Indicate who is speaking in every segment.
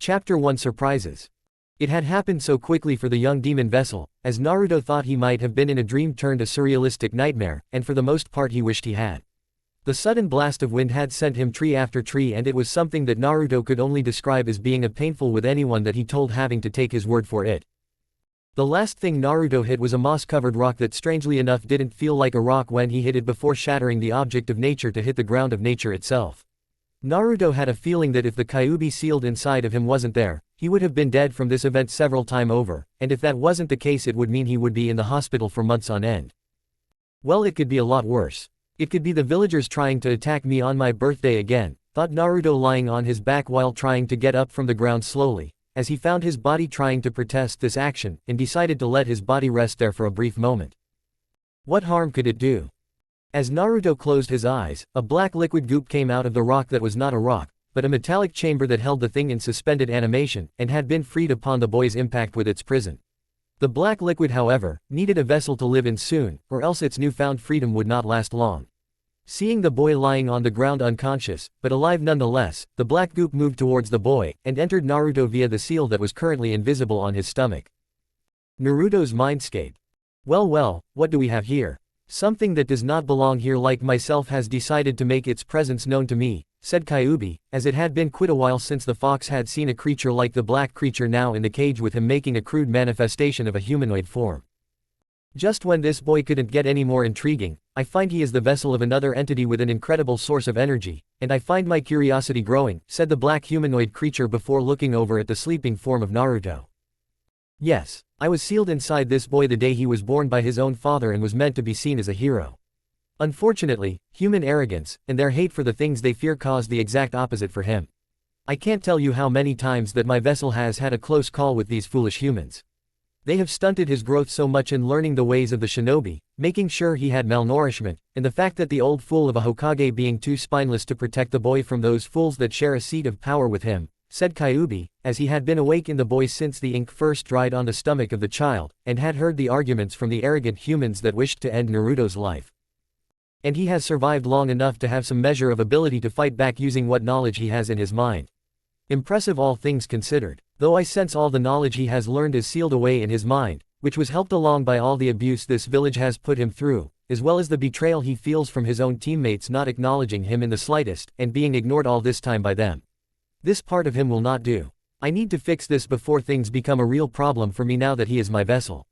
Speaker 1: Chapter 1 Surprises. It had happened so quickly for the young demon vessel, as Naruto thought he might have been in a dream turned a surrealistic nightmare, and for the most part he wished he had. The sudden blast of wind had sent him tree after tree, and it was something that Naruto could only describe as being a painful with anyone that he told having to take his word for it. The last thing Naruto hit was a moss-covered rock that strangely enough didn't feel like a rock when he hit it before shattering the object of nature to hit the ground of nature itself. Naruto had a feeling that if the Kyuubi sealed inside of him wasn't there, he would have been dead from this event several times over, and if that wasn't the case it would mean he would be in the hospital for months on end. Well, it could be a lot worse. It could be the villagers trying to attack me on my birthday again, thought Naruto lying on his back while trying to get up from the ground slowly, as he found his body trying to protest this action, and decided to let his body rest there for a brief moment. What harm could it do? As Naruto closed his eyes, a black liquid goop came out of the rock that was not a rock, but a metallic chamber that held the thing in suspended animation, and had been freed upon the boy's impact with its prison. The black liquid, however, needed a vessel to live in soon, or else its newfound freedom would not last long. Seeing the boy lying on the ground unconscious, but alive nonetheless, the black goop moved towards the boy, and entered Naruto via the seal that was currently invisible on his stomach. Naruto's mindscape. Well, what do we have here? Something that does not belong here like myself has decided to make its presence known to me, said Kyuubi, as it had been quite a while since the fox had seen a creature like the black creature now in the cage with him making a crude manifestation of a humanoid form. Just when this boy couldn't get any more intriguing, I find he is the vessel of another entity with an incredible source of energy, and I find my curiosity growing, said the black humanoid creature before looking over at the sleeping form of Naruto. Yes, I was sealed inside this boy the day he was born by his own father and was meant to be seen as a hero. Unfortunately, human arrogance, and their hate for the things they fear caused the exact opposite for him. I can't tell you how many times that my vessel has had a close call with these foolish humans. They have stunted his growth so much in learning the ways of the shinobi, making sure he had malnourishment, and the fact that the old fool of a Hokage being too spineless to protect the boy from those fools that share a seat of power with him, said Kyuubi, as he had been awake in the boy since the ink first dried on the stomach of the child, and had heard the arguments from the arrogant humans that wished to end Naruto's life. And he has survived long enough to have some measure of ability to fight back using what knowledge he has in his mind. Impressive all things considered, though I sense all the knowledge he has learned is sealed away in his mind, which was helped along by all the abuse this village has put him through, as well as the betrayal he feels from his own teammates not acknowledging him in the slightest, and being ignored all this time by them. This part of him will not do. I need to fix this before things become a real problem for me now that he is my vessel.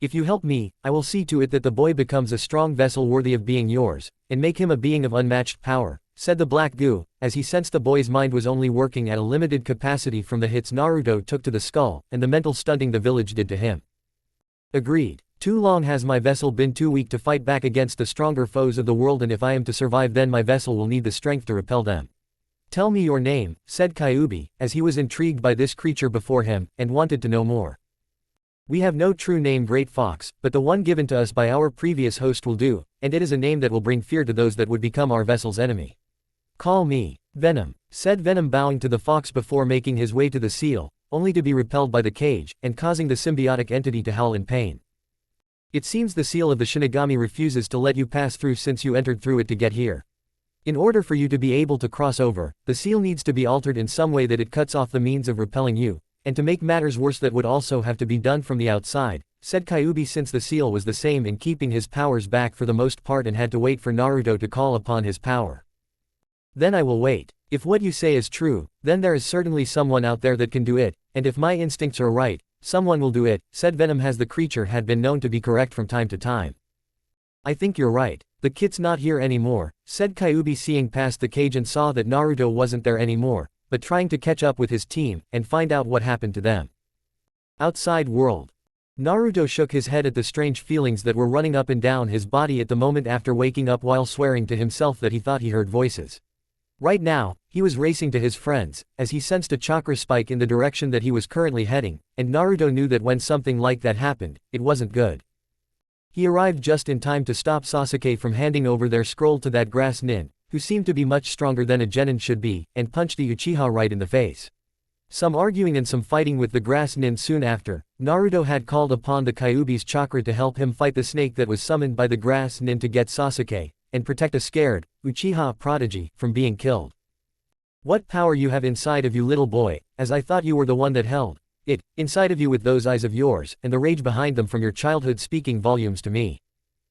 Speaker 1: If you help me, I will see to it that the boy becomes a strong vessel worthy of being yours, and make him a being of unmatched power, said the black goo, as he sensed the boy's mind was only working at a limited capacity from the hits Naruto took to the skull, and the mental stunting the village did to him. Agreed. Too long has my vessel been too weak to fight back against the stronger foes of the world, and if I am to survive then my vessel will need the strength to repel them. Tell me your name, said Kyuubi, as he was intrigued by this creature before him, and wanted to know more. We have no true name, Great Fox, but the one given to us by our previous host will do, and it is a name that will bring fear to those that would become our vessel's enemy. Call me Venom, said Venom, bowing to the fox before making his way to the seal, only to be repelled by the cage, and causing the symbiotic entity to howl in pain. It seems the seal of the Shinigami refuses to let you pass through since you entered through it to get here. In order for you to be able to cross over, the seal needs to be altered in some way that it cuts off the means of repelling you, and to make matters worse that would also have to be done from the outside, said Kyuubi, since the seal was the same in keeping his powers back for the most part and had to wait for Naruto to call upon his power. Then I will wait. If what you say is true, then there is certainly someone out there that can do it, and if my instincts are right, someone will do it, said Venom, as the creature had been known to be correct from time to time. I think you're right. The kit's not here anymore, said Kyuubi, seeing past the cage and saw that Naruto wasn't there anymore, but trying to catch up with his team, and find out what happened to them. Outside world. Naruto shook his head at the strange feelings that were running up and down his body at the moment after waking up, while swearing to himself that he thought he heard voices. Right now, he was racing to his friends, as he sensed a chakra spike in the direction that he was currently heading, and Naruto knew that when something like that happened, it wasn't good. He arrived just in time to stop Sasuke from handing over their scroll to that grass nin, who seemed to be much stronger than a genin should be, and punched the Uchiha right in the face. Some arguing and some fighting with the grass nin soon after, Naruto had called upon the Kyuubi's chakra to help him fight the snake that was summoned by the grass nin to get Sasuke, and protect a scared, Uchiha prodigy, from being killed. What power you have inside of you, little boy, as I thought you were the one that held it inside of you with those eyes of yours, and the rage behind them from your childhood speaking volumes to me.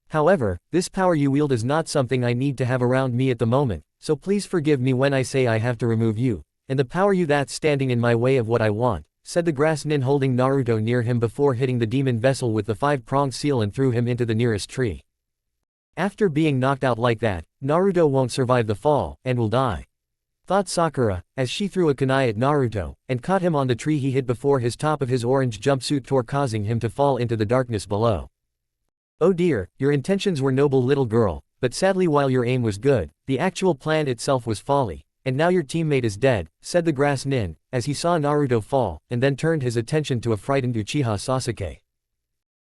Speaker 1: However, this power you wield is not something I need to have around me at the moment, so please forgive me when I say I have to remove you, and the power you that's standing in my way of what I want, said the grass nin holding Naruto near him before hitting the demon vessel with the 5-pronged seal and threw him into the nearest tree. After being knocked out like that, Naruto won't survive the fall, and will die, thought Sakura, as she threw a kunai at Naruto, and caught him on the tree he hit before his top of his orange jumpsuit tore, causing him to fall into the darkness below. Oh dear, your intentions were noble, little girl, but sadly while your aim was good, the actual plan itself was folly, and now your teammate is dead, said the grass nin, as he saw Naruto fall, and then turned his attention to a frightened Uchiha Sasuke.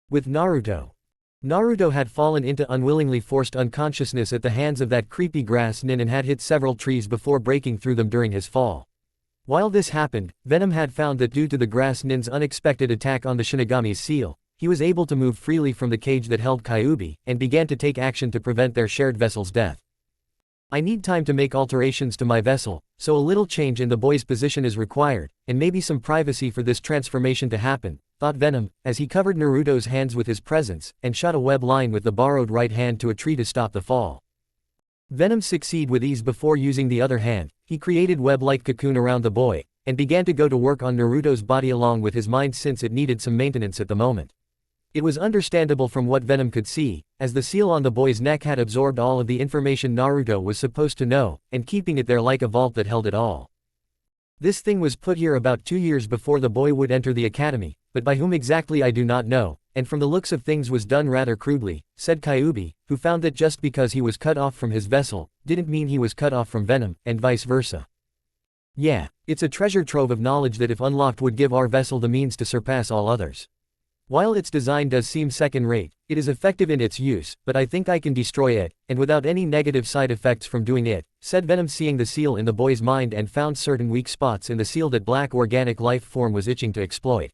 Speaker 1: With Naruto had fallen into unwillingly forced unconsciousness at the hands of that creepy grass nin and had hit several trees before breaking through them during his fall. While this happened, Venom had found that due to the grass nin's unexpected attack on the Shinigami's seal, he was able to move freely from the cage that held Kyuubi, and began to take action to prevent their shared vessel's death. I need time to make alterations to my vessel, so a little change in the boy's position is required, and maybe some privacy for this transformation to happen, thought Venom, as he covered Naruto's hands with his presence, and shot a web line with the borrowed right hand to a tree to stop the fall. Venom succeeded with ease. Before using the other hand, he created web-like cocoon around the boy, and began to go to work on Naruto's body along with his mind since it needed some maintenance at the moment. It was understandable from what Venom could see, as the seal on the boy's neck had absorbed all of the information Naruto was supposed to know, and keeping it there like a vault that held it all. This thing was put here about 2 years before the boy would enter the academy, but by whom exactly I do not know, and from the looks of things was done rather crudely, said Kyuubi, who found that just because he was cut off from his vessel, didn't mean he was cut off from Venom, and vice versa. Yeah, it's a treasure trove of knowledge that if unlocked would give our vessel the means to surpass all others. While its design does seem second-rate, it is effective in its use, but I think I can destroy it, and without any negative side effects from doing it, said Venom, seeing the seal in the boy's mind and found certain weak spots in the seal that black organic life form was itching to exploit.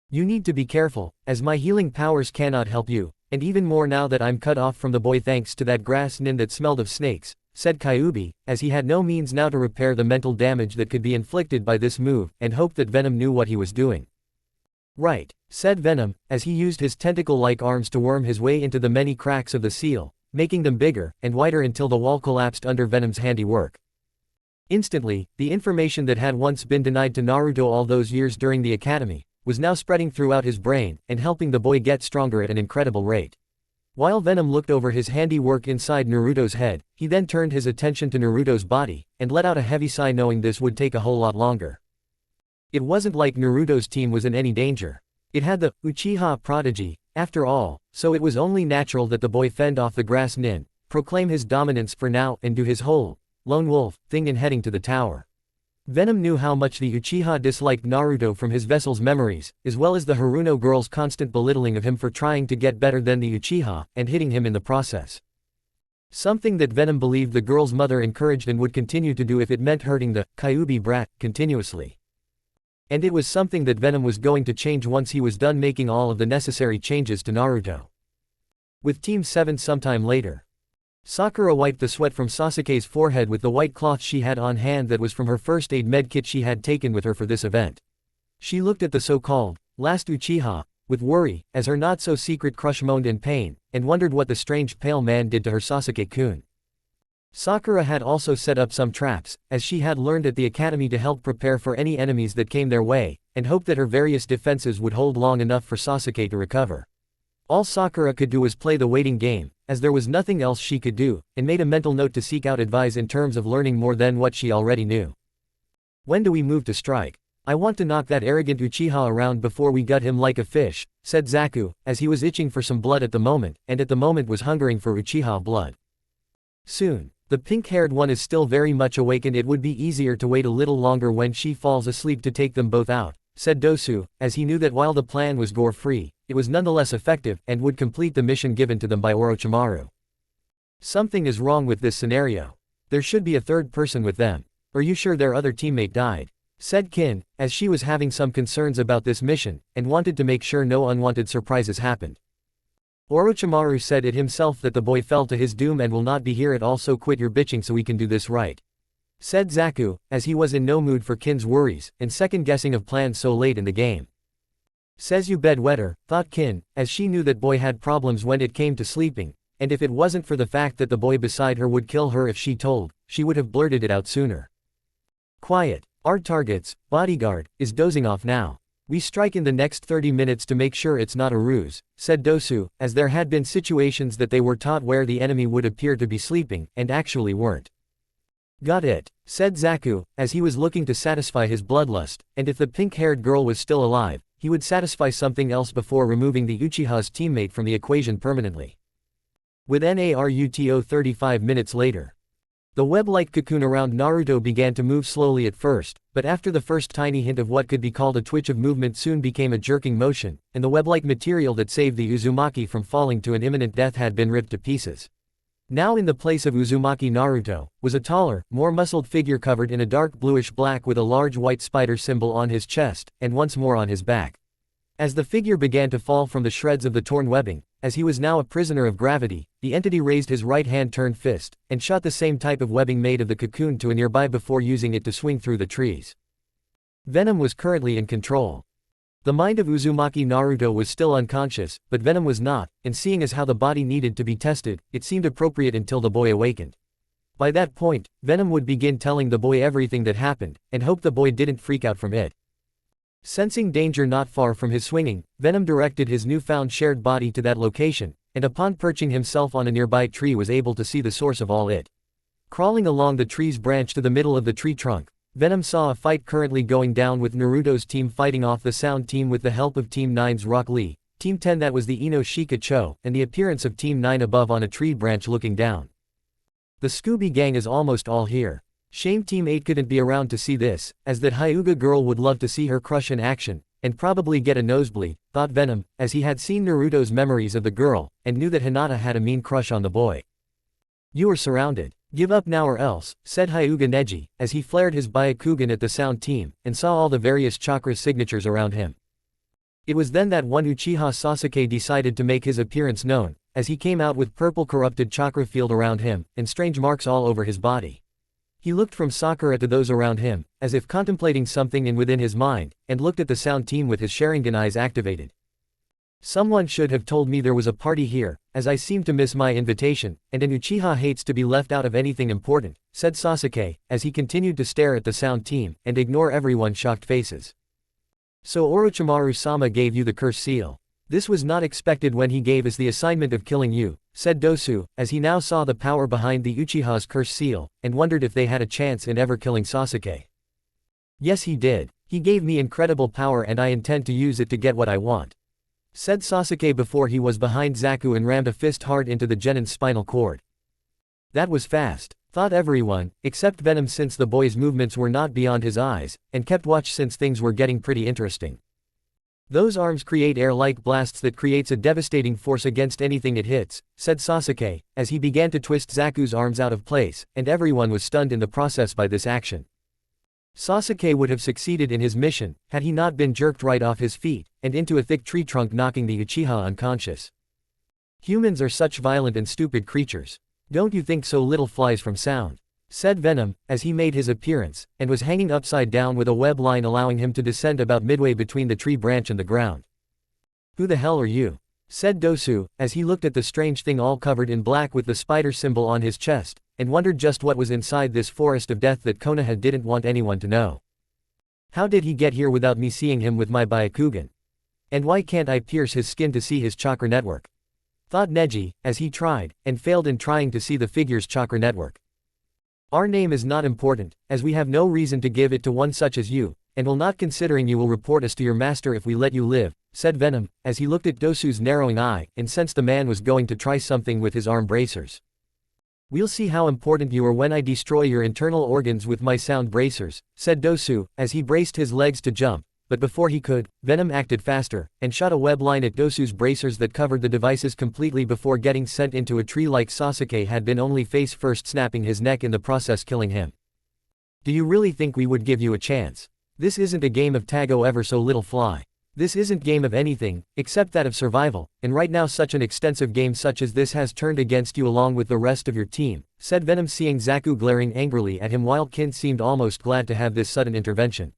Speaker 1: You need to be careful, as my healing powers cannot help you, and even more now that I'm cut off from the boy thanks to that grass nin that smelled of snakes, said Kyuubi, as he had no means now to repair the mental damage that could be inflicted by this move, and hoped that Venom knew what he was doing. Right, said Venom, as he used his tentacle-like arms to worm his way into the many cracks of the seal, making them bigger and wider until the wall collapsed under Venom's handiwork. Instantly, the information that had once been denied to Naruto all those years during the academy, was now spreading throughout his brain, and helping the boy get stronger at an incredible rate. While Venom looked over his handiwork inside Naruto's head, he then turned his attention to Naruto's body, and let out a heavy sigh knowing this would take a whole lot longer. It wasn't like Naruto's team was in any danger. It had the Uchiha prodigy, after all, so it was only natural that the boy fend off the grass nin, proclaim his dominance for now, and do his whole lone wolf thing in heading to the tower. Venom knew how much the Uchiha disliked Naruto from his vessel's memories, as well as the Haruno girl's constant belittling of him for trying to get better than the Uchiha, and hitting him in the process. Something that Venom believed the girl's mother encouraged and would continue to do if it meant hurting the Kyuubi brat continuously. And it was something that Venom was going to change once he was done making all of the necessary changes to Naruto. With Team 7 sometime later, Sakura wiped the sweat from Sasuke's forehead with the white cloth she had on hand that was from her first aid medkit she had taken with her for this event. She looked at the so-called last Uchiha with worry, as her not-so-secret crush moaned in pain, and wondered what the strange pale man did to her Sasuke-kun. Sakura had also set up some traps, as she had learned at the academy, to help prepare for any enemies that came their way, and hoped that her various defenses would hold long enough for Sasuke to recover. All Sakura could do was play the waiting game, as there was nothing else she could do, and made a mental note to seek out advice in terms of learning more than what she already knew. When do we move to strike? I want to knock that arrogant Uchiha around before we gut him like a fish, said Zaku, as he was itching for some blood at the moment, and at the moment was hungering for Uchiha blood. Soon. The pink-haired one is still very much awake and it would be easier to wait a little longer when she falls asleep to take them both out, said Dosu, as he knew that while the plan was gore-free, it was nonetheless effective, and would complete the mission given to them by Orochimaru. Something is wrong with this scenario. There should be a third person with them. Are you sure their other teammate died? Said Kin, as she was having some concerns about this mission, and wanted to make sure no unwanted surprises happened. Orochimaru said it himself that the boy fell to his doom and will not be here at all, so quit your bitching so we can do this right. said Zaku, as he was in no mood for Kin's worries, and second-guessing of plans so late in the game. Says you bedwetter, thought Kin, as she knew that boy had problems when it came to sleeping, and if it wasn't for the fact that the boy beside her would kill her if she told, she would have blurted it out sooner. Quiet. Our target's bodyguard is dozing off now. We strike in the next 30 minutes to make sure it's not a ruse, said Dosu, as there had been situations that they were taught where the enemy would appear to be sleeping, and actually weren't. Got it, said Zaku, as he was looking to satisfy his bloodlust, and if the pink-haired girl was still alive, he would satisfy something else before removing the Uchiha's teammate from the equation permanently. With Naruto 35 minutes later. The web-like cocoon around Naruto began to move slowly at first, but after the first tiny hint of what could be called a twitch of movement soon became a jerking motion, and the web-like material that saved the Uzumaki from falling to an imminent death had been ripped to pieces. Now in the place of Uzumaki Naruto, was a taller, more muscled figure covered in a dark bluish-black with a large white spider symbol on his chest, and once more on his back. As the figure began to fall from the shreds of the torn webbing, as he was now a prisoner of gravity, the entity raised his right hand turned fist, and shot the same type of webbing made of the cocoon to a nearby before using it to swing through the trees. Venom was currently in control. The mind of Uzumaki Naruto was still unconscious, but Venom was not, and seeing as how the body needed to be tested, it seemed appropriate until the boy awakened. By that point, Venom would begin telling the boy everything that happened, and hope the boy didn't freak out from it. Sensing danger not far from his swinging, Venom directed his newfound shared body to that location, and upon perching himself on a nearby tree was able to see the source of all it. Crawling along the tree's branch to the middle of the tree trunk, Venom saw a fight currently going down with Naruto's team fighting off the Sound team with the help of Team 9's Rock Lee, Team 10 that was the Ino Shika Cho, and the appearance of Team 9 above on a tree branch looking down. The Scooby Gang is almost all here. Shame Team 8 couldn't be around to see this, as that Hyuga girl would love to see her crush in action, and probably get a nosebleed, thought Venom, as he had seen Naruto's memories of the girl, and knew that Hinata had a mean crush on the boy. You are surrounded. Give up now or else, said Hyuga Neji, as he flared his Byakugan at the Sound team, and saw all the various chakra signatures around him. It was then that one Uchiha Sasuke decided to make his appearance known, as he came out with purple corrupted chakra field around him, and strange marks all over his body. He looked from Sakura to those around him, as if contemplating something in within his mind, and looked at the Sound team with his Sharingan eyes activated. Someone should have told me there was a party here, as I seem to miss my invitation, and an Uchiha hates to be left out of anything important, said Sasuke, as he continued to stare at the Sound team, and ignore everyone's shocked faces. So Orochimaru-sama gave you the curse seal. This was not expected when he gave us the assignment of killing you, said Dosu, as he now saw the power behind the Uchiha's curse seal, and wondered if they had a chance in ever killing Sasuke. Yes he did. He gave me incredible power and I intend to use it to get what I want, said Sasuke before he was behind Zaku and rammed a fist hard into the Genin's spinal cord. That was fast, thought everyone, except Venom since the boy's movements were not beyond his eyes, and kept watch since things were getting pretty interesting. Those arms create air-like blasts that creates a devastating force against anything it hits, said Sasuke, as he began to twist Zaku's arms out of place, and everyone was stunned in the process by this action. Sasuke would have succeeded in his mission, had he not been jerked right off his feet, and into a thick tree trunk knocking the Uchiha unconscious. Humans are such violent and stupid creatures. Don't you think so, little flies from Sound? Said Venom, as he made his appearance, and was hanging upside down with a web line allowing him to descend about midway between the tree branch and the ground. Who the hell are you? Said Dosu, as he looked at the strange thing all covered in black with the spider symbol on his chest, and wondered just what was inside this forest of death that Konoha didn't want anyone to know. How did he get here without me seeing him with my Byakugan? And why can't I pierce his skin to see his chakra network? Thought Neji, as he tried, and failed in trying to see the figure's chakra network. Our name is not important, as we have no reason to give it to one such as you, and will not considering you will report us to your master if we let you live, said Venom, as he looked at Dosu's narrowing eye, and sensed the man was going to try something with his arm bracers. We'll see how important you are when I destroy your internal organs with my sound bracers, said Dosu, as he braced his legs to jump, but before he could, Venom acted faster, and shot a web line at Dosu's bracers that covered the devices completely before getting sent into a tree like Sasuke had been only face first, snapping his neck in the process killing him. Do you really think we would give you a chance? This isn't a game of tag, oh ever so little fly. This isn't game of anything, except that of survival, and right now such an extensive game such as this has turned against you along with the rest of your team, said Venom, seeing Zaku glaring angrily at him while Kin seemed almost glad to have this sudden intervention.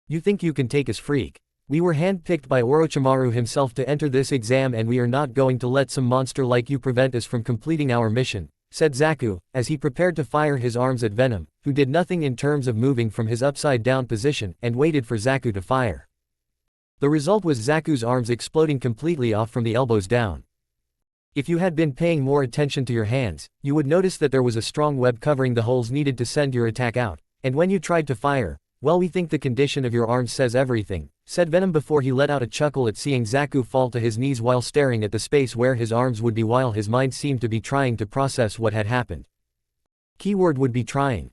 Speaker 1: You think you can take us, freak? We were handpicked by Orochimaru himself to enter this exam, and we are not going to let some monster like you prevent us from completing our mission, said Zaku, as he prepared to fire his arms at Venom, who did nothing in terms of moving from his upside-down position and waited for Zaku to fire. The result was Zaku's arms exploding completely off from the elbows down. If you had been paying more attention to your hands, you would notice that there was a strong web covering the holes needed to send your attack out, and when you tried to fire, well, we think the condition of your arms says everything, said Venom before he let out a chuckle at seeing Zaku fall to his knees while staring at the space where his arms would be, while his mind seemed to be trying to process what had happened. Keyword would be trying.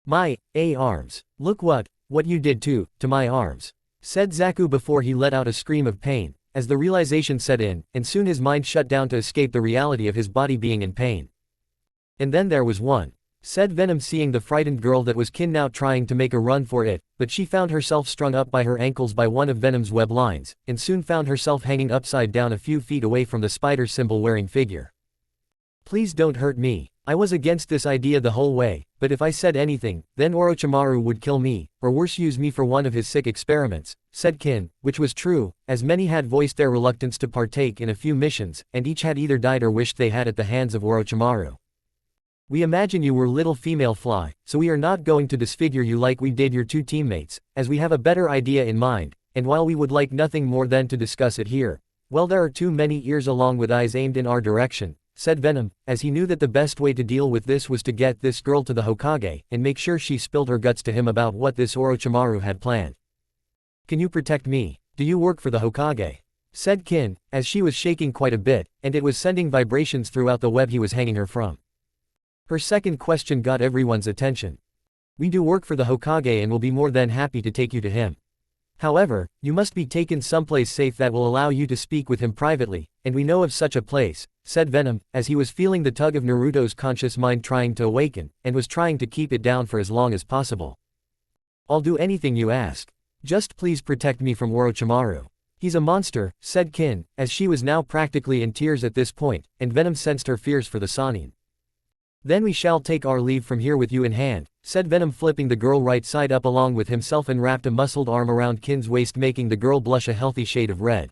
Speaker 1: My arms. Look what you did to my arms, said Zaku before he let out a scream of pain, as the realization set in, and soon his mind shut down to escape the reality of his body being in pain. And then there was one, said Venom, seeing the frightened girl that was Kin now trying to make a run for it, but she found herself strung up by her ankles by one of Venom's web lines, and soon found herself hanging upside down a few feet away from the spider symbol wearing figure. Please don't hurt me. I was against this idea the whole way, but if I said anything, then Orochimaru would kill me, or worse, use me for one of his sick experiments, said Kin, which was true, as many had voiced their reluctance to partake in a few missions, and each had either died or wished they had at the hands of Orochimaru. We imagine you were little female fly, so we are not going to disfigure you like we did your two teammates, as we have a better idea in mind, and while we would like nothing more than to discuss it here, well, there are too many ears along with eyes aimed in our direction, said Venom, as he knew that the best way to deal with this was to get this girl to the Hokage, and make sure she spilled her guts to him about what this Orochimaru had planned. Can you protect me? Do you work for the Hokage? Said Kin, as she was shaking quite a bit, and it was sending vibrations throughout the web he was hanging her from. Her second question got everyone's attention. We do work for the Hokage and will be more than happy to take you to him. However, you must be taken someplace safe that will allow you to speak with him privately, and we know of such a place, said Venom, as he was feeling the tug of Naruto's conscious mind trying to awaken, and was trying to keep it down for as long as possible. I'll do anything you ask. Just please protect me from Orochimaru. He's a monster, said Kin, as she was now practically in tears at this point, and Venom sensed her fears for the Sannin. Then we shall take our leave from here with you in hand, said Venom, flipping the girl right side up along with himself and wrapped a muscled arm around Kin's waist, making the girl blush a healthy shade of red.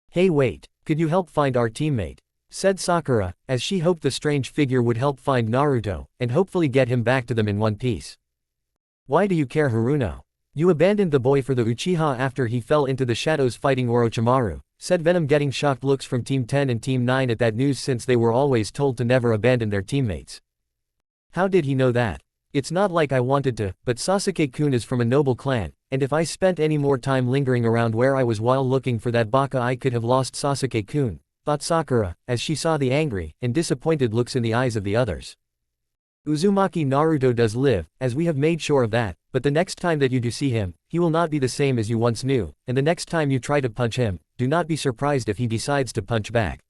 Speaker 1: Hey, wait, could you help find our teammate? Said Sakura, as she hoped the strange figure would help find Naruto, and hopefully get him back to them in one piece. Why do you care, Haruno? You abandoned the boy for the Uchiha after he fell into the shadows fighting Orochimaru, said Venom, getting shocked looks from Team 10 and Team 9 at that news, since they were always told to never abandon their teammates. How did he know that? It's not like I wanted to, but Sasuke-kun is from a noble clan, and if I spent any more time lingering around where I was while looking for that baka, I could have lost Sasuke-kun, thought Sakura, as she saw the angry and disappointed looks in the eyes of the others. Uzumaki Naruto does live, as we have made sure of that, but the next time that you do see him, he will not be the same as you once knew, and the next time you try to punch him, do not be surprised if he decides to punch back.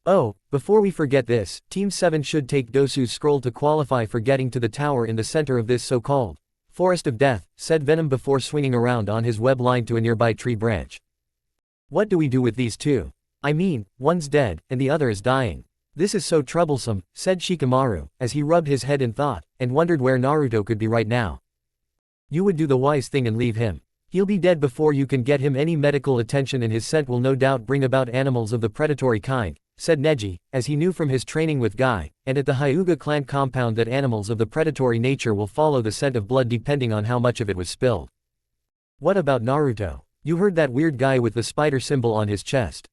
Speaker 1: Oh, before we forget this, Team 7 should take Dosu's scroll to qualify for getting to the tower in the center of this so-called Forest of Death, said Venom before swinging around on his web line to a nearby tree branch. What do we do with these two? I mean, one's dead, and the other is dying. This is so troublesome, said Shikamaru, as he rubbed his head in thought, and wondered where Naruto could be right now. You would do the wise thing and leave him. He'll be dead before you can get him any medical attention, and his scent will no doubt bring about animals of the predatory kind, said Neji, as he knew from his training with Guy, and at the Hyuga clan compound, that animals of the predatory nature will follow the scent of blood depending on how much of it was spilled. What about Naruto? You heard that weird guy with the spider symbol on his chest.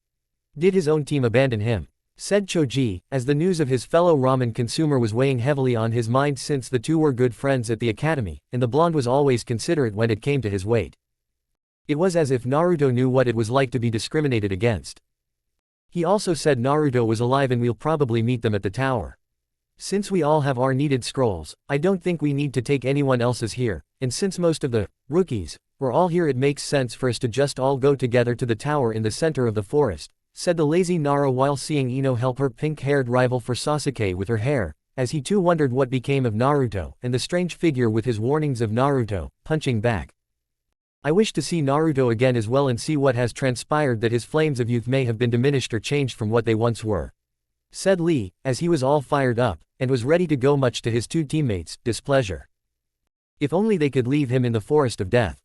Speaker 1: Did his own team abandon him? Said Choji, as the news of his fellow ramen consumer was weighing heavily on his mind, since the two were good friends at the academy, and the blonde was always considerate when it came to his weight. It was as if Naruto knew what it was like to be discriminated against. He also said Naruto was alive and we'll probably meet them at the tower. Since we all have our needed scrolls, I don't think we need to take anyone else's here, and since most of the rookies were all here, it makes sense for us to just all go together to the tower in the center of the forest, said the lazy Nara while seeing Ino help her pink-haired rival for Sasuke with her hair, as he too wondered what became of Naruto and the strange figure with his warnings of Naruto punching back. I wish to see Naruto again as well and see what has transpired, that his flames of youth may have been diminished or changed from what they once were," said Lee, as he was all fired up, and was ready to go, much to his two teammates' displeasure. If only they could leave him in the Forest of Death.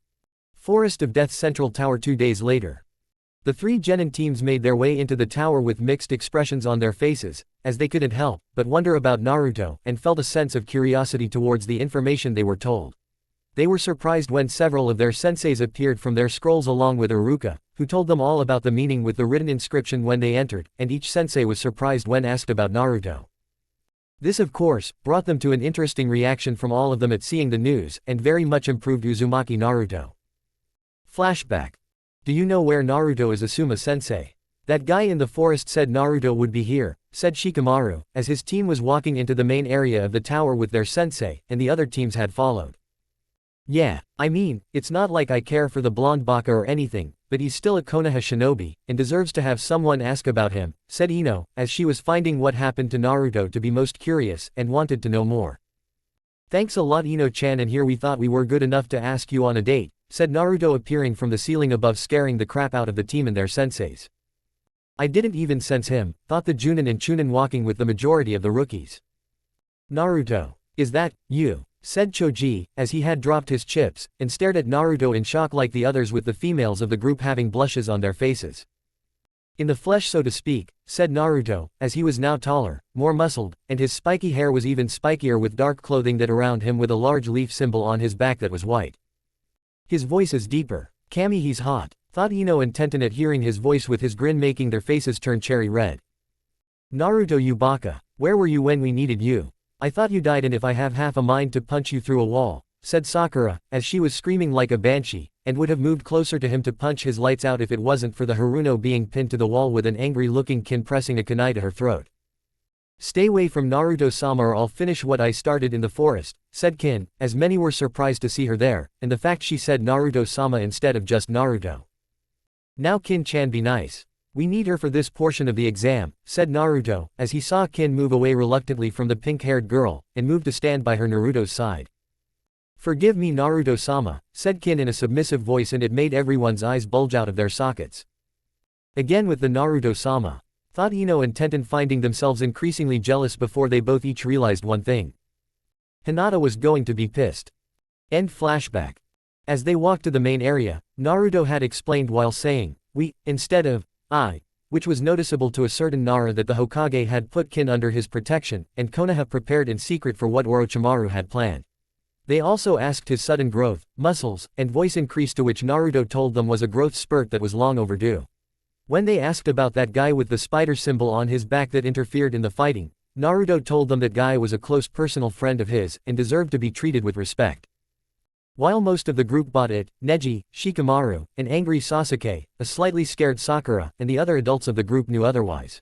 Speaker 1: Forest of Death Central Tower 2 days later. The three genin teams made their way into the tower with mixed expressions on their faces, as they couldn't help but wonder about Naruto, and felt a sense of curiosity towards the information they were told. They were surprised when several of their senseis appeared from their scrolls along with Iruka, who told them all about the meaning with the written inscription when they entered, and each sensei was surprised when asked about Naruto. This of course, brought them to an interesting reaction from all of them at seeing the news, and very much improved Uzumaki Naruto. Flashback. Do you know where Naruto is? Asuma-sensei. That guy in the forest said Naruto would be here, said Shikamaru, as his team was walking into the main area of the tower with their sensei, and the other teams had followed. Yeah, I mean, it's not like I care for the blonde baka or anything, but he's still a Konoha shinobi, and deserves to have someone ask about him, said Ino, as she was finding what happened to Naruto to be most curious, and wanted to know more. Thanks a lot Ino-chan, and here we thought we were good enough to ask you on a date, said Naruto, appearing from the ceiling above, scaring the crap out of the team and their senseis. I didn't even sense him, thought the Junin and Chunin walking with the majority of the rookies. Naruto. Is that you? Said Choji, as he had dropped his chips, and stared at Naruto in shock like the others, with the females of the group having blushes on their faces. In the flesh, so to speak, said Naruto, as he was now taller, more muscled, and his spiky hair was even spikier, with dark clothing that around him, with a large leaf symbol on his back that was white. His voice is deeper. Kami, he's hot, thought Ino and Tenten at hearing his voice, with his grin making their faces turn cherry red. Naruto, you baka, where were you when we needed you? I thought you died, and if I have half a mind to punch you through a wall, said Sakura, as she was screaming like a banshee, and would have moved closer to him to punch his lights out if it wasn't for the Haruno being pinned to the wall with an angry-looking kin pressing a kunai to her throat. Stay away from Naruto-sama or I'll finish what I started in the forest, said Kin, as many were surprised to see her there, and the fact she said Naruto-sama instead of just Naruto. Now Kin-chan, be nice. We need her for this portion of the exam, said Naruto, as he saw Kin move away reluctantly from the pink-haired girl, and move to stand by her Naruto's side. Forgive me Naruto-sama, said Kin in a submissive voice, and it made everyone's eyes bulge out of their sockets. Again with the Naruto-sama, thought Ino and Tenten, finding themselves increasingly jealous before they both each realized one thing. Hinata was going to be pissed. End flashback. As they walked to the main area, Naruto had explained while saying, "we," instead of "I," which was noticeable to a certain Nara that the Hokage had put Kin under his protection, and Konoha prepared in secret for what Orochimaru had planned. They also asked his sudden growth, muscles, and voice increase, to which Naruto told them was a growth spurt that was long overdue. When they asked about that guy with the spider symbol on his back that interfered in the fighting, Naruto told them that guy was a close personal friend of his, and deserved to be treated with respect. While most of the group bought it, Neji, Shikamaru, an angry Sasuke, a slightly scared Sakura, and the other adults of the group knew otherwise.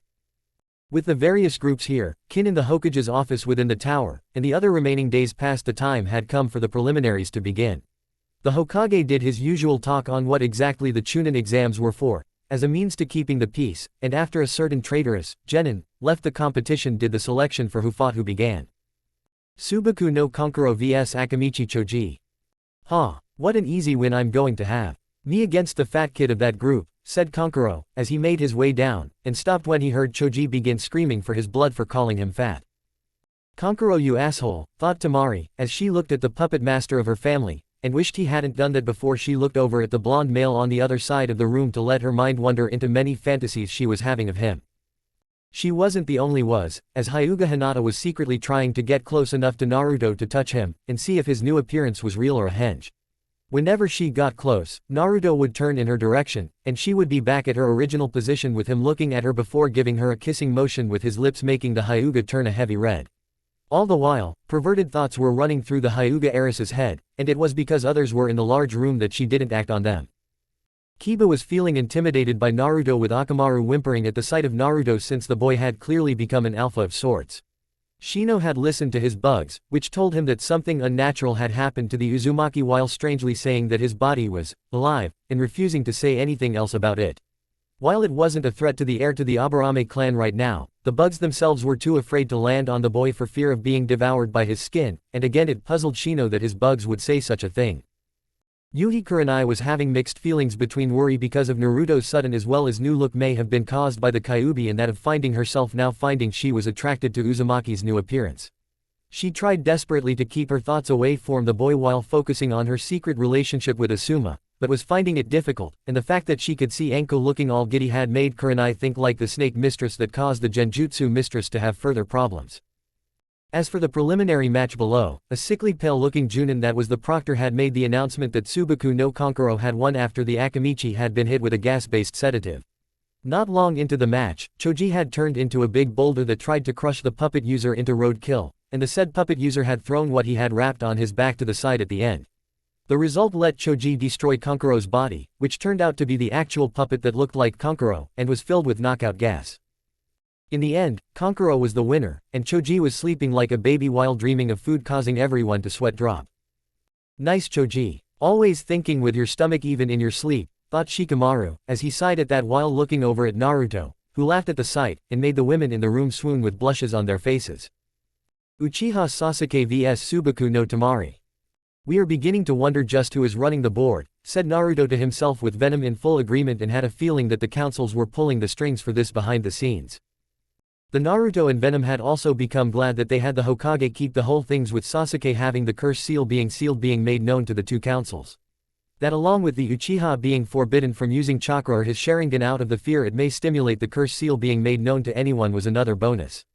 Speaker 1: With the various groups here, Kin in the Hokage's office within the tower, and the other remaining days past, the time had come for the preliminaries to begin. The Hokage did his usual talk on what exactly the Chunin exams were for, as a means to keeping the peace, and after a certain traitorous, genin, left the competition, did the selection for who fought who began. Subaku no Kankuro vs Akamichi Choji. Ha, what an easy win I'm going to have. Me against the fat kid of that group, said Kankuro, as he made his way down, and stopped when he heard Choji begin screaming for his blood for calling him fat. Kankuro, you asshole, thought Tamari, as she looked at the puppet master of her family, and wished he hadn't done that before she looked over at the blonde male on the other side of the room to let her mind wander into many fantasies she was having of him. She wasn't the only was, as Hyuga Hinata was secretly trying to get close enough to Naruto to touch him, and see if his new appearance was real or a henge. Whenever she got close, Naruto would turn in her direction, and she would be back at her original position with him looking at her before giving her a kissing motion with his lips, making the Hyuga turn a heavy red. All the while, perverted thoughts were running through the Hyuga heiress's head, and it was because others were in the large room that she didn't act on them. Kiba was feeling intimidated by Naruto, with Akamaru whimpering at the sight of Naruto since the boy had clearly become an alpha of sorts. Shino had listened to his bugs, which told him that something unnatural had happened to the Uzumaki, while strangely saying that his body was alive, and refusing to say anything else about it. While it wasn't a threat to the heir to the Aburame clan right now, the bugs themselves were too afraid to land on the boy for fear of being devoured by his skin, and again it puzzled Shino that his bugs would say such a thing. Yuhi Kurenai was having mixed feelings between worry because of Naruto's sudden as well as new look may have been caused by the Kyuubi and that of finding herself now finding she was attracted to Uzumaki's new appearance. She tried desperately to keep her thoughts away from the boy while focusing on her secret relationship with Asuma, but was finding it difficult, and the fact that she could see Enko looking all giddy had made Kurenai think like the snake mistress that caused the Genjutsu mistress to have further problems. As for the preliminary match below, a sickly pale-looking Junin that was the proctor had made the announcement that Tsubaku no Kankuro had won after the Akamichi had been hit with a gas-based sedative. Not long into the match, Choji had turned into a big boulder that tried to crush the puppet user into roadkill, and the said puppet user had thrown what he had wrapped on his back to the side at the end. The result let Choji destroy Kankuro's body, which turned out to be the actual puppet that looked like Kankuro, and was filled with knockout gas. In the end, Kankuro was the winner, and Choji was sleeping like a baby while dreaming of food causing everyone to sweat drop. Nice Choji. Always thinking with your stomach even in your sleep, thought Shikamaru, as he sighed at that while looking over at Naruto, who laughed at the sight, and made the women in the room swoon with blushes on their faces. Uchiha Sasuke vs Tsubaku no Tamari. We are beginning to wonder just who is running the board, said Naruto to himself with Venom in full agreement and had a feeling that the councils were pulling the strings for this behind the scenes. The Naruto and Venom had also become glad that they had the Hokage keep the whole things with Sasuke having the curse seal being sealed being made known to the two councils. That along with the Uchiha being forbidden from using chakra or his Sharingan out of the fear it may stimulate the curse seal being made known to anyone was another bonus.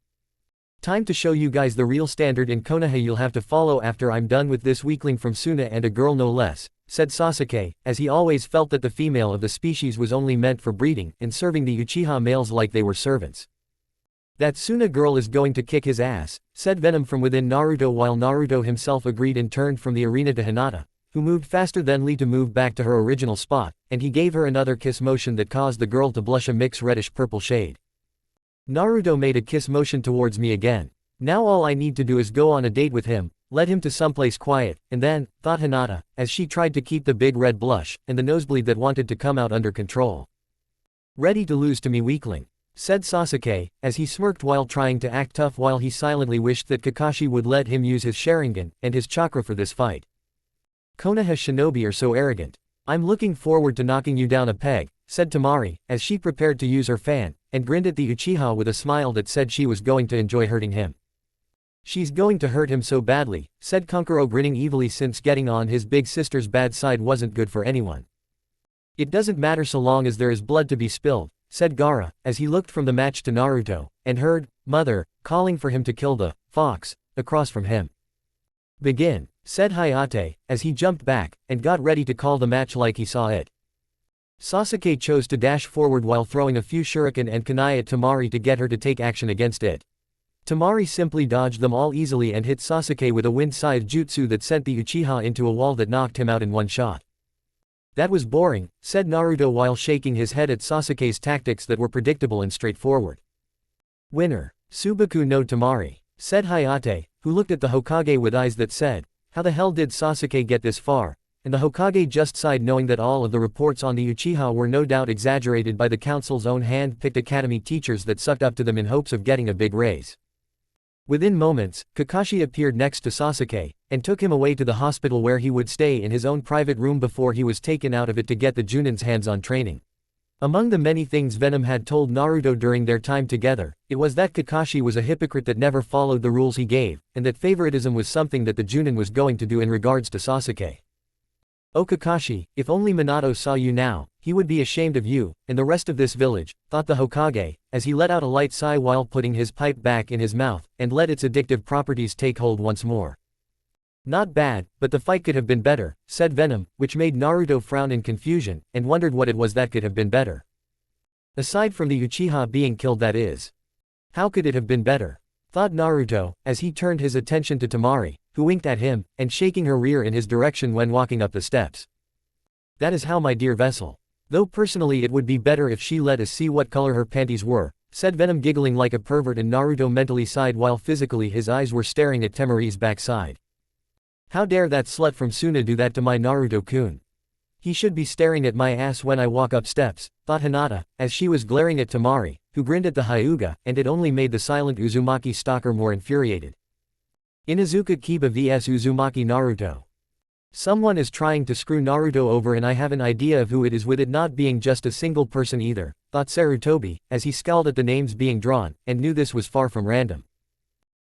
Speaker 1: Time to show you guys the real standard in Konoha you'll have to follow after I'm done with this weakling from Suna and a girl no less, said Sasuke, as he always felt that the female of the species was only meant for breeding and serving the Uchiha males like they were servants. That Suna girl is going to kick his ass, said Venom from within Naruto while Naruto himself agreed and turned from the arena to Hinata, who moved faster than Lee to move back to her original spot, and he gave her another kiss motion that caused the girl to blush a mixed reddish-purple shade. Naruto made a kiss motion towards me again. Now all I need to do is go on a date with him, let him to someplace quiet, and then, thought Hinata, as she tried to keep the big red blush, and the nosebleed that wanted to come out under control. Ready to lose to me weakling, said Sasuke, as he smirked while trying to act tough while he silently wished that Kakashi would let him use his Sharingan and his chakra for this fight. Konoha Shinobi are so arrogant. I'm looking forward to knocking you down a peg, said Tamari, as she prepared to use her fan, and grinned at the Uchiha with a smile that said she was going to enjoy hurting him. She's going to hurt him so badly, said Kankuro grinning evilly since getting on his big sister's bad side wasn't good for anyone. It doesn't matter so long as there is blood to be spilled, said Gaara, as he looked from the match to Naruto, and heard, Mother, calling for him to kill the fox across from him. Begin, said Hayate, as he jumped back, and got ready to call the match like he saw it. Sasuke chose to dash forward while throwing a few shuriken and kunai at Tamari to get her to take action against it. Tamari simply dodged them all easily and hit Sasuke with a wind-side jutsu that sent the Uchiha into a wall that knocked him out in one shot. That was boring, said Naruto while shaking his head at Sasuke's tactics that were predictable and straightforward. Winner, Tsubaku no Tamari, said Hayate, who looked at the Hokage with eyes that said, how the hell did Sasuke get this far? And the Hokage just sighed knowing that all of the reports on the Uchiha were no doubt exaggerated by the council's own hand-picked academy teachers that sucked up to them in hopes of getting a big raise. Within moments, Kakashi appeared next to Sasuke, and took him away to the hospital where he would stay in his own private room before he was taken out of it to get the Junin's hands on training. Among the many things Venom had told Naruto during their time together, it was that Kakashi was a hypocrite that never followed the rules he gave, and that favoritism was something that the Junin was going to do in regards to Sasuke. Oh Kakashi, if only Minato saw you now, he would be ashamed of you, and the rest of this village, thought the Hokage, as he let out a light sigh while putting his pipe back in his mouth, and let its addictive properties take hold once more. Not bad, but the fight could have been better, said Venom, which made Naruto frown in confusion, and wondered what it was that could have been better. Aside from the Uchiha being killed that is. How could it have been better? Thought Naruto, as he turned his attention to Tamari, who winked at him, and shaking her rear in his direction when walking up the steps. That is how my dear vessel. Though personally it would be better if she let us see what color her panties were, said Venom giggling like a pervert and Naruto mentally sighed while physically his eyes were staring at Tamari's backside. How dare that slut from Suna do that to my Naruto-kun? He should be staring at my ass when I walk up steps, thought Hinata, as she was glaring at Tamari, who grinned at the Hyuga, and it only made the silent Uzumaki stalker more infuriated. Inuzuka Kiba vs Uzumaki Naruto. Someone is trying to screw Naruto over and I have an idea of who it is with it not being just a single person either, thought Sarutobi, as he scowled at the names being drawn, and knew this was far from random.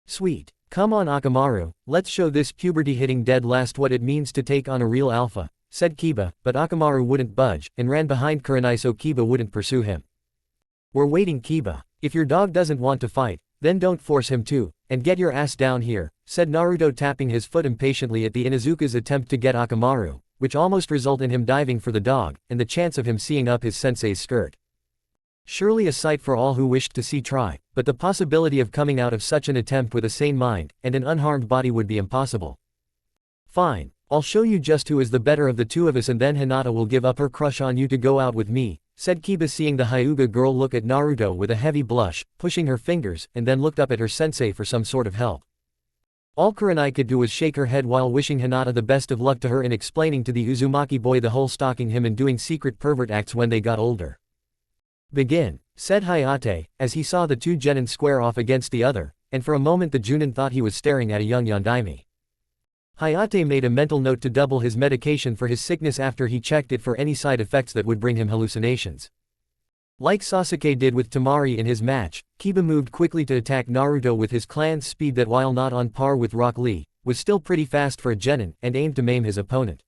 Speaker 1: Sweet. Come on Akamaru, let's show this puberty-hitting dead last what it means to take on a real alpha, said Kiba, but Akamaru wouldn't budge, and ran behind Kurenai so Kiba wouldn't pursue him. We're waiting Kiba. If your dog doesn't want to fight, then don't force him to, and get your ass down here, said Naruto tapping his foot impatiently at the Inuzuka's attempt to get Akamaru, which almost resulted in him diving for the dog, and the chance of him seeing up his sensei's skirt. Surely a sight for all who wished to see try, but the possibility of coming out of such an attempt with a sane mind, and an unharmed body would be impossible. Fine, I'll show you just who is the better of the two of us and then Hinata will give up her crush on you to go out with me, said Kiba seeing the Hyuga girl look at Naruto with a heavy blush, pushing her fingers, and then looked up at her sensei for some sort of help. All Kurenai could do was shake her head while wishing Hinata the best of luck to her and explaining to the Uzumaki boy the whole stalking him and doing secret pervert acts when they got older. Begin, said Hayate, as he saw the two genin square off against the other, and for a moment the Junin thought he was staring at a young Yondaime. Hayate made a mental note to double his medication for his sickness after he checked it for any side effects that would bring him hallucinations. Like Sasuke did with Temari in his match, Kiba moved quickly to attack Naruto with his clan's speed that while not on par with Rock Lee, was still pretty fast for a genin, and aimed to maim his opponent.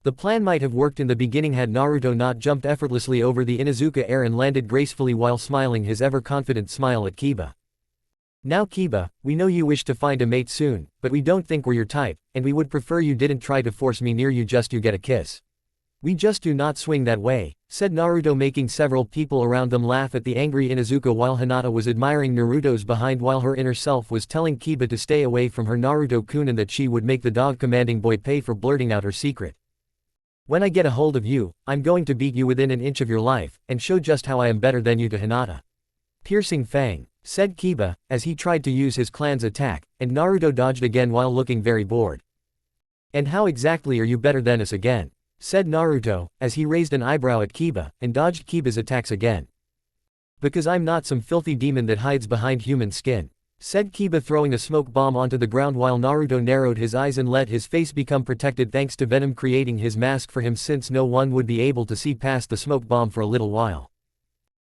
Speaker 1: The plan might have worked in the beginning had Naruto not jumped effortlessly over the Inuzuka air and landed gracefully while smiling his ever-confident smile at Kiba. Now Kiba, we know you wish to find a mate soon, but we don't think we're your type, and we would prefer you didn't try to force me near you just you get a kiss. We just do not swing that way, said Naruto making several people around them laugh at the angry Inuzuka while Hinata was admiring Naruto's behind while her inner self was telling Kiba to stay away from her Naruto-kun and that she would make the dog-commanding boy pay for blurting out her secret. When I get a hold of you, I'm going to beat you within an inch of your life, and show just how I am better than you to Hinata. Piercing Fang, said Kiba, as he tried to use his clan's attack, and Naruto dodged again while looking very bored. And how exactly are you better than us again? Said Naruto, as he raised an eyebrow at Kiba, and dodged Kiba's attacks again. Because I'm not some filthy demon that hides behind human skin, said Kiba throwing a smoke bomb onto the ground while Naruto narrowed his eyes and let his face become protected thanks to Venom creating his mask for him since no one would be able to see past the smoke bomb for a little while.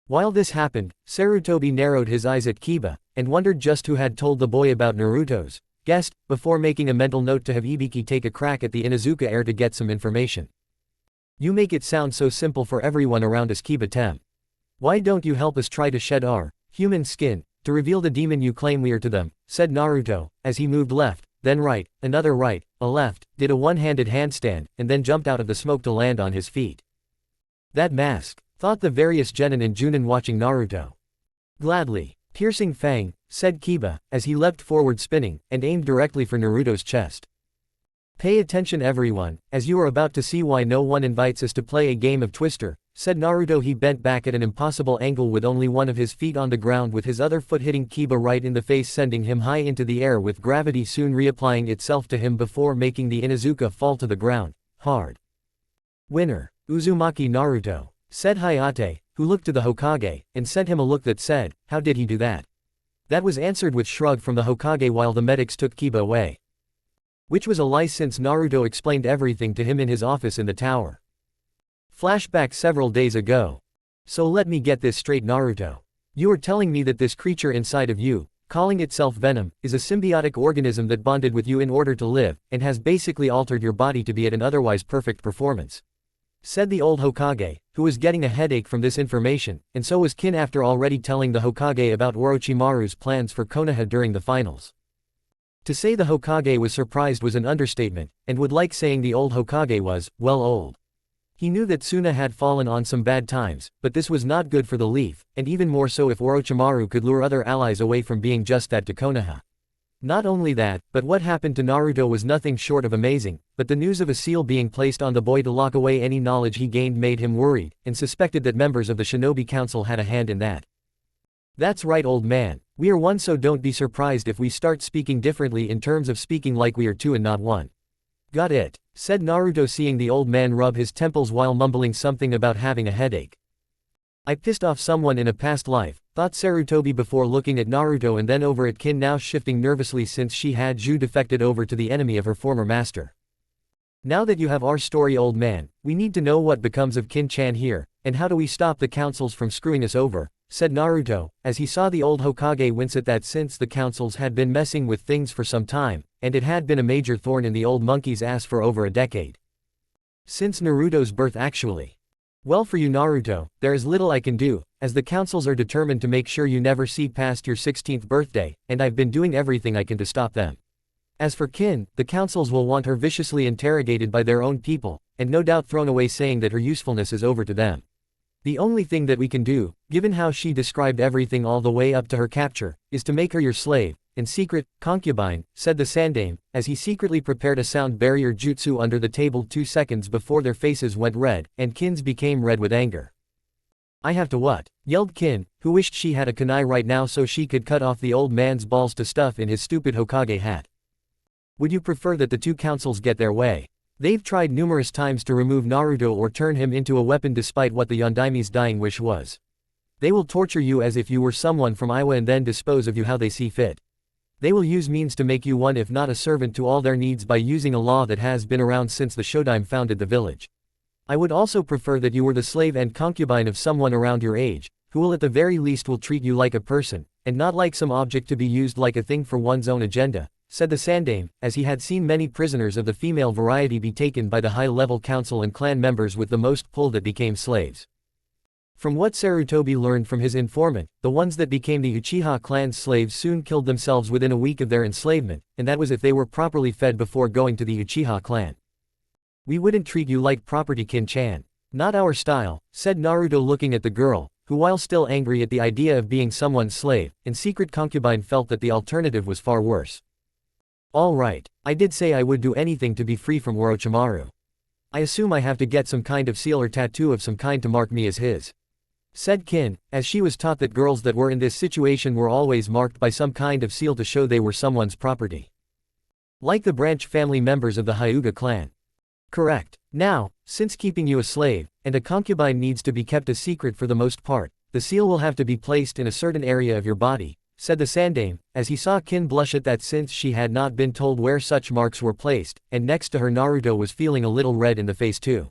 Speaker 1: While this happened, Sarutobi narrowed his eyes at Kiba, and wondered just who had told the boy about Naruto's guest, before making a mental note to have Ibiki take a crack at the Inuzuka heir to get some information. You make it sound so simple for everyone around us Kiba-tem. Why don't you help us try to shed our human skin, to reveal the demon you claim we are to them, said Naruto, as he moved left, then right, another right, a left, did a one-handed handstand, and then jumped out of the smoke to land on his feet. That mask, thought the various genin and Junin watching Naruto. Gladly. Piercing Fang, said Kiba, as he leapt forward spinning, and aimed directly for Naruto's chest. Pay attention everyone, as you are about to see why no one invites us to play a game of Twister, said Naruto. He bent back at an impossible angle with only one of his feet on the ground with his other foot hitting Kiba right in the face sending him high into the air with gravity soon reapplying itself to him before making the Inuzuka fall to the ground, hard. Winner, Uzumaki Naruto, said Hayate, who looked to the Hokage, and sent him a look that said, how did he do that? That was answered with shrug from the Hokage while the medics took Kiba away. Which was a lie since Naruto explained everything to him in his office in the tower. Flashback several days ago. So let me get this straight Naruto. You are telling me that this creature inside of you, calling itself Venom, is a symbiotic organism that bonded with you in order to live, and has basically altered your body to be at an otherwise perfect performance. Said the old Hokage, who was getting a headache from this information, and so was Kin after already telling the Hokage about Orochimaru's plans for Konoha during the finals. To say the Hokage was surprised was an understatement, and would like saying the old Hokage was, well old. He knew that Suna had fallen on some bad times, but this was not good for the Leaf, and even more so if Orochimaru could lure other allies away from being just that to Konoha. Not only that, but what happened to Naruto was nothing short of amazing, but the news of a seal being placed on the boy to lock away any knowledge he gained made him worried, and suspected that members of the Shinobi Council had a hand in that. That's right old man, we are one so don't be surprised if we start speaking differently in terms of speaking like we are two and not one. Got it, said Naruto seeing the old man rub his temples while mumbling something about having a headache. I pissed off someone in a past life, thought Sarutobi before looking at Naruto and then over at Kin now shifting nervously since she had defected over to the enemy of her former master. Now that you have our story, old man, we need to know what becomes of Kin-chan here, and how do we stop the councils from screwing us over, said Naruto, as he saw the old Hokage wince at that since the councils had been messing with things for some time, and it had been a major thorn in the old monkey's ass for over a decade. Since Naruto's birth actually. Well, for you Naruto, there is little I can do, as the councils are determined to make sure you never see past your 16th birthday, and I've been doing everything I can to stop them. As for Kin, the councils will want her viciously interrogated by their own people, and no doubt thrown away saying that her usefulness is over to them. The only thing that we can do, given how she described everything all the way up to her capture, is to make her your slave, in secret, concubine, said the Sandaime, as he secretly prepared a sound barrier jutsu under the table 2 seconds before their faces went red, and Kin's became red with anger. I have to what? Yelled Kin, who wished she had a kunai right now so she could cut off the old man's balls to stuff in his stupid Hokage hat. Would you prefer that the two councils get their way? They've tried numerous times to remove Naruto or turn him into a weapon despite what the Yondaime's dying wish was. They will torture you as if you were someone from Iowa and then dispose of you how they see fit. They will use means to make you one if not a servant to all their needs by using a law that has been around since the Shodaime founded the village. I would also prefer that you were the slave and concubine of someone around your age, who will at the very least will treat you like a person, and not like some object to be used like a thing for one's own agenda, said the Sandaime, as he had seen many prisoners of the female variety be taken by the high-level council and clan members with the most pull that became slaves. From what Sarutobi learned from his informant, the ones that became the Uchiha clan's slaves soon killed themselves within a week of their enslavement, and that was if they were properly fed before going to the Uchiha clan. We wouldn't treat you like property, Kin-chan. Not our style, said Naruto looking at the girl, who while still angry at the idea of being someone's slave, in secret concubine felt that the alternative was far worse. All right, I did say I would do anything to be free from Orochimaru. I assume I have to get some kind of seal or tattoo of some kind to mark me as his, said Kin, as she was taught that girls that were in this situation were always marked by some kind of seal to show they were someone's property. Like the branch family members of the Hyuga clan. Correct. Now, since keeping you a slave, and a concubine needs to be kept a secret for the most part, the seal will have to be placed in a certain area of your body, said the Sandaime, as he saw Kin blush at that since she had not been told where such marks were placed, and next to her Naruto was feeling a little red in the face too.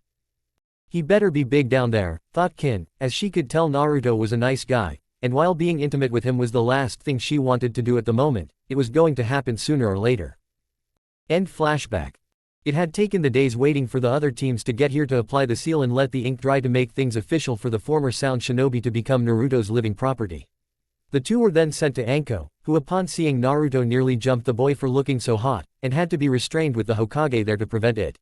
Speaker 1: He better be big down there, thought Kin, as she could tell Naruto was a nice guy, and while being intimate with him was the last thing she wanted to do at the moment, it was going to happen sooner or later. End flashback. It had taken the days waiting for the other teams to get here to apply the seal and let the ink dry to make things official for the former Sound Shinobi to become Naruto's living property. The two were then sent to Anko, who upon seeing Naruto nearly jumped the boy for looking so hot, and had to be restrained with the Hokage there to prevent it.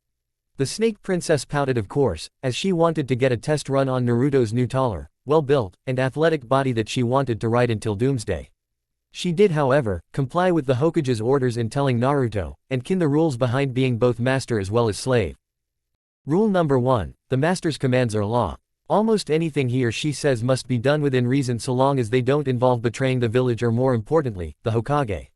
Speaker 1: The Snake Princess pouted of course, as she wanted to get a test run on Naruto's new taller, well-built, and athletic body that she wanted to ride until doomsday. She did however, comply with the Hokage's orders in telling Naruto, and Kin the rules behind being both master as well as slave. Rule number 1, the master's commands are law. Almost anything he or she says must be done within reason so long as they don't involve betraying the village or more importantly, the Hokage.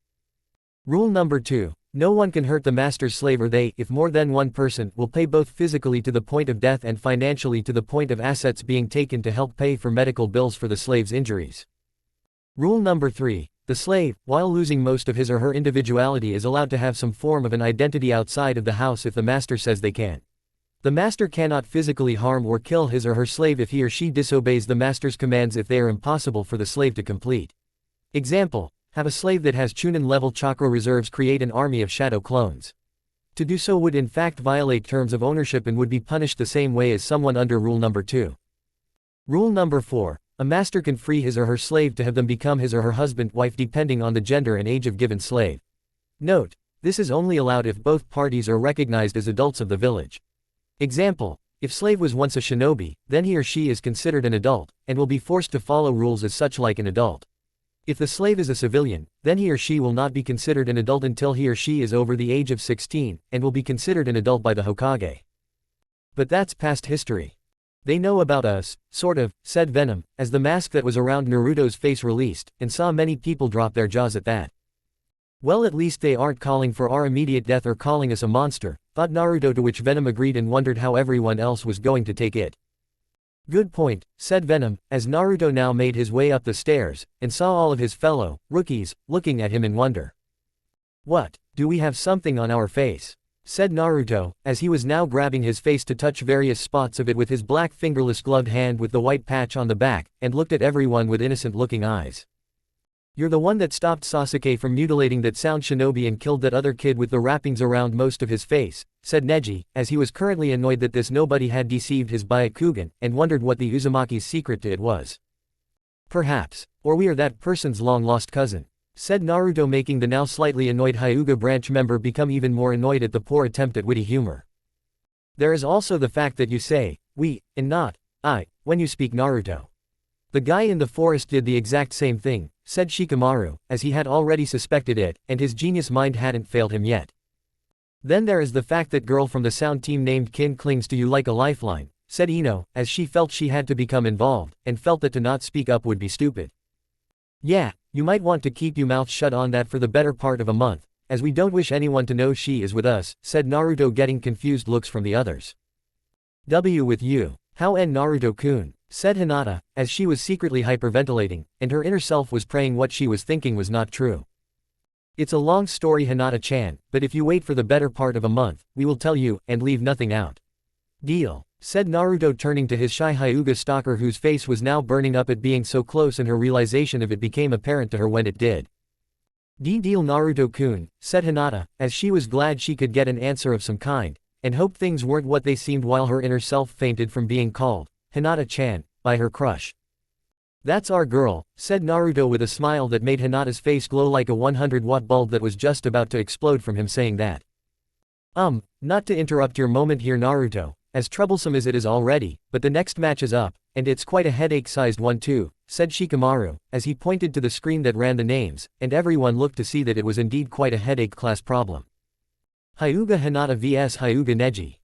Speaker 1: Rule number 2, no one can hurt the master's slave or they, if more than one person, will pay both physically to the point of death and financially to the point of assets being taken to help pay for medical bills for the slave's injuries. Rule number 3, the slave, while losing most of his or her individuality is allowed to have some form of an identity outside of the house if the master says they can. The master cannot physically harm or kill his or her slave if he or she disobeys the master's commands if they are impossible for the slave to complete. Example, have a slave that has Chunin-level chakra reserves create an army of shadow clones. To do so would in fact violate terms of ownership and would be punished the same way as someone under rule number 2. Rule number 4, a master can free his or her slave to have them become his or her husband, wife depending on the gender and age of given slave. Note, this is only allowed if both parties are recognized as adults of the village. Example, if slave was once a shinobi, then he or she is considered an adult, and will be forced to follow rules as such like an adult. If the slave is a civilian, then he or she will not be considered an adult until he or she is over the age of 16, and will be considered an adult by the Hokage. But that's past history. They know about us, sort of, said Venom, as the mask that was around Naruto's face released, and saw many people drop their jaws at that. Well, at least they aren't calling for our immediate death or calling us a monster, thought Naruto, to which Venom agreed and wondered how everyone else was going to take it. Good point, said Venom, as Naruto now made his way up the stairs, and saw all of his fellow rookies looking at him in wonder. What, do we have something on our face? said Naruto, as he was now grabbing his face to touch various spots of it with his black fingerless gloved hand with the white patch on the back, and looked at everyone with innocent-looking eyes. You're the one that stopped Sasuke from mutilating that sound shinobi and killed that other kid with the wrappings around most of his face, said Neji, as he was currently annoyed that this nobody had deceived his Byakugan, and wondered what the Uzumaki's secret to it was. Perhaps. Or we are that person's long-lost cousin, said Naruto, making the now slightly annoyed Hyuga branch member become even more annoyed at the poor attempt at witty humor. There is also the fact that you say, we, and not, I, when you speak Naruto. The guy in the forest did the exact same thing, said Shikamaru, as he had already suspected it, and his genius mind hadn't failed him yet. Then there is the fact that girl from the sound team named Kin clings to you like a lifeline, said Ino, as she felt she had to become involved, and felt that to not speak up would be stupid. Yeah, you might want to keep your mouth shut on that for the better part of a month, as we don't wish anyone to know she is with us, said Naruto, getting confused looks from the others. With you. How en Naruto-kun, said Hinata, as she was secretly hyperventilating, and her inner self was praying what she was thinking was not true. It's a long story, Hinata-chan, but if you wait for the better part of a month, we will tell you, and leave nothing out. Deal, said Naruto, turning to his shy Hyuga stalker whose face was now burning up at being so close, and her realization of it became apparent to her when it did. Deal, Naruto-kun, said Hinata, as she was glad she could get an answer of some kind, and hoped things weren't what they seemed, while her inner self fainted from being called, Hinata-chan, by her crush. That's our girl, said Naruto with a smile that made Hinata's face glow like a 100-watt bulb that was just about to explode from him saying that. Not to interrupt your moment here, Naruto, as troublesome as it is already, but the next match is up, and it's quite a headache-sized one too, said Shikamaru, as he pointed to the screen that ran the names, and everyone looked to see that it was indeed quite a headache-class problem. Hyuga Hinata vs Hyuga Neji.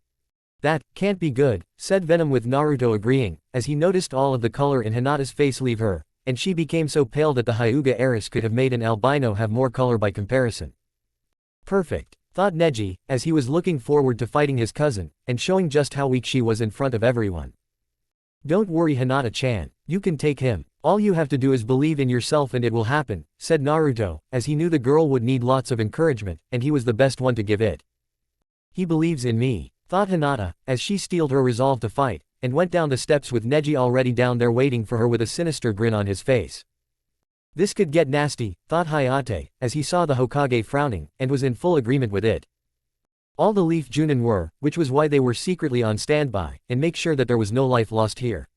Speaker 1: That can't be good, said Venom, with Naruto agreeing, as he noticed all of the color in Hinata's face leave her, and she became so pale that the Hyuga heiress could have made an albino have more color by comparison. Perfect, thought Neji, as he was looking forward to fighting his cousin, and showing just how weak she was in front of everyone. Don't worry, Hinata-chan, you can take him, all you have to do is believe in yourself and it will happen, said Naruto, as he knew the girl would need lots of encouragement, and he was the best one to give it. He believes in me, thought Hinata, as she steeled her resolve to fight, and went down the steps with Neji already down there waiting for her with a sinister grin on his face. This could get nasty, thought Hayate, as he saw the Hokage frowning, and was in full agreement with it. All the Leaf Junin were, which was why they were secretly on standby, and make sure that there was no life lost here.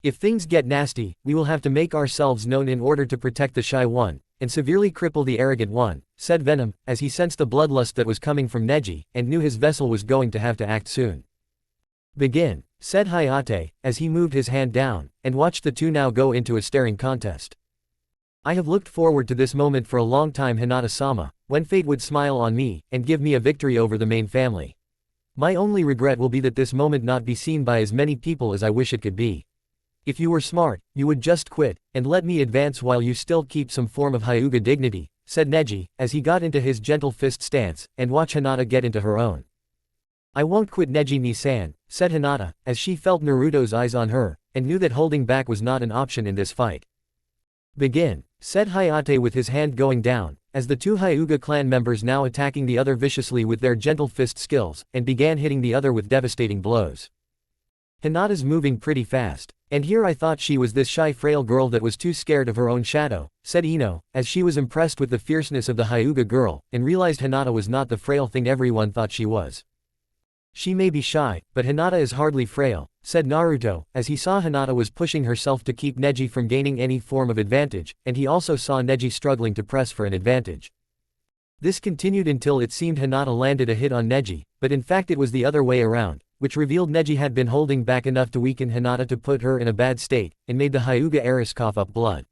Speaker 1: If things get nasty, we will have to make ourselves known in order to protect the shy one, and severely cripple the arrogant one, said Venom, as he sensed the bloodlust that was coming from Neji, and knew his vessel was going to have to act soon. Begin, said Hayate, as he moved his hand down, and watched the two now go into a staring contest. I have looked forward to this moment for a long time, Hinata-sama, when fate would smile on me, and give me a victory over the main family. My only regret will be that this moment not be seen by as many people as I wish it could be. If you were smart, you would just quit, and let me advance while you still keep some form of Hyuga dignity, said Neji, as he got into his gentle fist stance, and watch Hinata get into her own. I won't quit, Neji-ni-san, said Hinata, as she felt Naruto's eyes on her, and knew that holding back was not an option in this fight. Begin, said Hayate with his hand going down, as the two Hyuga clan members now attacking the other viciously with their gentle fist skills, and began hitting the other with devastating blows. Hinata's moving pretty fast. And here I thought she was this shy frail girl that was too scared of her own shadow, said Ino, as she was impressed with the fierceness of the Hyuga girl, and realized Hinata was not the frail thing everyone thought she was. She may be shy, but Hinata is hardly frail, said Naruto, as he saw Hinata was pushing herself to keep Neji from gaining any form of advantage, and he also saw Neji struggling to press for an advantage. This continued until it seemed Hinata landed a hit on Neji, but in fact it was the other way around, which revealed Neji had been holding back enough to weaken Hinata to put her in a bad state, and made the Hyuga heiress cough up blood.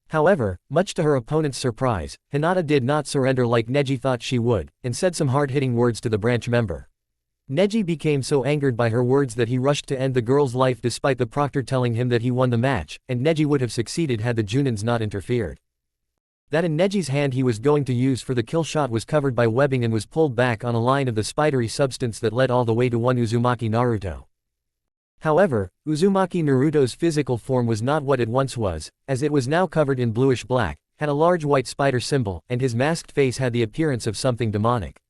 Speaker 1: However, much to her opponent's surprise, Hinata did not surrender like Neji thought she would, and said some hard-hitting words to the branch member. Neji became so angered by her words that he rushed to end the girl's life despite the proctor telling him that he won the match, and Neji would have succeeded had the Junins not interfered. That in Neji's hand he was going to use for the kill shot was covered by webbing and was pulled back on a line of the spidery substance that led all the way to one Uzumaki Naruto. However, Uzumaki Naruto's physical form was not what it once was, as it was now covered in bluish black, had a large white spider symbol, and his masked face had the appearance of something demonic.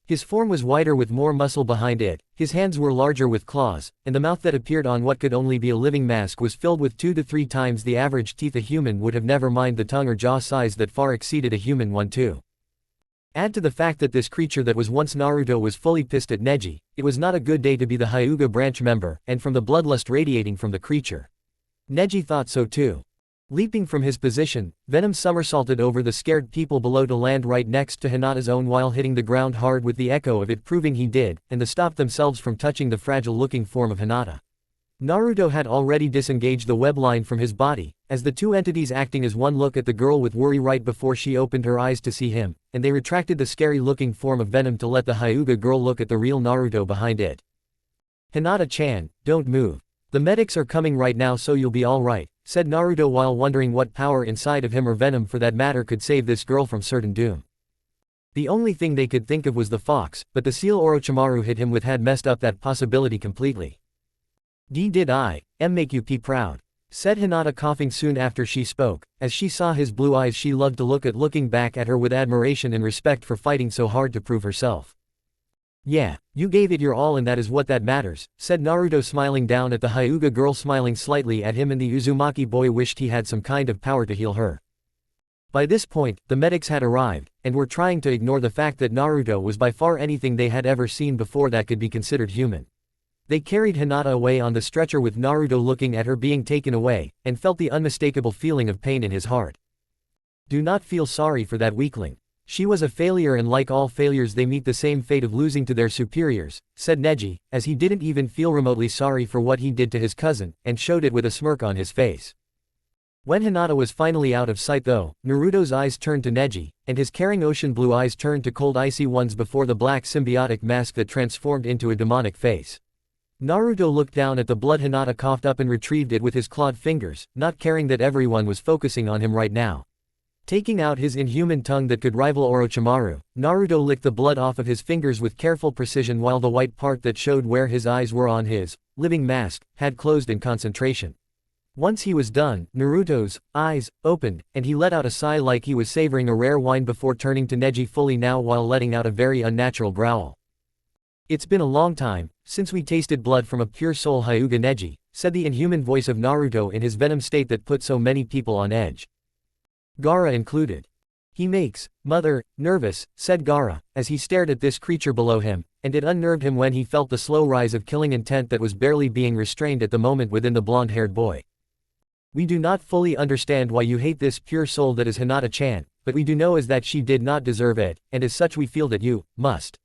Speaker 1: His form was wider with more muscle behind it, his hands were larger with claws, and the mouth that appeared on what could only be a living mask was filled with 2 to 3 times the average teeth a human would have, never mind the tongue or jaw size that far exceeded a human one too. Add to the fact that this creature that was once Naruto was fully pissed at Neji. It was not a good day to be the Hyuga branch member, and from the bloodlust radiating from the creature. Neji thought so too. Leaping from his position, Venom somersaulted over the scared people below to land right next to Hinata's own while hitting the ground hard with the echo of it proving he did, and the stopped themselves from touching the fragile-looking form of Hinata. Naruto had already disengaged the web line from his body, as the two entities acting as one look at the girl with worry right before she opened her eyes to see him, and they retracted the scary-looking form of Venom to let the Hyuga girl look at the real Naruto behind it. Hinata-chan, don't move. The medics are coming right now so you'll be alright, said Naruto while wondering what power inside of him or Venom for that matter could save this girl from certain doom. The only thing they could think of was the fox, but the seal Orochimaru hit him with had messed up that possibility completely. Did I make you proud? Said Hinata coughing soon after she spoke. As she saw his blue eyes she loved to look at, looking back at her with admiration and respect for fighting so hard to prove herself. Yeah, you gave it your all and that is what that matters, said Naruto smiling down at the Hyuga girl smiling slightly at him, and the Uzumaki boy wished he had some kind of power to heal her. By this point, the medics had arrived, and were trying to ignore the fact that Naruto was by far anything they had ever seen before that could be considered human. They carried Hinata away on the stretcher with Naruto looking at her being taken away, and felt the unmistakable feeling of pain in his heart. Do not feel sorry for that weakling. She was a failure and like all failures they meet the same fate of losing to their superiors, said Neji, as he didn't even feel remotely sorry for what he did to his cousin, and showed it with a smirk on his face. When Hinata was finally out of sight though, Naruto's eyes turned to Neji, and his caring ocean blue eyes turned to cold icy ones before the black symbiotic mask that transformed into a demonic face. Naruto looked down at the blood Hinata coughed up and retrieved it with his clawed fingers, not caring that everyone was focusing on him right now. Taking out his inhuman tongue that could rival Orochimaru, Naruto licked the blood off of his fingers with careful precision while the white part that showed where his eyes were on his living mask had closed in concentration. Once he was done, Naruto's eyes opened, and he let out a sigh like he was savoring a rare wine before turning to Neji fully now while letting out a very unnatural growl. It's been a long time since we tasted blood from a pure soul Hyuga Neji, said the inhuman voice of Naruto in his venom state that put so many people on edge. Gaara included. He makes mother nervous, said Gaara, as he stared at this creature below him, and it unnerved him when he felt the slow rise of killing intent that was barely being restrained at the moment within the blonde-haired boy. We do not fully understand why you hate this pure soul that is Hinata-chan, but we do know is that she did not deserve it, and as such we feel that you must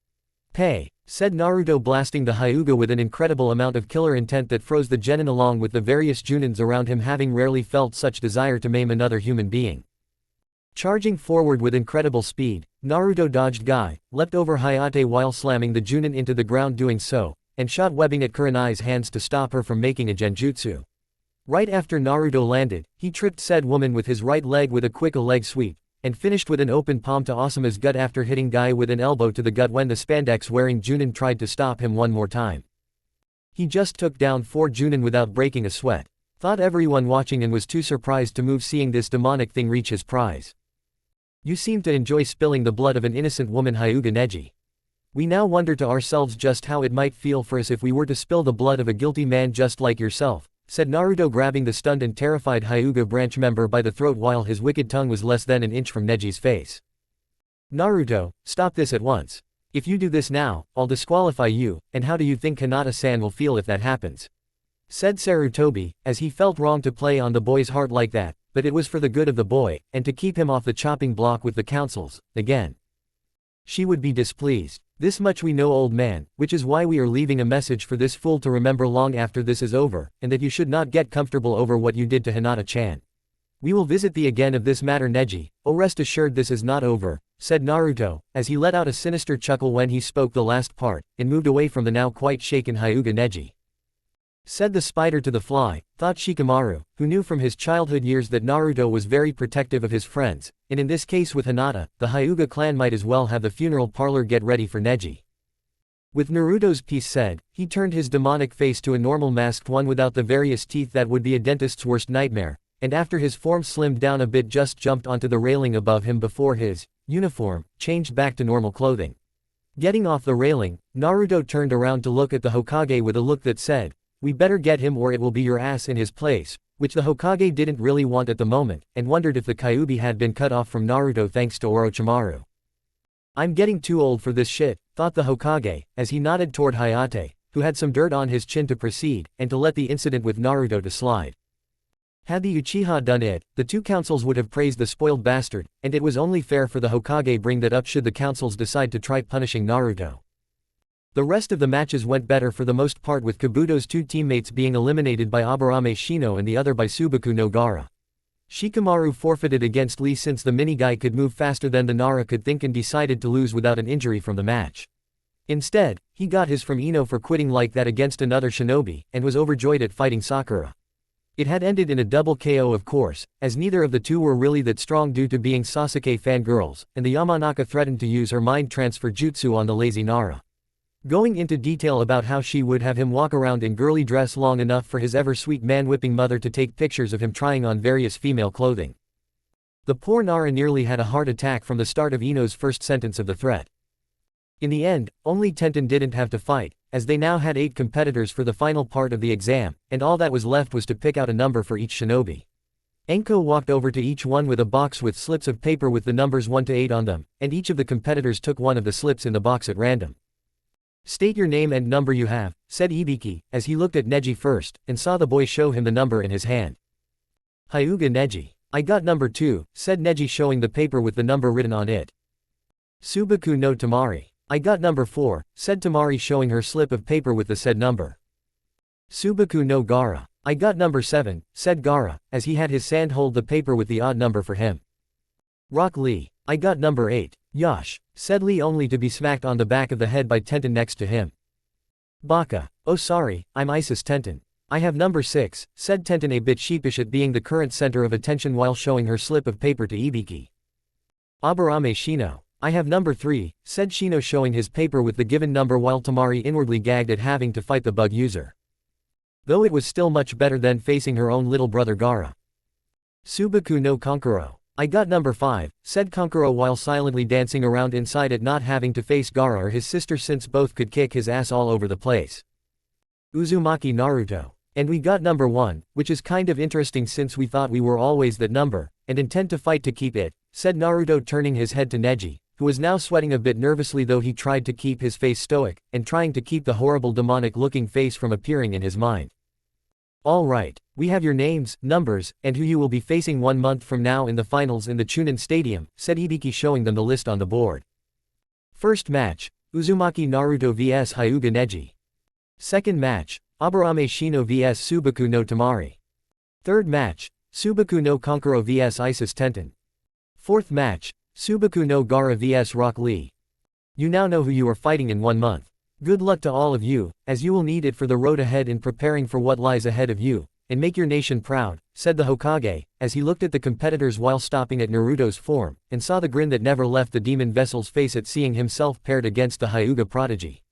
Speaker 1: pay, said Naruto, blasting the Hyuga with an incredible amount of killer intent that froze the genin along with the various junins around him, having rarely felt such desire to maim another human being. Charging forward with incredible speed, Naruto dodged Guy, leapt over Hayate while slamming the Junin into the ground doing so, and shot webbing at Kurenai's hands to stop her from making a genjutsu. Right after Naruto landed, he tripped said woman with his right leg with a quick leg sweep, and finished with an open palm to Osamu's gut after hitting Guy with an elbow to the gut when the spandex-wearing Junin tried to stop him one more time. He just took down 4 Junin without breaking a sweat. Thought everyone watching and was too surprised to move seeing this demonic thing reach his prize. You seem to enjoy spilling the blood of an innocent woman Hyuga Neji. We now wonder to ourselves just how it might feel for us if we were to spill the blood of a guilty man just like yourself, said Naruto, grabbing the stunned and terrified Hyuga branch member by the throat while his wicked tongue was less than an inch from Neji's face. Naruto, stop this at once. If you do this now, I'll disqualify you, and how do you think Hinata-san will feel if that happens? Said Sarutobi, as he felt wrong to play on the boy's heart like that, but it was for the good of the boy, and to keep him off the chopping block with the councils, again. She would be displeased. This much we know, old man, which is why we are leaving a message for this fool to remember long after this is over, and that you should not get comfortable over what you did to Hinata-chan. We will visit thee again of this matter, Neji. Oh, rest assured this is not over, said Naruto, as he let out a sinister chuckle when he spoke the last part, and moved away from the now quite shaken Hyuga Neji. Said the spider to the fly, thought Shikamaru, who knew from his childhood years that Naruto was very protective of his friends, and in this case with Hinata, the Hyuga clan might as well have the funeral parlor get ready for Neji. With Naruto's piece said, he turned his demonic face to a normal masked one without the various teeth that would be a dentist's worst nightmare, and after his form slimmed down a bit just jumped onto the railing above him before his uniform changed back to normal clothing. Getting off the railing, Naruto turned around to look at the Hokage with a look that said, "We better get him or it will be your ass in his place," which the Hokage didn't really want at the moment, and wondered if the Kyuubi had been cut off from Naruto thanks to Orochimaru. "I'm getting too old for this shit," thought the Hokage, as he nodded toward Hayate, who had some dirt on his chin to proceed, and to let the incident with Naruto to slide. Had the Uchiha done it, the two councils would have praised the spoiled bastard, and it was only fair for the Hokage bring that up should the councils decide to try punishing Naruto. The rest of the matches went better for the most part, with Kabuto's two teammates being eliminated by Aburame Shino and the other by Subaku no Gaara. Shikamaru forfeited against Lee since the mini-guy could move faster than the Nara could think and decided to lose without an injury from the match. Instead, he got his from Ino for quitting like that against another shinobi, and was overjoyed at fighting Sakura. It had ended in a double KO of course, as neither of the two were really that strong due to being Sasuke fangirls, and the Yamanaka threatened to use her mind transfer jutsu on the lazy Nara. Going into detail about how she would have him walk around in girly dress long enough for his ever-sweet man-whipping mother to take pictures of him trying on various female clothing. The poor Nara nearly had a heart attack from the start of Ino's first sentence of the threat. In the end, only Tenten didn't have to fight, as they now had 8 competitors for the final part of the exam, and all that was left was to pick out a number for each shinobi. Enko walked over to each one with a box with slips of paper with the numbers 1 to 8 on them, and each of the competitors took one of the slips in the box at random. "State your name and number you have," said Ibiki, as he looked at Neji first, and saw the boy show him the number in his hand. "Hyuga Neji. I got number 2, said Neji showing the paper with the number written on it. "Subaku no Tamari. I got number 4, said Tamari showing her slip of paper with the said number. "Subaku no Gaara. I got number 7, said Gaara, as he had his sand hold the paper with the odd number for him. "Rock Lee. I got number 8, Yash, said Lee only to be smacked on the back of the head by Tenten next to him. "Baka. Oh sorry, I'm Isis Tenten. I have number 6, said Tenten a bit sheepish at being the current center of attention while showing her slip of paper to Ibiki. "Aburame Shino. I have number 3, said Shino showing his paper with the given number while Tamari inwardly gagged at having to fight the bug user. Though it was still much better than facing her own little brother Gaara. "Subaku no Kankuro. I got number 5, said Kankuro while silently dancing around inside at not having to face Gaara or his sister since both could kick his ass all over the place. "Uzumaki Naruto. And we got number 1, which is kind of interesting since we thought we were always that number, and intend to fight to keep it," said Naruto turning his head to Neji, who was now sweating a bit nervously though he tried to keep his face stoic, and trying to keep the horrible demonic-looking face from appearing in his mind. "All right, we have your names, numbers, and who you will be facing 1 month from now in the finals in the Chunin Stadium," said Ibiki showing them the list on the board. First match, Uzumaki Naruto vs Hyuga Neji. Second match, Aburame Shino vs Subaku no Tamari. Third match, Subaku no Kankuro vs Isis Tenten. Fourth match, Subaku no Gaara vs Rock Lee. You now know who you are fighting in 1 month. Good luck to all of you, as you will need it for the road ahead in preparing for what lies ahead of you, and make your nation proud, said the Hokage, as he looked at the competitors while stopping at Naruto's form, and saw the grin that never left the demon vessel's face at seeing himself paired against the Hyuga prodigy.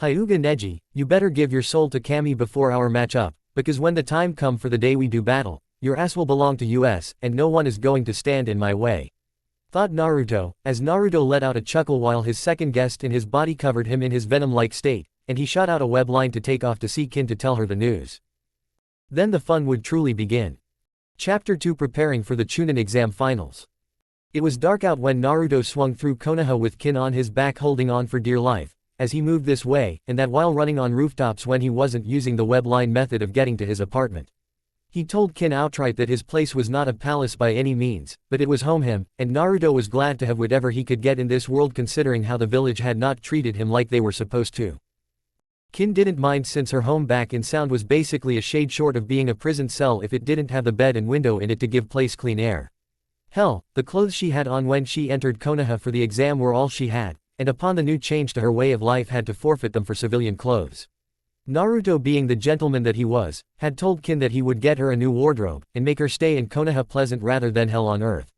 Speaker 1: "Hyuga Neji, you better give your soul to Kami before our match up, because when the time come for the day we do battle, your ass will belong to us, and no one is going to stand in my way," thought Naruto, as Naruto let out a chuckle while his second guest in his body covered him in his venom-like state, and he shot out a web line to take off to see Kin to tell her the news. Then the fun would truly begin. Chapter 2, Preparing for the Chunin exam finals. It was dark out when Naruto swung through Konoha with Kin on his back holding on for dear life, as he moved this way and that while running on rooftops when he wasn't using the web line method of getting to his apartment. He told Kin outright that his place was not a palace by any means, but it was home him, and Naruto was glad to have whatever he could get in this world considering how the village had not treated him like they were supposed to. Kin didn't mind since her home back in Sound was basically a shade short of being a prison cell if it didn't have the bed and window in it to give place clean air. Hell, the clothes she had on when she entered Konoha for the exam were all she had, and upon the new change to her way of life had to forfeit them for civilian clothes. Naruto, being the gentleman that he was, had told Kin that he would get her a new wardrobe, and make her stay in Konoha pleasant rather than hell on earth.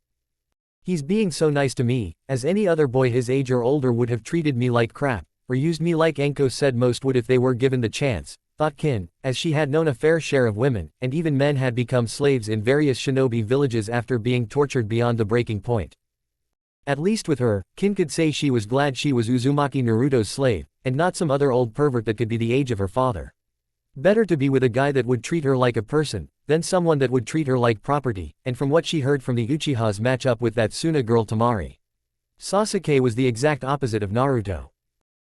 Speaker 1: "He's being so nice to me, as any other boy his age or older would have treated me like crap, or used me like Enko said most would if they were given the chance," thought Kin, as she had known a fair share of women, and even men had become slaves in various shinobi villages after being tortured beyond the breaking point. At least with her, Kin could say she was glad she was Uzumaki Naruto's slave, and not some other old pervert that could be the age of her father. Better to be with a guy that would treat her like a person, than someone that would treat her like property, and from what she heard from the Uchihas match up with that Suna girl Tamari. Sasuke was the exact opposite of Naruto.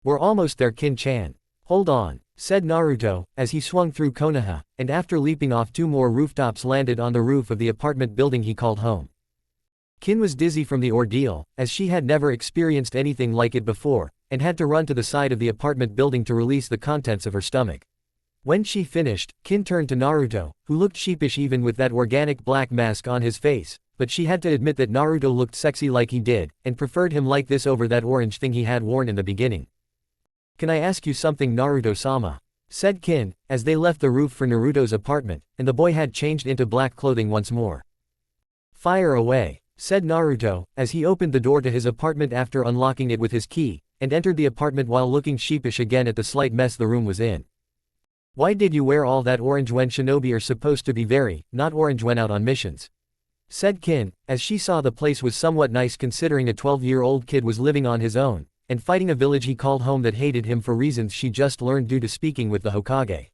Speaker 1: We're almost there, Kin-chan. Hold on, said Naruto, as he swung through Konoha, and after leaping off 2 more rooftops landed on the roof of the apartment building he called home. Kin was dizzy from the ordeal, as she had never experienced anything like it before, and had to run to the side of the apartment building to release the contents of her stomach. When she finished, Kin turned to Naruto, who looked sheepish even with that organic black mask on his face, but she had to admit that Naruto looked sexy like he did, and preferred him like this over that orange thing he had worn in the beginning. Can I ask you something, Naruto-sama? Said Kin, as they left the roof for Naruto's apartment, and the boy had changed into black clothing once more. Fire away, said Naruto, as he opened the door to his apartment after unlocking it with his key, and entered the apartment while looking sheepish again at the slight mess the room was in. Why did you wear all that orange when shinobi are supposed to be very, not orange when out on missions? Said Kin, as she saw the place was somewhat nice considering a 12-year-old kid was living on his own, and fighting a village he called home that hated him for reasons she just learned due to speaking with the Hokage.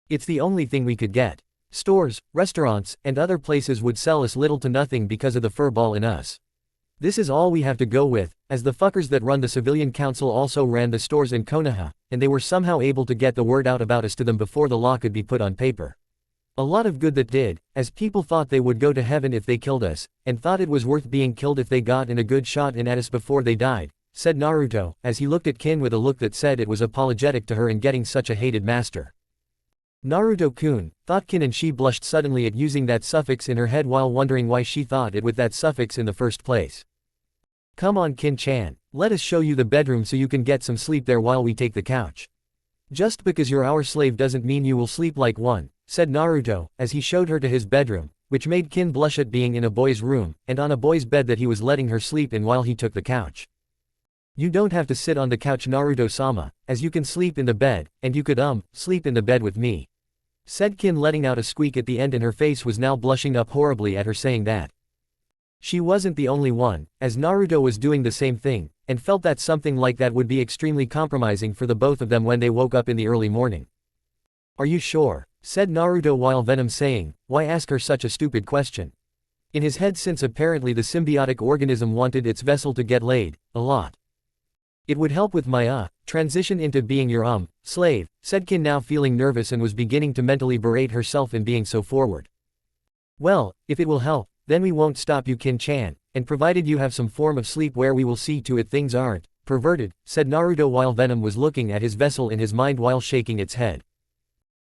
Speaker 1: It's the only thing we could get. Stores, restaurants, and other places would sell us little to nothing because of the furball in us. This is all we have to go with, as the fuckers that run the civilian council also ran the stores in Konoha, and they were somehow able to get the word out about us to them before the law could be put on paper. A lot of good that did, as people thought they would go to heaven if they killed us, and thought it was worth being killed if they got in a good shot in at us before they died, said Naruto, as he looked at Kin with a look that said it was apologetic to her in getting such a hated master. Naruto-kun, thought Kin, and she blushed suddenly at using that suffix in her head while wondering why she thought it with that suffix in the first place. Come on, Kin-chan, let us show you the bedroom so you can get some sleep there while we take the couch. Just because you're our slave doesn't mean you will sleep like one, said Naruto, as he showed her to his bedroom, which made Kin blush at being in a boy's room, and on a boy's bed that he was letting her sleep in while he took the couch. You don't have to sit on the couch, Naruto-sama, as you can sleep in the bed, and you could sleep in the bed with me. Said Kin, letting out a squeak at the end, and her face was now blushing up horribly at her saying that. She wasn't the only one, as Naruto was doing the same thing, and felt that something like that would be extremely compromising for the both of them when they woke up in the early morning. Are you sure? Said Naruto while Venom saying, why ask her such a stupid question? In his head, since apparently the symbiotic organism wanted its vessel to get laid, a lot. It would help with my transition into being your slave, said Kin, now feeling nervous and was beginning to mentally berate herself in being so forward. Well, if it will help, then we won't stop you, Kin-chan, and provided you have some form of sleep where we will see to it things aren't perverted, said Naruto while Venom was looking at his vessel in his mind while shaking its head.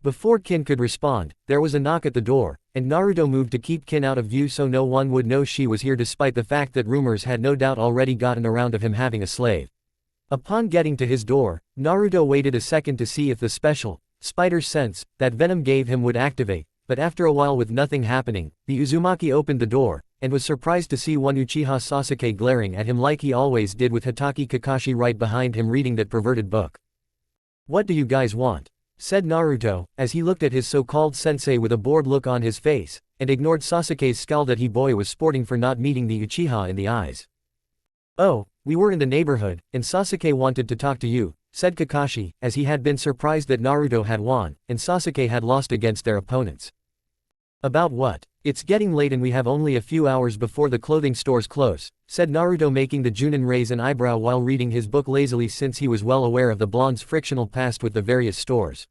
Speaker 1: Before Kin could respond, there was a knock at the door, and Naruto moved to keep Kin out of view so no one would know she was here, despite the fact that rumors had no doubt already gotten around of him having a slave. Upon getting to his door, Naruto waited a second to see if the special, spider sense, that Venom gave him would activate, but after a while with nothing happening, the Uzumaki opened the door, and was surprised to see one Uchiha Sasuke glaring at him like he always did, with Hitaki Kakashi right behind him reading that perverted book. What do you guys want? Said Naruto, as he looked at his so-called sensei with a bored look on his face, and ignored Sasuke's scowl that he boy was sporting for not meeting the Uchiha in the eyes. Oh, we were in the neighborhood, and Sasuke wanted to talk to you, said Kakashi, as he had been surprised that Naruto had won, and Sasuke had lost against their opponents. About what? It's getting late and we have only a few hours before the clothing stores close, said Naruto, making the Junin raise an eyebrow while reading his book lazily, since he was well aware of the blonde's frictional past with the various stores.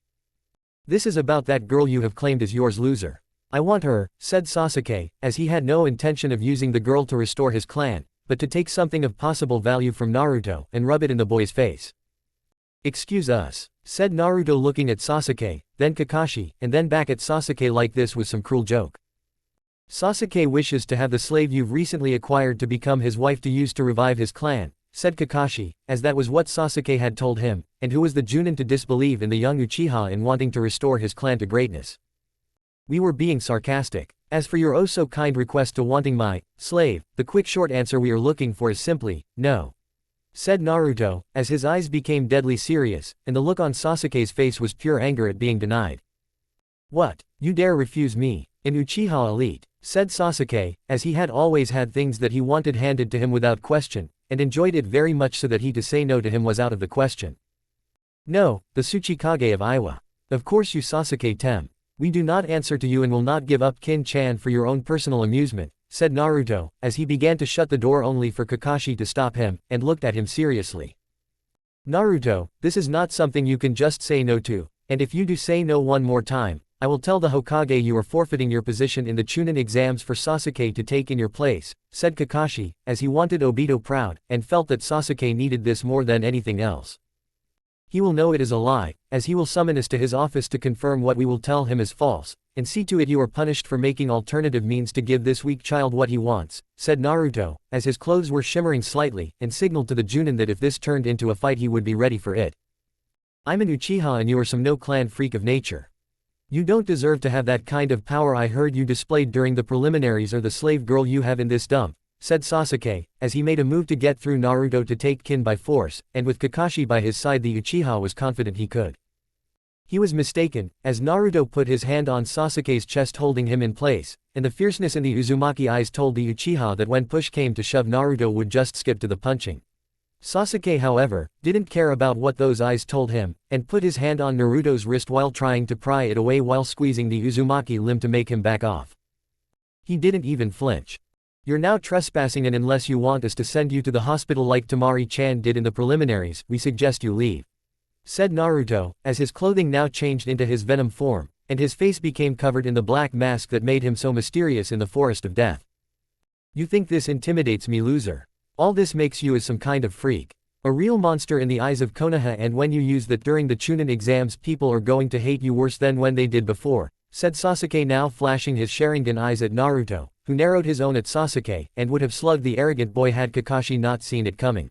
Speaker 1: This is about that girl you have claimed as yours, loser. I want her, said Sasuke, as he had no intention of using the girl to restore his clan, but to take something of possible value from Naruto and rub it in the boy's face. Excuse us, said Naruto, looking at Sasuke, then Kakashi, and then back at Sasuke like this was some cruel joke. Sasuke wishes to have the slave you've recently acquired to become his wife to use to revive his clan, said Kakashi, as that was what Sasuke had told him, and who was the Junin to disbelieve in the young Uchiha in wanting to restore his clan to greatness. We were being sarcastic. As for your oh-so-kind request to wanting my slave, the quick short answer we are looking for is simply, no. Said Naruto, as his eyes became deadly serious, and the look on Sasuke's face was pure anger at being denied. What? You dare refuse me? An Uchiha elite, said Sasuke, as he had always had things that he wanted handed to him without question, and enjoyed it very much so that he to say no to him was out of the question. No, the Tsuchikage of Iwa. Of course you Sasuke Tem. We do not answer to you and will not give up Kin-chan for your own personal amusement, said Naruto, as he began to shut the door only for Kakashi to stop him, and looked at him seriously. Naruto, this is not something you can just say no to, and if you do say no one more time, I will tell the Hokage you are forfeiting your position in the Chunin exams for Sasuke to take in your place, said Kakashi, as he wanted Obito proud, and felt that Sasuke needed this more than anything else. He will know it is a lie, as he will summon us to his office to confirm what we will tell him is false, and see to it you are punished for making alternative means to give this weak child what he wants, said Naruto, as his clothes were shimmering slightly, and signaled to the Junin that if this turned into a fight he would be ready for it. I'm an Uchiha and you are some no-clan freak of nature. You don't deserve to have that kind of power I heard you displayed during the preliminaries or the slave girl you have in this dump, said Sasuke, as he made a move to get through Naruto to take Kin by force, and with Kakashi by his side the Uchiha was confident he could. He was mistaken, as Naruto put his hand on Sasuke's chest holding him in place, and the fierceness in the Uzumaki eyes told the Uchiha that when push came to shove Naruto would just skip to the punching. Sasuke however, didn't care about what those eyes told him, and put his hand on Naruto's wrist while trying to pry it away while squeezing the Uzumaki limb to make him back off. He didn't even flinch. You're now trespassing and unless you want us to send you to the hospital like Tamari-chan did in the preliminaries, we suggest you leave, said Naruto, as his clothing now changed into his venom form, and his face became covered in the black mask that made him so mysterious in the forest of death. You think this intimidates me, loser? All this makes you as some kind of freak. A real monster in the eyes of Konoha, and when you use that during the Chunin exams people are going to hate you worse than when they did before, said Sasuke, now flashing his Sharingan eyes at Naruto, who narrowed his own at Sasuke, and would have slugged the arrogant boy had Kakashi not seen it coming.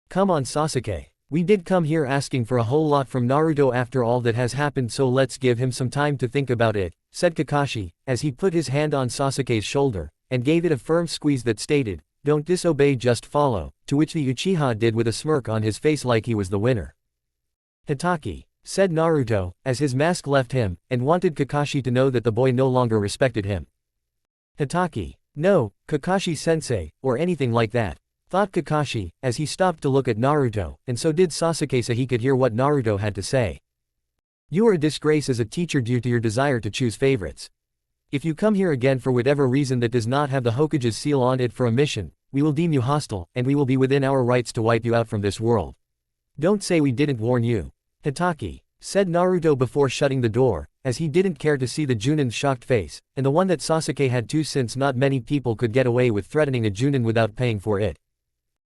Speaker 1: Come on Sasuke. We did come here asking for a whole lot from Naruto after all that has happened, so let's give him some time to think about it, said Kakashi, as he put his hand on Sasuke's shoulder, and gave it a firm squeeze that stated, "Don't disobey, just follow," to which the Uchiha did with a smirk on his face like he was the winner. Hitaki, said Naruto, as his mask left him, and wanted Kakashi to know that the boy no longer respected him. Hitaki. No, Kakashi-sensei, or anything like that, thought Kakashi, as he stopped to look at Naruto, and so did Sasuke so he could hear what Naruto had to say. You are a disgrace as a teacher due to your desire to choose favorites. If you come here again for whatever reason that does not have the Hokage's seal on it for a mission, we will deem you hostile, and we will be within our rights to wipe you out from this world. Don't say we didn't warn you. Hitaki, said Naruto before shutting the door, as he didn't care to see the Junin's shocked face, and the one that Sasuke had too, since not many people could get away with threatening a Junin without paying for it.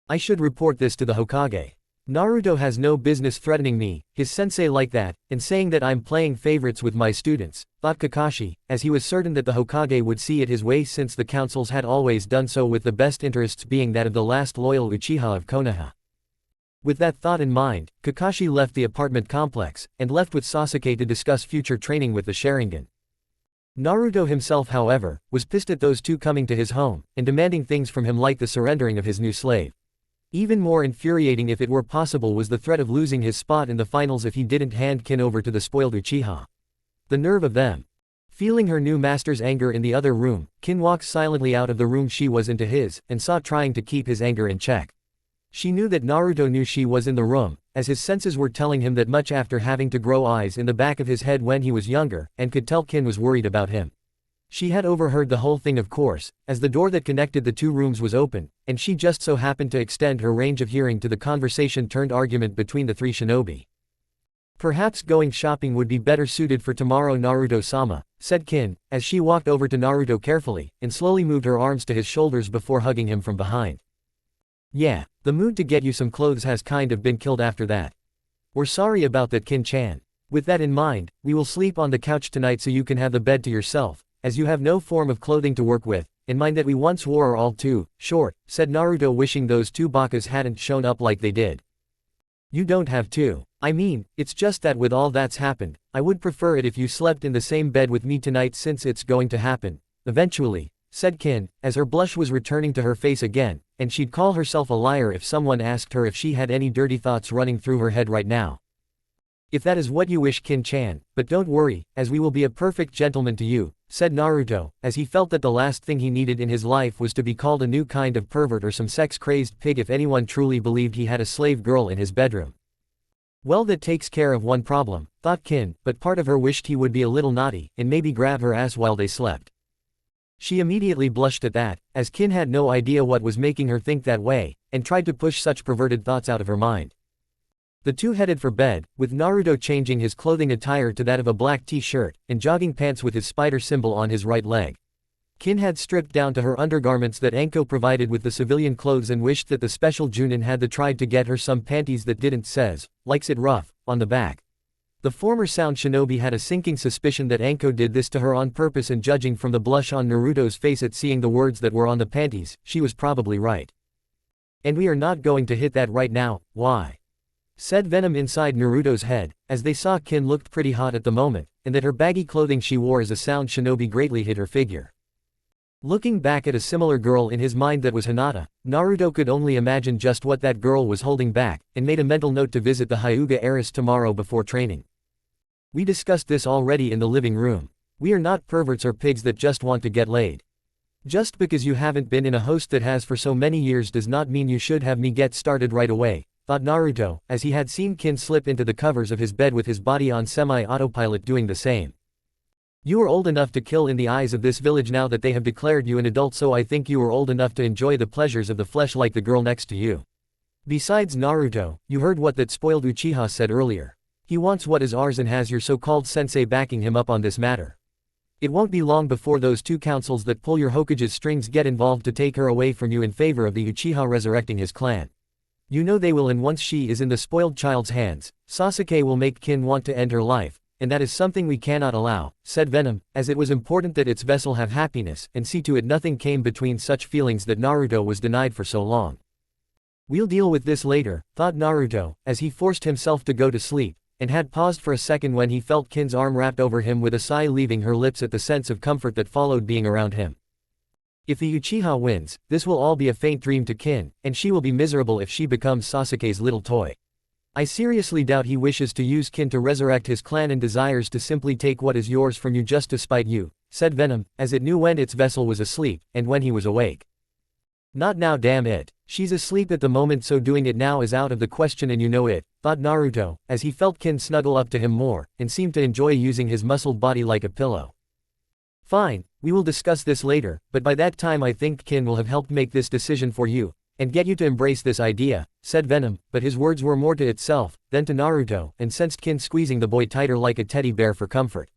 Speaker 1: I should report this to the Hokage. Naruto has no business threatening me, his sensei, like that, and saying that I'm playing favorites with my students, thought Kakashi, as he was certain that the Hokage would see it his way since the councils had always done so, with the best interests being that of the last loyal Uchiha of Konoha. With that thought in mind, Kakashi left the apartment complex, and left with Sasuke to discuss future training with the Sharingan. Naruto himself however, was pissed at those two coming to his home, and demanding things from him like the surrendering of his new slave. Even more infuriating if it were possible was the threat of losing his spot in the finals if he didn't hand Kin over to the spoiled Uchiha. The nerve of them. Feeling her new master's anger in the other room, Kin walked silently out of the room she was into his, and saw trying to keep his anger in check. She knew that Naruto knew she was in the room, as his senses were telling him that much after having to grow eyes in the back of his head when he was younger, and could tell Kin was worried about him. She had overheard the whole thing of course, as the door that connected the two rooms was open, and she just so happened to extend her range of hearing to the conversation turned argument between the three shinobi. Perhaps going shopping would be better suited for tomorrow, Naruto-sama, said Kin, as she walked over to Naruto carefully, and slowly moved her arms to his shoulders before hugging him from behind. Yeah, the mood to get you some clothes has kind of been killed after that. We're sorry about that, Kin-chan. With that in mind, we will sleep on the couch tonight so you can have the bed to yourself, as you have no form of clothing to work with, and mine that we once wore are all too short, said Naruto, wishing those two bakas hadn't shown up like they did. You don't have to. I mean, it's just that with all that's happened, I would prefer it if you slept in the same bed with me tonight since it's going to happen, eventually, said Kin, as her blush was returning to her face again, and she'd call herself a liar if someone asked her if she had any dirty thoughts running through her head right now. If that is what you wish, Kin-chan, but don't worry, as we will be a perfect gentleman to you, said Naruto, as he felt that the last thing he needed in his life was to be called a new kind of pervert or some sex-crazed pig if anyone truly believed he had a slave girl in his bedroom. Well, that takes care of one problem, thought Kin, but part of her wished he would be a little naughty, and maybe grab her ass while they slept. She immediately blushed at that, as Kin had no idea what was making her think that way, and tried to push such perverted thoughts out of her mind. The two headed for bed, with Naruto changing his clothing attire to that of a black t-shirt, and jogging pants with his spider symbol on his right leg. Kin had stripped down to her undergarments that Anko provided with the civilian clothes and wished that the special Junin had tried to get her some panties that didn't says, likes it rough, on the back. The former sound shinobi had a sinking suspicion that Anko did this to her on purpose, and judging from the blush on Naruto's face at seeing the words that were on the panties, she was probably right. And we are not going to hit that right now, why? Said Venom inside Naruto's head, as they saw Kin looked pretty hot at the moment, and that her baggy clothing she wore as a sound shinobi greatly hid her figure. Looking back at a similar girl in his mind that was Hinata, Naruto could only imagine just what that girl was holding back, and made a mental note to visit the Hyuga heiress tomorrow before training. We discussed this already in the living room. We are not perverts or pigs that just want to get laid. Just because you haven't been in a host that has for so many years does not mean you should have me get started right away, thought Naruto, as he had seen Kin slip into the covers of his bed with his body on semi-autopilot doing the same. You are old enough to kill in the eyes of this village now that they have declared you an adult, so I think you are old enough to enjoy the pleasures of the flesh like the girl next to you. Besides Naruto, you heard what that spoiled Uchiha said earlier. He wants what is ours and has your so-called sensei backing him up on this matter. It won't be long before those two councils that pull your Hokage's strings get involved to take her away from you in favor of the Uchiha resurrecting his clan. You know they will, and once she is in the spoiled child's hands, Sasuke will make Kin want to end her life, and that is something we cannot allow, said Venom, as it was important that its vessel have happiness, and see to it nothing came between such feelings that Naruto was denied for so long. We'll deal with this later, thought Naruto, as he forced himself to go to sleep, and had paused for a second when he felt Kin's arm wrapped over him with a sigh leaving her lips at the sense of comfort that followed being around him. If the Uchiha wins, this will all be a faint dream to Kin, and she will be miserable if she becomes Sasuke's little toy. I seriously doubt he wishes to use Kin to resurrect his clan and desires to simply take what is yours from you just to spite you, said Venom, as it knew when its vessel was asleep, and when he was awake. Not now, damn it. She's asleep at the moment, so doing it now is out of the question, and you know it, thought Naruto, as he felt Kin snuggle up to him more, and seemed to enjoy using his muscled body like a pillow. Fine, we will discuss this later, but by that time I think Kin will have helped make this decision for you, and get you to embrace this idea, said Venom, but his words were more to itself than to Naruto, and sensed Kin squeezing the boy tighter like a teddy bear for comfort.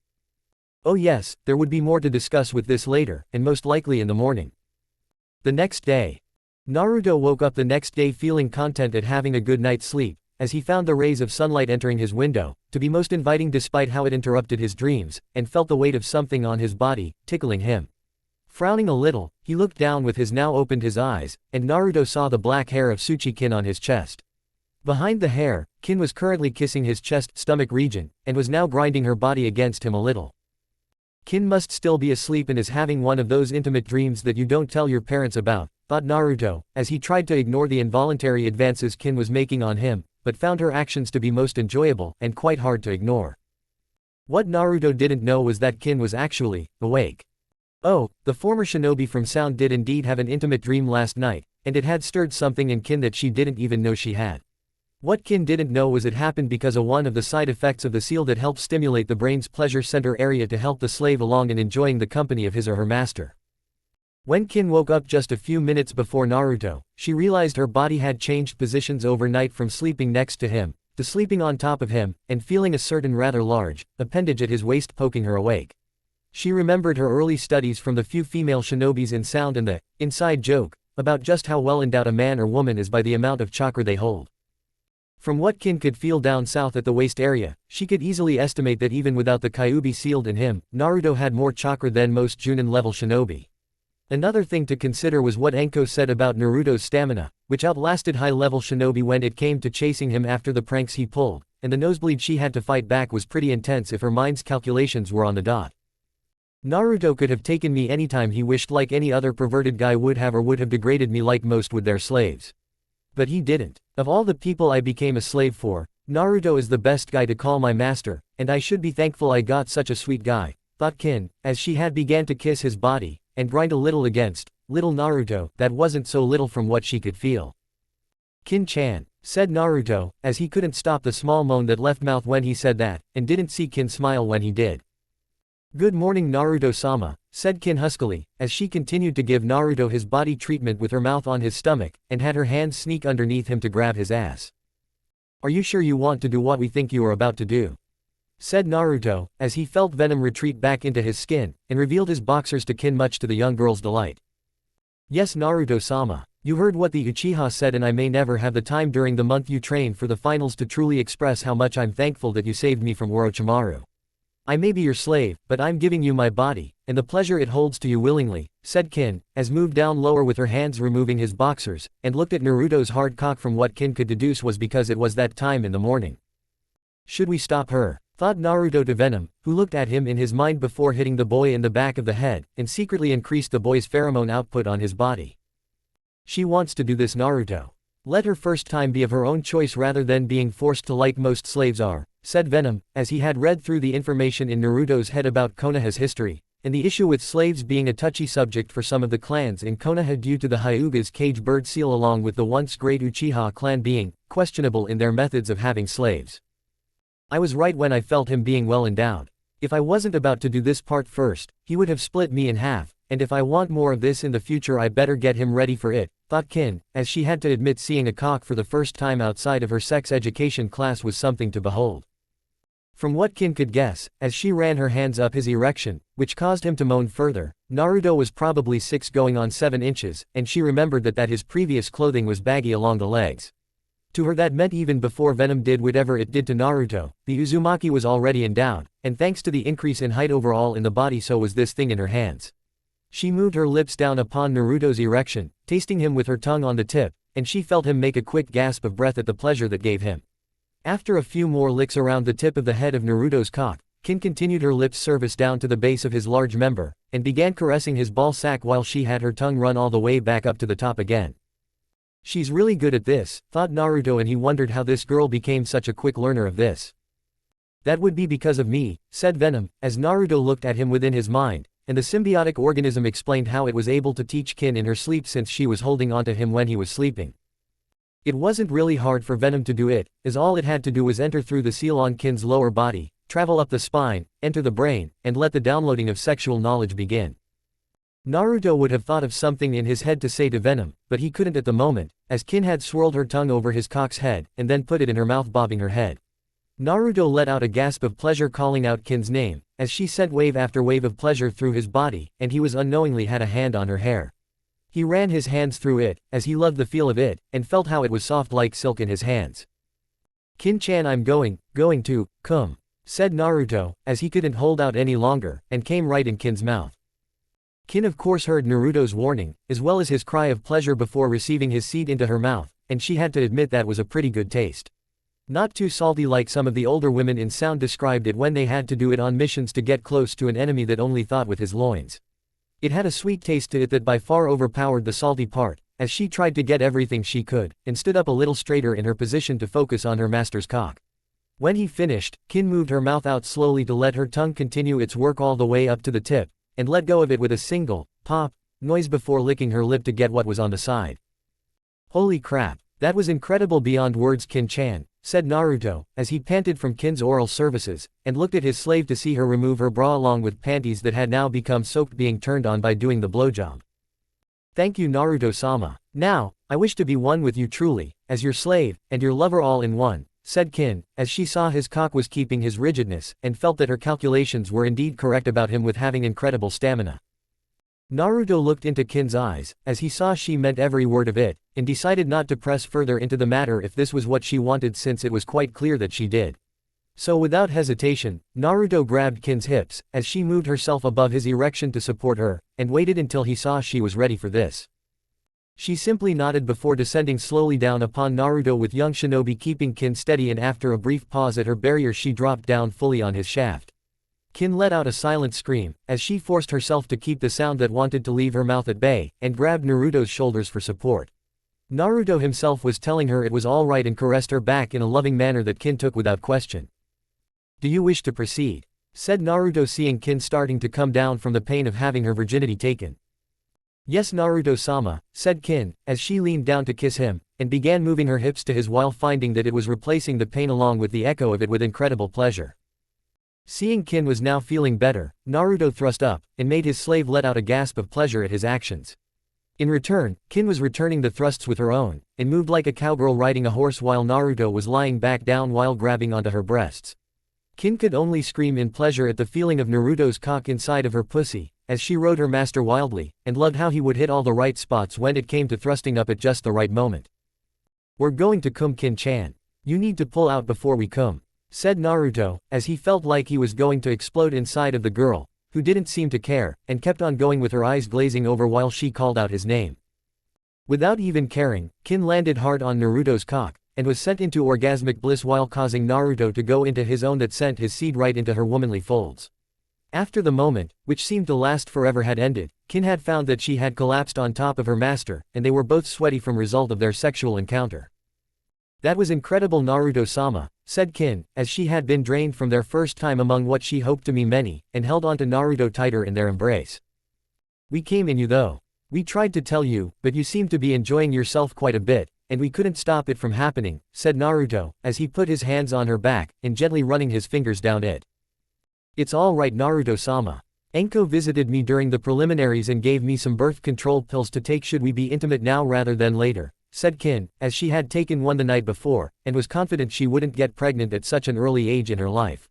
Speaker 1: Oh yes, there would be more to discuss with this later, and most likely in the morning. The next day. Naruto woke up the next day feeling content at having a good night's sleep, as he found the rays of sunlight entering his window, to be most inviting despite how it interrupted his dreams, and felt the weight of something on his body, tickling him. Frowning a little, he looked down with his now opened his eyes, and Naruto saw the black hair of Tsuchi-kin on his chest. Behind the hair, Kin was currently kissing his chest-stomach region, and was now grinding her body against him a little. Kin must still be asleep and is having one of those intimate dreams that you don't tell your parents about, thought Naruto, as he tried to ignore the involuntary advances Kin was making on him, but found her actions to be most enjoyable, and quite hard to ignore. What Naruto didn't know was that Kin was actually awake. Oh, the former shinobi from Sound did indeed have an intimate dream last night, and it had stirred something in Kin that she didn't even know she had. What Kin didn't know was it happened because of one of the side effects of the seal that helps stimulate the brain's pleasure center area to help the slave along in enjoying the company of his or her master. When Kin woke up just a few minutes before Naruto, she realized her body had changed positions overnight from sleeping next to him, to sleeping on top of him, and feeling a certain rather large appendage at his waist poking her awake. She remembered her early studies from the few female shinobis in Sound and the inside joke about just how well endowed a man or woman is by the amount of chakra they hold. From what Kin could feel down south at the waist area, she could easily estimate that even without the Kyuubi sealed in him, Naruto had more chakra than most Junin-level shinobi. Another thing to consider was what Anko said about Naruto's stamina, which outlasted high-level shinobi when it came to chasing him after the pranks he pulled, and the nosebleed she had to fight back was pretty intense if her mind's calculations were on the dot. Naruto could have taken me anytime he wished, like any other perverted guy would have, or would have degraded me like most would their slaves. But he didn't. Of all the people I became a slave for, Naruto is the best guy to call my master, and I should be thankful I got such a sweet guy, thought Kin, as she had began to kiss his body, and grind a little against, little Naruto, that wasn't so little from what she could feel. Kin-chan, said Naruto, as he couldn't stop the small moan that left mouth when he said that, and didn't see Kin smile when he did. Good morning Naruto-sama, said Kin huskily, as she continued to give Naruto his body treatment with her mouth on his stomach, and had her hands sneak underneath him to grab his ass. Are you sure you want to do what we think you are about to do? Said Naruto, as he felt venom retreat back into his skin, and revealed his boxers to Kin much to the young girl's delight. Yes Naruto-sama. You heard what the Uchiha said and I may never have the time during the month you train for the finals to truly express how much I'm thankful that you saved me from Orochimaru. I may be your slave, but I'm giving you my body, and the pleasure it holds to you willingly, said Kin, as moved down lower with her hands removing his boxers, and looked at Naruto's hard cock from what Kin could deduce was because it was that time in the morning. Should we stop her? Thought Naruto to Venom, who looked at him in his mind before hitting the boy in the back of the head, and secretly increased the boy's pheromone output on his body. She wants to do this Naruto. Let her first time be of her own choice rather than being forced to like most slaves are, said Venom, as he had read through the information in Naruto's head about Konoha's history, and the issue with slaves being a touchy subject for some of the clans in Konoha due to the Hyuga's cage bird seal along with the once great Uchiha clan being questionable in their methods of having slaves. I was right when I felt him being well endowed. If I wasn't about to do this part first, he would have split me in half, and if I want more of this in the future I better get him ready for it, thought Kin, as she had to admit seeing a cock for the first time outside of her sex education class was something to behold. From what Kin could guess, as she ran her hands up his erection, which caused him to moan further, Naruto was probably 6 going on 7 inches, and she remembered that his previous clothing was baggy along the legs. To her that meant even before Venom did whatever it did to Naruto, the Uzumaki was already endowed, and thanks to the increase in height overall in the body so was this thing in her hands. She moved her lips down upon Naruto's erection, tasting him with her tongue on the tip, and she felt him make a quick gasp of breath at the pleasure that gave him. After a few more licks around the tip of the head of Naruto's cock, Kin continued her lips service down to the base of his large member, and began caressing his ball sack while she had her tongue run all the way back up to the top again. She's really good at this, thought Naruto, and he wondered how this girl became such a quick learner of this. That would be because of me, said Venom, as Naruto looked at him within his mind, and the symbiotic organism explained how it was able to teach Kin in her sleep since she was holding onto him when he was sleeping. It wasn't really hard for Venom to do it, as all it had to do was enter through the seal on Kin's lower body, travel up the spine, enter the brain, and let the downloading of sexual knowledge begin. Naruto would have thought of something in his head to say to Venom, but he couldn't at the moment, as Kin had swirled her tongue over his cock's head, and then put it in her mouth bobbing her head. Naruto let out a gasp of pleasure calling out Kin's name, as she sent wave after wave of pleasure through his body, and he was unknowingly had a hand on her hair. He ran his hands through it, as he loved the feel of it, and felt how it was soft like silk in his hands. Kin-chan, I'm going to, come, said Naruto, as he couldn't hold out any longer, and came right in Kin's mouth. Kin of course heard Naruto's warning, as well as his cry of pleasure before receiving his seed into her mouth, and she had to admit that was a pretty good taste. Not too salty like some of the older women in sound described it when they had to do it on missions to get close to an enemy that only thought with his loins. It had a sweet taste to it that by far overpowered the salty part, as she tried to get everything she could, and stood up a little straighter in her position to focus on her master's cock. When he finished, Kin moved her mouth out slowly to let her tongue continue its work all the way up to the tip, and let go of it with a single, pop, noise before licking her lip to get what was on the side. Holy crap, that was incredible beyond words, Kin-chan, said Naruto, as he panted from Kin's oral services, and looked at his slave to see her remove her bra along with panties that had now become soaked being turned on by doing the blowjob. Thank you Naruto-sama. Now, I wish to be one with you truly, as your slave, and your lover all in one, said Kin, as she saw his cock was keeping his rigidness, and felt that her calculations were indeed correct about him with having incredible stamina. Naruto looked into Kin's eyes, as he saw she meant every word of it, and decided not to press further into the matter if this was what she wanted since it was quite clear that she did. So without hesitation, Naruto grabbed Kin's hips, as she moved herself above his erection to support her, and waited until he saw she was ready for this. She simply nodded before descending slowly down upon Naruto with young Shinobi keeping Kin steady, and after a brief pause at her barrier she dropped down fully on his shaft. Kin let out a silent scream, as she forced herself to keep the sound that wanted to leave her mouth at bay, and grabbed Naruto's shoulders for support. Naruto himself was telling her it was all right and caressed her back in a loving manner that Kin took without question. Do you wish to proceed? said Naruto, seeing Kin starting to come down from the pain of having her virginity taken. Yes, Naruto-sama, said Kin, as she leaned down to kiss him, and began moving her hips to his while finding that it was replacing the pain along with the echo of it with incredible pleasure. Seeing Kin was now feeling better, Naruto thrust up, and made his slave let out a gasp of pleasure at his actions. In return, Kin was returning the thrusts with her own, and moved like a cowgirl riding a horse while Naruto was lying back down while grabbing onto her breasts. Kin could only scream in pleasure at the feeling of Naruto's cock inside of her pussy, as she rode her master wildly, and loved how he would hit all the right spots when it came to thrusting up at just the right moment. We're going to cum, Kin-chan. You need to pull out before we cum, said Naruto, as he felt like he was going to explode inside of the girl, who didn't seem to care, and kept on going with her eyes glazing over while she called out his name. Without even caring, Kin landed hard on Naruto's cock, and was sent into orgasmic bliss while causing Naruto to go into his own that sent his seed right into her womanly folds. After the moment, which seemed to last forever, had ended, Kin had found that she had collapsed on top of her master, and they were both sweaty from result of their sexual encounter. That was incredible, Naruto-sama, said Kin, as she had been drained from their first time among what she hoped to be many, and held on to Naruto tighter in their embrace. We came in you though. We tried to tell you, but you seemed to be enjoying yourself quite a bit, and we couldn't stop it from happening, said Naruto, as he put his hands on her back, and gently running his fingers down it. It's all right, Naruto-sama. Enko visited me during the preliminaries and gave me some birth control pills to take should we be intimate now rather than later, said Kin, as she had taken one the night before, and was confident she wouldn't get pregnant at such an early age in her life.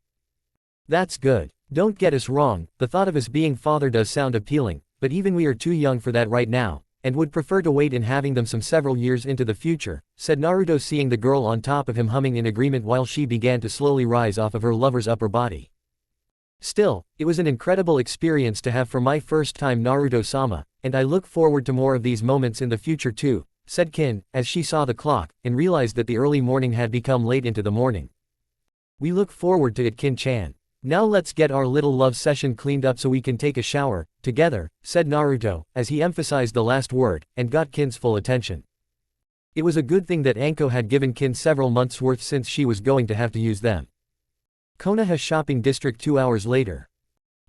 Speaker 1: That's good. Don't get us wrong, the thought of us being father does sound appealing, but even we are too young for that right now, and would prefer to wait in having them some several years into the future, said Naruto, seeing the girl on top of him humming in agreement while she began to slowly rise off of her lover's upper body. Still, it was an incredible experience to have for my first time, Naruto-sama, and I look forward to more of these moments in the future too, said Kin, as she saw the clock, and realized that the early morning had become late into the morning. We look forward to it, Kin-chan. Now let's get our little love session cleaned up so we can take a shower, together, said Naruto, as he emphasized the last word, and got Kin's full attention. It was a good thing that Anko had given Kin several months' worth since she was going to have to use them. Konoha shopping district 2 hours later.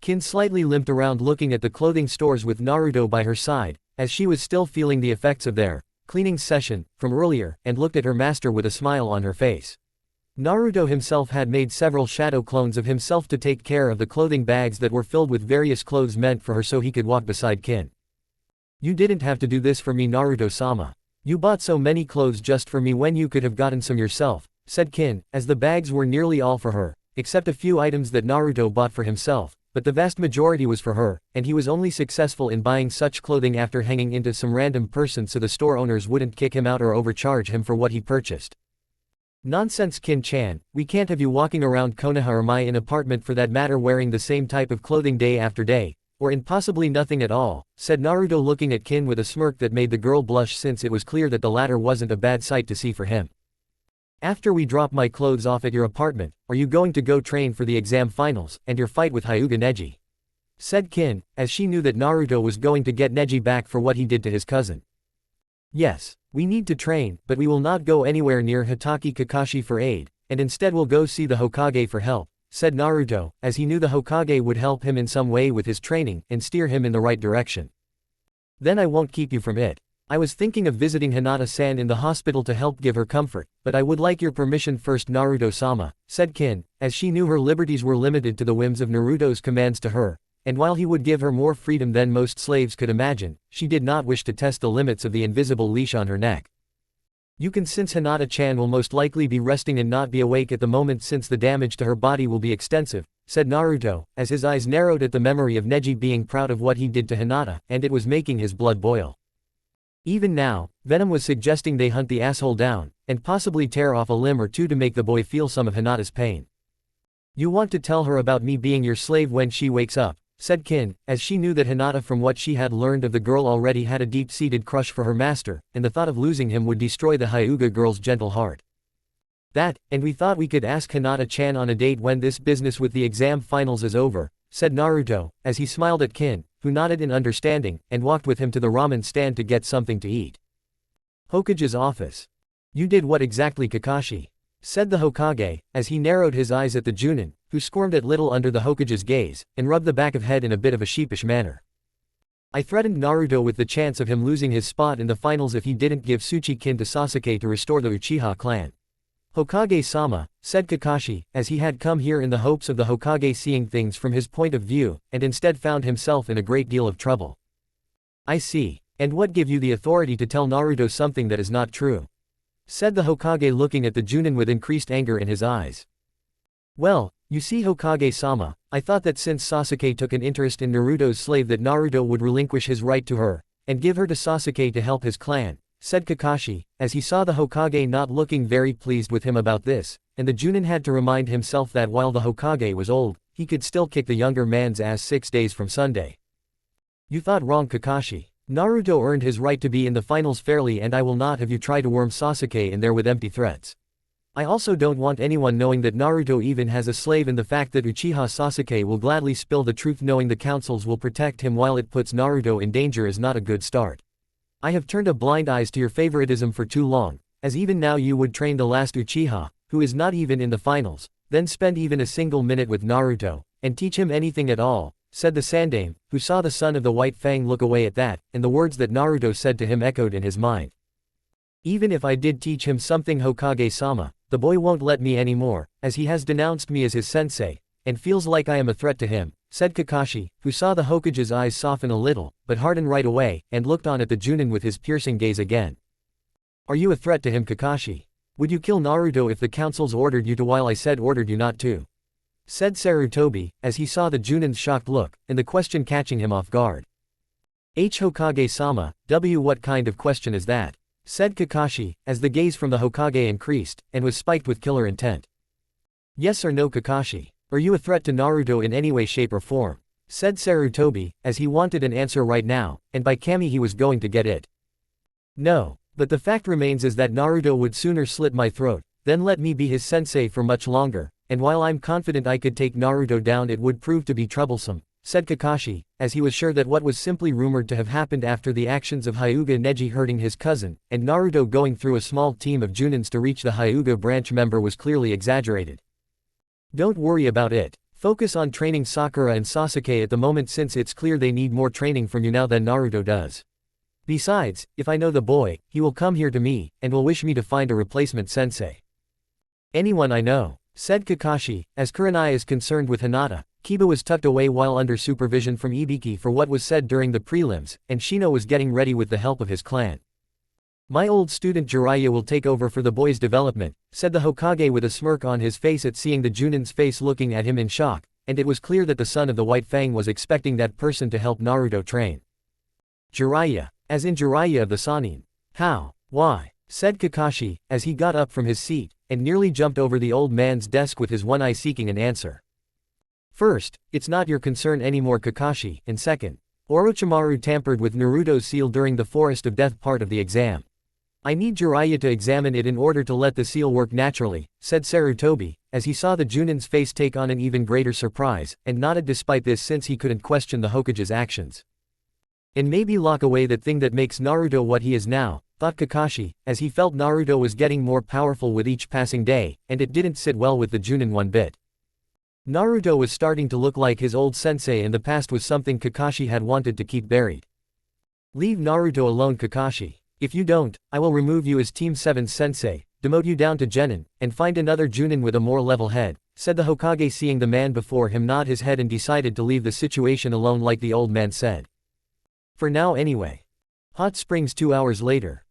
Speaker 1: Kin slightly limped around looking at the clothing stores with Naruto by her side, as she was still feeling the effects of their cleaning session from earlier, and looked at her master with a smile on her face. Naruto himself had made several shadow clones of himself to take care of the clothing bags that were filled with various clothes meant for her so he could walk beside Kin. You didn't have to do this for me, Naruto-sama. You bought so many clothes just for me when you could have gotten some yourself, said Kin, as the bags were nearly all for her, except a few items that Naruto bought for himself, but the vast majority was for her, and he was only successful in buying such clothing after hanging into some random person so the store owners wouldn't kick him out or overcharge him for what he purchased. Nonsense, Kin-chan, we can't have you walking around Konoha or my apartment for that matter wearing the same type of clothing day after day, or in possibly nothing at all, said Naruto, looking at Kin with a smirk that made the girl blush since it was clear that the latter wasn't a bad sight to see for him. After we drop my clothes off at your apartment, are you going to go train for the exam finals and your fight with Hyuga Neji? Said Kin, as she knew that Naruto was going to get Neji back for what he did to his cousin. Yes, we need to train, but we will not go anywhere near Hitaki Kakashi for aid, and instead we'll go see the Hokage for help, said Naruto, as he knew the Hokage would help him in some way with his training and steer him in the right direction. Then I won't keep you from it. I was thinking of visiting Hinata-san in the hospital to help give her comfort, but I would like your permission first, Naruto-sama, said Kin, as she knew her liberties were limited to the whims of Naruto's commands to her, and while he would give her more freedom than most slaves could imagine, she did not wish to test the limits of the invisible leash on her neck. You can, since Hinata-chan will most likely be resting and not be awake at the moment since the damage to her body will be extensive, said Naruto, as his eyes narrowed at the memory of Neji being proud of what he did to Hinata, and it was making his blood boil. Even now, Venom was suggesting they hunt the asshole down, and possibly tear off a limb or two to make the boy feel some of Hinata's pain. You want to tell her about me being your slave when she wakes up, said Kin, as she knew that Hinata, from what she had learned of the girl, already had a deep-seated crush for her master, and the thought of losing him would destroy the Hyuga girl's gentle heart. That, and we thought we could ask Hinata-chan on a date when this business with the exam finals is over, said Naruto, as he smiled at Kin, who nodded in understanding, and walked with him to the ramen stand to get something to eat. Hokage's office. You did what exactly, Kakashi? Said the Hokage, as he narrowed his eyes at the Junin, who squirmed a little under the Hokage's gaze, and rubbed the back of head in a bit of a sheepish manner. I threatened Naruto with the chance of him losing his spot in the finals if he didn't give Tsuchi-kin to Sasuke to restore the Uchiha clan. Hokage-sama, said Kakashi, as he had come here in the hopes of the Hokage seeing things from his point of view, and instead found himself in a great deal of trouble. I see. And what gave you the authority to tell Naruto something that is not true? Said the Hokage looking at the Junin with increased anger in his eyes. Well, you see Hokage-sama, I thought that since Sasuke took an interest in Naruto's slave that Naruto would relinquish his right to her, and give her to Sasuke to help his clan, said Kakashi, as he saw the Hokage not looking very pleased with him about this, and the Junin had to remind himself that while the Hokage was old, he could still kick the younger man's ass 6 days from Sunday. You thought wrong, Kakashi. Naruto earned his right to be in the finals fairly, and I will not have you try to worm Sasuke in there with empty threats. I also don't want anyone knowing that Naruto even has a slave, and the fact that Uchiha Sasuke will gladly spill the truth knowing the councils will protect him while it puts Naruto in danger is not a good start. I have turned a blind eye to your favoritism for too long, as even now you would train the last Uchiha, who is not even in the finals, then spend even a single minute with Naruto, and teach him anything at all, said the Sandaime, who saw the son of the White Fang look away at that, and the words that Naruto said to him echoed in his mind. Even if I did teach him something, Hokage-sama, the boy won't let me anymore, as he has denounced me as his sensei, and feels like I am a threat to him, said Kakashi, who saw the Hokage's eyes soften a little, but harden right away, and looked on at the Junin with his piercing gaze again. Are you a threat to him, Kakashi? Would you kill Naruto if the councils ordered you to while I said ordered you not to? Said Sarutobi, as he saw the Junin's shocked look, and the question catching him off guard. Hokage-sama, what kind of question is that? Said Kakashi, as the gaze from the Hokage increased, and was spiked with killer intent. Yes or no, Kakashi? Are you a threat to Naruto in any way, shape or form? Said Sarutobi, as he wanted an answer right now, and by Kami he was going to get it. No, but the fact remains is that Naruto would sooner slit my throat, than let me be his sensei for much longer, and while I'm confident I could take Naruto down, it would prove to be troublesome, said Kakashi, as he was sure that what was simply rumored to have happened after the actions of Hyuga Neji hurting his cousin, and Naruto going through a small team of Junins to reach the Hyuga branch member was clearly exaggerated. Don't worry about it. Focus on training Sakura and Sasuke at the moment, since it's clear they need more training from you now than Naruto does. Besides, if I know the boy, he will come here to me, and will wish me to find a replacement sensei. Anyone I know, said Kakashi, as Kurenai is concerned with Hinata. Kiba was tucked away while under supervision from Ibiki for what was said during the prelims, and Shino was getting ready with the help of his clan. My old student Jiraiya will take over for the boy's development, said the Hokage with a smirk on his face at seeing the Junin's face looking at him in shock, and it was clear that the son of the White Fang was expecting that person to help Naruto train. Jiraiya, as in Jiraiya of the Sannin. How? Why? Said Kakashi, as he got up from his seat, and nearly jumped over the old man's desk with his one eye seeking an answer. First, it's not your concern anymore, Kakashi, and second, Orochimaru tampered with Naruto's seal during the Forest of Death part of the exam. I need Jiraiya to examine it in order to let the seal work naturally, said Sarutobi, as he saw the Junin's face take on an even greater surprise, and nodded despite this since he couldn't question the Hokage's actions. And maybe lock away that thing that makes Naruto what he is now, thought Kakashi, as he felt Naruto was getting more powerful with each passing day, and it didn't sit well with the Junin one bit. Naruto was starting to look like his old sensei, and the past was something Kakashi had wanted to keep buried. Leave Naruto alone, Kakashi. If you don't, I will remove you as Team 7's sensei, demote you down to Genin, and find another Junin with a more level head, said the Hokage, seeing the man before him nod his head and decided to leave the situation alone like the old man said. For now anyway. Hot Springs 2 hours later.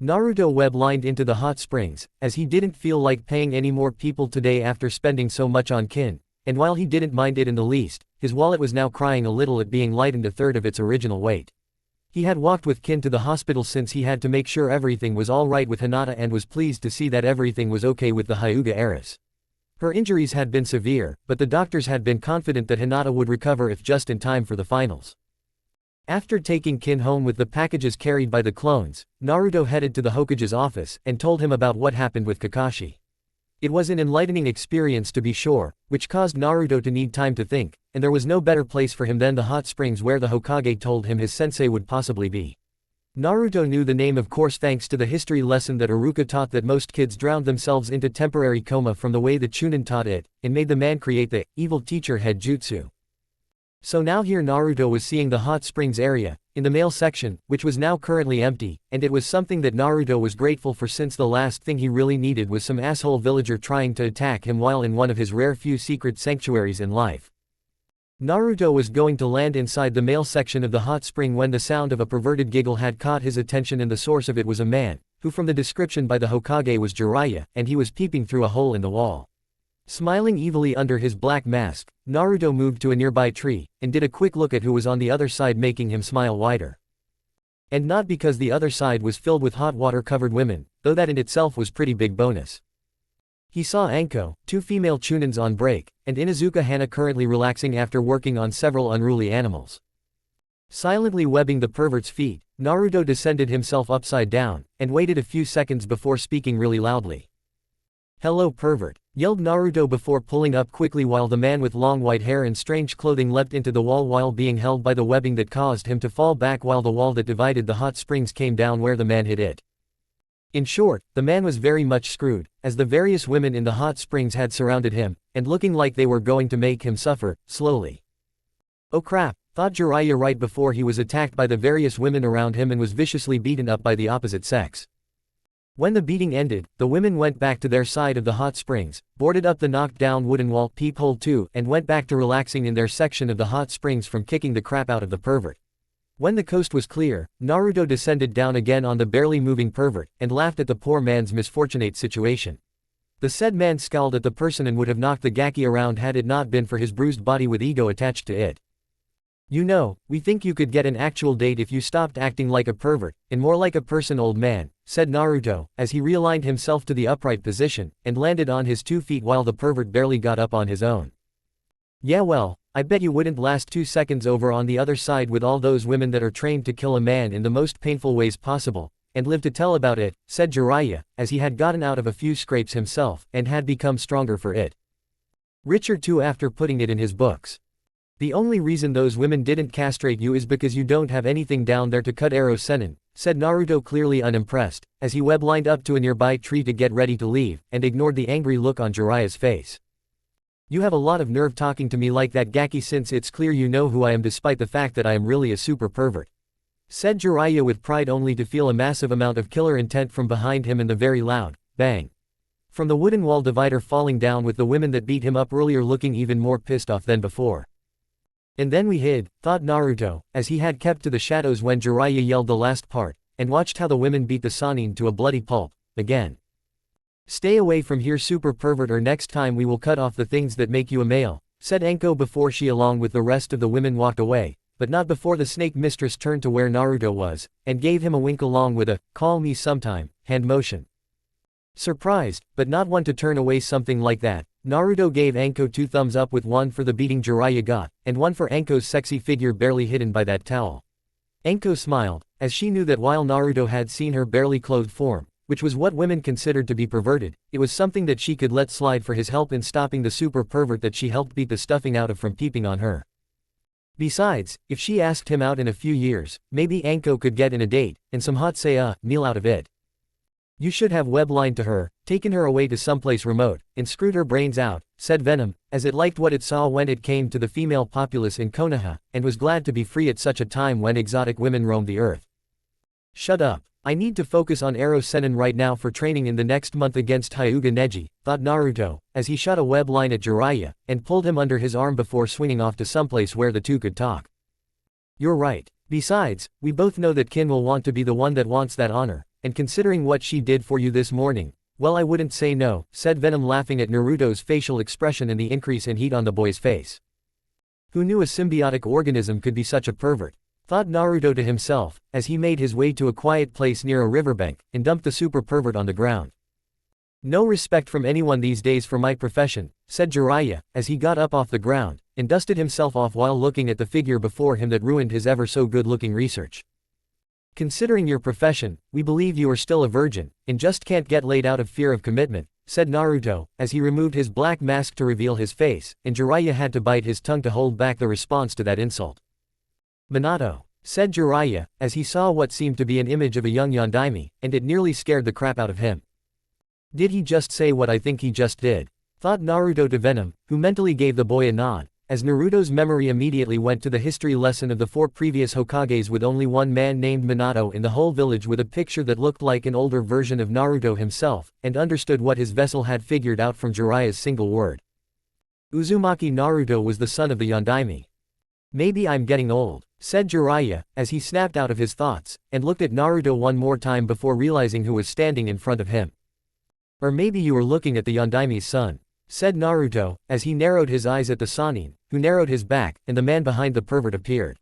Speaker 1: Naruto web-lined into the hot springs, as he didn't feel like paying any more people today after spending so much on kin. And while he didn't mind it in the least, his wallet was now crying a little at being lightened a third of its original weight. He had walked with Kin to the hospital since he had to make sure everything was alright with Hinata, and was pleased to see that everything was okay with the Hyuga heiress. Her injuries had been severe, but the doctors had been confident that Hinata would recover if just in time for the finals. After taking Kin home with the packages carried by the clones, Naruto headed to the Hokage's office, and told him about what happened with Kakashi. It was an enlightening experience to be sure, which caused Naruto to need time to think, and there was no better place for him than the hot springs where the Hokage told him his sensei would possibly be. Naruto knew the name of course thanks to the history lesson that Iruka taught that most kids drowned themselves into temporary coma from the way the Chunin taught it, and made the man create the evil teacher head jutsu. So now here Naruto was seeing the hot springs area, in the male section, which was now currently empty, and it was something that Naruto was grateful for since the last thing he really needed was some asshole villager trying to attack him while in one of his rare few secret sanctuaries in life. Naruto was going to land inside the male section of the hot spring when the sound of a perverted giggle had caught his attention and the source of it was a man, who from the description by the Hokage was Jiraiya, and he was peeping through a hole in the wall. Smiling evilly under his black mask, Naruto moved to a nearby tree, and did a quick look at who was on the other side making him smile wider. And not because the other side was filled with hot water-covered women, though that in itself was pretty big bonus. He saw Anko, 2 female Chunins on break, and Inuzuka Hana currently relaxing after working on several unruly animals. Silently webbing the pervert's feet, Naruto descended himself upside down, and waited a few seconds before speaking really loudly. "Hello pervert," yelled Naruto before pulling up quickly while the man with long white hair and strange clothing leapt into the wall while being held by the webbing that caused him to fall back while the wall that divided the hot springs came down where the man hit it. In short, the man was very much screwed, as the various women in the hot springs had surrounded him, and looking like they were going to make him suffer, slowly. Oh crap, thought Jiraiya right before he was attacked by the various women around him and was viciously beaten up by the opposite sex. When the beating ended, the women went back to their side of the hot springs, boarded up the knocked down wooden wall peephole too, and went back to relaxing in their section of the hot springs from kicking the crap out of the pervert. When the coast was clear, Naruto descended down again on the barely moving pervert, and laughed at the poor man's misfortunate situation. The said man scowled at the person and would have knocked the gaki around had it not been for his bruised body with ego attached to it. "You know, we think you could get an actual date if you stopped acting like a pervert, and more like a person old man," said Naruto, as he realigned himself to the upright position, and landed on his 2 feet while the pervert barely got up on his own. "Yeah well, I bet you wouldn't last 2 seconds over on the other side with all those women that are trained to kill a man in the most painful ways possible, and live to tell about it," said Jiraiya, as he had gotten out of a few scrapes himself, and had become stronger for it. Richer too after putting it in his books. "The only reason those women didn't castrate you is because you don't have anything down there to cut rasengan," said Naruto clearly unimpressed, as he web-lined up to a nearby tree to get ready to leave, and ignored the angry look on Jiraiya's face. "You have a lot of nerve talking to me like that gaki since it's clear you know who I am despite the fact that I am really a super pervert," said Jiraiya with pride only to feel a massive amount of killer intent from behind him and the very loud bang from the wooden wall divider falling down with the women that beat him up earlier looking even more pissed off than before. And then we hid, thought Naruto, as he had kept to the shadows when Jiraiya yelled the last part, and watched how the women beat the Sannin to a bloody pulp, again. "Stay away from here super pervert or next time we will cut off the things that make you a male," said Anko before she along with the rest of the women walked away, but not before the snake mistress turned to where Naruto was, and gave him a wink along with a, "call me sometime," hand motion. Surprised, but not one to turn away something like that, Naruto gave Anko 2 thumbs up with one for the beating Jiraiya got, and one for Anko's sexy figure barely hidden by that towel. Anko smiled, as she knew that while Naruto had seen her barely clothed form, which was what women considered to be perverted, it was something that she could let slide for his help in stopping the super pervert that she helped beat the stuffing out of from peeping on her. Besides, if she asked him out in a few years, maybe Anko could get in a date, and some hot meal out of it. "You should have web-lined to her, taken her away to someplace remote, and screwed her brains out," said Venom, as it liked what it saw when it came to the female populace in Konoha, and was glad to be free at such a time when exotic women roamed the earth. "Shut up. I need to focus on rasengan right now for training in the next month against Hyuga Neji," thought Naruto, as he shot a web line at Jiraiya, and pulled him under his arm before swinging off to someplace where the two could talk. "You're right. Besides, we both know that Kin will want to be the one that wants that honor, and considering what she did for you this morning, well I wouldn't say no," said Venom laughing at Naruto's facial expression and the increase in heat on the boy's face. Who knew a symbiotic organism could be such a pervert? Thought Naruto to himself, as he made his way to a quiet place near a riverbank, and dumped the super pervert on the ground. "No respect from anyone these days for my profession," said Jiraiya, as he got up off the ground, and dusted himself off while looking at the figure before him that ruined his ever so good-looking research. "Considering your profession, we believe you are still a virgin, and just can't get laid out of fear of commitment," said Naruto, as he removed his black mask to reveal his face, and Jiraiya had to bite his tongue to hold back the response to that insult. "Minato," said Jiraiya, as he saw what seemed to be an image of a young Yondaime, and it nearly scared the crap out of him. Did he just say what I think he just did? Thought Naruto to Venom, who mentally gave the boy a nod, as Naruto's memory immediately went to the history lesson of the 4 previous Hokages with only one man named Minato in the whole village with a picture that looked like an older version of Naruto himself, and understood what his vessel had figured out from Jiraiya's single word. Uzumaki Naruto was the son of the Yondaime. Maybe I'm getting old, said Jiraiya, as he snapped out of his thoughts, and looked at Naruto one more time before realizing who was standing in front of him. Or maybe you were looking at the Yondaime's son, said Naruto, as he narrowed his eyes at the Sannin, who narrowed his back, and the man behind the pervert appeared.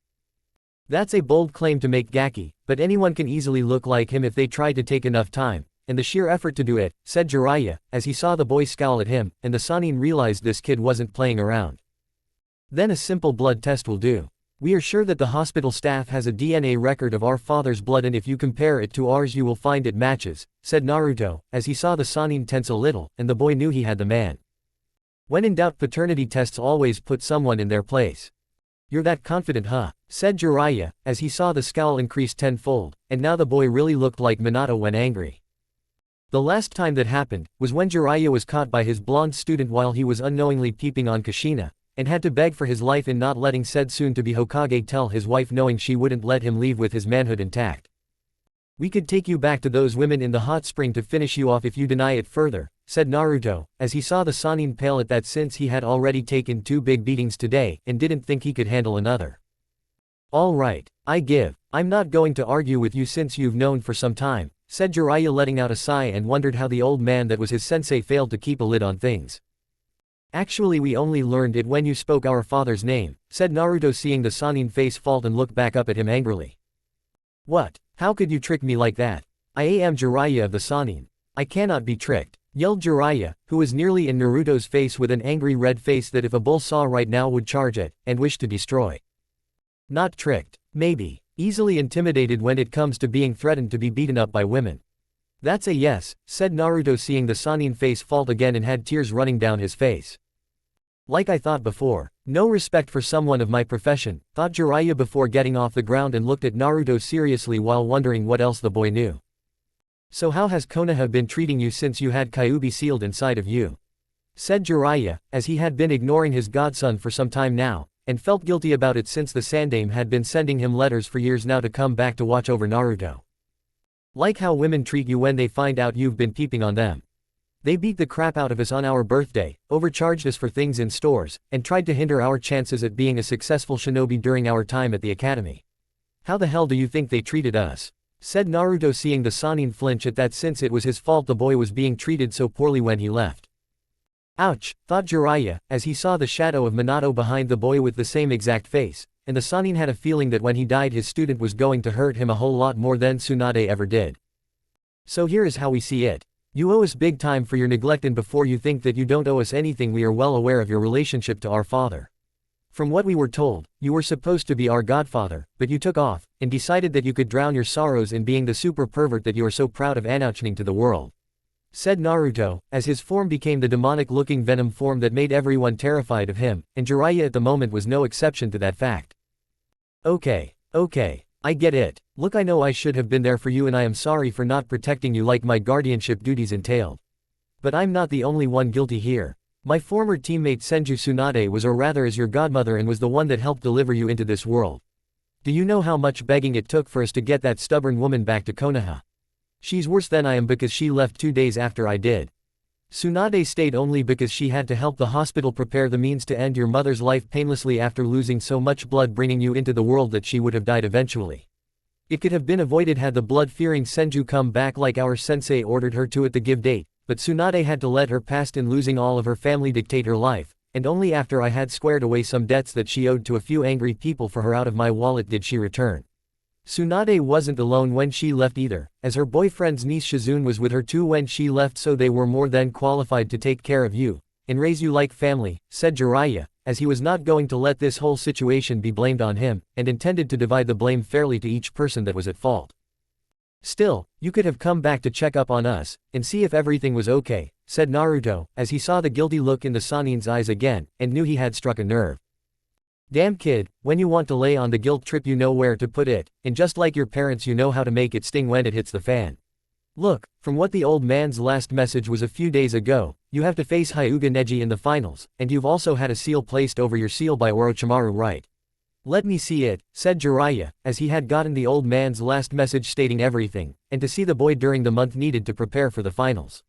Speaker 1: That's a bold claim to make Gaki, but anyone can easily look like him if they try to take enough time, and the sheer effort to do it, said Jiraiya, as he saw the boy scowl at him, and the Sannin realized this kid wasn't playing around. Then a simple blood test will do. We are sure that the hospital staff has a DNA record of our father's blood, and if you compare it to ours you will find it matches, said Naruto, as he saw the Sannin tense a little, and the boy knew he had the man. When in doubt, paternity tests always put someone in their place. You're that confident, huh? Said Jiraiya, as he saw the scowl increase tenfold, and now the boy really looked like Minato when angry. The last time that happened was when Jiraiya was caught by his blonde student while he was unknowingly peeping on Kushina, and had to beg for his life in not letting said soon-to-be Hokage tell his wife, knowing she wouldn't let him leave with his manhood intact. We could take you back to those women in the hot spring to finish you off if you deny it further, said Naruto, as he saw the Sannin pale at that since he had already taken 2 big beatings today and didn't think he could handle another. All right, I give. I'm not going to argue with you since you've known for some time, said Jiraiya, letting out a sigh, and wondered how the old man that was his sensei failed to keep a lid on things. Actually, we only learned it when you spoke our father's name, said Naruto, seeing the Sannin face fall and look back up at him angrily. What? How could you trick me like that? I am Jiraiya of the Sannin. I cannot be tricked, yelled Jiraiya, who was nearly in Naruto's face with an angry red face that if a bull saw right now would charge at, and wish to destroy. Not tricked, maybe. Easily intimidated when it comes to being threatened to be beaten up by women. That's a yes, said Naruto, seeing the Sannin face fall again and had tears running down his face. Like I thought before, no respect for someone of my profession, thought Jiraiya before getting off the ground and looked at Naruto seriously while wondering what else the boy knew. So how has Konoha been treating you since you had Kyuubi sealed inside of you? Said Jiraiya, as he had been ignoring his godson for some time now, and felt guilty about it since the Sandaime had been sending him letters for years now to come back to watch over Naruto. Like how women treat you when they find out you've been peeping on them. They beat the crap out of us on our birthday, overcharged us for things in stores, and tried to hinder our chances at being a successful shinobi during our time at the academy. How the hell do you think they treated us? Said Naruto, seeing the Sannin flinch at that since it was his fault the boy was being treated so poorly when he left. Ouch, thought Jiraiya, as he saw the shadow of Minato behind the boy with the same exact face, and the Sannin had a feeling that when he died his student was going to hurt him a whole lot more than Tsunade ever did. So here is how we see it. You owe us big time for your neglect, and before you think that you don't owe us anything, we are well aware of your relationship to our father. From what we were told, you were supposed to be our godfather, but you took off, and decided that you could drown your sorrows in being the super pervert that you are so proud of announcing to the world. Said Naruto, as his form became the demonic-looking venom form that made everyone terrified of him, and Jiraiya at the moment was no exception to that fact. Okay, I get it. Look, I know I should have been there for you and I am sorry for not protecting you like my guardianship duties entailed. But I'm not the only one guilty here. My former teammate Senju Tsunade was, or rather is, your godmother and was the one that helped deliver you into this world. Do you know how much begging it took for us to get that stubborn woman back to Konoha? She's worse than I am because she left 2 days after I did. Tsunade stayed only because she had to help the hospital prepare the means to end your mother's life painlessly after losing so much blood bringing you into the world that she would have died eventually. It could have been avoided had the blood-fearing Senju come back like our sensei ordered her to at the give date, but Tsunade had to let her past in losing all of her family dictate her life, and only after I had squared away some debts that she owed to a few angry people for her out of my wallet did she return. Tsunade wasn't alone when she left either, as her boyfriend's niece Shizune was with her too when she left, so they were more than qualified to take care of you and raise you like family, said Jiraiya, as he was not going to let this whole situation be blamed on him, and intended to divide the blame fairly to each person that was at fault. Still, you could have come back to check up on us, and see if everything was okay, said Naruto, as he saw the guilty look in the Sannin's eyes again, and knew he had struck a nerve. Damn kid, when you want to lay on the guilt trip you know where to put it, and just like your parents you know how to make it sting when it hits the fan. Look, from what the old man's last message was a few days ago, you have to face Hyuga Neji in the finals, and you've also had a seal placed over your seal by Orochimaru, right? Let me see it, said Jiraiya, as he had gotten the old man's last message stating everything, and to see the boy during the month needed to prepare for the finals.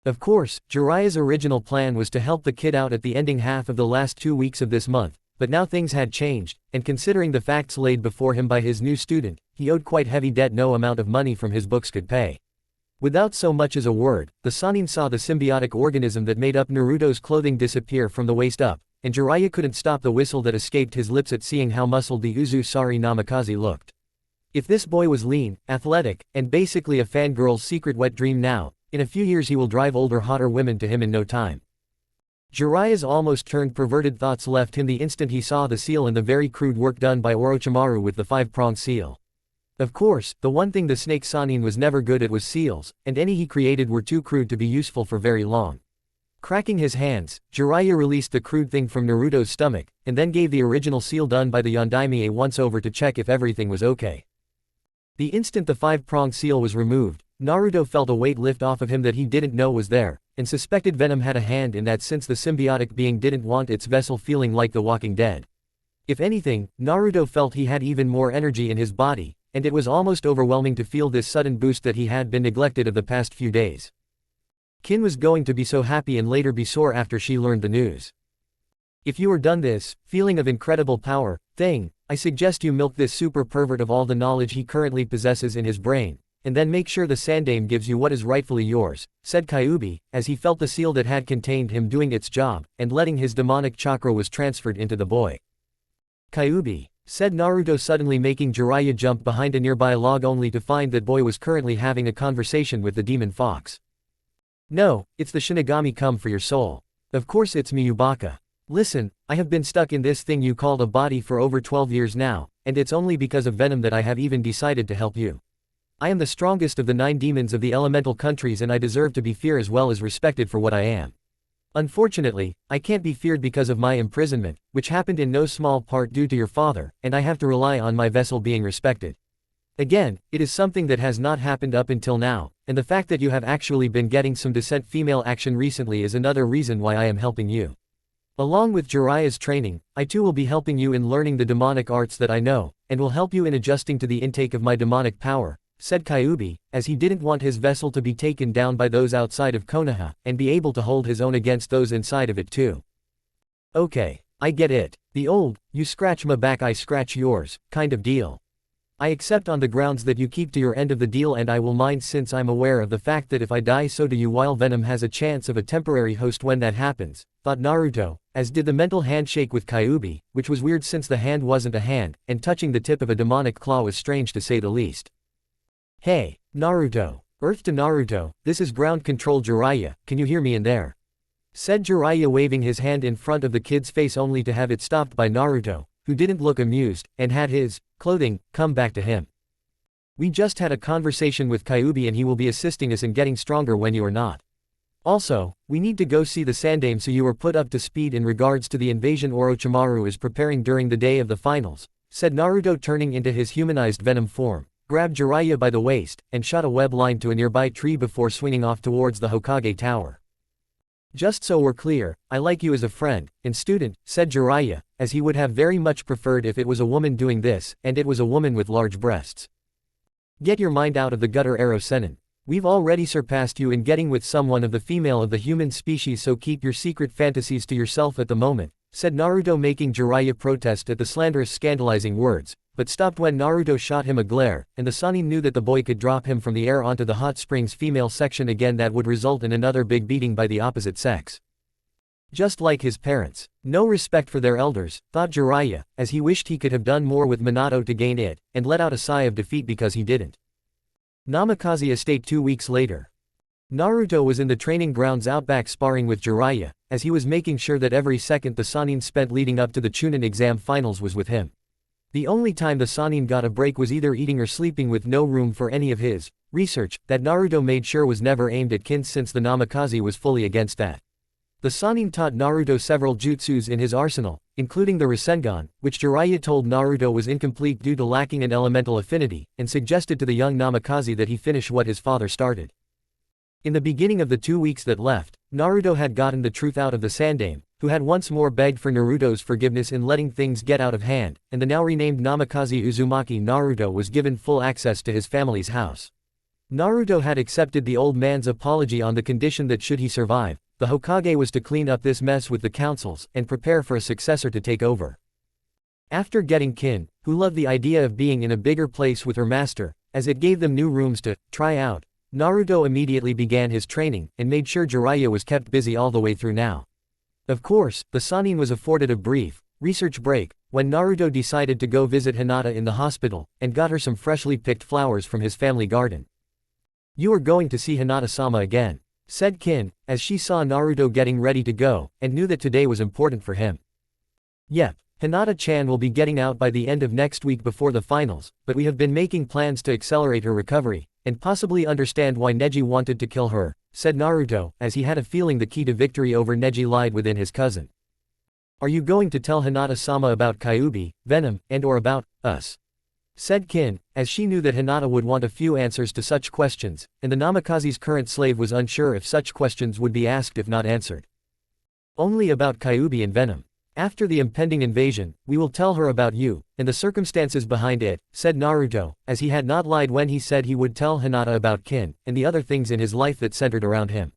Speaker 1: Of course, Jiraiya's original plan was to help the kid out at the ending half of the last 2 weeks of this month, but now things had changed, and considering the facts laid before him by his new student, he owed quite heavy debt no amount of money from his books could pay. Without so much as a word, the Sannin saw the symbiotic organism that made up Naruto's clothing disappear from the waist up, and Jiraiya couldn't stop the whistle that escaped his lips at seeing how muscled the Uzusari Namikaze looked. If this boy was lean, athletic, and basically a fangirl's secret wet dream now, in a few years he will drive older hotter women to him in no time. Jiraiya's almost turned perverted thoughts left him the instant he saw the seal and the very crude work done by Orochimaru with the 5-pronged seal. Of course, the one thing the snake Sannin was never good at was seals, and any he created were too crude to be useful for very long. Cracking his hands, Jiraiya released the crude thing from Naruto's stomach, and then gave the original seal done by the Yondaime a once-over to check if everything was okay. The instant the 5-pronged seal was removed, Naruto felt a weight lift off of him that he didn't know was there, and suspected Venom had a hand in that since the symbiotic being didn't want its vessel feeling like the Walking Dead. If anything, Naruto felt he had even more energy in his body, and it was almost overwhelming to feel this sudden boost that he had been neglected of the past few days. Kin was going to be so happy and later be sore after she learned the news. If you are done this, feeling of incredible power, thing, I suggest you milk this super pervert of all the knowledge he currently possesses in his brain, and then make sure the Sandaime gives you what is rightfully yours, said Kyuubi, as he felt the seal that had contained him doing its job, and letting his demonic chakra was transferred into the boy. Kyuubi, said Naruto suddenly making Jiraiya jump behind a nearby log only to find that boy was currently having a conversation with the demon fox. No, it's the Shinigami come for your soul. Of course it's Miyubaka. Listen, I have been stuck in this thing you called a body for over 12 years now, and it's only because of Venom that I have even decided to help you. I am the strongest of the 9 demons of the elemental countries and I deserve to be feared as well as respected for what I am. Unfortunately, I can't be feared because of my imprisonment, which happened in no small part due to your father, and I have to rely on my vessel being respected. Again, it is something that has not happened up until now, and the fact that you have actually been getting some decent female action recently is another reason why I am helping you. Along with Jiraiya's training, I too will be helping you in learning the demonic arts that I know, and will help you in adjusting to the intake of my demonic power, said Kyuubi, as he didn't want his vessel to be taken down by those outside of Konoha, and be able to hold his own against those inside of it too. Okay, I get it. The old, you scratch my back I scratch yours, kind of deal. I accept on the grounds that you keep to your end of the deal and I will mind since I'm aware of the fact that if I die so do you while Venom has a chance of a temporary host when that happens, thought Naruto, as did the mental handshake with Kyuubi, which was weird since the hand wasn't a hand, and touching the tip of a demonic claw was strange to say the least. Hey, Naruto. Earth to Naruto, this is ground control Jiraiya, can you hear me in there? Said Jiraiya waving his hand in front of the kid's face only to have it stopped by Naruto, who didn't look amused, and had his clothing come back to him. We just had a conversation with Kyuubi and he will be assisting us in getting stronger when you are not. Also, we need to go see the Sandaime so you are put up to speed in regards to the invasion Orochimaru is preparing during the day of the finals, said Naruto turning into his humanized Venom form, grabbed Jiraiya by the waist, and shot a web line to a nearby tree before swinging off towards the Hokage tower. Just so we're clear, I like you as a friend and student, said Jiraiya, as he would have very much preferred if it was a woman doing this, and it was a woman with large breasts. Get your mind out of the gutter Arrow Sennin. We've already surpassed you in getting with someone of the female of the human species so keep your secret fantasies to yourself at the moment, said Naruto making Jiraiya protest at the slanderous scandalizing words, but stopped when Naruto shot him a glare, and the Sannin knew that the boy could drop him from the air onto the hot springs female section again that would result in another big beating by the opposite sex. Just like his parents. No respect for their elders, thought Jiraiya, as he wished he could have done more with Minato to gain it, and let out a sigh of defeat because he didn't. Namikaze Estate 2 weeks later. Naruto was in the training grounds outback sparring with Jiraiya, as he was making sure that every second the Sannin spent leading up to the Chunin exam finals was with him. The only time the Sannin got a break was either eating or sleeping with no room for any of his research, that Naruto made sure was never aimed at Kin since the Namikaze was fully against that. The Sannin taught Naruto several jutsus in his arsenal, including the rasengan, which Jiraiya told Naruto was incomplete due to lacking an elemental affinity, and suggested to the young Namikaze that he finish what his father started. In the beginning of the 2 weeks that left, Naruto had gotten the truth out of the Sandaime, who had once more begged for Naruto's forgiveness in letting things get out of hand, and the now renamed Namikaze Uzumaki Naruto was given full access to his family's house. Naruto had accepted the old man's apology on the condition that should he survive, the Hokage was to clean up this mess with the councils and prepare for a successor to take over. After getting Kin, who loved the idea of being in a bigger place with her master, as it gave them new rooms to try out, Naruto immediately began his training and made sure Jiraiya was kept busy all the way through now. Of course, the Sannin was afforded a brief, research break, when Naruto decided to go visit Hinata in the hospital, and got her some freshly picked flowers from his family garden. "You are going to see Hinata-sama again," said Kin, as she saw Naruto getting ready to go, and knew that today was important for him. "Yep, Hinata-chan will be getting out by the end of next week before the finals, but we have been making plans to accelerate her recovery, and possibly understand why Neji wanted to kill her," said Naruto, as he had a feeling the key to victory over Neji lied within his cousin. "Are you going to tell Hinata-sama about Kyuubi, Venom, and/or about us?" said Kin, as she knew that Hinata would want a few answers to such questions, and the Namikaze's current slave was unsure if such questions would be asked if not answered. "Only about Kyuubi and Venom. After the impending invasion, we will tell her about you, and the circumstances behind it," said Naruto, as he had not lied when he said he would tell Hinata about Kin, and the other things in his life that centered around him.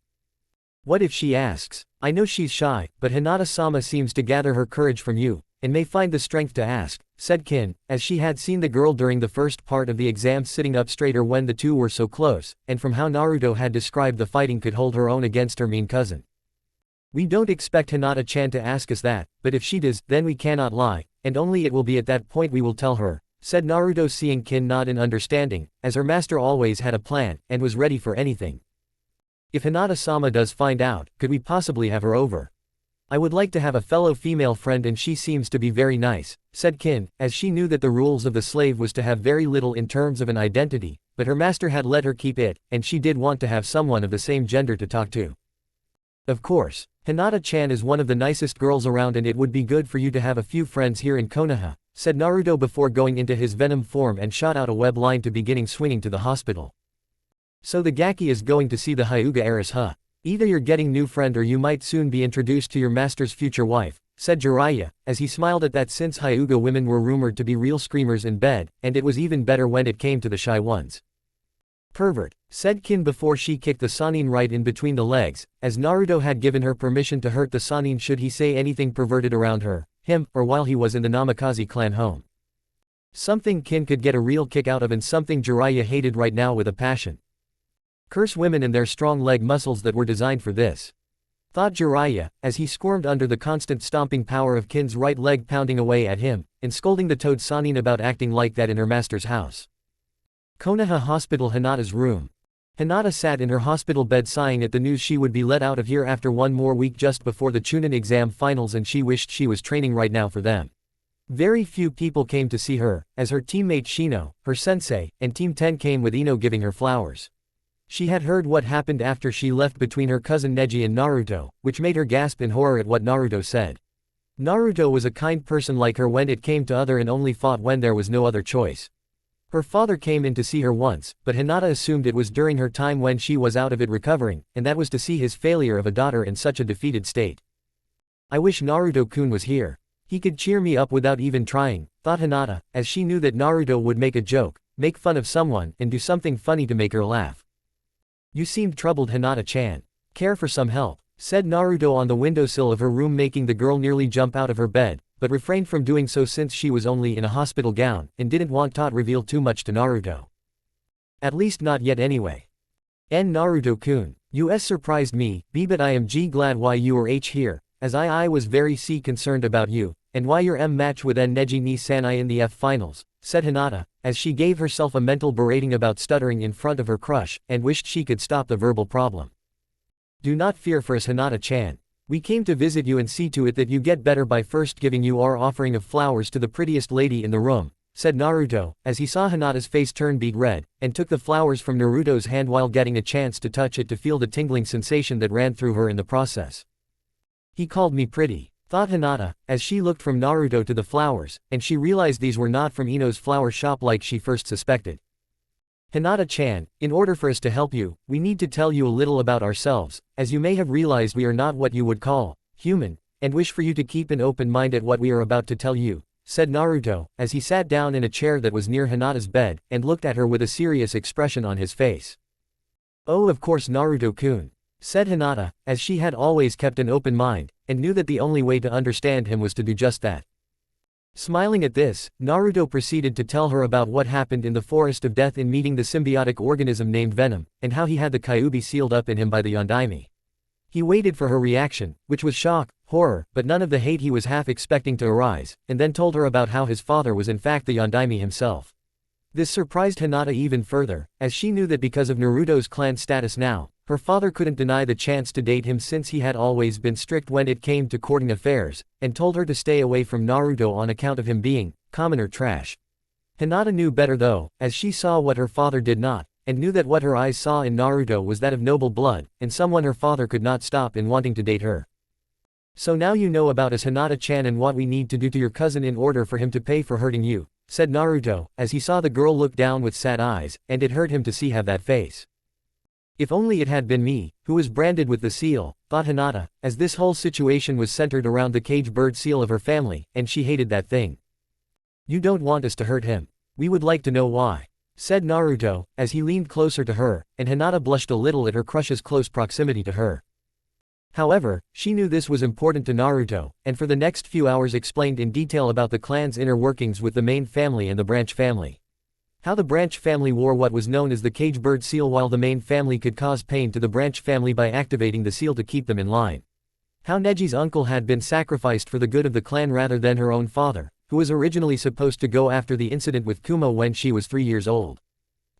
Speaker 1: "What if she asks? I know she's shy, but Hinata-sama seems to gather her courage from you, and may find the strength to ask," said Kin, as she had seen the girl during the first part of the exam sitting up straighter when the two were so close, and from how Naruto had described the fighting could hold her own against her mean cousin. "We don't expect Hinata-chan to ask us that, but if she does, then we cannot lie, and only it will be at that point we will tell her," said Naruto, seeing Kin nod in understanding, as her master always had a plan, and was ready for anything. "If Hinata-sama does find out, could we possibly have her over? I would like to have a fellow female friend and she seems to be very nice," said Kin, as she knew that the rules of the slave was to have very little in terms of an identity, but her master had let her keep it, and she did want to have someone of the same gender to talk to. "Of course, Hinata-chan is one of the nicest girls around and it would be good for you to have a few friends here in Konoha," said Naruto before going into his Venom form and shot out a web line to beginning swinging to the hospital. "So the Gaki is going to see the Hyuga heiress, huh? Either you're getting new friend or you might soon be introduced to your master's future wife," said Jiraiya, as he smiled at that since Hyuga women were rumored to be real screamers in bed, and it was even better when it came to the shy ones. "Pervert," said Kin before she kicked the Sannin right in between the legs, as Naruto had given her permission to hurt the Sannin should he say anything perverted around her, him, or while he was in the Namikaze clan home. Something Kin could get a real kick out of and something Jiraiya hated right now with a passion. Curse women and their strong leg muscles that were designed for this, thought Jiraiya, as he squirmed under the constant stomping power of Kin's right leg pounding away at him, and scolding the toad Sannin about acting like that in her master's house. Konoha Hospital. Hinata's room. Hinata sat in her hospital bed sighing at the news she would be let out of here after one more week just before the Chunin exam finals, and she wished she was training right now for them. Very few people came to see her, as her teammate Shino, her sensei, and Team 10 came with Ino giving her flowers. She had heard what happened after she left between her cousin Neji and Naruto, which made her gasp in horror at what Naruto said. Naruto was a kind person like her when it came to other and only fought when there was no other choice. Her father came in to see her once, but Hinata assumed it was during her time when she was out of it recovering, and that was to see his failure of a daughter in such a defeated state. "I wish Naruto-kun was here. He could cheer me up without even trying," thought Hinata, as she knew that Naruto would make a joke, make fun of someone, and do something funny to make her laugh. "You seemed troubled, Hinata-chan. Care for some help?" said Naruto on the windowsill of her room, making the girl nearly jump out of her bed, but refrained from doing so since she was only in a hospital gown, and didn't want to reveal too much to Naruto. "At least not yet anyway." Naruto-kun, you surprised me, but I am glad why you are here, as I was very concerned about you, and why your match with Neji ni Sanai in the F finals, said Hinata, as she gave herself a mental berating about stuttering in front of her crush, and wished she could stop the verbal problem. "Do not fear for us, Hinata-chan. We came to visit you and see to it that you get better by first giving you our offering of flowers to the prettiest lady in the room," said Naruto, as he saw Hinata's face turn beet red, and took the flowers from Naruto's hand while getting a chance to touch it to feel the tingling sensation that ran through her in the process. He called me pretty, thought Hinata, as she looked from Naruto to the flowers, and she realized these were not from Ino's flower shop like she first suspected. Hinata-chan, in order for us to help you, we need to tell you a little about ourselves, as you may have realized we are not what you would call human, and wish for you to keep an open mind at what we are about to tell you, said Naruto, as he sat down in a chair that was near Hinata's bed, and looked at her with a serious expression on his face. Oh, of course, Naruto-kun, said Hinata, as she had always kept an open mind, and knew that the only way to understand him was to do just that. Smiling at this, Naruto proceeded to tell her about what happened in the Forest of Death in meeting the symbiotic organism named Venom, and how he had the Kyuubi sealed up in him by the Yondaime. He waited for her reaction, which was shock, horror, but none of the hate he was half expecting to arise, and then told her about how his father was in fact the Yondaime himself. This surprised Hinata even further, as she knew that because of Naruto's clan status now, her father couldn't deny the chance to date him since he had always been strict when it came to courting affairs, and told her to stay away from Naruto on account of him being commoner trash. Hinata knew better though, as she saw what her father did not, and knew that what her eyes saw in Naruto was that of noble blood, and someone her father could not stop in wanting to date her. So now you know about us, Hinata-chan, and what we need to do to your cousin in order for him to pay for hurting you, said Naruto, as he saw the girl look down with sad eyes, and it hurt him to see have that face. If only it had been me, who was branded with the seal, thought Hinata, as this whole situation was centered around the cage bird seal of her family, and she hated that thing. You don't want us to hurt him. We would like to know why, said Naruto, as he leaned closer to her, and Hinata blushed a little at her crush's close proximity to her. However, she knew this was important to Naruto, and for the next few hours explained in detail about the clan's inner workings with the main family and the branch family. How the branch family wore what was known as the cage bird seal while the main family could cause pain to the branch family by activating the seal to keep them in line. How Neji's uncle had been sacrificed for the good of the clan rather than her own father, who was originally supposed to go after the incident with Kumo when she was 3 years old.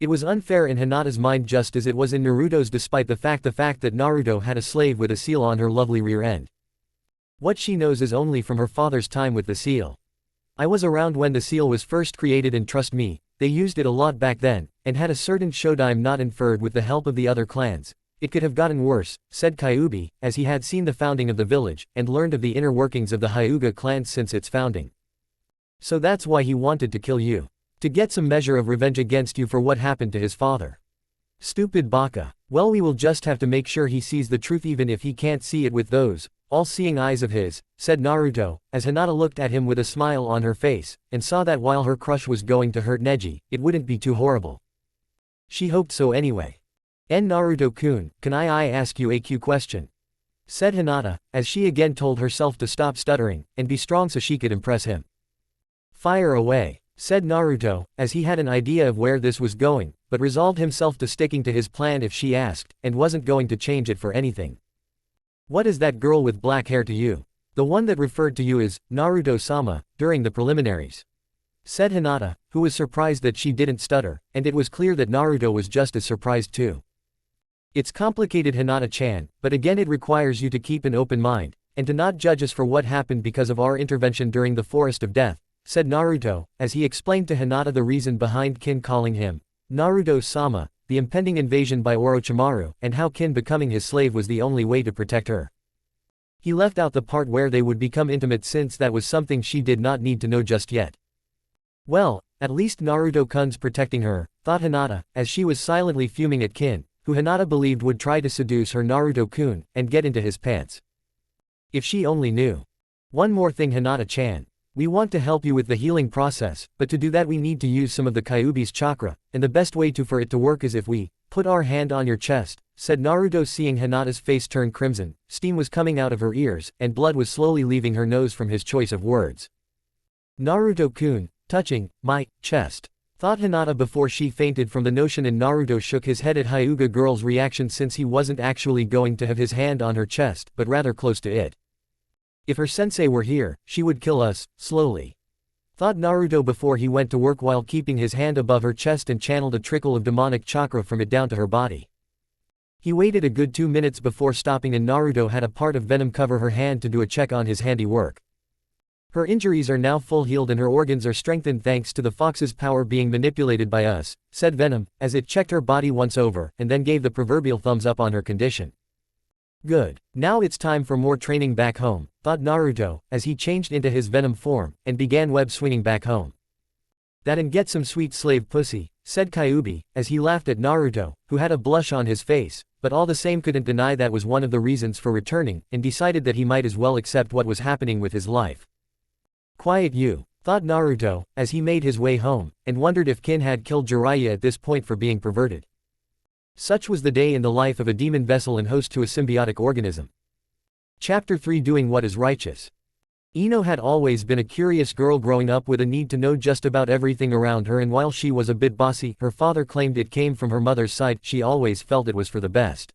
Speaker 1: It was unfair in Hinata's mind just as it was in Naruto's, despite the fact that Naruto had a slave with a seal on her lovely rear end. What she knows is only from her father's time with the seal. I was around when the seal was first created, and trust me, they used it a lot back then, and had a certain Shodaime not inferred with the help of the other clans. It could have gotten worse, said Kyuubi, as he had seen the founding of the village, and learned of the inner workings of the Hyuga clan since its founding. So that's why he wanted to kill you. To get some measure of revenge against you for what happened to his father. Stupid baka. Well, we will just have to make sure he sees the truth even if he can't see it with those all-seeing eyes of his, said Naruto, as Hinata looked at him with a smile on her face, and saw that while her crush was going to hurt Neji, it wouldn't be too horrible. She hoped so anyway. Naruto-kun, can I ask you a question? Said Hinata, as she again told herself to stop stuttering, and be strong so she could impress him. Fire away, said Naruto, as he had an idea of where this was going, but resolved himself to sticking to his plan if she asked, and wasn't going to change it for anything. What is that girl with black hair to you? The one that referred to you as Naruto-sama during the preliminaries, said Hinata, who was surprised that she didn't stutter, and it was clear that Naruto was just as surprised too. It's complicated, Hinata-chan, but again it requires you to keep an open mind, and to not judge us for what happened because of our intervention during the Forest of Death, said Naruto, as he explained to Hinata the reason behind Kin calling him Naruto-sama, the impending invasion by Orochimaru, and how Kin becoming his slave was the only way to protect her. He left out the part where they would become intimate since that was something she did not need to know just yet. Well, at least Naruto-kun's protecting her, thought Hinata, as she was silently fuming at Kin, who Hinata believed would try to seduce her Naruto-kun, and get into his pants. If she only knew. One more thing, Hinata-chan. We want to help you with the healing process, but to do that we need to use some of the Kyuubi's chakra, and the best way for it to work is if we put our hand on your chest, said Naruto. Seeing Hinata's face turn crimson, steam was coming out of her ears, and blood was slowly leaving her nose from his choice of words. Naruto-kun, touching my chest, thought Hinata before she fainted from the notion, and Naruto shook his head at Hyuga girl's reaction since he wasn't actually going to have his hand on her chest, but rather close to it. If her sensei were here, she would kill us, slowly, thought Naruto before he went to work while keeping his hand above her chest and channeled a trickle of demonic chakra from it down to her body. He waited a good 2 minutes before stopping, and Naruto had a part of Venom cover her hand to do a check on his handiwork. Her injuries are now full healed and her organs are strengthened thanks to the fox's power being manipulated by us, said Venom, as it checked her body once over, and then gave the proverbial thumbs up on her condition. Good. Now it's time for more training back home, thought Naruto, as he changed into his venom form, and began web swinging back home. That and get some sweet slave pussy, said Kyuubi, as he laughed at Naruto, who had a blush on his face, but all the same couldn't deny that was one of the reasons for returning, and decided that he might as well accept what was happening with his life. Quiet you, thought Naruto, as he made his way home, and wondered if Kin had killed Jiraiya at this point for being perverted. Such was the day in the life of a demon vessel and host to a symbiotic organism. Chapter 3 Doing What is Righteous. Ino had always been a curious girl growing up with a need to know just about everything around her, and while she was a bit bossy, her father claimed it came from her mother's side, she always felt it was for the best.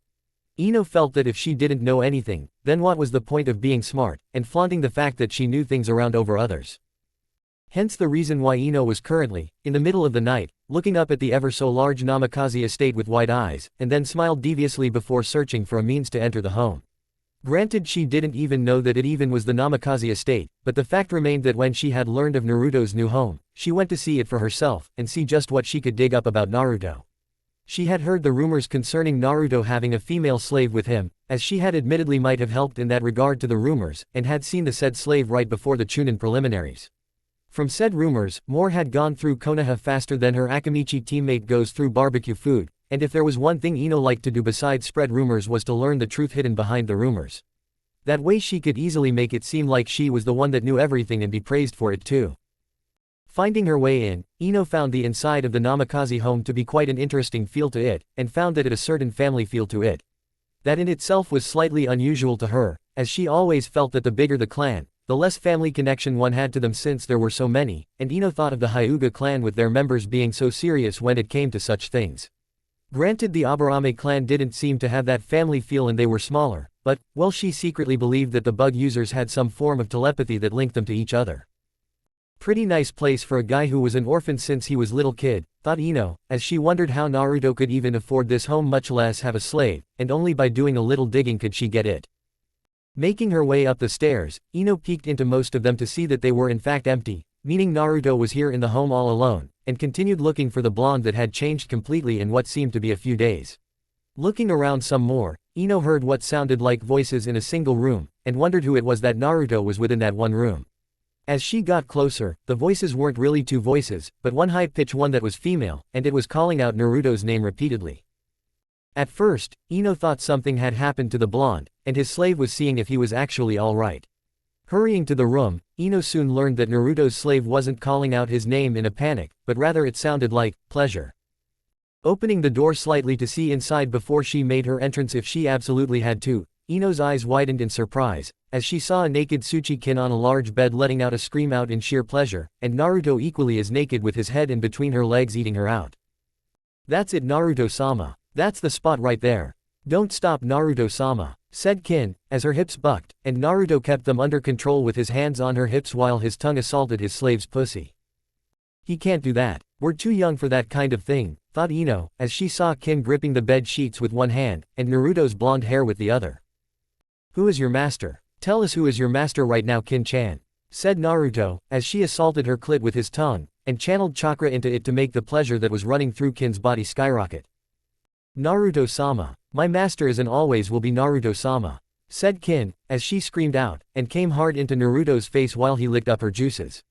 Speaker 1: Ino felt that if she didn't know anything, then what was the point of being smart, and flaunting the fact that she knew things around over others. Hence the reason why Ino was currently, in the middle of the night, looking up at the ever-so-large Namikaze estate with wide eyes, and then smiled deviously before searching for a means to enter the home. Granted, she didn't even know that it even was the Namikaze estate, but the fact remained that when she had learned of Naruto's new home, she went to see it for herself, and see just what she could dig up about Naruto. She had heard the rumors concerning Naruto having a female slave with him, as she had admittedly might have helped in that regard to the rumors, and had seen the said slave right before the Chunin preliminaries. From said rumors, more had gone through Konoha faster than her Akamichi teammate goes through barbecue food, and if there was one thing Ino liked to do besides spread rumors was to learn the truth hidden behind the rumors. That way she could easily make it seem like she was the one that knew everything and be praised for it too. Finding her way in, Ino found the inside of the Namikaze home to be quite an interesting feel to it, and found that it a certain family feel to it. That in itself was slightly unusual to her, as she always felt that the bigger the clan, the less family connection one had to them since there were so many, and Ino thought of the Hyuga clan with their members being so serious when it came to such things. Granted, the Aburame clan didn't seem to have that family feel and they were smaller, but, well, she secretly believed that the bug users had some form of telepathy that linked them to each other. Pretty nice place for a guy who was an orphan since he was little kid, thought Ino, as she wondered how Naruto could even afford this home, much less have a slave, and only by doing a little digging could she get it. Making her way up the stairs, Ino peeked into most of them to see that they were in fact empty, meaning Naruto was here in the home all alone, and continued looking for the blonde that had changed completely in what seemed to be a few days. Looking around some more, Ino heard what sounded like voices in a single room, and wondered who it was that Naruto was within that one room. As she got closer, the voices weren't really two voices, but one high-pitched one that was female, and it was calling out Naruto's name repeatedly. At first, Ino thought something had happened to the blonde, and his slave was seeing if he was actually alright. Hurrying to the room, Ino soon learned that Naruto's slave wasn't calling out his name in a panic, but rather it sounded like pleasure. Opening the door slightly to see inside before she made her entrance if she absolutely had to, Ino's eyes widened in surprise, as she saw a naked Tsuchi-kin on a large bed letting out a scream out in sheer pleasure, and Naruto equally as naked with his head in between her legs eating her out. That's it, Naruto-sama. That's the spot right there. Don't stop, Naruto-sama, said Kin, as her hips bucked, and Naruto kept them under control with his hands on her hips while his tongue assaulted his slave's pussy. He can't do that. We're too young for that kind of thing, thought Ino, as she saw Kin gripping the bed sheets with one hand, and Naruto's blonde hair with the other. Who is your master? Tell us who is your master right now, Kin-chan, said Naruto, as she assaulted her clit with his tongue, and channeled chakra into it to make the pleasure that was running through Kin's body skyrocket. Naruto-sama. My master is and always will be Naruto-sama, said Kin, as she screamed out, and came hard into Naruto's face while he licked up her juices.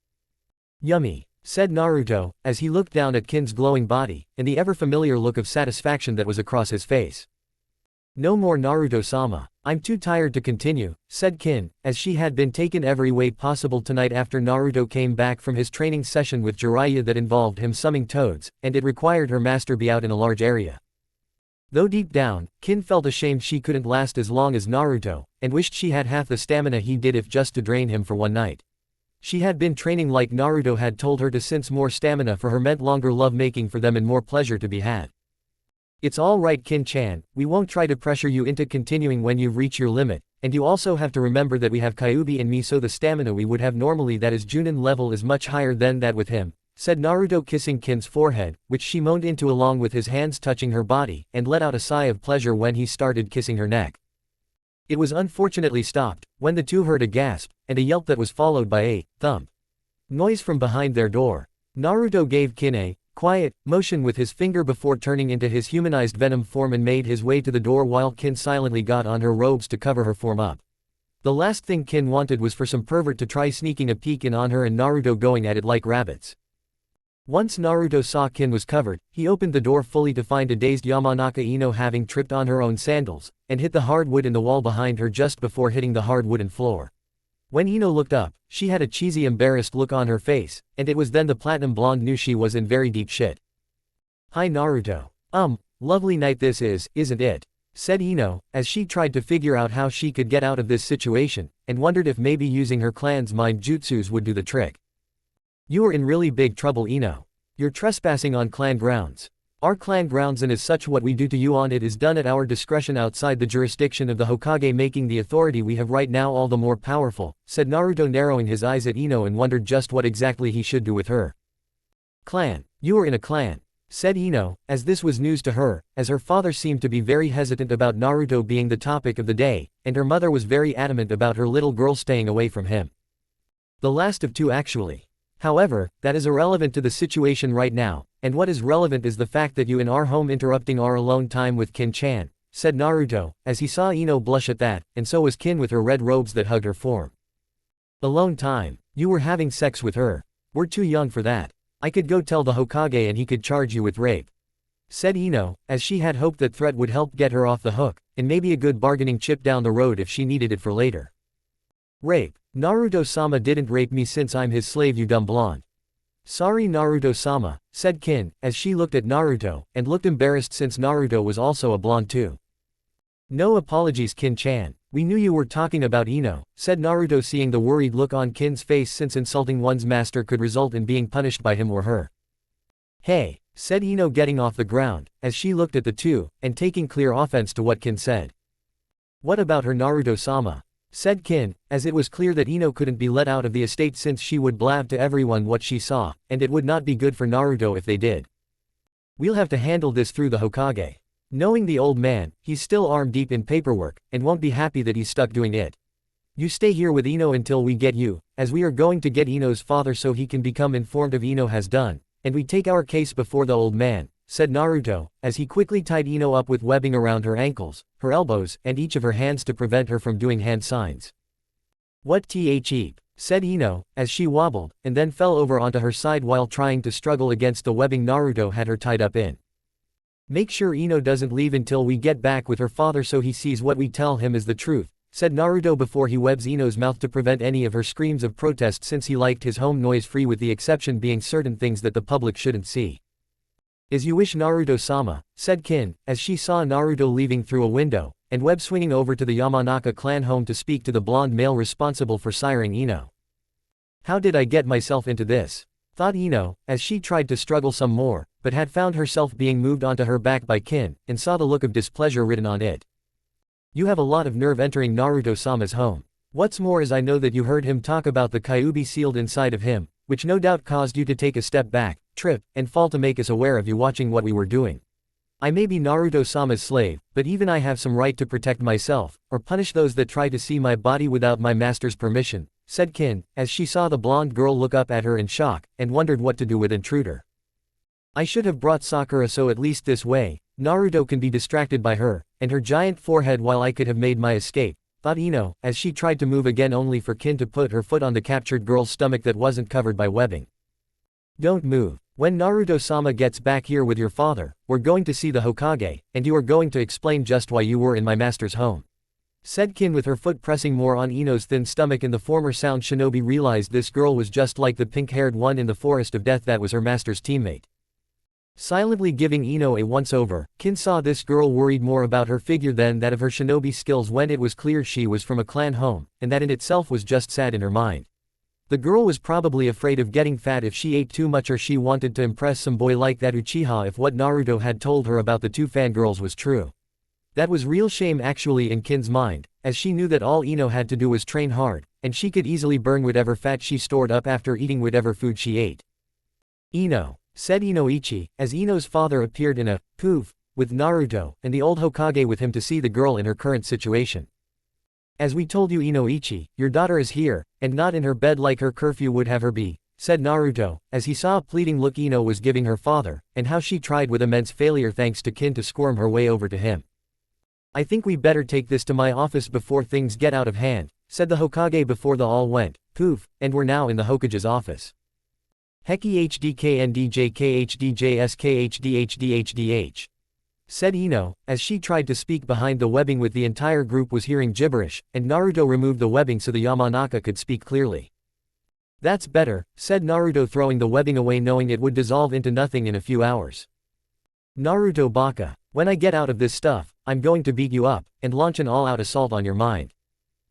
Speaker 1: Yummy, said Naruto, as he looked down at Kin's glowing body, and the ever-familiar look of satisfaction that was across his face. No more, Naruto-sama. I'm too tired to continue, said Kin, as she had been taken every way possible tonight after Naruto came back from his training session with Jiraiya that involved him summoning toads, and it required her master be out in a large area. Though deep down, Kin felt ashamed she couldn't last as long as Naruto, and wished she had half the stamina he did if just to drain him for one night. She had been training like Naruto had told her to, since more stamina for her meant longer love-making for them and more pleasure to be had. It's all right, Kin-chan, we won't try to pressure you into continuing when you've reached your limit, and you also have to remember that we have Kyuubi and me, so the stamina we would have normally that is Junin level is much higher than that with him, said Naruto, kissing Kin's forehead, which she moaned into along with his hands touching her body, and let out a sigh of pleasure when he started kissing her neck. It was unfortunately stopped, when the two heard a gasp, and a yelp that was followed by a thump noise from behind their door. Naruto gave Kin a Quiet, motioned with his finger before turning into his humanized venom form and made his way to the door while Kin silently got on her robes to cover her form up. The last thing Kin wanted was for some pervert to try sneaking a peek in on her and Naruto going at it like rabbits. Once Naruto saw Kin was covered, he opened the door fully to find a dazed Yamanaka Ino having tripped on her own sandals, and hit the hard wood in the wall behind her just before hitting the hard wooden floor. When Ino looked up, she had a cheesy embarrassed look on her face, and it was then the platinum blonde knew she was in very deep shit. "Hi Naruto. Lovely night this is, isn't it?" said Ino, as she tried to figure out how she could get out of this situation, and wondered if maybe using her clan's mind jutsus would do the trick. "You are in really big trouble Ino. You're trespassing on clan grounds. Our clan grounds and as such what we do to you on it is done at our discretion outside the jurisdiction of the Hokage, making the authority we have right now all the more powerful," said Naruto, narrowing his eyes at Ino and wondered just what exactly he should do with her. "Clan? You are in a clan," said Ino, as this was news to her, as her father seemed to be very hesitant about Naruto being the topic of the day, and her mother was very adamant about her little girl staying away from him. The last of two actually. However, that is irrelevant to the situation right now, and what is relevant is the fact that you in our home interrupting our alone time with Kin-chan, said Naruto, as he saw Ino blush at that, and so was Kin with her red robes that hugged her form. "Alone time? You were having sex with her? We're too young for that. I could go tell the Hokage and he could charge you with rape," said Ino, as she had hoped that threat would help get her off the hook, and maybe a good bargaining chip down the road if she needed it for later. "Rape? Naruto-sama didn't rape me since I'm his slave, you dumb blonde." "Sorry Naruto-sama," said Kin, as she looked at Naruto, and looked embarrassed since Naruto was also a blonde too. "No apologies Kin-chan, we knew you were talking about Ino," said Naruto, seeing the worried look on Kin's face since insulting one's master could result in being punished by him or her. "Hey," said Ino, getting off the ground, as she looked at the two, and taking clear offense to what Kin said. "What about her Naruto-sama?" said Kin, as it was clear that Ino couldn't be let out of the estate since she would blab to everyone what she saw, and it would not be good for Naruto if they did. "We'll have to handle this through the Hokage." Knowing the old man, he's still arm deep in paperwork, and won't be happy that he's stuck doing it. "You stay here with Ino until we get you, as we are going to get Ino's father so he can become informed of Ino has done, and we take our case before the old man," said Naruto, as he quickly tied Ino up with webbing around her ankles, her elbows, and each of her hands to prevent her from doing hand signs. "What the?" said Ino, as she wobbled, and then fell over onto her side while trying to struggle against the webbing Naruto had her tied up in. "Make sure Ino doesn't leave until we get back with her father so he sees what we tell him is the truth," said Naruto before he webs Ino's mouth to prevent any of her screams of protest since he liked his home noise-free, with the exception being certain things that the public shouldn't see. "As you wish Naruto-sama," said Kin, as she saw Naruto leaving through a window, and web swinging over to the Yamanaka clan home to speak to the blonde male responsible for siring Ino. "How did I get myself into this?" thought Ino, as she tried to struggle some more, but had found herself being moved onto her back by Kin, and saw the look of displeasure written on it. "You have a lot of nerve entering Naruto-sama's home. What's more is I know that you heard him talk about the Kyuubi sealed inside of him, which no doubt caused you to take a step back, trip, and fall to make us aware of you watching what we were doing. I may be Naruto-sama's slave, but even I have some right to protect myself, or punish those that try to see my body without my master's permission," said Kin, as she saw the blonde girl look up at her in shock, and wondered what to do with intruder. "I should have brought Sakura so at least this way, Naruto can be distracted by her, and her giant forehead while I could have made my escape," thought Ino, as she tried to move again only for Kin to put her foot on the captured girl's stomach that wasn't covered by webbing. "Don't move. When Naruto-sama gets back here with your father, we're going to see the Hokage, and you are going to explain just why you were in my master's home," said Kin, with her foot pressing more on Ino's thin stomach. In the former sound, Shinobi realized this girl was just like the pink-haired one in the Forest of Death that was her master's teammate. Silently giving Ino a once-over, Kin saw this girl worried more about her figure than that of her shinobi skills when it was clear she was from a clan home, and that in itself was just sad in her mind. The girl was probably afraid of getting fat if she ate too much, or she wanted to impress some boy like that Uchiha if what Naruto had told her about the two fangirls was true. That was real shame actually in Kin's mind, as she knew that all Ino had to do was train hard, and she could easily burn whatever fat she stored up after eating whatever food she ate. "Ino," said Inoichi, as Ino's father appeared in a poof with Naruto and the old Hokage with him to see the girl in her current situation. "As we told you Inoichi, your daughter is here, and not in her bed like her curfew would have her be," said Naruto, as he saw a pleading look Ino was giving her father, and how she tried with immense failure thanks to Kin to squirm her way over to him. I think we better take this to my office before things get out of hand, said the Hokage before the all went, poof, and were now in the Hokage's office. Heki HDKNDJKHDJSKHDHDHDH, said Ino, as she tried to speak behind the webbing with the entire group was hearing gibberish, and Naruto removed the webbing so the Yamanaka could speak clearly. That's better, said Naruto throwing the webbing away knowing it would dissolve into nothing in a few hours. Naruto baka, when I get out of this stuff, I'm going to beat you up, and launch an all-out assault on your mind,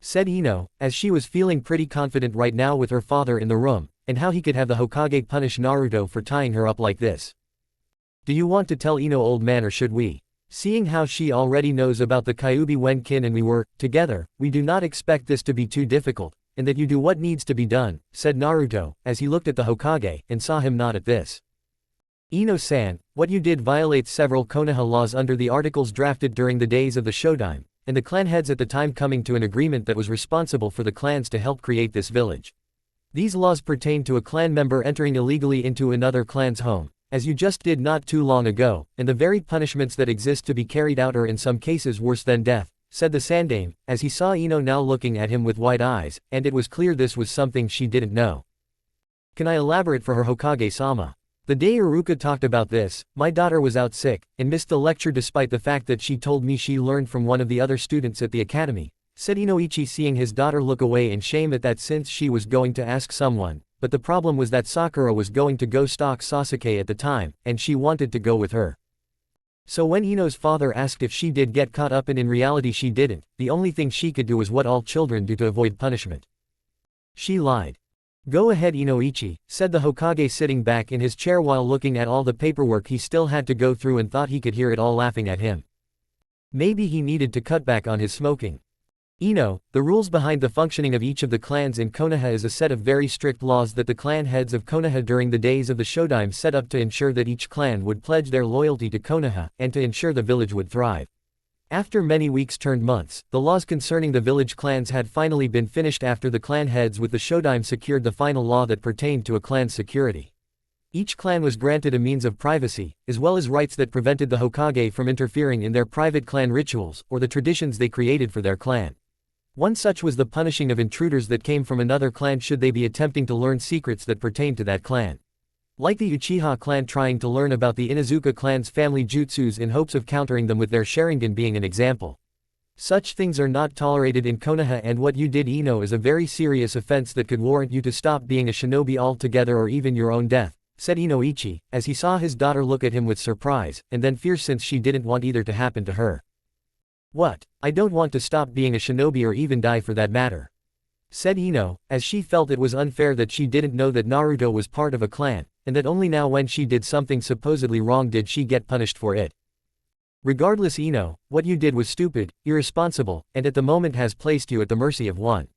Speaker 1: said Ino, as she was feeling pretty confident right now with her father in the room, and how he could have the Hokage punish Naruto for tying her up like this. Do you want to tell Ino, old man, or should we? Seeing how she already knows about the Kyuubi when Kin and we were together, we do not expect this to be too difficult, and that you do what needs to be done, said Naruto, as he looked at the Hokage, and saw him nod at this. Ino-san, what you did violates several Konoha laws under the articles drafted during the days of the Shodaime, and the clan heads at the time coming to an agreement that was responsible for the clans to help create this village. These laws pertain to a clan member entering illegally into another clan's home, as you just did not too long ago, and the very punishments that exist to be carried out are in some cases worse than death, said the Sandaime, as he saw Ino now looking at him with wide eyes, and it was clear this was something she didn't know. Can I elaborate for her, Hokage-sama? The day Iruka talked about this, my daughter was out sick, and missed the lecture despite the fact that she told me she learned from one of the other students at the academy, said Inoichi, seeing his daughter look away in shame at that since she was going to ask someone, but the problem was that Sakura was going to go stalk Sasuke at the time, and she wanted to go with her. So when Ino's father asked if she did get caught up and in reality she didn't, the only thing she could do was what all children do to avoid punishment. She lied. Go ahead, Inoichi, said the Hokage sitting back in his chair while looking at all the paperwork he still had to go through and thought he could hear it all laughing at him. Maybe he needed to cut back on his smoking. Ino, the rules behind the functioning of each of the clans in Konoha is a set of very strict laws that the clan heads of Konoha during the days of the Shodaime set up to ensure that each clan would pledge their loyalty to Konoha, and to ensure the village would thrive. After many weeks turned months, the laws concerning the village clans had finally been finished after the clan heads with the Shodaime secured the final law that pertained to a clan's security. Each clan was granted a means of privacy, as well as rights that prevented the Hokage from interfering in their private clan rituals, or the traditions they created for their clan. One such was the punishing of intruders that came from another clan should they be attempting to learn secrets that pertained to that clan. Like the Uchiha clan trying to learn about the Inuzuka clan's family jutsus in hopes of countering them with their Sharingan being an example. Such things are not tolerated in Konoha, and what you did, Ino, is a very serious offense that could warrant you to stop being a shinobi altogether or even your own death, said Inoichi, as he saw his daughter look at him with surprise, and then fear since she didn't want either to happen to her. What? I don't want to stop being a shinobi or even die for that matter, said Ino, as she felt it was unfair that she didn't know that Naruto was part of a clan, and that only now when she did something supposedly wrong did she get punished for it. Regardless, Ino, what you did was stupid, irresponsible, and at the moment has placed you at the mercy of one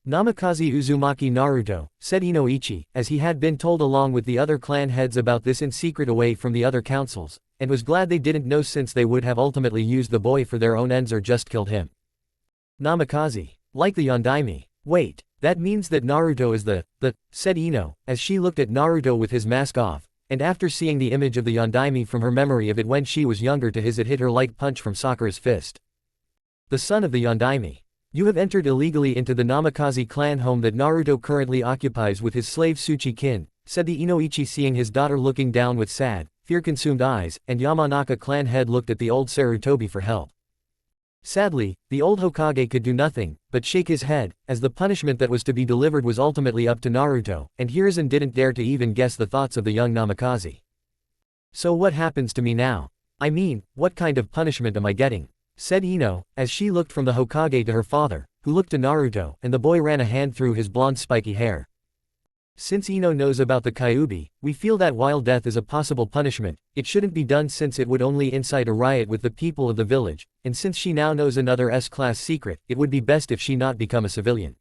Speaker 1: Namikaze Uzumaki Naruto, said Inoichi, as he had been told along with the other clan heads about this in secret away from the other councils, and was glad they didn't know since they would have ultimately used the boy for their own ends or just killed him. Namikaze. Like the Yondaime. Wait, that means that Naruto is said Ino, as she looked at Naruto with his mask off, and after seeing the image of the Yondaime from her memory of it when she was younger to his, it hit her like punch from Sakura's fist. The son of the Yondaime. You have entered illegally into the Namikaze clan home that Naruto currently occupies with his slave Tsuchi-kin, said the Inoichi, seeing his daughter looking down with sad, fear-consumed eyes, and Yamanaka clan head looked at the old Sarutobi for help. Sadly, the old Hokage could do nothing but shake his head, as the punishment that was to be delivered was ultimately up to Naruto, and Hiruzen didn't dare to even guess the thoughts of the young Namikaze. So what happens to me now? I mean, what kind of punishment am I getting? Said Ino, as she looked from the Hokage to her father, who looked to Naruto, and the boy ran a hand through his blonde spiky hair. Since Ino knows about the Kyuubi, we feel that while death is a possible punishment, it shouldn't be done since it would only incite a riot with the people of the village, and since she now knows another S-class secret, it would be best if she not become a civilian.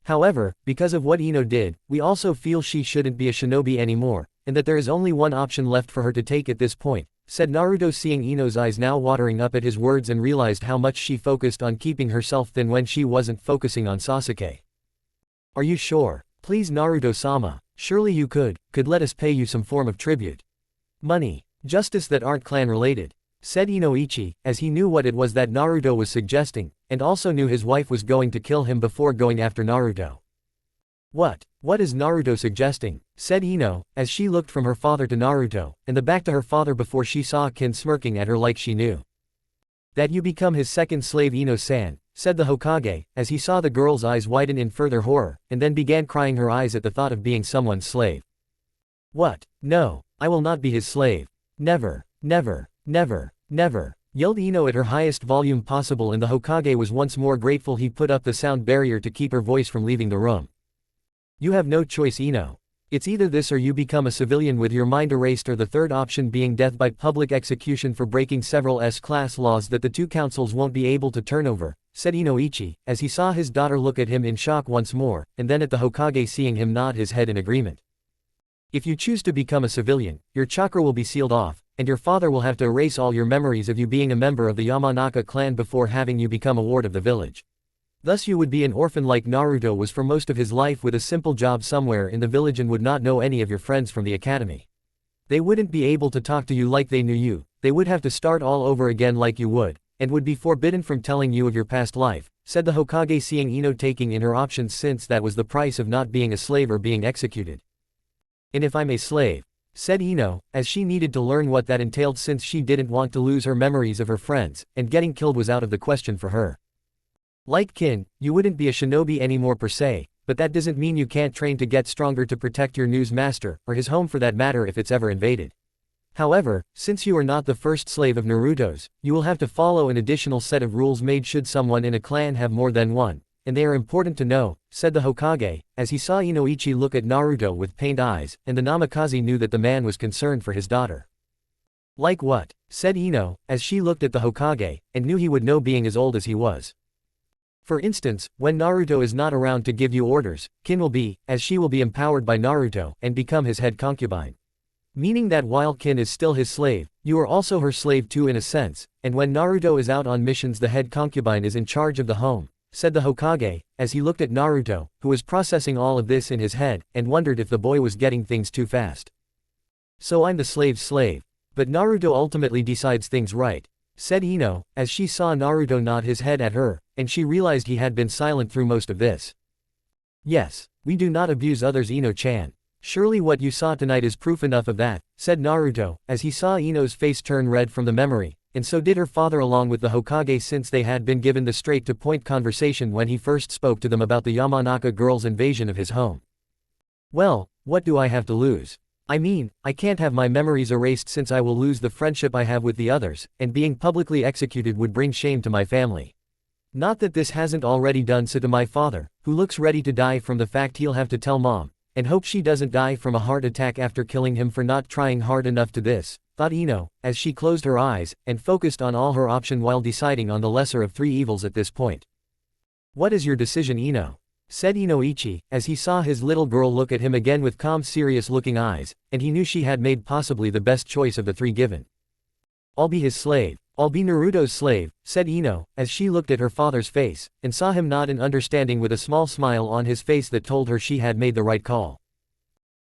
Speaker 1: However, because of what Ino did, we also feel she shouldn't be a shinobi anymore, and that there is only one option left for her to take at this point, said Naruto, seeing Ino's eyes now watering up at his words and realized how much she focused on keeping herself thin when she wasn't focusing on Sasuke. Are you sure? Please, Naruto-sama. Surely you could let us pay you some form of tribute. Money. Justice that aren't clan-related, said Inoichi, as he knew what it was that Naruto was suggesting, and also knew his wife was going to kill him before going after Naruto. What is Naruto suggesting? Said Ino, as she looked from her father to Naruto, and then back to her father before she saw Kin smirking at her like she knew. That you become his second slave, Ino-san, said the Hokage, as he saw the girl's eyes widen in further horror, and then began crying her eyes at the thought of being someone's slave. What? No, I will not be his slave. Never, never, never, never, yelled Ino at her highest volume possible, and the Hokage was once more grateful he put up the sound barrier to keep her voice from leaving the room. You have no choice, Ino. It's either this or you become a civilian with your mind erased, or the third option being death by public execution for breaking several S-class laws that the two councils won't be able to turn over, said Inoichi, as he saw his daughter look at him in shock once more, and then at the Hokage seeing him nod his head in agreement. If you choose to become a civilian, your chakra will be sealed off, and your father will have to erase all your memories of you being a member of the Yamanaka clan before having you become a ward of the village. Thus you would be an orphan like Naruto was for most of his life, with a simple job somewhere in the village, and would not know any of your friends from the academy. They wouldn't be able to talk to you like they knew you, they would have to start all over again like you would, and would be forbidden from telling you of your past life, said the Hokage, seeing Ino taking in her options, since that was the price of not being a slave or being executed. And if I'm a slave, said Ino, as she needed to learn what that entailed, since she didn't want to lose her memories of her friends, and getting killed was out of the question for her. Like Kin, you wouldn't be a shinobi anymore per se, but that doesn't mean you can't train to get stronger to protect your news master, or his home for that matter if it's ever invaded. However, since you are not the first slave of Naruto's, you will have to follow an additional set of rules made should someone in a clan have more than one, and they are important to know, said the Hokage, as he saw Inoichi look at Naruto with pained eyes, and the Namikaze knew that the man was concerned for his daughter. Like what? Said Ino, as she looked at the Hokage, and knew he would know being as old as he was. For instance, when Naruto is not around to give you orders, Kin will be, as she will be empowered by Naruto, and become his head concubine. Meaning that while Kin is still his slave, you are also her slave too in a sense, and when Naruto is out on missions the head concubine is in charge of the home, said the Hokage, as he looked at Naruto, who was processing all of this in his head, and wondered if the boy was getting things too fast. So I'm the slave's slave. But Naruto ultimately decides things, right? Said Ino, as she saw Naruto nod his head at her, and she realized he had been silent through most of this. Yes, we do not abuse others, Ino-chan. Surely what you saw tonight is proof enough of that, said Naruto, as he saw Ino's face turn red from the memory, and so did her father along with the Hokage, since they had been given the straight-to-point conversation when he first spoke to them about the Yamanaka girl's invasion of his home. Well, what do I have to lose? I mean, I can't have my memories erased, since I will lose the friendship I have with the others, and being publicly executed would bring shame to my family. Not that this hasn't already done so to my father, who looks ready to die from the fact he'll have to tell mom, and hope she doesn't die from a heart attack after killing him for not trying hard enough to this, thought Ino, as she closed her eyes, and focused on all her option while deciding on the lesser of three evils at this point. What is your decision, Ino? Said Inoichi, as he saw his little girl look at him again with calm, serious-looking eyes, and he knew she had made possibly the best choice of the three given. I'll be his slave. I'll be Naruto's slave, said Ino, as she looked at her father's face, and saw him nod in understanding with a small smile on his face that told her she had made the right call.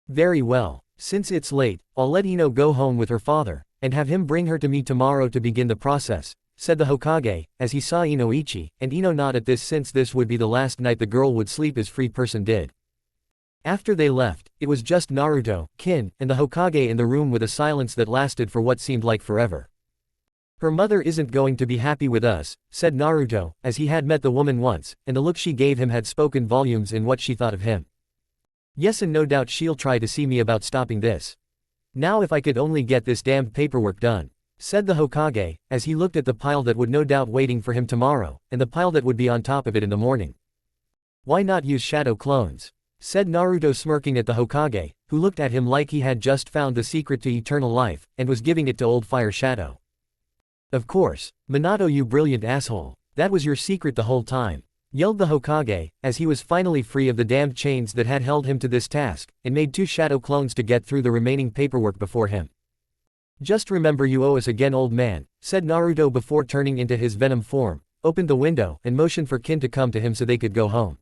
Speaker 1: Very well. Since it's late, I'll let Ino go home with her father, and have him bring her to me tomorrow to begin the process, said the Hokage, as he saw Inoichi, and Ino nod at this, since this would be the last night the girl would sleep as free person did. After they left, it was just Naruto, Kin, and the Hokage in the room with a silence that lasted for what seemed like forever. Her mother isn't going to be happy with us, said Naruto, as he had met the woman once, and the look she gave him had spoken volumes in what she thought of him. Yes, and no doubt she'll try to see me about stopping this. Now if I could only get this damned paperwork done, said the Hokage, as he looked at the pile that would no doubt waiting for him tomorrow, and the pile that would be on top of it in the morning. Why not use shadow clones? Said Naruto, smirking at the Hokage, who looked at him like he had just found the secret to eternal life, and was giving it to old Fire Shadow. Of course, Minato, you brilliant asshole. That was your secret the whole time, yelled the Hokage, as he was finally free of the damned chains that had held him to this task, and made 2 shadow clones to get through the remaining paperwork before him. Just remember you owe us again, old man, said Naruto before turning into his venom form, opened the window, and motioned for Kin to come to him so they could go home.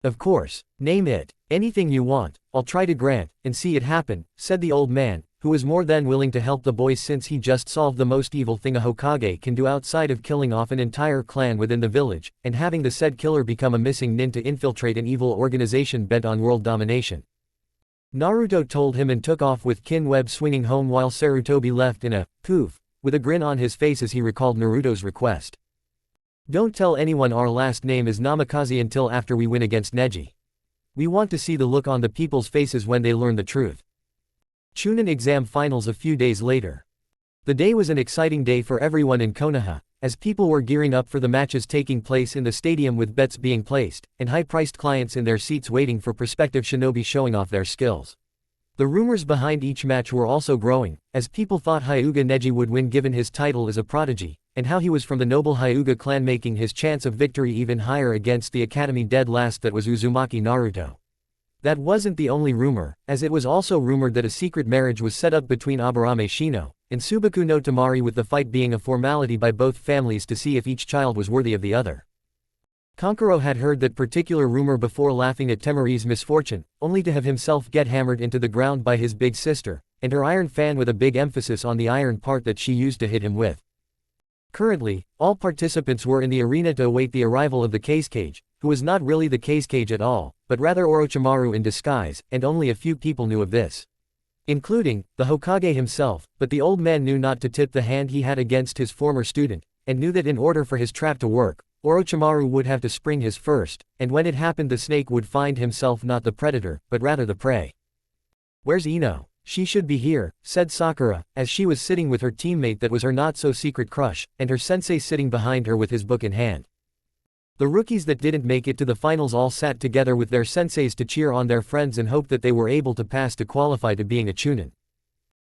Speaker 1: Of course. Name it. Anything you want, I'll try to grant, and see it happen, said the old man, who was more than willing to help the boy since he just solved the most evil thing a Hokage can do outside of killing off an entire clan within the village, and having the said killer become a missing nin to infiltrate an evil organization bent on world domination. Naruto told him and took off with Kin Web swinging home while Sarutobi left in a poof, with a grin on his face as he recalled Naruto's request. Don't tell anyone our last name is Namikaze until after we win against Neji. We want to see the look on the people's faces when they learn the truth. Chunin exam finals a few days later. The day was an exciting day for everyone in Konoha, as people were gearing up for the matches taking place in the stadium with bets being placed, and high-priced clients in their seats waiting for prospective shinobi showing off their skills. The rumors behind each match were also growing, as people thought Hyuga Neji would win given his title as a prodigy, and how he was from the noble Hyuga clan, making his chance of victory even higher against the academy dead last that was Uzumaki Naruto. That wasn't the only rumor, as it was also rumored that a secret marriage was set up between Aburame Shino and Subaku no Tamari, with the fight being a formality by both families to see if each child was worthy of the other. Kankuro had heard that particular rumor before, laughing at Temari's misfortune, only to have himself get hammered into the ground by his big sister, and her iron fan, with a big emphasis on the iron part that she used to hit him with. Currently, all participants were in the arena to await the arrival of the Cage, who was not really the Cage at all, but rather Orochimaru in disguise, and only a few people knew of this, including the Hokage himself, but the old man knew not to tip the hand he had against his former student, and knew that in order for his trap to work, Orochimaru would have to spring his first, and when it happened the snake would find himself not the predator, but rather the prey. "Where's Ino? She should be here," said Sakura, as she was sitting with her teammate that was her not-so-secret crush, and her sensei sitting behind her with his book in hand. The rookies that didn't make it to the finals all sat together with their senseis to cheer on their friends and hope that they were able to pass to qualify to being a chunin.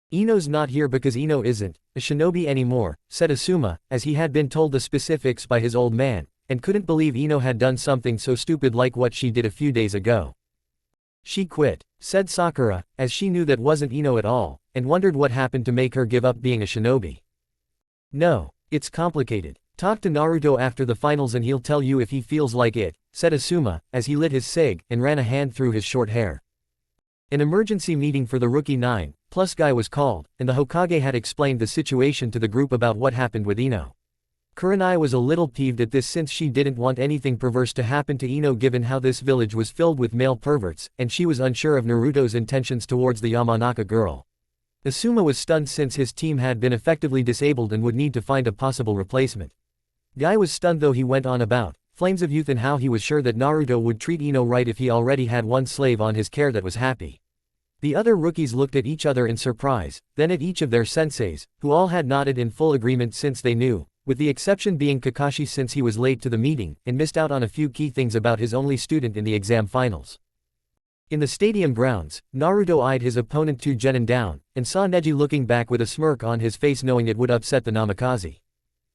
Speaker 1: "Ino's not here because Ino isn't a shinobi anymore," said Asuma, as he had been told the specifics by his old man, and couldn't believe Ino had done something so stupid like what she did a few days ago. "She quit," said Sakura, as she knew that wasn't Ino at all, and wondered what happened to make her give up being a shinobi. "No, it's complicated. Talk to Naruto after the finals and he'll tell you if he feels like it," said Asuma, as he lit his cig and ran a hand through his short hair. An emergency meeting for the rookie 9+ guy was called, and the Hokage had explained the situation to the group about what happened with Ino. Kurenai was a little peeved at this since she didn't want anything perverse to happen to Ino given how this village was filled with male perverts, and she was unsure of Naruto's intentions towards the Yamanaka girl. Asuma was stunned since his team had been effectively disabled and would need to find a possible replacement. Guy was stunned though. He went on about Flames of Youth and how he was sure that Naruto would treat Ino right if he already had one slave on his care that was happy. The other rookies looked at each other in surprise, then at each of their senseis, who all had nodded in full agreement since they knew, with the exception being Kakashi since he was late to the meeting and missed out on a few key things about his only student in the exam finals. In the stadium grounds, Naruto eyed his opponent 2 genin down, and saw Neji looking back with a smirk on his face, knowing it would upset the Namikaze.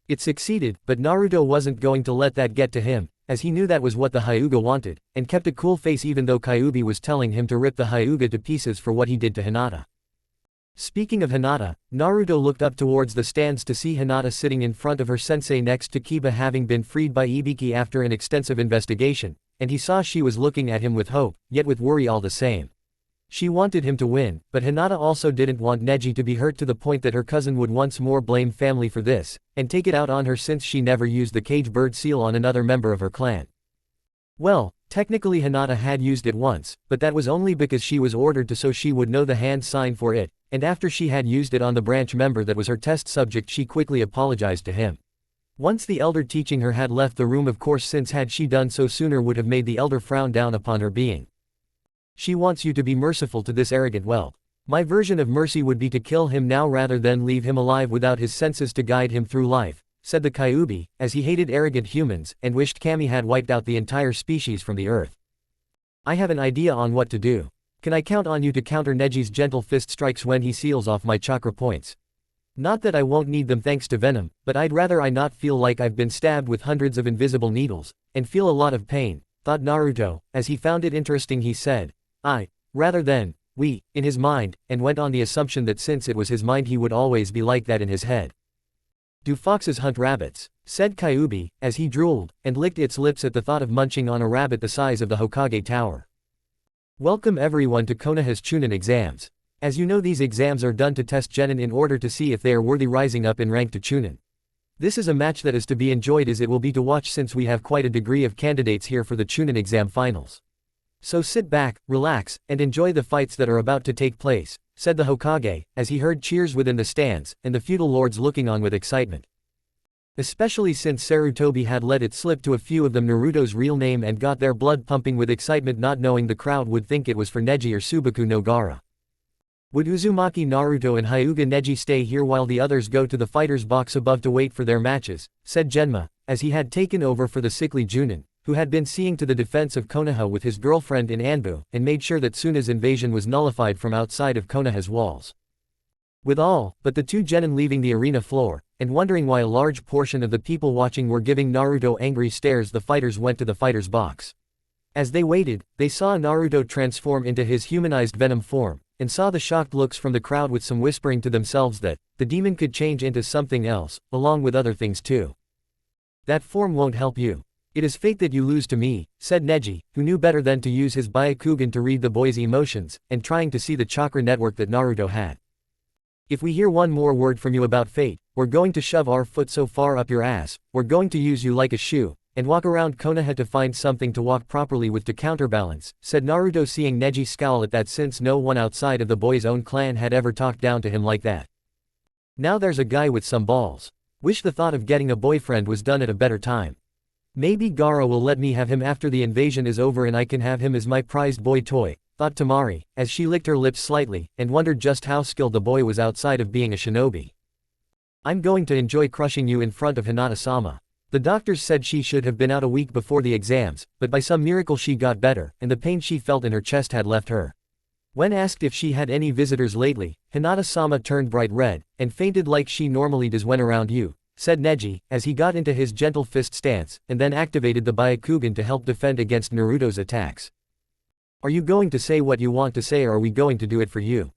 Speaker 1: It succeeded, but Naruto wasn't going to let that get to him, as he knew that was what the Hyuga wanted, and kept a cool face even though Kyuubi was telling him to rip the Hyuga to pieces for what he did to Hinata. Speaking of Hinata, Naruto looked up towards the stands to see Hinata sitting in front of her sensei next to Kiba, having been freed by Ibiki after an extensive investigation, and he saw she was looking at him with hope, yet with worry all the same. She wanted him to win, but Hinata also didn't want Neji to be hurt to the point that her cousin would once more blame family for this, and take it out on her since she never used the cage bird seal on another member of her clan. Well, technically Hinata had used it once, but that was only because she was ordered to so she would know the hand sign for it, and after she had used it on the branch member that was her test subject she quickly apologized to him. Once the elder teaching her had left the room, of course, since had she done so sooner would have made the elder frown down upon her being. "She wants you to be merciful to this arrogant whelp. My version of mercy would be to kill him now rather than leave him alive without his senses to guide him through life," said the Kyuubi, as he hated arrogant humans and wished Kami had wiped out the entire species from the earth. "I have an idea on what to do. Can I count on you to counter Neji's gentle fist strikes when he seals off my chakra points? Not that I won't need them thanks to venom, but I'd rather I not feel like I've been stabbed with hundreds of invisible needles, and feel a lot of pain," thought Naruto, as he found it interesting. He said, "I, rather than, we," in his mind, and went on the assumption that since it was his mind he would always be like that in his head. Do foxes hunt rabbits? Said Kyuubi, as he drooled, and licked its lips at the thought of munching on a rabbit the size of the Hokage Tower. Welcome everyone to Konoha's Chunin exams. As you know, these exams are done to test genin in order to see if they are worthy rising up in rank to Chunin. This is a match that is to be enjoyed as it will be to watch, since we have quite a degree of candidates here for the Chunin exam finals. So sit back, relax, and enjoy the fights that are about to take place, said the Hokage, as he heard cheers within the stands, and the feudal lords looking on with excitement. Especially since Sarutobi had let it slip to a few of them Naruto's real name and got their blood pumping with excitement, not knowing the crowd would think it was for Neji or Subaku no Gaara. Would Uzumaki, Naruto and Hyuga Neji stay here while the others go to the fighter's box above to wait for their matches, said Genma, as he had taken over for the sickly Junin, who had been seeing to the defense of Konoha with his girlfriend in Anbu, and made sure that Tsuna's invasion was nullified from outside of Konoha's walls. With all but the two genin leaving the arena floor, and wondering why a large portion of the people watching were giving Naruto angry stares, the fighters went to the fighter's box. As they waited, they saw Naruto transform into his humanized Venom form, and saw the shocked looks from the crowd, with some whispering to themselves that the demon could change into something else, along with other things too. That form won't help you. It is fate that you lose to me, said Neji, who knew better than to use his Byakugan to read the boy's emotions, and trying to see the chakra network that Naruto had. If we hear one more word from you about fate, we're going to shove our foot so far up your ass, we're going to use you like a shoe, and walk around Konoha to find something to walk properly with to counterbalance, said Naruto, seeing Neji scowl at that, since no one outside of the boy's own clan had ever talked down to him like that. Now there's a guy with some balls. Wish the thought of getting a boyfriend was done at a better time. Maybe Gaara will let me have him after the invasion is over and I can have him as my prized boy toy, thought Tamari, as she licked her lips slightly, and wondered just how skilled the boy was outside of being a shinobi. I'm going to enjoy crushing you in front of Hinata-sama. The doctors said she should have been out a week before the exams, but by some miracle she got better, and the pain she felt in her chest had left her. When asked if she had any visitors lately, Hinata-sama turned bright red, and fainted like she normally does when around you, said Neji, as he got into his gentle fist stance, and then activated the Byakugan to help defend against Naruto's attacks. Are you going to say what you want to say, or are we going to do it for you?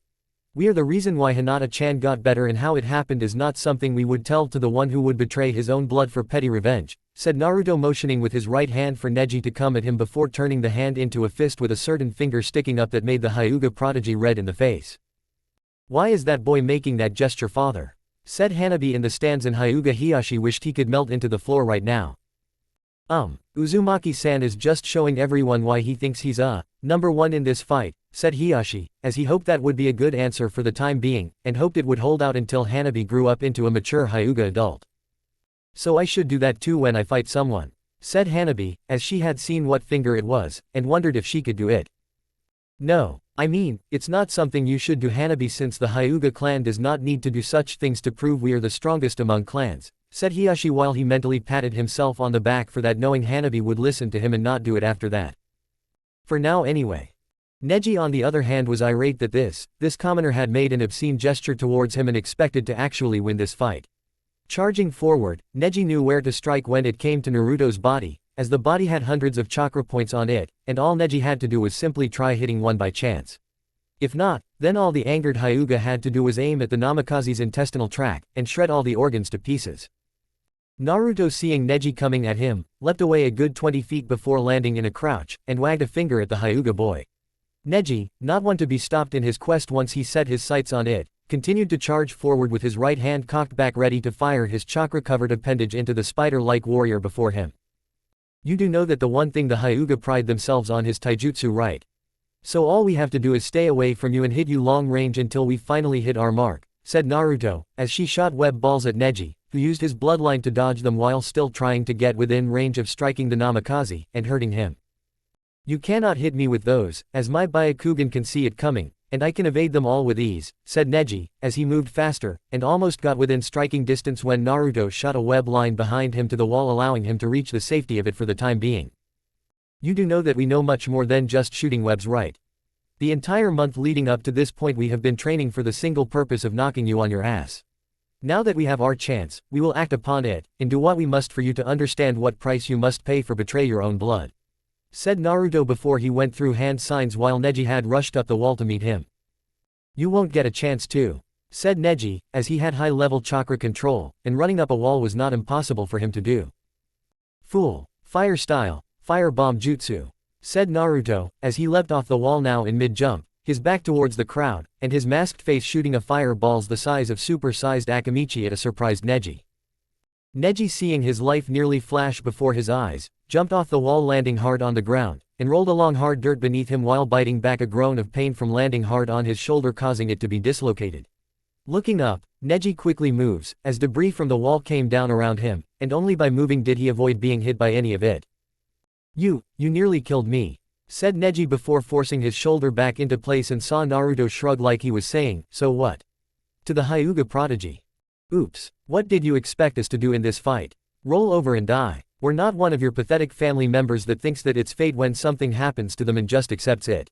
Speaker 1: We are the reason why Hinata-chan got better, and how it happened is not something we would tell to the one who would betray his own blood for petty revenge, said Naruto, motioning with his right hand for Neji to come at him before turning the hand into a fist with a certain finger sticking up that made the Hyuga prodigy red in the face. Why is that boy making that gesture, father? Said Hanabi in the stands, and Hyuga Hiyashi wished he could melt into the floor right now. Uzumaki-san is just showing everyone why he thinks he's number one in this fight, said Hiyashi, as he hoped that would be a good answer for the time being, and hoped it would hold out until Hanabi grew up into a mature Hyuga adult. So I should do that too when I fight someone, said Hanabi, as she had seen what finger it was, and wondered if she could do it. No, I mean, it's not something you should do, Hanabi, since the Hyuga clan does not need to do such things to prove we are the strongest among clans, said Hiyashi, while he mentally patted himself on the back for that, knowing Hanabi would listen to him and not do it after that. For now anyway. Neji, on the other hand, was irate that this commoner had made an obscene gesture towards him and expected to actually win this fight. Charging forward, Neji knew where to strike when it came to Naruto's body, as the body had hundreds of chakra points on it, and all Neji had to do was simply try hitting one by chance. If not, then all the angered Hyuga had to do was aim at the Namikaze's intestinal tract, and shred all the organs to pieces. Naruto, seeing Neji coming at him, leapt away a good 20 feet before landing in a crouch, and wagged a finger at the Hyuga boy. Neji, not one to be stopped in his quest once he set his sights on it, continued to charge forward with his right hand cocked back, ready to fire his chakra-covered appendage into the spider-like warrior before him. You do know that the one thing the Hyuga pride themselves on is taijutsu, right? So all we have to do is stay away from you and hit you long range until we finally hit our mark, said Naruto, as she shot web balls at Neji, who used his bloodline to dodge them while still trying to get within range of striking the Namikaze, and hurting him. You cannot hit me with those, as my Byakugan can see it coming, and I can evade them all with ease, said Neji, as he moved faster, and almost got within striking distance when Naruto shot a web line behind him to the wall, allowing him to reach the safety of it for the time being. You do know that we know much more than just shooting webs, right? The entire month leading up to this point we have been training for the single purpose of knocking you on your ass. Now that we have our chance, we will act upon it, and do what we must for you to understand what price you must pay for betray your own blood, said Naruto before he went through hand signs while Neji had rushed up the wall to meet him. You won't get a chance to. said Neji, as he had high-level chakra control, and running up a wall was not impossible for him to do. Fool. Fire style, fire bomb jutsu, said Naruto, as he leapt off the wall now in mid-jump, his back towards the crowd, and his masked face shooting a fireballs the size of super-sized Akamichi at a surprised Neji. Neji, seeing his life nearly flash before his eyes, jumped off the wall landing hard on the ground, and rolled along hard dirt beneath him while biting back a groan of pain from landing hard on his shoulder, causing it to be dislocated. Looking up, Neji quickly moves, as debris from the wall came down around him, and only by moving did he avoid being hit by any of it. You nearly killed me, said Neji before forcing his shoulder back into place and saw Naruto shrug like he was saying, so what? To the Hyuga prodigy. Oops, what did you expect us to do in this fight? Roll over and die. We're not one of your pathetic family members that thinks that it's fate when something happens to them and just accepts it.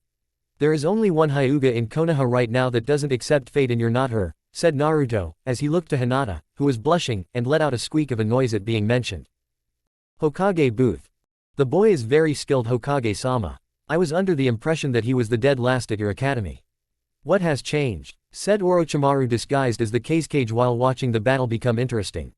Speaker 1: There is only one Hyuga in Konoha right now that doesn't accept fate, and you're not her, said Naruto, as he looked to Hinata, who was blushing, and let out a squeak of annoyance at being mentioned. Hokage booth. The boy is very skilled, Hokage-sama. I was under the impression that he was the dead last at your academy. What has changed? Said Orochimaru disguised as the Kazekage while watching the battle become interesting.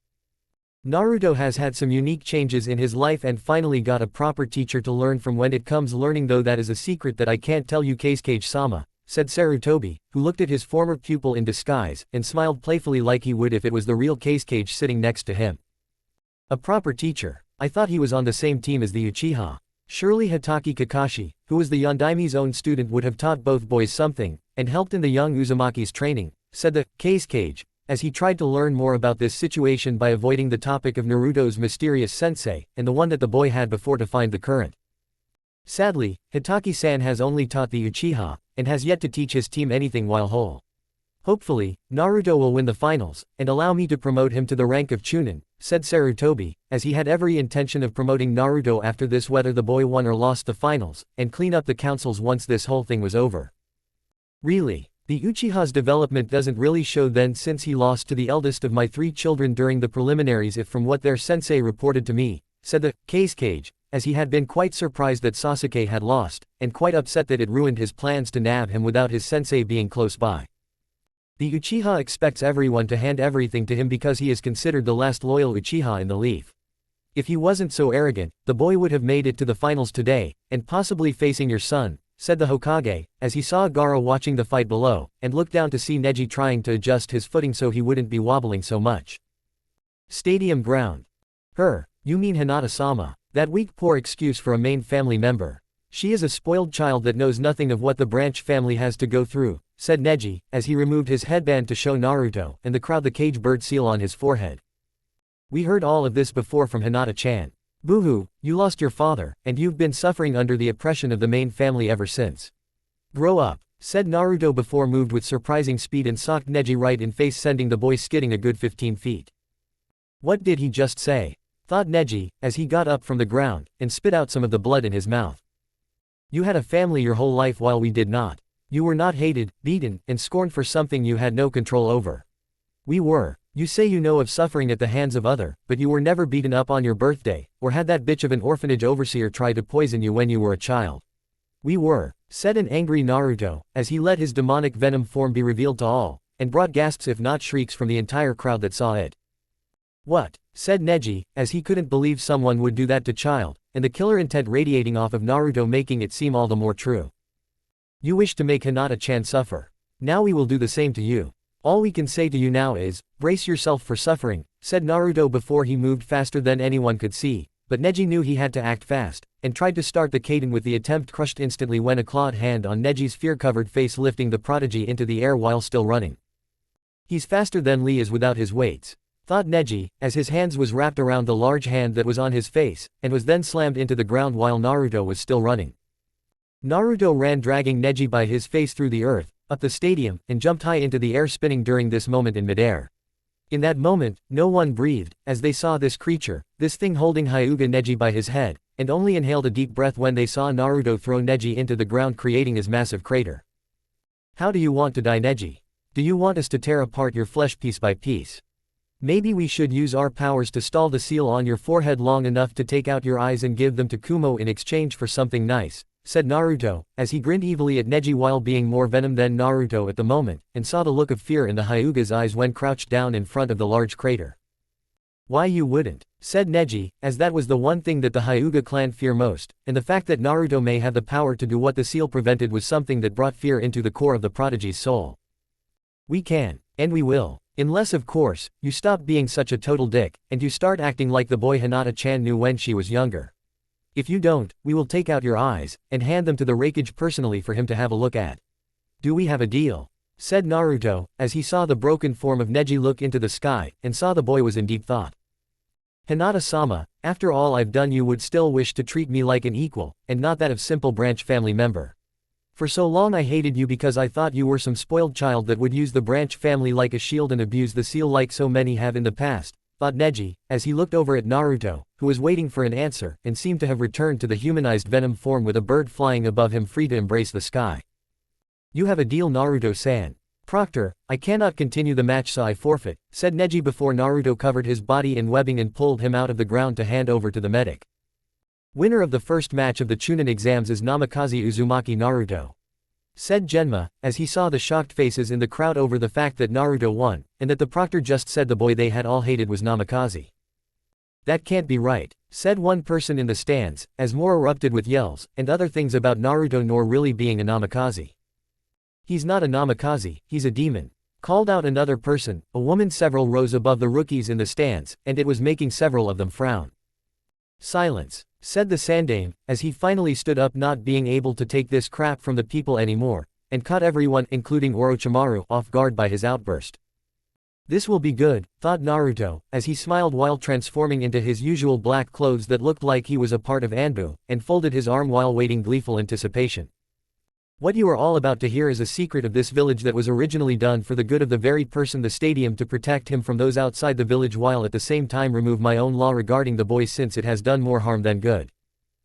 Speaker 1: Naruto has had some unique changes in his life and finally got a proper teacher to learn from. When it comes learning though, that is a secret that I can't tell you, Kazekage-sama, said Sarutobi, who looked at his former pupil in disguise, and smiled playfully like he would if it was the real Kazekage sitting next to him. A proper teacher. I thought he was on the same team as the Uchiha. Surely Hitaki Kakashi, who was the Yondaimi's own student, would have taught both boys something, and helped in the young Uzumaki's training, said the Kazekage, as he tried to learn more about this situation by avoiding the topic of Naruto's mysterious sensei, and the one that the boy had before to find the current. Sadly, Hitaki-san has only taught the Uchiha, and has yet to teach his team anything while whole. Hopefully, Naruto will win the finals, and allow me to promote him to the rank of Chunin, said Sarutobi, as he had every intention of promoting Naruto after this, whether the boy won or lost the finals, and clean up the councils once this whole thing was over. Really? The Uchiha's development doesn't really show then, since he lost to the eldest of my 3 children during the preliminaries, if from what their sensei reported to me, said the Kazekage, as he had been quite surprised that Sasuke had lost, and quite upset that it ruined his plans to nab him without his sensei being close by. The Uchiha expects everyone to hand everything to him because he is considered the last loyal Uchiha in the leaf. If he wasn't so arrogant, the boy would have made it to the finals today, and possibly facing your son, said the Hokage, as he saw Gaara watching the fight below, and looked down to see Neji trying to adjust his footing so he wouldn't be wobbling so much. Stadium ground. Her, you mean Hinata-sama, that weak poor excuse for a main family member. She is a spoiled child that knows nothing of what the branch family has to go through, said Neji, as he removed his headband to show Naruto and the crowd the cage bird seal on his forehead. We heard all of this before from Hinata-chan. Boo-hoo, you lost your father, and you've been suffering under the oppression of the main family ever since. Grow up, said Naruto before moved with surprising speed and socked Neji right in face, sending the boy skidding a good 15 feet. What did he just say? Thought Neji, as he got up from the ground, and spit out some of the blood in his mouth. You had a family your whole life while we did not. You were not hated, beaten, and scorned for something you had no control over. We were. You say you know of suffering at the hands of other, but you were never beaten up on your birthday, or had that bitch of an orphanage overseer try to poison you when you were a child. We were, said an angry Naruto, as he let his demonic venom form be revealed to all, and brought gasps if not shrieks from the entire crowd that saw it. What? Said Neji, as he couldn't believe someone would do that to child, and the killer intent radiating off of Naruto making it seem all the more true. You wish to make Hinata-chan suffer. Now we will do the same to you. All we can say to you now is, brace yourself for suffering, said Naruto before he moved faster than anyone could see, but Neji knew he had to act fast, and tried to start the Kaden with the attempt crushed instantly when a clawed hand on Neji's fear-covered face lifting the prodigy into the air while still running. He's faster than Lee is without his weights, thought Neji, as his hands was wrapped around the large hand that was on his face, and was then slammed into the ground while Naruto was still running. Naruto ran dragging Neji by his face through the earth, up the stadium, and jumped high into the air, spinning during this moment in midair. In that moment, no one breathed, as they saw this creature, this thing holding Hyuga Neji by his head, and only inhaled a deep breath when they saw Naruto throw Neji into the ground, creating his massive crater. How do you want to die, Neji? Do you want us to tear apart your flesh piece by piece? Maybe we should use our powers to stall the seal on your forehead long enough to take out your eyes and give them to Kumo in exchange for something nice, said Naruto, as he grinned evilly at Neji while being more venom than Naruto at the moment, and saw the look of fear in the Hyuga's eyes when crouched down in front of the large crater. Why you wouldn't, said Neji, as that was the one thing that the Hyuga clan fear most, and the fact that Naruto may have the power to do what the seal prevented was something that brought fear into the core of the prodigy's soul. We can, and we will. Unless of course, you stop being such a total dick, and you start acting like the boy Hinata-chan knew when she was younger. If you don't, we will take out your eyes, and hand them to the Raikage personally for him to have a look at. Do we have a deal? Said Naruto, as he saw the broken form of Neji look into the sky, and saw the boy was in deep thought. Hinata-sama, after all I've done you would still wish to treat me like an equal, and not that of simple branch family member. For so long I hated you because I thought you were some spoiled child that would use the branch family like a shield and abuse the seal like so many have in the past, thought Neji, as he looked over at Naruto, who was waiting for an answer, and seemed to have returned to the humanized venom form with a bird flying above him free to embrace the sky. You have a deal, Naruto-san. Proctor, I cannot continue the match so I forfeit, said Neji before Naruto covered his body in webbing and pulled him out of the ground to hand over to the medic. Winner of the first match of the Chunin exams is Namikaze Uzumaki Naruto, said Genma, as he saw the shocked faces in the crowd over the fact that Naruto won, and that the proctor just said the boy they had all hated was Namikaze. That can't be right, said one person in the stands, as more erupted with yells, and other things about Naruto nor really being a Namikaze. He's not a Namikaze, he's a demon, called out another person, a woman several rows above the rookies in the stands, and it was making several of them frown. Silence, said the Sandaime, as he finally stood up not being able to take this crap from the people anymore, and caught everyone including Orochimaru off guard by his outburst. This will be good, thought Naruto, as he smiled while transforming into his usual black clothes that looked like he was a part of Anbu, and folded his arm while waiting gleeful anticipation. What you are all about to hear is a secret of this village that was originally done for the good of the very person the stadium to protect him from those outside the village while at the same time remove my own law regarding the boy since it has done more harm than good.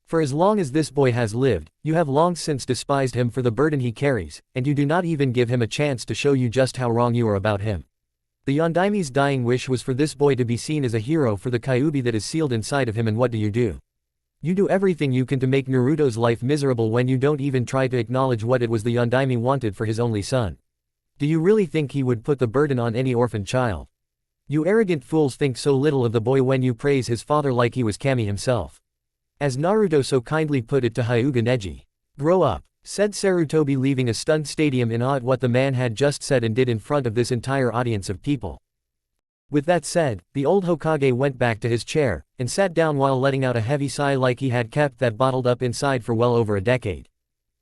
Speaker 1: For as long as this boy has lived, you have long since despised him for the burden he carries, and you do not even give him a chance to show you just how wrong you are about him. The Yondaime's dying wish was for this boy to be seen as a hero for the Kyuubi that is sealed inside of him, and what do? You do everything you can to make Naruto's life miserable when you don't even try to acknowledge what it was the Yondaime wanted for his only son. Do you really think he would put the burden on any orphan child? You arrogant fools think so little of the boy when you praise his father like he was Kami himself. As Naruto so kindly put it to Hyuga Neji. Grow up, said Sarutobi, leaving a stunned stadium in awe at what the man had just said and did in front of this entire audience of people. With that said, the old Hokage went back to his chair, and sat down while letting out a heavy sigh like he had kept that bottled up inside for well over a decade.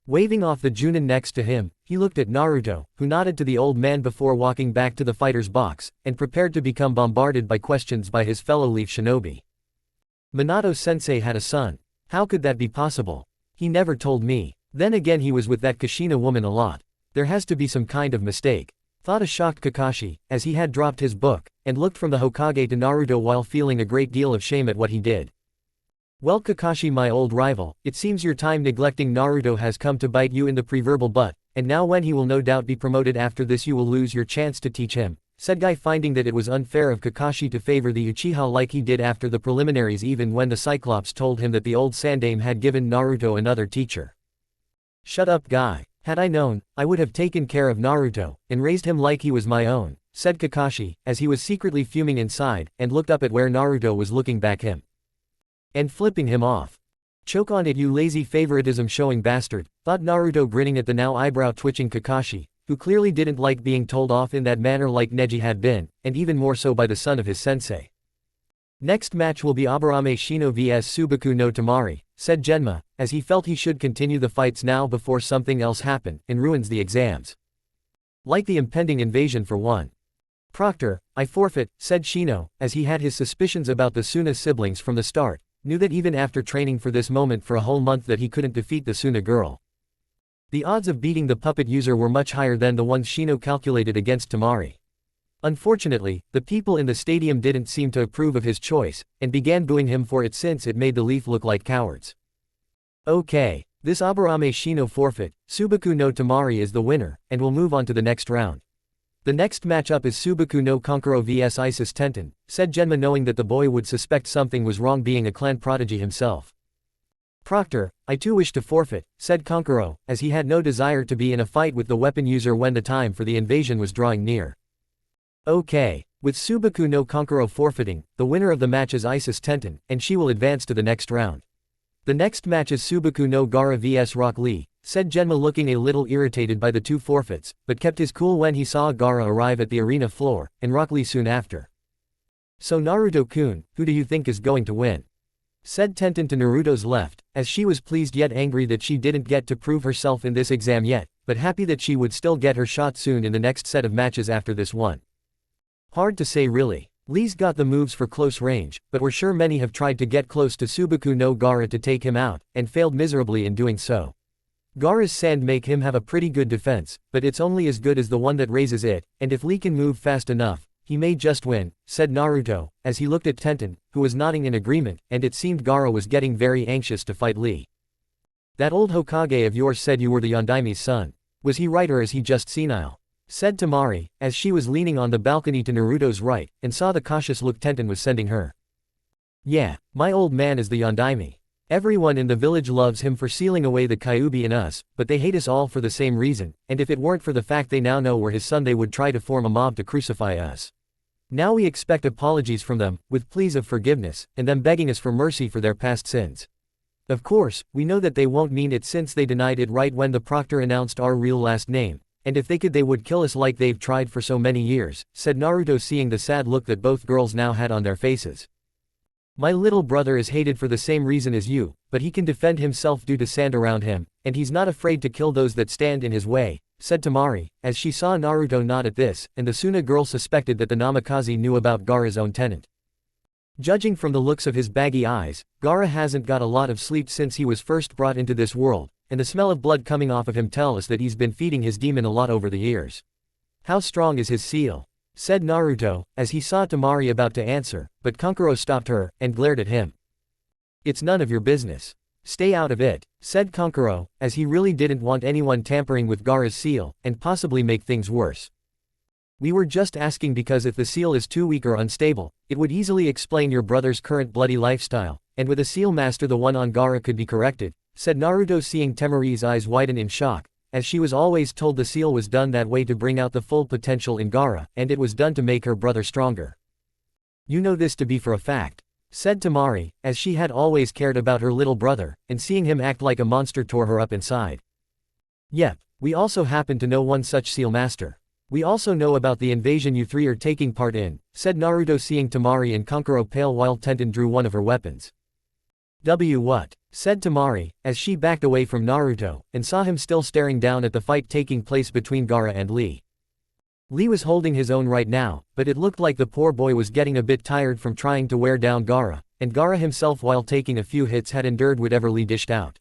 Speaker 1: Waving off the Junin next to him, he looked at Naruto, who nodded to the old man before walking back to the fighter's box, and prepared to become bombarded by questions by his fellow Leaf Shinobi. Minato-sensei had a son. How could that be possible? He never told me. Then again, he was with that Kushina woman a lot. There has to be some kind of mistake, thought a shocked Kakashi, as he had dropped his book, and looked from the Hokage to Naruto while feeling a great deal of shame at what he did. Well, Kakashi, my old rival, it seems your time neglecting Naruto has come to bite you in the proverbial butt, and now when he will no doubt be promoted after this you will lose your chance to teach him, said Guy, finding that it was unfair of Kakashi to favor the Uchiha like he did after the preliminaries even when the Cyclops told him that the old Sandaime had given Naruto another teacher. Shut up, Guy. Had I known, I would have taken care of Naruto, and raised him like he was my own, said Kakashi, as he was secretly fuming inside, and looked up at where Naruto was looking back him. And flipping him off. Choke on it, you lazy favoritism showing bastard, thought Naruto, grinning at the now eyebrow-twitching Kakashi, who clearly didn't like being told off in that manner like Neji had been, and even more so by the son of his sensei. Next match will be Aburame Shino vs Subaku no Tamari, said Genma, as he felt he should continue the fights now before something else happened and ruins the exams. Like the impending invasion for one. Proctor, I forfeit, said Shino, as he had his suspicions about the Suna siblings from the start, knew that even after training for this moment for a whole month that he couldn't defeat the Suna girl. The odds of beating the puppet user were much higher than the ones Shino calculated against Tamari. Unfortunately, the people in the stadium didn't seem to approve of his choice, and began booing him for it since it made the Leaf look like cowards. Okay, this Aburame Shino forfeit, Subaku no Tamari is the winner, and will move on to the next round. The next matchup is Subaku no Konkuro vs Isis Tenten, said Genma, knowing that the boy would suspect something was wrong being a clan prodigy himself. Proctor, I too wish to forfeit, said Kankuro, as he had no desire to be in a fight with the weapon user when the time for the invasion was drawing near. Okay. With Subaku no Kankuro forfeiting, the winner of the match is Isis Tenten, and she will advance to the next round. The next match is Subaku no Gaara vs Rock Lee, said Genma, looking a little irritated by the two forfeits, but kept his cool when he saw Gaara arrive at the arena floor, and Rock Lee soon after. So Naruto-kun, who do you think is going to win? Said Tenten to Naruto's left, as she was pleased yet angry that she didn't get to prove herself in this exam yet, but happy that she would still get her shot soon in the next set of matches after this one. Hard to say really. Lee's got the moves for close range, but we're sure many have tried to get close to Subaku no Gaara to take him out, and failed miserably in doing so. Gaara's sand make him have a pretty good defense, but it's only as good as the one that raises it, and if Lee can move fast enough, he may just win, said Naruto, as he looked at Tenten, who was nodding in agreement, and it seemed Gaara was getting very anxious to fight Lee. That old Hokage of yours said you were the Yondaimi's son. Was he right, or is he just senile? Said Temari, as she was leaning on the balcony to Naruto's right, and saw the cautious look Tenten was sending her. Yeah, my old man is the Yondaime. Everyone in the village loves him for sealing away the Kyuubi in us, but they hate us all for the same reason, and if it weren't for the fact they now know we're his son, they would try to form a mob to crucify us. Now we expect apologies from them, with pleas of forgiveness, and them begging us for mercy for their past sins. Of course, we know that they won't mean it since they denied it right when the proctor announced our real last name. And if they could, they would kill us like they've tried for so many years, said Naruto, seeing the sad look that both girls now had on their faces. My little brother is hated for the same reason as you, but he can defend himself due to sand around him, and he's not afraid to kill those that stand in his way, said Temari, as she saw Naruto nod at this, and the Suna girl suspected that the Namikaze knew about Gaara's own tenant. Judging from the looks of his baggy eyes, Gaara hasn't got a lot of sleep since he was first brought into this world, and the smell of blood coming off of him tells us that he's been feeding his demon a lot over the years. How strong is his seal? Said Naruto, as he saw Temari about to answer, but Kankuro stopped her, and glared at him. It's none of your business. Stay out of it, said Kankuro, as he really didn't want anyone tampering with Gaara's seal, and possibly make things worse. We were just asking because if the seal is too weak or unstable, it would easily explain your brother's current bloody lifestyle, and with a seal master the one on Gaara could be corrected, said Naruto, seeing Temari's eyes widen in shock, as she was always told the seal was done that way to bring out the full potential in Gaara, and it was done to make her brother stronger. You know this to be for a fact, said Temari, as she had always cared about her little brother, and seeing him act like a monster tore her up inside. Yep, we also happen to know one such seal master. We also know about the invasion you three are taking part in, said Naruto, seeing Temari and Kankuro pale while Tenten drew one of her weapons. What? Said Temari, as she backed away from Naruto, and saw him still staring down at the fight taking place between Gaara and Lee. Lee was holding his own right now, but it looked like the poor boy was getting a bit tired from trying to wear down Gaara, and Gaara himself, while taking a few hits, had endured whatever Lee dished out.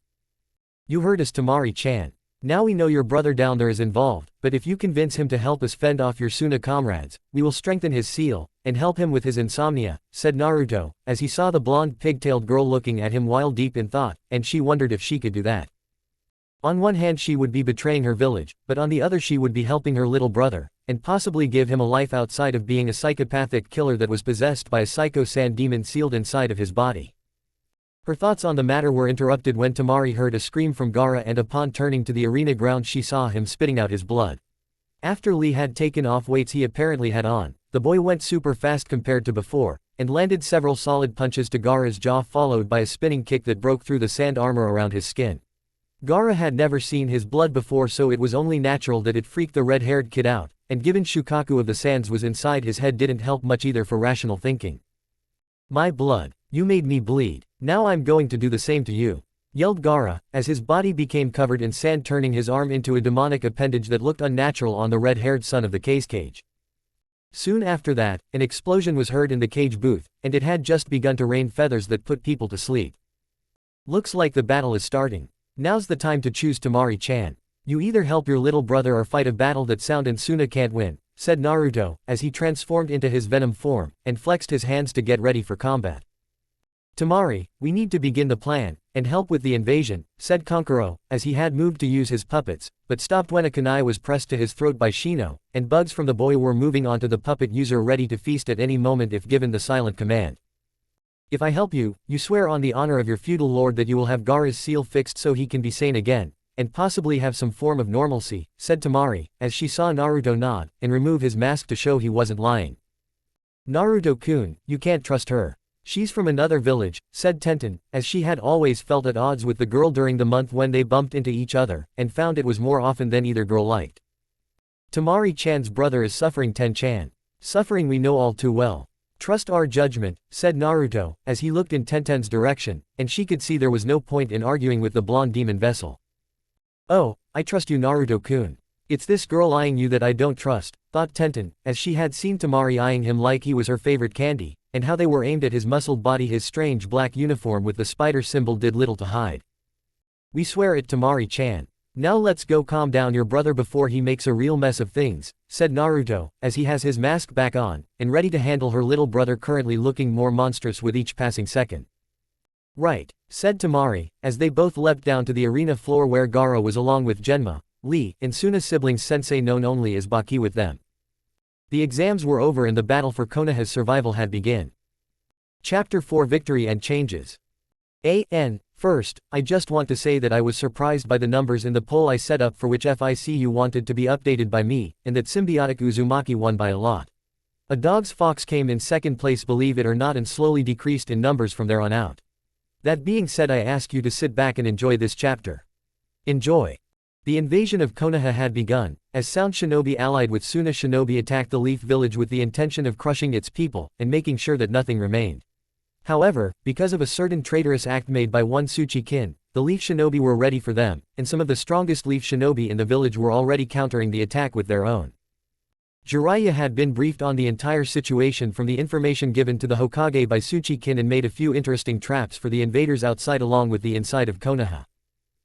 Speaker 1: You heard us, Temari-chan. Now we know your brother down there is involved, but if you convince him to help us fend off your Suna comrades, we will strengthen his seal, and help him with his insomnia, said Naruto, as he saw the blonde pigtailed girl looking at him while deep in thought, and she wondered if she could do that. On one hand she would be betraying her village, but on the other she would be helping her little brother, and possibly give him a life outside of being a psychopathic killer that was possessed by a psycho sand demon sealed inside of his body. Her thoughts on the matter were interrupted when Temari heard a scream from Gaara, and upon turning to the arena ground she saw him spitting out his blood. After Lee had taken off weights he apparently had on, the boy went super fast compared to before, and landed several solid punches to Gaara's jaw, followed by a spinning kick that broke through the sand armor around his skin. Gaara had never seen his blood before, so it was only natural that it freaked the red-haired kid out, and given Shukaku of the Sands was inside his head didn't help much either for rational thinking. My blood. You made me bleed. Now I'm going to do the same to you, yelled Gaara, as his body became covered in sand, turning his arm into a demonic appendage that looked unnatural on the red-haired son of the cage. Soon after that, an explosion was heard in the cage booth, and it had just begun to rain feathers that put people to sleep. Looks like the battle is starting. Now's the time to choose, Temari-chan. You either help your little brother or fight a battle that Sound and Suna can't win, said Naruto, as he transformed into his venom form, and flexed his hands to get ready for combat. Temari, we need to begin the plan, and help with the invasion, said Kankuro, as he had moved to use his puppets, but stopped when a kunai was pressed to his throat by Shino, and bugs from the boy were moving onto the puppet user ready to feast at any moment if given the silent command. If I help you, you swear on the honor of your feudal lord that you will have Gaara's seal fixed so he can be sane again, and possibly have some form of normalcy, said Temari, as she saw Naruto nod, and remove his mask to show he wasn't lying. Naruto-kun, you can't trust her. She's from another village, said Tenten, as she had always felt at odds with the girl during the month when they bumped into each other, and found it was more often than either girl liked. Temari-chan's brother is suffering Ten-chan. Suffering we know all too well. Trust our judgment, said Naruto, as he looked in Tenten's direction, and she could see there was no point in arguing with the blonde demon vessel. Oh, I trust you Naruto-kun. It's this girl eyeing you that I don't trust, thought Tenten, as she had seen Temari eyeing him like he was her favorite candy, and how they were aimed at his muscled body. His strange black uniform with the spider symbol did little to hide. We swear it Temari-chan. Now let's go calm down your brother before he makes a real mess of things, said Naruto, as he has his mask back on, and ready to handle her little brother currently looking more monstrous with each passing second. Right, said Temari, as they both leapt down to the arena floor where Gaara was along with Genma, Lee, and Suna's siblings sensei known only as Baki with them. The exams were over and the battle for Konoha's survival had begun. Chapter 4 Victory and Changes. First, I just want to say that I was surprised by the numbers in the poll I set up for which FICU wanted to be updated by me, and that Symbiotic Uzumaki won by a lot. A dog's fox came in second place, believe it or not, and slowly decreased in numbers from there on out. That being said, I ask you to sit back and enjoy this chapter. Enjoy. The invasion of Konoha had begun, as Sound Shinobi allied with Suna Shinobi attacked the Leaf Village with the intention of crushing its people, and making sure that nothing remained. However, because of a certain traitorous act made by one Tsuchi-kin, the Leaf Shinobi were ready for them, and some of the strongest Leaf Shinobi in the village were already countering the attack with their own. Jiraiya had been briefed on the entire situation from the information given to the Hokage by Tsuchi-kin and made a few interesting traps for the invaders outside along with the inside of Konoha.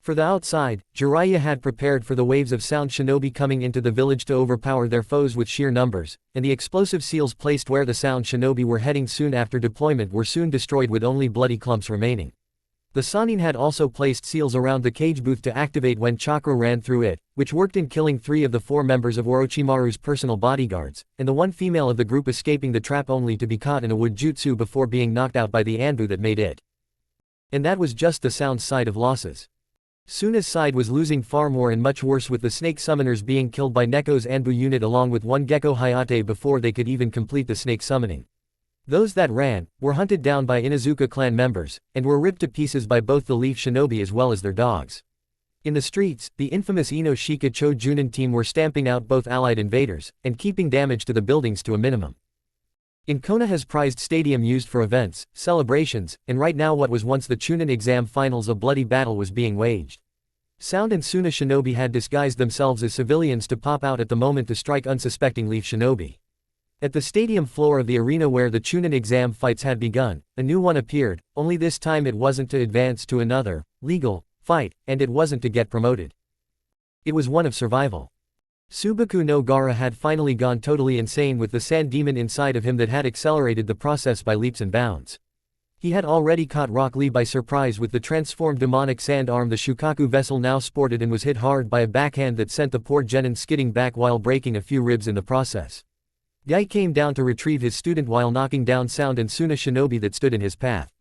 Speaker 1: For the outside, Jiraiya had prepared for the waves of Sound Shinobi coming into the village to overpower their foes with sheer numbers, and the explosive seals placed where the Sound Shinobi were heading soon after deployment were soon destroyed with only bloody clumps remaining. The Sannin had also placed seals around the cage booth to activate when chakra ran through it, which worked in killing 3 of the 4 members of Orochimaru's personal bodyguards, and the one female of the group escaping the trap only to be caught in a wood jutsu before being knocked out by the Anbu that made it. And that was just the Sound's side of losses. Suna's side was losing far more and much worse, with the snake summoners being killed by Neko's Anbu unit along with one Gecko Hayate before they could even complete the snake summoning. Those that ran, were hunted down by Inuzuka clan members, and were ripped to pieces by both the Leaf Shinobi as well as their dogs. In the streets, the infamous Ino Shika Cho Junin team were stamping out both allied invaders, and keeping damage to the buildings to a minimum. In Konoha's prized stadium used for events, celebrations, and right now what was once the Chunin exam finals, a bloody battle was being waged. Sound and Suna Shinobi had disguised themselves as civilians to pop out at the moment to strike unsuspecting Leaf Shinobi. At the stadium floor of the arena where the Chunin exam fights had begun, a new one appeared, only this time it wasn't to advance to another, legal, fight, and it wasn't to get promoted. It was one of survival. Subaku no Gaara had finally gone totally insane with the sand demon inside of him that had accelerated the process by leaps and bounds. He had already caught Rock Lee by surprise with the transformed demonic sand arm the Shukaku vessel now sported, and was hit hard by a backhand that sent the poor genin skidding back while breaking a few ribs in the process. Guy came down to retrieve his student while knocking down Sound and Suna Shinobi that stood in his path.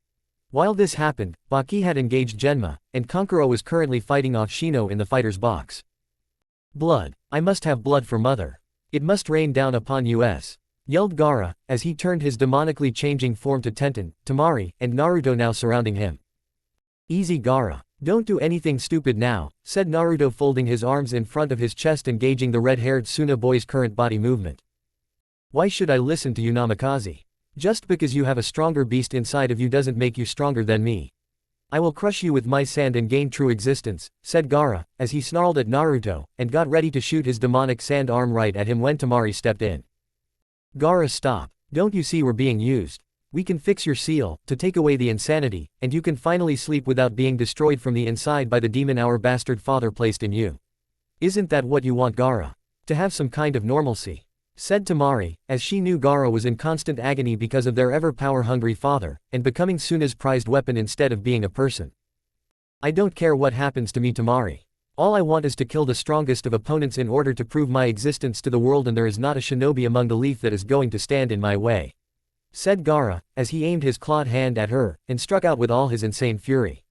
Speaker 1: While this happened, Baki had engaged Genma, and Kankuro was currently fighting off Shino in the fighter's box. Blood. I must have blood for mother. It must rain down upon us, yelled Gaara, as he turned his demonically changing form to Tenten, Temari, and Naruto now surrounding him. Easy Gaara. Don't do anything stupid now, said Naruto, folding his arms in front of his chest and gauging the red-haired Suna boy's current body movement. Why should I listen to you, Namikaze? Just because you have a stronger beast inside of you doesn't make you stronger than me. I will crush you with my sand and gain true existence, said Gaara, as he snarled at Naruto, and got ready to shoot his demonic sand arm right at him when Temari stepped in. Gaara, stop. Don't you see we're being used? We can fix your seal, to take away the insanity, and you can finally sleep without being destroyed from the inside by the demon our bastard father placed in you. Isn't that what you want, Gaara? To have some kind of normalcy, said Temari, as she knew Gaara was in constant agony because of their ever power-hungry father, and becoming Suna's prized weapon instead of being a person. I don't care what happens to me, Temari. All I want is to kill the strongest of opponents in order to prove my existence to the world, and there is not a shinobi among the Leaf that is going to stand in my way. said Gaara, as he aimed his clawed hand at her, and struck out with all his insane fury.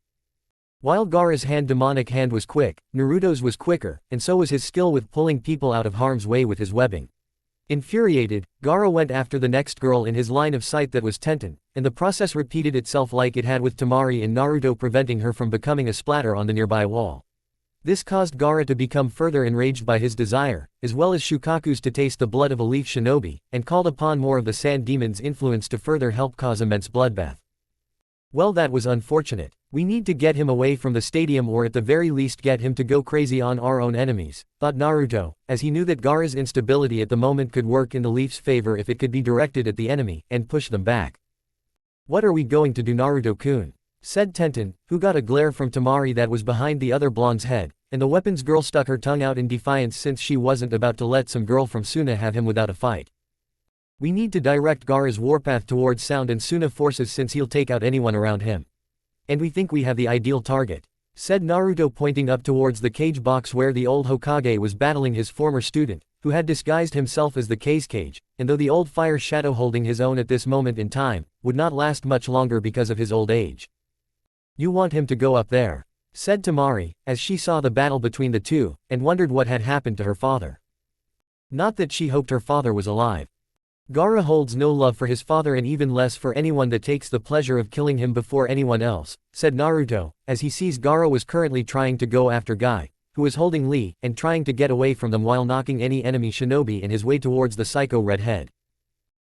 Speaker 1: While Gaara's demonic hand was quick, Naruto's was quicker, and so was his skill with pulling people out of harm's way with his webbing. Infuriated, Gaara went after the next girl in his line of sight, that was Tenten, and the process repeated itself like it had with Temari and Naruto, preventing her from becoming a splatter on the nearby wall. This caused Gaara to become further enraged by his desire, as well as Shukaku's to taste the blood of a leaf shinobi, and called upon more of the sand demon's influence to further help cause immense bloodbath. Well, that was unfortunate. We need to get him away from the stadium, or at the very least get him to go crazy on our own enemies, thought Naruto, as he knew that Gaara's instability at the moment could work in the Leaf's favor if it could be directed at the enemy, and push them back. What are we going to do, Naruto-kun? Said Tenten, who got a glare from Temari that was behind the other blonde's head, and the weapons girl stuck her tongue out in defiance since she wasn't about to let some girl from Suna have him without a fight. We need to direct Gaara's warpath towards Sound and Suna forces, since he'll take out anyone around him. And we think we have the ideal target, said Naruto, pointing up towards the cage box where the old Hokage was battling his former student, who had disguised himself as the Kage, and though the old fire shadow holding his own at this moment in time, would not last much longer because of his old age. You want him to go up there, said Temari, as she saw the battle between the two, and wondered what had happened to her father. Not that she hoped her father was alive. Gaara holds no love for his father, and even less for anyone that takes the pleasure of killing him before anyone else, said Naruto, as he sees Gaara was currently trying to go after Guy, who was holding Lee, and trying to get away from them while knocking any enemy shinobi in his way towards the psycho redhead.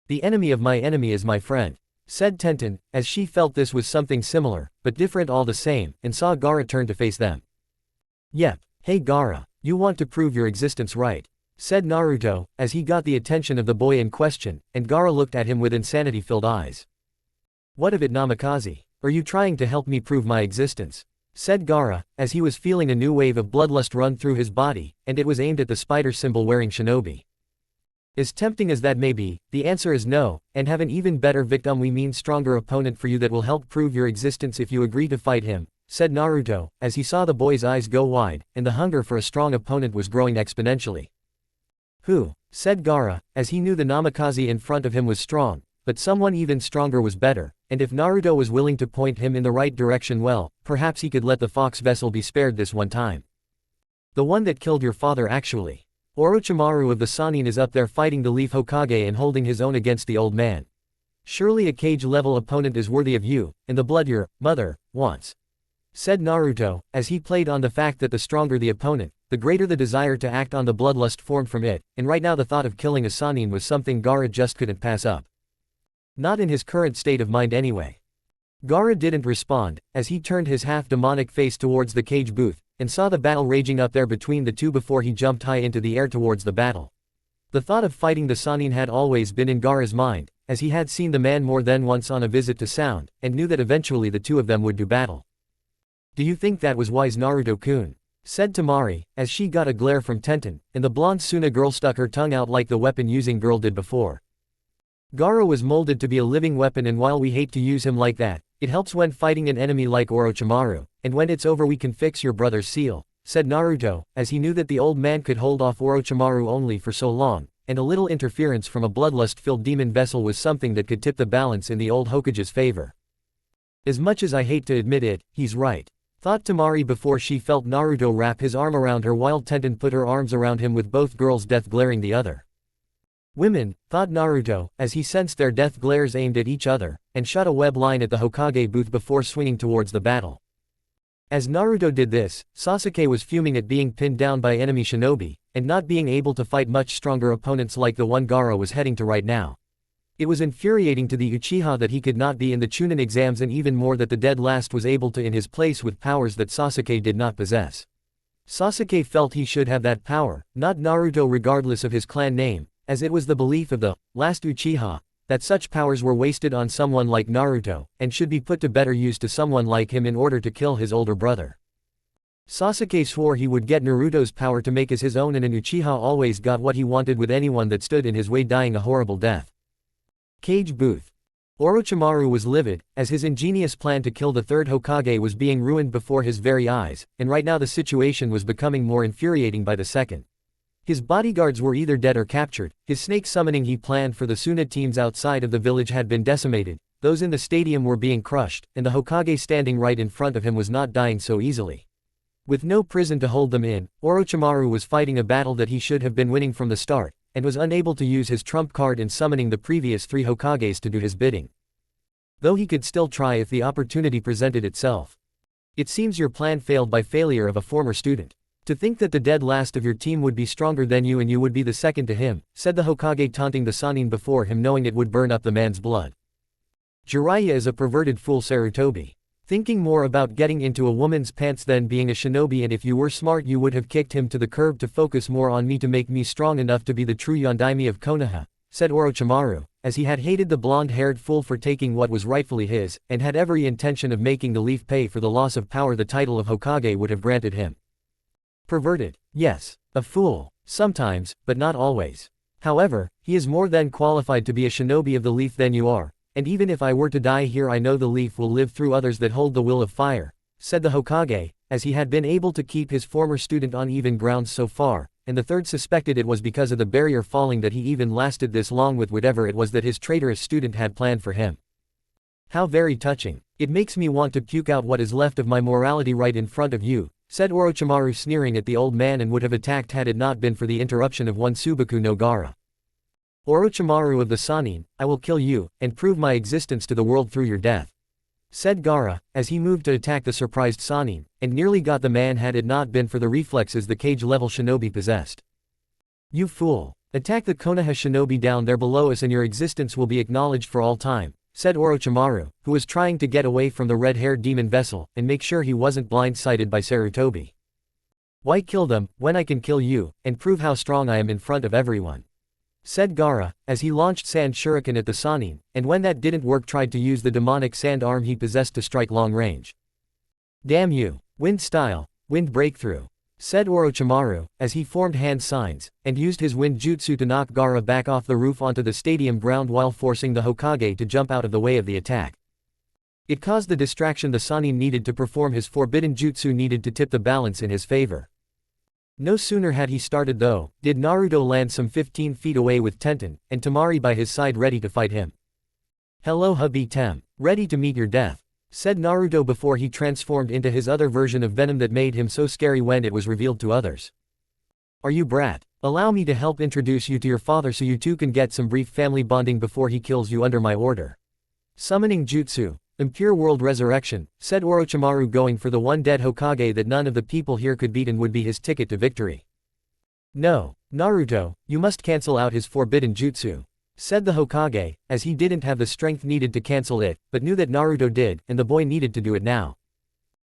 Speaker 1: The enemy of my enemy is my friend, said Tenten, as she felt this was something similar, but different all the same, and saw Gaara turn to face them. Yep, hey Gaara, you want to prove your existence, right? Said Naruto, as he got the attention of the boy in question, and Gaara looked at him with insanity-filled eyes. What of it, Namikaze? Are you trying to help me prove my existence? Said Gaara, as he was feeling a new wave of bloodlust run through his body, and it was aimed at the spider symbol wearing shinobi. As tempting as that may be, the answer is no, and have an even better victim, we mean stronger opponent for you that will help prove your existence if you agree to fight him, said Naruto, as he saw the boy's eyes go wide, and the hunger for a strong opponent was growing exponentially. Who? Said Gaara, as he knew the Namikaze in front of him was strong, but someone even stronger was better, and if Naruto was willing to point him in the right direction, well, perhaps he could let the fox vessel be spared this one time. The one that killed your father, actually. Orochimaru of the Sannin is up there fighting the Leaf Hokage and holding his own against the old man. Surely a cage-level opponent is worthy of you, and the blood your mother wants, said Naruto, as he played on the fact that the stronger the opponent, the greater the desire to act on the bloodlust formed from it, and right now the thought of killing a Sannin was something Gaara just couldn't pass up. Not in his current state of mind anyway. Gaara didn't respond, as he turned his half-demonic face towards the cage booth, and saw the battle raging up there between the two before he jumped high into the air towards the battle. The thought of fighting the Sannin had always been in Gaara's mind, as he had seen the man more than once on a visit to Sound, and knew that eventually the two of them would do battle. Do you think that was wise, Naruto-kun? Said Temari, as she got a glare from Tenten, and the blonde Suna girl stuck her tongue out like the weapon-using girl did before. Gaara was molded to be a living weapon, and while we hate to use him like that, it helps when fighting an enemy like Orochimaru, and when it's over we can fix your brother's seal, said Naruto, as he knew that the old man could hold off Orochimaru only for so long, and a little interference from a bloodlust-filled demon vessel was something that could tip the balance in the old Hokage's favor. As much as I hate to admit it, he's right, thought Temari before she felt Naruto wrap his arm around her while Tenten put her arms around him with both girls' death glaring the other. Women, thought Naruto, as he sensed their death glares aimed at each other, and shot a web line at the Hokage booth before swinging towards the battle. As Naruto did this, Sasuke was fuming at being pinned down by enemy shinobi, and not being able to fight much stronger opponents like the one Gaara was heading to right now. It was infuriating to the Uchiha that he could not be in the Chunin exams, and even more that the dead last was able to in his place with powers that Sasuke did not possess. Sasuke felt he should have that power, not Naruto, regardless of his clan name, as it was the belief of the last Uchiha that such powers were wasted on someone like Naruto, and should be put to better use to someone like him in order to kill his older brother. Sasuke swore he would get Naruto's power to make as his own, and an Uchiha always got what he wanted with anyone that stood in his way dying a horrible death. Cage booth. Orochimaru was livid, as his ingenious plan to kill the third Hokage was being ruined before his very eyes, and right now the situation was becoming more infuriating by the second. His bodyguards were either dead or captured, his snake summoning he planned for the Suna teams outside of the village had been decimated, those in the stadium were being crushed, and the Hokage standing right in front of him was not dying so easily. With no prison to hold them in, Orochimaru was fighting a battle that he should have been winning from the start, and was unable to use his trump card in summoning the previous 3 Hokages to do his bidding. Though he could still try if the opportunity presented itself. It seems your plan failed by failure of a former student. To think that the dead last of your team would be stronger than you and you would be the second to him, said the Hokage taunting the Sannin before him knowing it would burn up the man's blood. Jiraiya is a perverted fool Sarutobi. Thinking more about getting into a woman's pants than being a shinobi, and if you were smart you would have kicked him to the curb to focus more on me to make me strong enough to be the true Yondaime of Konoha, said Orochimaru, as he had hated the blonde-haired fool for taking what was rightfully his, and had every intention of making the leaf pay for the loss of power the title of Hokage would have granted him. Perverted, yes. A fool, sometimes, but not always. However, he is more than qualified to be a shinobi of the leaf than you are. And even if I were to die here I know the leaf will live through others that hold the will of fire, said the Hokage, as he had been able to keep his former student on even ground so far, and the third suspected it was because of the barrier falling that he even lasted this long with whatever it was that his traitorous student had planned for him. How very touching. It makes me want to puke out what is left of my morality right in front of you, said Orochimaru sneering at the old man, and would have attacked had it not been for the interruption of one Subaku no Gaara. Orochimaru of the Sannin, I will kill you, and prove my existence to the world through your death, said Gaara, as he moved to attack the surprised Sannin, and nearly got the man had it not been for the reflexes the cage-level shinobi possessed. You fool! Attack the Konoha shinobi down there below us and your existence will be acknowledged for all time, said Orochimaru, who was trying to get away from the red-haired demon vessel, and make sure he wasn't blindsided by Sarutobi. Why kill them, when I can kill you, and prove how strong I am in front of everyone? Said Gaara, as he launched sand shuriken at the Sannin, and when that didn't work tried to use the demonic sand arm he possessed to strike long range. Damn you! Wind style, wind breakthrough, said Orochimaru, as he formed hand signs, and used his wind jutsu to knock Gaara back off the roof onto the stadium ground while forcing the Hokage to jump out of the way of the attack. It caused the distraction the Sannin needed to perform his forbidden jutsu needed to tip the balance in his favor. No sooner had he started though, did Naruto land some 15 feet away with Tenten, and Temari by his side ready to fight him. Hello hubby Tem, ready to meet your death, said Naruto before he transformed into his other version of venom that made him so scary when it was revealed to others. Are you brat? Allow me to help introduce you to your father so you two can get some brief family bonding before he kills you under my order. Summoning jutsu. Impure world resurrection, said Orochimaru, going for the one dead Hokage that none of the people here could beat and would be his ticket to victory. No, Naruto, you must cancel out his forbidden jutsu, said the Hokage, as he didn't have the strength needed to cancel it, but knew that Naruto did, and the boy needed to do it now.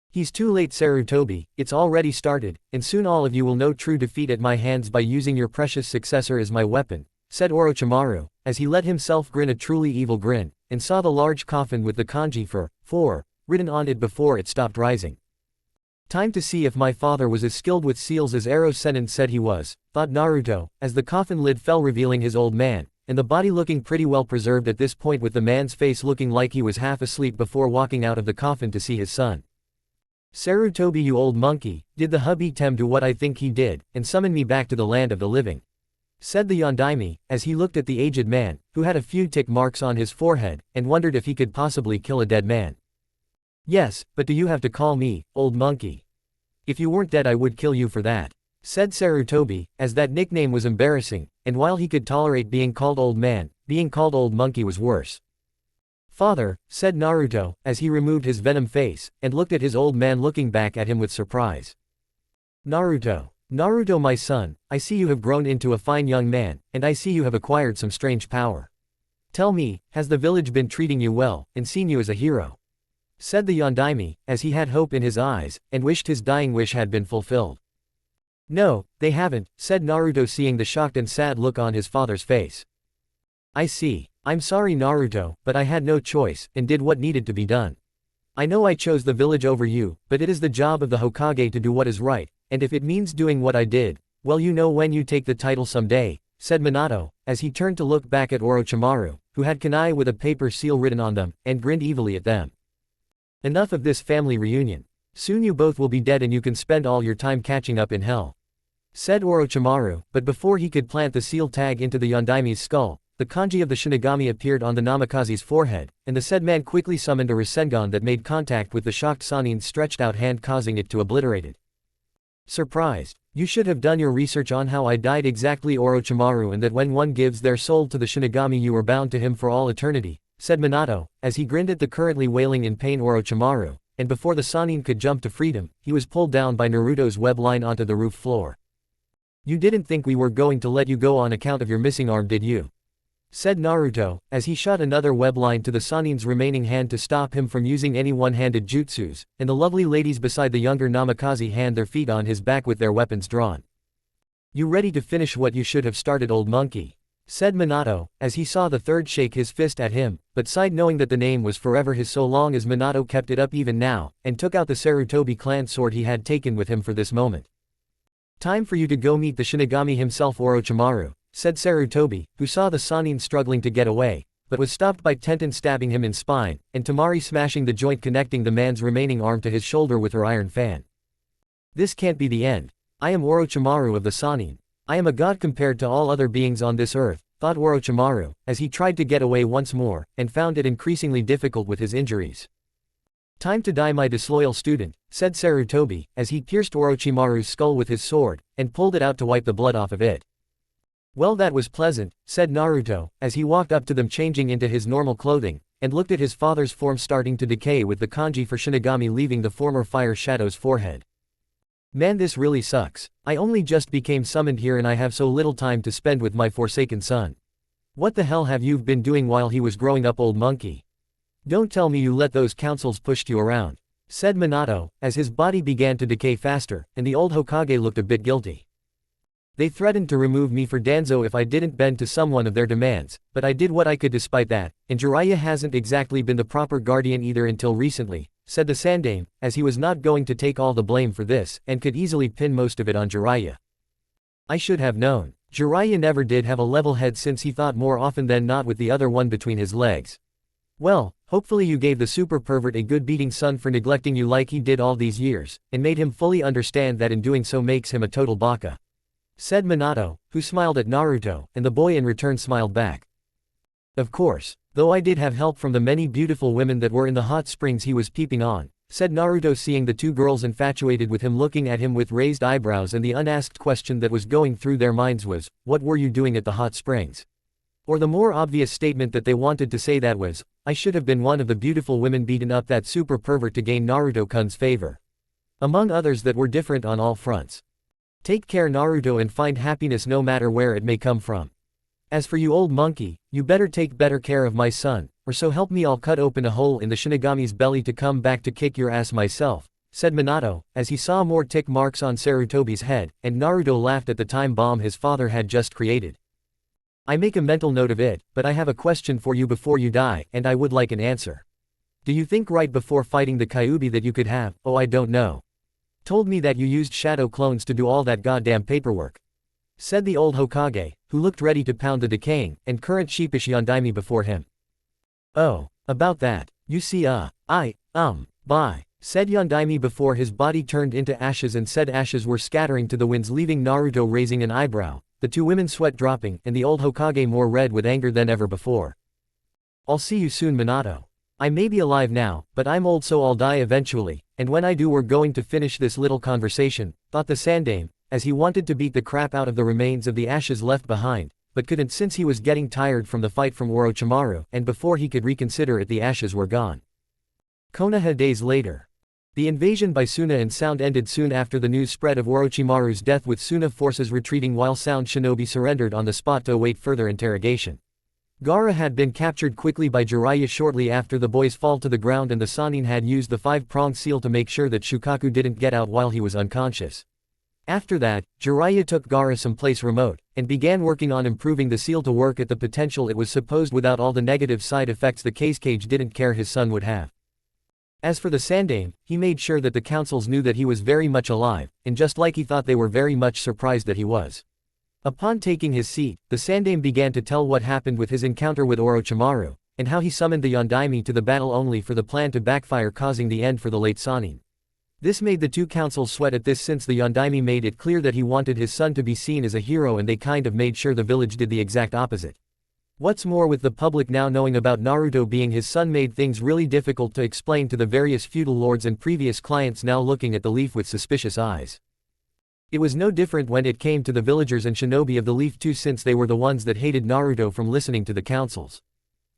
Speaker 1: He's too late Sarutobi, it's already started, and soon all of you will know true defeat at my hands by using your precious successor as my weapon, said Orochimaru, as he let himself grin a truly evil grin, and saw the large coffin with the kanji for, written on it before it stopped rising. Time to see if my father was as skilled with seals as Ero Sennin said he was, thought Naruto, as the coffin lid fell revealing his old man, and the body looking pretty well preserved at this point with the man's face looking like he was half asleep before walking out of the coffin to see his son. Sarutobi, you old monkey, did the hubby Tem do what I think he did, and summon me back to the land of the living? Said the Yondaime, as he looked at the aged man, who had a few tick marks on his forehead, and wondered if he could possibly kill a dead man. Yes, but do you have to call me, old monkey? If you weren't dead I would kill you for that, said Sarutobi, as that nickname was embarrassing, and while he could tolerate being called old man, being called old monkey was worse. Father, said Naruto, as he removed his venom face, and looked at his old man looking back at him with surprise. Naruto my son, I see you have grown into a fine young man, and I see you have acquired some strange power. Tell me, has the village been treating you well, and seen you as a hero? Said the Yondaime, as he had hope in his eyes, and wished his dying wish had been fulfilled. No, they haven't, said Naruto, seeing the shocked and sad look on his father's face. I see. I'm sorry Naruto, but I had no choice, and did what needed to be done. I know I chose the village over you, but it is the job of the Hokage to do what is right, and if it means doing what I did, well you know when you take the title someday, said Minato, as he turned to look back at Orochimaru, who had kunai with a paper seal written on them, and grinned evilly at them. Enough of this family reunion. Soon you both will be dead and you can spend all your time catching up in hell. said Orochimaru, but before he could plant the seal tag into the Yondaime's skull, the kanji of the Shinigami appeared on the Namikaze's forehead, and the said man quickly summoned a rasengan that made contact with the shocked Sannin's stretched out hand, causing it to obliterate it. Surprised. You should have done your research on how I died exactly, Orochimaru, and that when one gives their soul to the Shinigami you are bound to him for all eternity, said Minato, as he grinned at the currently wailing in pain Orochimaru, and before the Sannin could jump to freedom, he was pulled down by Naruto's web line onto the roof floor. You didn't think we were going to let you go on account of your missing arm, did you? Said Naruto, as he shot another web line to the Sannin's remaining hand to stop him from using any one-handed jutsus, and the lovely ladies beside the younger Namikaze hand their feet on his back with their weapons drawn. You ready to finish what you should have started, old monkey? Said Minato, as he saw the third shake his fist at him, but sighed knowing that the name was forever his so long as Minato kept it up even now, and took out the Sarutobi clan sword he had taken with him for this moment. Time for you to go meet the Shinigami himself, Orochimaru, said Sarutobi, who saw the Sannin struggling to get away, but was stopped by Tenten stabbing him in spine, and Temari smashing the joint connecting the man's remaining arm to his shoulder with her iron fan. This can't be the end. I am Orochimaru of the Sannin. I am a god compared to all other beings on this earth, thought Orochimaru, as he tried to get away once more, and found it increasingly difficult with his injuries. Time to die, my disloyal student, said Sarutobi, as he pierced Orochimaru's skull with his sword, and pulled it out to wipe the blood off of it. Well, that was pleasant, said Naruto, as he walked up to them changing into his normal clothing, and looked at his father's form starting to decay with the kanji for Shinigami leaving the former Fire Shadow's forehead. Man, this really sucks. I only just became summoned here and I have so little time to spend with my forsaken son. What the hell have you been doing while he was growing up, old monkey? Don't tell me you let those councils push you around, said Minato, as his body began to decay faster, and the old Hokage looked a bit guilty. They threatened to remove me for Danzo if I didn't bend to someone of their demands, but I did what I could despite that, and Jiraiya hasn't exactly been the proper guardian either until recently, said the Sandame, as he was not going to take all the blame for this, and could easily pin most of it on Jiraiya. I should have known. Jiraiya never did have a level head since he thought more often than not with the other one between his legs. Well, hopefully you gave the super pervert a good beating, son, for neglecting you like he did all these years, and made him fully understand that in doing so makes him a total baka, said Minato, who smiled at Naruto, and the boy in return smiled back. Of course, though I did have help from the many beautiful women that were in the hot springs he was peeping on, said Naruto, seeing the two girls infatuated with him looking at him with raised eyebrows, and the unasked question that was going through their minds was, what were you doing at the hot springs? Or the more obvious statement that they wanted to say that was, I should have been one of the beautiful women beaten up that super pervert to gain Naruto-kun's favor. Among others that were different on all fronts. Take care, Naruto, and find happiness no matter where it may come from. As for you, old monkey, you better take better care of my son, or so help me I'll cut open a hole in the Shinigami's belly to come back to kick your ass myself, said Minato, as he saw more tick marks on Sarutobi's head, and Naruto laughed at the time bomb his father had just created. I make a mental note of it, but I have a question for you before you die, and I would like an answer. Do you think right before fighting the Kyuubi that you could have, oh I don't know, told me that you used shadow clones to do all that goddamn paperwork? Said the old Hokage, who looked ready to pound the decaying, and current sheepish Yondaime before him. Oh, about that, you see bye, said Yondaime before his body turned into ashes, and said ashes were scattering to the winds, leaving Naruto raising an eyebrow, the two women sweat dropping, and the old Hokage more red with anger than ever before. I'll see you soon, Minato. I may be alive now, but I'm old, so I'll die eventually, and when I do we're going to finish this little conversation, thought the Sandame, as he wanted to beat the crap out of the remains of the ashes left behind, but couldn't since he was getting tired from the fight from Orochimaru, and before he could reconsider it the ashes were gone. Konoha days later. The invasion by Suna and Sound ended soon after the news spread of Orochimaru's death, with Suna forces retreating while Sound Shinobi surrendered on the spot to await further interrogation. Gaara had been captured quickly by Jiraiya shortly after the boys' fall to the ground, and the Sannin had used the five-pronged seal to make sure that Shukaku didn't get out while he was unconscious. After that, Jiraiya took Gaara someplace remote, and began working on improving the seal to work at the potential it was supposed without all the negative side effects the case cage didn't care his son would have. As for the Sandame, he made sure that the councils knew that he was very much alive, and just like he thought, they were very much surprised that he was. Upon taking his seat, the Sandame began to tell what happened with his encounter with Orochimaru, and how he summoned the Yondaime to the battle only for the plan to backfire, causing the end for the late Sannin. This made the two councils sweat at this, since the Yondaime made it clear that he wanted his son to be seen as a hero, and they kind of made sure the village did the exact opposite. What's more, with the public now knowing about Naruto being his son, made things really difficult to explain to the various feudal lords and previous clients now looking at the leaf with suspicious eyes. It was no different when it came to the villagers and shinobi of the leaf too, since they were the ones that hated Naruto from listening to the councils.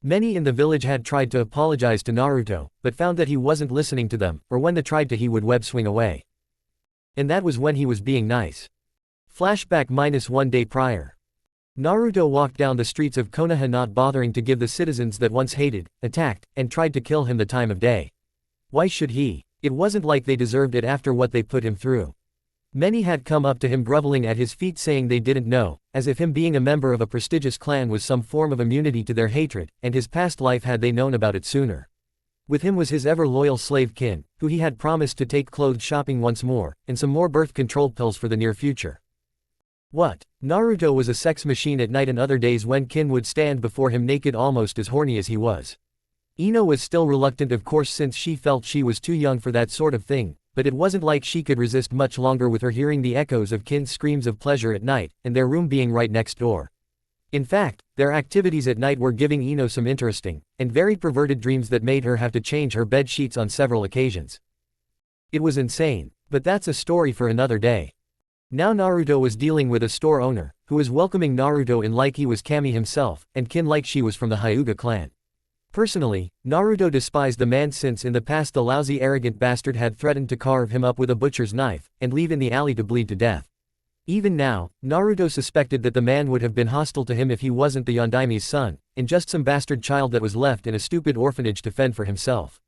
Speaker 1: Many in the village had tried to apologize to Naruto, but found that he wasn't listening to them, or when they tried to, he would web swing away. And that was when he was being nice. Flashback -1 day prior. Naruto walked down the streets of Konoha, not bothering to give the citizens that once hated, attacked, and tried to kill him the time of day. Why should he? It wasn't like they deserved it after what they put him through. Many had come up to him groveling at his feet, saying they didn't know, as if him being a member of a prestigious clan was some form of immunity to their hatred, and his past life had they known about it sooner. With him was his ever-loyal slave Kin, who he had promised to take clothes shopping once more, and some more birth control pills for the near future. What? Naruto was a sex machine at night and other days when Kin would stand before him naked, almost as horny as he was. Ino was still reluctant, of course, since she felt she was too young for that sort of thing, but it wasn't like she could resist much longer with her hearing the echoes of Kin's screams of pleasure at night, and their room being right next door. In fact, their activities at night were giving Ino some interesting, and very perverted dreams that made her have to change her bed sheets on several occasions. It was insane, but that's a story for another day. Now Naruto was dealing with a store owner, who was welcoming Naruto in like he was Kami himself, and Kin like she was from the Hyuga clan. Personally, Naruto despised the man, since in the past the lousy arrogant bastard had threatened to carve him up with a butcher's knife, and leave in the alley to bleed to death. Even now, Naruto suspected that the man would have been hostile to him if he wasn't the Yondaime's son, and just some bastard child that was left in a stupid orphanage to fend for himself.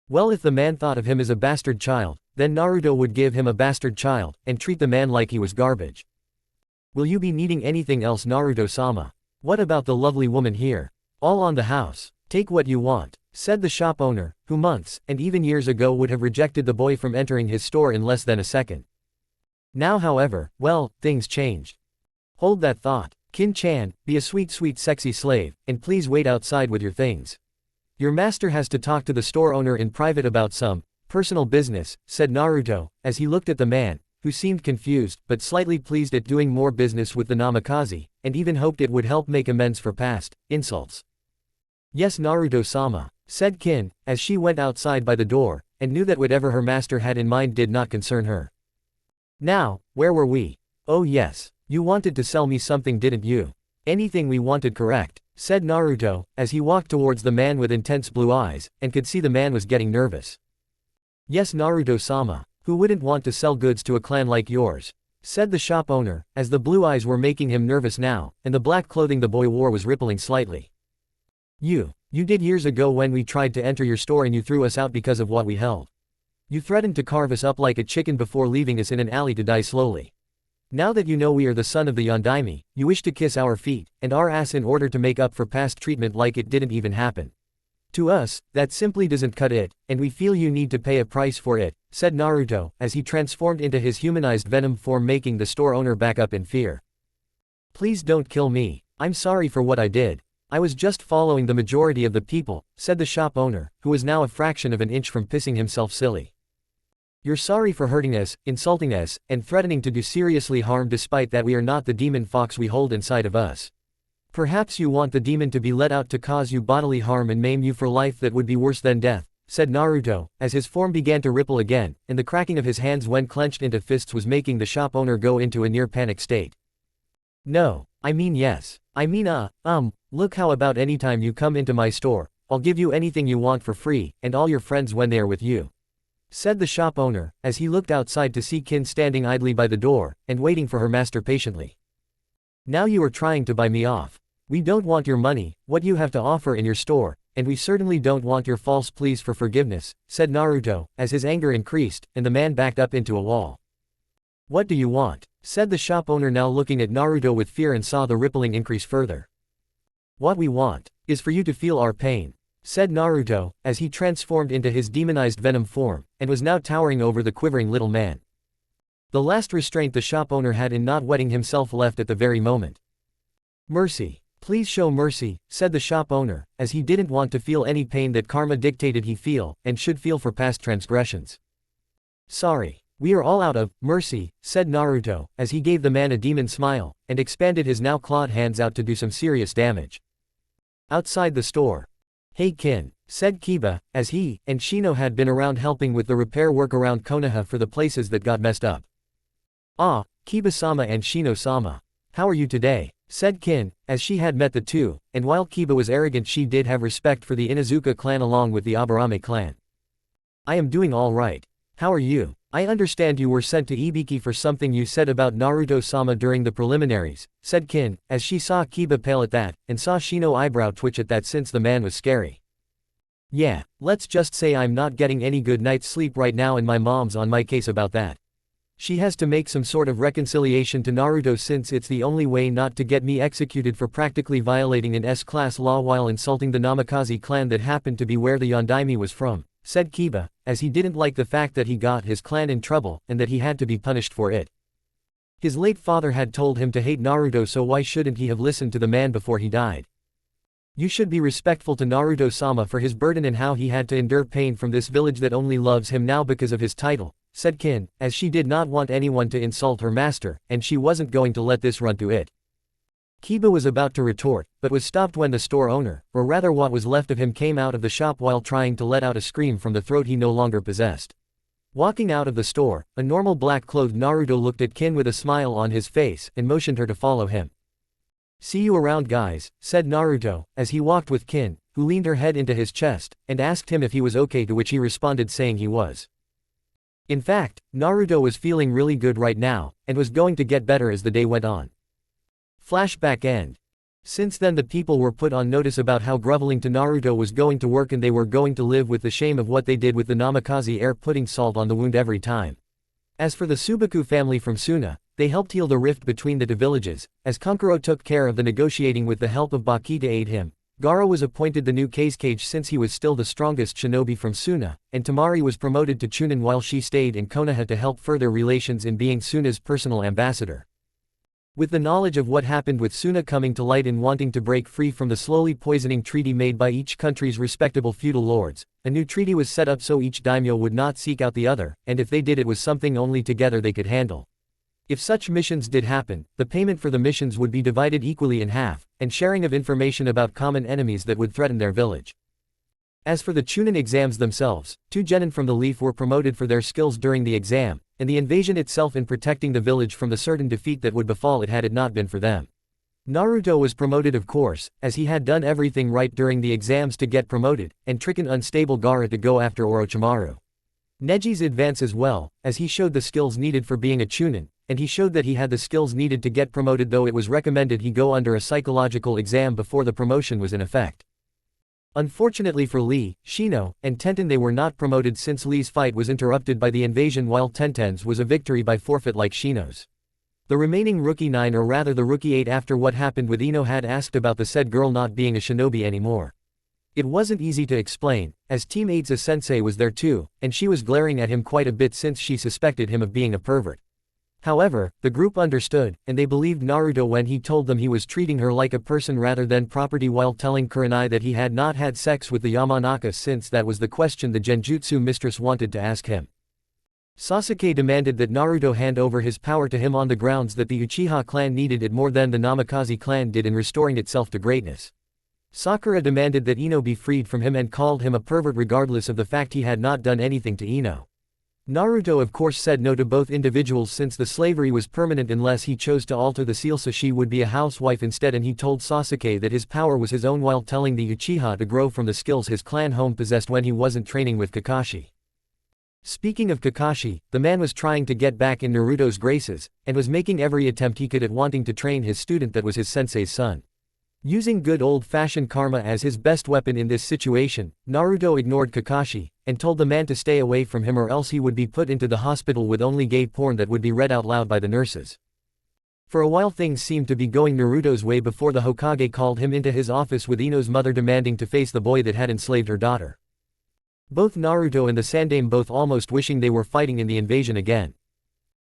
Speaker 1: Well, if the man thought of him as a bastard child, then Naruto would give him a bastard child, and treat the man like he was garbage. Will you be needing anything else, Naruto-sama? What about the lovely woman here? All on the house. Take what you want, said the shop owner, who months, and even years ago would have rejected the boy from entering his store in less than a second. Now, however, well, things changed. Hold that thought. Kin-chan, be a sweet sexy slave, and please wait outside with your things. Your master has to talk to the store owner in private about some personal business, said Naruto, as he looked at the man, who seemed confused, but slightly pleased at doing more business with the Namikaze, and even hoped it would help make amends for past insults. Yes, Naruto-sama, said Kin, as she went outside by the door, and knew that whatever her master had in mind did not concern her. Now, where were we? Oh yes, you wanted to sell me something, didn't you? Anything we wanted, correct, said Naruto, as he walked towards the man with intense blue eyes, and could see the man was getting nervous. Yes, Naruto-sama, who wouldn't want to sell goods to a clan like yours? Said the shop owner, as the blue eyes were making him nervous now, and the black clothing the boy wore was rippling slightly. You did years ago when we tried to enter your store and you threw us out because of what we held. You threatened to carve us up like a chicken before leaving us in an alley to die slowly. Now that you know we are the son of the Yondaime, you wish to kiss our feet and our ass in order to make up for past treatment like it didn't even happen. To us, that simply doesn't cut it, and we feel you need to pay a price for it, said Naruto, as he transformed into his humanized venom form, making the store owner back up in fear. Please don't kill me. I'm sorry for what I did. I was just following the majority of the people, said the shop owner, who was now a fraction of an inch from pissing himself silly. You're sorry for hurting us, insulting us, and threatening to do seriously harm, despite that we are not the demon fox we hold inside of us. Perhaps you want the demon to be let out to cause you bodily harm and maim you for life that would be worse than death, said Naruto, as his form began to ripple again, and the cracking of his hands when clenched into fists was making the shop owner go into a near panic state. No, I mean yes. I mean look, how about anytime you come into my store, I'll give you anything you want for free, and all your friends when they are with you, said the shop owner, as he looked outside to see Kin standing idly by the door, and waiting for her master patiently. Now you are trying to buy me off. We don't want your money, what you have to offer in your store, and we certainly don't want your false pleas for forgiveness, said Naruto, as his anger increased, and the man backed up into a wall. What do you want? Said the shop owner, now looking at Naruto with fear, and saw the rippling increase further. What we want is for you to feel our pain, said Naruto, as he transformed into his demonized venom form, and was now towering over the quivering little man. The last restraint the shop owner had in not wetting himself left at the very moment. Mercy. Please show mercy, said the shop owner, as he didn't want to feel any pain that karma dictated he feel, and should feel for past transgressions. Sorry. We are all out of mercy, said Naruto, as he gave the man a demon smile, and expanded his now clawed hands out to do some serious damage. Outside the store. Hey Kin, said Kiba, as he and Shino had been around helping with the repair work around Konoha for the places that got messed up. Ah, Kiba-sama and Shino-sama. How are you today? Said Kin, as she had met the two, and while Kiba was arrogant she did have respect for the Inuzuka clan along with the Aburame clan. I am doing all right. How are you? I understand you were sent to Ibiki for something you said about Naruto-sama during the preliminaries, said Kin, as she saw Kiba pale at that, and saw Shino eyebrow twitch at that since the man was scary. Yeah, let's just say I'm not getting any good night's sleep right now and my mom's on my case about that. She has to make some sort of reconciliation to Naruto since it's the only way not to get me executed for practically violating an S-class law while insulting the Namikaze clan that happened to be where the Yondaime was from, said Kiba, as he didn't like the fact that he got his clan in trouble and that he had to be punished for it. His late father had told him to hate Naruto, so why shouldn't he have listened to the man before he died? You should be respectful to Naruto-sama for his burden and how he had to endure pain from this village that only loves him now because of his title, said Kin, as she did not want anyone to insult her master, and she wasn't going to let this run to it. Kiba was about to retort, but was stopped when the store owner, or rather what was left of him, came out of the shop while trying to let out a scream from the throat he no longer possessed. Walking out of the store, a normal black-clothed Naruto looked at Kin with a smile on his face and motioned her to follow him. See you around guys, said Naruto, as he walked with Kin, who leaned her head into his chest, and asked him if he was okay, to which he responded saying he was. In fact, Naruto was feeling really good right now, and was going to get better as the day went on. Flashback end. Since then the people were put on notice about how groveling to Naruto was going to work, and they were going to live with the shame of what they did with the Namikaze heir putting salt on the wound every time. As for the Subaku family from Suna, they helped heal the rift between the two villages, as Kankuro took care of the negotiating with the help of Baki to aid him. Gaara was appointed the new Kazekage since he was still the strongest shinobi from Suna, and Temari was promoted to Chunin while she stayed in Konoha to help further relations in being Suna's personal ambassador. With the knowledge of what happened with Suna coming to light in wanting to break free from the slowly poisoning treaty made by each country's respectable feudal lords, a new treaty was set up so each daimyo would not seek out the other, and if they did it was something only together they could handle. If such missions did happen, the payment for the missions would be divided equally in half, and sharing of information about common enemies that would threaten their village. As for the Chunin exams themselves, 2 genin from the Leaf were promoted for their skills during the exam, and the invasion itself in protecting the village from the certain defeat that would befall it had it not been for them. Naruto was promoted of course, as he had done everything right during the exams to get promoted, and trick an unstable Gaara to go after Orochimaru. Neji's advance as well, as he showed the skills needed for being a Chunin, and he showed that he had the skills needed to get promoted, though it was recommended he go under a psychological exam before the promotion was in effect. Unfortunately for Lee, Shino, and Tenten they were not promoted since Lee's fight was interrupted by the invasion while Tenten's was a victory by forfeit like Shino's. The remaining Rookie 9, or rather the Rookie 8, after what happened with Ino, had asked about the said girl not being a shinobi anymore. It wasn't easy to explain, as Team 8's sensei was there too, and she was glaring at him quite a bit since she suspected him of being a pervert. However, the group understood, and they believed Naruto when he told them he was treating her like a person rather than property, while telling Kurenai that he had not had sex with the Yamanaka since that was the question the Genjutsu mistress wanted to ask him. Sasuke demanded that Naruto hand over his power to him on the grounds that the Uchiha clan needed it more than the Namikaze clan did in restoring itself to greatness. Sakura demanded that Ino be freed from him and called him a pervert regardless of the fact he had not done anything to Ino. Naruto of course said no to both individuals since the slavery was permanent unless he chose to alter the seal so she would be a housewife instead, and he told Sasuke that his power was his own while telling the Uchiha to grow from the skills his clan home possessed when he wasn't training with Kakashi. Speaking of Kakashi, the man was trying to get back in Naruto's graces, and was making every attempt he could at wanting to train his student that was his sensei's son. Using good old-fashioned karma as his best weapon in this situation, Naruto ignored Kakashi, and told the man to stay away from him or else he would be put into the hospital with only gay porn that would be read out loud by the nurses. For a while things seemed to be going Naruto's way before the Hokage called him into his office with Ino's mother demanding to face the boy that had enslaved her daughter. Both Naruto and the Sandaime both almost wishing they were fighting in the invasion again.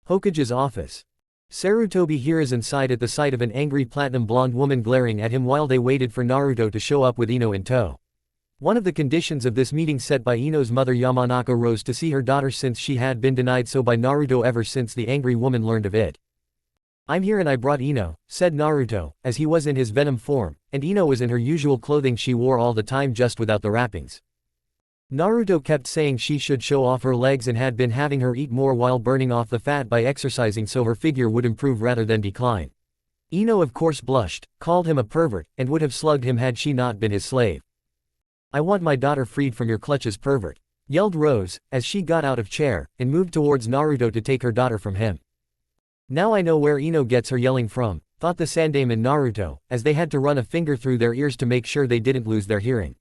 Speaker 1: Hokage's office. Sarutobi hears inside at the sight of an angry platinum blonde woman glaring at him while they waited for Naruto to show up with Ino in tow. One of the conditions of this meeting set by Ino's mother Yamanaka rose to see her daughter since she had been denied so by Naruto ever since the angry woman learned of it. "I'm here and I brought Ino," said Naruto, as he was in his venom form, and Ino was in her usual clothing she wore all the time just without the wrappings. Naruto kept saying she should show off her legs and had been having her eat more while burning off the fat by exercising so her figure would improve rather than decline. Ino of course blushed, called him a pervert, and would have slugged him had she not been his slave. "I want my daughter freed from your clutches, pervert," yelled Rose, as she got out of chair, and moved towards Naruto to take her daughter from him. Now I know where Ino gets her yelling from, thought the Sandaime and Naruto, as they had to run a finger through their ears to make sure they didn't lose their hearing.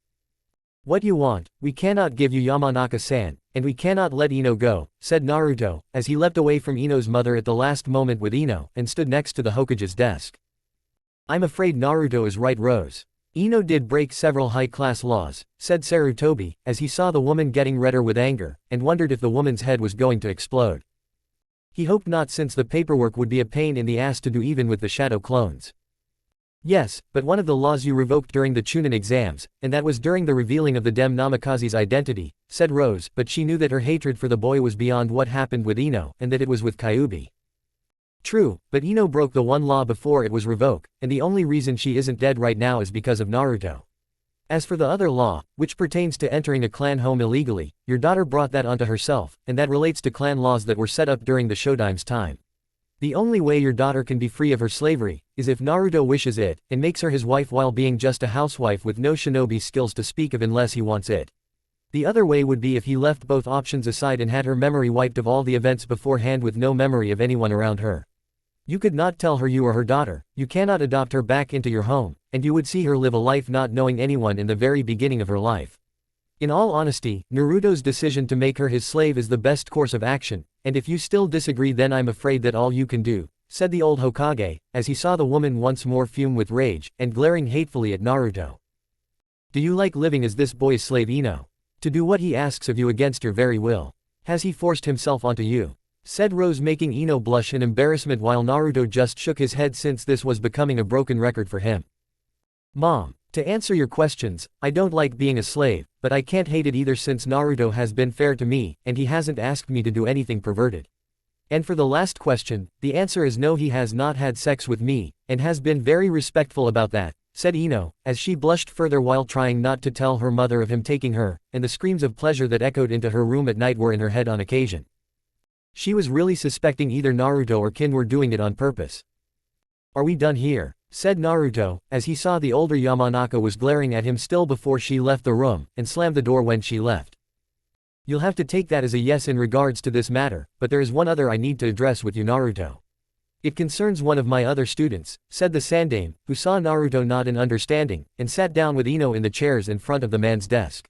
Speaker 1: "What you want, we cannot give you Yamanaka-san, and we cannot let Ino go," said Naruto, as he leapt away from Ino's mother at the last moment with Ino, and stood next to the Hokage's desk. "I'm afraid Naruto is right, Rose. Ino did break several high-class laws," said Sarutobi, as he saw the woman getting redder with anger, and wondered if the woman's head was going to explode. He hoped not, since the paperwork would be a pain in the ass to do even with the shadow clones. "Yes, but one of the laws you revoked during the Chunin exams, and that was during the revealing of the Dem Namikaze's identity," said Rose, but she knew that her hatred for the boy was beyond what happened with Ino, and that it was with Kyuubi. "True, but Ino broke the one law before it was revoked, and the only reason she isn't dead right now is because of Naruto. As for the other law, which pertains to entering a clan home illegally, your daughter brought that onto herself, and that relates to clan laws that were set up during the Shodime's time. The only way your daughter can be free of her slavery is if Naruto wishes it, and makes her his wife while being just a housewife with no shinobi skills to speak of unless he wants it. The other way would be if he left both options aside and had her memory wiped of all the events beforehand with no memory of anyone around her. You could not tell her you are her daughter, you cannot adopt her back into your home, and you would see her live a life not knowing anyone in the very beginning of her life. In all honesty, Naruto's decision to make her his slave is the best course of action, and if you still disagree then I'm afraid that all you can do," said the old Hokage, as he saw the woman once more fume with rage, and glaring hatefully at Naruto. "Do you like living as this boy's slave, Ino? To do what he asks of you against your very will? Has he forced himself onto you?" said Rose, making Ino blush in embarrassment while Naruto just shook his head since this was becoming a broken record for him. "Mom, to answer your questions, I don't like being a slave, but I can't hate it either since Naruto has been fair to me, and he hasn't asked me to do anything perverted. And for the last question, the answer is no, he has not had sex with me, and has been very respectful about that," said Ino, as she blushed further while trying not to tell her mother of him taking her, and the screams of pleasure that echoed into her room at night were in her head on occasion. She was really suspecting either Naruto or Kin were doing it on purpose. "Are we done here?" said Naruto, as he saw the older Yamanaka was glaring at him still before she left the room, and slammed the door when she left. "You'll have to take that as a yes in regards to this matter, but there is one other I need to address with you, Naruto. It concerns one of my other students," said the Sandaime, who saw Naruto nod in understanding, and sat down with Ino in the chairs in front of the man's desk.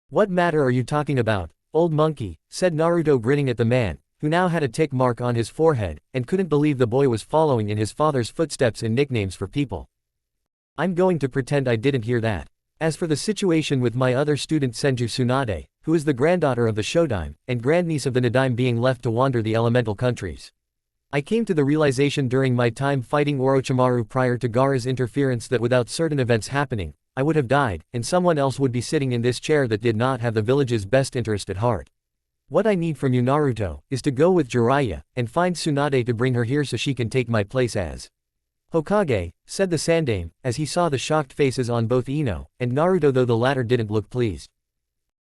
Speaker 1: "What matter are you talking about, old monkey?" said Naruto, grinning at the man, who now had a tick mark on his forehead, and couldn't believe the boy was following in his father's footsteps in nicknames for people. "I'm going to pretend I didn't hear that. As for the situation with my other student Senju Tsunade, who is the granddaughter of the Shodime, and grandniece of the Nadaime being left to wander the elemental countries. I came to the realization during my time fighting Orochimaru prior to Gaara's interference that without certain events happening, I would have died, and someone else would be sitting in this chair that did not have the village's best interest at heart. What I need from you, Naruto, is to go with Jiraiya, and find Tsunade to bring her here so she can take my place as Hokage," said the Sandaime, as he saw the shocked faces on both Ino and Naruto, though the latter didn't look pleased.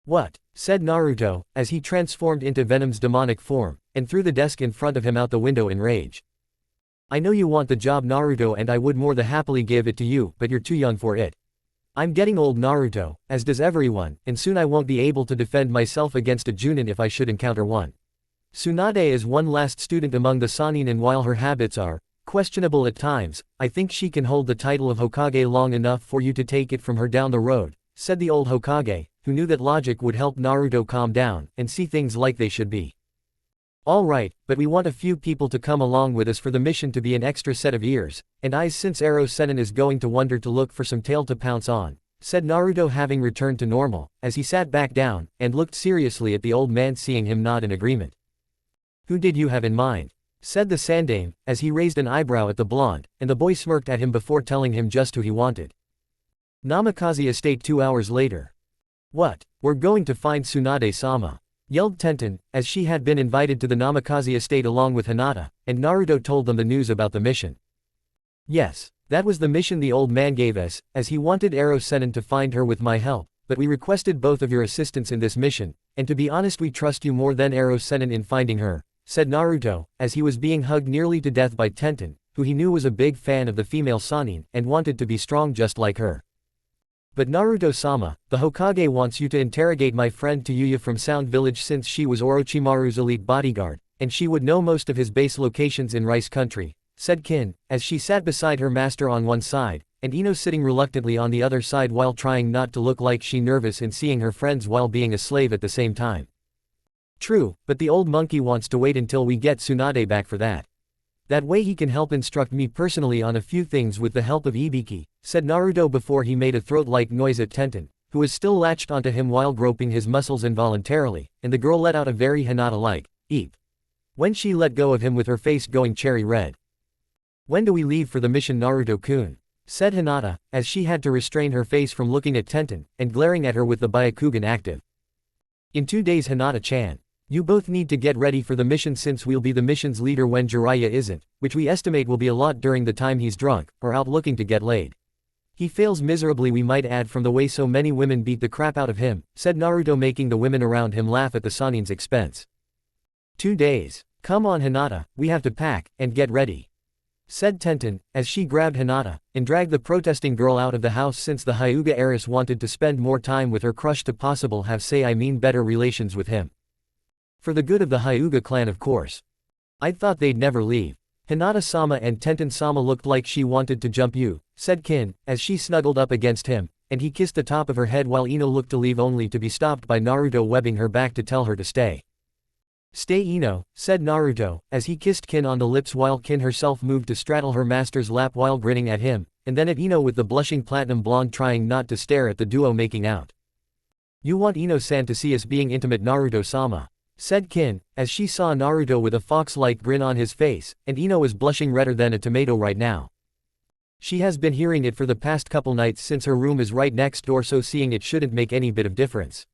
Speaker 1: "What?" said Naruto, as he transformed into Venom's demonic form, and threw the desk in front of him out the window in rage. "I know you want the job, Naruto, and I would more than happily give it to you, but you're too young for it. I'm getting old, Naruto, as does everyone, and soon I won't be able to defend myself against a Junin if I should encounter one. Tsunade is one last student among the Sannin, and while her habits are questionable at times, I think she can hold the title of Hokage long enough for you to take it from her down the road," said the old Hokage, who knew that logic would help Naruto calm down and see things like they should be. "All right, but we want a few people to come along with us for the mission to be an extra set of ears and eyes since Ero Sennin is going to wander to look for some tail to pounce on," said Naruto, having returned to normal, as he sat back down and looked seriously at the old man, seeing him nod in agreement. "Who did you have in mind?" said the Sandaime, as he raised an eyebrow at the blonde, and the boy smirked at him before telling him just who he wanted. Namikaze estate 2 hours later. What? We're going to find Tsunade-sama, yelled Tenten, as she had been invited to the Namikaze estate along with Hinata, and Naruto told them the news about the mission. Yes, that was the mission the old man gave us, as he wanted Ero-sennin to find her with my help, but we requested both of your assistance in this mission, and to be honest we trust you more than Ero-sennin in finding her, said Naruto, as he was being hugged nearly to death by Tenten, who he knew was a big fan of the female Sannin, and wanted to be strong just like her. But Naruto-sama, the Hokage wants you to interrogate my friend Tayuya from Sound Village since she was Orochimaru's elite bodyguard, and she would know most of his base locations in Rice Country, said Kin, as she sat beside her master on one side, and Ino sitting reluctantly on the other side while trying not to look like she nervous in seeing her friends while being a slave at the same time. True, but the old monkey wants to wait until we get Tsunade back for that. That way he can help instruct me personally on a few things with the help of Ibiki, said Naruto before he made a throat-like noise at Tenten, who was still latched onto him while groping his muscles involuntarily, and the girl let out a very Hinata-like, eep, when she let go of him with her face going cherry red. When do we leave for the mission, Naruto-kun? Said Hinata, as she had to restrain her face from looking at Tenten, and glaring at her with the Byakugan active. In 2 days, Hinata-chan. You both need to get ready for the mission since we'll be the mission's leader when Jiraiya isn't, which we estimate will be a lot during the time he's drunk, or out looking to get laid. He fails miserably, we might add, from the way so many women beat the crap out of him, said Naruto, making the women around him laugh at the Sannin's expense. 2 days. Come on Hinata, we have to pack, and get ready, said Tenten, as she grabbed Hinata, and dragged the protesting girl out of the house since the Hyuga heiress wanted to spend more time with her crush to possible have better relations with him. For the good of the Hyuga clan, of course. I thought they'd never leave. Hinata-sama and Tenten-sama looked like she wanted to jump you, said Kin, as she snuggled up against him, and he kissed the top of her head while Ino looked to leave only to be stopped by Naruto webbing her back to tell her to stay. Stay Ino, said Naruto, as he kissed Kin on the lips while Kin herself moved to straddle her master's lap while grinning at him, and then at Ino with the blushing platinum blonde trying not to stare at the duo making out. You want Ino-san to see us being intimate, Naruto-sama, said Kin, as she saw Naruto with a fox-like grin on his face, and Ino is blushing redder than a tomato right now. She has been hearing it for the past couple nights since her room is right next door, so seeing it shouldn't make any bit of difference.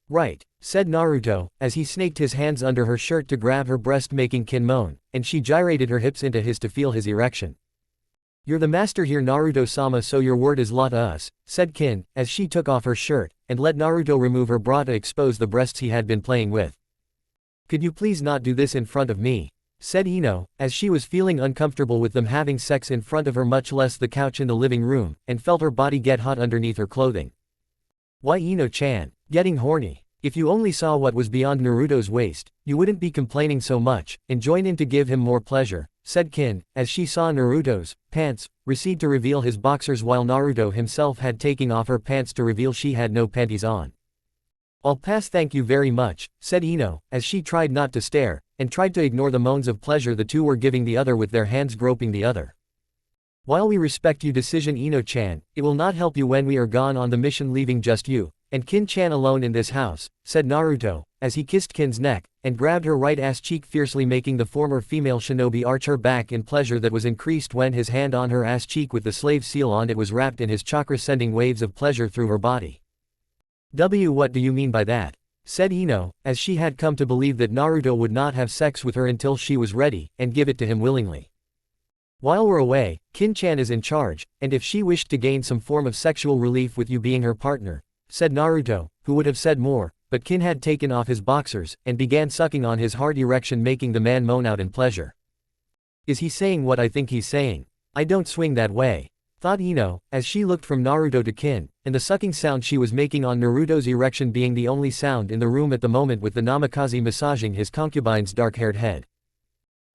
Speaker 1: Right, said Naruto, as he snaked his hands under her shirt to grab her breast making Kin moan, and she gyrated her hips into his to feel his erection. You're the master here, Naruto-sama, so your word is law to us, said Kin, as she took off her shirt, and let Naruto remove her bra to expose the breasts he had been playing with. Could you please not do this in front of me? Said Ino, as she was feeling uncomfortable with them having sex in front of her, much less the couch in the living room, and felt her body get hot underneath her clothing. Why Ino-chan, getting horny? If you only saw what was beyond Naruto's waist, you wouldn't be complaining so much, and join in to give him more pleasure, said Kin, as she saw Naruto's pants recede to reveal his boxers while Naruto himself had taken off her pants to reveal she had no panties on. I'll pass, thank you very much, said Ino, as she tried not to stare, and tried to ignore the moans of pleasure the two were giving the other with their hands groping the other. While we respect your decision, Ino-chan, it will not help you when we are gone on the mission, leaving just you and Kin-chan alone in this house, said Naruto, as he kissed Kin's neck, and grabbed her right ass cheek fiercely, making the former female shinobi arch her back in pleasure that was increased when his hand on her ass cheek with the slave seal on it was wrapped in his chakra, sending waves of pleasure through her body. What do you mean by that? Said Ino, as she had come to believe that Naruto would not have sex with her until she was ready, and give it to him willingly. While we're away, Kin-chan is in charge, and if she wished to gain some form of sexual relief with you being her partner, said Naruto, who would have said more, but Kin had taken off his boxers, and began sucking on his hard erection, making the man moan out in pleasure. Is he saying what I think he's saying? I don't swing that way, thought Ino, as she looked from Naruto to Kin, and the sucking sound she was making on Naruto's erection being the only sound in the room at the moment, with the Namikaze massaging his concubine's dark-haired head.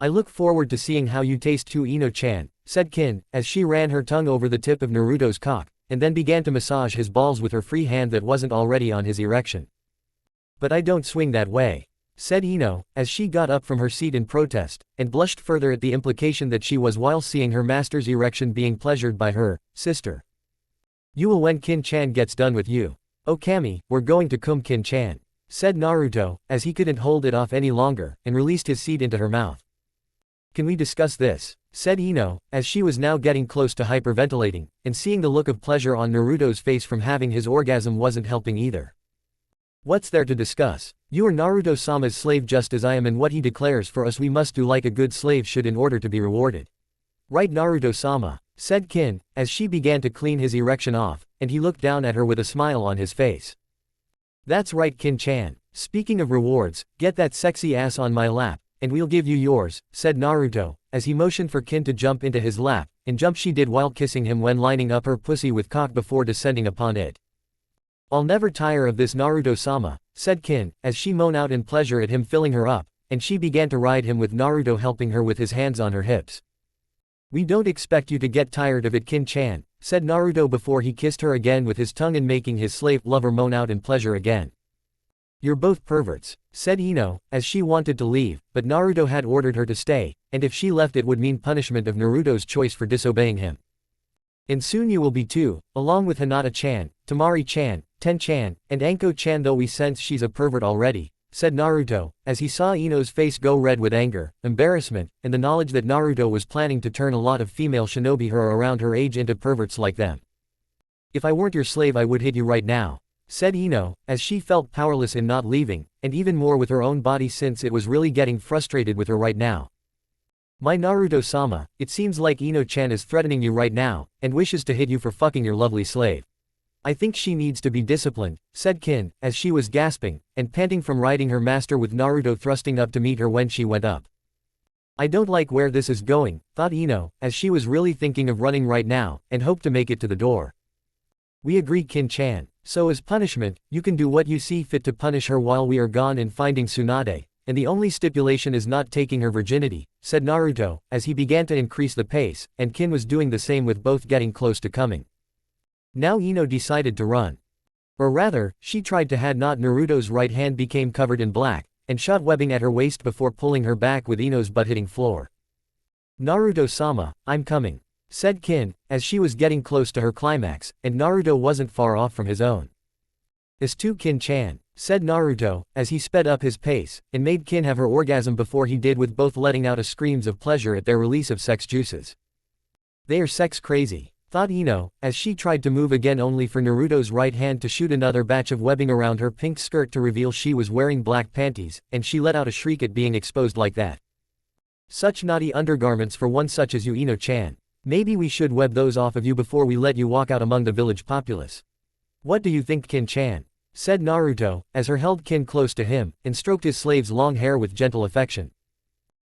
Speaker 1: I look forward to seeing how you taste too, Ino-chan, said Kin, as she ran her tongue over the tip of Naruto's cock, and then began to massage his balls with her free hand that wasn't already on his erection. But I don't swing that way, said Ino, as she got up from her seat in protest, and blushed further at the implication that she was while seeing her master's erection being pleasured by her sister. You will when Kin-chan gets done with you. Oh Kami, we're going to cum Kin-chan, said Naruto, as he couldn't hold it off any longer, and released his seed into her mouth. Can we discuss this? Said Ino, as she was now getting close to hyperventilating, and seeing the look of pleasure on Naruto's face from having his orgasm wasn't helping either. What's there to discuss? You are Naruto-sama's slave just as I am, and what he declares for us we must do like a good slave should in order to be rewarded. Right, Naruto-sama, said Kin, as she began to clean his erection off, and he looked down at her with a smile on his face. That's right, Kin-chan. Speaking of rewards, get that sexy ass on my lap, and we'll give you yours, said Naruto, as he motioned for Kin to jump into his lap, and jump she did while kissing him when lining up her pussy with cock before descending upon it. I'll never tire of this, Naruto-sama, said Kin, as she moaned out in pleasure at him filling her up, and she began to ride him with Naruto helping her with his hands on her hips. We don't expect you to get tired of it, Kin-chan, said Naruto before he kissed her again with his tongue and making his slave lover moan out in pleasure again. You're both perverts, said Ino, as she wanted to leave, but Naruto had ordered her to stay, and if she left it would mean punishment of Naruto's choice for disobeying him. And soon you will be too, along with Hinata-chan, Temari-chan, Ten-chan, and Anko-chan, though we sense she's a pervert already, said Naruto, as he saw Ino's face go red with anger, embarrassment, and the knowledge that Naruto was planning to turn a lot of female shinobi her around her age into perverts like them. If I weren't your slave I would hit you right now, said Ino, as she felt powerless in not leaving, and even more with her own body since it was really getting frustrated with her right now. My Naruto-sama, it seems like Ino-chan is threatening you right now, and wishes to hit you for fucking your lovely slave. I think she needs to be disciplined, said Kin, as she was gasping, and panting from riding her master with Naruto thrusting up to meet her when she went up. I don't like where this is going, thought Ino, as she was really thinking of running right now, and hoped to make it to the door. We agree, Kin-chan, so as punishment, you can do what you see fit to punish her while we are gone in finding Tsunade, and the only stipulation is not taking her virginity, said Naruto, as he began to increase the pace, and Kin was doing the same with both getting close to coming. Now Ino decided to run. Or rather, she tried to had not Naruto's right hand became covered in black, and shot webbing at her waist before pulling her back with Ino's butt hitting floor. Naruto-sama, I'm coming, said Kin, as she was getting close to her climax, and Naruto wasn't far off from his own. Is to Kin-chan, said Naruto, as he sped up his pace, and made Kin have her orgasm before he did with both letting out a screams of pleasure at their release of sex juices. They are sex crazy, thought Ino, as she tried to move again only for Naruto's right hand to shoot another batch of webbing around her pink skirt to reveal she was wearing black panties, and she let out a shriek at being exposed like that. Such naughty undergarments for one such as you, Ino-chan. Maybe we should web those off of you before we let you walk out among the village populace. What do you think, Kin-chan? Said Naruto, as her held Kin close to him, and stroked his slave's long hair with gentle affection.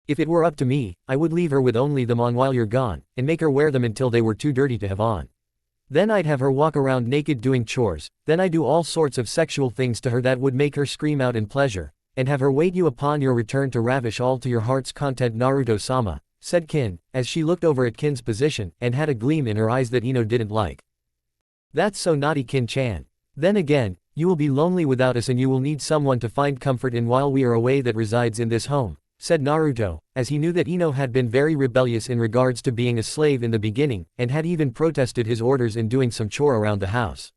Speaker 1: If it were up to me, I would leave her with only them on while you're gone, and make her wear them until they were too dirty to have on. Then I'd have her walk around naked doing chores, then I'd do all sorts of sexual things to her that would make her scream out in pleasure, and have her wait you upon your return to ravish all to your heart's content, Naruto-sama, said Kin, as she looked over at Kin's position, and had a gleam in her eyes that Ino didn't like. That's so naughty, Kin-chan. Then again, you will be lonely without us and you will need someone to find comfort in while we are away that resides in this home, said Naruto, as he knew that Ino had been very rebellious in regards to being a slave in the beginning, and had even protested his orders in doing some chore around the house.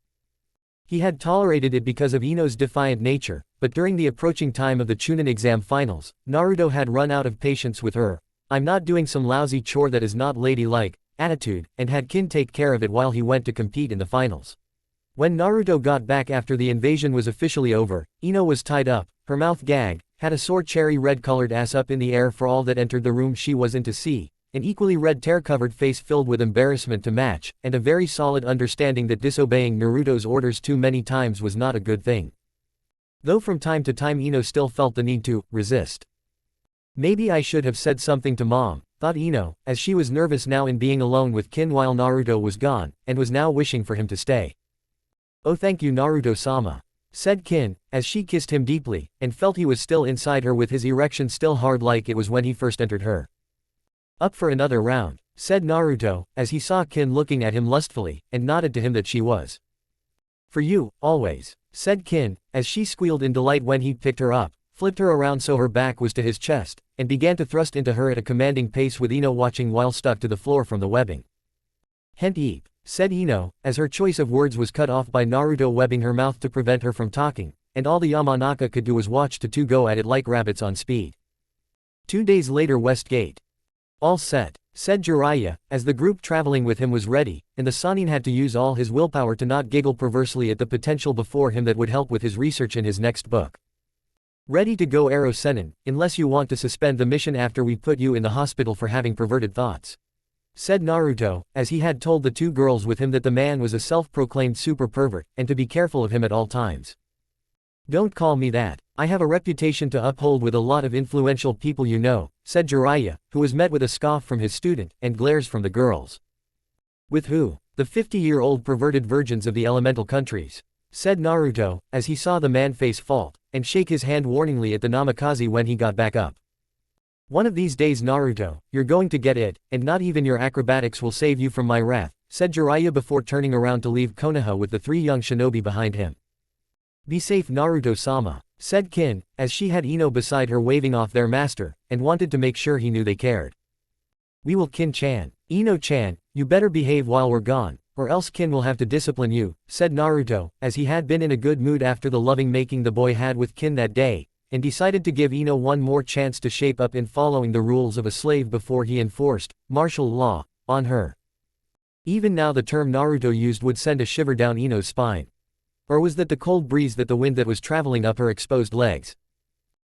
Speaker 1: He had tolerated it because of Ino's defiant nature, but during the approaching time of the Chunin exam finals, Naruto had run out of patience with her "I'm not doing some lousy chore that is not ladylike" attitude, and had Kin take care of it while he went to compete in the finals. When Naruto got back after the invasion was officially over, Ino was tied up, her mouth gagged, had a sore cherry red-colored ass up in the air for all that entered the room she was in to see, an equally red tear-covered face filled with embarrassment to match, and a very solid understanding that disobeying Naruto's orders too many times was not a good thing. Though from time to time Ino still felt the need to resist. Maybe I should have said something to Mom, thought Ino, as she was nervous now in being alone with Kin while Naruto was gone, and was now wishing for him to stay. Oh, thank you, Naruto-sama, said Kin, as she kissed him deeply, and felt he was still inside her with his erection still hard like it was when he first entered her. Up for another round, said Naruto, as he saw Kin looking at him lustfully, and nodded to him that she was. For you, always, said Kin, as she squealed in delight when he picked her up, flipped her around so her back was to his chest, and began to thrust into her at a commanding pace with Ino watching while stuck to the floor from the webbing. Hent eep, said Ino, as her choice of words was cut off by Naruto webbing her mouth to prevent her from talking, and all the Yamanaka could do was watch the two go at it like rabbits on speed. 2 days later, West Gate. All set, said Jiraiya, as the group traveling with him was ready, and the Sannin had to use all his willpower to not giggle perversely at the potential before him that would help with his research in his next book. Ready to go Arrow Sennin, unless you want to suspend the mission after we put you in the hospital for having perverted thoughts. Said Naruto, as he had told the two girls with him that the man was a self-proclaimed super pervert, and to be careful of him at all times. Don't call me that. I have a reputation to uphold with a lot of influential people you know, said Jiraiya, who was met with a scoff from his student, and glares from the girls. With who? The 50-year-old perverted virgins of the elemental countries. Said Naruto, as he saw the man face fault, and shake his hand warningly at the Namikaze when he got back up. One of these days Naruto, you're going to get it, and not even your acrobatics will save you from my wrath, said Jiraiya before turning around to leave Konoha with the three young shinobi behind him. Be safe Naruto-sama, said Kin, as she had Ino beside her waving off their master, and wanted to make sure he knew they cared. We will Kin-chan. Ino-chan, you better behave while we're gone, or else Kin will have to discipline you, said Naruto, as he had been in a good mood after the loving making the boy had with Kin that day, and decided to give Ino one more chance to shape up in following the rules of a slave before he enforced martial law on her. Even now the term Naruto used would send a shiver down Ino's spine. Or was that the cold breeze that the wind that was traveling up her exposed legs?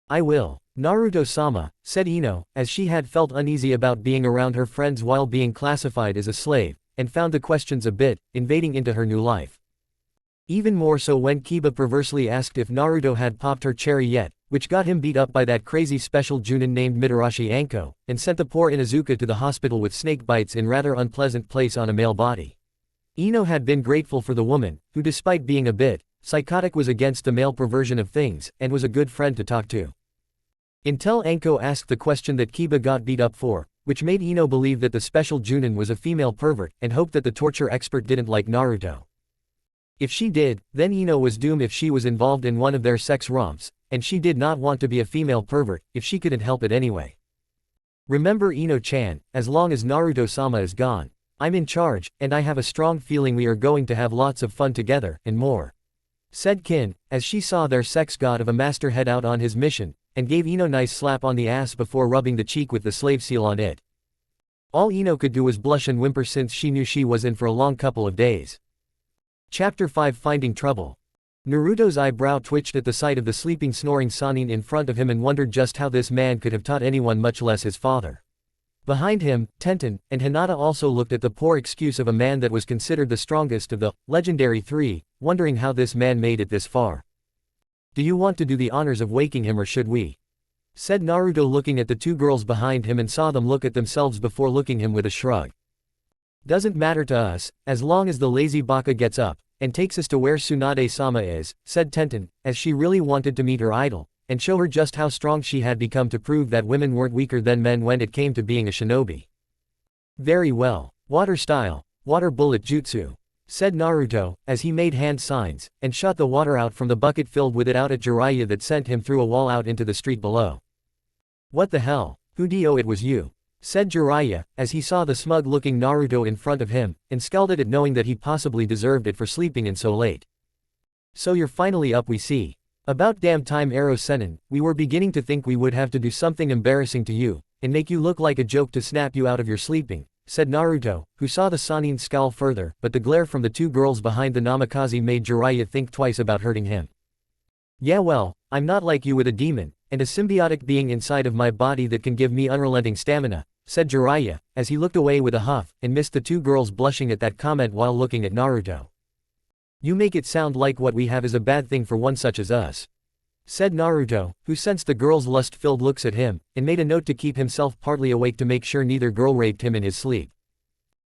Speaker 1: I will. Naruto-sama, said Ino, as she had felt uneasy about being around her friends while being classified as a slave, and found the questions a bit invading into her new life. Even more so when Kiba perversely asked if Naruto had popped her cherry yet, which got him beat up by that crazy special Junin named Mitarashi Anko, and sent the poor Inuzuka to the hospital with snake bites in rather unpleasant place on a male body. Ino had been grateful for the woman, who despite being a bit psychotic was against the male perversion of things, and was a good friend to talk to. Until Anko asked the question that Kiba got beat up for, which made Ino believe that the special Junin was a female pervert, and hoped that the torture expert didn't like Naruto. If she did, then Ino was doomed if she was involved in one of their sex romps, and she did not want to be a female pervert, if she couldn't help it anyway. Remember Ino-chan, as long as Naruto-sama is gone, I'm in charge, and I have a strong feeling we are going to have lots of fun together, and more. Said Kin, as she saw their sex god of a master head out on his mission, and gave Ino a nice slap on the ass before rubbing the cheek with the slave seal on it. All Ino could do was blush and whimper since she knew she was in for a long couple of days. Chapter 5 Finding Trouble. Naruto's eyebrow twitched at the sight of the sleeping snoring Sannin in front of him and wondered just how this man could have taught anyone, much less his father. Behind him, Tenten and Hinata also looked at the poor excuse of a man that was considered the strongest of the legendary three, wondering how this man made it this far. Do you want to do the honors of waking him or should we? Said Naruto looking at the two girls behind him and saw them look at themselves before looking him with a shrug. Doesn't matter to us, as long as the lazy baka gets up, and takes us to where Tsunade-sama is, said Tenten, as she really wanted to meet her idol, and show her just how strong she had become to prove that women weren't weaker than men when it came to being a shinobi. Very well. Water style, water bullet jutsu, said Naruto, as he made hand signs, and shot the water out from the bucket filled with it out at Jiraiya that sent him through a wall out into the street below. What the hell? Hudio, it was you, said Jiraiya, as he saw the smug-looking Naruto in front of him, and scowled at it knowing that he possibly deserved it for sleeping in so late. So you're finally up, we see. About damn time Arrow Sennin, we were beginning to think we would have to do something embarrassing to you, and make you look like a joke to snap you out of your sleeping, said Naruto, who saw the Sannin scowl further, but the glare from the two girls behind the Namikaze made Jiraiya think twice about hurting him. Yeah well, I'm not like you with a demon, and a symbiotic being inside of my body that can give me unrelenting stamina, said Jiraiya, as he looked away with a huff, and missed the two girls blushing at that comment while looking at Naruto. You make it sound like what we have is a bad thing for one such as us, said Naruto, who sensed the girls' lust-filled looks at him, and made a note to keep himself partly awake to make sure neither girl raped him in his sleep.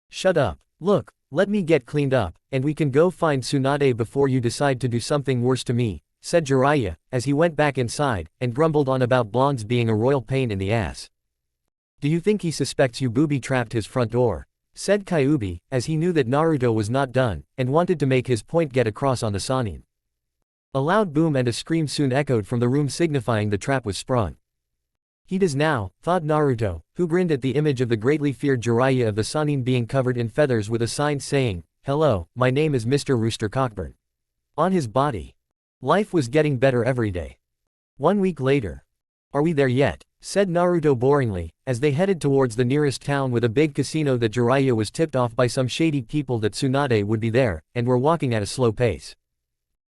Speaker 1: Shut up. Look, let me get cleaned up, and we can go find Tsunade before you decide to do something worse to me, said Jiraiya, as he went back inside, and grumbled on about blondes being a royal pain in the ass. Do you think he suspects you booby-trapped his front door? Said Kyuubi, as he knew that Naruto was not done, and wanted to make his point get across on the Sannin. A loud boom and a scream soon echoed from the room signifying the trap was sprung. He does now, thought Naruto, who grinned at the image of the greatly feared Jiraiya of the Sannin being covered in feathers with a sign saying, "Hello, my name is Mr. Rooster Cockburn," on his body. Life was getting better every day. 1 week later. Are we there yet? Said Naruto boringly, as they headed towards the nearest town with a big casino that Jiraiya was tipped off by some shady people that Tsunade would be there, and were walking at a slow pace.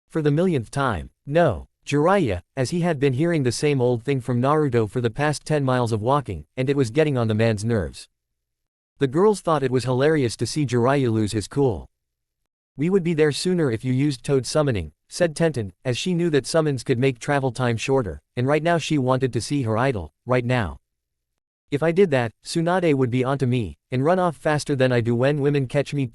Speaker 1: For the millionth time. No. Jiraiya, as he had been hearing the same old thing from Naruto for the past 10 miles of walking, and it was getting on the man's nerves. The girls thought it was hilarious to see Jiraiya lose his cool. We would be there sooner if you used toad summoning, said Tenten, as she knew that summons could make travel time shorter, and right now she wanted to see her idol, right now. If I did that, Tsunade would be onto me, and run off faster than I do when women catch me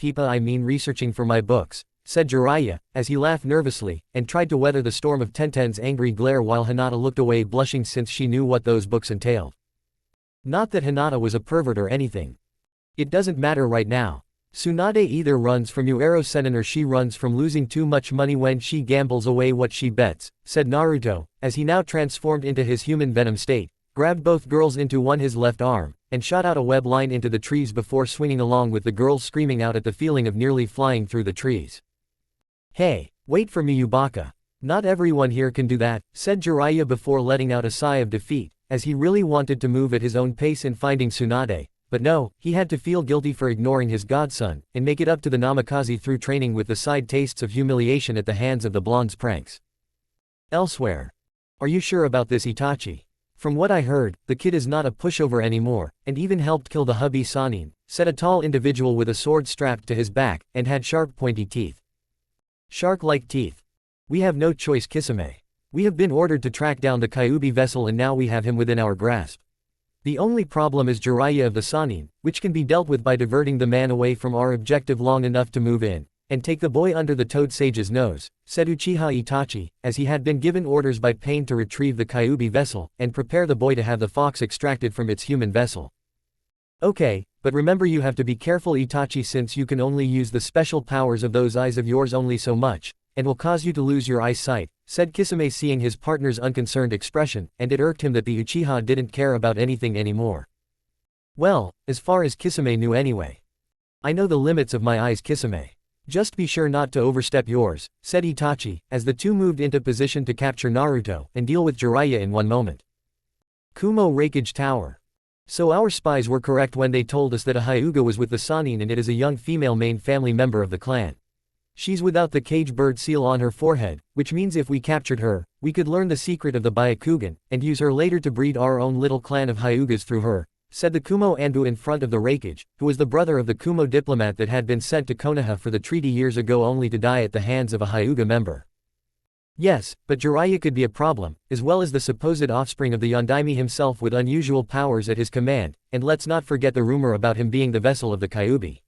Speaker 1: researching for my books, said Jiraiya, as he laughed nervously, and tried to weather the storm of Tenten's angry glare while Hinata looked away blushing since she knew what those books entailed. Not that Hinata was a pervert or anything. It doesn't matter right now. Tsunade either runs from Senin or she runs from losing too much money when she gambles away what she bets, said Naruto, as he now transformed into his human venom state, grabbed both girls into his left arm, and shot out a web line into the trees before swinging along with the girls screaming out at the feeling of nearly flying through the trees. Hey, wait for me Yubaka. Not everyone here can do that, said Jiraiya before letting out a sigh of defeat, as he really wanted to move at his own pace in finding Tsunade. But no, he had to feel guilty for ignoring his godson, and make it up to the Namikaze through training with the side tastes of humiliation at the hands of the blonde's pranks. Elsewhere. Are you sure about this Itachi? From what I heard, the kid is not a pushover anymore, and even helped kill the hubby Sanin, said a tall individual with a sword strapped to his back, and had sharp pointy teeth. Shark-like teeth. We have no choice Kisame. We have been ordered to track down the Kyuubi vessel and now we have him within our grasp. The only problem is Jiraiya of the Sanin, which can be dealt with by diverting the man away from our objective long enough to move in, and take the boy under the Toad Sage's nose, said Uchiha Itachi, as he had been given orders by Pain to retrieve the Kyuubi vessel, and prepare the boy to have the fox extracted from its human vessel. Okay, but remember you have to be careful Itachi since you can only use the special powers of those eyes of yours only so much, and will cause you to lose your eyesight, said Kisame seeing his partner's unconcerned expression, and it irked him that the Uchiha didn't care about anything anymore. Well, as far as Kisame knew anyway. I know the limits of my eyes Kisame. Just be sure not to overstep yours, said Itachi, as the two moved into position to capture Naruto, and deal with Jiraiya in one moment. Kumo Raikage Tower. So our spies were correct when they told us that a Hyuga was with the Sanin and it is a young female main family member of the clan. She's without the cage bird seal on her forehead, which means if we captured her, we could learn the secret of the Byakugan, and use her later to breed our own little clan of Hyugas through her, said the Kumo Anbu in front of the Raikage, who was the brother of the Kumo diplomat that had been sent to Konoha for the treaty years ago only to die at the hands of a Hyuga member. Yes, but Jiraiya could be a problem, as well as the supposed offspring of the Yondaime himself with unusual powers at his command, and let's not forget the rumor about him being the vessel of the Kyuubi.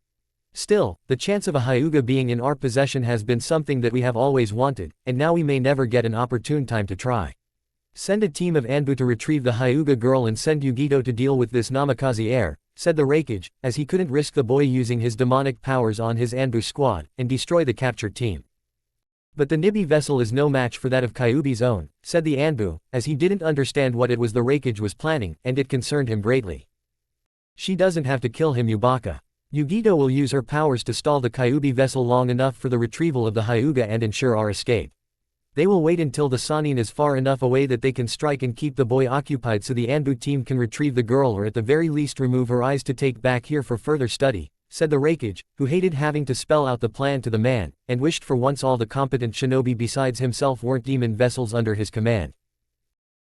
Speaker 1: Still, the chance of a Hyuga being in our possession has been something that we have always wanted, and now we may never get an opportune time to try. Send a team of Anbu to retrieve the Hyuga girl and send Yugito to deal with this Namikaze heir, said the Raikage, as he couldn't risk the boy using his demonic powers on his Anbu squad, and destroy the captured team. But the Nibi vessel is no match for that of Kyuubi's own, said the Anbu, as he didn't understand what it was the Raikage was planning, and it concerned him greatly. She doesn't have to kill him Yubaka. Yugito will use her powers to stall the Kyuubi vessel long enough for the retrieval of the Hyuga and ensure our escape. They will wait until the Sanin is far enough away that they can strike and keep the boy occupied so the Anbu team can retrieve the girl or at the very least remove her eyes to take back here for further study, said the Raikage, who hated having to spell out the plan to the man, and wished for once all the competent shinobi besides himself weren't demon vessels under his command.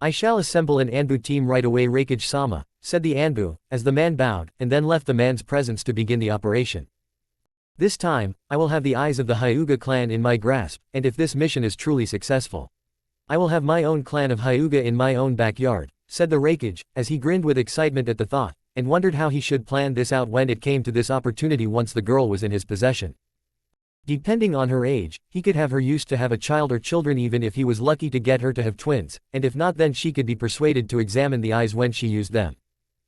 Speaker 1: I shall assemble an Anbu team right away Raikage-sama, said the Anbu, as the man bowed, and then left the man's presence to begin the operation. This time, I will have the eyes of the Hyuga clan in my grasp, and if this mission is truly successful, I will have my own clan of Hyuga in my own backyard, said the Raikage, as he grinned with excitement at the thought, and wondered how he should plan this out when it came to this opportunity once the girl was in his possession. Depending on her age, he could have her used to have a child or children even if he was lucky to get her to have twins, and if not then she could be persuaded to examine the eyes when she used them.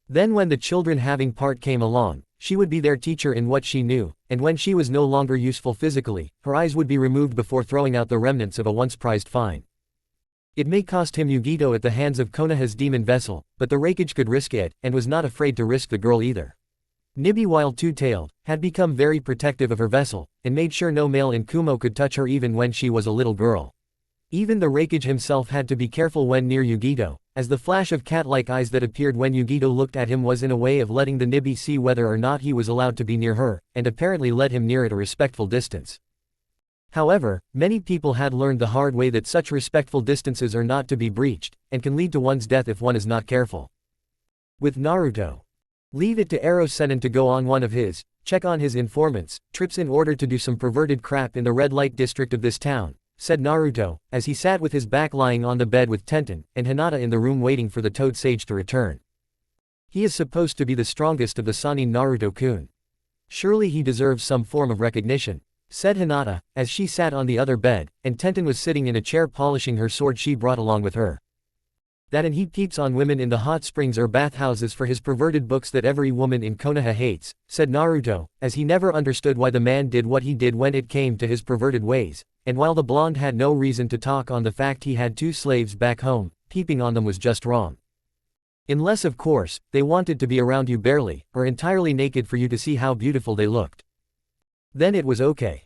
Speaker 1: Then when the children having part came along, she would be their teacher in what she knew, and when she was no longer useful physically, her eyes would be removed before throwing out the remnants of a once prized find. It may cost him Yugito at the hands of Konoha's demon vessel, but the Raikage could risk it, and was not afraid to risk the girl either. Nibi while two-tailed, had become very protective of her vessel, and made sure no male in Kumo could touch her even when she was a little girl. Even the Raikage himself had to be careful when near Yugito, as the flash of cat-like eyes that appeared when Yugito looked at him was in a way of letting the Nibi see whether or not he was allowed to be near her, and apparently led him near at a respectful distance. However, many people had learned the hard way that such respectful distances are not to be breached, and can lead to one's death if one is not careful. With Naruto. Leave it to Ero Sennin to go on one of his, check on his informants, trips in order to do some perverted crap in the red light district of this town, said Naruto, as he sat with his back lying on the bed with Tenten and Hinata in the room waiting for the Toad Sage to return. He is supposed to be the strongest of the Sannin Naruto-kun. Surely he deserves some form of recognition, said Hinata, as she sat on the other bed, and Tenten was sitting in a chair polishing her sword she brought along with her. That and he peeps on women in the hot springs or bathhouses for his perverted books that every woman in Konoha hates, said Naruto, as he never understood why the man did what he did when it came to his perverted ways, and while the blonde had no reason to talk on the fact he had 2 slaves back home, peeping on them was just wrong. Unless of course, they wanted to be around you barely, or entirely naked for you to see how beautiful they looked. Then it was okay.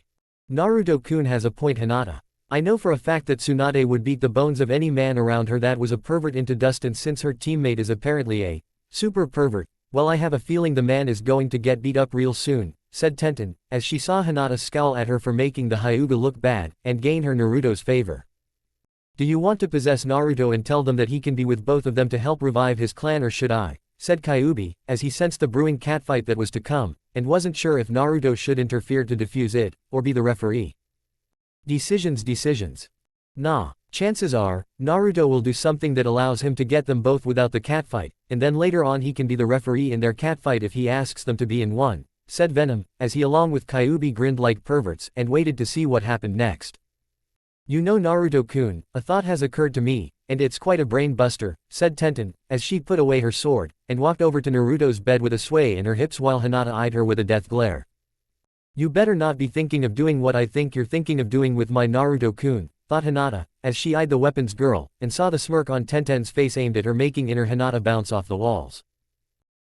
Speaker 1: Naruto-kun has a point. Hinata. I know for a fact that Tsunade would beat the bones of any man around her that was a pervert into dust, and since her teammate is apparently a super pervert, well, I have a feeling the man is going to get beat up real soon, said Tenten, as she saw Hinata scowl at her for making the Hyuga look bad, and gain her Naruto's favor. Do you want to possess Naruto and tell them that he can be with both of them to help revive his clan, or should I? Said Kyuubi, as he sensed the brewing catfight that was to come, and wasn't sure if Naruto should interfere to defuse it, or be the referee. Decisions. Nah, chances are, Naruto will do something that allows him to get them both without the catfight, and then later on he can be the referee in their catfight if he asks them to be in one, said Venom, as he along with Kyuubi grinned like perverts and waited to see what happened next. You know Naruto-kun, a thought has occurred to me, and it's quite a brain buster, said Tenten, as she put away her sword, and walked over to Naruto's bed with a sway in her hips while Hinata eyed her with a death glare. You better not be thinking of doing what I think you're thinking of doing with my Naruto-kun, thought Hinata, as she eyed the weapons girl, and saw the smirk on Tenten's face aimed at her, making inner Hinata bounce off the walls.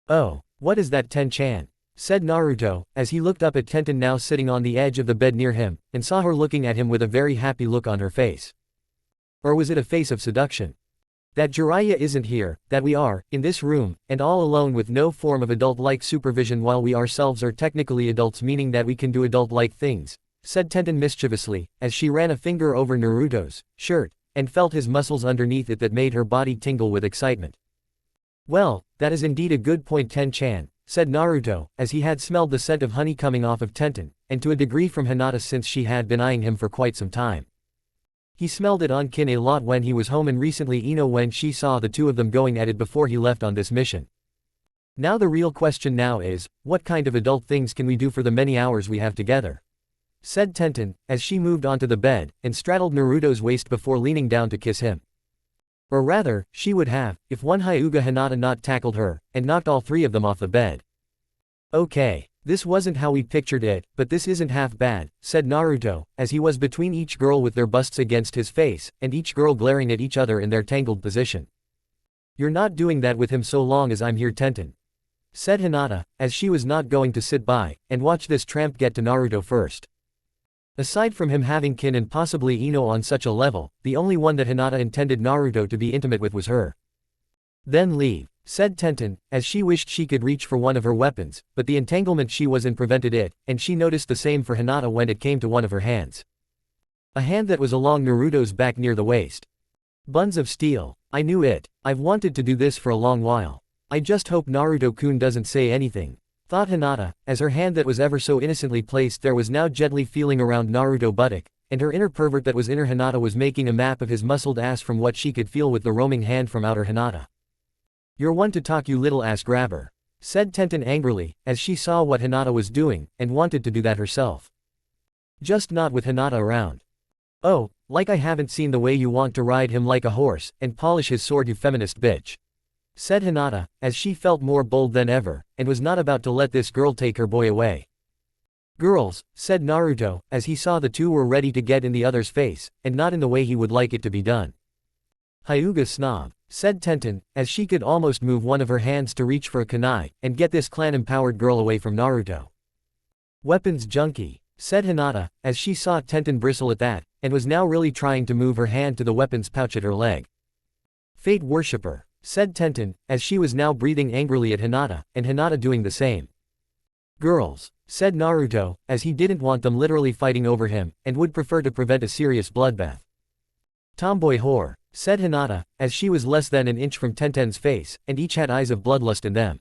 Speaker 1: Oh, what is that, Ten-chan? Said Naruto, as he looked up at Tenten now sitting on the edge of the bed near him, and saw her looking at him with a very happy look on her face. Or was it a face of seduction? That Jiraiya isn't here, that we are, in this room, and all alone with no form of adult-like supervision while we ourselves are technically adults, meaning that we can do adult-like things, said Tenten mischievously, as she ran a finger over Naruto's shirt, and felt his muscles underneath it that made her body tingle with excitement. Well, that is indeed a good point, Ten-chan, said Naruto, as he had smelled the scent of honey coming off of Tenten, and to a degree from Hinata since she had been eyeing him for quite some time. He smelled it on Kin a lot when he was home, and recently Ino when she saw the two of them going at it before he left on this mission. Now the real question now is, what kind of adult things can we do for the many hours we have together? Said Tenten, as she moved onto the bed, and straddled Naruto's waist before leaning down to kiss him. Or rather, she would have, if one Hyuga Hinata not tackled her, and knocked all 3 of them off the bed. Okay. This wasn't how we pictured it, but this isn't half bad, said Naruto, as he was between each girl with their busts against his face, and each girl glaring at each other in their tangled position. You're not doing that with him so long as I'm here, Tenten, said Hinata, as she was not going to sit by and watch this tramp get to Naruto first. Aside from him having Kin and possibly Ino on such a level, the only one that Hinata intended Naruto to be intimate with was her. Then leave, said Tenten, as she wished she could reach for one of her weapons, but the entanglement she was in prevented it, and she noticed the same for Hinata when it came to one of her hands. A hand that was along Naruto's back near the waist. Buns of steel. I knew it. I've wanted to do this for a long while. I just hope Naruto-kun doesn't say anything, thought Hinata, as her hand that was ever so innocently placed there was now gently feeling around Naruto buttock, and her inner pervert that was inner Hinata was making a map of his muscled ass from what she could feel with the roaming hand from outer Hinata. You're one to talk, you little ass grabber, said Tenten angrily, as she saw what Hinata was doing, and wanted to do that herself. Just not with Hinata around. Oh, like I haven't seen the way you want to ride him like a horse, and polish his sword, you feminist bitch, said Hinata, as she felt more bold than ever, and was not about to let this girl take her boy away. Girls, said Naruto, as he saw the two were ready to get in the other's face, and not in the way he would like it to be done. Hyuga snob, said Tenten, as she could almost move one of her hands to reach for a kunai, and get this clan-empowered girl away from Naruto. Weapons junkie, said Hinata, as she saw Tenten bristle at that, and was now really trying to move her hand to the weapons pouch at her leg. Fate worshipper, said Tenten, as she was now breathing angrily at Hinata, and Hinata doing the same. Girls, said Naruto, as he didn't want them literally fighting over him, and would prefer to prevent a serious bloodbath. Tomboy whore, said Hinata, as she was less than an inch from Tenten's face, and each had eyes of bloodlust in them.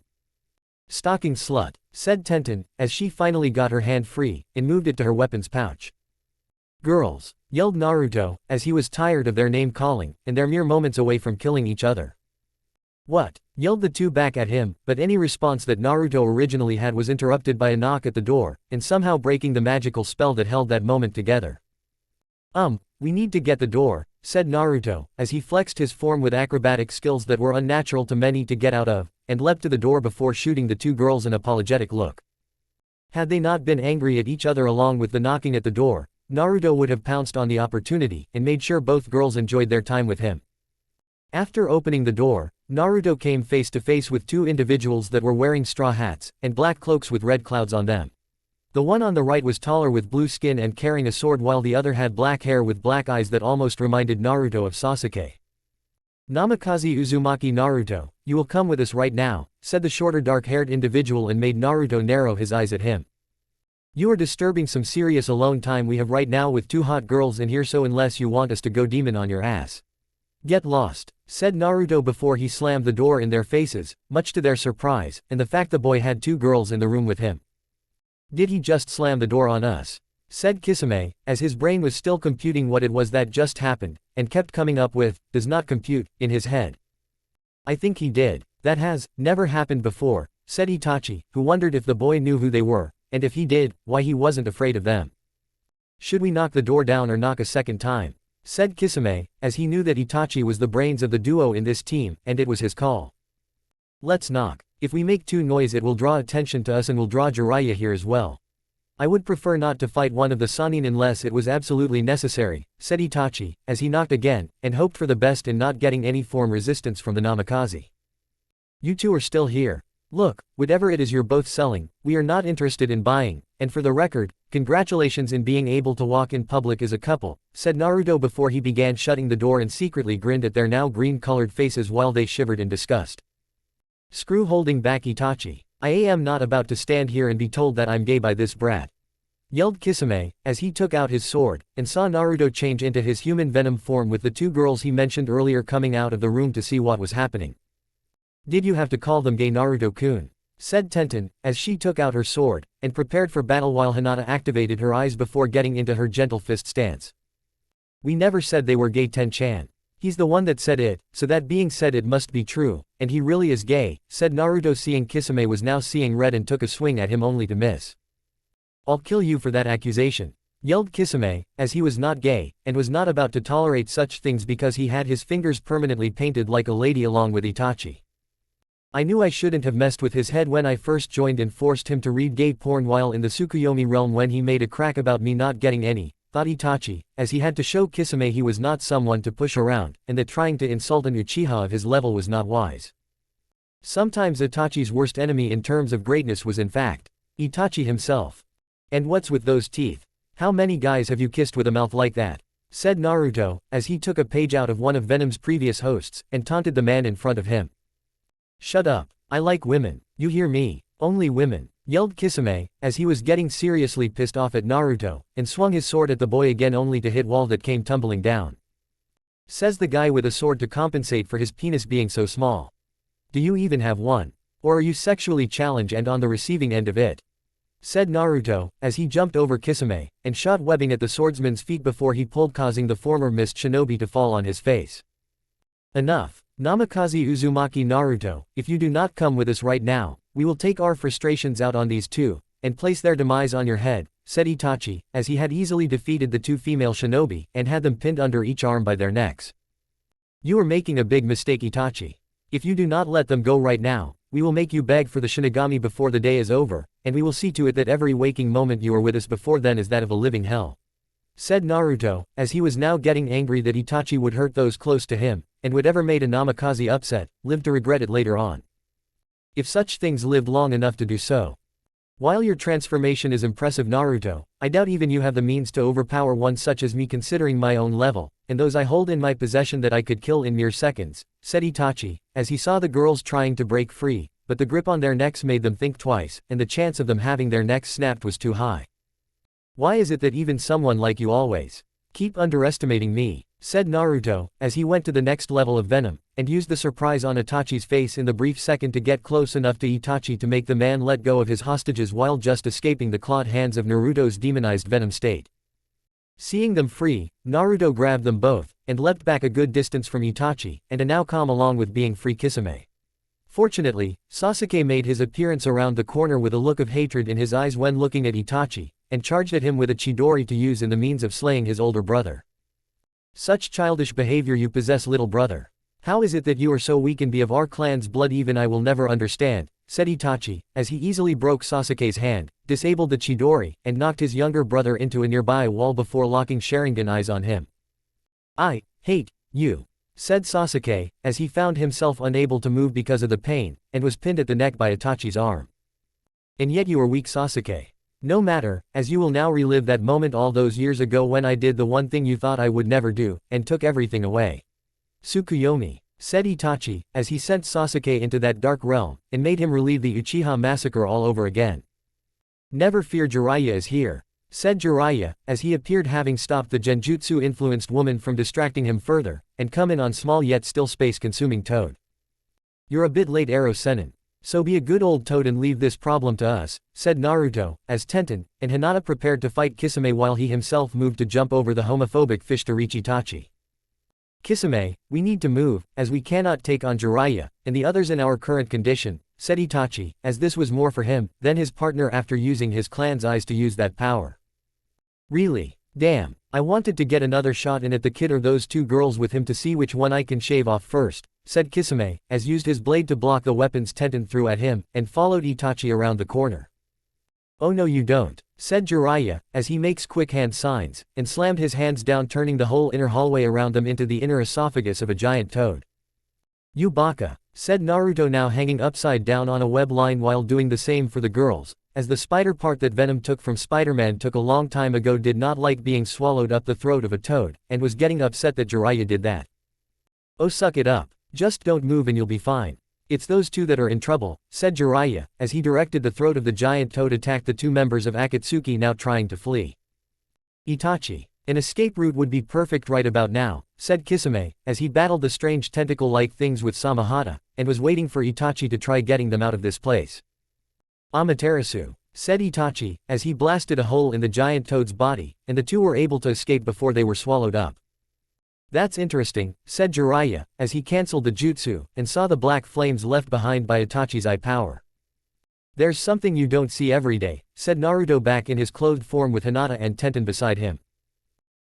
Speaker 1: Stalking slut, said Tenten, as she finally got her hand free, and moved it to her weapon's pouch. Girls, yelled Naruto, as he was tired of their name-calling, and they're mere moments away from killing each other. What? Yelled the two back at him, but any response that Naruto originally had was interrupted by a knock at the door, and somehow breaking the magical spell that held that moment together. We need to get the door, said Naruto, as he flexed his form with acrobatic skills that were unnatural to many to get out of, and leapt to the door before shooting the two girls an apologetic look. Had they not been angry at each other along with the knocking at the door, Naruto would have pounced on the opportunity, and made sure both girls enjoyed their time with him. After opening the door, Naruto came face to face with two individuals that were wearing straw hats, and black cloaks with red clouds on them. The one on the right was taller with blue skin and carrying a sword, while the other had black hair with black eyes that almost reminded Naruto of Sasuke. Namikaze Uzumaki Naruto, you will come with us right now, said the shorter dark-haired individual, and made Naruto narrow his eyes at him. You are disturbing some serious alone time we have right now with two hot girls in here, so unless you want us to go demon on your ass. Get lost, said Naruto before he slammed the door in their faces, much to their surprise, and the fact the boy had two girls in the room with him. Did he just slam the door on us? Said Kisame, as his brain was still computing what it was that just happened, and kept coming up with, does not compute, in his head. I think he did. That has never happened before, said Itachi, who wondered if the boy knew who they were, and if he did, why he wasn't afraid of them. Should we knock the door down or knock a second time? Said Kisame, as he knew that Itachi was the brains of the duo in this team, and it was his call. Let's knock. If we make too noise it will draw attention to us and will draw Jiraiya here as well. I would prefer not to fight one of the Sannin unless it was absolutely necessary, said Itachi, as he knocked again, and hoped for the best in not getting any form resistance from the Namikaze. You two are still here. Look, whatever it is you're both selling, we are not interested in buying, and for the record, congratulations in being able to walk in public as a couple, said Naruto before he began shutting the door and secretly grinned at their now green-colored faces while they shivered in disgust. Screw holding back Itachi. I am not about to stand here and be told that I'm gay by this brat. Yelled Kisame, as he took out his sword, and saw Naruto change into his human venom form with the two girls he mentioned earlier coming out of the room to see what was happening. Did you have to call them gay, Naruto-kun? Said Tenten, as she took out her sword, and prepared for battle while Hinata activated her eyes before getting into her gentle fist stance. We never said they were gay, Ten-chan. He's the one that said it, so that being said it must be true, and he really is gay, said Naruto, seeing Kisame was now seeing red and took a swing at him only to miss. I'll kill you for that accusation, yelled Kisame, as he was not gay, and was not about to tolerate such things because he had his fingers permanently painted like a lady along with Itachi. I knew I shouldn't have messed with his head when I first joined and forced him to read gay porn while in the Tsukuyomi realm when he made a crack about me not getting any, thought Itachi, as he had to show Kisame he was not someone to push around, and that trying to insult an Uchiha of his level was not wise. Sometimes Itachi's worst enemy in terms of greatness was in fact Itachi himself. And what's with those teeth? How many guys have you kissed with a mouth like that? Said Naruto, as he took a page out of one of Venom's previous hosts, and taunted the man in front of him. Shut up. I like women. You hear me? Only women. Yelled Kisame, as he was getting seriously pissed off at Naruto, and swung his sword at the boy again only to hit wall that came tumbling down. Says the guy with a sword to compensate for his penis being so small. Do you even have one? Or are you sexually challenged and on the receiving end of it? Said Naruto, as he jumped over Kisame, and shot webbing at the swordsman's feet before he pulled, causing the former mist shinobi to fall on his face. Enough. Namikaze Uzumaki Naruto, if you do not come with us right now, we will take our frustrations out on these two, and place their demise on your head, said Itachi, as he had easily defeated the two female shinobi, and had them pinned under each arm by their necks. You are making a big mistake, Itachi. If you do not let them go right now, we will make you beg for the Shinigami before the day is over, and we will see to it that every waking moment you are with us before then is that of a living hell. Said Naruto, as he was now getting angry that Itachi would hurt those close to him, and whatever made a Namikaze upset, lived to regret it later on. If such things lived long enough to do so. While your transformation is impressive Naruto, I doubt even you have the means to overpower one such as me considering my own level, and those I hold in my possession that I could kill in mere seconds, said Itachi, as he saw the girls trying to break free, but the grip on their necks made them think twice, and the chance of them having their necks snapped was too high. Why is it that even someone like you always keep underestimating me? Said Naruto, as he went to the next level of venom, and used the surprise on Itachi's face in the brief second to get close enough to Itachi to make the man let go of his hostages while just escaping the clawed hands of Naruto's demonized venom state. Seeing them free, Naruto grabbed them both, and leapt back a good distance from Itachi, and now calm along with being free Kisame. Fortunately, Sasuke made his appearance around the corner with a look of hatred in his eyes when looking at Itachi, and charged at him with a Chidori to use in the means of slaying his older brother. Such childish behavior you possess, little brother. How is it that you are so weak and be of our clan's blood? Even I will never understand, said Itachi, as he easily broke Sasuke's hand, disabled the Chidori, and knocked his younger brother into a nearby wall before locking Sharingan eyes on him. I hate you, said Sasuke, as he found himself unable to move because of the pain, and was pinned at the neck by Itachi's arm. And yet you are weak, Sasuke. No matter, as you will now relive that moment all those years ago when I did the one thing you thought I would never do, and took everything away. Tsukuyomi, said Itachi, as he sent Sasuke into that dark realm, and made him relive the Uchiha massacre all over again. Never fear, Jiraiya is here, said Jiraiya, as he appeared, having stopped the genjutsu-influenced woman from distracting him further, and come in on small yet still space-consuming Toad. You're a bit late, Arrow Sennin. So be a good old toad and leave this problem to us, said Naruto, as Tenten and Hinata prepared to fight Kisame while he himself moved to jump over the homophobic fish to reach Itachi. Kisame, we need to move, as we cannot take on Jiraiya and the others in our current condition, said Itachi, as this was more for him than his partner after using his clan's eyes to use that power. Really? Damn, I wanted to get another shot in at the kid or those two girls with him to see which one I can shave off first, said Kisame, as used his blade to block the weapons Tenten threw at him, and followed Itachi around the corner. Oh no you don't, said Jiraiya, as he makes quick hand signs, and slammed his hands down, turning the whole inner hallway around them into the inner esophagus of a giant toad. You baka, said Naruto, now hanging upside down on a web line while doing the same for the girls, as the spider part that Venom took from Spider-Man took a long time ago did not like being swallowed up the throat of a toad, and was getting upset that Jiraiya did that. Oh suck it up. Just don't move and you'll be fine. It's those two that are in trouble, said Jiraiya, as he directed the throat of the giant toad attack the two members of Akatsuki now trying to flee. Itachi. An escape route would be perfect right about now, said Kisame, as he battled the strange tentacle-like things with Samahata, and was waiting for Itachi to try getting them out of this place. Amaterasu, said Itachi, as he blasted a hole in the giant toad's body, and the two were able to escape before they were swallowed up. That's interesting, said Jiraiya, as he cancelled the jutsu, and saw the black flames left behind by Itachi's eye power. There's something you don't see every day, said Naruto back in his clothed form with Hinata and Tenten beside him.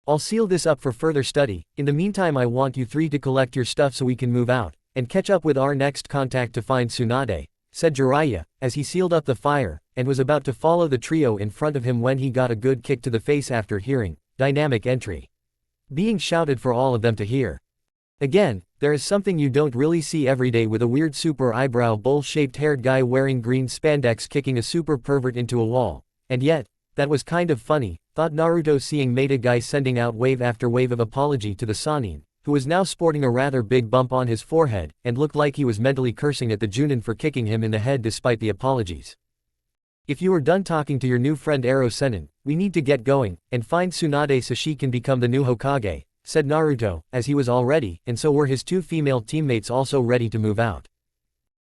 Speaker 1: I'll seal this up for further study. In the meantime I want you three to collect your stuff so we can move out, and catch up with our next contact to find Tsunade, said Jiraiya, as he sealed up the fire, and was about to follow the trio in front of him when he got a good kick to the face after hearing dynamic entry being shouted for all of them to hear. Again, there is something you don't really see every day, with a weird super eyebrow bowl-shaped haired guy wearing green spandex kicking a super pervert into a wall. And yet, that was kind of funny, thought Naruto, seeing Meta guy sending out wave after wave of apology to the Sannin, who was now sporting a rather big bump on his forehead, and looked like he was mentally cursing at the Junin for kicking him in the head despite the apologies. If you are done talking to your new friend Arrow Sennin, we need to get going, and find Tsunade so she can become the new Hokage, said Naruto, as he was all ready, and so were his two female teammates also ready to move out.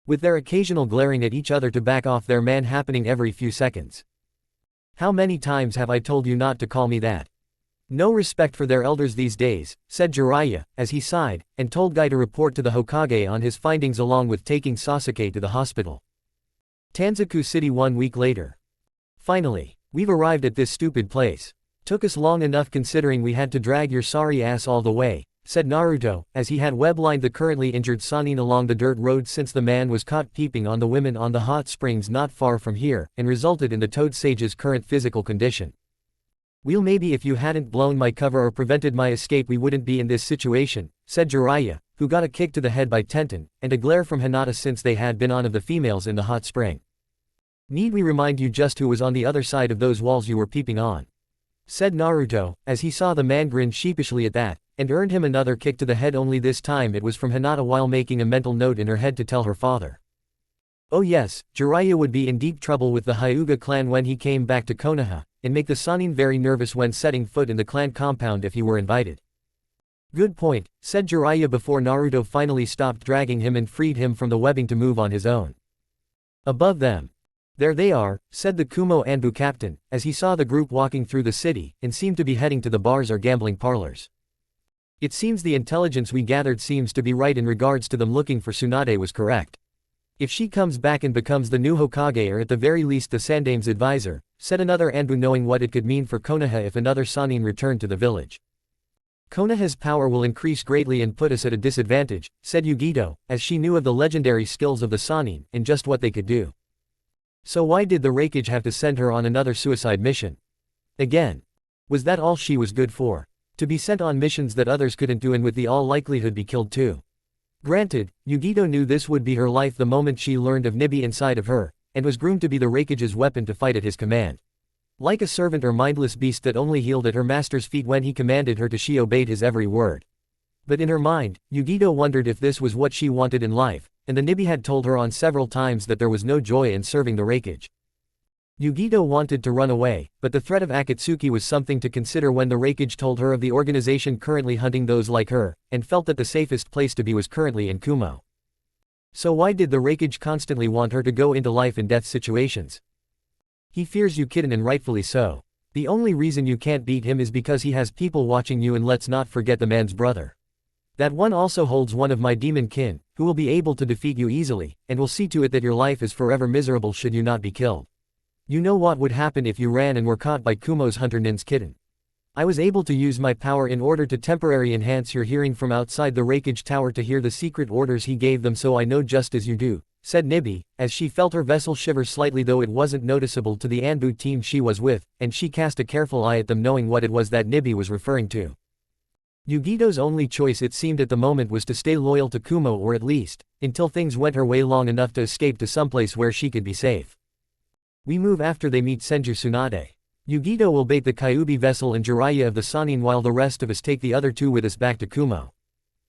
Speaker 1: With their occasional glaring at each other to back off their man happening every few seconds. How many times have I told you not to call me that? No respect for their elders these days, said Jiraiya, as he sighed, and told Guy to report to the Hokage on his findings along with taking Sasuke to the hospital. Tanzaku City 1 week later. Finally, we've arrived at this stupid place. Took us long enough considering we had to drag your sorry ass all the way, said Naruto, as he had weblined the currently injured Sannin along the dirt road since the man was caught peeping on the women on the hot springs not far from here, and resulted in the Toad Sage's current physical condition. Well, maybe if you hadn't blown my cover or prevented my escape we wouldn't be in this situation, said Jiraiya, who got a kick to the head by Tenten, and a glare from Hinata since they had been on of the females in the hot spring. Need we remind you just who was on the other side of those walls you were peeping on? Said Naruto, as he saw the man grin sheepishly at that, and earned him another kick to the head, only this time it was from Hinata while making a mental note in her head to tell her father. Oh yes, Jiraiya would be in deep trouble with the Hyuga clan when he came back to Konoha, and make the Sannin very nervous when setting foot in the clan compound if he were invited. Good point, said Jiraiya before Naruto finally stopped dragging him and freed him from the webbing to move on his own. Above them. There they are, said the Kumo Anbu captain, as he saw the group walking through the city, and seemed to be heading to the bars or gambling parlors. It seems the intelligence we gathered seems to be right in regards to them looking for Tsunade was correct. If she comes back and becomes the new Hokage or at the very least the Sandame's advisor, said another Anbu, knowing what it could mean for Konoha if another Sannin returned to the village. Konoha's power will increase greatly and put us at a disadvantage, said Yugito, as she knew of the legendary skills of the Sannin, and just what they could do. So why did the Raikage have to send her on another suicide mission? Again. Was that all she was good for? To be sent on missions that others couldn't do and with the all likelihood be killed too. Granted, Yugito knew this would be her life the moment she learned of Nibi inside of her, and was groomed to be the Raikage's weapon to fight at his command. Like a servant or mindless beast that only healed at her master's feet when he commanded her to, she obeyed his every word. But in her mind, Yugito wondered if this was what she wanted in life, and the Nibi had told her on several times that there was no joy in serving the Raikage. Yugito wanted to run away, but the threat of Akatsuki was something to consider when the Raikage told her of the organization currently hunting those like her, and felt that the safest place to be was currently in Kumo. So why did the Raikage constantly want her to go into life and death situations? He fears you, kitten, and rightfully so. The only reason you can't beat him is because he has people watching you, and let's not forget the man's brother. That one also holds one of my demon kin, who will be able to defeat you easily, and will see to it that your life is forever miserable should you not be killed. You know what would happen if you ran and were caught by Kumo's hunter Nin's kitten. I was able to use my power in order to temporarily enhance your hearing from outside the Raikage tower to hear the secret orders he gave them, so I know just as you do, said Nibi, as she felt her vessel shiver slightly, though it wasn't noticeable to the Anbu team she was with, and she cast a careful eye at them, knowing what it was that Nibi was referring to. Yugito's only choice it seemed at the moment was to stay loyal to Kumo, or at least, until things went her way long enough to escape to someplace where she could be safe. We move after they meet Senju Tsunade. Yugito will bait the Kyuubi vessel and Jiraiya of the Sannin while the rest of us take the other two with us back to Kumo.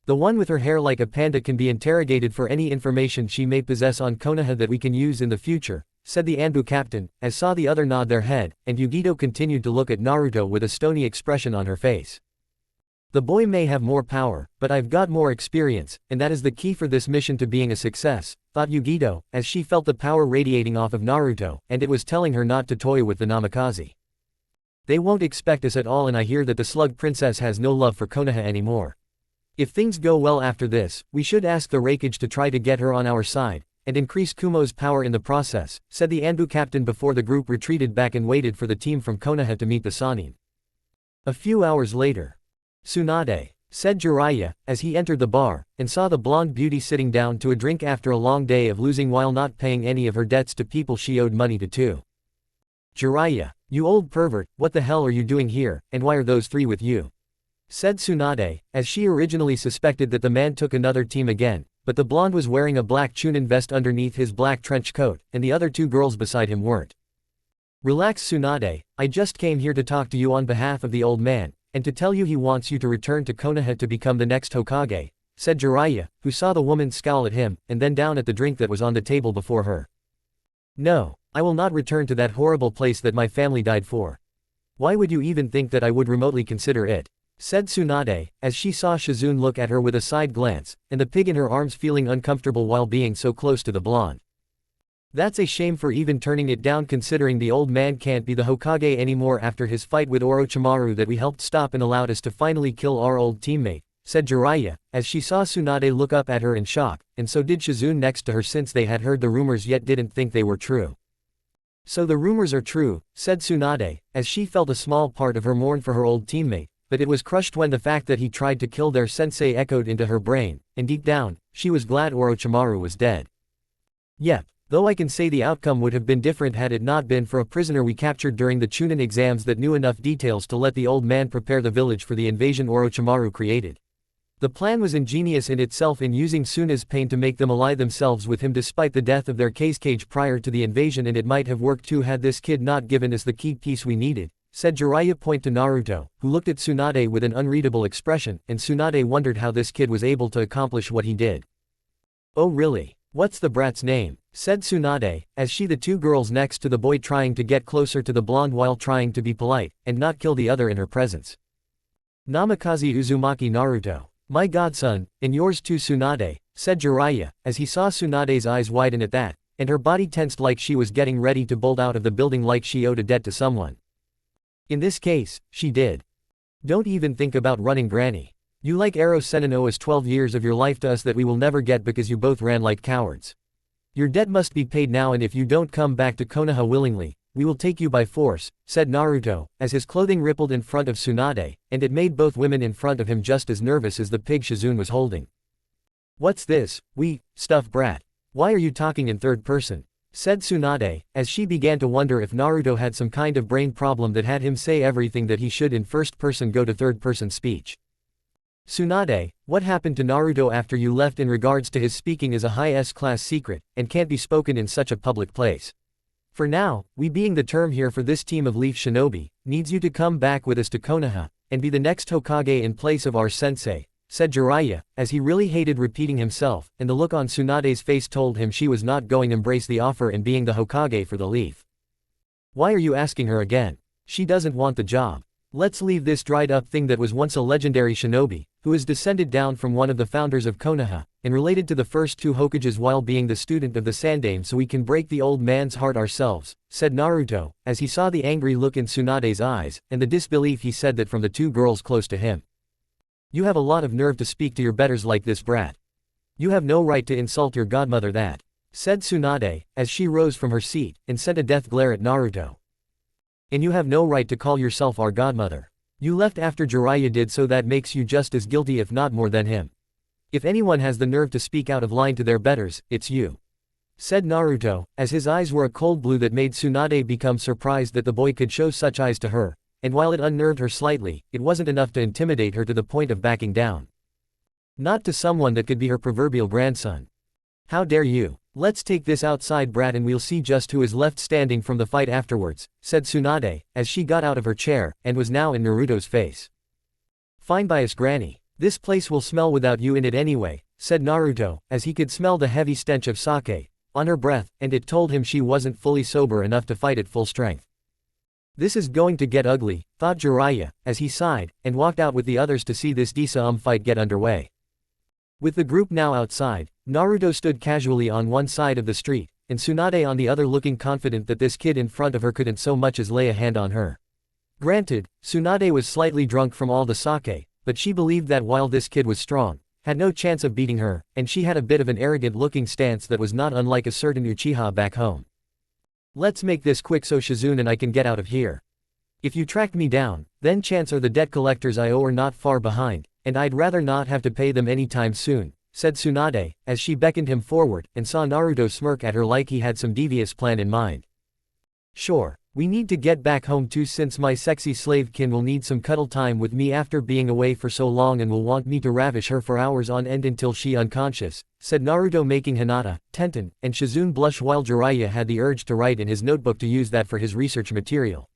Speaker 1: The one with her hair like a panda can be interrogated for any information she may possess on Konoha that we can use in the future, said the Anbu captain, as saw the other nod their head, and Yugito continued to look at Naruto with a stony expression on her face. The boy may have more power, but I've got more experience, and that is the key for this mission to being a success, thought Yugito, as she felt the power radiating off of Naruto, and it was telling her not to toy with the Namikaze. They won't expect us at all, and I hear that the Slug Princess has no love for Konoha anymore. If things go well after this, we should ask the Raikage to try to get her on our side, and increase Kumo's power in the process, said the Anbu captain before the group retreated back and waited for the team from Konoha to meet the Sannin. A few hours later. Tsunade, said Jiraiya, as he entered the bar, and saw the blonde beauty sitting down to a drink after a long day of losing while not paying any of her debts to people she owed money to too. Jiraiya, you old pervert, what the hell are you doing here, and why are those three with you? Said Tsunade, as she originally suspected that the man took another team again, but the blonde was wearing a black chunin vest underneath his black trench coat, and the other two girls beside him weren't. Relax, Tsunade, I just came here to talk to you on behalf of the old man, and to tell you he wants you to return to Konoha to become the next Hokage, said Jiraiya, who saw the woman scowl at him, and then down at the drink that was on the table before her. No, I will not return to that horrible place that my family died for. Why would you even think that I would remotely consider it? Said Tsunade, as she saw Shizune look at her with a side glance, and the pig in her arms feeling uncomfortable while being so close to the blonde. That's a shame for even turning it down, considering the old man can't be the Hokage anymore after his fight with Orochimaru that we helped stop and allowed us to finally kill our old teammate, said Jiraiya, as she saw Tsunade look up at her in shock, and so did Shizune next to her, since they had heard the rumors yet didn't think they were true. So the rumors are true, said Tsunade, as she felt a small part of her mourn for her old teammate, but it was crushed when the fact that he tried to kill their sensei echoed into her brain, and deep down, she was glad Orochimaru was dead. Yep. Though I can say the outcome would have been different had it not been for a prisoner we captured during the Chunin exams that knew enough details to let the old man prepare the village for the invasion Orochimaru created. The plan was ingenious in itself in using Suna's pain to make them ally themselves with him despite the death of their cage prior to the invasion, and it might have worked too had this kid not given us the key piece we needed, said Jiraiya point to Naruto, who looked at Tsunade with an unreadable expression, and Tsunade wondered how this kid was able to accomplish what he did. Oh really? What's the brat's name? Said Tsunade, as she the two girls next to the boy trying to get closer to the blonde while trying to be polite, and not kill the other in her presence. Namikaze Uzumaki Naruto. My godson, and yours too Tsunade, said Jiraiya, as he saw Tsunade's eyes widen at that, and her body tensed like she was getting ready to bolt out of the building like she owed a debt to someone. In this case, she did. Don't even think about running, granny. You like Ero Senino as 12 years of your life to us that we will never get because you both ran like cowards. Your debt must be paid now, and if you don't come back to Konoha willingly, we will take you by force, said Naruto, as his clothing rippled in front of Tsunade, and it made both women in front of him just as nervous as the pig Shizune was holding. What's this, stuff brat? Why are you talking in third person? Said Tsunade, as she began to wonder if Naruto had some kind of brain problem that had him say everything that he should in first person go to third person speech. Tsunade, what happened to Naruto after you left in regards to his speaking is a high S-class secret, and can't be spoken in such a public place. For now, we being the term here for this team of Leaf Shinobi, needs you to come back with us to Konoha, and be the next Hokage in place of our sensei, said Jiraiya, as he really hated repeating himself, and the look on Tsunade's face told him she was not going to embrace the offer in being the Hokage for the Leaf. Why are you asking her again? She doesn't want the job. Let's leave this dried up thing that was once a legendary shinobi, who is descended down from one of the founders of Konoha, and related to the first two Hokages while being the student of the Sandame, so we can break the old man's heart ourselves, said Naruto, as he saw the angry look in Tsunade's eyes, and the disbelief he said that from the two girls close to him. You have a lot of nerve to speak to your betters like this, brat. You have no right to insult your godmother that, said Tsunade, as she rose from her seat, and sent a death glare at Naruto. And you have no right to call yourself our godmother. You left after Jiraiya did, so that makes you just as guilty if not more than him. If anyone has the nerve to speak out of line to their betters, it's you. Said Naruto, as his eyes were a cold blue that made Tsunade become surprised that the boy could show such eyes to her, and while it unnerved her slightly, it wasn't enough to intimidate her to the point of backing down. Not to someone that could be her proverbial grandson. How dare you? Let's take this outside, brat, and we'll see just who is left standing from the fight afterwards, said Tsunade, as she got out of her chair, and was now in Naruto's face. Fine by us, granny. This place will smell without you in it anyway, said Naruto, as he could smell the heavy stench of sake on her breath, and it told him she wasn't fully sober enough to fight at full strength. This is going to get ugly, thought Jiraiya, as he sighed, and walked out with the others to see this Disa fight get underway. With the group now outside, Naruto stood casually on one side of the street, and Tsunade on the other, looking confident that this kid in front of her couldn't so much as lay a hand on her. Granted, Tsunade was slightly drunk from all the sake, but she believed that while this kid was strong, had no chance of beating her, and she had a bit of an arrogant-looking stance that was not unlike a certain Uchiha back home. Let's make this quick so Shizune and I can get out of here. If you tracked me down, then chance are the debt collectors I owe are not far behind, and I'd rather not have to pay them anytime soon, said Tsunade, as she beckoned him forward, and saw Naruto smirk at her like he had some devious plan in mind. Sure, we need to get back home too, since my sexy slave kin will need some cuddle time with me after being away for so long and will want me to ravish her for hours on end until she unconscious, said Naruto, making Hinata, Tenten, and Shizune blush while Jiraiya had the urge to write in his notebook to use that for his research material.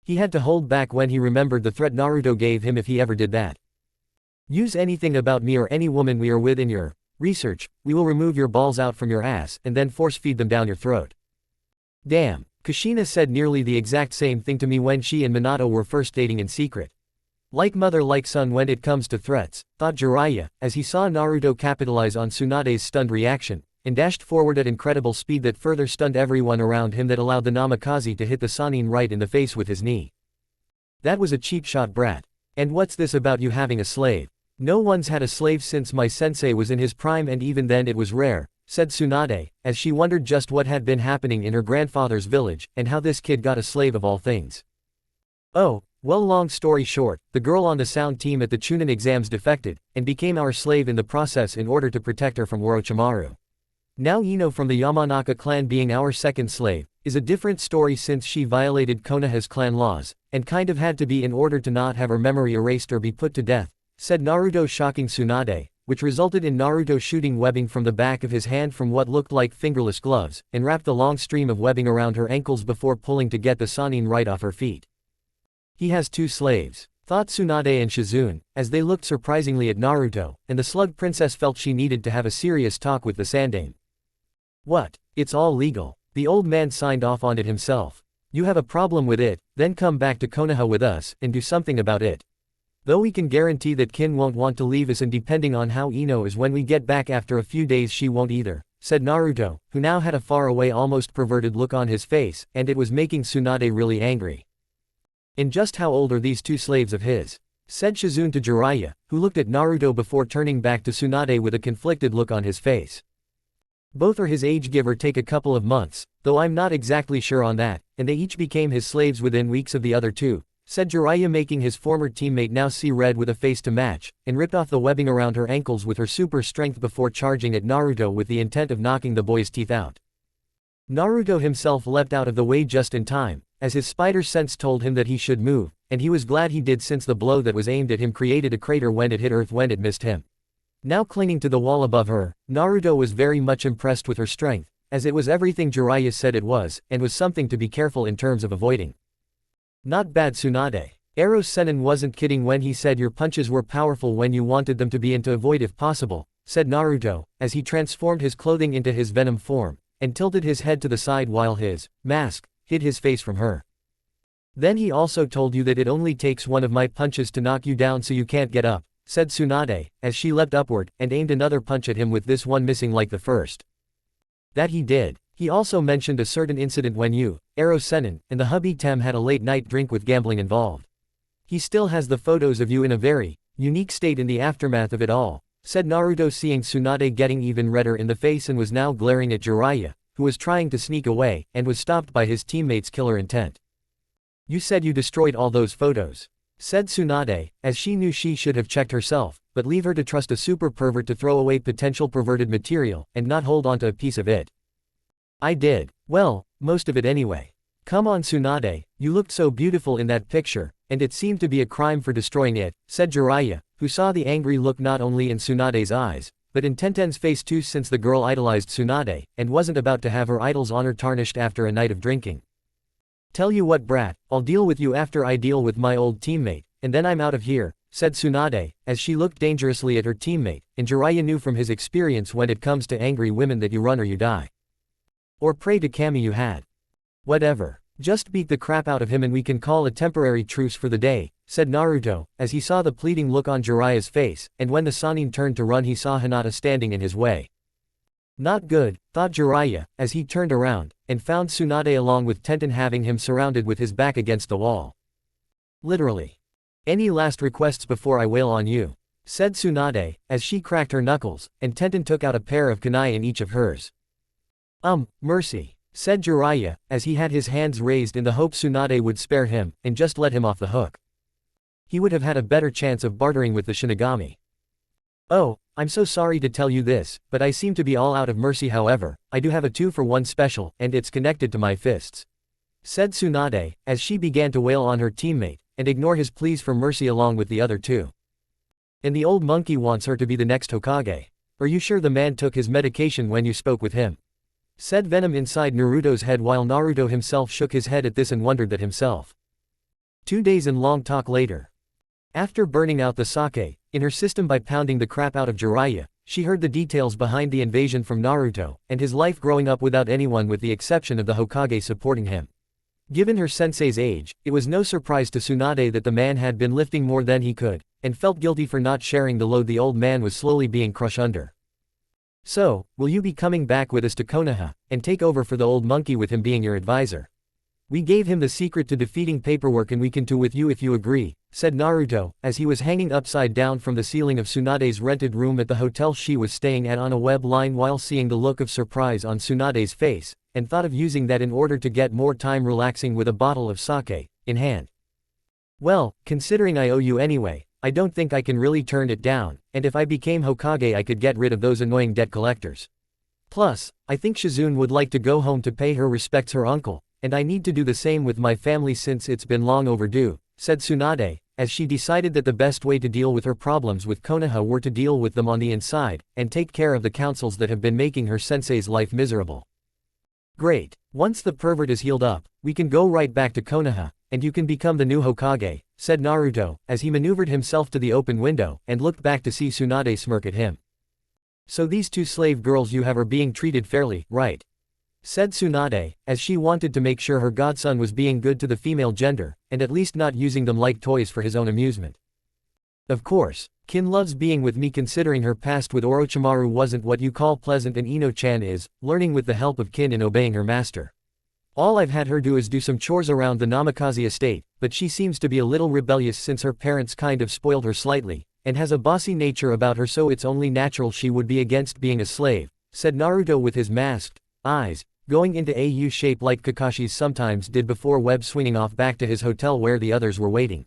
Speaker 1: He had to hold back when he remembered the threat Naruto gave him if he ever did that. Use anything about me or any woman we are with in your research, we will remove your balls out from your ass and then force feed them down your throat. Damn, Kushina said nearly the exact same thing to me when she and Minato were first dating in secret. Like mother like son when it comes to threats, thought Jiraiya, as he saw Naruto capitalize on Tsunade's stunned reaction, and dashed forward at incredible speed that further stunned everyone around him, that allowed the Namikaze to hit the Sannin right in the face with his knee. That was a cheap shot, brat. And what's this about you having a slave? No one's had a slave since my sensei was in his prime, and even then it was rare, said Tsunade, as she wondered just what had been happening in her grandfather's village, and how this kid got a slave of all things. Oh, well, long story short, the girl on the sound team at the Chunin exams defected, and became our slave in the process in order to protect her from Orochimaru. Now Ino from the Yamanaka clan being our second slave, is a different story since she violated Konoha's clan laws, and kind of had to be in order to not have her memory erased or be put to death, said Naruto, shocking Tsunade, which resulted in Naruto shooting webbing from the back of his hand from what looked like fingerless gloves, and wrapped the long stream of webbing around her ankles before pulling to get the Sannin right off her feet. He has 2 slaves, thought Tsunade and Shizune, as they looked surprisingly at Naruto, and the slug princess felt she needed to have a serious talk with the Sandaime. What? It's all legal. The old man signed off on it himself. You have a problem with it, then come back to Konoha with us, and do something about it. Though we can guarantee that Kin won't want to leave us, and depending on how Ino is when we get back after a few days she won't either, said Naruto, who now had a faraway almost perverted look on his face, and it was making Tsunade really angry. And just how old are these 2 slaves of his? Said Shizune to Jiraiya, who looked at Naruto before turning back to Tsunade with a conflicted look on his face. Both are his age, give or take a couple of months, though I'm not exactly sure on that, and they each became his slaves within weeks of the other 2, said Jiraiya, making his former teammate now see red with a face to match, and ripped off the webbing around her ankles with her super strength before charging at Naruto with the intent of knocking the boy's teeth out. Naruto himself leapt out of the way just in time, as his spider sense told him that he should move, and he was glad he did, since the blow that was aimed at him created a crater when it hit earth when it missed him. Now clinging to the wall above her, Naruto was very much impressed with her strength, as it was everything Jiraiya said it was, and was something to be careful in terms of avoiding. Not bad, Tsunade. Rasengan wasn't kidding when he said your punches were powerful when you wanted them to be, and to avoid if possible, said Naruto, as he transformed his clothing into his venom form, and tilted his head to the side while his mask hid his face from her. Then he also told you that it only takes one of my punches to knock you down so you can't get up, said Tsunade, as she leapt upward, and aimed another punch at him with this one missing like the first. That he did. He also mentioned a certain incident when you, Rasengan, and the hubby Tem had a late night drink with gambling involved. He still has the photos of you in a very unique state in the aftermath of it all, said Naruto, seeing Tsunade getting even redder in the face and was now glaring at Jiraiya, who was trying to sneak away, and was stopped by his teammate's killer intent. You said you destroyed all those photos, said Tsunade, as she knew she should have checked herself, but leave her to trust a super pervert to throw away potential perverted material, and not hold onto a piece of it. I did. Well, most of it anyway. Come on, Tsunade, you looked so beautiful in that picture, and it seemed to be a crime for destroying it, said Jiraiya, who saw the angry look not only in Tsunade's eyes, but in Tenten's face too, since the girl idolized Tsunade, and wasn't about to have her idol's honor tarnished after a night of drinking. Tell you what, brat, I'll deal with you after I deal with my old teammate, and then I'm out of here, said Tsunade, as she looked dangerously at her teammate, and Jiraiya knew from his experience when it comes to angry women that you run or you die. Or pray to Kami you had. Whatever. Just beat the crap out of him and we can call a temporary truce for the day, said Naruto, as he saw the pleading look on Jiraiya's face, and when the Sannin turned to run he saw Hinata standing in his way. Not good, thought Jiraiya, as he turned around, and found Tsunade along with Tenten having him surrounded with his back against the wall. Literally. Any last requests before I wail on you? Said Tsunade, as she cracked her knuckles, and Tenten took out a pair of kunai in each of hers. Mercy, said Jiraiya, as he had his hands raised in the hope Tsunade would spare him, and just let him off the hook. He would have had a better chance of bartering with the Shinigami. Oh, I'm so sorry to tell you this, but I seem to be all out of mercy. However, I do have a 2-for-1 special, and it's connected to my fists, said Tsunade, as she began to wail on her teammate, and ignore his pleas for mercy along with the other 2. And the old monkey wants her to be the next Hokage. Are you sure the man took his medication when you spoke with him? Said Venom inside Naruto's head, while Naruto himself shook his head at this and wondered that himself. 2 days and long talk later. After burning out the sake in her system by pounding the crap out of Jiraiya, she heard the details behind the invasion from Naruto, and his life growing up without anyone with the exception of the Hokage supporting him. Given her sensei's age, it was no surprise to Tsunade that the man had been lifting more than he could, and felt guilty for not sharing the load the old man was slowly being crushed under. So, will you be coming back with us to Konoha, and take over for the old monkey with him being your advisor? We gave him the secret to defeating paperwork and we can do with you if you agree, said Naruto, as he was hanging upside down from the ceiling of Tsunade's rented room at the hotel she was staying at on a web line, while seeing the look of surprise on Tsunade's face, and thought of using that in order to get more time relaxing with a bottle of sake in hand. Well, considering I owe you anyway, I don't think I can really turn it down, and if I became Hokage I could get rid of those annoying debt collectors. Plus, I think Shizune would like to go home to pay her respects her uncle, and I need to do the same with my family since it's been long overdue, said Tsunade, as she decided that the best way to deal with her problems with Konoha were to deal with them on the inside, and take care of the councils that have been making her sensei's life miserable. Great. Once the pervert is healed up, we can go right back to Konoha, and you can become the new Hokage, said Naruto, as he maneuvered himself to the open window, and looked back to see Tsunade smirk at him. So these two slave girls you have are being treated fairly, right? Said Tsunade, as she wanted to make sure her godson was being good to the female gender, and at least not using them like toys for his own amusement. Of course, Kin loves being with me considering her past with Orochimaru wasn't what you call pleasant and Ino-chan is, learning with the help of Kin and obeying her master. All I've had her do is do some chores around the Namikaze estate, but she seems to be a little rebellious since her parents kind of spoiled her slightly, and has a bossy nature about her, so it's only natural she would be against being a slave, said Naruto with his masked eyes going into a U shape like Kakashi's sometimes did before web swinging off back to his hotel where the others were waiting.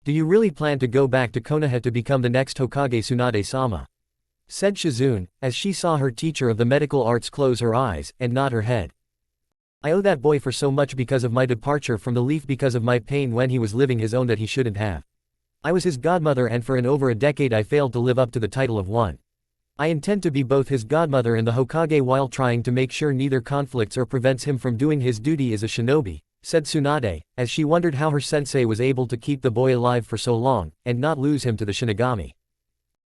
Speaker 1: Do you really plan to go back to Konoha to become the next Hokage, Tsunade-sama? Said Shizune, as she saw her teacher of the medical arts close her eyes and nod her head. I owe that boy for so much because of my departure from the leaf, because of my pain when he was living his own that he shouldn't have. I was his godmother, and for over a decade I failed to live up to the title of one. I intend to be both his godmother and the Hokage while trying to make sure neither conflicts or prevents him from doing his duty as a shinobi, said Tsunade, as she wondered how her sensei was able to keep the boy alive for so long, and not lose him to the Shinigami.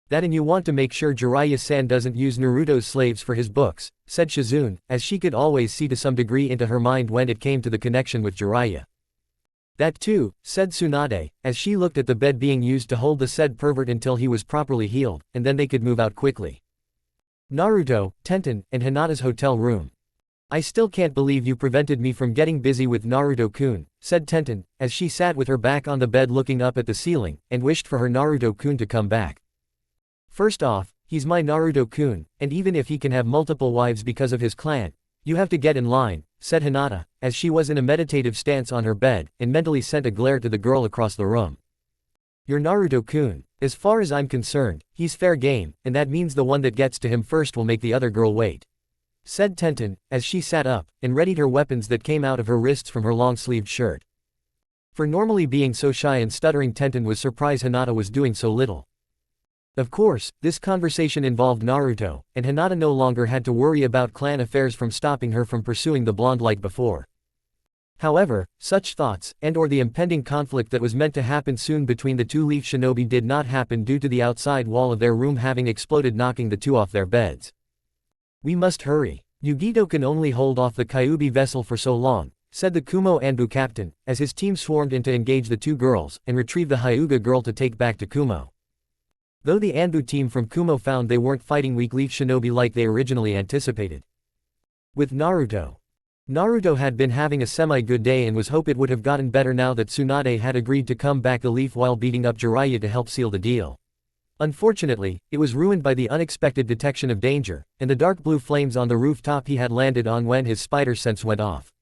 Speaker 1: That, and you want to make sure Jiraiya-san doesn't use Naruto's slaves for his books, said Shizune, as she could always see to some degree into her mind when it came to the connection with Jiraiya. That too, said Tsunade, as she looked at the bed being used to hold the said pervert until he was properly healed, and then they could move out quickly. Naruto, Tenten, and Hinata's hotel room. I still can't believe you prevented me from getting busy with Naruto-kun, said Tenten, as she sat with her back on the bed looking up at the ceiling, and wished for her Naruto-kun to come back. First off, he's my Naruto-kun, and even if he can have multiple wives because of his clan, you have to get in line, said Hinata, as she was in a meditative stance on her bed, and mentally sent a glare to the girl across the room. You're Naruto-kun. As far as I'm concerned, he's fair game, and that means the one that gets to him first will make the other girl wait, said Tenten, as she sat up, and readied her weapons that came out of her wrists from her long-sleeved shirt. For normally being so shy and stuttering, Tenten was surprised Hinata was doing so little. Of course, this conversation involved Naruto, and Hinata no longer had to worry about clan affairs from stopping her from pursuing the blonde like before. However, such thoughts, and/or the impending conflict that was meant to happen soon between the two leaf shinobi did not happen due to the outside wall of their room having exploded, knocking the two off their beds. We must hurry. Yugito can only hold off the Kyuubi vessel for so long, said the Kumo Anbu captain, as his team swarmed in to engage the two girls, and retrieve the Hyuga girl to take back to Kumo. Though the Anbu team from Kumo found they weren't fighting weak leaf shinobi like they originally anticipated. With Naruto. Naruto had been having a semi-good day and was hope it would have gotten better now that Tsunade had agreed to come back the leaf while beating up Jiraiya to help seal the deal. Unfortunately, it was ruined by the unexpected detection of danger, and the dark blue flames on the rooftop he had landed on when his spider sense went off.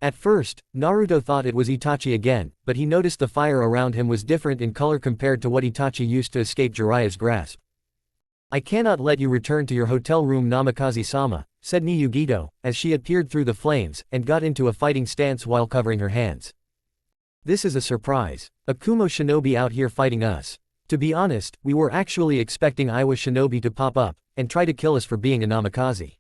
Speaker 1: At first, Naruto thought it was Itachi again, but he noticed the fire around him was different in color compared to what Itachi used to escape Jiraiya's grasp. I cannot let you return to your hotel room, Namikaze-sama, said Yugito, as she appeared through the flames, and got into a fighting stance while covering her hands. This is a surprise. A Kumo shinobi out here fighting us. To be honest, we were actually expecting Iwa shinobi to pop up, and try to kill us for being a namikaze.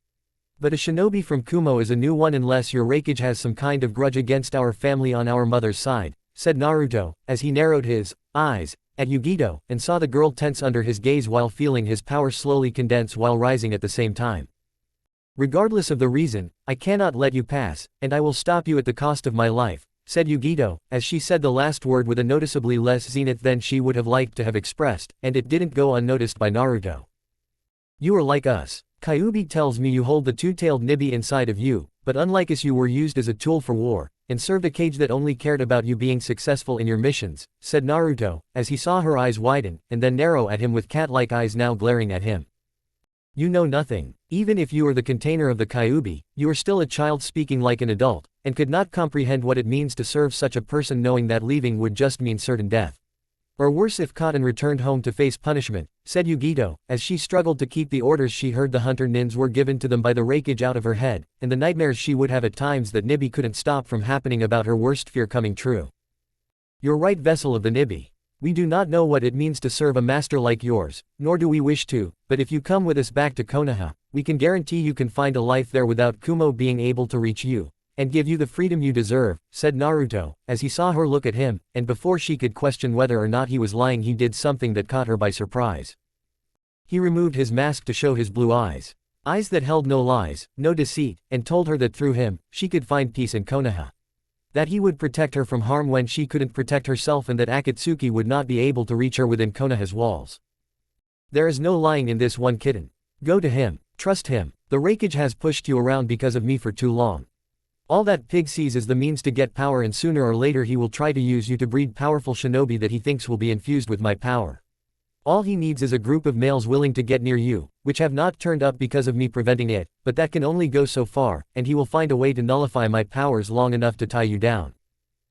Speaker 1: But a shinobi from Kumo is a new one unless your Raikage has some kind of grudge against our family on our mother's side, said Naruto, as he narrowed his eyes at Yugito, and saw the girl tense under his gaze while feeling his power slowly condense while rising at the same time. Regardless of the reason, I cannot let you pass, and I will stop you at the cost of my life, said Yugito, as she said the last word with a noticeably less zenith than she would have liked to have expressed, and it didn't go unnoticed by Naruto. You are like us. Kyuubi tells me you hold the two-tailed Nibi inside of you, but unlike us you were used as a tool for war, and served a cage that only cared about you being successful in your missions, said Naruto, as he saw her eyes widen, and then narrow at him with cat-like eyes now glaring at him. You know nothing. Even if you are the container of the Kyuubi, you are still a child speaking like an adult, and could not comprehend what it means to serve such a person knowing that leaving would just mean certain death. Or worse if caught and returned home to face punishment, said Yugito, as she struggled to keep the orders she heard the hunter nins were given to them by the Raikage out of her head, and the nightmares she would have at times that Nibi couldn't stop from happening about her worst fear coming true. Your right, vessel of the Nibi. We do not know what it means to serve a master like yours, nor do we wish to, but if you come with us back to Konoha, we can guarantee you can find a life there without Kumo being able to reach you, and give you the freedom you deserve, said Naruto, as he saw her look at him, and before she could question whether or not he was lying, he did something that caught her by surprise. He removed his mask to show his blue eyes. Eyes that held no lies, no deceit, and told her that through him, she could find peace in Konoha. That he would protect her from harm when she couldn't protect herself, and that Akatsuki would not be able to reach her within Konoha's walls. There is no lying in this one, kitten. Go to him. Trust him. The Raikage has pushed you around because of me for too long. All that pig sees is the means to get power, and sooner or later he will try to use you to breed powerful shinobi that he thinks will be infused with my power. All he needs is a group of males willing to get near you, which have not turned up because of me preventing it, but that can only go so far, and he will find a way to nullify my powers long enough to tie you down.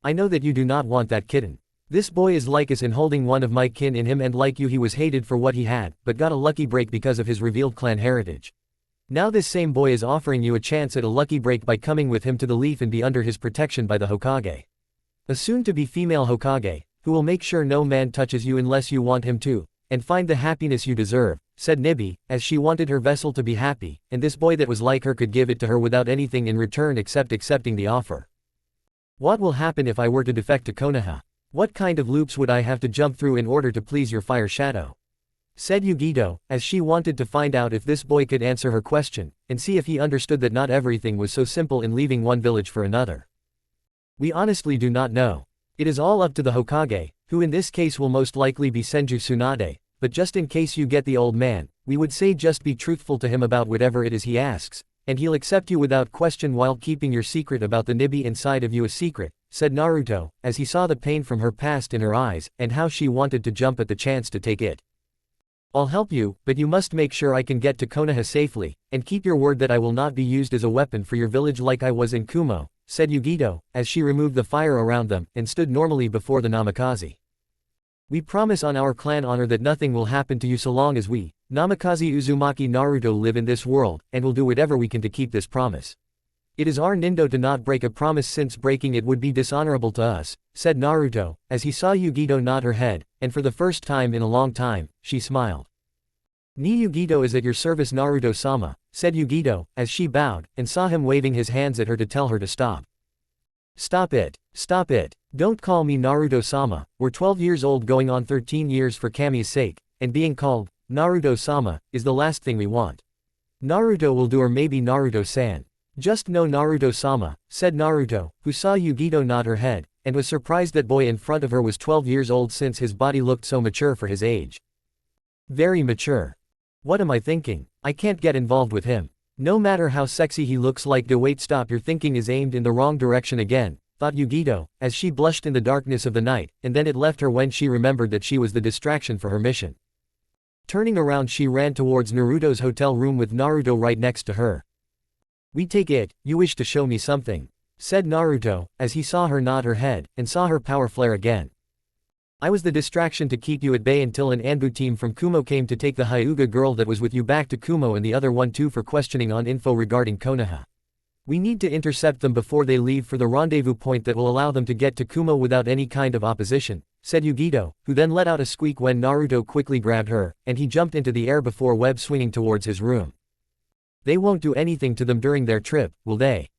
Speaker 1: I know that you do not want that, kitten. This boy is like us in holding one of my kin in him, and like you, he was hated for what he had, but got a lucky break because of his revealed clan heritage. Now this same boy is offering you a chance at a lucky break by coming with him to the leaf and be under his protection by the Hokage. A soon-to-be female Hokage, who will make sure no man touches you unless you want him to, and find the happiness you deserve, said Nibi, as she wanted her vessel to be happy, and this boy that was like her could give it to her without anything in return except accepting the offer. What will happen if I were to defect to Konoha? What kind of loops would I have to jump through in order to please your fire shadow? Said Yugito, as she wanted to find out if this boy could answer her question, and see if he understood that not everything was so simple in leaving one village for another. We honestly do not know. It is all up to the Hokage, who in this case will most likely be Senju Tsunade, but just in case you get the old man, we would say just be truthful to him about whatever it is he asks, and he'll accept you without question while keeping your secret about the Nibi inside of you a secret, said Naruto, as he saw the pain from her past in her eyes, and how she wanted to jump at the chance to take it. I'll help you, but you must make sure I can get to Konoha safely, and keep your word that I will not be used as a weapon for your village like I was in Kumo, said Yugito, as she removed the fire around them, and stood normally before the Namikaze. We promise on our clan honor that nothing will happen to you so long as we, Namikaze Uzumaki Naruto, live in this world, and will do whatever we can to keep this promise. It is our Nindo to not break a promise, since breaking it would be dishonorable to us, said Naruto, as he saw Yugito nod her head, and for the first time in a long time, she smiled. Ni Yugito is at your service, Naruto-sama, said Yugito, as she bowed, and saw him waving his hands at her to tell her to stop. Stop it. Stop it. Don't call me Naruto-sama. We're 12 years old going on 13 years for Kami's sake, and being called Naruto-sama is the last thing we want. Naruto will do, or maybe Naruto-san. Just no Naruto-sama, said Naruto, who saw Yugito nod her head, and was surprised that boy in front of her was 12 years old since his body looked so mature for his age. Very mature. What am I thinking? I can't get involved with him. No matter how sexy he looks like. Wait, stop, your thinking is aimed in the wrong direction again, thought Yugito, as she blushed in the darkness of the night, and then it left her when she remembered that she was the distraction for her mission. Turning around, she ran towards Naruto's hotel room with Naruto right next to her. We take it, you wish to show me something, said Naruto, as he saw her nod her head, and saw her power flare again. I was the distraction to keep you at bay until an Anbu team from Kumo came to take the Hyuga girl that was with you back to Kumo, and the other one too, for questioning on info regarding Konoha. We need to intercept them before they leave for the rendezvous point that will allow them to get to Kumo without any kind of opposition, said Yugito, who then let out a squeak when Naruto quickly grabbed her, and he jumped into the air before web swinging towards his room. They won't do anything to them during their trip, will they?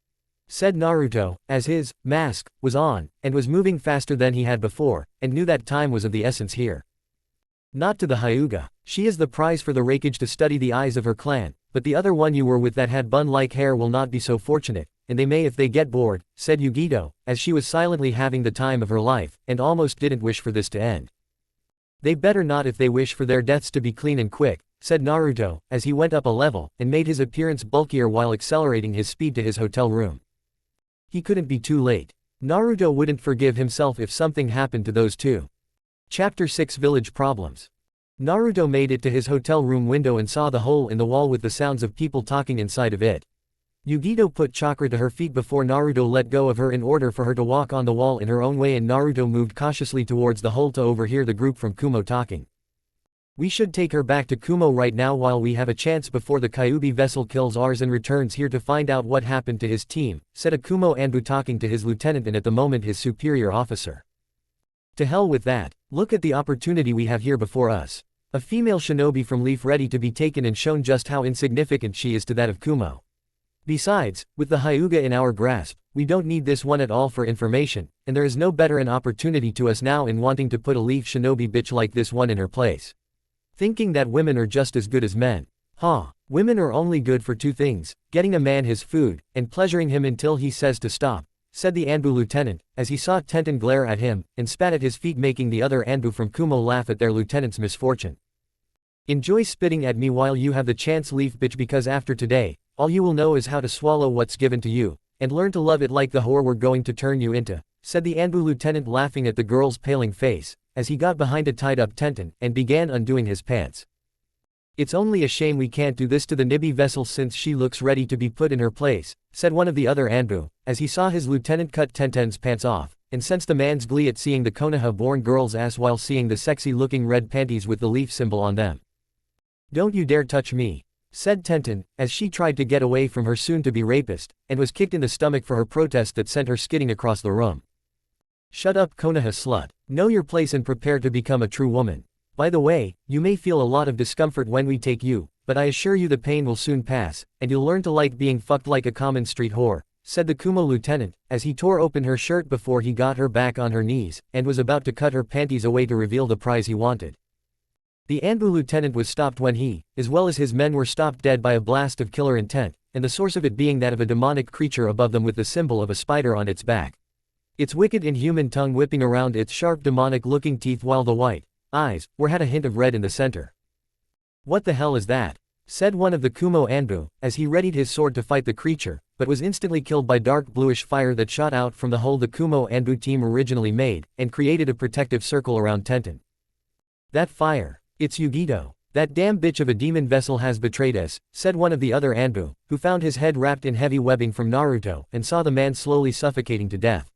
Speaker 1: Said Naruto, as his mask was on, and was moving faster than he had before, and knew that time was of the essence here. Not to the Hyuga. She is the prize for the Raikage to study the eyes of her clan, but the other one you were with that had bun-like hair will not be so fortunate, and they may if they get bored, said Yugito, as she was silently having the time of her life, and almost didn't wish for this to end. They better not if they wish for their deaths to be clean and quick, said Naruto, as he went up a level, and made his appearance bulkier while accelerating his speed to his hotel room. He couldn't be too late. Naruto wouldn't forgive himself if something happened to those two. Chapter 6 Village Problems. Naruto made it to his hotel room window and saw the hole in the wall with the sounds of people talking inside of it. Yugito put Chakra to her feet before Naruto let go of her in order for her to walk on the wall in her own way, and Naruto moved cautiously towards the hole to overhear the group from Kumo talking. We should take her back to Kumo right now while we have a chance before the Kyuubi vessel kills ours and returns here to find out what happened to his team, said a Kumo Anbu talking to his lieutenant and at the moment his superior officer. To hell with that, look at the opportunity we have here before us. A female shinobi from Leaf ready to be taken and shown just how insignificant she is to that of Kumo. Besides, with the Hyuga in our grasp, we don't need this one at all for information, and there is no better an opportunity to us now in wanting to put a Leaf shinobi bitch like this one in her place. Thinking that women are just as good as men. Women are only good for two things, getting a man his food, and pleasuring him until he says to stop, said the Anbu lieutenant, as he saw Tenten glare at him, and spat at his feet, making the other Anbu from Kumo laugh at their lieutenant's misfortune. Enjoy spitting at me while you have the chance, Leaf bitch, because after today, all you will know is how to swallow what's given to you, and learn to love it like the whore we're going to turn you into, said the Anbu lieutenant, laughing at the girl's paling face, as he got behind a tied-up Tenten, and began undoing his pants. It's only a shame we can't do this to the Nibi vessel since she looks ready to be put in her place, said one of the other Anbu, as he saw his lieutenant cut Tenten's pants off, and sensed a man's glee at seeing the Konoha-born girl's ass while seeing the sexy-looking red panties with the leaf symbol on them. Don't you dare touch me, said Tenten, as she tried to get away from her soon-to-be rapist, and was kicked in the stomach for her protest that sent her skidding across the room. Shut up, Konoha slut. Know your place and prepare to become a true woman. By the way, you may feel a lot of discomfort when we take you, but I assure you the pain will soon pass, and you'll learn to like being fucked like a common street whore, said the Kumo lieutenant, as he tore open her shirt before he got her back on her knees, and was about to cut her panties away to reveal the prize he wanted. The Anbu lieutenant was stopped when he, as well as his men, were stopped dead by a blast of killer intent, and the source of it being that of a demonic creature above them with the symbol of a spider on its back. Its wicked inhuman tongue whipping around its sharp demonic-looking teeth, while the white eyes had a hint of red in the center. What the hell is that? Said one of the Kumo Anbu, as he readied his sword to fight the creature, but was instantly killed by dark bluish fire that shot out from the hole the Kumo Anbu team originally made, and created a protective circle around Tenten. That fire. It's Yugito. That damn bitch of a demon vessel has betrayed us, said one of the other Anbu, who found his head wrapped in heavy webbing from Naruto, and saw the man slowly suffocating to death.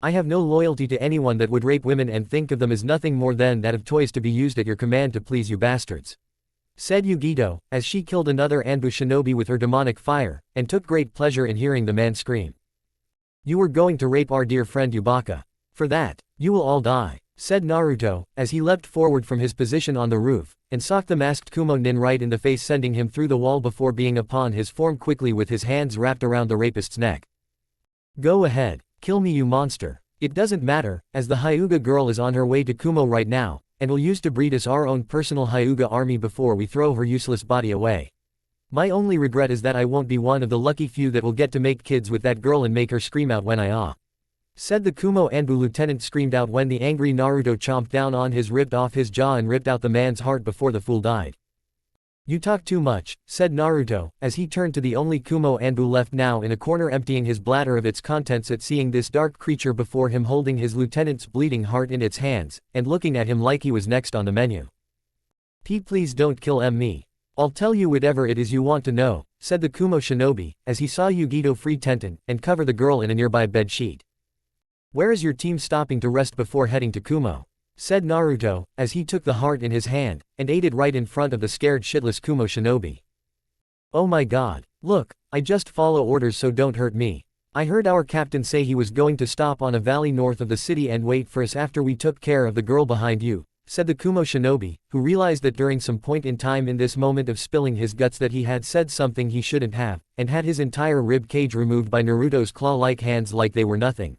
Speaker 1: I have no loyalty to anyone that would rape women and think of them as nothing more than that of toys to be used at your command to please you bastards, said Yugito, as she killed another Anbu shinobi with her demonic fire, and took great pleasure in hearing the man scream. You were going to rape our dear friend Yubaka. For that, you will all die, said Naruto, as he leapt forward from his position on the roof, and socked the masked Kumo nin right in the face, sending him through the wall before being upon his form quickly with his hands wrapped around the rapist's neck. Go ahead. Kill me, you monster. It doesn't matter, as the Hyuga girl is on her way to Kumo right now, and will use to breed us our own personal Hyuga army before we throw her useless body away. My only regret is that I won't be one of the lucky few that will get to make kids with that girl and make her scream out when I said the Kumo Anbu lieutenant, screamed out when the angry Naruto chomped down on his, ripped off his jaw and ripped out the man's heart before the fool died. You talk too much, said Naruto, as he turned to the only Kumo Anbu left now in a corner, emptying his bladder of its contents at seeing this dark creature before him holding his lieutenant's bleeding heart in its hands, and looking at him like he was next on the menu. Please don't kill me. I'll tell you whatever it is you want to know, said the Kumo shinobi, as he saw Yugito free Tenten, and cover the girl in a nearby bed sheet. Where is your team stopping to rest before heading to Kumo? Said Naruto, as he took the heart in his hand, and ate it right in front of the scared shitless Kumo shinobi. Oh my god, look, I just follow orders, so don't hurt me. I heard our captain say he was going to stop on a valley north of the city and wait for us after we took care of the girl behind you, said the Kumo shinobi, who realized that during some point in time in this moment of spilling his guts that he had said something he shouldn't have, and had his entire rib cage removed by Naruto's claw-like hands like they were nothing.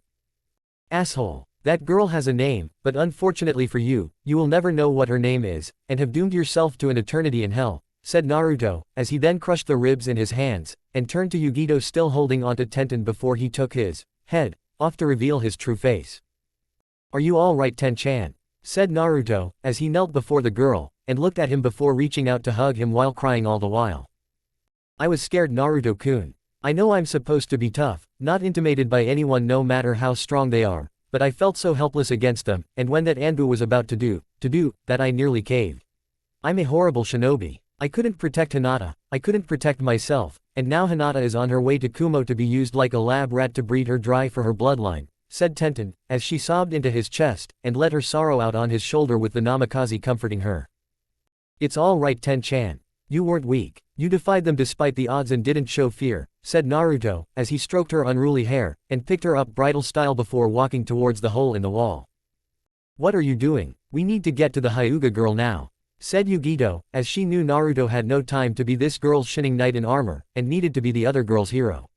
Speaker 1: Asshole. That girl has a name, but unfortunately for you, you will never know what her name is, and have doomed yourself to an eternity in hell, said Naruto, as he then crushed the ribs in his hands, and turned to Yugito still holding onto Tenten before he took his head off to reveal his true face. Are you alright, Ten-chan? Said Naruto, as he knelt before the girl, and looked at him before reaching out to hug him while crying all the while. I was scared, Naruto-kun. I know I'm supposed to be tough, not intimidated by anyone no matter how strong they are, but I felt so helpless against them, and when that Anbu was about to do that, I nearly caved. I'm a horrible shinobi. I couldn't protect Hinata, I couldn't protect myself, and now Hinata is on her way to Kumo to be used like a lab rat to breed her dry for her bloodline, said Tenten, as she sobbed into his chest, and let her sorrow out on his shoulder with the Namikaze comforting her. It's all right, Ten-chan. You weren't weak. You defied them despite the odds and didn't show fear, said Naruto, as he stroked her unruly hair, and picked her up bridal style before walking towards the hole in the wall. What are you doing? We need to get to the Hyuga girl now, said Yugito, as she knew Naruto had no time to be this girl's shining knight in armor, and needed to be the other girl's hero.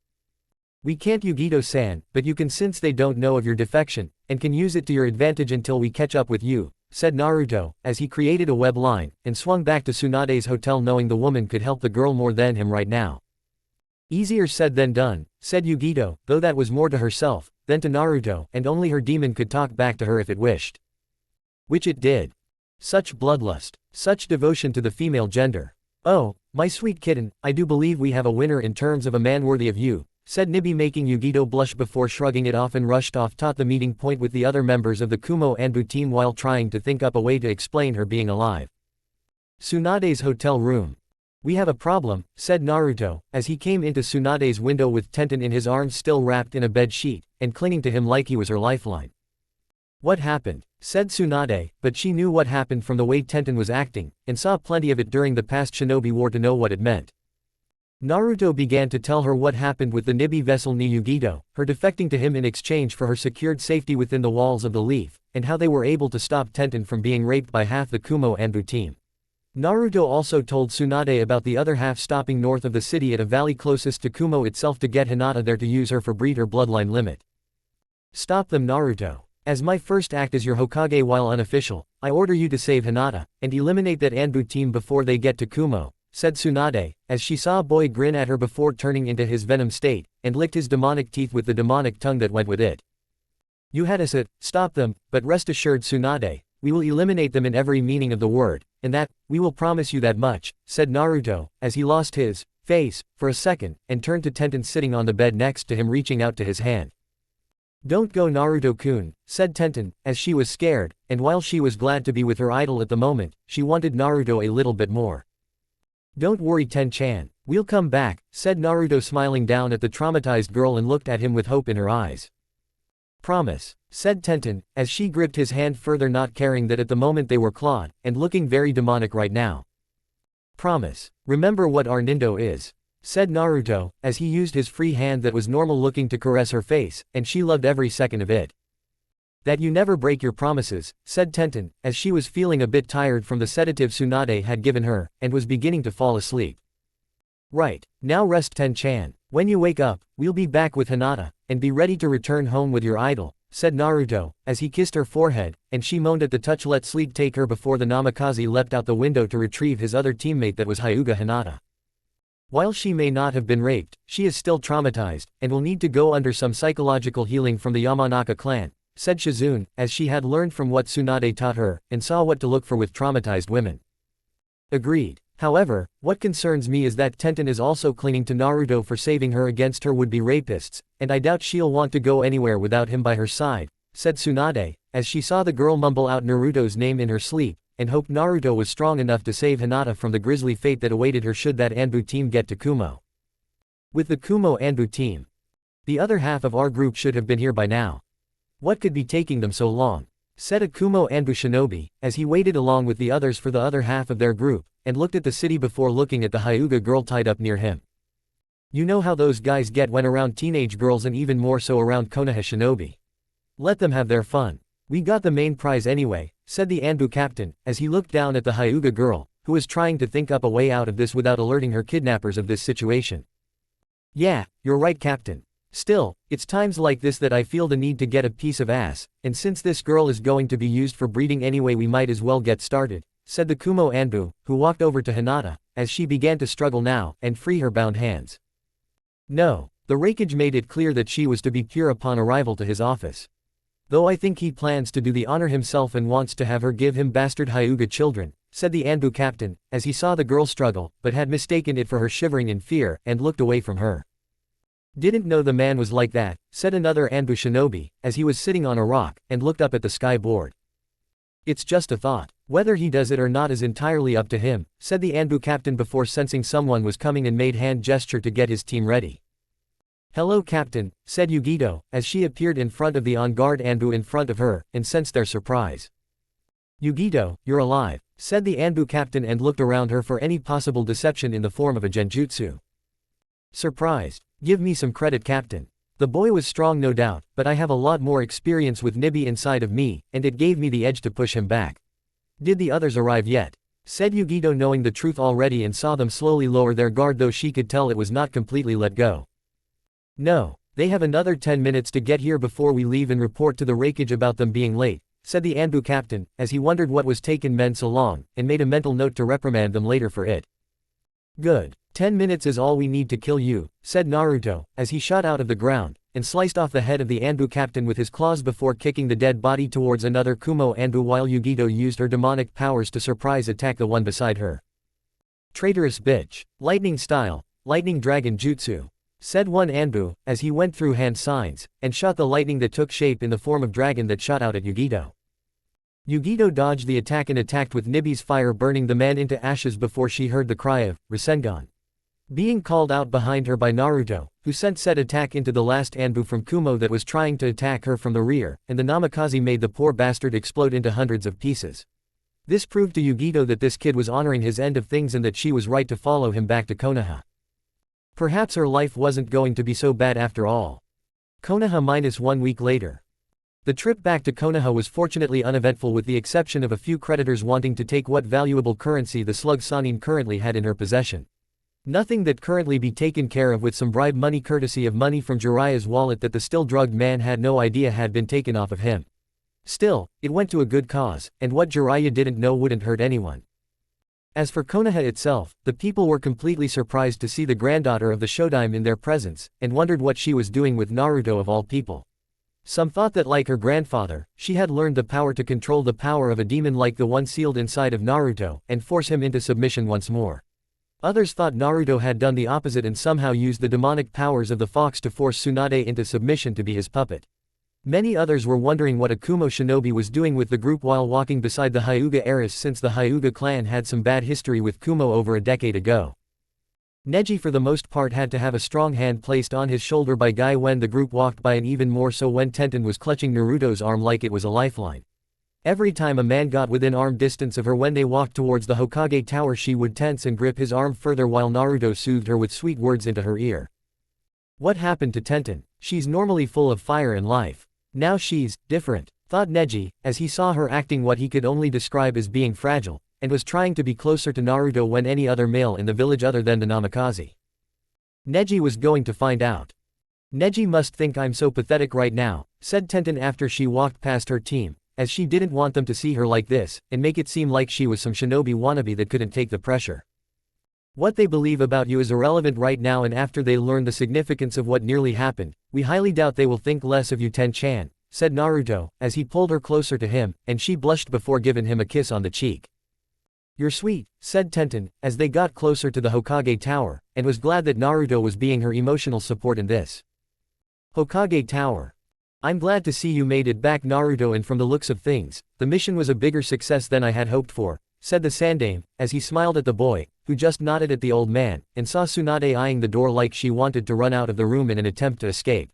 Speaker 1: We can't, Yugito-san, but you can, since they don't know of your defection, and can use it to your advantage until we catch up with you, said Naruto, as he created a web line, and swung back to Tsunade's hotel knowing the woman could help the girl more than him right now. Easier said than done, said Yugito, though that was more to herself than to Naruto, and only her demon could talk back to her if it wished. Which it did. Such bloodlust, such devotion to the female gender. Oh, my sweet kitten, I do believe we have a winner in terms of a man worthy of you, said Nibi, making Yugito blush before shrugging it off and rushed off toward the meeting point with the other members of the Kumo Anbu team while trying to think up a way to explain her being alive. Tsunade's hotel room. We have a problem, said Naruto, as he came into Tsunade's window with Tenten in his arms still wrapped in a bed sheet, and clinging to him like he was her lifeline. What happened? Said Tsunade, but she knew what happened from the way Tenten was acting, and saw plenty of it during the past Shinobi War to know what it meant. Naruto began to tell her what happened with the Nibi vessel ni Yugito, her defecting to him in exchange for her secured safety within the walls of the Leaf, and how they were able to stop Tenten from being raped by half the Kumo Anbu team. Naruto also told Tsunade about the other half stopping north of the city at a valley closest to Kumo itself to get Hinata there to use her for breed her bloodline limit. Stop them, Naruto. As my first act as your Hokage while unofficial, I order you to save Hinata, and eliminate that Anbu team before they get to Kumo, said Tsunade, as she saw a boy grin at her before turning into his venom state, and licked his demonic teeth with the demonic tongue that went with it. You had us at, stop them, but rest assured Tsunade, we will eliminate them in every meaning of the word, and that, we will promise you that much, said Naruto, as he lost his face for a second, and turned to Tenten sitting on the bed next to him reaching out to his hand. Don't go, Naruto-kun, said Tenten, as she was scared, and while she was glad to be with her idol at the moment, she wanted Naruto a little bit more. Don't worry, Ten-chan, we'll come back, said Naruto, smiling down at the traumatized girl and looked at him with hope in her eyes. Promise, said Tenten, as she gripped his hand further, not caring that at the moment they were clawed, and looking very demonic right now. Promise. Remember what our Nindo is, said Naruto, as he used his free hand that was normal looking to caress her face, and she loved every second of it. That you never break your promises, said Tenten, as she was feeling a bit tired from the sedative Tsunade had given her, and was beginning to fall asleep. Right, now rest, Ten-chan. When you wake up, we'll be back with Hinata, and be ready to return home with your idol, said Naruto, as he kissed her forehead, and she moaned at the touch. Let sleep take her before the Namikaze leapt out the window to retrieve his other teammate that was Hyuga Hinata. While she may not have been raped, she is still traumatized, and will need to go under some psychological healing from the Yamanaka clan, said Shizune, as she had learned from what Tsunade taught her, and saw what to look for with traumatized women. Agreed. However, what concerns me is that Tenten is also clinging to Naruto for saving her against her would-be rapists, and I doubt she'll want to go anywhere without him by her side, said Tsunade, as she saw the girl mumble out Naruto's name in her sleep, and hoped Naruto was strong enough to save Hinata from the grisly fate that awaited her should that Anbu team get to Kumo. With the Kumo Anbu team, the other half of our group should have been here by now. What could be taking them so long? Said a Kumo Anbu shinobi, as he waited along with the others for the other half of their group, and looked at the city before looking at the Hyuga girl tied up near him. You know how those guys get when around teenage girls, and even more so around Konoha shinobi. Let them have their fun. We got the main prize anyway, said the Anbu captain, as he looked down at the Hyuga girl, who was trying to think up a way out of this without alerting her kidnappers of this situation. Yeah, you're right, Captain. Still, it's times like this that I feel the need to get a piece of ass, and since this girl is going to be used for breeding anyway, we might as well get started, said the Kumo Anbu, who walked over to Hinata, as she began to struggle now, and free her bound hands. No, the Raikage made it clear that she was to be pure upon arrival to his office. Though I think he plans to do the honor himself and wants to have her give him bastard Hyuga children, said the Anbu captain, as he saw the girl struggle, but had mistaken it for her shivering in fear, and looked away from her. Didn't know the man was like that, said another Anbu shinobi, as he was sitting on a rock, and looked up at the sky board. It's just a thought. Whether he does it or not is entirely up to him, said the Anbu captain before sensing someone was coming and made hand gesture to get his team ready. Hello, Captain, said Yugito, as she appeared in front of the on-guard Anbu in front of her, and sensed their surprise. Yugito, you're alive, said the Anbu captain and looked around her for any possible deception in the form of a genjutsu. Surprised. Give me some credit, Captain. The boy was strong no doubt, but I have a lot more experience with Nibi inside of me, and it gave me the edge to push him back. Did the others arrive yet? Said Yugito, knowing the truth already, and saw them slowly lower their guard, though she could tell it was not completely let go. No, they have another 10 minutes to get here before we leave and report to the Raikage about them being late, said the Anbu captain, as he wondered what was taking men so long, and made a mental note to reprimand them later for it. Good. 10 minutes is all we need to kill you, said Naruto, as he shot out of the ground, and sliced off the head of the Anbu captain with his claws before kicking the dead body towards another Kumo Anbu, while Yugito used her demonic powers to surprise attack the one beside her. Traitorous bitch. Lightning style, lightning dragon jutsu, said one Anbu, as he went through hand signs, and shot the lightning that took shape in the form of dragon that shot out at Yugito. Yugito dodged the attack and attacked with Nibi's fire, burning the man into ashes before she heard the cry of rasengan being called out behind her by Naruto, who sent said attack into the last Anbu from Kumo that was trying to attack her from the rear, and the namikaze made the poor bastard explode into hundreds of pieces. This proved to Yugito that this kid was honoring his end of things and that she was right to follow him back to Konoha. Perhaps her life wasn't going to be so bad after all. Konoha minus 1 week later. The trip back to Konoha was fortunately uneventful, with the exception of a few creditors wanting to take what valuable currency the slug Sanin currently had in her possession. Nothing that currently be taken care of with some bribe money courtesy of money from Jiraiya's wallet that the still drugged man had no idea had been taken off of him. Still, it went to a good cause, and what Jiraiya didn't know wouldn't hurt anyone. As for Konoha itself, the people were completely surprised to see the granddaughter of the Shodaime in their presence, and wondered what she was doing with Naruto of all people. Some thought that, like her grandfather, she had learned the power to control the power of a demon like the one sealed inside of Naruto, and force him into submission once more. Others thought Naruto had done the opposite and somehow used the demonic powers of the fox to force Tsunade into submission to be his puppet. Many others were wondering what a Kumo shinobi was doing with the group while walking beside the Hyuga heiress, since the Hyuga clan had some bad history with Kumo over a decade ago. Neji for the most part had to have a strong hand placed on his shoulder by Guy when the group walked by, and even more so when Tenten was clutching Naruto's arm like it was a lifeline. Every time a man got within arm distance of her when they walked towards the Hokage tower, she would tense and grip his arm further while Naruto soothed her with sweet words into her ear. What happened to Tenten? She's normally full of fire and life. Now she's different, thought Neji, as he saw her acting what he could only describe as being fragile, and was trying to be closer to Naruto when any other male in the village other than the Namikaze. Neji was going to find out. Neji must think I'm so pathetic right now, said Tenten after she walked past her team, as she didn't want them to see her like this, and make it seem like she was some shinobi wannabe that couldn't take the pressure. What they believe about you is irrelevant right now, and after they learn the significance of what nearly happened, we highly doubt they will think less of you, Ten-chan, said Naruto, as he pulled her closer to him, and she blushed before giving him a kiss on the cheek. You're sweet, said Tenten, as they got closer to the Hokage tower, and was glad that Naruto was being her emotional support in this. Hokage tower. I'm glad to see you made it back, Naruto, and from the looks of things, the mission was a bigger success than I had hoped for, said the Sandaime, as he smiled at the boy, who just nodded at the old man, and saw Tsunade eyeing the door like she wanted to run out of the room in an attempt to escape.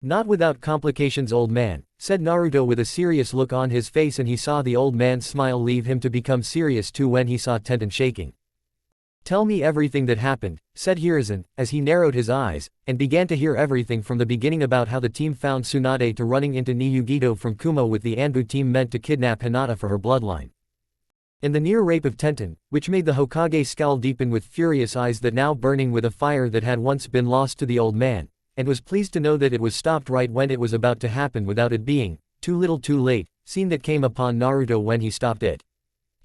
Speaker 1: Not without complications, old man, said Naruto with a serious look on his face, and he saw the old man's smile leave him to become serious too when he saw Tenten shaking. Tell me everything that happened, said Hiruzen, as he narrowed his eyes, and began to hear everything from the beginning about how the team found Tsunade to running into Niyugito from Kumo with the Anbu team meant to kidnap Hinata for her bloodline. And the near rape of Tenten, which made the Hokage scowl deepen with furious eyes that now burning with a fire that had once been lost to the old man, and was pleased to know that it was stopped right when it was about to happen without it being, too little too late, scene that came upon Naruto when he stopped it.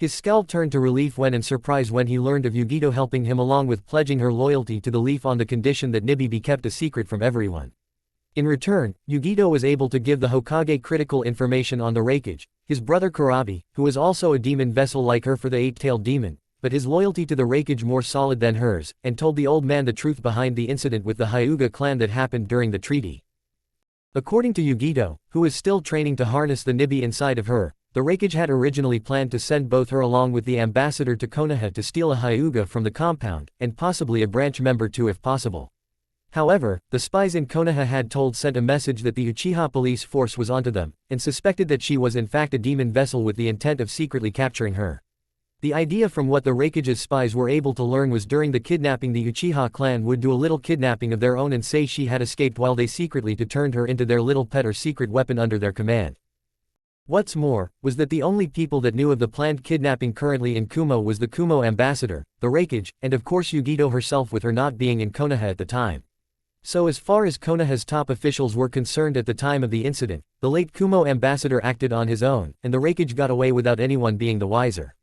Speaker 1: His scowl turned to relief when in surprise when he learned of Yugito helping him along with pledging her loyalty to the leaf on the condition that Nibi be kept a secret from everyone. In return, Yugito was able to give the Hokage critical information on the Raikage, his brother Kurabi, who was also a demon vessel like her for the eight-tailed demon, but his loyalty to the Raikage more solid than hers, and told the old man the truth behind the incident with the Hyuga clan that happened during the treaty. According to Yugito, who was still training to harness the Nibi inside of her, the Raikage had originally planned to send both her along with the ambassador to Konoha to steal a Hyuga from the compound, and possibly a branch member too if possible. However, the spies in Konoha had sent a message that the Uchiha police force was onto them, and suspected that she was in fact a demon vessel with the intent of secretly capturing her. The idea from what the Raikage's spies were able to learn was during the kidnapping the Uchiha clan would do a little kidnapping of their own and say she had escaped while they secretly turned her into their little pet or secret weapon under their command. What's more, was that the only people that knew of the planned kidnapping currently in Kumo was the Kumo ambassador, the Raikage, and of course Yugito herself with her not being in Konoha at the time. So as far as Konoha's top officials were concerned at the time of the incident, the late Kumo ambassador acted on his own, and the Raikage got away without anyone being the wiser.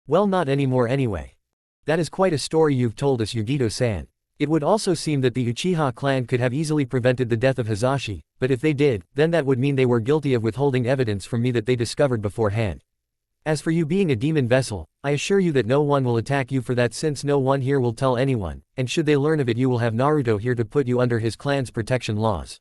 Speaker 1: Well, not anymore anyway. That is quite a story you've told us, Yugito-san. It would also seem that the Uchiha clan could have easily prevented the death of Hisashi, but if they did, then that would mean they were guilty of withholding evidence from me that they discovered beforehand. As for you being a demon vessel, I assure you that no one will attack you for that since no one here will tell anyone, and should they learn of it you will have Naruto here to put you under his clan's protection laws.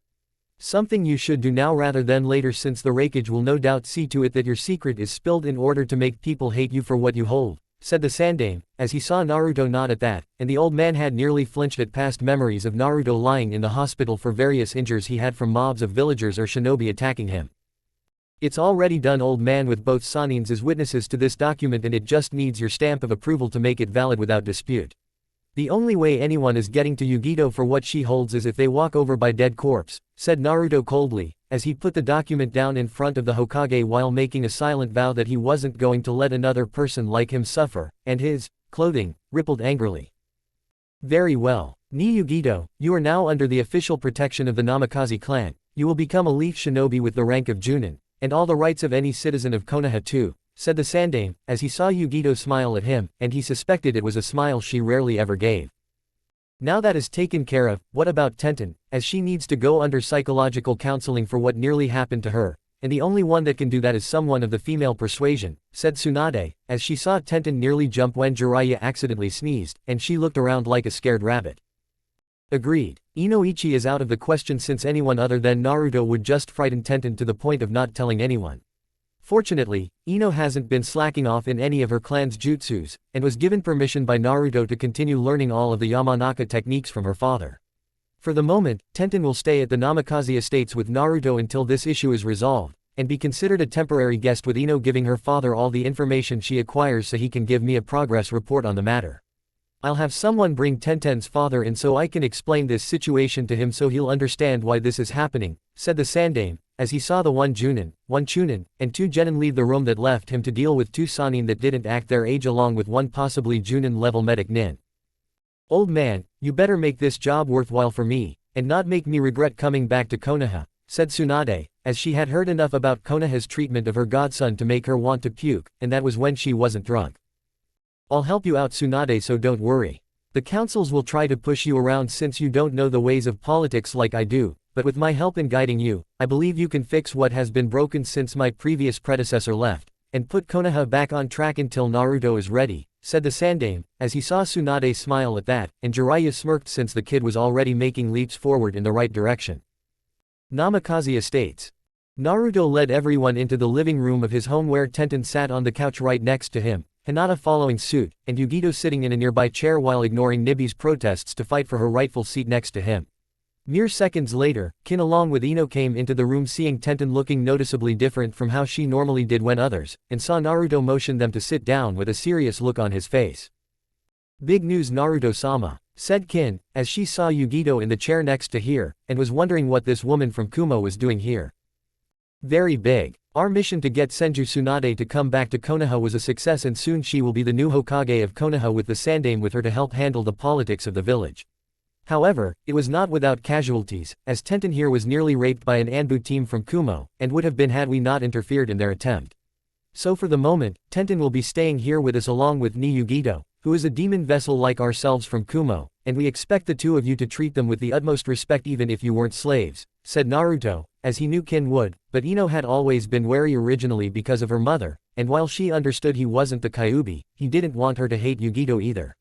Speaker 1: Something you should do now rather than later since the Raikage will no doubt see to it that your secret is spilled in order to make people hate you for what you hold, said the Sandaime, as he saw Naruto nod at that, and the old man had nearly flinched at past memories of Naruto lying in the hospital for various injuries he had from mobs of villagers or shinobi attacking him. It's already done, old man, with both Sanins as witnesses to this document, and it just needs your stamp of approval to make it valid without dispute. The only way anyone is getting to Yugito for what she holds is if they walk over by dead corpse, said Naruto coldly, as he put the document down in front of the Hokage while making a silent vow that he wasn't going to let another person like him suffer, and his clothing rippled angrily. Very well. Ni Yugito, you are now under the official protection of the Namikaze clan. You will become a leaf shinobi with the rank of Junin, and all the rights of any citizen of Konoha too, said the Sandaime, as he saw Yugito smile at him, and he suspected it was a smile she rarely ever gave. Now that is taken care of, what about Tenten, as she needs to go under psychological counseling for what nearly happened to her, and the only one that can do that is someone of the female persuasion, said Tsunade, as she saw Tenten nearly jump when Jiraiya accidentally sneezed, and she looked around like a scared rabbit. Agreed. Inoichi is out of the question since anyone other than Naruto would just frighten Tenten to the point of not telling anyone. Fortunately, Ino hasn't been slacking off in any of her clan's jutsus, and was given permission by Naruto to continue learning all of the Yamanaka techniques from her father. For the moment, Tenten will stay at the Namikaze estates with Naruto until this issue is resolved, and be considered a temporary guest with Ino giving her father all the information she acquires so he can give me a progress report on the matter. I'll have someone bring Tenten's father in so I can explain this situation to him so he'll understand why this is happening, said the Sandaime, as he saw the one Junin, one Chunin, and two Genin leave the room that left him to deal with two Sanin that didn't act their age along with one possibly Junin-level medic Nin. Old man, you better make this job worthwhile for me, and not make me regret coming back to Konoha, said Tsunade, as she had heard enough about Konoha's treatment of her godson to make her want to puke, and that was when she wasn't drunk. I'll help you out, Tsunade, so don't worry. The councils will try to push you around since you don't know the ways of politics like I do, but with my help in guiding you, I believe you can fix what has been broken since my previous predecessor left, and put Konoha back on track until Naruto is ready, said the Sandaime, as he saw Tsunade smile at that, and Jiraiya smirked since the kid was already making leaps forward in the right direction. Namikaze Estates. Naruto led everyone into the living room of his home where Tenten sat on the couch right next to him, Hinata following suit, and Yugito sitting in a nearby chair while ignoring Nibi's protests to fight for her rightful seat next to him. Mere seconds later, Kin along with Ino came into the room seeing Tenten looking noticeably different from how she normally did when others, and saw Naruto motion them to sit down with a serious look on his face. Big news, Naruto-sama, said Kin, as she saw Yugito in the chair next to her, and was wondering what this woman from Kumo was doing here. Very big. Our mission to get Senju Tsunade to come back to Konoha was a success, and soon she will be the new Hokage of Konoha with the Sandaime with her to help handle the politics of the village. However, it was not without casualties, as Tenten here was nearly raped by an Anbu team from Kumo, and would have been had we not interfered in their attempt. So for the moment, Tenten will be staying here with us along with Ni Yugito, who is a demon vessel like ourselves from Kumo, and we expect the two of you to treat them with the utmost respect even if you weren't slaves, said Naruto, as he knew Kin would, but Ino had always been wary originally because of her mother, and while she understood he wasn't the Kyuubi, he didn't want her to hate Yugito either.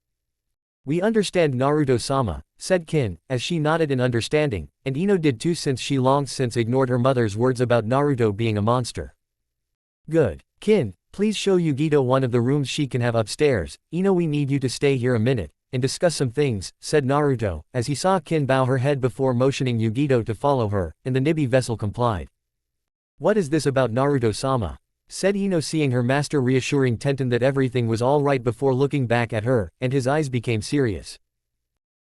Speaker 1: We understand, Naruto-sama, said Kin, as she nodded in understanding, and Ino did too since she long since ignored her mother's words about Naruto being a monster. Good. Kin, please show Yugito one of the rooms she can have upstairs. Ino, we need you to stay here a minute, and discuss some things, said Naruto, as he saw Kin bow her head before motioning Yugito to follow her, and the Nibi vessel complied. What is this about, Naruto-sama? said Ino, seeing her master reassuring Tenten that everything was all right before looking back at her, and his eyes became serious.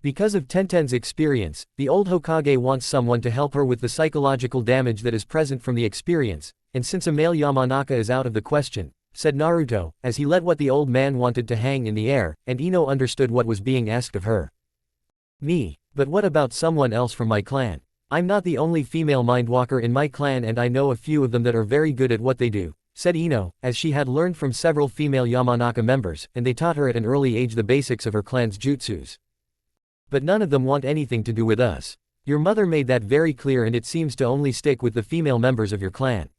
Speaker 1: Because of Tenten's experience, the old Hokage wants someone to help her with the psychological damage that is present from the experience, and since a male Yamanaka is out of the question, said Naruto, as he let what the old man wanted to hang in the air, and Ino understood what was being asked of her. Me. But what about someone else from my clan? I'm not the only female mindwalker in my clan, and I know a few of them that are very good at what they do, said Ino, as she had learned from several female Yamanaka members, and they taught her at an early age the basics of her clan's jutsus. But none of them want anything to do with us. Your mother made that very clear, and it seems to only stick with the female members of your clan.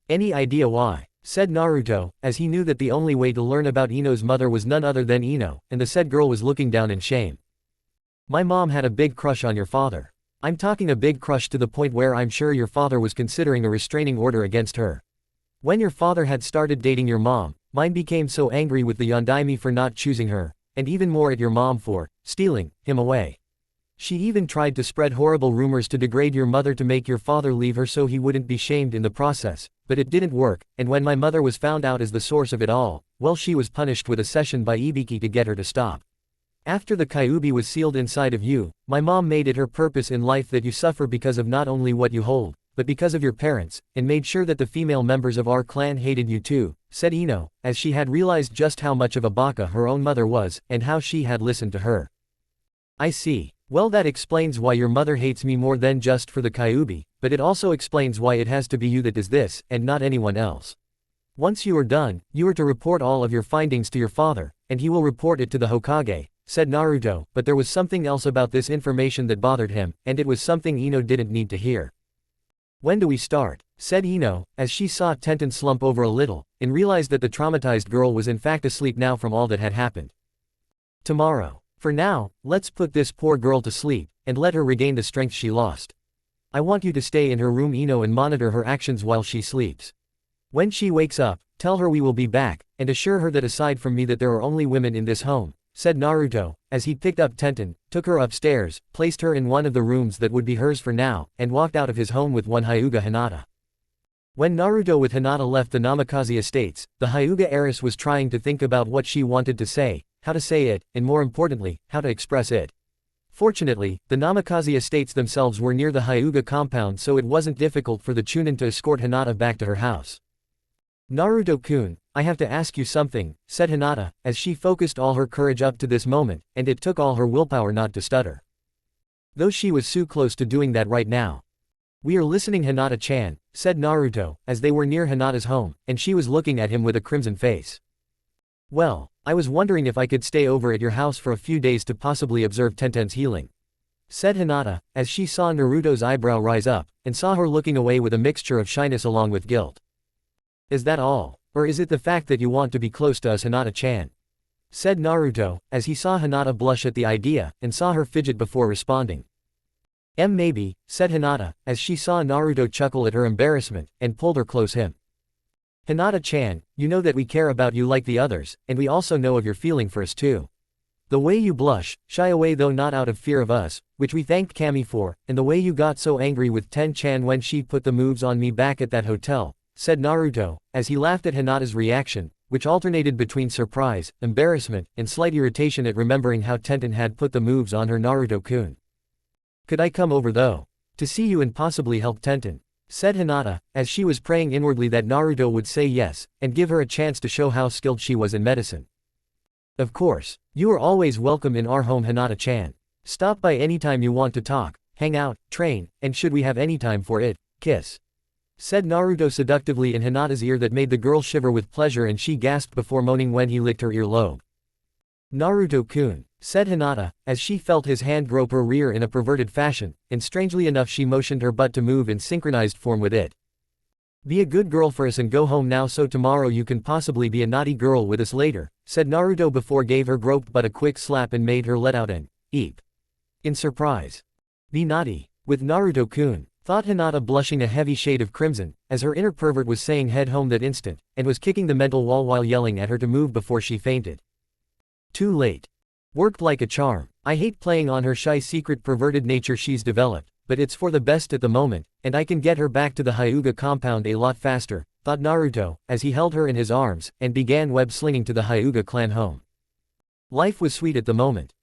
Speaker 1: Any idea why? Said Naruto, as he knew that the only way to learn about Ino's mother was none other than Ino, and the said girl was looking down in shame. My mom had a big crush on your father. I'm talking a big crush to the point where I'm sure your father was considering a restraining order against her. When your father had started dating your mom, mine became so angry with the Yondaime for not choosing her, and even more at your mom for stealing him away. She even tried to spread horrible rumors to degrade your mother to make your father leave her so he wouldn't be shamed in the process, but it didn't work, and when my mother was found out as the source of it all, well, she was punished with a session by Ibiki to get her to stop. After the Kyuubi was sealed inside of you, my mom made it her purpose in life that you suffer because of not only what you hold, but because of your parents, and made sure that the female members of our clan hated you too, said Ino, as she had realized just how much of a baka her own mother was, and how she had listened to her. I see. Well, that explains why your mother hates me more than just for the Kyuubi, but it also explains why it has to be you that does this, and not anyone else. Once you are done, you are to report all of your findings to your father, and he will report it to the Hokage, said Naruto, but there was something else about this information that bothered him, and it was something Ino didn't need to hear. When do we start? Said Ino, as she saw Tenten slump over a little, and realized that the traumatized girl was in fact asleep now from all that had happened. Tomorrow. For now, let's put this poor girl to sleep, and let her regain the strength she lost. I want you to stay in her room, Ino, and monitor her actions while she sleeps. When she wakes up, tell her we will be back, and assure her that aside from me that there are only women in this home, said Naruto, as he picked up Tenten, took her upstairs, placed her in one of the rooms that would be hers for now, and walked out of his home with one Hyuga Hinata. When Naruto with Hinata left the Namikaze estates, the Hyuga heiress was trying to think about what she wanted to say, how to say it, and more importantly, how to express it. Fortunately, the Namikaze estates themselves were near the Hyuga compound, so it wasn't difficult for the Chunin to escort Hinata back to her house. Naruto-kun, I have to ask you something, said Hinata, as she focused all her courage up to this moment, and it took all her willpower not to stutter. Though she was so close to doing that right now. We are listening, Hinata-chan, said Naruto, as they were near Hinata's home, and she was looking at him with a crimson face. Well, I was wondering if I could stay over at your house for a few days to possibly observe Tenten's healing, said Hinata, as she saw Naruto's eyebrow rise up, and saw her looking away with a mixture of shyness along with guilt. Is that all? Or is it the fact that you want to be close to us, Hinata-chan? Said Naruto, as he saw Hinata blush at the idea, and saw her fidget before responding. Maybe, said Hinata, as she saw Naruto chuckle at her embarrassment, and pulled her close him. Hinata-chan, you know that we care about you like the others, and we also know of your feeling for us too. The way you blush, shy away though not out of fear of us, which we thanked Kami for, and the way you got so angry with Ten-chan when she put the moves on me back at that hotel, said Naruto, as he laughed at Hinata's reaction, which alternated between surprise, embarrassment, and slight irritation at remembering how Tenten had put the moves on her. Naruto-kun. Could I come over though? To see you and possibly help Tenten, said Hinata, as she was praying inwardly that Naruto would say yes, and give her a chance to show how skilled she was in medicine. Of course. You are always welcome in our home, Hinata-chan. Stop by anytime you want to talk, hang out, train, and should we have any time for it, kiss. Said Naruto seductively in Hinata's ear that made the girl shiver with pleasure, and she gasped before moaning when he licked her earlobe. Naruto-kun, said Hinata, as she felt his hand grope her rear in a perverted fashion, and strangely enough she motioned her butt to move in synchronized form with it. Be a good girl for us and go home now so tomorrow you can possibly be a naughty girl with us later, said Naruto before gave her groped butt a quick slap and made her let out an eep. In surprise. Be naughty. With Naruto-kun, thought Hinata, blushing a heavy shade of crimson, as her inner pervert was saying head home that instant, and was kicking the mental wall while yelling at her to move before she fainted. Too late. Worked like a charm. I hate playing on her shy secret perverted nature she's developed, but it's for the best at the moment, and I can get her back to the Hyuga compound a lot faster, thought Naruto, as he held her in his arms, and began web-slinging to the Hyuga clan home. Life was sweet at the moment.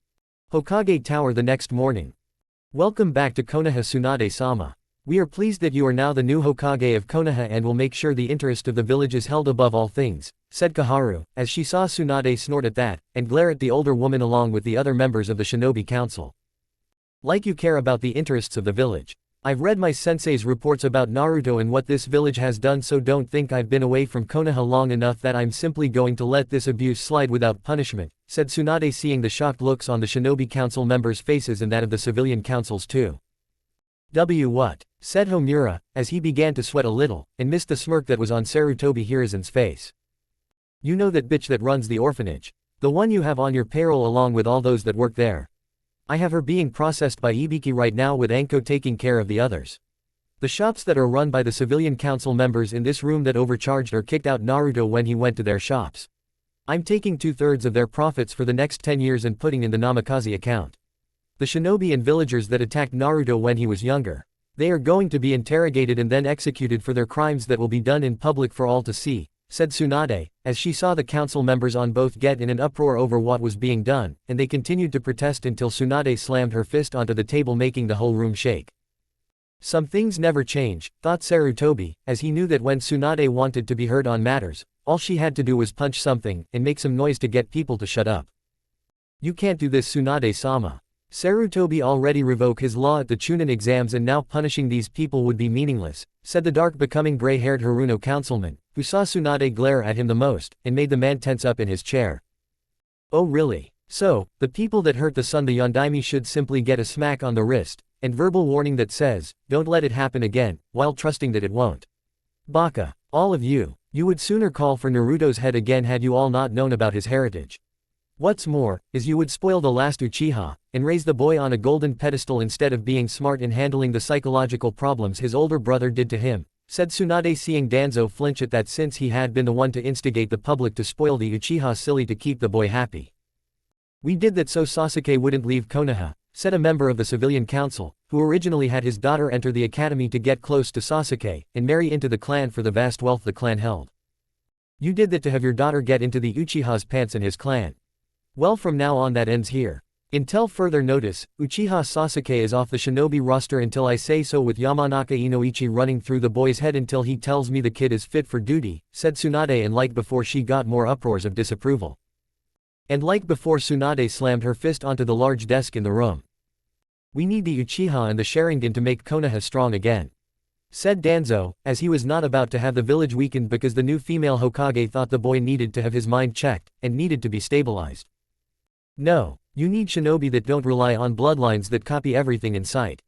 Speaker 1: Hokage Tower the next morning. Welcome back to Konoha Tsunade-sama. We are pleased that you are now the new Hokage of Konoha and will make sure the interest of the village is held above all things, said Koharu, as she saw Tsunade snort at that, and glare at the older woman along with the other members of the Shinobi Council. Like you care about the interests of the village. I've read my sensei's reports about Naruto and what this village has done, so don't think I've been away from Konoha long enough that I'm simply going to let this abuse slide without punishment, said Tsunade, seeing the shocked looks on the Shinobi Council members' faces and that of the civilian councils too. What? Said Homura, as he began to sweat a little, and missed the smirk that was on Sarutobi Hiruzen's face. You know that bitch that runs the orphanage? The one you have on your payroll along with all those that work there. I have her being processed by Ibiki right now with Anko taking care of the others. The shops that are run by the civilian council members in this room that overcharged or kicked out Naruto when he went to their shops. I'm taking 2/3 of their profits for the next 10 years and putting in the Namikaze account. The shinobi and villagers that attacked Naruto when he was younger. They are going to be interrogated and then executed for their crimes that will be done in public for all to see, said Tsunade, as she saw the council members on both get in an uproar over what was being done, and they continued to protest until Tsunade slammed her fist onto the table, making the whole room shake. Some things never change, thought Sarutobi, as he knew that when Tsunade wanted to be heard on matters, all she had to do was punch something and make some noise to get people to shut up. You can't do this, Tsunade-sama. Sarutobi already revoked his law at the Chunin exams and now punishing these people would be meaningless, said the dark becoming gray-haired Haruno councilman, who saw Tsunade glare at him the most, and made the man tense up in his chair. Oh really? So, the people that hurt the son the Yondaime should simply get a smack on the wrist, and verbal warning that says, don't let it happen again, while trusting that it won't. Baka, all of you, you would sooner call for Naruto's head again had you all not known about his heritage. What's more, is you would spoil the last Uchiha, and raise the boy on a golden pedestal instead of being smart in handling the psychological problems his older brother did to him, said Tsunade, seeing Danzo flinch at that since he had been the one to instigate the public to spoil the Uchiha silly to keep the boy happy. We did that so Sasuke wouldn't leave Konoha, said a member of the civilian council, who originally had his daughter enter the academy to get close to Sasuke, and marry into the clan for the vast wealth the clan held. You did that to have your daughter get into the Uchiha's pants in his clan. Well, from now on that ends here. Until further notice, Uchiha Sasuke is off the shinobi roster until I say so, with Yamanaka Inoichi running through the boy's head until he tells me the kid is fit for duty, said Tsunade, and like before she got more uproars of disapproval. And like before Tsunade slammed her fist onto the large desk in the room. We need the Uchiha and the Sharingan to make Konoha strong again, said Danzo, as he was not about to have the village weakened because the new female Hokage thought the boy needed to have his mind checked, and needed to be stabilized. No, you need shinobi that don't rely on bloodlines that copy everything in sight.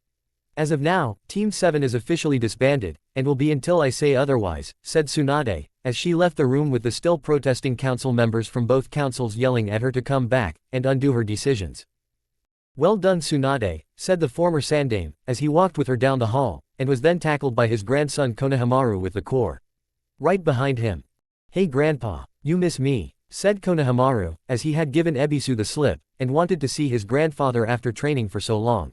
Speaker 1: As of now, Team 7 is officially disbanded, and will be until I say otherwise, said Tsunade, as she left the room with the still protesting council members from both councils yelling at her to come back, and undo her decisions. Well done, Tsunade, said the former Sandame, as he walked with her down the hall, and was then tackled by his grandson Konohamaru with the core. Right behind him. Hey grandpa, you miss me, said Konohamaru, as he had given Ebisu the slip, and wanted to see his grandfather after training for so long.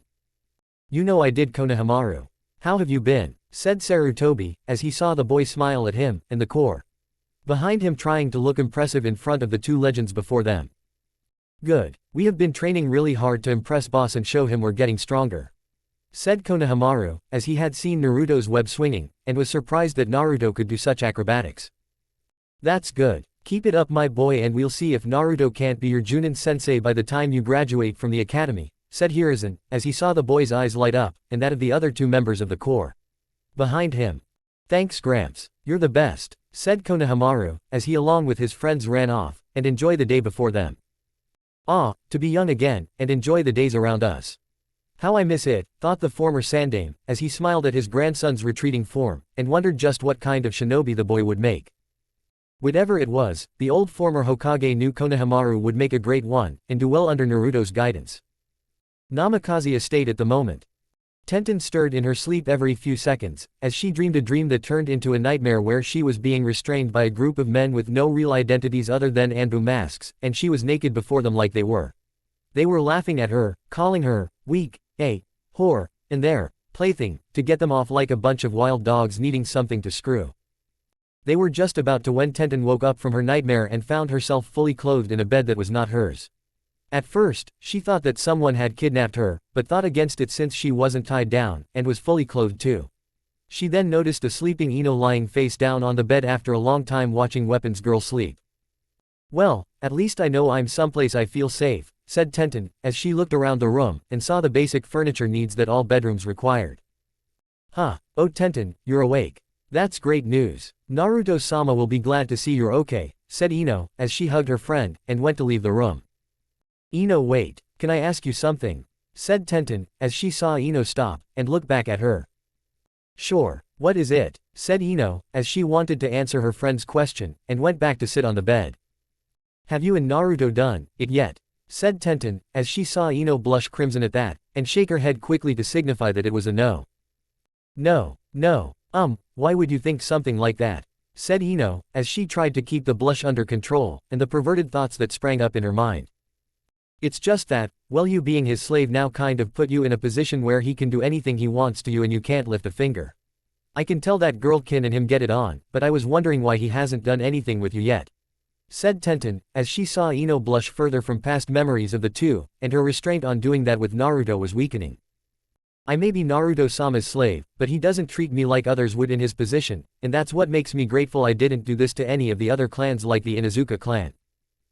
Speaker 1: You know I did, Konohamaru. How have you been? Said Sarutobi, as he saw the boy smile at him, and the core behind him trying to look impressive in front of the two legends before them. Good. We have been training really hard to impress boss and show him we're getting stronger, said Konohamaru, as he had seen Naruto's web swinging, and was surprised that Naruto could do such acrobatics. That's good. Keep it up, my boy, and we'll see if Naruto can't be your Junin sensei by the time you graduate from the academy, said Hiruzen, as he saw the boy's eyes light up, and that of the other two members of the corps behind him. Thanks Gramps, you're the best, said Konohamaru, as he along with his friends ran off, and enjoy the day before them. Ah, to be young again, and enjoy the days around us. How I miss it, thought the former Sandame, as he smiled at his grandson's retreating form, and wondered just what kind of shinobi the boy would make. Whatever it was, the old former Hokage knew Konohamaru would make a great one, and do well under Naruto's guidance. Namikaze Estate at the moment. Tenten stirred in her sleep every few seconds, as she dreamed a dream that turned into a nightmare where she was being restrained by a group of men with no real identities other than Anbu masks, and she was naked before them like they were. They were laughing at her, calling her weak, a whore, and their plaything, to get them off like a bunch of wild dogs needing something to screw They were just about to when Tenten woke up from her nightmare and found herself fully clothed in a bed that was not hers. At first, she thought that someone had kidnapped her, but thought against it since she wasn't tied down, and was fully clothed too. She then noticed a sleeping Ino lying face down on the bed after a long time watching Weapons Girl sleep. "Well, at least I know I'm someplace I feel safe," said Tenten, as she looked around the room, and saw the basic furniture needs that all bedrooms required. "Huh, oh Tenten, you're awake. That's great news. Naruto-sama will be glad to see you're okay," said Ino, as she hugged her friend, and went to leave the room. "Ino, wait, can I ask you something?" said Tenten, as she saw Ino stop, and look back at her. "Sure, what is it?" said Ino, as she wanted to answer her friend's question, and went back to sit on the bed. "Have you and Naruto done it yet?" said Tenten, as she saw Ino blush crimson at that, and shake her head quickly to signify that it was a no. "No, no, why would you think something like that?" said Ino, as she tried to keep the blush under control, and the perverted thoughts that sprang up in her mind. "It's just that, well, you being his slave now kind of put you in a position where he can do anything he wants to you and you can't lift a finger. I can tell that girlkin and him get it on, but I was wondering why he hasn't done anything with you yet," said Tenten, as she saw Ino blush further from past memories of the two, and her restraint on doing that with Naruto was weakening. "I may be Naruto-sama's slave, but he doesn't treat me like others would in his position, and that's what makes me grateful I didn't do this to any of the other clans like the Inuzuka clan.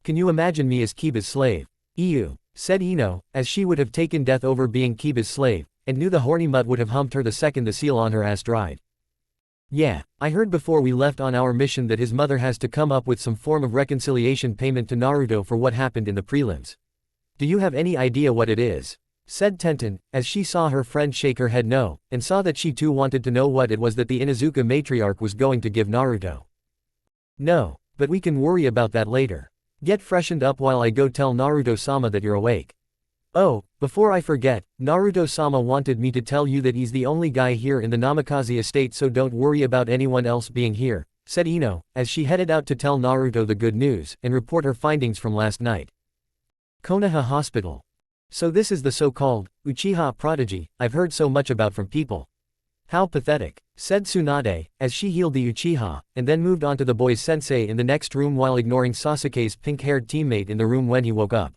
Speaker 1: Can you imagine me as Kiba's slave?" "Ew," said Ino, as she would have taken death over being Kiba's slave, and knew the horny mutt would have humped her the second the seal on her ass dried. "Yeah, I heard before we left on our mission that his mother has to come up with some form of reconciliation payment to Naruto for what happened in the prelims. Do you have any idea what it is?" said Tenten, as she saw her friend shake her head no, and saw that she too wanted to know what it was that the Inuzuka matriarch was going to give Naruto. "No, but we can worry about that later. Get freshened up while I go tell Naruto-sama that you're awake. Oh, before I forget, Naruto-sama wanted me to tell you that he's the only guy here in the Namikaze estate, so don't worry about anyone else being here," said Ino, as she headed out to tell Naruto the good news, and report her findings from last night. Konoha Hospital. "So this is the so-called Uchiha prodigy I've heard so much about from people. How pathetic," said Tsunade, as she healed the Uchiha, and then moved on to the boy's sensei in the next room while ignoring Sasuke's pink-haired teammate in the room when he woke up.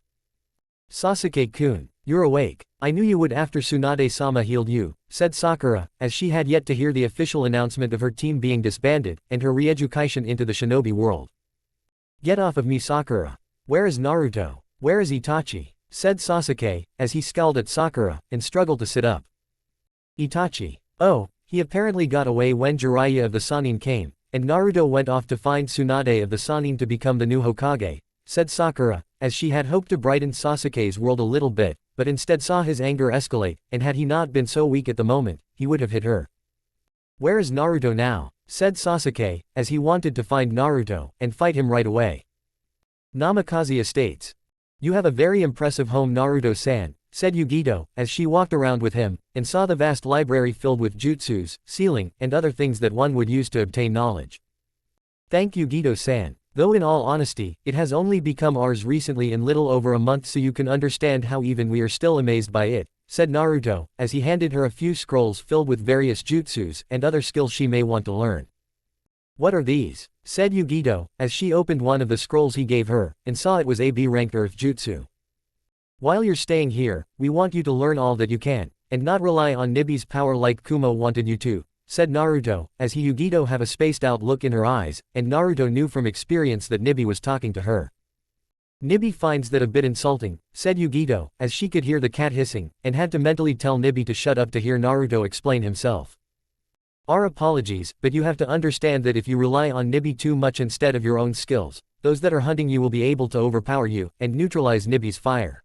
Speaker 1: "Sasuke-kun, you're awake. I knew you would after Tsunade-sama healed you," said Sakura, as she had yet to hear the official announcement of her team being disbanded, and her re-education into the shinobi world. "Get off of me, Sakura. Where is Naruto? Where is Itachi?" said Sasuke, as he scowled at Sakura, and struggled to sit up. "Itachi? Oh, he apparently got away when Jiraiya of the Sannin came, and Naruto went off to find Tsunade of the Sannin to become the new Hokage," said Sakura, as she had hoped to brighten Sasuke's world a little bit, but instead saw his anger escalate, and had he not been so weak at the moment, he would have hit her. "Where is Naruto now?" said Sasuke, as he wanted to find Naruto, and fight him right away. "Namikaze Estates. You have a very impressive home, Naruto-san," said Yugito, as she walked around with him, and saw the vast library filled with jutsus, sealing, and other things that one would use to obtain knowledge. "Thank you, Yugito-san. Though in all honesty, it has only become ours recently in little over a month, so you can understand how even we are still amazed by it," said Naruto, as he handed her a few scrolls filled with various jutsus and other skills she may want to learn. "What are these?" said Yugito, as she opened one of the scrolls he gave her, and saw it was a B-ranked Earth Jutsu. "While you're staying here, we want you to learn all that you can, and not rely on Nibi's power like Kumo wanted you to," said Naruto, as he Yugito have a spaced-out look in her eyes, and Naruto knew from experience that Nibi was talking to her. "Nibi finds that a bit insulting," said Yugito, as she could hear the cat hissing, and had to mentally tell Nibi to shut up to hear Naruto explain himself. "Our apologies, but you have to understand that if you rely on Nibi too much instead of your own skills, those that are hunting you will be able to overpower you, and neutralize Nibi's fire.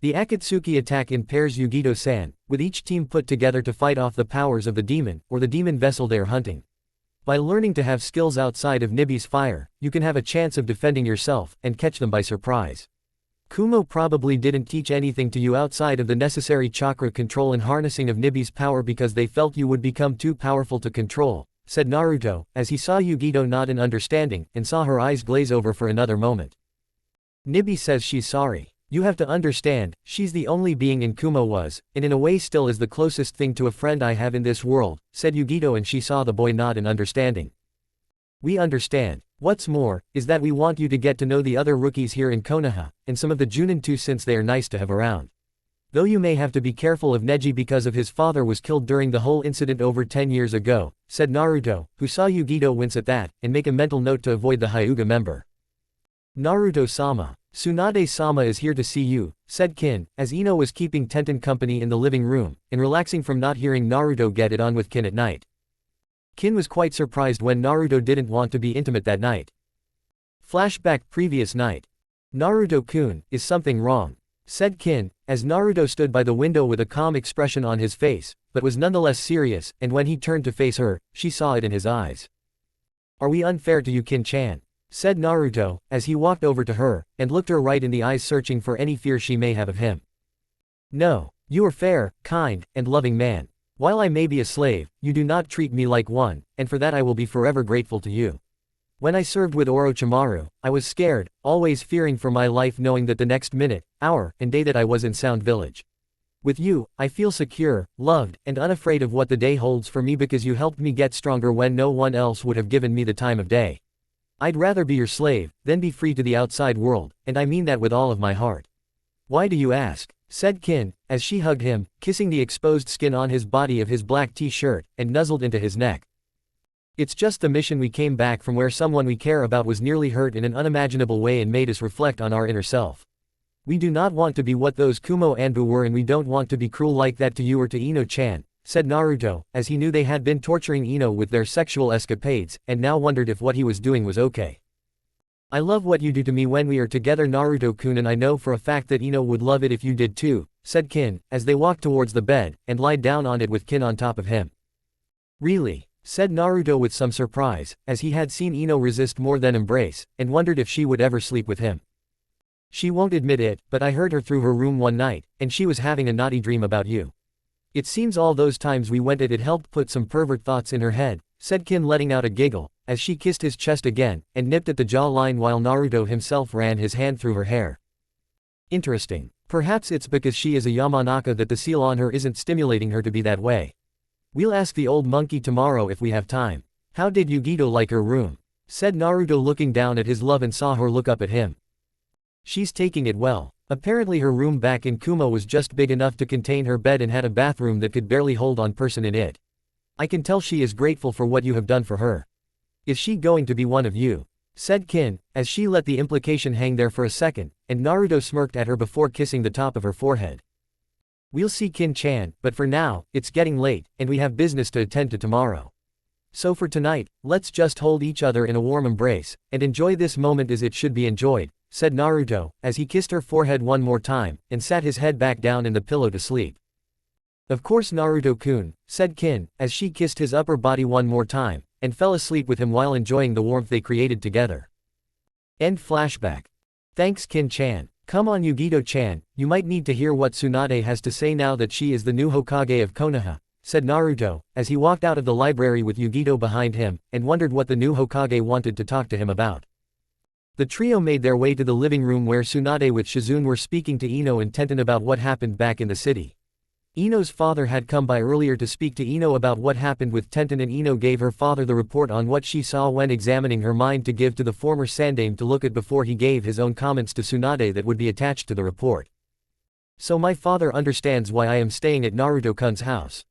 Speaker 1: The Akatsuki attack impairs Yugito-san, with each team put together to fight off the powers of the demon, or the demon vessel they are hunting. By learning to have skills outside of Nibi's fire, you can have a chance of defending yourself, and catch them by surprise. Kumo probably didn't teach anything to you outside of the necessary chakra control and harnessing of Nibi's power because they felt you would become too powerful to control," said Naruto, as he saw Yugito nod in understanding, and saw her eyes glaze over for another moment. "Nibi says she's sorry. You have to understand, she's the only being in Kumo was, and in a way still is the closest thing to a friend I have in this world," said Yugito, and she saw the boy nod in understanding. We understand. What's more, is that we want you to get to know the other rookies here in Konoha, and some of the Junin too since they are nice to have around. Though you may have to be careful of Neji because of his father was killed during the whole incident over 10 years ago, said Naruto, who saw Yugito wince at that, and make a mental note to avoid the Hyuga member. Naruto-sama. Tsunade-sama is here to see you, said Kin, as Ino was keeping Tenten company in the living room, and relaxing from not hearing Naruto get it on with Kin at night. Kin was quite surprised when Naruto didn't want to be intimate that night. Flashback previous night. Naruto-kun, is something wrong? Said Kin, as Naruto stood by the window with a calm expression on his face, but was nonetheless serious, and when he turned to face her, she saw it in his eyes. Are we unfair to you, Kin-chan? Said Naruto, as he walked over to her, and looked her right in the eyes searching for any fear she may have of him. No, you are fair, kind, and loving man. While I may be a slave, you do not treat me like one, and for that I will be forever grateful to you. When I served with Orochimaru, I was scared, always fearing for my life knowing that the next minute, hour, and day that I was in Sound Village. With you, I feel secure, loved, and unafraid of what the day holds for me because you helped me get stronger when no one else would have given me the time of day. I'd rather be your slave, than be free to the outside world, and I mean that with all of my heart. Why do you ask? Said Kin, as she hugged him, kissing the exposed skin on his body of his black t-shirt, and nuzzled into his neck. It's just the mission we came back from where someone we care about was nearly hurt in an unimaginable way and made us reflect on our inner self. We do not want to be what those Kumo Anbu were and we don't want to be cruel like that to you or to Ino-chan, said Naruto, as he knew they had been torturing Ino with their sexual escapades, and now wondered if what he was doing was okay. I love what you do to me when we are together Naruto-kun, and I know for a fact that Ino would love it if you did too, said Kin, as they walked towards the bed, and lied down on it with Kin on top of him. Really? Said Naruto with some surprise, as he had seen Ino resist more than embrace, and wondered if she would ever sleep with him. She won't admit it, but I heard her through her room one night, and she was having a naughty dream about you. It seems all those times we went it helped put some pervert thoughts in her head, said Kin letting out a giggle, as she kissed his chest again, and nipped at the jawline while Naruto himself ran his hand through her hair. Interesting. Perhaps it's because she is a Yamanaka that the seal on her isn't stimulating her to be that way. We'll ask the old monkey tomorrow if we have time. How did Yugito like her room? Said Naruto looking down at his love and saw her look up at him. She's taking it well. Apparently her room back in Kumo was just big enough to contain her bed and had a bathroom that could barely hold one person in it. I can tell she is grateful for what you have done for her. Is she going to be one of you? Said Kin, as she let the implication hang there for a second, and Naruto smirked at her before kissing the top of her forehead. We'll see Kin-chan, but for now, it's getting late, and we have business to attend to tomorrow. So for tonight, let's just hold each other in a warm embrace, and enjoy this moment as it should be enjoyed, said Naruto, as he kissed her forehead one more time, and sat his head back down in the pillow to sleep. Of course Naruto-kun, said Kin, as she kissed his upper body one more time, and fell asleep with him while enjoying the warmth they created together. End flashback. Thanks Kin-chan. Come on Yugito-chan, you might need to hear what Tsunade has to say now that she is the new Hokage of Konoha, said Naruto, as he walked out of the library with Yugito behind him, and wondered what the new Hokage wanted to talk to him about. The trio made their way to the living room where Tsunade with Shizune were speaking to Ino and Tenten about what happened back in the city. Ino's father had come by earlier to speak to Ino about what happened with Tenten, and Ino gave her father the report on what she saw when examining her mind to give to the former Sandaime to look at before he gave his own comments to Tsunade that would be attached to the report. So my father understands why I am staying at Naruto-kun's house,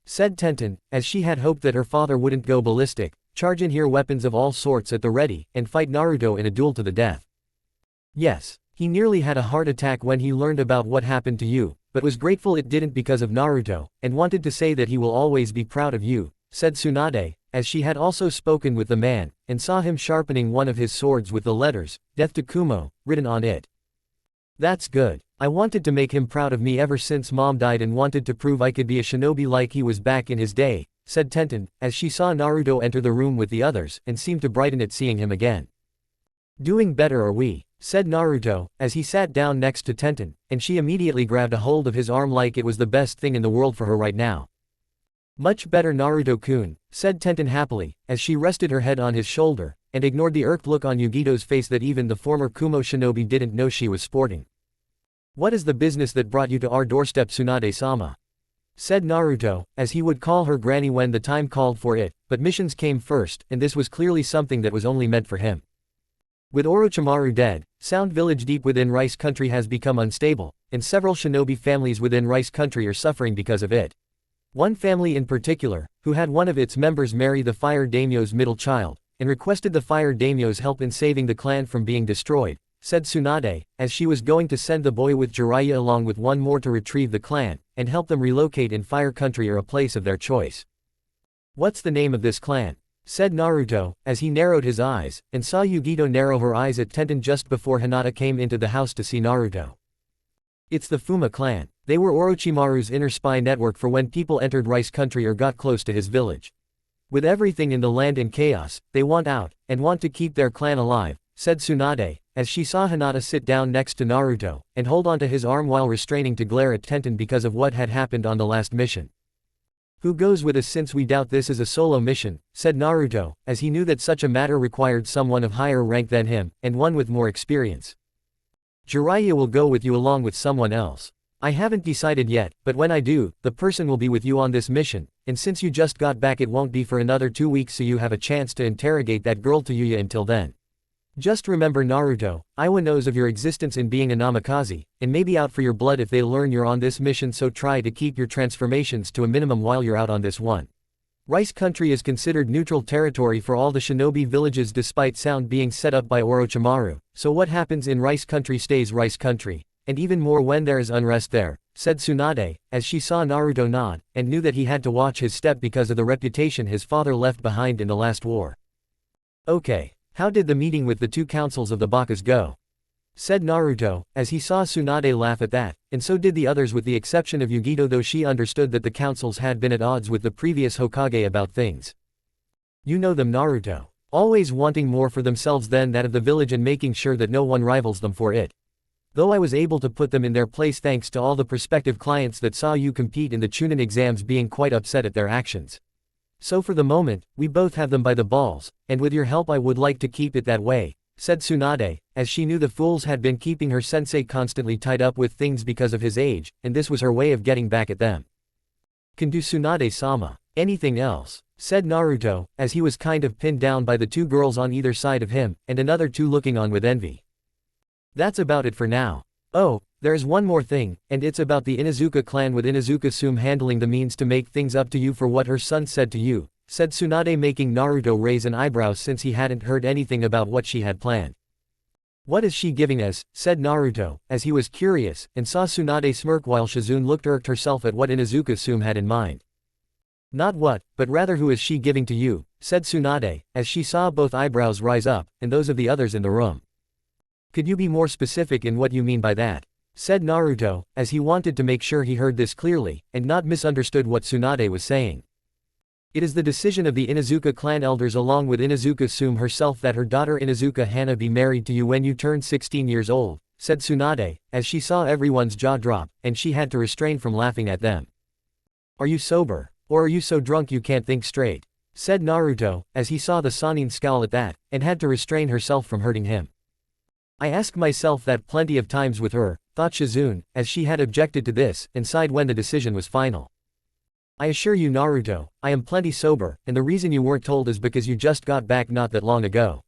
Speaker 1: said Tenten, as she had hoped that her father wouldn't go ballistic, charge in here weapons of all sorts at the ready, and fight Naruto in a duel to the death. Yes, he nearly had a heart attack when he learned about what happened to you, but was grateful it didn't because of Naruto, and wanted to say that he will always be proud of you, said Tsunade, as she had also spoken with the man, and saw him sharpening one of his swords with the letters, Death to Kumo, written on it. That's good. I wanted to make him proud of me ever since mom died and wanted to prove I could be a shinobi like he was back in his day, said Tenten, as she saw Naruto enter the room with the others, and seemed to brighten at seeing him again. Doing better are we, said Naruto, as he sat down next to Tenten, and she immediately grabbed a hold of his arm like it was the best thing in the world for her right now. Much better Naruto-kun, said Tenten happily, as she rested her head on his shoulder, and ignored the irked look on Yugito's face that even the former Kumo shinobi didn't know she was sporting. What is the business that brought you to our doorstep Tsunade-sama? Said Naruto, as he would call her granny when the time called for it, but missions came first, and this was clearly something that was only meant for him. With Orochimaru dead, Sound Village deep within Rice Country has become unstable, and several shinobi families within Rice Country are suffering because of it. One family in particular, who had one of its members marry the Fire Daimyo's middle child, and requested the Fire Daimyo's help in saving the clan from being destroyed, said Tsunade, as she was going to send the boy with Jiraiya along with one more to retrieve the clan, and help them relocate in Fire Country or a place of their choice. "What's the name of this clan?" said Naruto, as he narrowed his eyes, and saw Yugito narrow her eyes at Tenten just before Hinata came into the house to see Naruto. "It's the Fuma clan. They were Orochimaru's inner spy network for when people entered Rice Country or got close to his village. With everything in the land in chaos, they want out, and want to keep their clan alive," said Tsunade, as she saw Hinata sit down next to Naruto, and hold onto his arm while restraining to glare at Tenten because of what had happened on the last mission. "Who goes with us since we doubt this is a solo mission," said Naruto, as he knew that such a matter required someone of higher rank than him, and one with more experience. "Jiraiya will go with you along with someone else. I haven't decided yet, but when I do, the person will be with you on this mission, and since you just got back it won't be for another 2 weeks so you have a chance to interrogate that girl to Yuya until then. Just remember Naruto, Iwa knows of your existence in being a namikaze, and may be out for your blood if they learn you're on this mission, so try to keep your transformations to a minimum while you're out on this one." Rice Country is considered neutral territory for all the shinobi villages despite Sound being set up by Orochimaru, so what happens in Rice Country stays Rice Country, and even more when there is unrest there, said Tsunade, as she saw Naruto nod, and knew that he had to watch his step because of the reputation his father left behind in the last war. "Okay, how did the meeting with the 2 councils of the Bakas go?" said Naruto, as he saw Tsunade laugh at that, and so did the others with the exception of Yugito, though she understood that the councils had been at odds with the previous Hokage about things. "You know them, Naruto. Always wanting more for themselves than that of the village and making sure that no one rivals them for it. Though I was able to put them in their place thanks to all the prospective clients that saw you compete in the Chunin exams being quite upset at their actions. So for the moment, we both have them by the balls, and with your help I would like to keep it that way," said Tsunade, as she knew the fools had been keeping her sensei constantly tied up with things because of his age, and this was her way of getting back at them. "Can do, Tsunade-sama. Anything else?" said Naruto, as he was kind of pinned down by the 2 girls on either side of him, and another 2 looking on with envy. "That's about it for now. Oh, there's one more thing, and it's about the Inuzuka clan with Inuzuka-sum handling the means to make things up to you for what her son said to you," said Tsunade, making Naruto raise an eyebrow since he hadn't heard anything about what she had planned. "What is she giving us?" said Naruto, as he was curious, and saw Tsunade smirk while Shizune looked irked herself at what Inuzuka-sum had in mind. "Not what, but rather who is she giving to you," said Tsunade, as she saw both eyebrows rise up, and those of the others in the room. "Could you be more specific in what you mean by that?" said Naruto, as he wanted to make sure he heard this clearly, and not misunderstood what Tsunade was saying. "It is the decision of the Inuzuka clan elders along with Inuzuka-sum herself that her daughter Inuzuka Henna be married to you when you turn 16 years old, said Tsunade, as she saw everyone's jaw drop, and she had to refrain from laughing at them. "Are you sober? Or are you so drunk you can't think straight?" said Naruto, as he saw the Sannin scowl at that, and had to restrain herself from hurting him. "I ask myself that plenty of times with her," thought Shizune, as she had objected to this, and sighed when the decision was final. "I assure you Naruto, I am plenty sober, and the reason you weren't told is because you just got back not that long ago.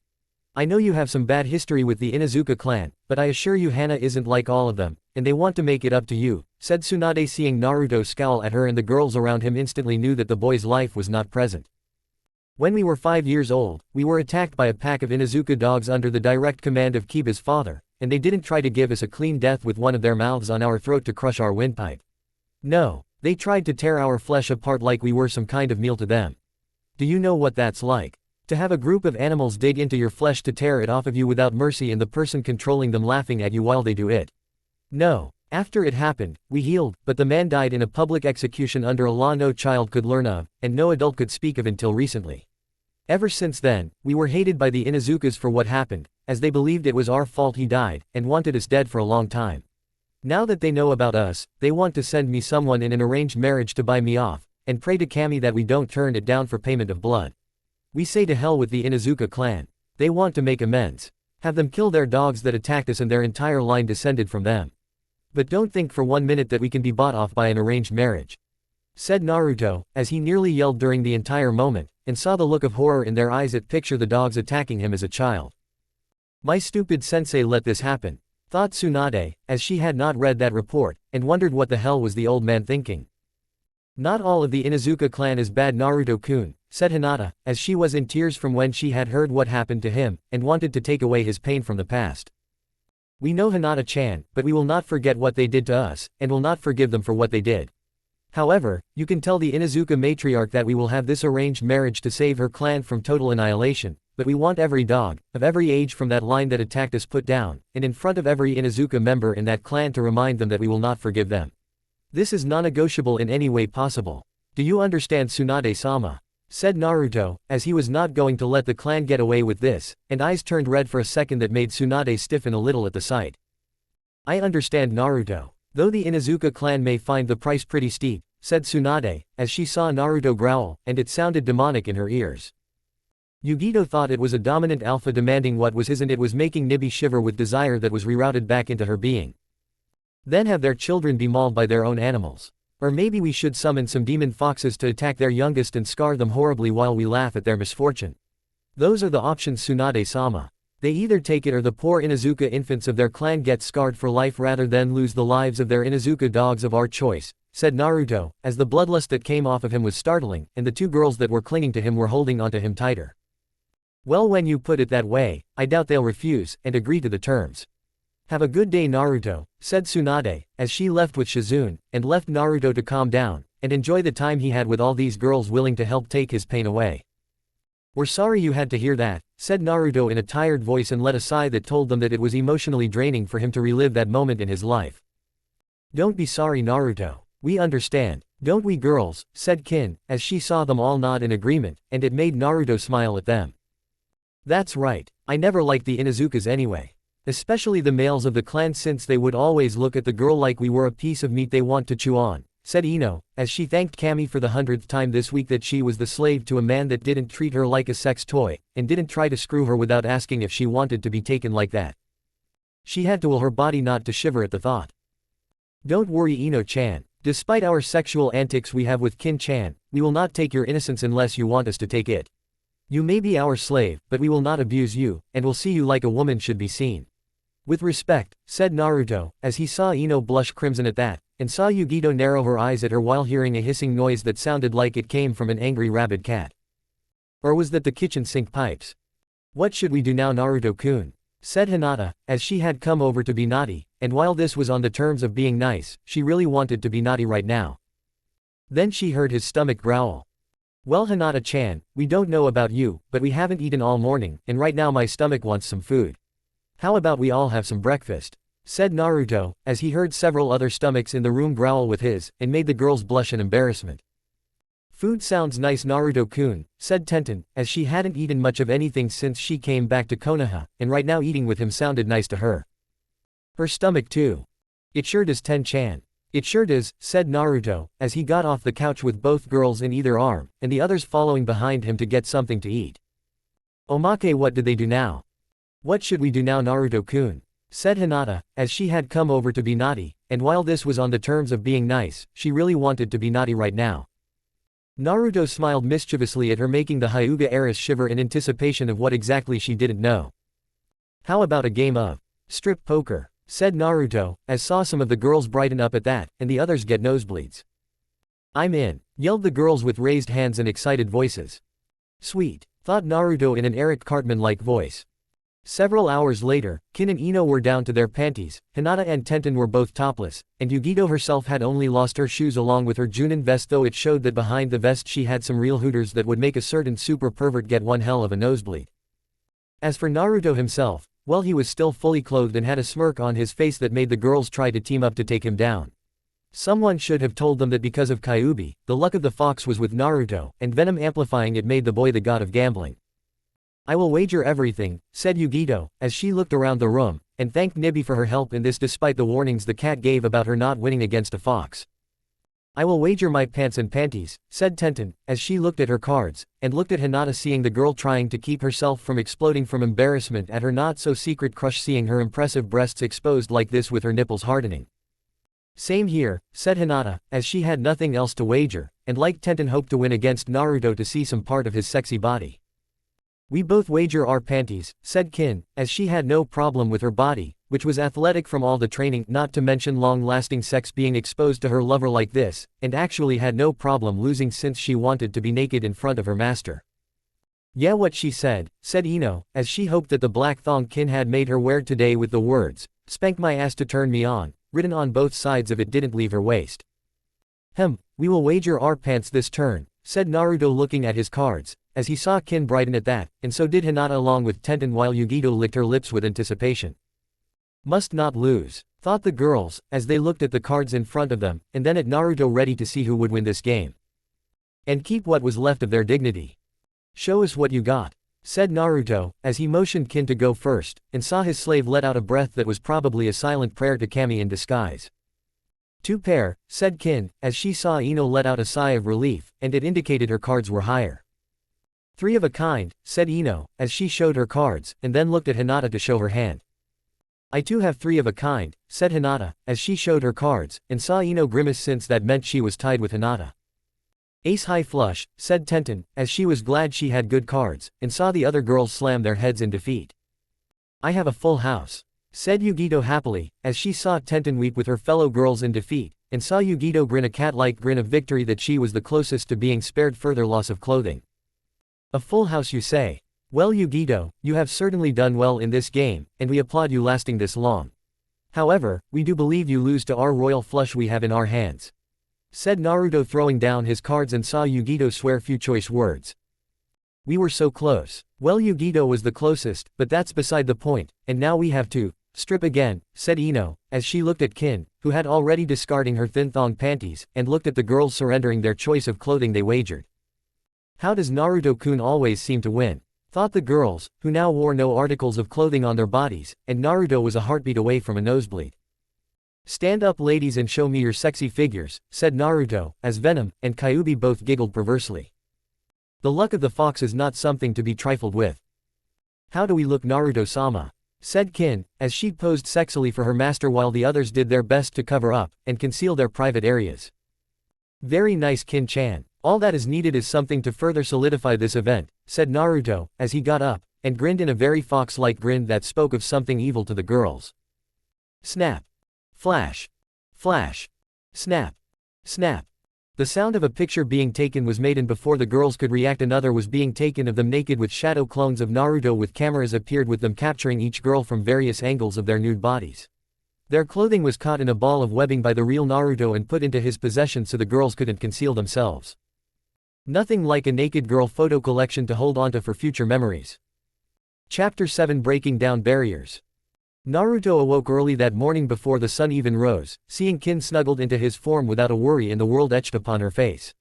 Speaker 1: I know you have some bad history with the Inuzuka clan, but I assure you Hana isn't like all of them, and they want to make it up to you," said Tsunade, seeing Naruto scowl at her, and the girls around him instantly knew that the boy's life was not present. "When we were 5 years old, we were attacked by a pack of Inuzuka dogs under the direct command of Kiba's father, and they didn't try to give us a clean death with one of their mouths on our throat to crush our windpipe. No, they tried to tear our flesh apart like we were some kind of meal to them. Do you know what that's like? To have a group of animals dig into your flesh to tear it off of you without mercy and the person controlling them laughing at you while they do it. No. After it happened, we healed, but the man died in a public execution under a law no child could learn of, and no adult could speak of until recently. Ever since then, we were hated by the Inuzukas for what happened, as they believed it was our fault he died, and wanted us dead for a long time. Now that they know about us, they want to send me someone in an arranged marriage to buy me off, and pray to Kami that we don't turn it down for payment of blood. We say to hell with the Inuzuka clan. They want to make amends. Have them kill their dogs that attacked us, and their entire line descended from them. But don't think for 1 minute that we can be bought off by an arranged marriage," said Naruto, as he nearly yelled during the entire moment, and saw the look of horror in their eyes at picture the dogs attacking him as a child. My stupid sensei let this happen, thought Tsunade, as she had not read that report, and wondered what the hell was the old man thinking. Not all of the Inuzuka clan is bad, Naruto-kun, said Hinata, as she was in tears from when she had heard what happened to him, and wanted to take away his pain from the past. We know Hinata-chan, but we will not forget what they did to us, and will not forgive them for what they did. However, you can tell the Inuzuka matriarch that we will have this arranged marriage to save her clan from total annihilation, but we want every dog, of every age from that line that attacked us put down, and in front of every Inuzuka member in that clan to remind them that we will not forgive them. This is non-negotiable in any way possible. Do you understand, Tsunade-sama? Said Naruto, as he was not going to let the clan get away with this, and eyes turned red for a second that made Tsunade stiffen a little at the sight. I understand, Naruto. Though the Inuzuka clan may find the price pretty steep, said Tsunade, as she saw Naruto growl, and it sounded demonic in her ears. Yugito thought it was a dominant alpha demanding what was his, and it was making Nibi shiver with desire that was rerouted back into her being. Then have their children be mauled by their own animals. Or maybe we should summon some demon foxes to attack their youngest and scar them horribly while we laugh at their misfortune. Those are the options, Tsunade-sama. They either take it or the poor Inuzuka infants of their clan get scarred for life rather than lose the lives of their Inuzuka dogs of our choice, said Naruto, as the bloodlust that came off of him was startling, and the two girls that were clinging to him were holding onto him tighter. Well, when you put it that way, I doubt they'll refuse, and agree to the terms. Have a good day, Naruto, said Tsunade, as she left with Shizune, and left Naruto to calm down, and enjoy the time he had with all these girls willing to help take his pain away. We're sorry you had to hear that, said Naruto in a tired voice and let a sigh that told them that it was emotionally draining for him to relive that moment in his life. Don't be sorry, Naruto. We understand, don't we, girls, said Kin, as she saw them all nod in agreement, and it made Naruto smile at them. That's right, I never liked the Inuzukas anyway. Especially the males of the clan, since they would always look at the girl like we were a piece of meat they want to chew on, said Ino, as she thanked Kami for the 100th time this week that she was the slave to a man that didn't treat her like a sex toy, and didn't try to screw her without asking if she wanted to be taken like that. She had to will her body not to shiver at the thought. Don't worry, Ino-chan. Despite our sexual antics we have with Kin-chan, we will not take your innocence unless you want us to take it. You may be our slave, but we will not abuse you, and will see you like a woman should be seen. With respect, said Naruto, as he saw Ino blush crimson at that, and saw Yugito narrow her eyes at her while hearing a hissing noise that sounded like it came from an angry rabid cat. Or was that the kitchen sink pipes? What should we do now, Naruto-kun? Said Hinata, as she had come over to be naughty, and while this was on the terms of being nice, she really wanted to be naughty right now. Then she heard his stomach growl. Well, Hinata-chan, we don't know about you, but we haven't eaten all morning, and right now my stomach wants some food. How about we all have some breakfast? Said Naruto, as he heard several other stomachs in the room growl with his, and made the girls blush in embarrassment. Food sounds nice, Naruto-kun, said Tenten, as she hadn't eaten much of anything since she came back to Konoha, and right now eating with him sounded nice to her. Her stomach too. It sure does, Ten-chan. It sure does, said Naruto, as he got off the couch with both girls in either arm, and the others following behind him to get something to eat. Omake, what did they do now? What should we do now, Naruto-kun? Said Hinata, as she had come over to be naughty, and while this was on the terms of being nice, she really wanted to be naughty right now. Naruto smiled mischievously at her, making the Hyuga heiress shiver in anticipation of what exactly she didn't know. How about a game of strip poker? Said Naruto, as saw some of the girls brighten up at that, and the others get nosebleeds. I'm in, yelled the girls with raised hands and excited voices. Sweet, thought Naruto in an Eric Cartman-like voice. Several hours later, Kin and Ino were down to their panties, Hinata and Tenten were both topless, and Yugito herself had only lost her shoes along with her Junin vest, though it showed that behind the vest she had some real hooters that would make a certain super pervert get one hell of a nosebleed. As for Naruto himself, well, he was still fully clothed and had a smirk on his face that made the girls try to team up to take him down. Someone should have told them that because of Kyuubi, the luck of the fox was with Naruto, and venom amplifying it made the boy the god of gambling. I will wager everything, said Yugito, as she looked around the room, and thanked Nibi for her help in this despite the warnings the cat gave about her not winning against a fox. I will wager my pants and panties, said Tenten, as she looked at her cards, and looked at Hinata, seeing the girl trying to keep herself from exploding from embarrassment at her not-so-secret crush seeing her impressive breasts exposed like this with her nipples hardening. Same here, said Hinata, as she had nothing else to wager, and like Tenten hoped to win against Naruto to see some part of his sexy body. We both wager our panties, said Kin, as she had no problem with her body, which was athletic from all the training, not to mention long-lasting sex being exposed to her lover like this, and actually had no problem losing since she wanted to be naked in front of her master. Yeah, what she said Ino, as she hoped that the black thong Kin had made her wear today with the words, "Spank my ass to turn me on," written on both sides of it didn't leave her waist. We will wager our pants this turn, said Naruto looking at his cards, as he saw Kin brighten at that, and so did Hinata along with Tenten while Yugito licked her lips with anticipation. Must not lose, thought the girls, as they looked at the cards in front of them, and then at Naruto ready to see who would win this game. And keep what was left of their dignity. Show us what you got, said Naruto, as he motioned Kin to go first, and saw his slave let out a breath that was probably a silent prayer to Kami in disguise. 2 pair, said Kin, as she saw Ino let out a sigh of relief, and it indicated her cards were higher. 3 of a kind, said Ino, as she showed her cards, and then looked at Hinata to show her hand. I too have 3 of a kind, said Hinata, as she showed her cards, and saw Ino grimace since that meant she was tied with Hinata. Ace high flush, said Tenten, as she was glad she had good cards, and saw the other girls slam their heads in defeat. I have a full house, said Yugito happily, as she saw Tenten weep with her fellow girls in defeat, and saw Yugito grin a cat-like grin of victory that she was the closest to being spared further loss of clothing. A full house, you say? Well, Yugito, you have certainly done well in this game, and we applaud you lasting this long. However, we do believe you lose to our royal flush we have in our hands, said Naruto throwing down his cards and saw Yugito swear few choice words. We were so close. Well, Yugito was the closest, but that's beside the point, and now we have to strip again, said Ino, as she looked at Kin, who had already discarding her thin thong panties, and looked at the girls surrendering their choice of clothing they wagered. How does Naruto-kun always seem to win? Thought the girls, who now wore no articles of clothing on their bodies, and Naruto was a heartbeat away from a nosebleed. Stand up ladies and show me your sexy figures, said Naruto, as Venom and Kyuubi both giggled perversely. The luck of the fox is not something to be trifled with. How do we look, Naruto-sama? Said Kin, as she posed sexily for her master while the others did their best to cover up and conceal their private areas. Very nice, Kin-chan. All that is needed is something to further solidify this event, said Naruto, as he got up, and grinned in a very fox-like grin that spoke of something evil to the girls. Snap. Flash. Flash. Snap. Snap. The sound of a picture being taken was made, and before the girls could react another was being taken of them naked with shadow clones of Naruto with cameras appeared with them capturing each girl from various angles of their nude bodies. Their clothing was caught in a ball of webbing by the real Naruto and put into his possession so the girls couldn't conceal themselves. Nothing like a naked girl photo collection to hold onto for future memories. Chapter 7 Breaking Down Barriers. Naruto awoke early that morning before the sun even rose, seeing Kin snuggled into his form without a worry in the world etched upon her face.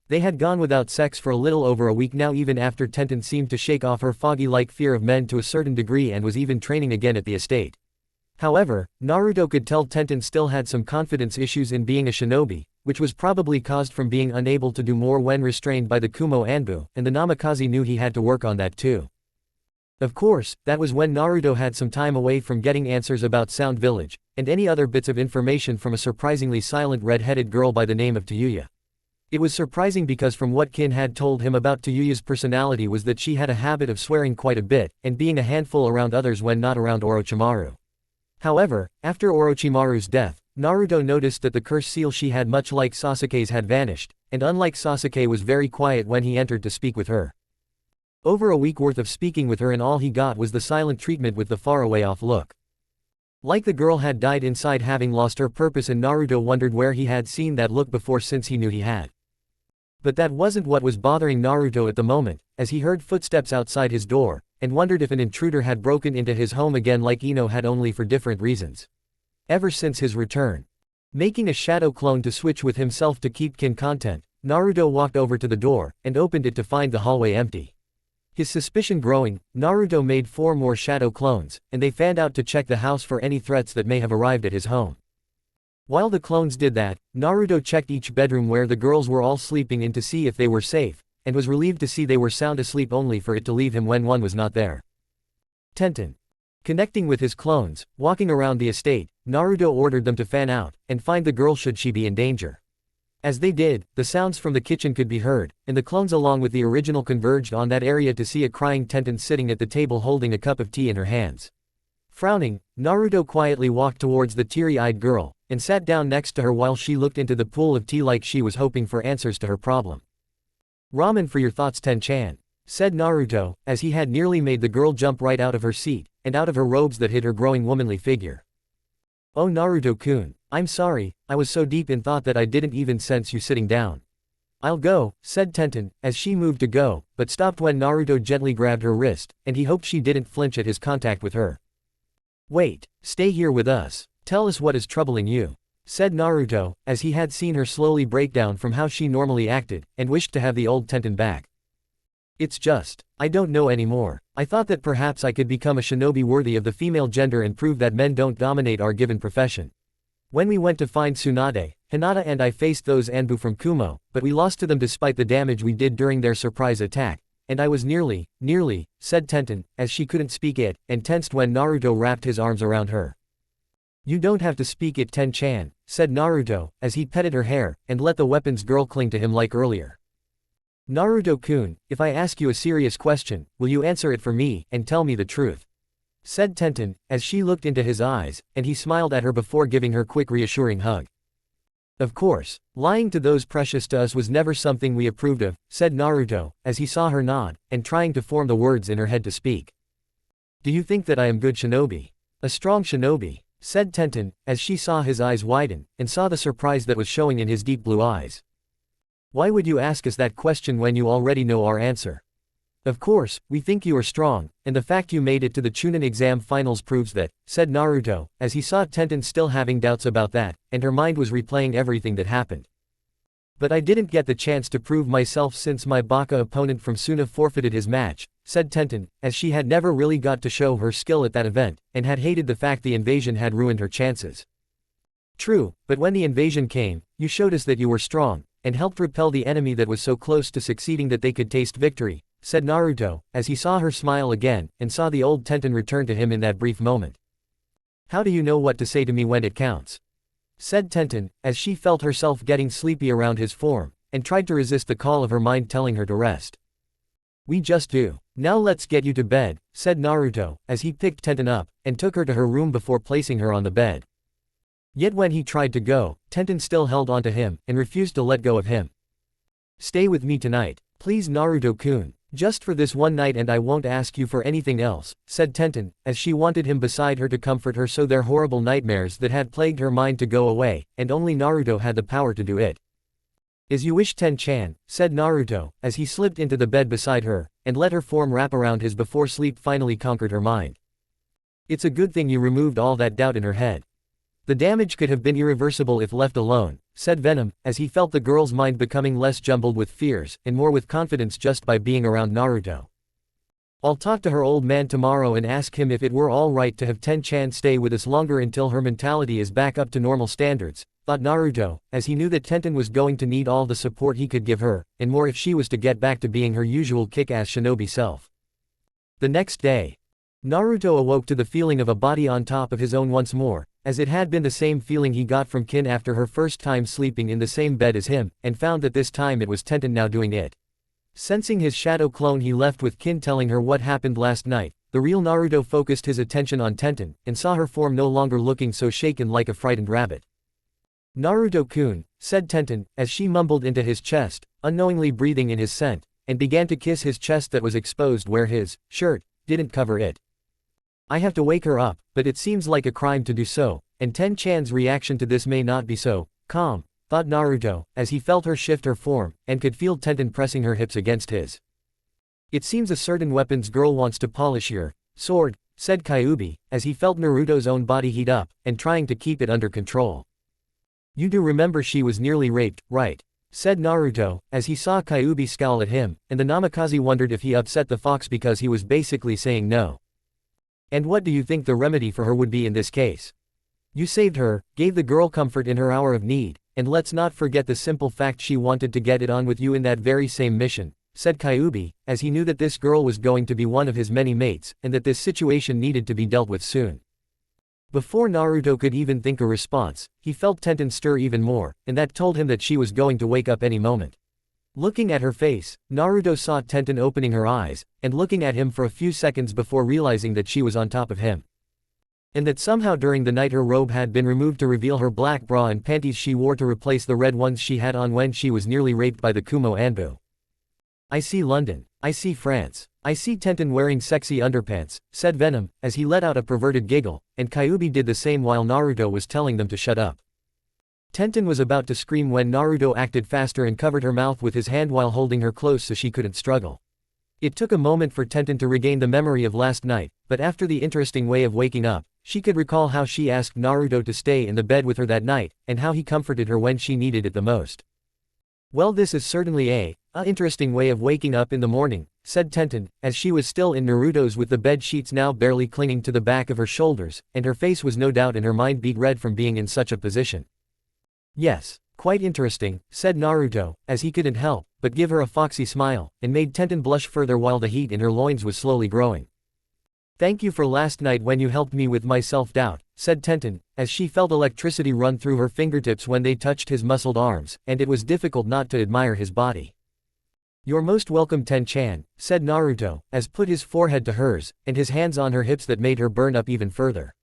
Speaker 1: They had gone without sex for a little over a week now, even after Tenten seemed to shake off her foggy-like fear of men to a certain degree and was even training again at the estate. However, Naruto could tell Tenten still had some confidence issues in being a shinobi, which was probably caused from being unable to do more when restrained by the Kumo Anbu, and the Namikaze knew he had to work on that too. Of course, that was when Naruto had some time away from getting answers about Sound Village, and any other bits of information from a surprisingly silent red-headed girl by the name of Tayuya. It was surprising because from what Kin had told him about Tayuya's personality was that she had a habit of swearing quite a bit, and being a handful around others when not around Orochimaru. However, after Orochimaru's death, Naruto noticed that the curse seal she had, much like Sasuke's, had vanished, and unlike Sasuke was very quiet when he entered to speak with her. Over a week worth of speaking with her and all he got was the silent treatment with the faraway off look. Like the girl had died inside, having lost her purpose, and Naruto wondered where he had seen that look before since he knew he had. But that wasn't what was bothering Naruto at the moment, as he heard footsteps outside his door, and wondered if an intruder had broken into his home again like Ino had, only for different reasons. Ever since his return, making a shadow clone to switch with himself to keep Kin content, Naruto walked over to the door, and opened it to find the hallway empty. His suspicion growing, Naruto made 4 more shadow clones, and they fanned out to check the house for any threats that may have arrived at his home. While the clones did that, Naruto checked each bedroom where the girls were all sleeping in to see if they were safe, and was relieved to see they were sound asleep, only for it to leave him when one was not there. Tenten. Connecting with his clones, walking around the estate, Naruto ordered them to fan out, and find the girl should she be in danger. As they did, the sounds from the kitchen could be heard, and the clones along with the original converged on that area to see a crying Tenten sitting at the table holding a cup of tea in her hands. Frowning, Naruto quietly walked towards the teary-eyed girl, and sat down next to her while she looked into the pool of tea like she was hoping for answers to her problem. "Ramen for your thoughts, Ten-chan," said Naruto, as he had nearly made the girl jump right out of her seat, and out of her robes that hid her growing womanly figure. "Oh Naruto-kun, I'm sorry, I was so deep in thought that I didn't even sense you sitting down." "I'll go," said Tenten, as she moved to go, but stopped when Naruto gently grabbed her wrist, and he hoped she didn't flinch at his contact with her. "Wait, stay here with us. Tell us what is troubling you," said Naruto, as he had seen her slowly break down from how she normally acted, and wished to have the old Tenten back. "It's just, I don't know anymore. I thought that perhaps I could become a shinobi worthy of the female gender and prove that men don't dominate our given profession. When we went to find Tsunade, Hinata and I faced those Anbu from Kumo, but we lost to them despite the damage we did during their surprise attack, and I was nearly, said Tenten, as she couldn't speak it, and tensed when Naruto wrapped his arms around her. "You don't have to speak it, Ten-chan," said Naruto, as he petted her hair, and let the weapons girl cling to him like earlier. "Naruto-kun, if I ask you a serious question, will you answer it for me, and tell me the truth?" said Tenten, as she looked into his eyes, and he smiled at her before giving her quick reassuring hug. "Of course, lying to those precious to us was never something we approved of," said Naruto, as he saw her nod, and trying to form the words in her head to speak. "Do you think that I am good shinobi? A strong shinobi?" said Tenten, as she saw his eyes widen, and saw the surprise that was showing in his deep blue eyes. "Why would you ask us that question when you already know our answer? Of course, we think you are strong, and the fact you made it to the Chunin exam finals proves that," said Naruto, as he saw Tenten still having doubts about that, and her mind was replaying everything that happened. "But I didn't get the chance to prove myself since my baka opponent from Suna forfeited his match," said Tenten, as she had never really got to show her skill at that event, and had hated the fact the invasion had ruined her chances. "True, but when the invasion came, you showed us that you were strong, and helped repel the enemy that was so close to succeeding that they could taste victory," said Naruto, as he saw her smile again, and saw the old Tenten return to him in that brief moment. "How do you know what to say to me when it counts?" said Tenten, as she felt herself getting sleepy around his form, and tried to resist the call of her mind telling her to rest. "We just do. Now let's get you to bed," said Naruto, as he picked Tenten up, and took her to her room before placing her on the bed. Yet when he tried to go, Tenten still held on to him, and refused to let go of him. "Stay with me tonight, please Naruto-kun. Just for this one night and I won't ask you for anything else," said Tenten, as she wanted him beside her to comfort her so their horrible nightmares that had plagued her mind to go away, and only Naruto had the power to do it. "As you wish, Ten-chan," said Naruto, as he slipped into the bed beside her, and let her form wrap around his before sleep finally conquered her mind. "It's a good thing you removed all that doubt in her head. The damage could have been irreversible if left alone," said Venom, as he felt the girl's mind becoming less jumbled with fears, and more with confidence just by being around Naruto. "I'll talk to her old man tomorrow and ask him if it were all right to have Ten-chan stay with us longer until her mentality is back up to normal standards," thought Naruto, as he knew that Tenten was going to need all the support he could give her, and more if she was to get back to being her usual kick-ass shinobi self. The next day, Naruto awoke to the feeling of a body on top of his own once more, as it had been the same feeling he got from Kin after her first time sleeping in the same bed as him, and found that this time it was Tenten now doing it. Sensing his shadow clone, he left with Kin telling her what happened last night. The real Naruto focused his attention on Tenten, and saw her form no longer looking so shaken like a frightened rabbit. "Naruto-kun," said Tenten, as she mumbled into his chest, unknowingly breathing in his scent, and began to kiss his chest that was exposed where his shirt didn't cover it. "I have to wake her up, but it seems like a crime to do so, and Ten-chan's reaction to this may not be so calm," thought Naruto, as he felt her shift her form, and could feel Tenten pressing her hips against his. "It seems a certain weapons girl wants to polish your sword," said Kyuubi, as he felt Naruto's own body heat up, and trying to keep it under control. "You do remember she was nearly raped, right?" said Naruto, as he saw Kyuubi scowl at him, and the Namikaze wondered if he upset the fox because he was basically saying no. "And what do you think the remedy for her would be in this case? You saved her, gave the girl comfort in her hour of need, and let's not forget the simple fact she wanted to get it on with you in that very same mission," said Kyuubi, as he knew that this girl was going to be one of his many mates, and that this situation needed to be dealt with soon. Before Naruto could even think a response, he felt Tenten stir even more, and that told him that she was going to wake up any moment. Looking at her face, Naruto saw Tenten opening her eyes, and looking at him for a few seconds before realizing that she was on top of him. And that somehow during the night her robe had been removed to reveal her black bra and panties she wore to replace the red ones she had on when she was nearly raped by the Kumo Anbu. I see London. I see France. I see Tenten wearing sexy underpants, said Venom, as he let out a perverted giggle, and Kyuubi did the same while Naruto was telling them to shut up. Tenten was about to scream when Naruto acted faster and covered her mouth with his hand while holding her close so she couldn't struggle. It took a moment for Tenten to regain the memory of last night, but after the interesting way of waking up, she could recall how she asked Naruto to stay in the bed with her that night, and how he comforted her when she needed it the most. Well, this is certainly a interesting way of waking up in the morning, said Tenten, as she was still in Naruto's with the bed sheets now barely clinging to the back of her shoulders, and her face was no doubt in her mind beat red from being in such a position. Yes, quite interesting, said Naruto, as he couldn't help but give her a foxy smile, and made Tenten blush further while the heat in her loins was slowly growing. Thank you for last night when you helped me with my self-doubt, said Tenten, as she felt electricity run through her fingertips when they touched his muscled arms, and it was difficult not to admire his body. You're most welcome, Ten-chan, said Naruto, as put his forehead to hers, and his hands on her hips that made her burn up even further.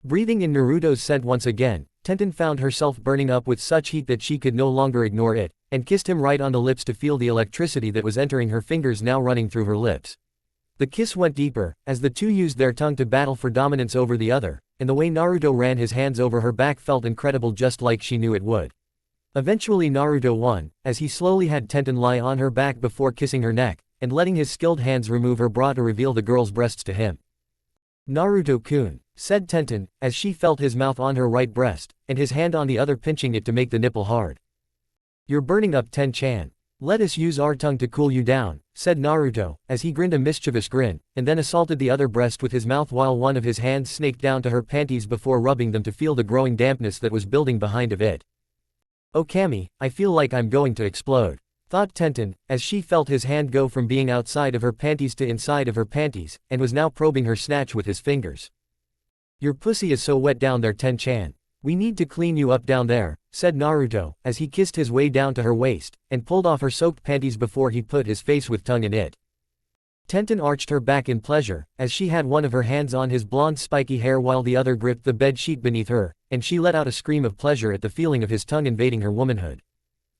Speaker 1: Breathing in Naruto's scent once again, Tenten found herself burning up with such heat that she could no longer ignore it, and kissed him right on the lips to feel the electricity that was entering her fingers now running through her lips. The kiss went deeper, as the two used their tongue to battle for dominance over the other, and the way Naruto ran his hands over her back felt incredible just like she knew it would. Eventually Naruto won, as he slowly had Tenten lie on her back before kissing her neck, and letting his skilled hands remove her bra to reveal the girl's breasts to him. Naruto-kun, said Tenten, as she felt his mouth on her right breast, and his hand on the other pinching it to make the nipple hard. You're burning up, Ten-chan. Let us use our tongue to cool you down, said Naruto, as he grinned a mischievous grin, and then assaulted the other breast with his mouth while one of his hands snaked down to her panties before rubbing them to feel the growing dampness that was building behind of it. Oh Kami, I feel like I'm going to explode, thought Tenten, as she felt his hand go from being outside of her panties to inside of her panties, and was now probing her snatch with his fingers. Your pussy is so wet down there, Ten-chan. We need to clean you up down there, said Naruto, as he kissed his way down to her waist, and pulled off her soaked panties before he put his face with tongue in it. Tenten arched her back in pleasure, as she had one of her hands on his blonde spiky hair while the other gripped the bed sheet beneath her, and she let out a scream of pleasure at the feeling of his tongue invading her womanhood.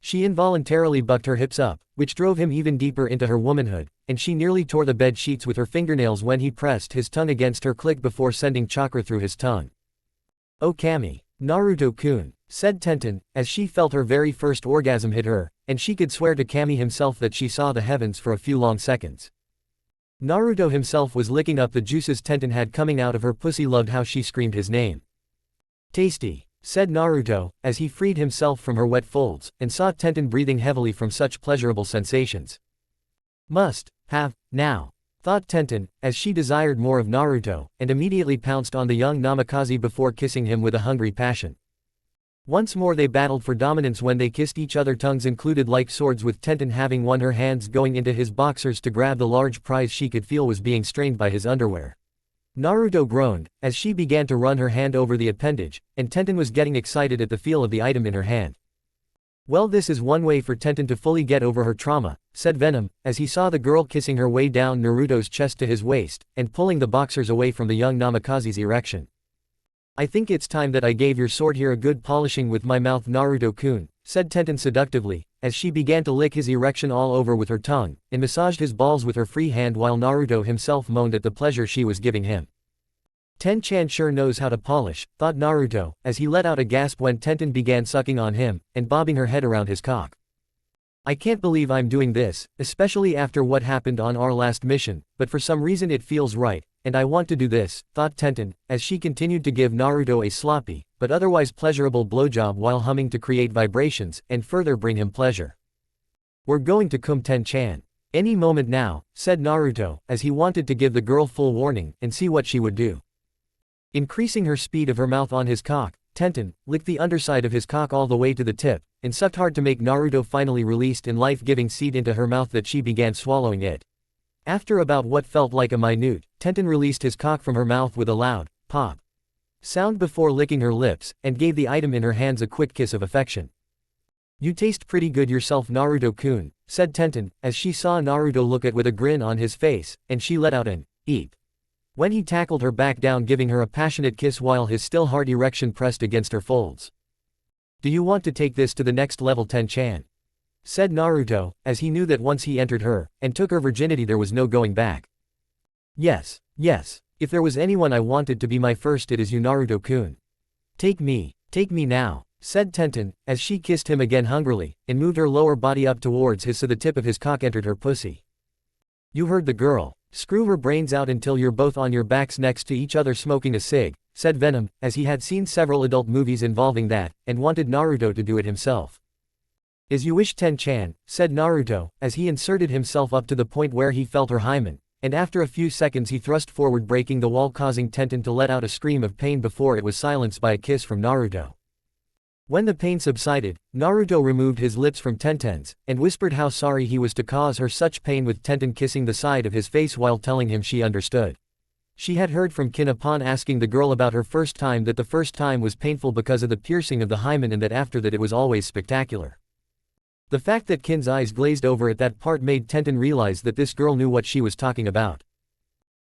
Speaker 1: She involuntarily bucked her hips up, which drove him even deeper into her womanhood, and she nearly tore the bed sheets with her fingernails when he pressed his tongue against her clit before sending chakra through his tongue. Oh Kami, Naruto-kun, said Tenten, as she felt her very first orgasm hit her, and she could swear to Kami himself that she saw the heavens for a few long seconds. Naruto himself was licking up the juices Tenten had coming out of her pussy, loved how she screamed his name. Tasty, said Naruto, as he freed himself from her wet folds, and saw Tenten breathing heavily from such pleasurable sensations. Must have, now, thought Tenten, as she desired more of Naruto, and immediately pounced on the young Namikaze before kissing him with a hungry passion. Once more they battled for dominance when they kissed each other, tongues included like swords, with Tenten having won, her hands going into his boxers to grab the large prize she could feel was being strained by his underwear. Naruto groaned, as she began to run her hand over the appendage, and Tenten was getting excited at the feel of the item in her hand. Well, this is one way for Tenten to fully get over her trauma, said Venom, as he saw the girl kissing her way down Naruto's chest to his waist, and pulling the boxers away from the young Namikaze's erection. I think it's time that I gave your sword here a good polishing with my mouth, Naruto-kun, said Tenten seductively, as she began to lick his erection all over with her tongue, and massaged his balls with her free hand while Naruto himself moaned at the pleasure she was giving him. Ten-chan sure knows how to polish, thought Naruto, as he let out a gasp when Tenten began sucking on him, and bobbing her head around his cock. I can't believe I'm doing this, especially after what happened on our last mission, but for some reason it feels right, and I want to do this, thought Tenten, as she continued to give Naruto a sloppy, but otherwise pleasurable blowjob while humming to create vibrations, and further bring him pleasure. We're going to come, Ten-chan. Any moment now, said Naruto, as he wanted to give the girl full warning, and see what she would do. Increasing her speed of her mouth on his cock, Tenten licked the underside of his cock all the way to the tip, and sucked hard to make Naruto finally released in life-giving seed into her mouth that she began swallowing it. After about what felt like a minute, Tenten released his cock from her mouth with a loud pop. sound before licking her lips, and gave the item in her hands a quick kiss of affection. You taste pretty good yourself, Naruto-kun, said Tenten, as she saw Naruto look at with a grin on his face, and she let out an eep when he tackled her back down, giving her a passionate kiss while his still hard erection pressed against her folds. Do you want to take this to the next level, Ten-chan? Said Naruto, as he knew that once he entered her, and took her virginity, there was no going back. Yes, yes, if there was anyone I wanted to be my first, it is you, Naruto-kun. Take me now, said Tenten, as she kissed him again hungrily, and moved her lower body up towards his so the tip of his cock entered her pussy. You heard the girl. Screw her brains out until you're both on your backs next to each other smoking a cig, said Venom, as he had seen several adult movies involving that, and wanted Naruto to do it himself. As you wish, Ten-chan, said Naruto, as he inserted himself up to the point where he felt her hymen, and after a few seconds he thrust forward, breaking the wall, causing Tenten to let out a scream of pain before it was silenced by a kiss from Naruto. When the pain subsided, Naruto removed his lips from Tenten's, and whispered how sorry he was to cause her such pain, with Tenten kissing the side of his face while telling him she understood. She had heard from Kin upon asking the girl about her first time that the first time was painful because of the piercing of the hymen, and that after that it was always spectacular. The fact that Kin's eyes glazed over at that part made Tenten realize that this girl knew what she was talking about.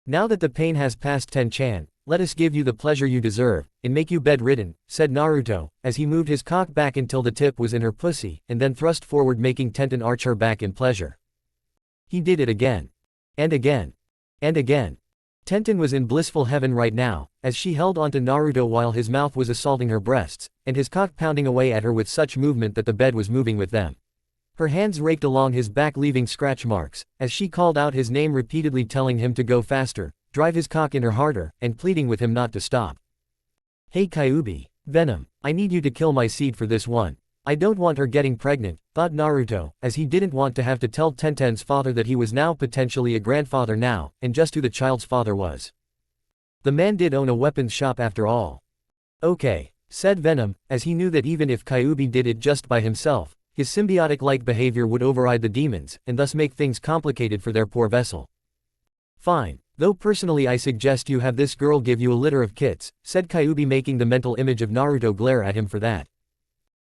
Speaker 1: Now that the pain has passed, Ten-chan, let us give you the pleasure you deserve, and make you bedridden, said Naruto, as he moved his cock back until the tip was in her pussy, and then thrust forward, making Tenten arch her back in pleasure. He did it again. And again. And again. Tenten was in blissful heaven right now, as she held onto Naruto while his mouth was assaulting her breasts, and his cock pounding away at her with such movement that the bed was moving with them. Her hands raked along his back, leaving scratch marks, as she called out his name repeatedly, telling him to go faster, drive his cock in her harder, and pleading with him not to stop. Hey Kyuubi, Venom, I need you to kill my seed for this one. I don't want her getting pregnant, thought Naruto, as he didn't want to have to tell Tenten's father that he was now potentially a grandfather now, and just who the child's father was. The man did own a weapons shop after all. Okay, said Venom, as he knew that even if Kyuubi did it just by himself, his symbiotic-like behavior would override the demons, and thus make things complicated for their poor vessel. Fine. Though personally I suggest you have this girl give you a litter of kits, said Kyuubi, making the mental image of Naruto glare at him for that.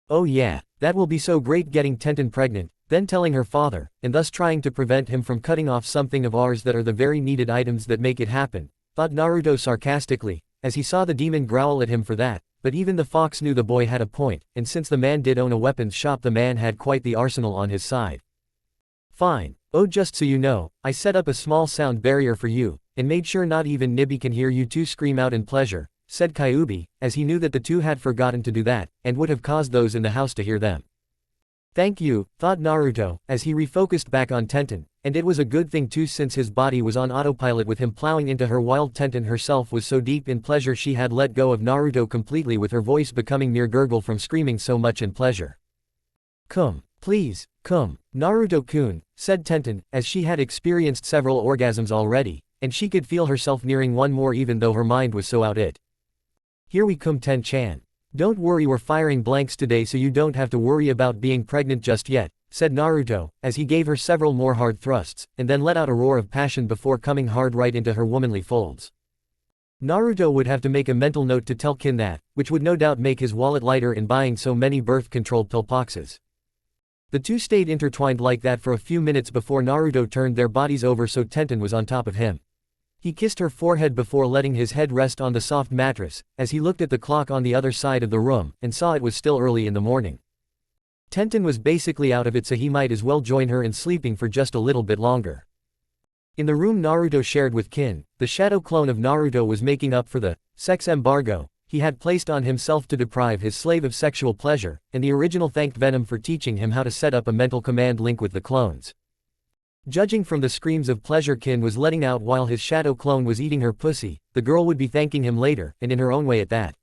Speaker 1: Oh yeah, that will be so great, getting Tenten pregnant, then telling her father, and thus trying to prevent him from cutting off something of ours that are the very needed items that make it happen, thought Naruto sarcastically, as he saw the demon growl at him for that, but even the fox knew the boy had a point, and since the man did own a weapons shop, the man had quite the arsenal on his side. Fine. Oh, just so you know, I set up a small sound barrier for you, and made sure not even Nibby can hear you two scream out in pleasure, said Kyuubi, as he knew that the two had forgotten to do that, and would have caused those in the house to hear them. Thank you, thought Naruto, as he refocused back on Tenten, and it was a good thing too, since his body was on autopilot with him plowing into her while Tenten herself was so deep in pleasure she had let go of Naruto completely, with her voice becoming near gurgle from screaming so much in pleasure. Come, please, come, Naruto-kun, said Tenten, as she had experienced several orgasms already, and she could feel herself nearing one more even though her mind was so out it. Here we come, Ten-chan. Don't worry, we're firing blanks today so you don't have to worry about being pregnant just yet, said Naruto, as he gave her several more hard thrusts, and then let out a roar of passion before coming hard right into her womanly folds. Naruto would have to make a mental note to tell Kin that, which would no doubt make his wallet lighter in buying so many birth control pill boxes. The two stayed intertwined like that for a few minutes before Naruto turned their bodies over so Tenten was on top of him. He kissed her forehead before letting his head rest on the soft mattress, as he looked at the clock on the other side of the room, and saw it was still early in the morning. Tenten was basically out of it, so he might as well join her in sleeping for just a little bit longer. In the room Naruto shared with Kin, the shadow clone of Naruto was making up for the sex embargo he had placed on himself to deprive his slave of sexual pleasure, and the original thanked Venom for teaching him how to set up a mental command link with the clones. Judging from the screams of pleasure Kin was letting out while his shadow clone was eating her pussy, the girl would be thanking him later, and in her own way at that.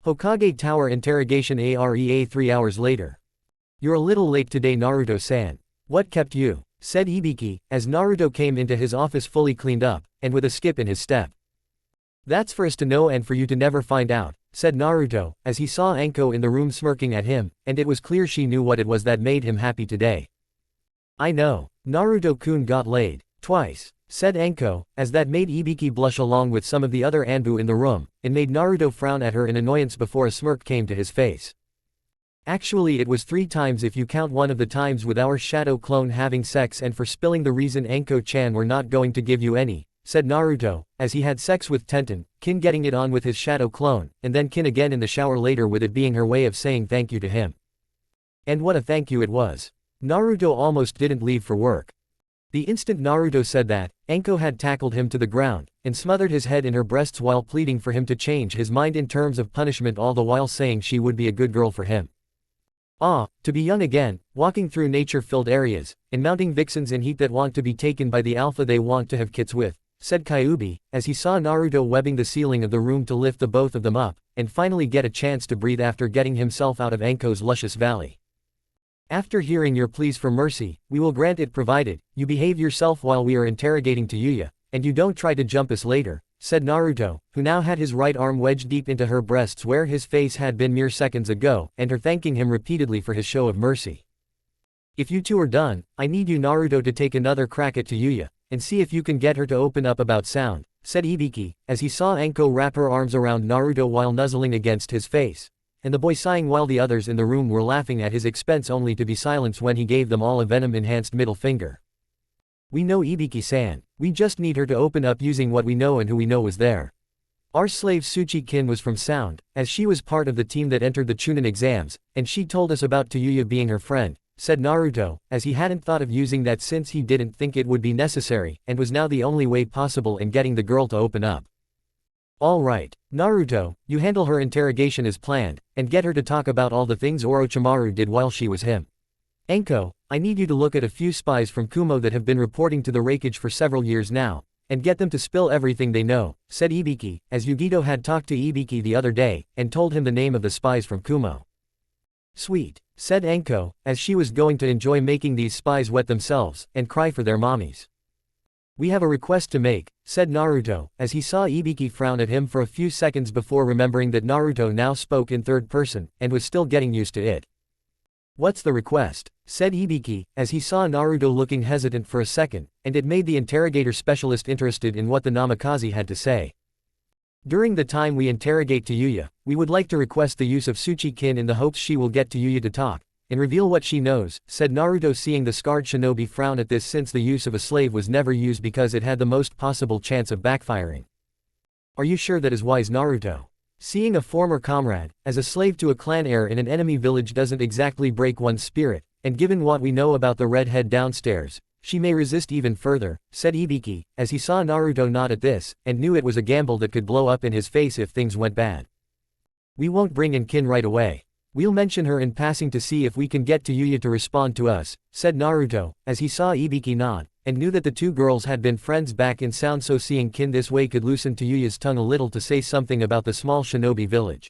Speaker 1: Hokage Tower interrogation area 3 hours later. You're a little late today, Naruto-san. What kept you? Said Hibiki, as Naruto came into his office fully cleaned up, and with a skip in his step. That's for us to know and for you to never find out, said Naruto, as he saw Anko in the room smirking at him, and it was clear she knew what it was that made him happy today. I know. Naruto-kun got laid. Twice. said Anko, as that made Ibiki blush along with some of the other Anbu in the room, and made Naruto frown at her in annoyance before a smirk came to his face. Actually it was 3 times if you count one of the times with our shadow clone having sex and for spilling the reason Anko-chan were not going to give you any, said Naruto, as he had sex with Tenten, Kin getting it on with his shadow clone, and then Kin again in the shower later with it being her way of saying thank you to him. And what a thank you it was. Naruto almost didn't leave for work. The instant Naruto said that, Anko had tackled him to the ground, and smothered his head in her breasts while pleading for him to change his mind in terms of punishment, all the while saying she would be a good girl for him. Ah, to be young again, walking through nature-filled areas, and mounting vixens in heat that want to be taken by the alpha they want to have kits with, said Kyuubi, as he saw Naruto webbing the ceiling of the room to lift the both of them up, and finally get a chance to breathe after getting himself out of Anko's luscious valley. After hearing your pleas for mercy, we will grant it provided you behave yourself while we are interrogating Tayuya, and you don't try to jump us later, said Naruto, who now had his right arm wedged deep into her breasts where his face had been mere seconds ago, and her thanking him repeatedly for his show of mercy. If you two are done, I need you Naruto to take another crack at Tayuya, and see if you can get her to open up about sound, said Ibiki, as he saw Anko wrap her arms around Naruto while nuzzling against his face, and the boy sighing while the others in the room were laughing at his expense only to be silenced when he gave them all a venom-enhanced middle finger. We know Ibiki-san, we just need her to open up using what we know and who we know was there. Our slave Tsuchi-kin was from Sound, as she was part of the team that entered the Chunin exams, and she told us about Tayuya being her friend, said Naruto, as he hadn't thought of using that since he didn't think it would be necessary, and was now the only way possible in getting the girl to open up. Alright, Naruto, you handle her interrogation as planned, and get her to talk about all the things Orochimaru did while she was him. Anko, I need you to look at a few spies from Kumo that have been reporting to the Raikage for several years now, and get them to spill everything they know, said Ibiki, as Yugito had talked to Ibiki the other day, and told him the name of the spies from Kumo. Sweet, said Anko, as she was going to enjoy making these spies wet themselves, and cry for their mommies. We have a request to make, said Naruto, as he saw Ibiki frown at him for a few seconds before remembering that Naruto now spoke in third person, and was still getting used to it. What's the request? Said Ibiki, as he saw Naruto looking hesitant for a second, and it made the interrogator specialist interested in what the Namikaze had to say. During the time we interrogate Tayuya, we would like to request the use of Tsuchi-kin in the hopes she will get Tayuya to talk, and reveal what she knows, said Naruto, seeing the scarred shinobi frown at this since the use of a slave was never used because it had the most possible chance of backfiring. Are you sure that is wise, Naruto? Seeing a former comrade, as a slave to a clan heir in an enemy village doesn't exactly break one's spirit, and given what we know about the redhead downstairs, she may resist even further, said Ibiki, as he saw Naruto nod at this, and knew it was a gamble that could blow up in his face if things went bad. We won't bring in Kin right away. We'll mention her in passing to see if we can get Tayuya to respond to us, said Naruto, as he saw Ibiki nod, and knew that the two girls had been friends back in Sound, so seeing Kin this way could loosen Tayuya's tongue a little to say something about the small shinobi village.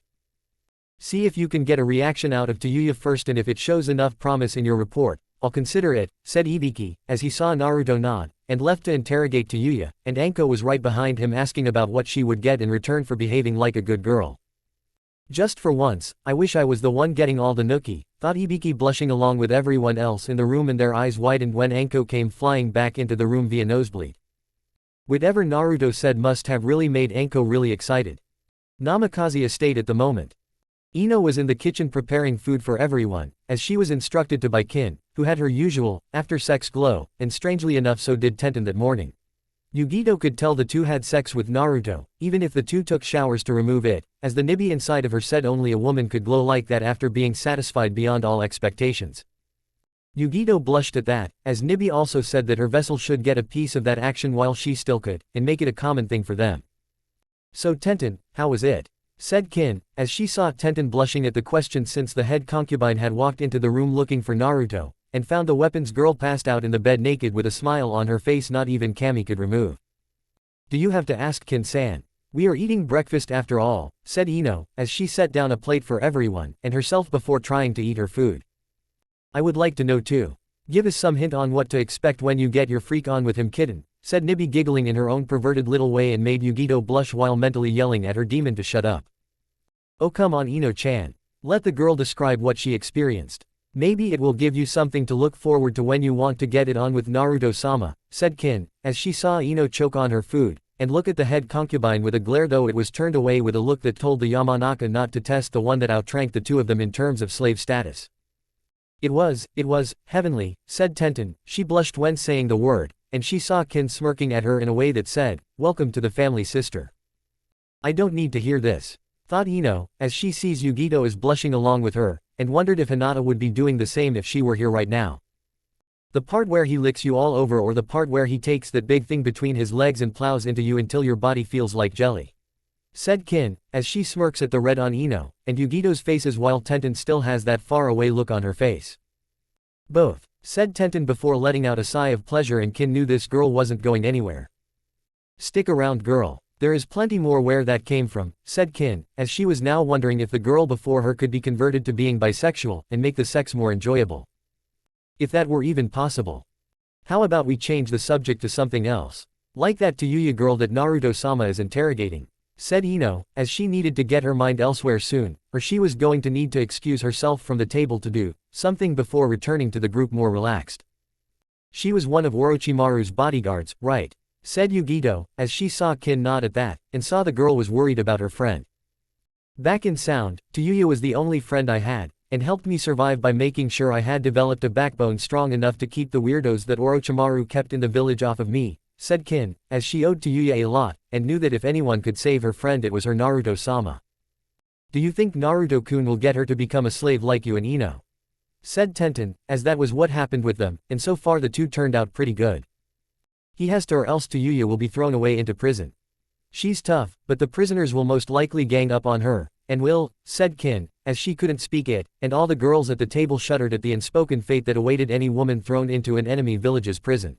Speaker 1: See if you can get a reaction out of Tayuya first, and if it shows enough promise in your report, I'll consider it, said Ibiki, as he saw Naruto nod, and left to interrogate Tayuya, and Anko was right behind him asking about what she would get in return for behaving like a good girl. Just for once, I wish I was the one getting all the nookie, thought Ibiki, blushing along with everyone else in the room, and their eyes widened when Anko came flying back into the room via nosebleed. Whatever Naruto said must have really made Anko really excited. Namikaze Estate at the moment. Ino was in the kitchen preparing food for everyone, as she was instructed to by Kin, who had her usual, after-sex glow, and strangely enough so did Tenten that morning. Yugito could tell the two had sex with Naruto, even if the two took showers to remove it, as the nibi inside of her said only a woman could glow like that after being satisfied beyond all expectations. Yugito blushed at that, as Nibi also said that her vessel should get a piece of that action while she still could, and make it a common thing for them. So Tenten, how was it? Said Kin, as she saw Tenten blushing at the question since the head concubine had walked into the room looking for Naruto, and found the weapons girl passed out in the bed naked with a smile on her face not even Kami could remove. Do you have to ask, Kin-san? We are eating breakfast after all, said Ino, as she set down a plate for everyone, and herself before trying to eat her food. I would like to know too. Give us some hint on what to expect when you get your freak on with him, kitten, said Nibi, giggling in her own perverted little way, and made Yugito blush while mentally yelling at her demon to shut up. Oh come on, Ino-chan. Let the girl describe what she experienced. Maybe it will give you something to look forward to when you want to get it on with Naruto-sama, said Kin, as she saw Ino choke on her food, and look at the head concubine with a glare, though it was turned away with a look that told the Yamanaka not to test the one that outranked the two of them in terms of slave status. It was, heavenly, said Tenten. She blushed when saying the word, and she saw Kin smirking at her in a way that said, "Welcome to the family, sister." I don't need to hear this, thought Ino, as she sees Yugito is blushing along with her, and wondered if Hinata would be doing the same if she were here right now. The part where he licks you all over, or the part where he takes that big thing between his legs and plows into you until your body feels like jelly, said Kin, as she smirks at the red on Ino and Yugito's faces while Tenten still has that far-away look on her face. Both, said Tenten before letting out a sigh of pleasure, and Kin knew this girl wasn't going anywhere. Stick around, girl. There is plenty more where that came from, said Kin, as she was now wondering if the girl before her could be converted to being bisexual and make the sex more enjoyable. If that were even possible. How about we change the subject to something else? Like that Tayuya girl that Naruto-sama is interrogating, said Ino, as she needed to get her mind elsewhere soon, or she was going to need to excuse herself from the table to do something before returning to the group more relaxed. She was one of Orochimaru's bodyguards, right? Said Yugito, as she saw Kin nod at that, and saw the girl was worried about her friend. Back in Sound, Tayuya was the only friend I had, and helped me survive by making sure I had developed a backbone strong enough to keep the weirdos that Orochimaru kept in the village off of me, said Kin, as she owed Tayuya a lot, and knew that if anyone could save her friend it was her Naruto-sama. Do you think Naruto-kun will get her to become a slave like you and Ino? Said Tenten, as that was what happened with them, and so far the two turned out pretty good. He has to, or else Tayuya will be thrown away into prison. She's tough, but the prisoners will most likely gang up on her, and will, said Kin, as she couldn't speak it, and all the girls at the table shuddered at the unspoken fate that awaited any woman thrown into an enemy village's prison.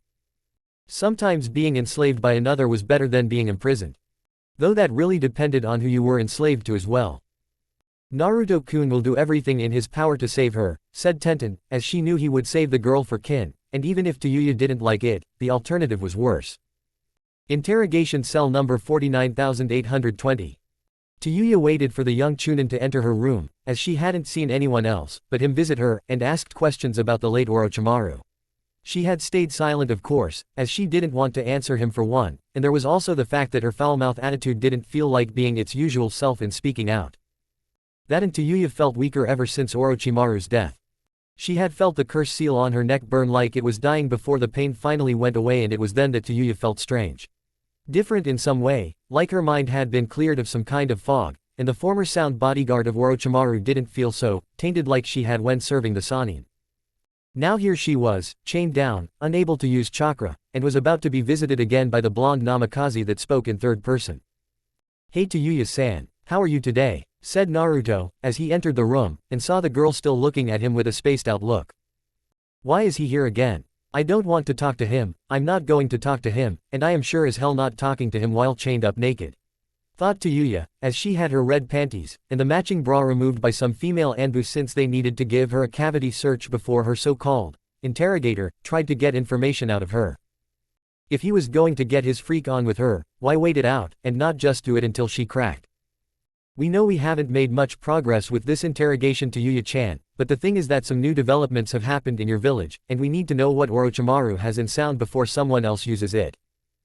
Speaker 1: Sometimes being enslaved by another was better than being imprisoned. Though that really depended on who you were enslaved to as well. Naruto-kun will do everything in his power to save her, said Tenten, as she knew he would save the girl for Kin, and even if Tayuya didn't like it, the alternative was worse. Interrogation cell number 49820. Tayuya waited for the young Chunin to enter her room, as she hadn't seen anyone else but him visit her, and asked questions about the late Orochimaru. She had stayed silent, of course, as she didn't want to answer him for one, and there was also the fact that her foul-mouthed attitude didn't feel like being its usual self in speaking out. That, and Tayuya felt weaker ever since Orochimaru's death. She had felt the curse seal on her neck burn like it was dying before the pain finally went away, and it was then that Tayuya felt strange. Different in some way, like her mind had been cleared of some kind of fog, and the former sound bodyguard of Orochimaru didn't feel so tainted like she had when serving the Sannin. Now here she was, chained down, unable to use chakra, and was about to be visited again by the blonde Namikaze that spoke in third person. "Hey Tayuya-san, how are you today?" said Naruto, as he entered the room, and saw the girl still looking at him with a spaced-out look. "Why is he here again? I don't want to talk to him, I'm not going to talk to him, and I am sure as hell not talking to him while chained up naked," thought Tayuya, as she had her red panties, and the matching bra removed by some female anbu since they needed to give her a cavity search before her so-called interrogator tried to get information out of her. If he was going to get his freak on with her, why wait it out, and not just do it until she cracked? "We know we haven't made much progress with this interrogation to Yuya-chan, but the thing is that some new developments have happened in your village, and we need to know what Orochimaru has in sound before someone else uses it.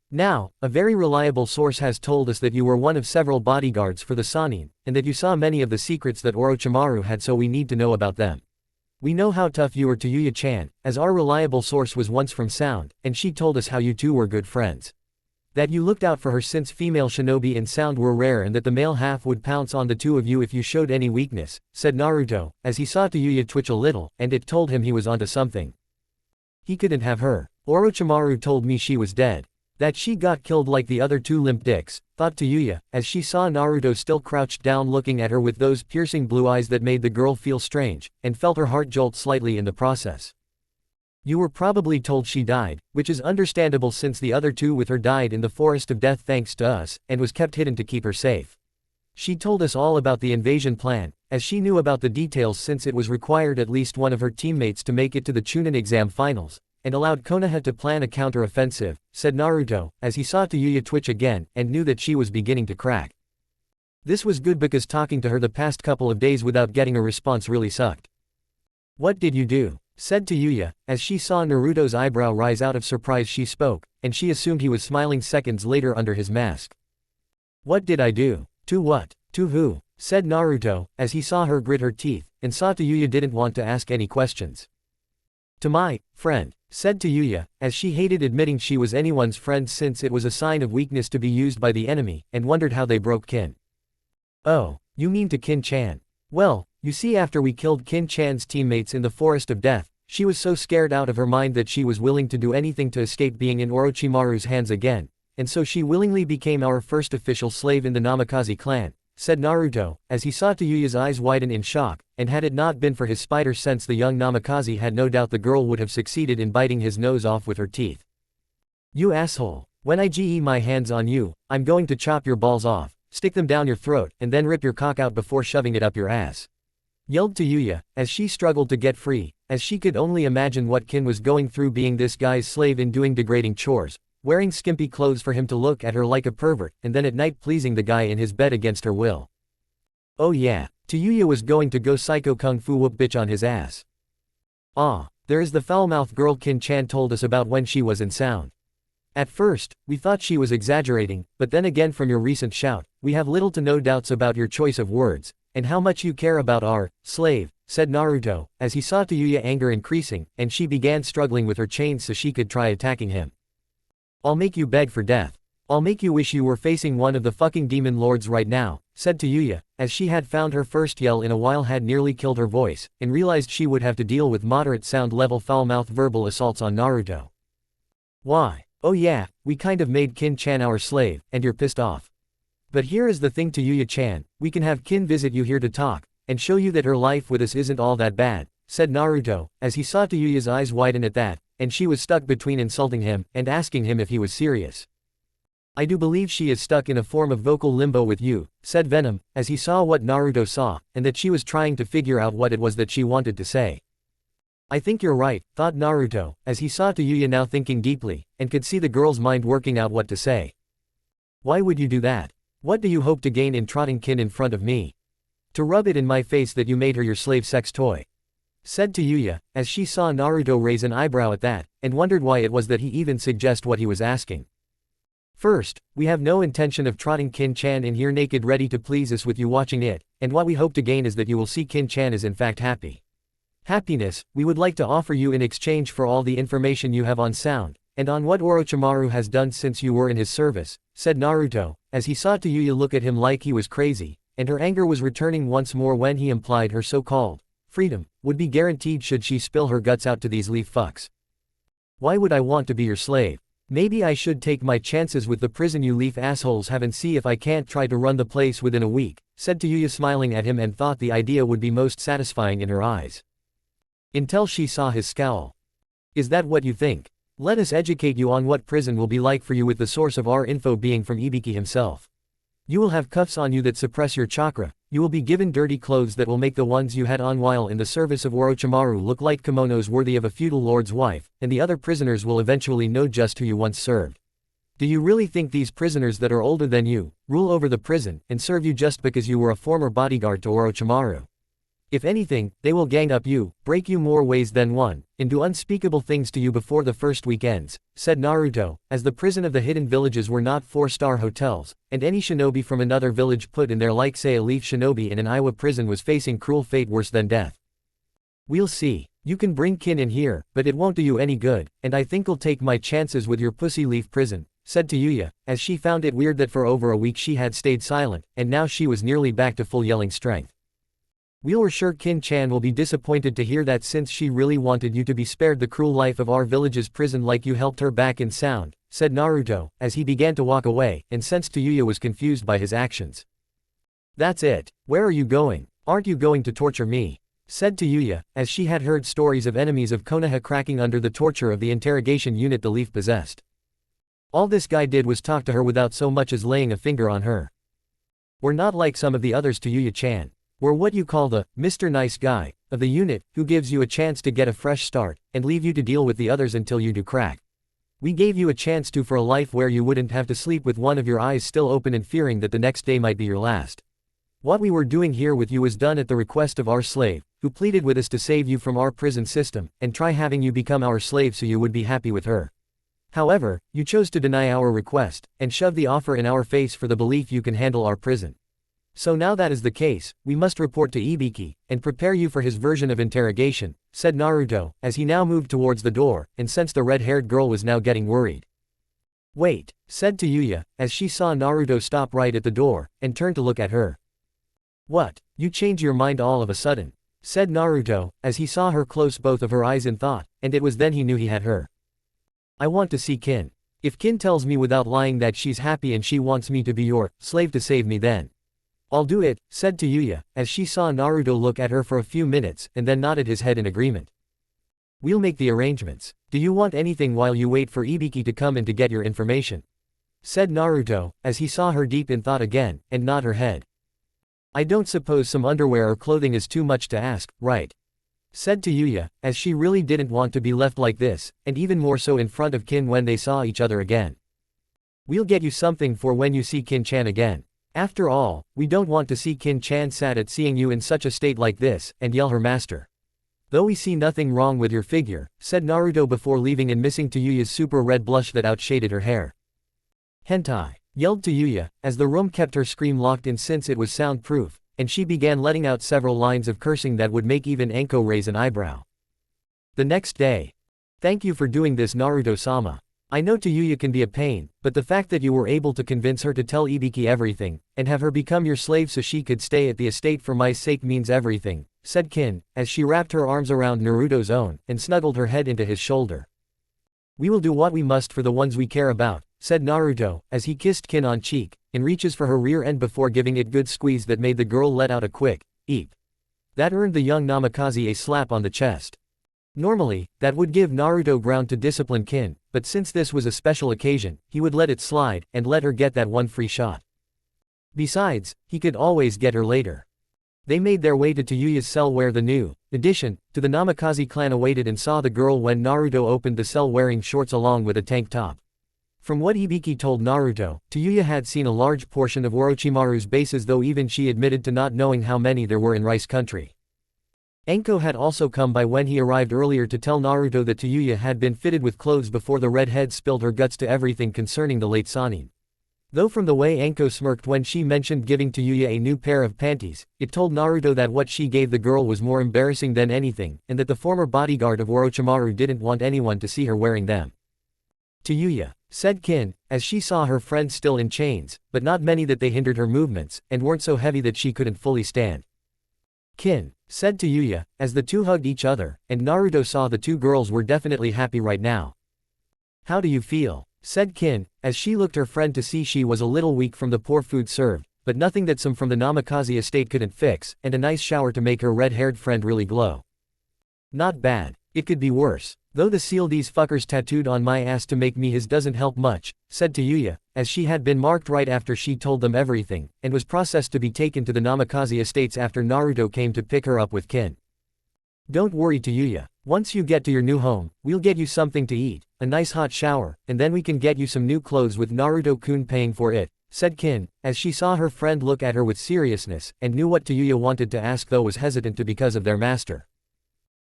Speaker 1: Now, a very reliable source has told us that you were one of several bodyguards for the Sannin, and that you saw many of the secrets that Orochimaru had, so we need to know about them. We know how tough you were to Yuya-chan, as our reliable source was once from Sound, and she told us how you two were good friends. That you looked out for her since female shinobi in Sound were rare, and that the male half would pounce on the two of you if you showed any weakness," said Naruto, as he saw Tayuya twitch a little, and it told him he was onto something. "He couldn't have her. Orochimaru told me she was dead. That she got killed like the other two limp dicks," thought Tayuya, as she saw Naruto still crouched down looking at her with those piercing blue eyes that made the girl feel strange, and felt her heart jolt slightly in the process. "You were probably told she died, which is understandable since the other two with her died in the forest of death thanks to us, and was kept hidden to keep her safe. She told us all about the invasion plan, as she knew about the details since it was required at least one of her teammates to make it to the Chunin exam finals, and allowed Konoha to plan a counter-offensive," said Naruto, as he saw Tayuya twitch again, and knew that she was beginning to crack. This was good because talking to her the past couple of days without getting a response really sucked. What did you do? Said to Yuya, as she saw Naruto's eyebrow rise out of surprise she spoke, and she assumed he was smiling seconds later under his mask. What did I do? To what? To who? Said Naruto, as he saw her grit her teeth, and saw to Yuya didn't want to ask any questions. To my friend, said to Yuya, as she hated admitting she was anyone's friend since it was a sign of weakness to be used by the enemy, and wondered how they broke kin. Oh, you mean to Kin-chan. Well, you see after we killed Kin-chan's teammates in the Forest of Death, she was so scared out of her mind that she was willing to do anything to escape being in Orochimaru's hands again, and so she willingly became our first official slave in the Namikaze clan, said Naruto, as he saw to Yuya's eyes widen in shock, and had it not been for his spider sense the young Namikaze had no doubt the girl would have succeeded in biting his nose off with her teeth. You asshole. When I get my hands on you, I'm going to chop your balls off, stick them down your throat, and then rip your cock out before shoving it up your ass. Yelled to Yuya, as she struggled to get free, as she could only imagine what Kin was going through being this guy's slave and doing degrading chores, wearing skimpy clothes for him to look at her like a pervert, and then at night pleasing the guy in his bed against her will. Oh yeah, Yuya was going to go psycho kung fu whoop bitch on his ass. Ah, there is the foul-mouthed girl Kin-chan told us about when she was in sound. At first, we thought she was exaggerating, but then again from your recent shout, we have little to no doubts about your choice of words, and how much you care about our slave, said Naruto, as he saw Yuya anger increasing, and she began struggling with her chains so she could try attacking him. I'll make you beg for death. I'll make you wish you were facing one of the fucking demon lords right now, said Yuya, as she had found her first yell in a while had nearly killed her voice, and realized she would have to deal with moderate sound level foul-mouthed verbal assaults on Naruto. Why? Oh yeah, we kind of made Kin-chan our slave, and you're pissed off. But here is the thing to Yuya-chan, we can have Kin visit you here to talk, and show you that her life with us isn't all that bad, said Naruto, as he saw Yuya's eyes widen at that, and she was stuck between insulting him and asking him if he was serious. I do believe she is stuck in a form of vocal limbo with you, said Venom, as he saw what Naruto saw, and that she was trying to figure out what it was that she wanted to say. I think you're right, thought Naruto, as he saw Yuya now thinking deeply, and could see the girl's mind working out what to say. Why would you do that? What do you hope to gain in trotting Kin in front of me? To rub it in my face that you made her your slave sex toy. Said Yuya, as she saw Naruto raise an eyebrow at that, and wondered why it was that he even suggested what he was asking. First, we have no intention of trotting Kin-chan in here naked ready to please us with you watching it, and what we hope to gain is that you will see Kin-chan is in fact happy. Happiness, we would like to offer you in exchange for all the information you have on sound, and on what Orochimaru has done since you were in his service, said Naruto, as he saw Yuya look at him like he was crazy, and her anger was returning once more when he implied her so-called freedom would be guaranteed should she spill her guts out to these leaf fucks. Why would I want to be your slave? Maybe I should take my chances with the prison you leaf assholes have and see if I can't try to run the place within a week, said Yuya smiling at him and thought the idea would be most satisfying in her eyes. Until she saw his scowl. Is that what you think? Let us educate you on what prison will be like for you with the source of our info being from Ibiki himself. You will have cuffs on you that suppress your chakra, you will be given dirty clothes that will make the ones you had on while in the service of Orochimaru look like kimonos worthy of a feudal lord's wife, and the other prisoners will eventually know just who you once served. Do you really think these prisoners that are older than you, rule over the prison, and serve you just because you were a former bodyguard to Orochimaru? If anything, they will gang up you, break you more ways than one, and do unspeakable things to you before the first week ends, said Naruto, as the prison of the hidden villages were not 4-star hotels, and any shinobi from another village put in there like say a leaf shinobi in an Iowa prison was facing cruel fate worse than death. We'll see. You can bring Kin in here, but it won't do you any good, and I think I'll take my chances with your pussy leaf prison, said Yuya, as she found it weird that for over a week she had stayed silent, and now she was nearly back to full yelling strength. We were sure Kin-chan will be disappointed to hear that since she really wanted you to be spared the cruel life of our village's prison like you helped her back in sound, said Naruto, as he began to walk away, and sensed Yuya was confused by his actions. That's it. Where are you going? Aren't you going to torture me? Said Yuya, as she had heard stories of enemies of Konoha cracking under the torture of the interrogation unit the leaf possessed. All this guy did was talk to her without so much as laying a finger on her. We're not like some of the others to Yuya-chan. We're what you call the Mr. Nice Guy of the unit, who gives you a chance to get a fresh start, and leave you to deal with the others until you do crack. We gave you a chance to for a life where you wouldn't have to sleep with one of your eyes still open and fearing that the next day might be your last. What we were doing here with you is done at the request of our slave, who pleaded with us to save you from our prison system, and try having you become our slave so you would be happy with her. However, you chose to deny our request, and shove the offer in our face for the belief you can handle our prison. So now that is the case, we must report to Ibiki, and prepare you for his version of interrogation, said Naruto, as he now moved towards the door, and sensed the red-haired girl was now getting worried. Wait, said Yuya, as she saw Naruto stop right at the door, and turned to look at her. What, you change your mind all of a sudden, said Naruto, as he saw her close both of her eyes in thought, and it was then he knew he had her. I want to see Kin. If Kin tells me without lying that she's happy and she wants me to be your slave to save me, then I'll do it, said Yuya, as she saw Naruto look at her for a few minutes and then nodded his head in agreement. We'll make the arrangements. Do you want anything while you wait for Ibiki to come in to get your information? Said Naruto, as he saw her deep in thought again, and nod her head. I don't suppose some underwear or clothing is too much to ask, right? Said Yuya, as she really didn't want to be left like this, and even more so in front of Kin when they saw each other again. We'll get you something for when you see Kin-chan again. After all, we don't want to see Kin-chan sad at seeing you in such a state like this, and yell her master. Though we see nothing wrong with your figure, said Naruto before leaving and missing Yuya's super red blush that outshaded her hair. Hentai, yelled Yuya, as the room kept her scream locked in since it was soundproof, and she began letting out several lines of cursing that would make even Anko raise an eyebrow. The next day. Thank you for doing this, Naruto-sama. I know Yuya can be a pain, but the fact that you were able to convince her to tell Ibiki everything, and have her become your slave so she could stay at the estate for my sake means everything, said Kin, as she wrapped her arms around Naruto's own, and snuggled her head into his shoulder. We will do what we must for the ones we care about, said Naruto, as he kissed Kin on cheek, and reaches for her rear end before giving it good squeeze that made the girl let out a quick eep. That earned the young Namikaze a slap on the chest. Normally, that would give Naruto ground to discipline Kin, but since this was a special occasion, he would let it slide, and let her get that one free shot. Besides, he could always get her later. They made their way to Yuya's cell where the new addition to the Namikaze clan awaited and saw the girl when Naruto opened the cell wearing shorts along with a tank top. From what Ibiki told Naruto, Yuya had seen a large portion of Orochimaru's bases, though even she admitted to not knowing how many there were in Rice Country. Anko had also come by when he arrived earlier to tell Naruto that Yuya had been fitted with clothes before the redhead spilled her guts to everything concerning the late Sanin. Though from the way Anko smirked when she mentioned giving Yuya a new pair of panties, it told Naruto that what she gave the girl was more embarrassing than anything, and that the former bodyguard of Orochimaru didn't want anyone to see her wearing them. Yuya, said Kin, as she saw her friend still in chains, but not many that they hindered her movements, and weren't so heavy that she couldn't fully stand. Kin, said Yuya, as the two hugged each other, and Naruto saw the two girls were definitely happy right now. How do you feel? Said Kin, as she looked her friend to see she was a little weak from the poor food served, but nothing that some from the Namikaze estate couldn't fix, and a nice shower to make her red-haired friend really glow. Not bad. It could be worse. Though the seal these fuckers tattooed on my ass to make me his doesn't help much, said Yuya, as she had been marked right after she told them everything, and was processed to be taken to the Namikaze estates after Naruto came to pick her up with Kin. Don't worry Yuya. Once you get to your new home, we'll get you something to eat, a nice hot shower, and then we can get you some new clothes with Naruto-kun paying for it, said Kin, as she saw her friend look at her with seriousness, and knew what Yuya wanted to ask though was hesitant to because of their master.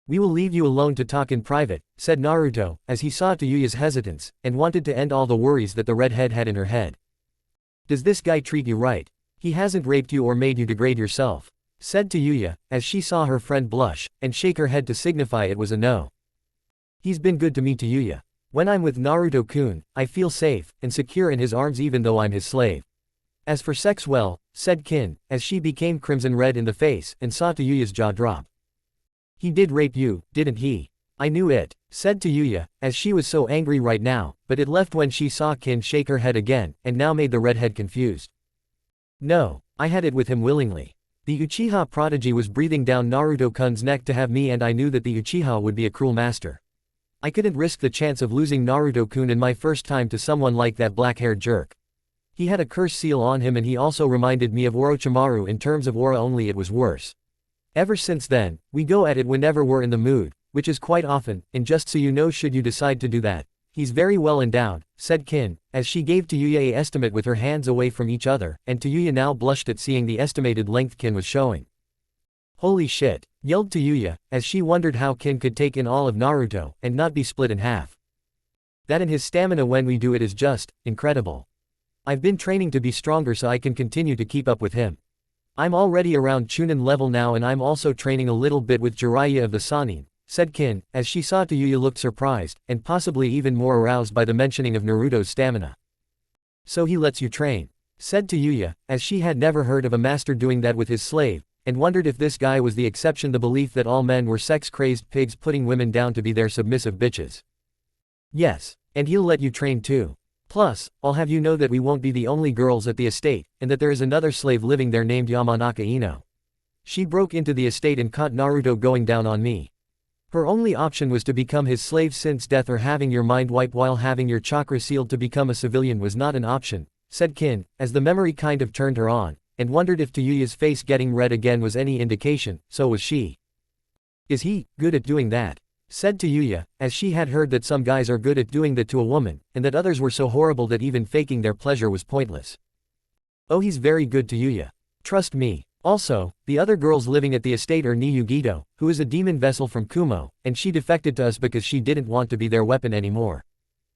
Speaker 1: We will leave you alone to talk in private, said Naruto, as he saw Yuya's hesitance, and wanted to end all the worries that the redhead had in her head. Does this guy treat you right? He hasn't raped you or made you degrade yourself, said Yuya, as she saw her friend blush, and shake her head to signify it was a no. He's been good to me Yuya. When I'm with Naruto-kun, I feel safe, and secure in his arms even though I'm his slave. As for sex, well, said Kin, as she became crimson red in the face, and saw Yuya's jaw drop. He did rape you, didn't he? I knew it, said Yuya, as she was so angry right now, but it left when she saw Kin shake her head again, and now made the redhead confused. No, I had it with him willingly. The Uchiha prodigy was breathing down Naruto-kun's neck to have me, and I knew that the Uchiha would be a cruel master. I couldn't risk the chance of losing Naruto-kun in my first time to someone like that black-haired jerk. He had a curse seal on him, and he also reminded me of Orochimaru in terms of aura, only it was worse. Ever since then, we go at it whenever we're in the mood, which is quite often, and just so you know, should you decide to do that, he's very well endowed, said Kin, as she gave Yuya an estimate with her hands away from each other, and Yuya now blushed at seeing the estimated length Kin was showing. Holy shit, yelled Yuya, as she wondered how Kin could take in all of Naruto, and not be split in half. That and his stamina when we do it is just incredible. I've been training to be stronger so I can continue to keep up with him. I'm already around Chunin level now and I'm also training a little bit with Jiraiya of the Sannin, said Kin, as she saw Yuya looked surprised, and possibly even more aroused by the mentioning of Naruto's stamina. So he lets you train, said Yuya, as she had never heard of a master doing that with his slave, and wondered if this guy was the exception, the belief that all men were sex-crazed pigs putting women down to be their submissive bitches. Yes, and he'll let you train too. Plus, I'll have you know that we won't be the only girls at the estate, and that there is another slave living there named Yamanaka Ino. She broke into the estate and caught Naruto going down on me. Her only option was to become his slave since death or having your mind wiped while having your chakra sealed to become a civilian was not an option, said Kin, as the memory kind of turned her on, and wondered if Yuya's face getting red again was any indication. So was she. Is he good at doing that? Said Yuya, as she had heard that some guys are good at doing that to a woman, and that others were so horrible that even faking their pleasure was pointless. Oh, he's very good, Yuya. Trust me. Also, the other girls living at the estate are Niyugido, who is a demon vessel from Kumo, and she defected to us because she didn't want to be their weapon anymore.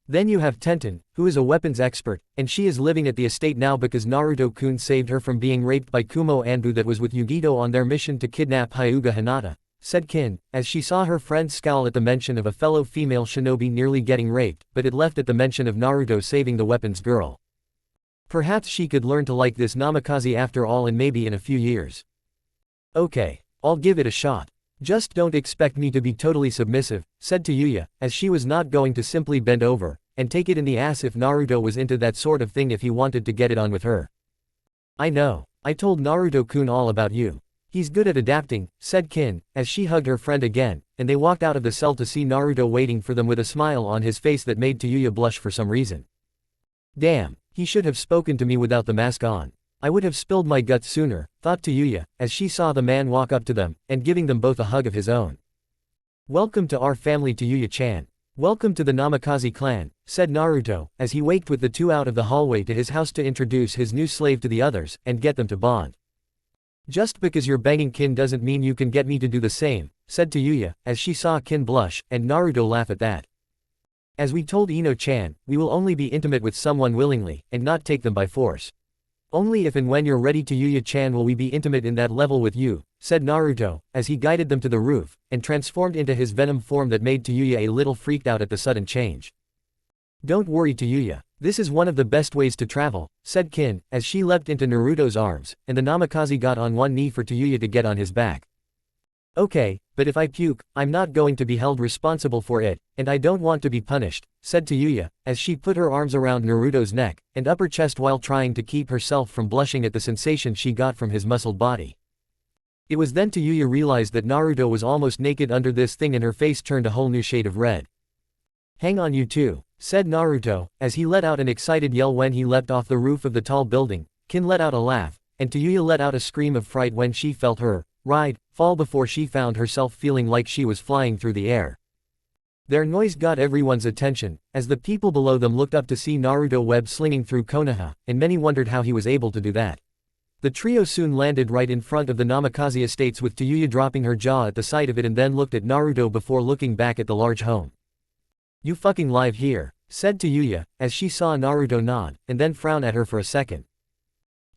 Speaker 1: Then you have Tenten, who is a weapons expert, and she is living at the estate now because Naruto-kun saved her from being raped by Kumo Anbu that was with Yugido on their mission to kidnap Hyuga Hinata, said Kin, as she saw her friend scowl at the mention of a fellow female shinobi nearly getting raped, but it left at the mention of Naruto saving the weapons girl. Perhaps she could learn to like this namikaze after all, and maybe in a few years. Okay, I'll give it a shot. Just don't expect me to be totally submissive, said Yuya, as she was not going to simply bend over and take it in the ass if Naruto was into that sort of thing if he wanted to get it on with her. I know, I told Naruto-kun all about you. He's good at adapting, said Kin, as she hugged her friend again, and they walked out of the cell to see Naruto waiting for them with a smile on his face that made Yuya blush for some reason. Damn, he should have spoken to me without the mask on. I would have spilled my guts sooner, thought Yuya, as she saw the man walk up to them, and giving them both a hug of his own. Welcome to our family, Yuya-chan. Welcome to the Namikaze clan, said Naruto, as he waked with the two out of the hallway to his house to introduce his new slave to the others, and get them to bond. Just because you're banging Kin doesn't mean you can get me to do the same, said Yuya, as she saw Kin blush, and Naruto laugh at that. As we told Ino-chan, we will only be intimate with someone willingly, and not take them by force. Only if and when you're ready, Yuya-chan, will we be intimate in that level with you, said Naruto, as he guided them to the roof, and transformed into his venom form that made Yuya a little freaked out at the sudden change. Don't worry, Yuya. This is one of the best ways to travel, said Kin, as she leapt into Naruto's arms, and the Namikaze got on one knee for Yuya to get on his back. Okay, but if I puke, I'm not going to be held responsible for it, and I don't want to be punished, said Yuya, as she put her arms around Naruto's neck and upper chest while trying to keep herself from blushing at the sensation she got from his muscled body. It was then Yuya realized that Naruto was almost naked under this thing and her face turned a whole new shade of red. Hang on, you two, said Naruto, as he let out an excited yell when he leapt off the roof of the tall building. Kin let out a laugh, and Yuya let out a scream of fright when she felt her ride fall before she found herself feeling like she was flying through the air. Their noise got everyone's attention, as the people below them looked up to see Naruto web slinging through Konoha, and many wondered how he was able to do that. The trio soon landed right in front of the Namikaze estates, with Yuya dropping her jaw at the sight of it and then looked at Naruto before looking back at the large home. You fucking live here, said Yuya, as she saw Naruto nod, and then frown at her for a second.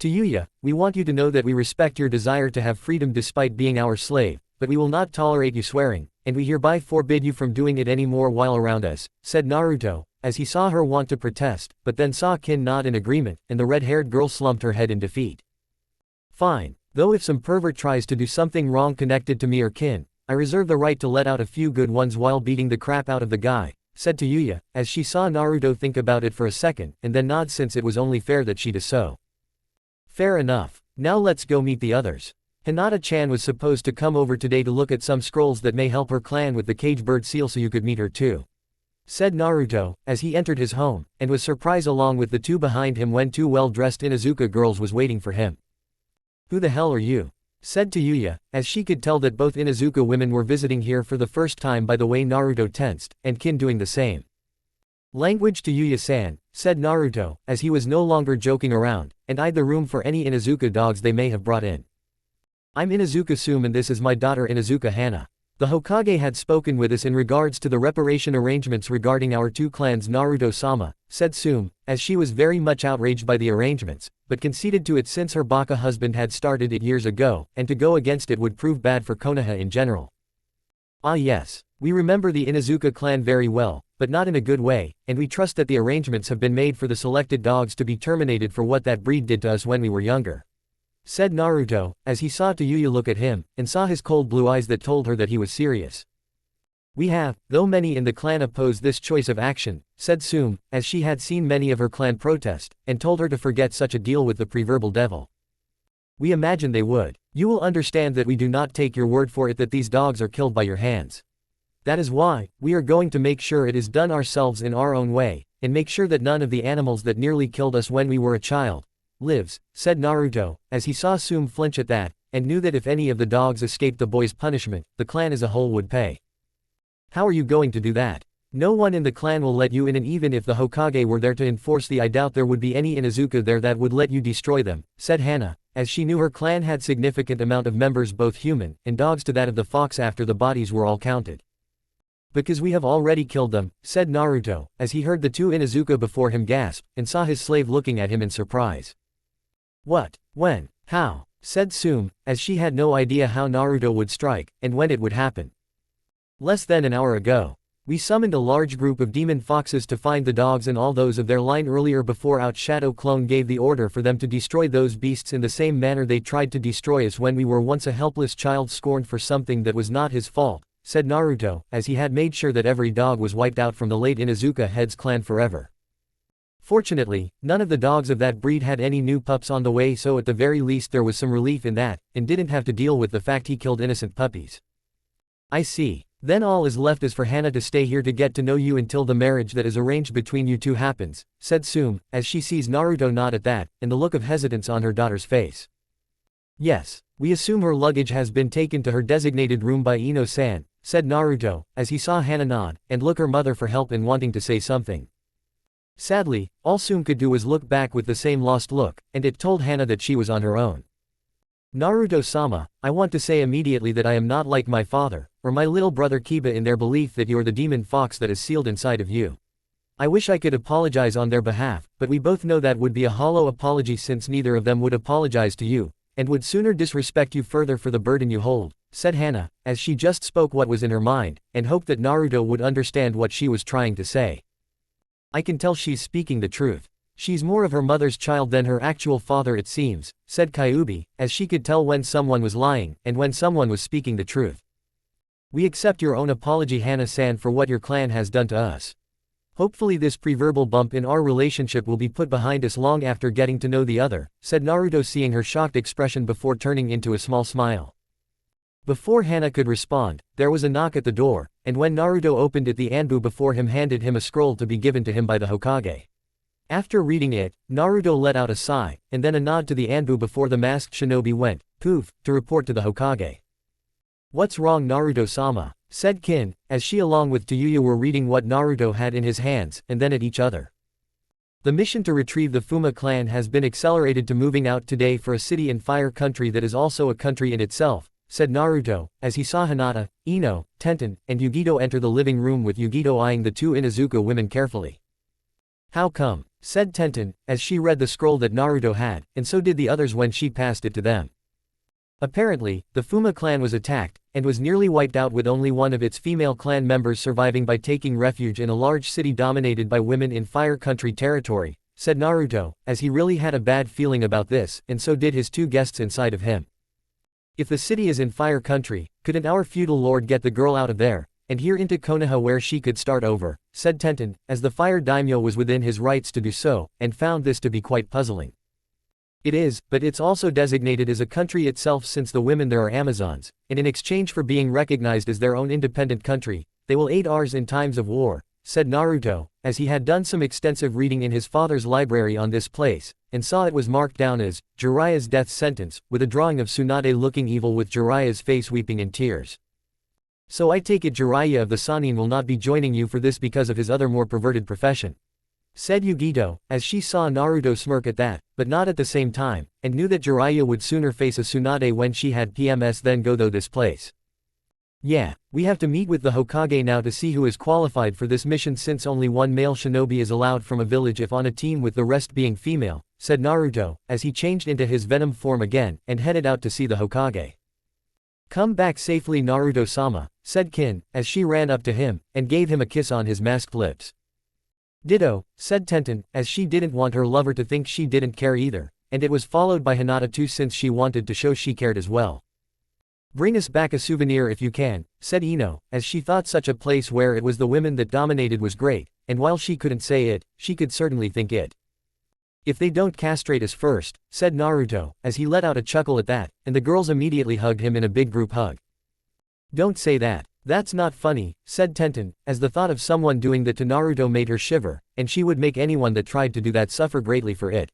Speaker 1: Yuya, we want you to know that we respect your desire to have freedom despite being our slave, but we will not tolerate you swearing, and we hereby forbid you from doing it anymore while around us, said Naruto, as he saw her want to protest, but then saw Kin nod in agreement, and the red-haired girl slumped her head in defeat. Fine, though if some pervert tries to do something wrong connected to me or Kin, I reserve the right to let out a few good ones while beating the crap out of the guy, said Yuya, as she saw Naruto think about it for a second, and then nod since it was only fair that she do so. Fair enough. Now let's go meet the others. Hinata-chan was supposed to come over today to look at some scrolls that may help her clan with the cage bird seal, so you could meet her too, said Naruto, as he entered his home, and was surprised along with the two behind him when two well-dressed Inuzuka girls was waiting for him. Who the hell are you? Said Yuya, as she could tell that both Inuzuka women were visiting here for the first time by the way Naruto tensed, and Kin doing the same. Language to Yuya-san, said Naruto, as he was no longer joking around, and eyed the room for any Inuzuka dogs they may have brought in. I'm Inuzuka Sume and this is my daughter Inuzuka Hana. The Hokage had spoken with us in regards to the reparation arrangements regarding our two clans Naruto-sama, said Sume, as she was very much outraged by the arrangements, but conceded to it since her baka husband had started it years ago, and to go against it would prove bad for Konoha in general. Ah yes. We remember the Inuzuka clan very well, but not in a good way, and we trust that the arrangements have been made for the selected dogs to be terminated for what that breed did to us when we were younger. Said Naruto, as he saw Tayuya look at him, and saw his cold blue eyes that told her that he was serious. We have, though many in the clan oppose this choice of action, said Sume, as she had seen many of her clan protest, and told her to forget such a deal with the proverbial devil. We imagine they would. You will understand that we do not take your word for it that these dogs are killed by your hands. That is why, we are going to make sure it is done ourselves in our own way, and make sure that none of the animals that nearly killed us when we were a child lives, said Naruto, as he saw Sume flinch at that, and knew that if any of the dogs escaped the boy's punishment, the clan as a whole would pay. How are you going to do that? No one in the clan will let you in, and even if the Hokage were there to enforce I doubt there would be any Inuzuka there that would let you destroy them, said Hana, as she knew her clan had significant amount of members both human and dogs to that of the fox after the bodies were all counted. Because we have already killed them, said Naruto, as he heard the two Inuzuka before him gasp, and saw his slave looking at him in surprise. What? When? How? Said Sume, as she had no idea how Naruto would strike, and when it would happen. Less than an hour ago. We summoned a large group of demon foxes to find the dogs and all those of their line earlier before Outshadow Clone gave the order for them to destroy those beasts in the same manner they tried to destroy us when we were once a helpless child scorned for something that was not his fault, said Naruto, as he had made sure that every dog was wiped out from the late Inuzuka head's clan forever. Fortunately, none of the dogs of that breed had any new pups on the way, so at the very least there was some relief in that, and didn't have to deal with the fact he killed innocent puppies. I see. Then all is left is for Hana to stay here to get to know you until the marriage that is arranged between you two happens, said Sume, as she sees Naruto nod at that, and the look of hesitance on her daughter's face. Yes. We assume her luggage has been taken to her designated room by Ino-san, said Naruto, as he saw Hana nod, and look her mother for help in wanting to say something. Sadly, all Sume could do was look back with the same lost look, and it told Hana that she was on her own. Naruto-sama, I want to say immediately that I am not like my father, or my little brother Kiba in their belief that you are the demon fox that is sealed inside of you. I wish I could apologize on their behalf, but we both know that would be a hollow apology since neither of them would apologize to you, and would sooner disrespect you further for the burden you hold, said Hana, as she just spoke what was in her mind, and hoped that Naruto would understand what she was trying to say. I can tell she's speaking the truth. She's more of her mother's child than her actual father it seems, said Kyuubi, as she could tell when someone was lying, and when someone was speaking the truth. We accept your own apology Hana-san for what your clan has done to us. Hopefully this pre-verbal bump in our relationship will be put behind us long after getting to know the other, said Naruto seeing her shocked expression before turning into a small smile. Before Hana could respond, there was a knock at the door, and when Naruto opened it the Anbu before him handed him a scroll to be given to him by the Hokage. After reading it, Naruto let out a sigh, and then a nod to the Anbu before the masked shinobi went, poof, to report to the Hokage. What's wrong Naruto-sama? Said Kin, as she along with Tayuya were reading what Naruto had in his hands, and then at each other. The mission to retrieve the Fuma clan has been accelerated to moving out today for a city in Fire Country that is also a country in itself, said Naruto, as he saw Hinata, Ino, Tenten, and Yugito enter the living room with Yugito eyeing the two Inuzuka women carefully. How come? Said Tenten, as she read the scroll that Naruto had, and so did the others when she passed it to them. Apparently, the Fuma clan was attacked, and was nearly wiped out with only one of its female clan members surviving by taking refuge in a large city dominated by women in Fire Country territory, said Naruto, as he really had a bad feeling about this, and so did his two guests inside of him. If the city is in Fire Country, couldn't our feudal lord get the girl out of there, and here into Konoha where she could start over, said Tenten, as the Fire Daimyo was within his rights to do so, and found this to be quite puzzling. It is, but it's also designated as a country itself since the women there are Amazons, and in exchange for being recognized as their own independent country, they will aid ours in times of war, said Naruto, as he had done some extensive reading in his father's library on this place, and saw it was marked down as Jiraiya's death sentence, with a drawing of Tsunade looking evil with Jiraiya's face weeping in tears. So I take it Jiraiya of the Sannin will not be joining you for this because of his other more perverted profession. said Yugito, as she saw Naruto smirk at that, but not at the same time, and knew that Jiraiya would sooner face a Tsunade when she had PMS than go though this place. Yeah, we have to meet with the Hokage now to see who is qualified for this mission since only one male shinobi is allowed from a village if on a team with the rest being female, said Naruto, as he changed into his venom form again, and headed out to see the Hokage. Come back safely Naruto-sama, said Kin, as she ran up to him, and gave him a kiss on his masked lips. Ditto, said Tenten, as she didn't want her lover to think she didn't care either, and it was followed by Hinata too since she wanted to show she cared as well. Bring us back a souvenir if you can, said Ino, as she thought such a place where it was the women that dominated was great, and while she couldn't say it, she could certainly think it. If they don't castrate us first, said Naruto, as he let out a chuckle at that, and the girls immediately hugged him in a big group hug. Don't say that. That's not funny, said Tenten, as the thought of someone doing that to Naruto made her shiver, and she would make anyone that tried to do that suffer greatly for it.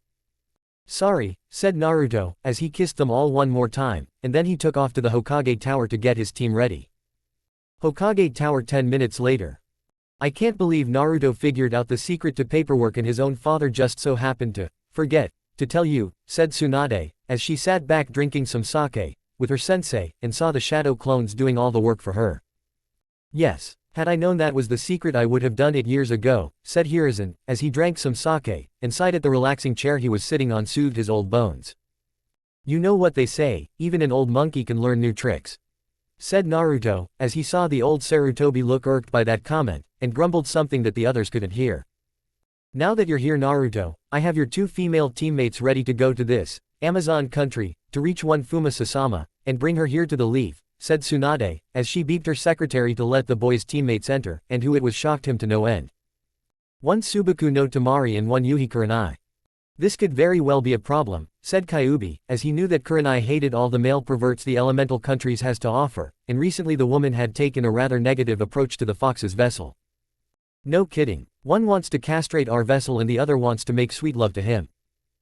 Speaker 1: Sorry, said Naruto, as he kissed them all one more time, and then he took off to the Hokage Tower to get his team ready. Hokage Tower 10 minutes later. I can't believe Naruto figured out the secret to paperwork and his own father just so happened to forget to tell you, said Tsunade, as she sat back drinking some sake with her sensei, and saw the shadow clones doing all the work for her. Yes, had I known that was the secret I would have done it years ago, said Hiruzen, as he drank some sake, and sighed at the relaxing chair he was sitting on soothed his old bones. You know what they say, even an old monkey can learn new tricks, said Naruto, as he saw the old Sarutobi look irked by that comment, and grumbled something that the others couldn't hear. Now that you're here Naruto, I have your 2 female teammates ready to go to this Amazon country, to reach one Fuma-Sasama, and bring her here to the leaf, said Tsunade, as she beeped her secretary to let the boys' teammates enter, and who it was shocked him to no end. One Subaku no Tamari and one Yuhi Kurenai. This could very well be a problem, said Kyuubi, as he knew that Kurenai hated all the male perverts the elemental countries has to offer, and recently the woman had taken a rather negative approach to the fox's vessel. No kidding, one wants to castrate our vessel and the other wants to make sweet love to him.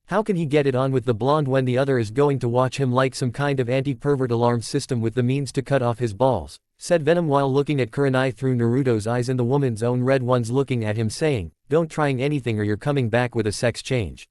Speaker 1: How can he get it on with the blonde when the other is going to watch him like some kind of anti-pervert alarm system with the means to cut off his balls, said Venom while looking at Kurenai through Naruto's eyes and the woman's own red ones looking at him saying, don't trying anything or you're coming back with a sex change.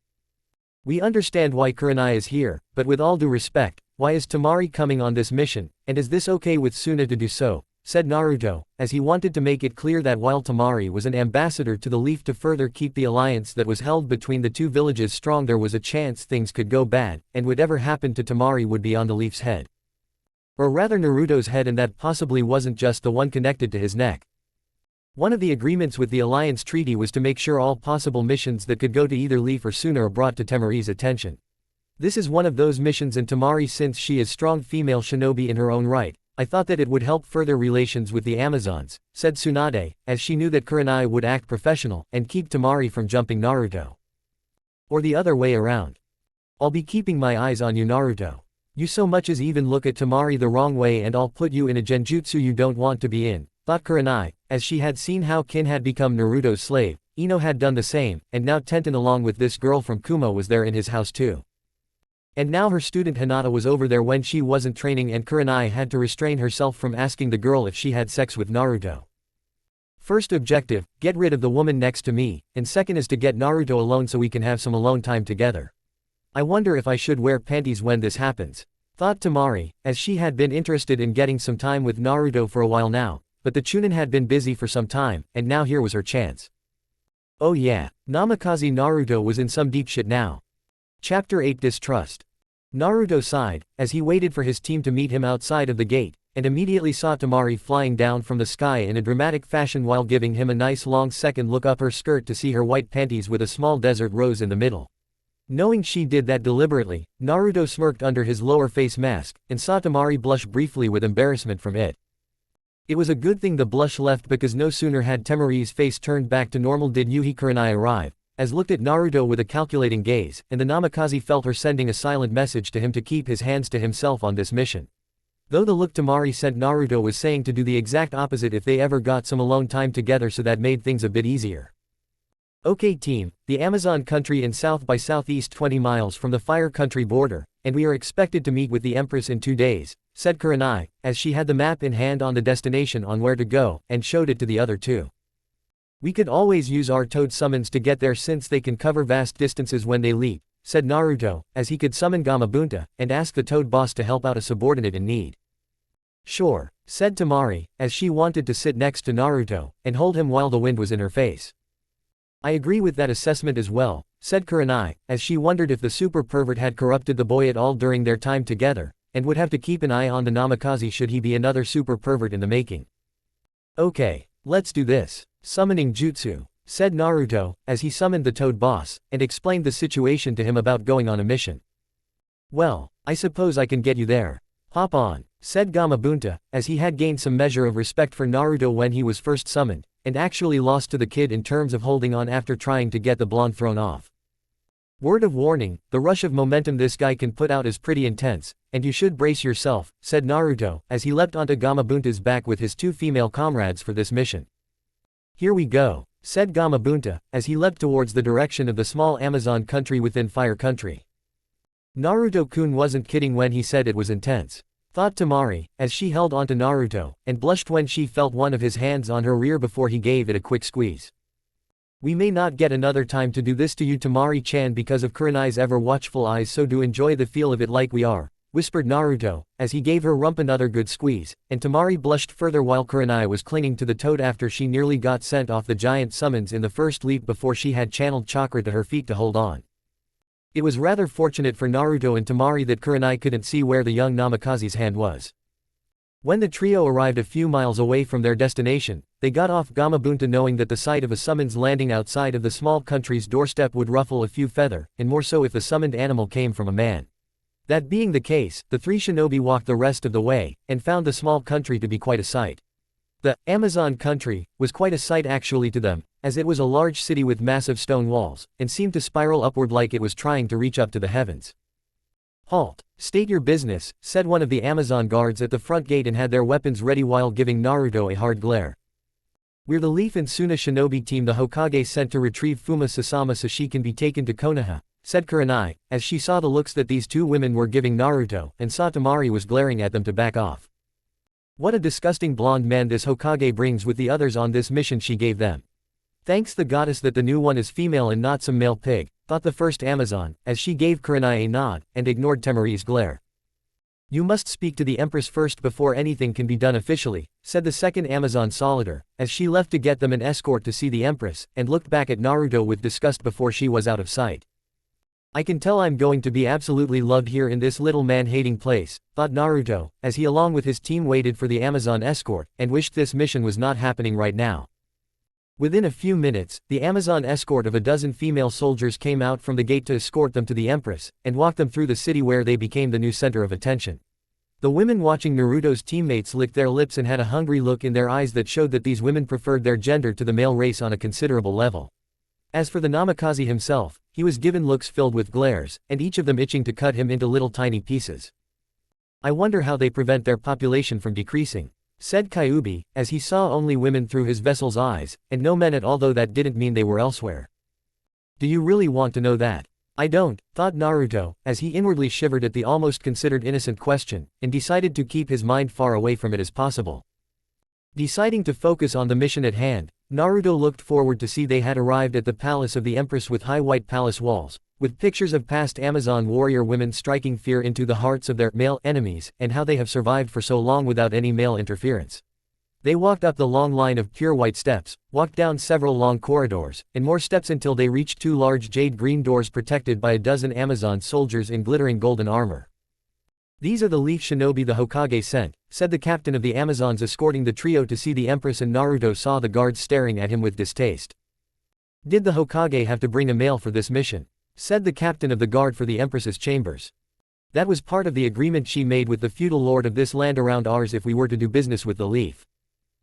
Speaker 1: We understand why Kurenai is here, but with all due respect, why is Tamari coming on this mission, and is this okay with Suna to do so, said Naruto, as he wanted to make it clear that while Tamari was an ambassador to the Leaf to further keep the alliance that was held between the 2 villages strong, there was a chance things could go bad, and whatever happened to Tamari would be on the Leaf's head. Or rather Naruto's head, and that possibly wasn't just the one connected to his neck. One of the agreements with the alliance treaty was to make sure all possible missions that could go to either Leaf or Suna are brought to Tamari's attention. This is one of those missions, and Tamari, since she is strong female shinobi in her own right, I thought that it would help further relations with the Amazons, said Tsunade, as she knew that Kurenai would act professional, and keep Tamari from jumping Naruto. Or the other way around. I'll be keeping my eyes on you Naruto. You so much as even look at Tamari the wrong way and I'll put you in a genjutsu you don't want to be in, thought Kurenai, as she had seen how Kin had become Naruto's slave, Ino had done the same, and now Tenten along with this girl from Kumo was there in his house too. And now her student Hinata was over there when she wasn't training, and Kurenai had to restrain herself from asking the girl if she had sex with Naruto. First objective, get rid of the woman next to me, and second is to get Naruto alone so we can have some alone time together. I wonder if I should wear panties when this happens, thought Tamari, as she had been interested in getting some time with Naruto for a while now, but the Chunin had been busy for some time, and now here was her chance. Oh yeah, Namikaze Naruto was in some deep shit now. Chapter 8 Distrust. Naruto sighed, as he waited for his team to meet him outside of the gate, and immediately saw Tamari flying down from the sky in a dramatic fashion while giving him a nice long second look up her skirt to see her white panties with a small desert rose in the middle. Knowing she did that deliberately, Naruto smirked under his lower face mask, and saw Tamari blush briefly with embarrassment from it. It was a good thing the blush left, because no sooner had Tamari's face turned back to normal did Yuhi Kurenai arrive, as looked at Naruto with a calculating gaze, and the Namikaze felt her sending a silent message to him to keep his hands to himself on this mission. Though the look Tamari sent Naruto was saying to do the exact opposite if they ever got some alone time together, so that made things a bit easier. Okay team, the Amazon country in south by southeast 20 miles from the Fire Country border, and we are expected to meet with the Empress in 2 days, said Kurenai, as she had the map in hand on the destination on where to go, and showed it to the other 2. We could always use our toad summons to get there since they can cover vast distances when they leap, said Naruto, as he could summon Gamabunta, and ask the toad boss to help out a subordinate in need. Sure, said Temari, as she wanted to sit next to Naruto, and hold him while the wind was in her face. I agree with that assessment as well, said Kurenai, as she wondered if the super pervert had corrupted the boy at all during their time together, and would have to keep an eye on the Namikaze should he be another super pervert in the making. Okay, let's do this. Summoning jutsu, said Naruto, as he summoned the toad boss, and explained the situation to him about going on a mission. Well, I suppose I can get you there. Hop on, said Gamabunta, as he had gained some measure of respect for Naruto when he was first summoned, and actually lost to the kid in terms of holding on after trying to get the blonde thrown off. Word of warning, the rush of momentum this guy can put out is pretty intense, and you should brace yourself, said Naruto, as he leapt onto Gamabunta's back with his two female comrades for this mission. Here we go, said Gamabunta, as he leapt towards the direction of the small Amazon country within Fire Country. Naruto-kun wasn't kidding when he said it was intense, thought Temari, as she held onto Naruto, and blushed when she felt one of his hands on her rear before he gave it a quick squeeze. We may not get another time to do this to you, Temari-chan, because of Kurenai's ever-watchful eyes, so do enjoy the feel of it like we are, whispered Naruto, as he gave her rump another good squeeze, and Temari blushed further while Kurenai was clinging to the toad after she nearly got sent off the giant summons in the first leap before she had channeled chakra to her feet to hold on. It was rather fortunate for Naruto and Temari that Kurenai couldn't see where the young Namikaze's hand was. When the trio arrived a few miles away from their destination, they got off Gamabunta knowing that the sight of a summons landing outside of the small country's doorstep would ruffle a few feathers, and more so if the summoned animal came from a man. That being the case, the three shinobi walked the rest of the way, and found the small country to be quite a sight. The Amazon country was quite a sight actually to them, as it was a large city with massive stone walls, and seemed to spiral upward like it was trying to reach up to the heavens. Halt, state your business, said one of the Amazon guards at the front gate and had their weapons ready while giving Naruto a hard glare. We're the Leaf and Suna shinobi team the Hokage sent to retrieve Fuma Sasama so she can be taken to Konoha, said Kurenai, as she saw the looks that these two women were giving Naruto, and saw Temari was glaring at them to back off. What a disgusting blonde man this Hokage brings with the others on this mission she gave them. Thanks the goddess that the new one is female and not some male pig, thought the first Amazon, as she gave Kurenai a nod, and ignored Temari's glare. You must speak to the Empress first before anything can be done officially, said the second Amazon Solitaire, as she left to get them an escort to see the Empress, and looked back at Naruto with disgust before she was out of sight. I can tell I'm going to be absolutely loved here in this little man-hating place, thought Naruto, as he along with his team waited for the Amazon escort, and wished this mission was not happening right now. Within a few minutes, the Amazon escort of a dozen female soldiers came out from the gate to escort them to the Empress, and walk them through the city where they became the new center of attention. The women watching Naruto's teammates licked their lips and had a hungry look in their eyes that showed that these women preferred their gender to the male race on a considerable level. As for the Namikaze himself, he was given looks filled with glares, and each of them itching to cut him into little tiny pieces. I wonder how they prevent their population from decreasing, said Kyuubi, as he saw only women through his vessel's eyes, and no men at all, though that didn't mean they were elsewhere. Do you really want to know that? I don't, thought Naruto, as he inwardly shivered at the almost considered innocent question, and decided to keep his mind far away from it as possible. Deciding to focus on the mission at hand, Naruto looked forward to see they had arrived at the palace of the Empress with high white palace walls, with pictures of past Amazon warrior women striking fear into the hearts of their male enemies, and how they have survived for so long without any male interference. They walked up the long line of pure white steps, walked down several long corridors, and more steps until they reached two large jade-green doors protected by a dozen Amazon soldiers in glittering golden armor. These are the Leaf Shinobi the Hokage sent, said the captain of the Amazons escorting the trio to see the Empress, and Naruto saw the guards staring at him with distaste. Did the Hokage have to bring a male for this mission? Said the captain of the guard for the Empress's chambers. That was part of the agreement she made with the feudal lord of this land around ours if we were to do business with the Leaf.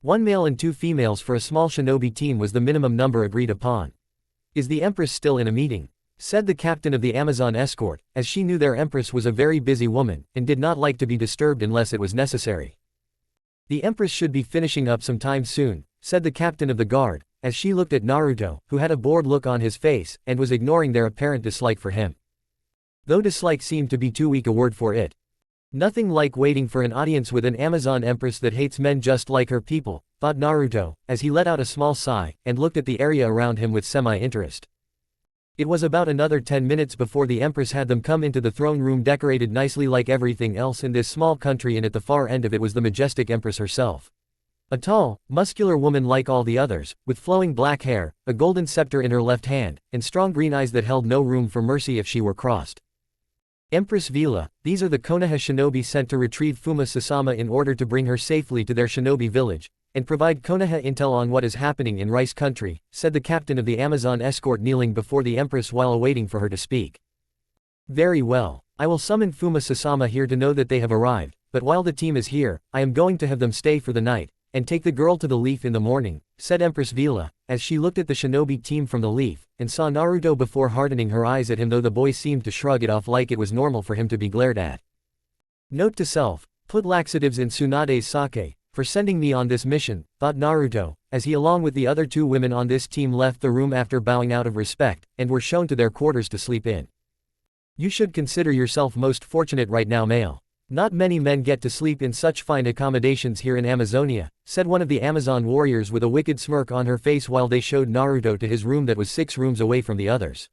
Speaker 1: 1 male and 2 females for a small shinobi team was the minimum number agreed upon. Is the Empress still in a meeting? Said the captain of the Amazon escort, as she knew their Empress was a very busy woman, and did not like to be disturbed unless it was necessary. The Empress should be finishing up sometime soon, said the captain of the guard, as she looked at Naruto, who had a bored look on his face, and was ignoring their apparent dislike for him. Though dislike seemed to be too weak a word for it. Nothing like waiting for an audience with an Amazon empress that hates men just like her people, thought Naruto, as he let out a small sigh, and looked at the area around him with semi-interest. It was about another 10 minutes before the empress had them come into the throne room decorated nicely like everything else in this small country, and at the far end of it was the majestic empress herself. A tall, muscular woman like all the others, with flowing black hair, a golden scepter in her left hand, and strong green eyes that held no room for mercy if she were crossed. Empress Vila, these are the Konoha shinobi sent to retrieve Fuma Sasama in order to bring her safely to their shinobi village, and provide Konoha intel on what is happening in Rice Country, said the captain of the Amazon escort kneeling before the empress while awaiting for her to speak. Very well. I will summon Fuma Sasama here to know that they have arrived, but while the team is here, I am going to have them stay for the night, and take the girl to the leaf in the morning, said Empress Vila, as she looked at the shinobi team from the leaf, and saw Naruto before hardening her eyes at him, though the boy seemed to shrug it off like it was normal for him to be glared at. Note to self, put laxatives in Tsunade's sake, for sending me on this mission, thought Naruto, as he along with the other 2 women on this team left the room after bowing out of respect, and were shown to their quarters to sleep in. You should consider yourself most fortunate right now, male. Not many men get to sleep in such fine accommodations here in Amazonia, said one of the Amazon warriors with a wicked smirk on her face while they showed Naruto to his room that was 6 rooms away from the others.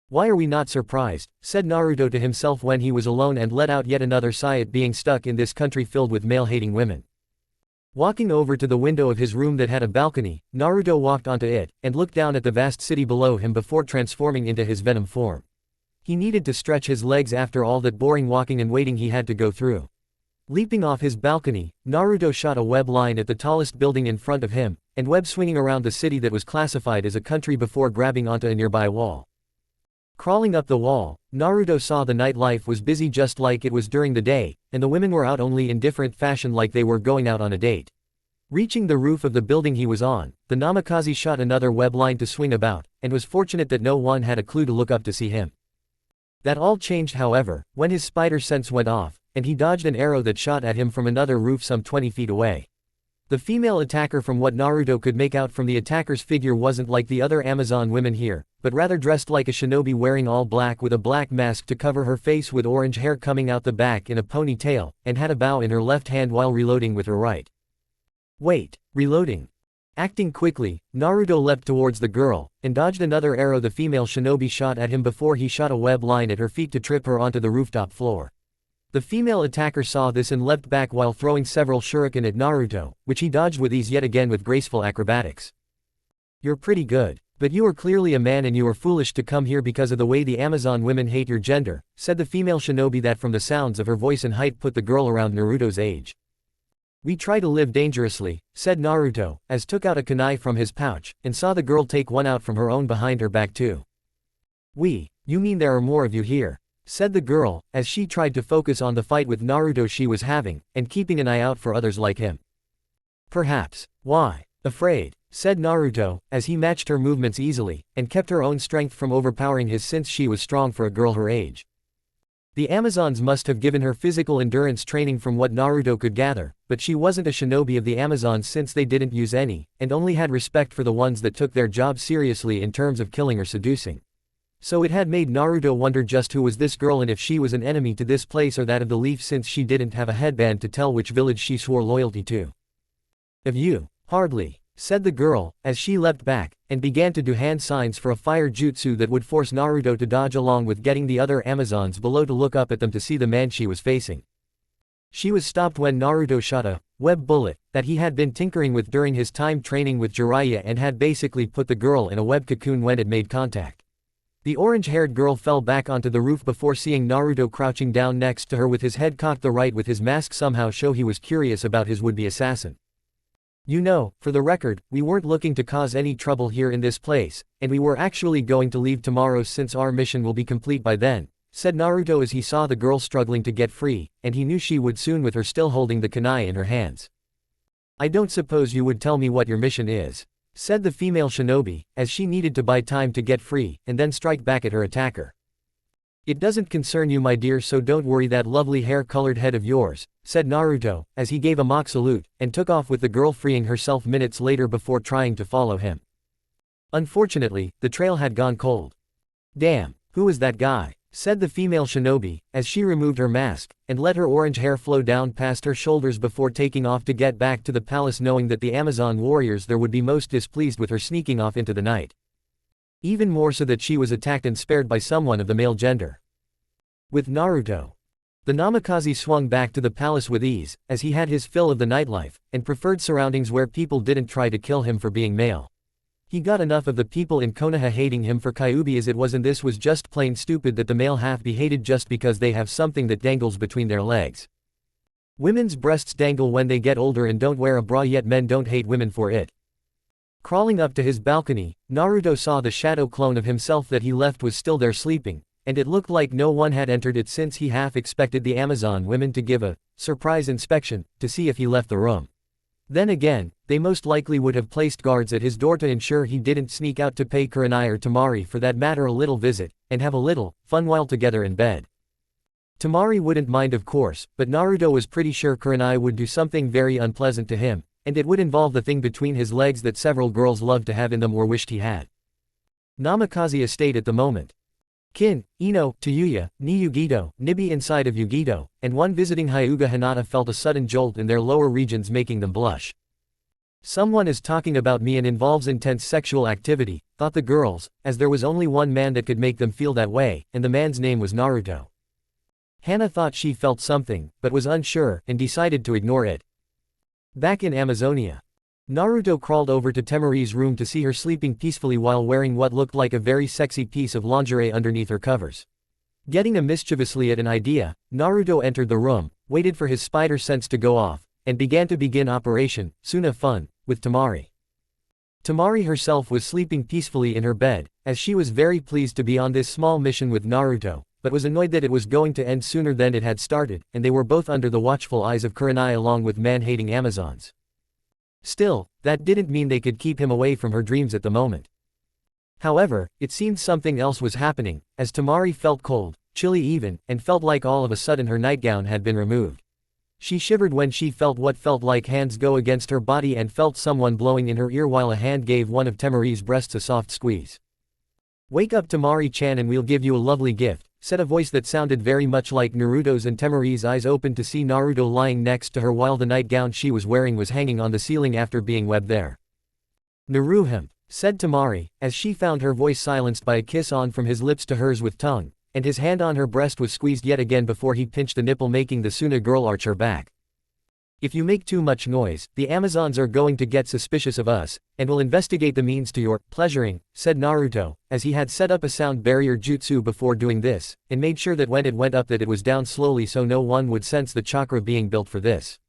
Speaker 1: Why are we not surprised, said Naruto to himself when he was alone, and let out yet another sigh at being stuck in this country filled with male-hating women. Walking over to the window of his room that had a balcony, Naruto walked onto it, and looked down at the vast city below him before transforming into his venom form. He needed to stretch his legs after all that boring walking and waiting he had to go through. Leaping off his balcony, Naruto shot a web line at the tallest building in front of him, and web swinging around the city that was classified as a country before grabbing onto a nearby wall. Crawling up the wall, Naruto saw the nightlife was busy just like it was during the day, and the women were out only in different fashion like they were going out on a date. Reaching the roof of the building he was on, the Namikaze shot another web line to swing about, and was fortunate that no one had a clue to look up to see him. That all changed, however, when his spider sense went off, and he dodged an arrow that shot at him from another roof some 20 feet away. The female attacker, from what Naruto could make out from the attacker's figure, wasn't like the other Amazon women here, but rather dressed like a shinobi wearing all black with a black mask to cover her face with orange hair coming out the back in a ponytail, and had a bow in her left hand while reloading with her right. Wait, reloading. Acting quickly, Naruto leapt towards the girl, and dodged another arrow the female shinobi shot at him before he shot a web line at her feet to trip her onto the rooftop floor. The female attacker saw this and leapt back while throwing several shuriken at Naruto, which he dodged with ease yet again with graceful acrobatics. You're pretty good. But you are clearly a man and you are foolish to come here because of the way the Amazon women hate your gender, said the female shinobi that from the sounds of her voice and height put the girl around Naruto's age. We try to live dangerously, said Naruto, as took out a kunai from his pouch, and saw the girl take one out from her own behind her back too. You mean there are more of you here? Said the girl, as she tried to focus on the fight with Naruto she was having, and keeping an eye out for others like him. Perhaps. Why? Afraid, said Naruto, as he matched her movements easily, and kept her own strength from overpowering his since she was strong for a girl her age. The Amazons must have given her physical endurance training from what Naruto could gather, but she wasn't a shinobi of the Amazons since they didn't use any, and only had respect for the ones that took their job seriously in terms of killing or seducing. So it had made Naruto wonder just who was this girl and if she was an enemy to this place or that of the leaf, since she didn't have a headband to tell which village she swore loyalty to. Of you? Hardly, said the girl, as she leapt back, and began to do hand signs for a fire jutsu that would force Naruto to dodge along with getting the other Amazons below to look up at them to see the man she was facing. She was stopped when Naruto shot a web bullet that he had been tinkering with during his time training with Jiraiya and had basically put the girl in a web cocoon when it made contact. The orange-haired girl fell back onto the roof before seeing Naruto crouching down next to her with his head cocked the right with his mask somehow show he was curious about his would-be assassin. You know, for the record, we weren't looking to cause any trouble here in this place, and we were actually going to leave tomorrow since our mission will be complete by then, said Naruto as he saw the girl struggling to get free, and he knew she would soon with her still holding the kunai in her hands. I don't suppose you would tell me what your mission is, said the female shinobi, as she needed to buy time to get free, and then strike back at her attacker. It doesn't concern you, my dear, so don't worry that lovely hair-colored head of yours, said Naruto, as he gave a mock salute, and took off with the girl, freeing herself minutes later before trying to follow him. Unfortunately, the trail had gone cold. Damn, who was that guy? said the female shinobi, as she removed her mask, and let her orange hair flow down past her shoulders before taking off to get back to the palace, knowing that the Amazon warriors there would be most displeased with her sneaking off into the night. Even more so that she was attacked and spared by someone of the male gender. With Naruto. The Namikaze swung back to the palace with ease, as he had his fill of the nightlife, and preferred surroundings where people didn't try to kill him for being male. He got enough of the people in Konoha hating him for Kyuubi as it was, and this was just plain stupid that the male half be hated just because they have something that dangles between their legs. Women's breasts dangle when they get older and don't wear a bra, yet men don't hate women for it. Crawling up to his balcony, Naruto saw the shadow clone of himself that he left was still there sleeping, and it looked like no one had entered it since he half expected the Amazon women to give a surprise inspection to see if he left the room. Then again, they most likely would have placed guards at his door to ensure he didn't sneak out to pay Kurenai or Temari for that matter a little visit, and have a little fun while together in bed. Temari wouldn't mind, of course, but Naruto was pretty sure Kurenai would do something very unpleasant to him, and it would involve the thing between his legs that several girls loved to have in them or wished he had. Namikaze estate at the moment. Kin, Ino, Tayuya, ni Yugito, Nibi inside of Yugito, and one visiting Hyuga Hinata felt a sudden jolt in their lower regions, making them blush. Someone is talking about me and involves intense sexual activity, thought the girls, as there was only one man that could make them feel that way, and the man's name was Naruto. Hana thought she felt something, but was unsure, and decided to ignore it. Back in Amazonia. Naruto crawled over to Temari's room to see her sleeping peacefully while wearing what looked like a very sexy piece of lingerie underneath her covers. Getting mischievously at an idea, Naruto entered the room, waited for his spider sense to go off, and began Operation FUNN with Temari. Temari herself was sleeping peacefully in her bed, as she was very pleased to be on this small mission with Naruto, but was annoyed that it was going to end sooner than it had started, and they were both under the watchful eyes of Kurenai along with man-hating Amazons. Still, that didn't mean they could keep him away from her dreams at the moment. However, it seemed something else was happening, as Temari felt cold, chilly even, and felt like all of a sudden her nightgown had been removed. She shivered when she felt what felt like hands go against her body and felt someone blowing in her ear while a hand gave one of Temari's breasts a soft squeeze. "Wake up, Temari-chan, and we'll give you a lovely gift," said a voice that sounded very much like Naruto's, and Temari's eyes opened to see Naruto lying next to her while the nightgown she was wearing was hanging on the ceiling after being webbed there. "Naruhim," said Temari, as she found her voice silenced by a kiss on from his lips to hers with tongue, and his hand on her breast was squeezed yet again before he pinched the nipple, making the Suna girl arch her back. "If you make too much noise, the Amazons are going to get suspicious of us, and will investigate the means to your pleasuring," said Naruto, as he had set up a sound barrier jutsu before doing this, and made sure that when it went up that it was down slowly so no one would sense the chakra being built for this.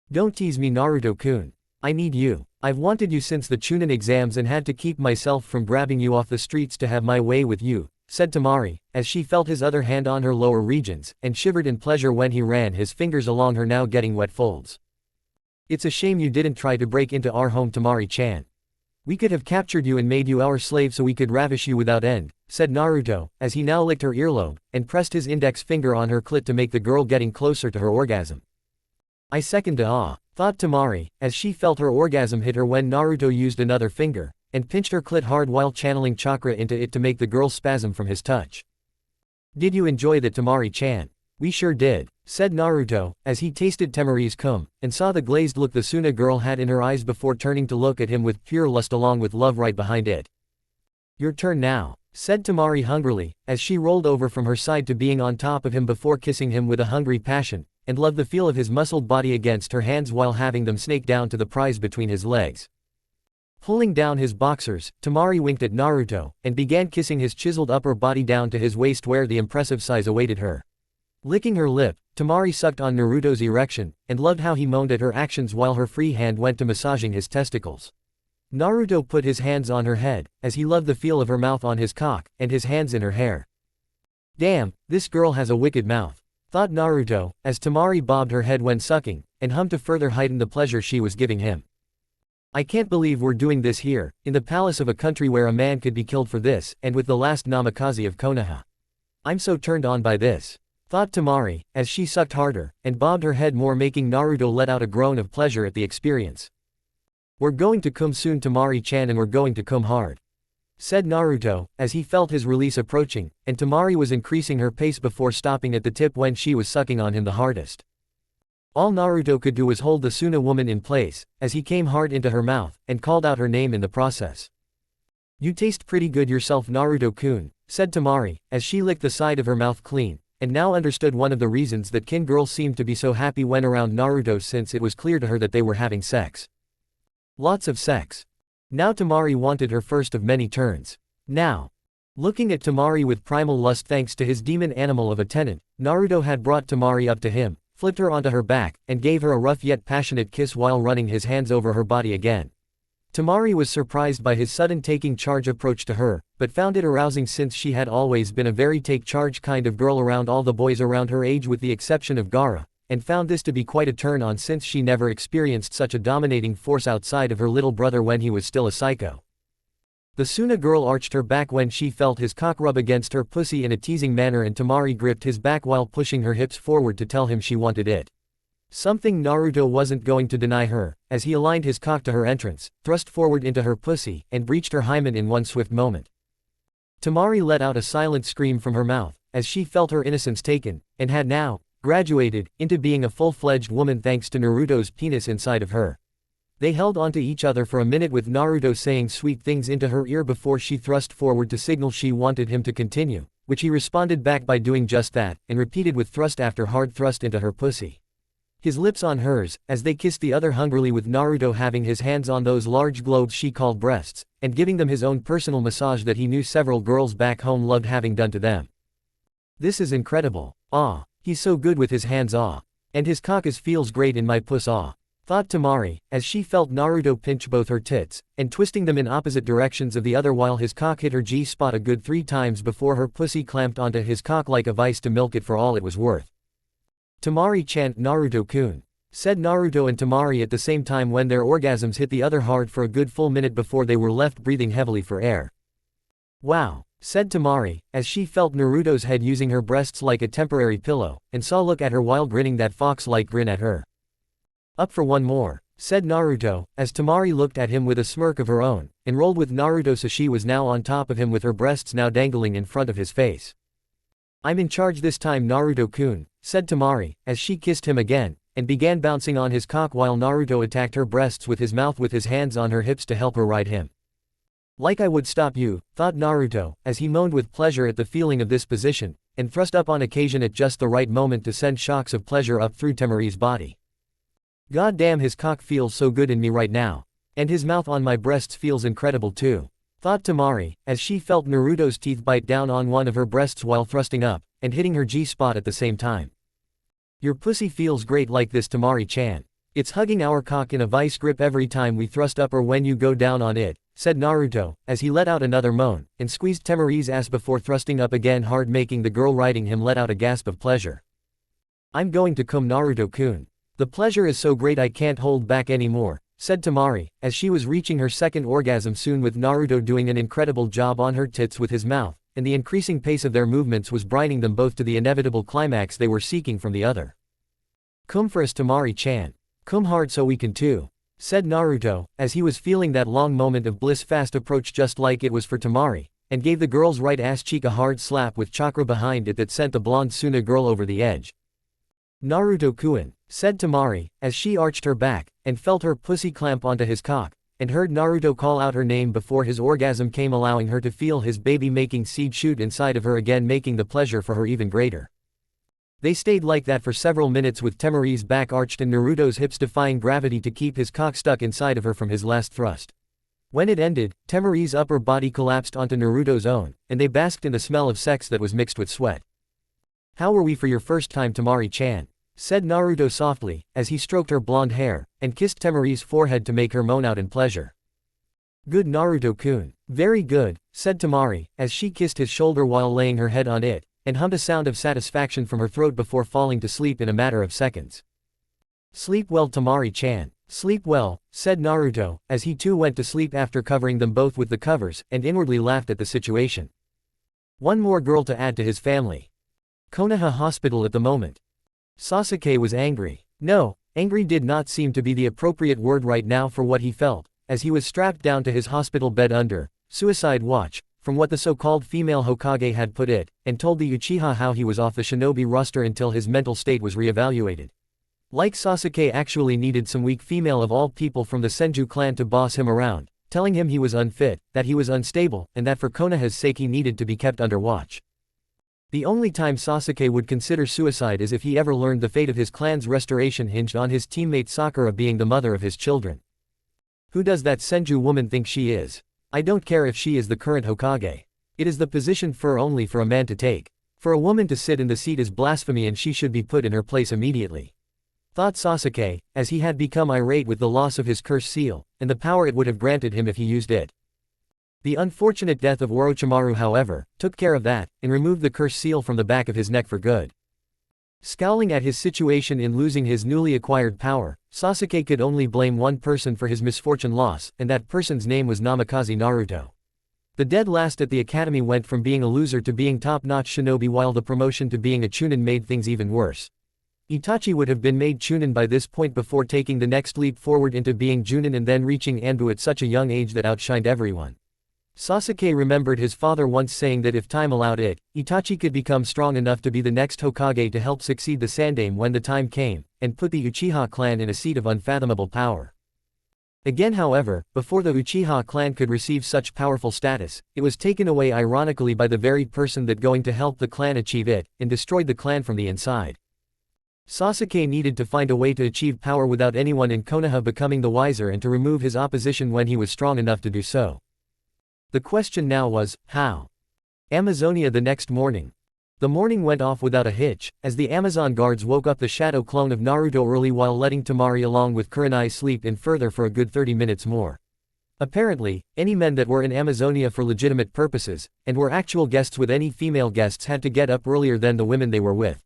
Speaker 1: "Don't tease me, Naruto-kun. I need you. I've wanted you since the Chunin exams and had to keep myself from grabbing you off the streets to have my way with you," said Temari, as she felt his other hand on her lower regions, and shivered in pleasure when he ran his fingers along her now getting wet folds. "It's a shame you didn't try to break into our home, Temari-chan. We could have captured you and made you our slave so we could ravish you without end," said Naruto, as he now licked her earlobe, and pressed his index finger on her clit to make the girl getting closer to her orgasm. "I second thought Temari, as she felt her orgasm hit her when Naruto used another finger, and pinched her clit hard while channeling chakra into it to make the girl spasm from his touch. "Did you enjoy that, Temari-chan?" "We sure did," said Naruto, as he tasted Temari's cum, and saw the glazed look the Suna girl had in her eyes before turning to look at him with pure lust along with love right behind it. "Your turn now," said Temari hungrily, as she rolled over from her side to being on top of him before kissing him with a hungry passion, and loved the feel of his muscled body against her hands while having them snake down to the prize between his legs. Pulling down his boxers, Temari winked at Naruto, and began kissing his chiseled upper body down to his waist where the impressive size awaited her. Licking her lip, Temari sucked on Naruto's erection, and loved how he moaned at her actions while her free hand went to massaging his testicles. Naruto put his hands on her head, as he loved the feel of her mouth on his cock, and his hands in her hair. "Damn, this girl has a wicked mouth," thought Naruto, as Temari bobbed her head when sucking, and hummed to further heighten the pleasure she was giving him. "I can't believe we're doing this here, in the palace of a country where a man could be killed for this, and with the last Namikaze of Konoha. I'm so turned on by this," thought Temari, as she sucked harder, and bobbed her head more, making Naruto let out a groan of pleasure at the experience. "We're going to come soon, Temari-chan, and we're going to come hard." said Naruto, as he felt his release approaching, and Temari was increasing her pace before stopping at the tip when she was sucking on him the hardest. All Naruto could do was hold the Suna woman in place, as he came hard into her mouth, and called out her name in the process. "You taste pretty good yourself, Naruto-kun," said Temari, as she licked the side of her mouth clean, and now understood one of the reasons that kin girls seemed to be so happy when around Naruto, since it was clear to her that they were having sex. Lots of sex. Now Temari wanted her first of many turns. Now. Looking at Temari with primal lust thanks to his demon animal of a tenant, Naruto had brought Temari up to him, flipped her onto her back, and gave her a rough yet passionate kiss while running his hands over her body again. Temari was surprised by his sudden taking charge approach to her, but found it arousing since she had always been a very take charge kind of girl around all the boys around her age with the exception of Gaara, and found this to be quite a turn on since she never experienced such a dominating force outside of her little brother when he was still a psycho. The Suna girl arched her back when she felt his cock rub against her pussy in a teasing manner, and Temari gripped his back while pushing her hips forward to tell him she wanted it. Something Naruto wasn't going to deny her, as he aligned his cock to her entrance, thrust forward into her pussy, and breached her hymen in one swift moment. Temari let out a silent scream from her mouth, as she felt her innocence taken, and had now graduated into being a full-fledged woman thanks to Naruto's penis inside of her. They held onto each other for a minute with Naruto saying sweet things into her ear before she thrust forward to signal she wanted him to continue, which he responded back by doing just that, and repeated with thrust after hard thrust into her pussy. His lips on hers, as they kissed the other hungrily with Naruto having his hands on those large globes she called breasts, and giving them his own personal massage that he knew several girls back home loved having done to them. This is incredible. Ah, he's so good with his hands, ah. And his cock feels great in my puss, ah. Thought Temari, as she felt Naruto pinch both her tits, and twisting them in opposite directions of the other while his cock hit her G-spot a good 3 times before her pussy clamped onto his cock like a vice to milk it for all it was worth. Temari chant Naruto-kun, said Naruto and Temari at the same time when their orgasms hit the other hard for a good full minute before they were left breathing heavily for air. Wow, said Temari, as she felt Naruto's head using her breasts like a temporary pillow, and saw look at her while grinning that fox-like grin at her. Up for one more, said Naruto, as Temari looked at him with a smirk of her own, and rolled with Naruto so she was now on top of him with her breasts now dangling in front of his face. I'm in charge this time, Naruto-kun, said Temari, as she kissed him again, and began bouncing on his cock while Naruto attacked her breasts with his mouth with his hands on her hips to help her ride him. Like I would stop you, thought Naruto, as he moaned with pleasure at the feeling of this position, and thrust up on occasion at just the right moment to send shocks of pleasure up through Temari's body. God damn, his cock feels so good in me right now. And his mouth on my breasts feels incredible too, thought Temari, as she felt Naruto's teeth bite down on one of her breasts while thrusting up, and hitting her G-spot at the same time. Your pussy feels great like this, Temari-chan. It's hugging our cock in a vice grip every time we thrust up or when you go down on it, said Naruto, as he let out another moan, and squeezed Temari's ass before thrusting up again hard, making the girl riding him let out a gasp of pleasure. I'm going to come, Naruto-kun. The pleasure is so great I can't hold back anymore, said Temari, as she was reaching her second orgasm soon with Naruto doing an incredible job on her tits with his mouth, and the increasing pace of their movements was bringing them both to the inevitable climax they were seeking from the other. Come for us, Temari-chan. Come hard so we can too, said Naruto, as he was feeling that long moment of bliss fast approach just like it was for Temari, and gave the girl's right ass cheek a hard slap with chakra behind it that sent the blonde Suna girl over the edge. Naruto-kun, said Temari, as she arched her back, and felt her pussy clamp onto his cock, and heard Naruto call out her name before his orgasm came, allowing her to feel his baby-making seed shoot inside of her again, making the pleasure for her even greater. They stayed like that for several minutes with Temari's back arched and Naruto's hips defying gravity to keep his cock stuck inside of her from his last thrust. When it ended, Temari's upper body collapsed onto Naruto's own, and they basked in the smell of sex that was mixed with sweat. How were we for your first time, Temari-chan? Said Naruto softly, as he stroked her blonde hair, and kissed Temari's forehead to make her moan out in pleasure. Good, Naruto-kun. Very good, said Temari, as she kissed his shoulder while laying her head on it, and hummed a sound of satisfaction from her throat before falling to sleep in a matter of seconds. Sleep well, Temari-chan. Sleep well, said Naruto, as he too went to sleep after covering them both with the covers, and inwardly laughed at the situation. One more girl to add to his family. Konoha Hospital at the moment. Sasuke was angry. No, angry did not seem to be the appropriate word right now for what he felt, as he was strapped down to his hospital bed under Suicide Watch, from what the so-called female Hokage had put it, and told the Uchiha how he was off the shinobi roster until his mental state was re-evaluated. Like Sasuke actually needed some weak female of all people from the Senju clan to boss him around, telling him he was unfit, that he was unstable, and that for Konoha's sake he needed to be kept under watch. The only time Sasuke would consider suicide is if he ever learned the fate of his clan's restoration hinged on his teammate Sakura being the mother of his children. Who does that Senju woman think she is? I don't care if she is the current Hokage. It is the position only for a man to take. For a woman to sit in the seat is blasphemy and she should be put in her place immediately. Thought Sasuke, as he had become irate with the loss of his curse seal, and the power it would have granted him if he used it. The unfortunate death of Orochimaru, however, took care of that, and removed the curse seal from the back of his neck for good. Scowling at his situation in losing his newly acquired power, Sasuke could only blame one person for his misfortune loss, and that person's name was Namikaze Naruto. The dead last at the academy went from being a loser to being top-notch shinobi, while the promotion to being a chunin made things even worse. Itachi would have been made chunin by this point before taking the next leap forward into being junin and then reaching Anbu at such a young age that outshined everyone. Sasuke remembered his father once saying that if time allowed it, Itachi could become strong enough to be the next Hokage to help succeed the Sandaime when the time came, and put the Uchiha clan in a seat of unfathomable power. Again, however, before the Uchiha clan could receive such powerful status, it was taken away ironically by the very person that going to help the clan achieve it, and destroyed the clan from the inside. Sasuke needed to find a way to achieve power without anyone in Konoha becoming the wiser and to remove his opposition when he was strong enough to do so. The question now was, how? Amazonia the next morning. The morning went off without a hitch, as the Amazon guards woke up the shadow clone of Naruto early while letting Temari along with Kurenai sleep in further for a good 30 minutes more. Apparently, any men that were in Amazonia for legitimate purposes, and were actual guests with any female guests, had to get up earlier than the women they were with.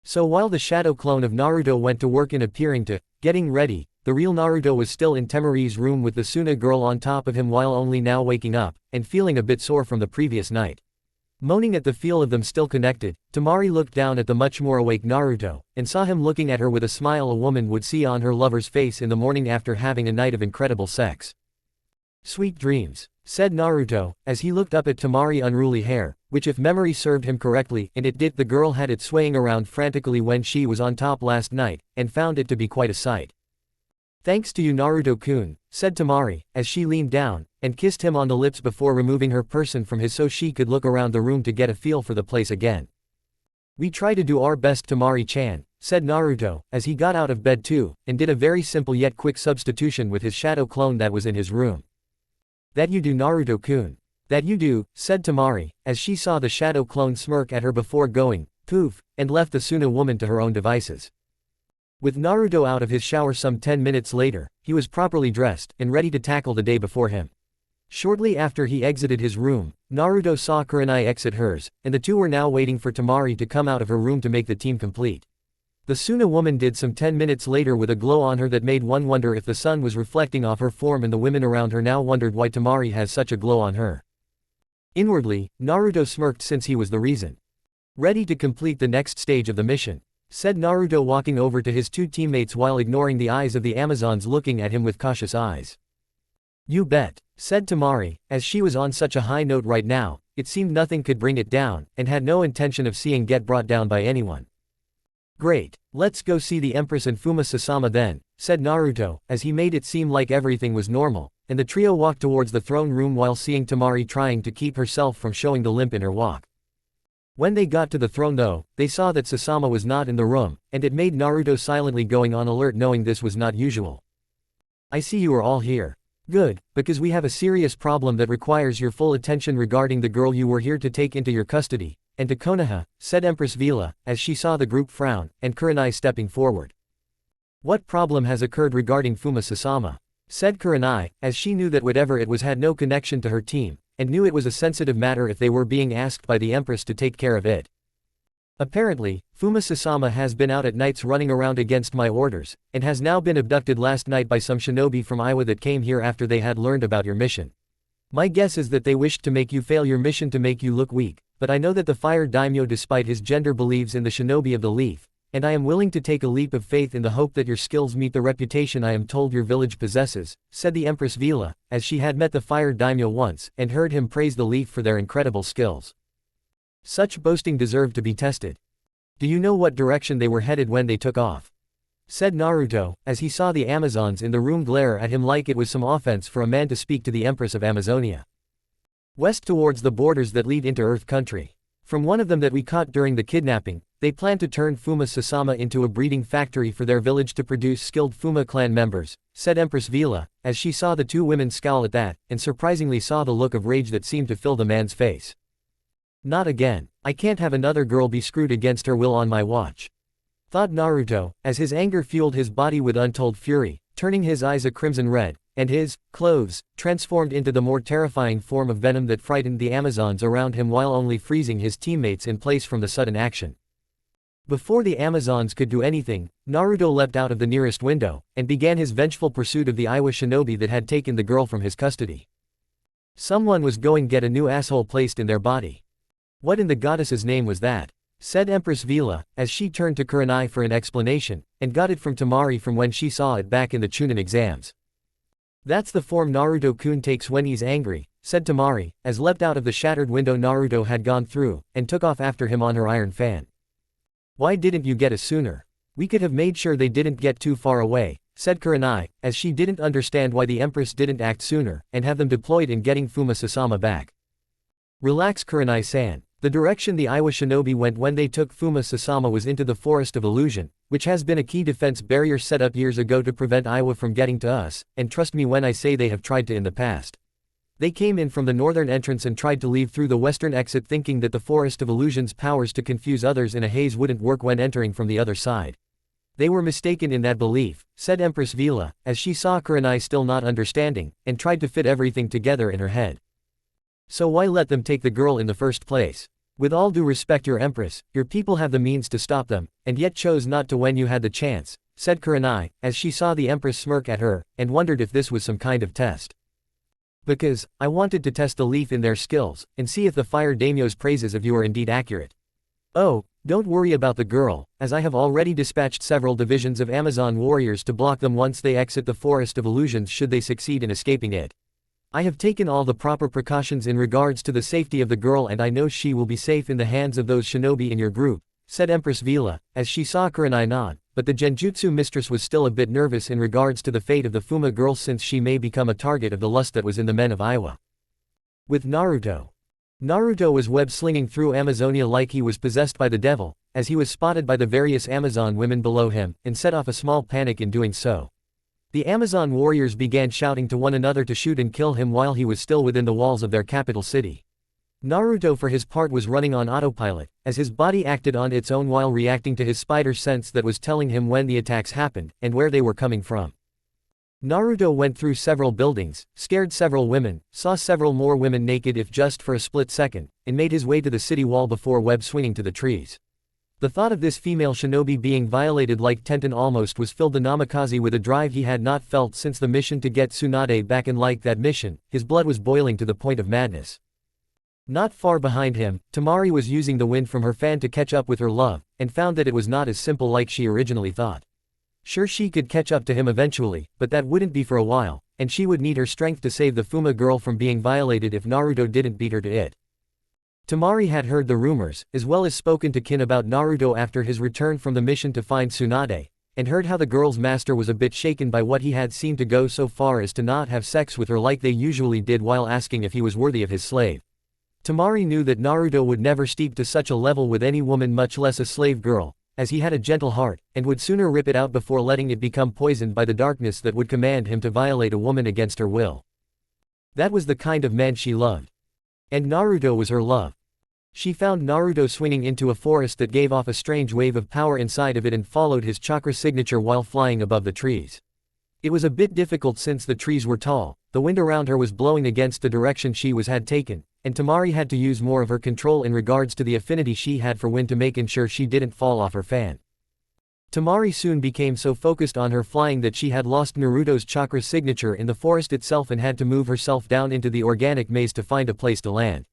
Speaker 1: So while the shadow clone of Naruto went to work in appearing to, getting ready, the real Naruto was still in Temari's room with the Suna girl on top of him while only now waking up, and feeling a bit sore from the previous night. Moaning at the feel of them still connected, Temari looked down at the much more awake Naruto, and saw him looking at her with a smile a woman would see on her lover's face in the morning after having a night of incredible sex. Sweet dreams, said Naruto, as he looked up at Temari's unruly hair, which if memory served him correctly, and it did, the girl had it swaying around frantically when she was on top last night, and found it to be quite a sight. Thanks to you, Naruto-kun, said Temari, as she leaned down, and kissed him on the lips before removing her person from his so she could look around the room to get a feel for the place again. We try to do our best, Temari-chan, said Naruto, as he got out of bed too, and did a very simple yet quick substitution with his shadow clone that was in his room. That you do, Naruto-kun. That you do, said Temari, as she saw the shadow clone smirk at her before going, poof, and left the Suna woman to her own devices. With Naruto out of his shower some 10 minutes later, he was properly dressed, and ready to tackle the day before him. Shortly after he exited his room, Naruto saw Kurenai exit hers, and the two were now waiting for Temari to come out of her room to make the team complete. The Suna woman did some 10 minutes later with a glow on her that made one wonder if the sun was reflecting off her form, and the women around her now wondered why Temari has such a glow on her. Inwardly, Naruto smirked since he was the reason. Ready to complete the next stage of the mission, said Naruto, walking over to his two teammates while ignoring the eyes of the Amazons looking at him with cautious eyes. You bet, said Temari, as she was on such a high note right now, it seemed nothing could bring it down, and had no intention of seeing get brought down by anyone. Great, let's go see the Empress and Fuma Sasama then, said Naruto, as he made it seem like everything was normal, and the trio walked towards the throne room while seeing Temari trying to keep herself from showing the limp in her walk. When they got to the throne though, they saw that Sasama was not in the room, and it made Naruto silently going on alert, knowing this was not usual. I see you are all here. Good, because we have a serious problem that requires your full attention regarding the girl you were here to take into your custody, and to Konoha, said Empress Vila, as she saw the group frown, and Kurenai stepping forward. What problem has occurred regarding Fuma Sasama? Said Kurenai, as she knew that whatever it was had no connection to her team, and knew it was a sensitive matter if they were being asked by the Empress to take care of it. Apparently, Fuma Sasama has been out at nights running around against my orders, and has now been abducted last night by some shinobi from Iwa that came here after they had learned about your mission. My guess is that they wished to make you fail your mission to make you look weak, but I know that the Fire Daimyo, despite his gender, believes in the shinobi of the leaf, and I am willing to take a leap of faith in the hope that your skills meet the reputation I am told your village possesses, said the Empress Vila, as she had met the fire daimyo once, and heard him praise the leaf for their incredible skills. Such boasting deserved to be tested. Do you know what direction they were headed when they took off? Said Naruto, as he saw the Amazons in the room glare at him like it was some offense for a man to speak to the Empress of Amazonia. West towards the borders that lead into Earth Country. From one of them that we caught during the kidnapping, they plan to turn Fuma Sasama into a breeding factory for their village to produce skilled Fuma clan members, said Empress Vila, as she saw the two women scowl at that, and surprisingly saw the look of rage that seemed to fill the man's face. Not again. I can't have another girl be screwed against her will on my watch, thought Naruto, as his anger fueled his body with untold fury, turning his eyes a crimson red, and his clothes transformed into the more terrifying form of venom that frightened the Amazons around him while only freezing his teammates in place from the sudden action. Before the Amazons could do anything, Naruto leapt out of the nearest window, and began his vengeful pursuit of the Iwa shinobi that had taken the girl from his custody. Someone was going to get a new asshole placed in their body. What in the goddess's name was that? Said Empress Vila, as she turned to Kurenai for an explanation, and got it from Temari from when she saw it back in the Chunin exams. That's the form Naruto-kun takes when he's angry, said Temari, as leapt out of the shattered window Naruto had gone through, and took off after him on her iron fan. Why didn't you get us sooner? We could have made sure they didn't get too far away, said Kurenai, as she didn't understand why the Empress didn't act sooner, and have them deployed in getting Fuma Sasama back. Relax Kurenai-san. The direction the Iwa shinobi went when they took Fuma Sasama was into the Forest of Illusion, which has been a key defense barrier set up years ago to prevent Iwa from getting to us, and trust me when I say they have tried to in the past. They came in from the northern entrance and tried to leave through the western exit thinking that the Forest of Illusion's powers to confuse others in a haze wouldn't work when entering from the other side. They were mistaken in that belief, said Empress Vila, as she saw Kurenai still not understanding, and tried to fit everything together in her head. So why let them take the girl in the first place? With all due respect your Empress, your people have the means to stop them, and yet chose not to when you had the chance, said Kurenai, as she saw the Empress smirk at her, and wondered if this was some kind of test. Because, I wanted to test the leaf in their skills, and see if the fire daimyo's praises of you are indeed accurate. Oh, don't worry about the girl, as I have already dispatched several divisions of Amazon warriors to block them once they exit the Forest of Illusions should they succeed in escaping it. I have taken all the proper precautions in regards to the safety of the girl and I know she will be safe in the hands of those shinobi in your group, said Empress Vila, as she saw Kurenai nod, but the Genjutsu mistress was still a bit nervous in regards to the fate of the Fuma girl since she may become a target of the lust that was in the men of Iwa. With Naruto. Naruto was web-slinging through Amazonia like he was possessed by the devil, as he was spotted by the various Amazon women below him, and set off a small panic in doing so. The Amazon warriors began shouting to one another to shoot and kill him while he was still within the walls of their capital city. Naruto for his part was running on autopilot, as his body acted on its own while reacting to his spider sense that was telling him when the attacks happened, and where they were coming from. Naruto went through several buildings, scared several women, saw several more women naked if just for a split second, and made his way to the city wall before web swinging to the trees. The thought of this female shinobi being violated like Tenten almost was filled the Namikaze with a drive he had not felt since the mission to get Tsunade back, and like that mission, his blood was boiling to the point of madness. Not far behind him, Temari was using the wind from her fan to catch up with her love, and found that it was not as simple like she originally thought. Sure, she could catch up to him eventually, but that wouldn't be for a while, and she would need her strength to save the Fuma girl from being violated if Naruto didn't beat her to it. Temari had heard the rumors, as well as spoken to Kin about Naruto after his return from the mission to find Tsunade, and heard how the girl's master was a bit shaken by what he had seen to go so far as to not have sex with her like they usually did while asking if he was worthy of his slave. Temari knew that Naruto would never stoop to such a level with any woman, much less a slave girl, as he had a gentle heart, and would sooner rip it out before letting it become poisoned by the darkness that would command him to violate a woman against her will. That was the kind of man she loved. And Naruto was her love. She found Naruto swinging into a forest that gave off a strange wave of power inside of it and followed his chakra signature while flying above the trees. It was a bit difficult since the trees were tall, the wind around her was blowing against the direction she had taken, and Temari had to use more of her control in regards to the affinity she had for wind to make sure she didn't fall off her fan. Temari soon became so focused on her flying that she had lost Naruto's chakra signature in the forest itself and had to move herself down into the organic maze to find a place to land.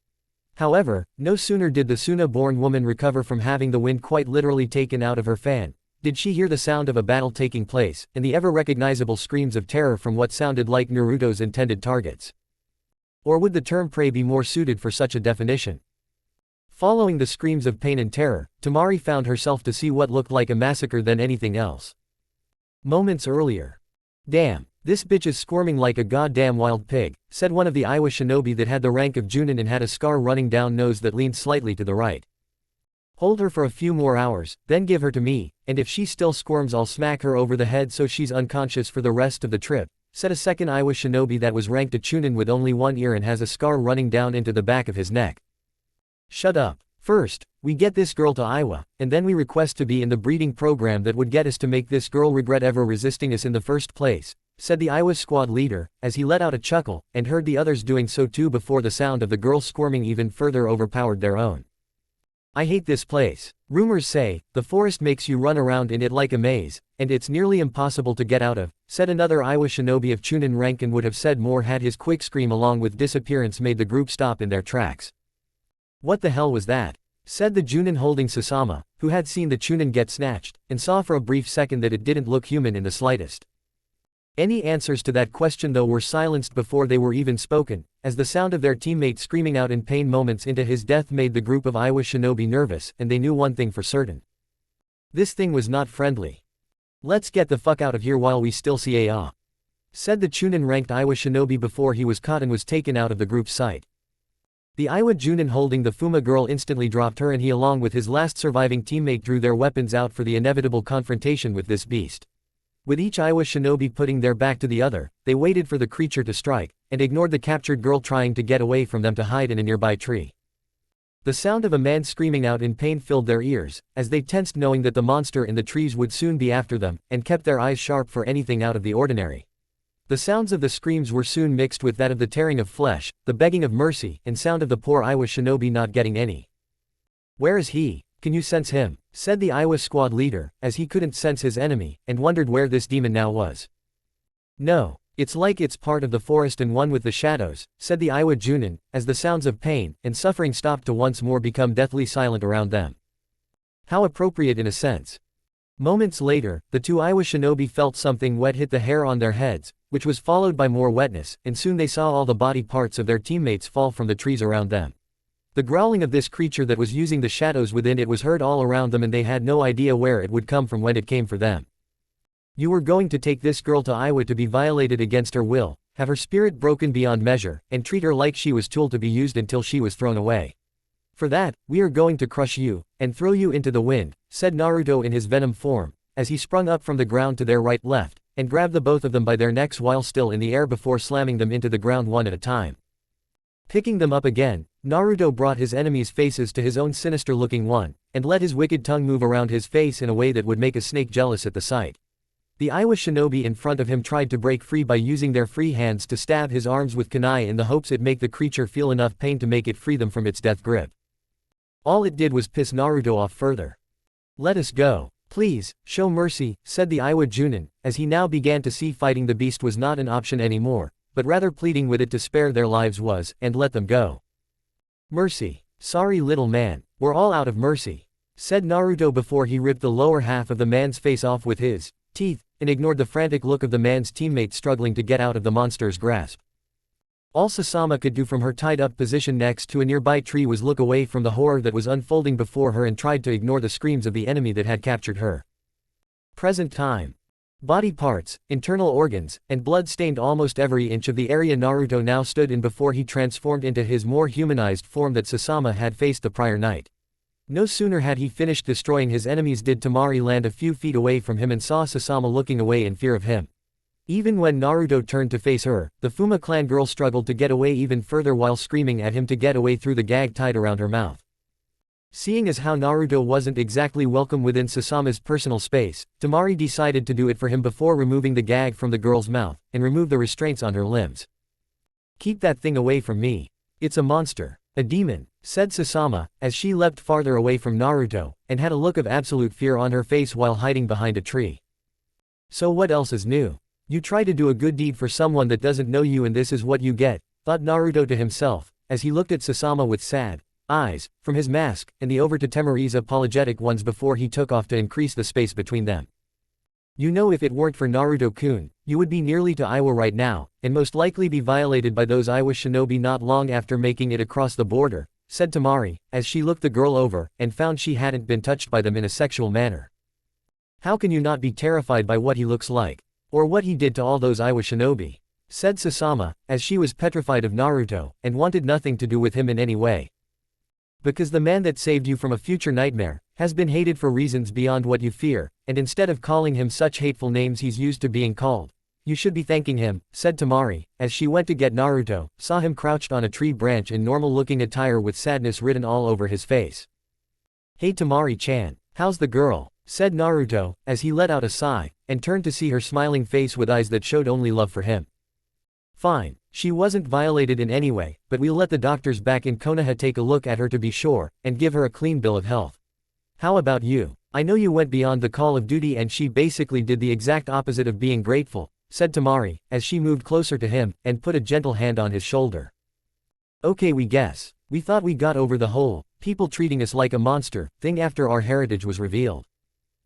Speaker 1: However, no sooner did the Suna-born woman recover from having the wind quite literally taken out of her fan, did she hear the sound of a battle taking place, and the ever-recognizable screams of terror from what sounded like Naruto's intended targets. Or would the term prey be more suited for such a definition? Following the screams of pain and terror, Temari found herself to see what looked like a massacre than anything else. Moments earlier. "Damn, this bitch is squirming like a goddamn wild pig," said one of the Iwa shinobi that had the rank of Junin and had a scar running down nose that leaned slightly to the right. "Hold her for a few more hours, then give her to me, and if she still squirms I'll smack her over the head so she's unconscious for the rest of the trip," said a second Iwa shinobi that was ranked a Chunin with only one ear and has a scar running down into the back of his neck. "Shut up. First, we get this girl to Iwa, and then we request to be in the breeding program that would get us to make this girl regret ever resisting us in the first place," said the Iwa squad leader, as he let out a chuckle, and heard the others doing so too before the sound of the girl squirming even further overpowered their own. "I hate this place. Rumors say, the forest makes you run around in it like a maze, and it's nearly impossible to get out of," said another Iwa shinobi of Chunin rank and would have said more had his quick scream along with disappearance made the group stop in their tracks. "What the hell was that?" said the Junin holding Sasama, who had seen the Chunin get snatched, and saw for a brief second that it didn't look human in the slightest. Any answers to that question though were silenced before they were even spoken, as the sound of their teammate screaming out in pain moments into his death made the group of Iwa shinobi nervous, and they knew one thing for certain. This thing was not friendly. "Let's get the fuck out of here while we still see a," said the Chunin ranked Iwa shinobi before he was caught and was taken out of the group's sight. The Iwa Junin holding the Fuma girl instantly dropped her and he along with his last surviving teammate drew their weapons out for the inevitable confrontation with this beast. With each Iwa shinobi putting their back to the other, they waited for the creature to strike, and ignored the captured girl trying to get away from them to hide in a nearby tree. The sound of a man screaming out in pain filled their ears, as they tensed knowing that the monster in the trees would soon be after them, and kept their eyes sharp for anything out of the ordinary. The sounds of the screams were soon mixed with that of the tearing of flesh, the begging of mercy, and sound of the poor Iwa shinobi not getting any. "Where is he? Can you sense him?" said the Iwa squad leader, as he couldn't sense his enemy, and wondered where this demon now was. "No, it's like it's part of the forest and one with the shadows," said the Iwa Junin, as the sounds of pain and suffering stopped to once more become deathly silent around them. How appropriate in a sense. Moments later, the two Iwa shinobi felt something wet hit the hair on their heads, which was followed by more wetness, and soon they saw all the body parts of their teammates fall from the trees around them. The growling of this creature that was using the shadows within it was heard all around them and they had no idea where it would come from when it came for them. "You were going to take this girl to Iwa to be violated against her will, have her spirit broken beyond measure, and treat her like she was tool to be used until she was thrown away. For that, we are going to crush you, and throw you into the wind," said Naruto in his venom form, as he sprung up from the ground to their right-left, and grabbed the both of them by their necks while still in the air before slamming them into the ground one at a time. Picking them up again, Naruto brought his enemies' faces to his own sinister-looking one, and let his wicked tongue move around his face in a way that would make a snake jealous at the sight. The Iwa shinobi in front of him tried to break free by using their free hands to stab his arms with kunai in the hopes it'd make the creature feel enough pain to make it free them from its death grip. All it did was piss Naruto off further. "Let us go. Please, show mercy," said the Iwa Junin, as he now began to see fighting the beast was not an option anymore, but rather pleading with it to spare their lives was, and let them go. "Mercy. Sorry little man, we're all out of mercy," said Naruto before he ripped the lower half of the man's face off with his teeth, and ignored the frantic look of the man's teammates struggling to get out of the monster's grasp. All Sasama could do from her tied-up position next to a nearby tree was look away from the horror that was unfolding before her and tried to ignore the screams of the enemy that had captured her. Present time. Body parts, internal organs, and blood stained almost every inch of the area Naruto now stood in before he transformed into his more humanized form that Sasama had faced the prior night. No sooner had he finished destroying his enemies did Temari land a few feet away from him and saw Sasama looking away in fear of him. Even when Naruto turned to face her, the Fuma clan girl struggled to get away even further while screaming at him to get away through the gag tied around her mouth. Seeing as how Naruto wasn't exactly welcome within Sasama's personal space, Temari decided to do it for him before removing the gag from the girl's mouth, and remove the restraints on her limbs. "Keep that thing away from me. It's a monster. A demon," said Sasama, as she leapt farther away from Naruto, and had a look of absolute fear on her face while hiding behind a tree. "So what else is new? You try to do a good deed for someone that doesn't know you and this is what you get," thought Naruto to himself, as he looked at Sasama with sad eyes, from his mask, and the over to Temari's apologetic ones before he took off to increase the space between them. You know, if it weren't for Naruto-kun, you would be nearly to Iwa right now, and most likely be violated by those Iwa shinobi not long after making it across the border, said Temari, as she looked the girl over, and found she hadn't been touched by them in a sexual manner. How can you not be terrified by what he looks like? Or what he did to all those Iwa shinobi? Said Sasama, as she was petrified of Naruto, and wanted nothing to do with him in any way. Because the man that saved you from a future nightmare, has been hated for reasons beyond what you fear, and instead of calling him such hateful names he's used to being called, you should be thanking him, said Temari, as she went to get Naruto, saw him crouched on a tree branch in normal-looking attire with sadness written all over his face. Hey Temari-chan, how's the girl? Said Naruto, as he let out a sigh, and turned to see her smiling face with eyes that showed only love for him. Fine, she wasn't violated in any way, but we'll let the doctors back in Konoha take a look at her to be sure, and give her a clean bill of health. How about you? I know you went beyond the call of duty and she basically did the exact opposite of being grateful, said Temari, as she moved closer to him, and put a gentle hand on his shoulder. Okay, we guess. We thought we got over the whole, people treating us like a monster, thing after our heritage was revealed.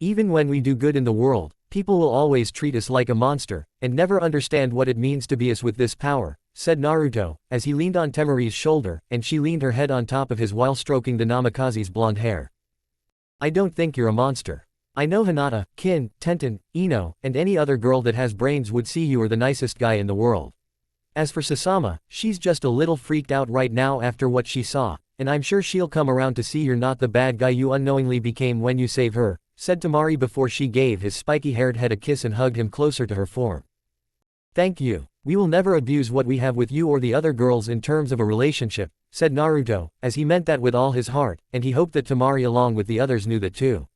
Speaker 1: Even when we do good in the world, people will always treat us like a monster, and never understand what it means to be us with this power, said Naruto, as he leaned on Temari's shoulder, and she leaned her head on top of his while stroking the Namikaze's blonde hair. I don't think you're a monster. I know Hinata, Kin, Tenten, Ino, and any other girl that has brains would see you are the nicest guy in the world. As for Sasama, she's just a little freaked out right now after what she saw, and I'm sure she'll come around to see you're not the bad guy you unknowingly became when you saved her, said Temari before she gave his spiky-haired head a kiss and hugged him closer to her form. Thank you. We will never abuse what we have with you or the other girls in terms of a relationship, said Naruto, as he meant that with all his heart, and he hoped that Temari along with the others knew that too.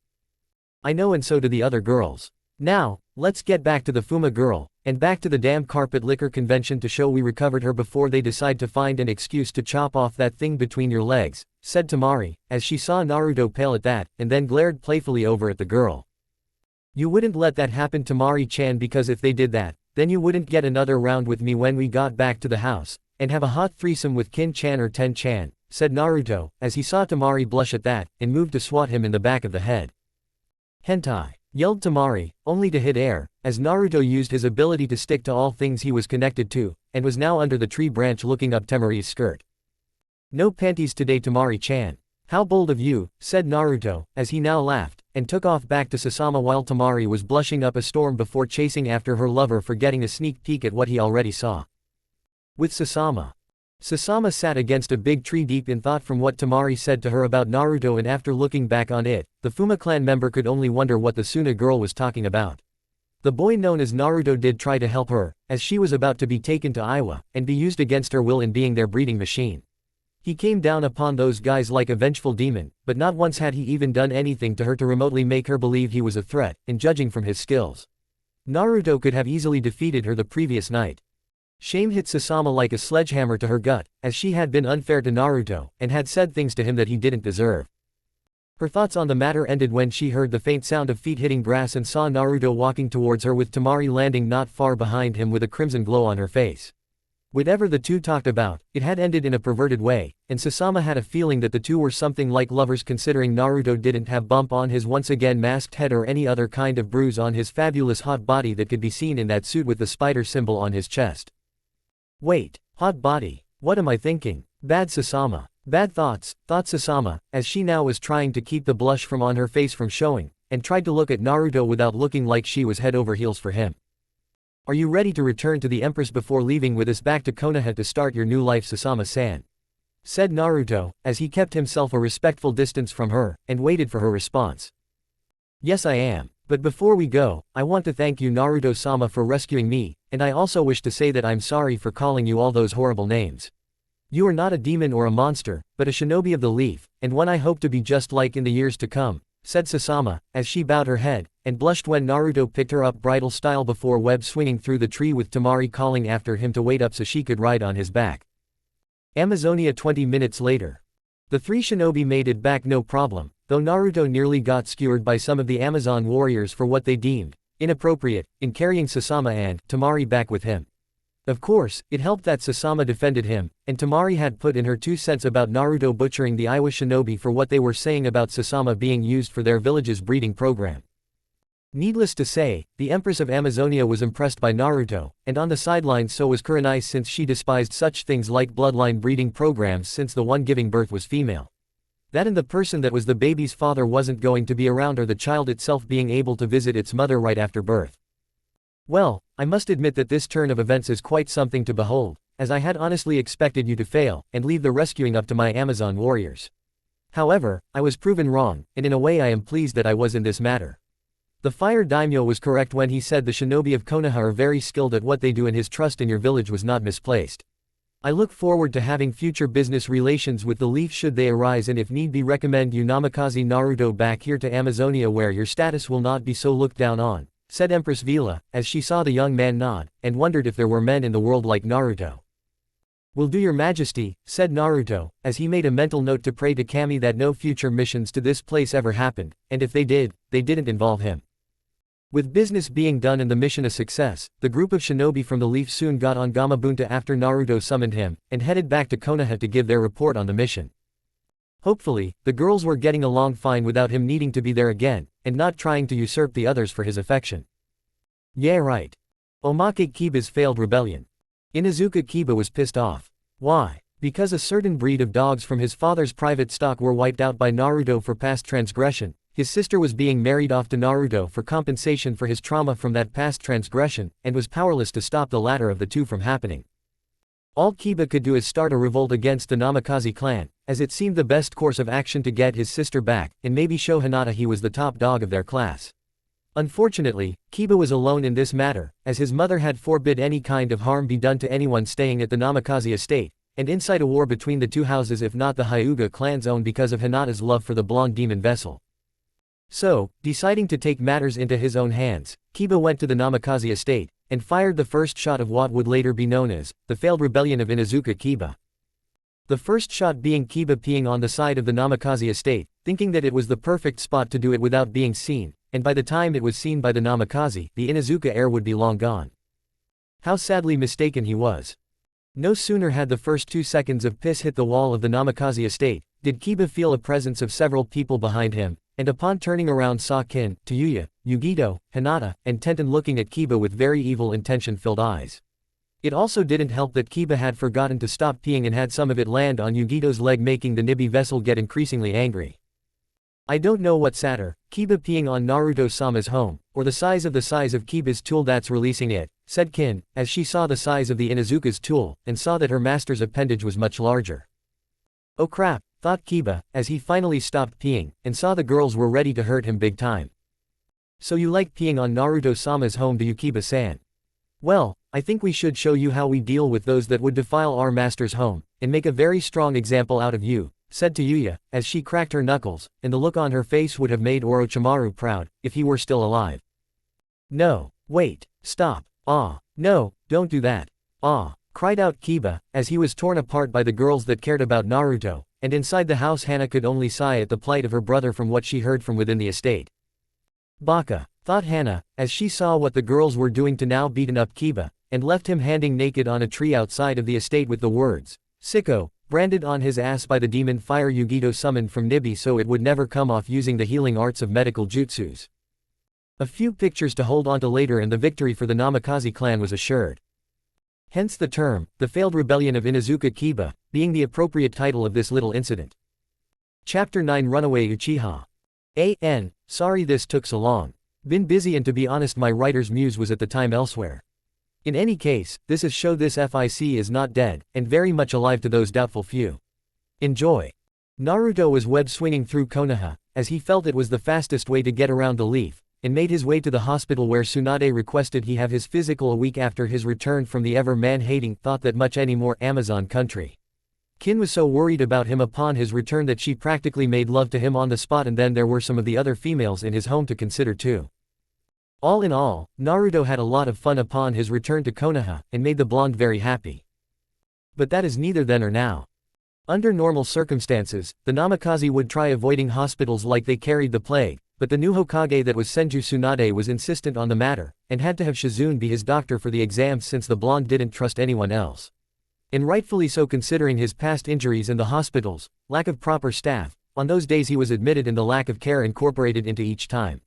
Speaker 1: I know, and so do the other girls. Now, let's get back to the Fuma girl, and back to the damn carpet liquor convention to show we recovered her before they decide to find an excuse to chop off that thing between your legs, said Temari, as she saw Naruto pale at that, and then glared playfully over at the girl. You wouldn't let that happen, Temari-chan, because if they did that, then you wouldn't get another round with me when we got back to the house, and have a hot threesome with Kin-chan or Ten-chan, said Naruto, as he saw Temari blush at that, and moved to swat him in the back of the head. Hentai, yelled Temari, only to hit air, as Naruto used his ability to stick to all things he was connected to, and was now under the tree branch looking up Temari's skirt. No panties today, Temari-chan. How bold of you, said Naruto, as he now laughed, and took off back to Sasama while Temari was blushing up a storm before chasing after her lover for getting a sneak peek at what he already saw. With Sasama. Sasama sat against a big tree deep in thought from what Temari said to her about Naruto, and after looking back on it, the Fuma clan member could only wonder what the Suna girl was talking about. The boy known as Naruto did try to help her, as she was about to be taken to Iwa, and be used against her will in being their breeding machine. He came down upon those guys like a vengeful demon, but not once had he even done anything to her to remotely make her believe he was a threat, and judging from his skills, Naruto could have easily defeated her the previous night. Shame hit Sasama like a sledgehammer to her gut, as she had been unfair to Naruto, and had said things to him that he didn't deserve. Her thoughts on the matter ended when she heard the faint sound of feet hitting grass and saw Naruto walking towards her with Temari landing not far behind him with a crimson glow on her face. Whatever the two talked about, it had ended in a perverted way, and Sasama had a feeling that the two were something like lovers, considering Naruto didn't have bump on his once again masked head or any other kind of bruise on his fabulous hot body that could be seen in that suit with the spider symbol on his chest. Wait, hot body, what am I thinking? Bad Sasama. Bad thoughts, thought Sasama, as she now was trying to keep the blush from on her face from showing, and tried to look at Naruto without looking like she was head over heels for him. Are you ready to return to the Empress before leaving with us back to Konoha to start your new life, Sasama-san? Said Naruto, as he kept himself a respectful distance from her, and waited for her response. Yes, I am. But before we go, I want to thank you, Naruto-sama, for rescuing me, and I also wish to say that I'm sorry for calling you all those horrible names. You are not a demon or a monster, but a shinobi of the leaf, and one I hope to be just like in the years to come, said Sasama, as she bowed her head, and blushed when Naruto picked her up bridal style before web swinging through the tree with Temari calling after him to wait up so she could ride on his back. Amazonia 20 minutes later. The three shinobi made it back no problem, though Naruto nearly got skewered by some of the Amazon warriors for what they deemed inappropriate in carrying Sasama and Temari back with him. Of course, it helped that Sasama defended him, and Tamari had put in her 2 cents about Naruto butchering the Iwa shinobi for what they were saying about Sasama being used for their village's breeding program. Needless to say, the Empress of Amazonia was impressed by Naruto, and on the sidelines so was Kurenai since she despised such things like bloodline breeding programs since the one giving birth was female. That and the person that was the baby's father wasn't going to be around or the child itself being able to visit its mother right after birth. Well, I must admit that this turn of events is quite something to behold, as I had honestly expected you to fail, and leave the rescuing up to my Amazon warriors. However, I was proven wrong, and in a way I am pleased that I was in this matter. The Fire Daimyo was correct when he said the shinobi of Konoha are very skilled at what they do and his trust in your village was not misplaced. I look forward to having future business relations with the Leaf should they arise and if need be recommend you Namikaze Naruto back here to Amazonia where your status will not be so looked down on, said Empress Vila, as she saw the young man nod, and wondered if there were men in the world like Naruto. Will do your majesty, said Naruto, as he made a mental note to pray to Kami that no future missions to this place ever happened, and if they did, they didn't involve him. With business being done and the mission a success, the group of shinobi from the Leaf soon got on Gamabunta after Naruto summoned him, and headed back to Konoha to give their report on the mission. Hopefully, the girls were getting along fine without him needing to be there again, and not trying to usurp the others for his affection. Yeah right. Omake Kiba's failed rebellion. Inuzuka Kiba was pissed off. Why? Because a certain breed of dogs from his father's private stock were wiped out by Naruto for past transgression. His sister was being married off to Naruto for compensation for his trauma from that past transgression, and was powerless to stop the latter of the two from happening. All Kiba could do is start a revolt against the Namikaze clan, as it seemed the best course of action to get his sister back, and maybe show Hinata he was the top dog of their class. Unfortunately, Kiba was alone in this matter, as his mother had forbid any kind of harm be done to anyone staying at the Namikaze estate, and incite a war between the two houses if not the Hyuga clan's own because of Hinata's love for the blonde demon vessel. So, deciding to take matters into his own hands, Kiba went to the Namikaze estate, and fired the first shot of what would later be known as the failed rebellion of Inuzuka Kiba. The first shot being Kiba peeing on the side of the Namikaze estate, thinking that it was the perfect spot to do it without being seen, and by the time it was seen by the Namikaze, the Inuzuka heir would be long gone. How sadly mistaken he was. No sooner had the first 2 seconds of piss hit the wall of the Namikaze estate, did Kiba feel a presence of several people behind him, and upon turning around saw Kin, Tayuya, Yugito, Hinata, and Tenten looking at Kiba with very evil intention-filled eyes. It also didn't help that Kiba had forgotten to stop peeing and had some of it land on Yugito's leg making the Nibi vessel get increasingly angry. I don't know what's sadder, Kiba peeing on Naruto-sama's home, or the size of Kiba's tool that's releasing it, said Kin, as she saw the size of the Inuzuka's tool, and saw that her master's appendage was much larger. Oh crap, thought Kiba, as he finally stopped peeing, and saw the girls were ready to hurt him big time. So you like peeing on Naruto-sama's home, do you, Kiba-san? Well, I think we should show you how we deal with those that would defile our master's home, and make a very strong example out of you, said Tayuya, as she cracked her knuckles, and the look on her face would have made Orochimaru proud, if he were still alive. No, wait, stop, no, don't do that, cried out Kiba, as he was torn apart by the girls that cared about Naruto, and inside the house Hana could only sigh at the plight of her brother from what she heard from within the estate. Baka, thought Hana, as she saw what the girls were doing to now beaten up Kiba, and left him hanging naked on a tree outside of the estate with the words, "Sicko," branded on his ass by the demon fire Yugito summoned from Nibi so it would never come off using the healing arts of medical jutsus. A few pictures to hold on to later and the victory for the Namikaze clan was assured. Hence the term, the failed rebellion of Inuzuka Kiba, being the appropriate title of this little incident. Chapter 9 Runaway Uchiha. Sorry this took so long. Been busy and to be honest my writer's muse was at the time elsewhere. In any case, this is show this FIC is not dead, and very much alive to those doubtful few. Enjoy. Naruto was web-swinging through Konoha, as he felt it was the fastest way to get around the Leaf, and made his way to the hospital where Tsunade requested he have his physical a week after his return from the ever man-hating thought that much anymore Amazon country. Kin was so worried about him upon his return that she practically made love to him on the spot, and then there were some of the other females in his home to consider too. All in all, Naruto had a lot of fun upon his return to Konoha, and made the blonde very happy. But that is neither then or now. Under normal circumstances, the Namikaze would try avoiding hospitals like they carried the plague, but the new Hokage that was Senju Tsunade was insistent on the matter, and had to have Shizune be his doctor for the exams since the blonde didn't trust anyone else. And rightfully so considering his past injuries and the hospitals, lack of proper staff, on those days he was admitted and the lack of care incorporated into each time.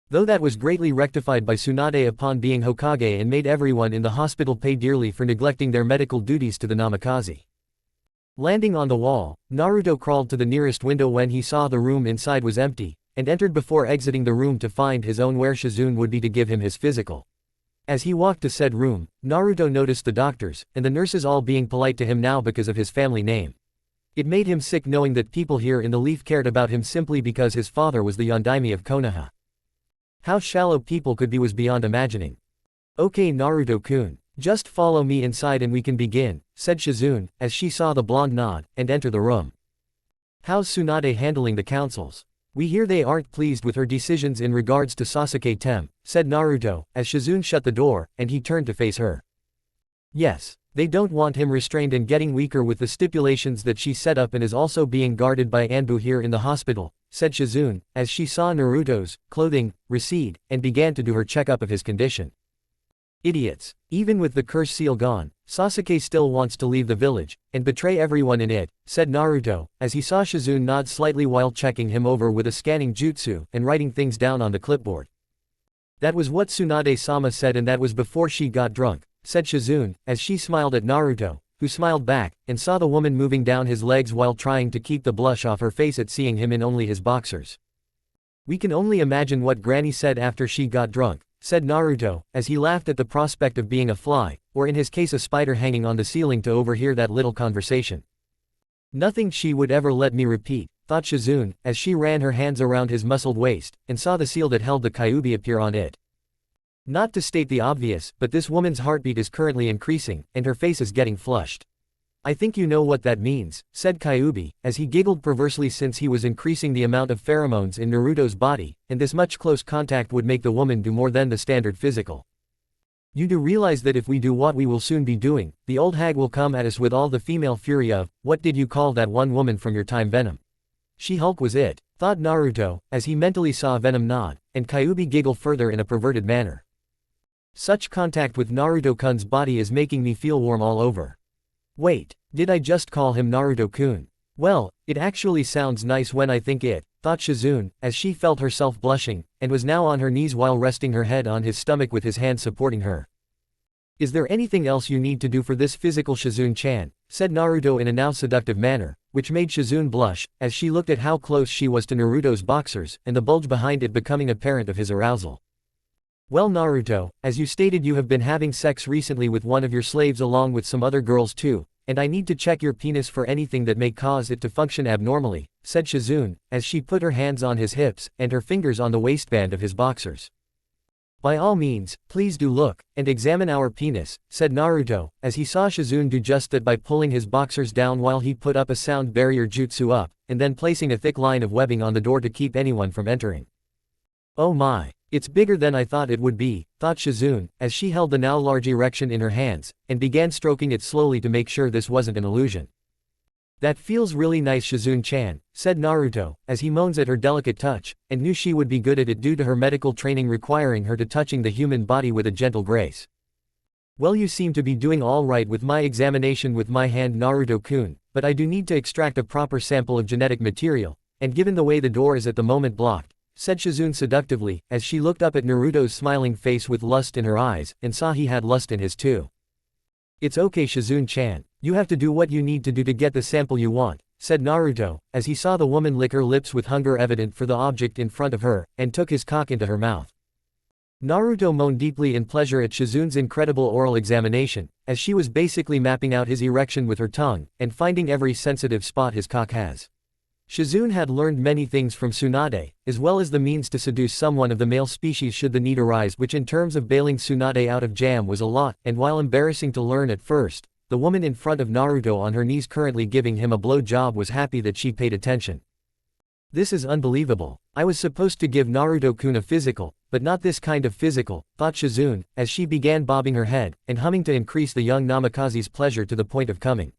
Speaker 1: Though that was greatly rectified by Tsunade upon being Hokage and made everyone in the hospital pay dearly for neglecting their medical duties to the Namikaze. Landing on the wall, Naruto crawled to the nearest window when he saw the room inside was empty, and entered before exiting the room to find his own where Shizune would be to give him his physical. As he walked to said room, Naruto noticed the doctors and the nurses all being polite to him now because of his family name. It made him sick knowing that people here in the Leaf cared about him simply because his father was the Yondaime of Konoha. How shallow people could be was beyond imagining. "Okay Naruto-kun, just follow me inside and we can begin," said Shizune, as she saw the blonde nod and enter the room. "How's Tsunade handling the councils? We hear they aren't pleased with her decisions in regards to Sasuke Tem," said Naruto, as Shizune shut the door, and he turned to face her. "Yes, they don't want him restrained and getting weaker with the stipulations that she set up and is also being guarded by Anbu here in the hospital," said Shizune, as she saw Naruto's clothing recede, and began to do her checkup of his condition. "Idiots. Even with the curse seal gone, Sasuke still wants to leave the village, and betray everyone in it," said Naruto, as he saw Shizune nod slightly while checking him over with a scanning jutsu and writing things down on the clipboard. "That was what Tsunade-sama said and that was before she got drunk," said Shizune, as she smiled at Naruto, who smiled back, and saw the woman moving down his legs while trying to keep the blush off her face at seeing him in only his boxers. "We can only imagine what Granny said after she got drunk," said Naruto, as he laughed at the prospect of being a fly, or in his case a spider hanging on the ceiling to overhear that little conversation. "Nothing she would ever let me repeat," thought Shizune, as she ran her hands around his muscled waist, and saw the seal that held the Kyuubi appear on it. Not to state the obvious, but this woman's heartbeat is currently increasing, and her face is getting flushed. "I think you know what that means," said Kyuubi, as he giggled perversely since he was increasing the amount of pheromones in Naruto's body, and this much close contact would make the woman do more than the standard physical. "You do realize that if we do what we will soon be doing, the old hag will come at us with all the female fury of, what did you call that one woman from your time, Venom? She-Hulk was it," thought Naruto, as he mentally saw Venom nod, and Kyuubi giggle further in a perverted manner. "Such contact with Naruto-kun's body is making me feel warm all over. Wait, did I just call him Naruto-kun? Well, it actually sounds nice when I think it," thought Shizune, as she felt herself blushing, and was now on her knees while resting her head on his stomach with his hand supporting her. "Is there anything else you need to do for this physical, Shizune-chan?" said Naruto in a now seductive manner, which made Shizune blush, as she looked at how close she was to Naruto's boxers, and the bulge behind it becoming apparent of his arousal. "Well Naruto, as you stated you have been having sex recently with one of your slaves along with some other girls too, and I need to check your penis for anything that may cause it to function abnormally," said Shizune, as she put her hands on his hips, and her fingers on the waistband of his boxers. "By all means, please do look, and examine our penis," said Naruto, as he saw Shizune do just that by pulling his boxers down while he put up a sound barrier jutsu up, and then placing a thick line of webbing on the door to keep anyone from entering. "Oh my. It's bigger than I thought it would be," thought Shizune, as she held the now large erection in her hands, and began stroking it slowly to make sure this wasn't an illusion. "That feels really nice Shizune-chan," said Naruto, as he moans at her delicate touch, and knew she would be good at it due to her medical training requiring her to touching the human body with a gentle grace. "Well, you seem to be doing all right with my examination with my hand Naruto-kun, but I do need to extract a proper sample of genetic material, and given the way the door is at the moment blocked," said Shizune seductively, as she looked up at Naruto's smiling face with lust in her eyes, and saw he had lust in his too. "It's okay Shizune-chan, you have to do what you need to do to get the sample you want," said Naruto, as he saw the woman lick her lips with hunger evident for the object in front of her, and took his cock into her mouth. Naruto moaned deeply in pleasure at Shizune's incredible oral examination, as she was basically mapping out his erection with her tongue, and finding every sensitive spot his cock has. Shizune had learned many things from Tsunade, as well as the means to seduce someone of the male species should the need arise, which in terms of bailing Tsunade out of jam was a lot, and while embarrassing to learn at first, the woman in front of Naruto on her knees currently giving him a blow job was happy that she paid attention. "This is unbelievable. I was supposed to give Naruto-kun a physical, but not this kind of physical," thought Shizune, as she began bobbing her head, and humming to increase the young Namikaze's pleasure to the point of coming.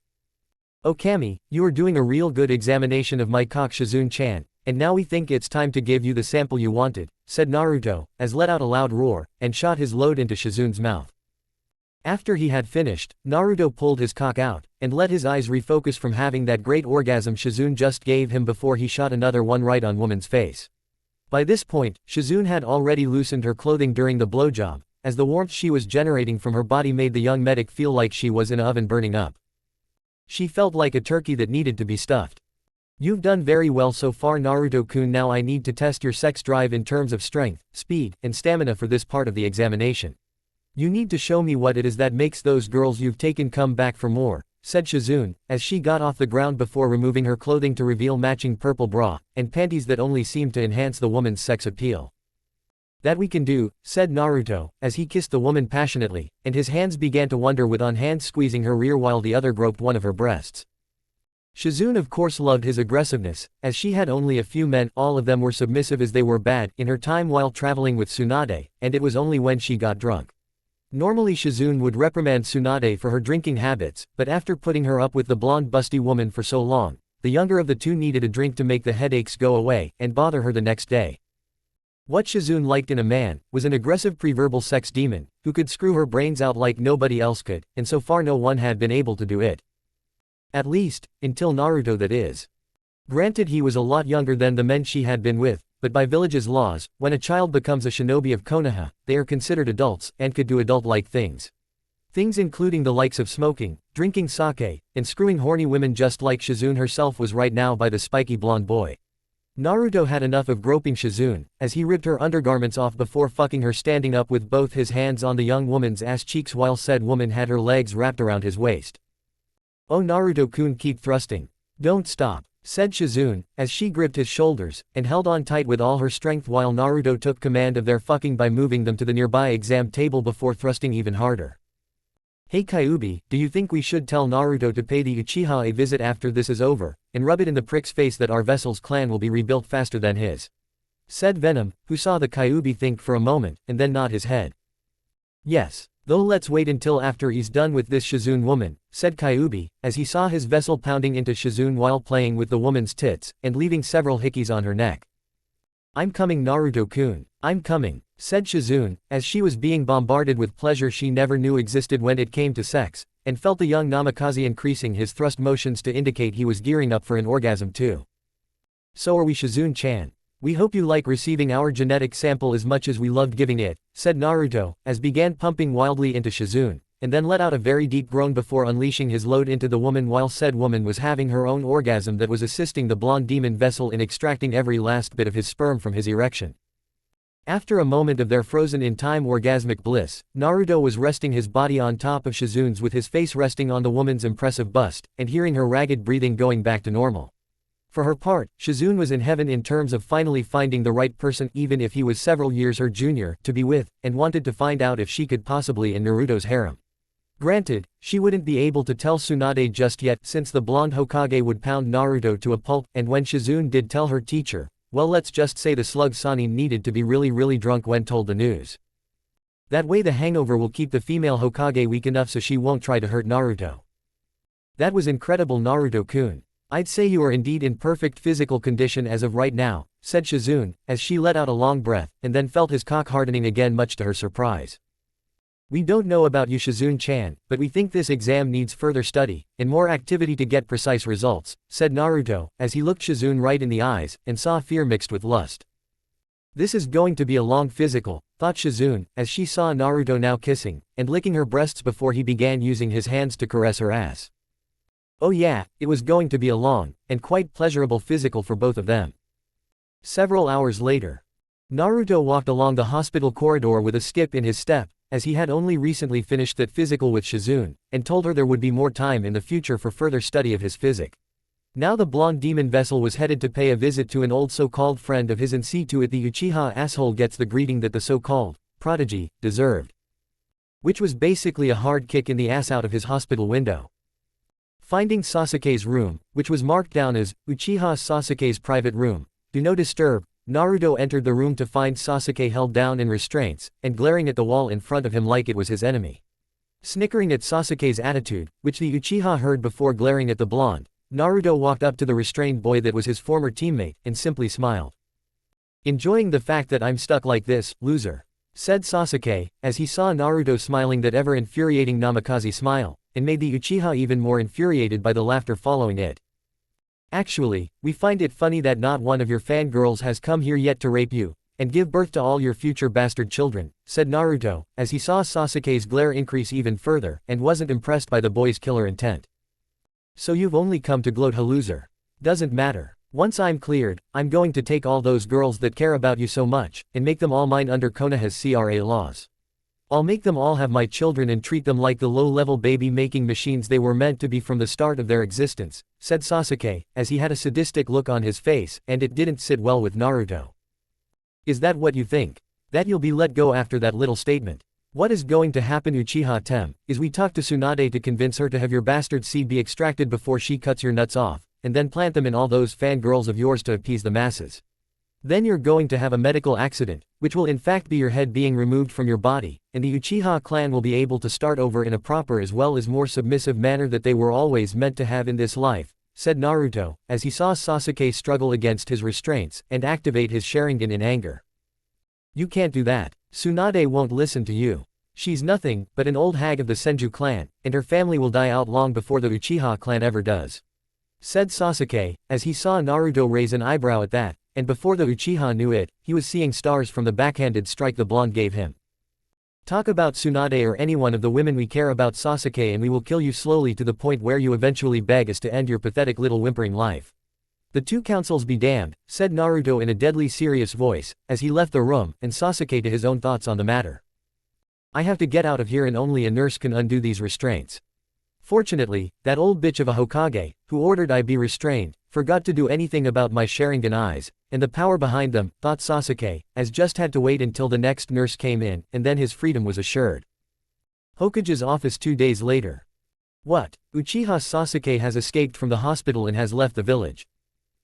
Speaker 1: "Oh Kami, you are doing a real good examination of my cock Shizune-chan," And now we think it's time to give you the sample you wanted, said Naruto, as let out a loud roar, and shot his load into Shizune's mouth. After he had finished, Naruto pulled his cock out, and let his eyes refocus from having that great orgasm Shizune just gave him before he shot another one right on woman's face. By this point, Shizune had already loosened her clothing during the blowjob, as the warmth she was generating from her body made the young medic feel like she was in an oven burning up. She felt like a turkey that needed to be stuffed. You've done very well so far, Naruto-kun. Now I need to test your sex drive in terms of strength, speed, and stamina for this part of the examination. You need to show me what it is that makes those girls you've taken come back for more, said Shizune, as she got off the ground before removing her clothing to reveal matching purple bra, and panties that only seemed to enhance the woman's sex appeal. That we can do, said Naruto, as he kissed the woman passionately, and his hands began to wander with one hand squeezing her rear while the other groped one of her breasts. Shizune of course loved his aggressiveness, as she had only a few men, all of them were submissive as they were bad, in her time while traveling with Tsunade, and it was only when she got drunk. Normally Shizune would reprimand Tsunade for her drinking habits, but after putting her up with the blonde busty woman for so long, the younger of the two needed a drink to make the headaches go away, and bother her the next day. What Shizune liked in a man, was an aggressive pre-verbal sex demon, who could screw her brains out like nobody else could, and so far no one had been able to do it. At least, until Naruto, that is. Granted, he was a lot younger than the men she had been with, but by village's laws, when a child becomes a shinobi of Konoha, they are considered adults, and could do adult-like things. Things including the likes of smoking, drinking sake, and screwing horny women just like Shizune herself was right now by the spiky blonde boy. Naruto had enough of groping Shizune, as he ripped her undergarments off before fucking her standing up with both his hands on the young woman's ass cheeks while said woman had her legs wrapped around his waist. Oh Naruto-kun, keep thrusting. Don't stop, said Shizune, as she gripped his shoulders, and held on tight with all her strength while Naruto took command of their fucking by moving them to the nearby exam table before thrusting even harder. Hey Kyuubi, do you think we should tell Naruto to pay the Uchiha a visit after this is over, and rub it in the prick's face that our vessel's clan will be rebuilt faster than his? Said Venom, who saw the Kyuubi think for a moment, and then nod his head. Yes. Though let's wait until after he's done with this Shizune woman, said Kyuubi, as he saw his vessel pounding into Shizune while playing with the woman's tits, and leaving several hickeys on her neck. I'm coming Naruto-kun, I'm coming, said Shizune, as she was being bombarded with pleasure she never knew existed when it came to sex, and felt the young Namikaze increasing his thrust motions to indicate he was gearing up for an orgasm too. So are we, Shizune-chan. We hope you like receiving our genetic sample as much as we loved giving it, said Naruto, as began pumping wildly into Shizune, and then let out a very deep groan before unleashing his load into the woman while said woman was having her own orgasm that was assisting the blonde demon vessel in extracting every last bit of his sperm from his erection. After a moment of their frozen-in-time orgasmic bliss, Naruto was resting his body on top of Shizune's with his face resting on the woman's impressive bust, and hearing her ragged breathing going back to normal. For her part, Shizune was in heaven in terms of finally finding the right person even if he was several years her junior, to be with, and wanted to find out if she could possibly in Naruto's harem. Granted, she wouldn't be able to tell Tsunade just yet since the blonde Hokage would pound Naruto to a pulp, and when Shizune did tell her teacher, well let's just say the slug Sanin needed to be really drunk when told the news. That way the hangover will keep the female Hokage weak enough so she won't try to hurt Naruto. That was incredible Naruto-kun. I'd say you are indeed in perfect physical condition as of right now, said Shizune, as she let out a long breath, and then felt his cock hardening again much to her surprise. We don't know about you Shizune-chan, but we think this exam needs further study, and more activity to get precise results, said Naruto, as he looked Shizune right in the eyes, and saw fear mixed with lust. This is going to be a long physical, thought Shizune, as she saw Naruto now kissing, and licking her breasts before he began using his hands to caress her ass. Oh yeah, it was going to be a long, and quite pleasurable physical for both of them. Several hours later, Naruto walked along the hospital corridor with a skip in his step, as he had only recently finished that physical with Shizune, and told her there would be more time in the future for further study of his physic. Now the blonde demon vessel was headed to pay a visit to an old so-called friend of his and see to it the Uchiha asshole gets the greeting that the so-called prodigy deserved. Which was basically a hard kick in the ass out of his hospital window. Finding Sasuke's room, which was marked down as Uchiha Sasuke's private room, do no disturb, Naruto entered the room to find Sasuke held down in restraints, and glaring at the wall in front of him like it was his enemy. Snickering at Sasuke's attitude, which the Uchiha heard before glaring at the blonde, Naruto walked up to the restrained boy that was his former teammate, and simply smiled. "Enjoying the fact that I'm stuck like this, loser," said Sasuke, as he saw Naruto smiling that ever-infuriating Namikaze smile, and made the Uchiha even more infuriated by the laughter following it. "Actually, we find it funny that not one of your fangirls has come here yet to rape you, and give birth to all your future bastard children," said Naruto, as he saw Sasuke's glare increase even further, and wasn't impressed by the boy's killer intent. "So you've only come to gloat, loser. Doesn't matter. Once I'm cleared, I'm going to take all those girls that care about you so much, and make them all mine under Konoha's CRA laws. I'll make them all have my children and treat them like the low-level baby-making machines they were meant to be from the start of their existence," said Sasuke, as he had a sadistic look on his face, and it didn't sit well with Naruto. "Is that what you think? That you'll be let go after that little statement? What is going to happen, Uchiha Tem, is we talk to Tsunade to convince her to have your bastard seed be extracted before she cuts your nuts off, and then plant them in all those fangirls of yours to appease the masses. Then you're going to have a medical accident, which will in fact be your head being removed from your body, and the Uchiha clan will be able to start over in a proper as well as more submissive manner that they were always meant to have in this life," said Naruto, as he saw Sasuke struggle against his restraints, and activate his Sharingan in anger. "You can't do that. Tsunade won't listen to you. She's nothing but an old hag of the Senju clan, and her family will die out long before the Uchiha clan ever does," said Sasuke, as he saw Naruto raise an eyebrow at that, and before the Uchiha knew it, he was seeing stars from the backhanded strike the blonde gave him. "Talk about Tsunade or any one of the women we care about, Sasuke, and we will kill you slowly to the point where you eventually beg us to end your pathetic little whimpering life. The two councils be damned," said Naruto in a deadly serious voice, as he left the room, and Sasuke to his own thoughts on the matter. "I have to get out of here, and only a nurse can undo these restraints. Fortunately, that old bitch of a Hokage, who ordered I be restrained, forgot to do anything about my Sharingan eyes, and the power behind them," thought Sasuke, as just had to wait until the next nurse came in, and then his freedom was assured. Hokage's office 2 days later. "What? Uchiha Sasuke has escaped from the hospital and has left the village,"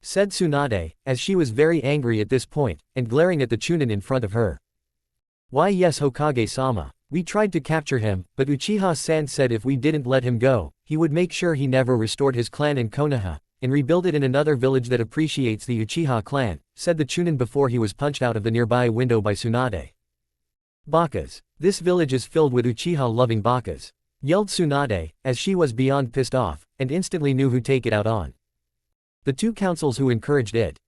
Speaker 1: said Tsunade, as she was very angry at this point, and glaring at the Chunin in front of her. "Why yes, Hokage-sama. We tried to capture him, but Uchiha-san said if we didn't let him go, he would make sure he never restored his clan in Konoha, and rebuild it in another village that appreciates the Uchiha clan," said the Chunin before he was punched out of the nearby window by Tsunade. "Bakas. This village is filled with Uchiha-loving bakas," yelled Tsunade, as she was beyond pissed off, and instantly knew who take it out on. The two councils who encouraged it.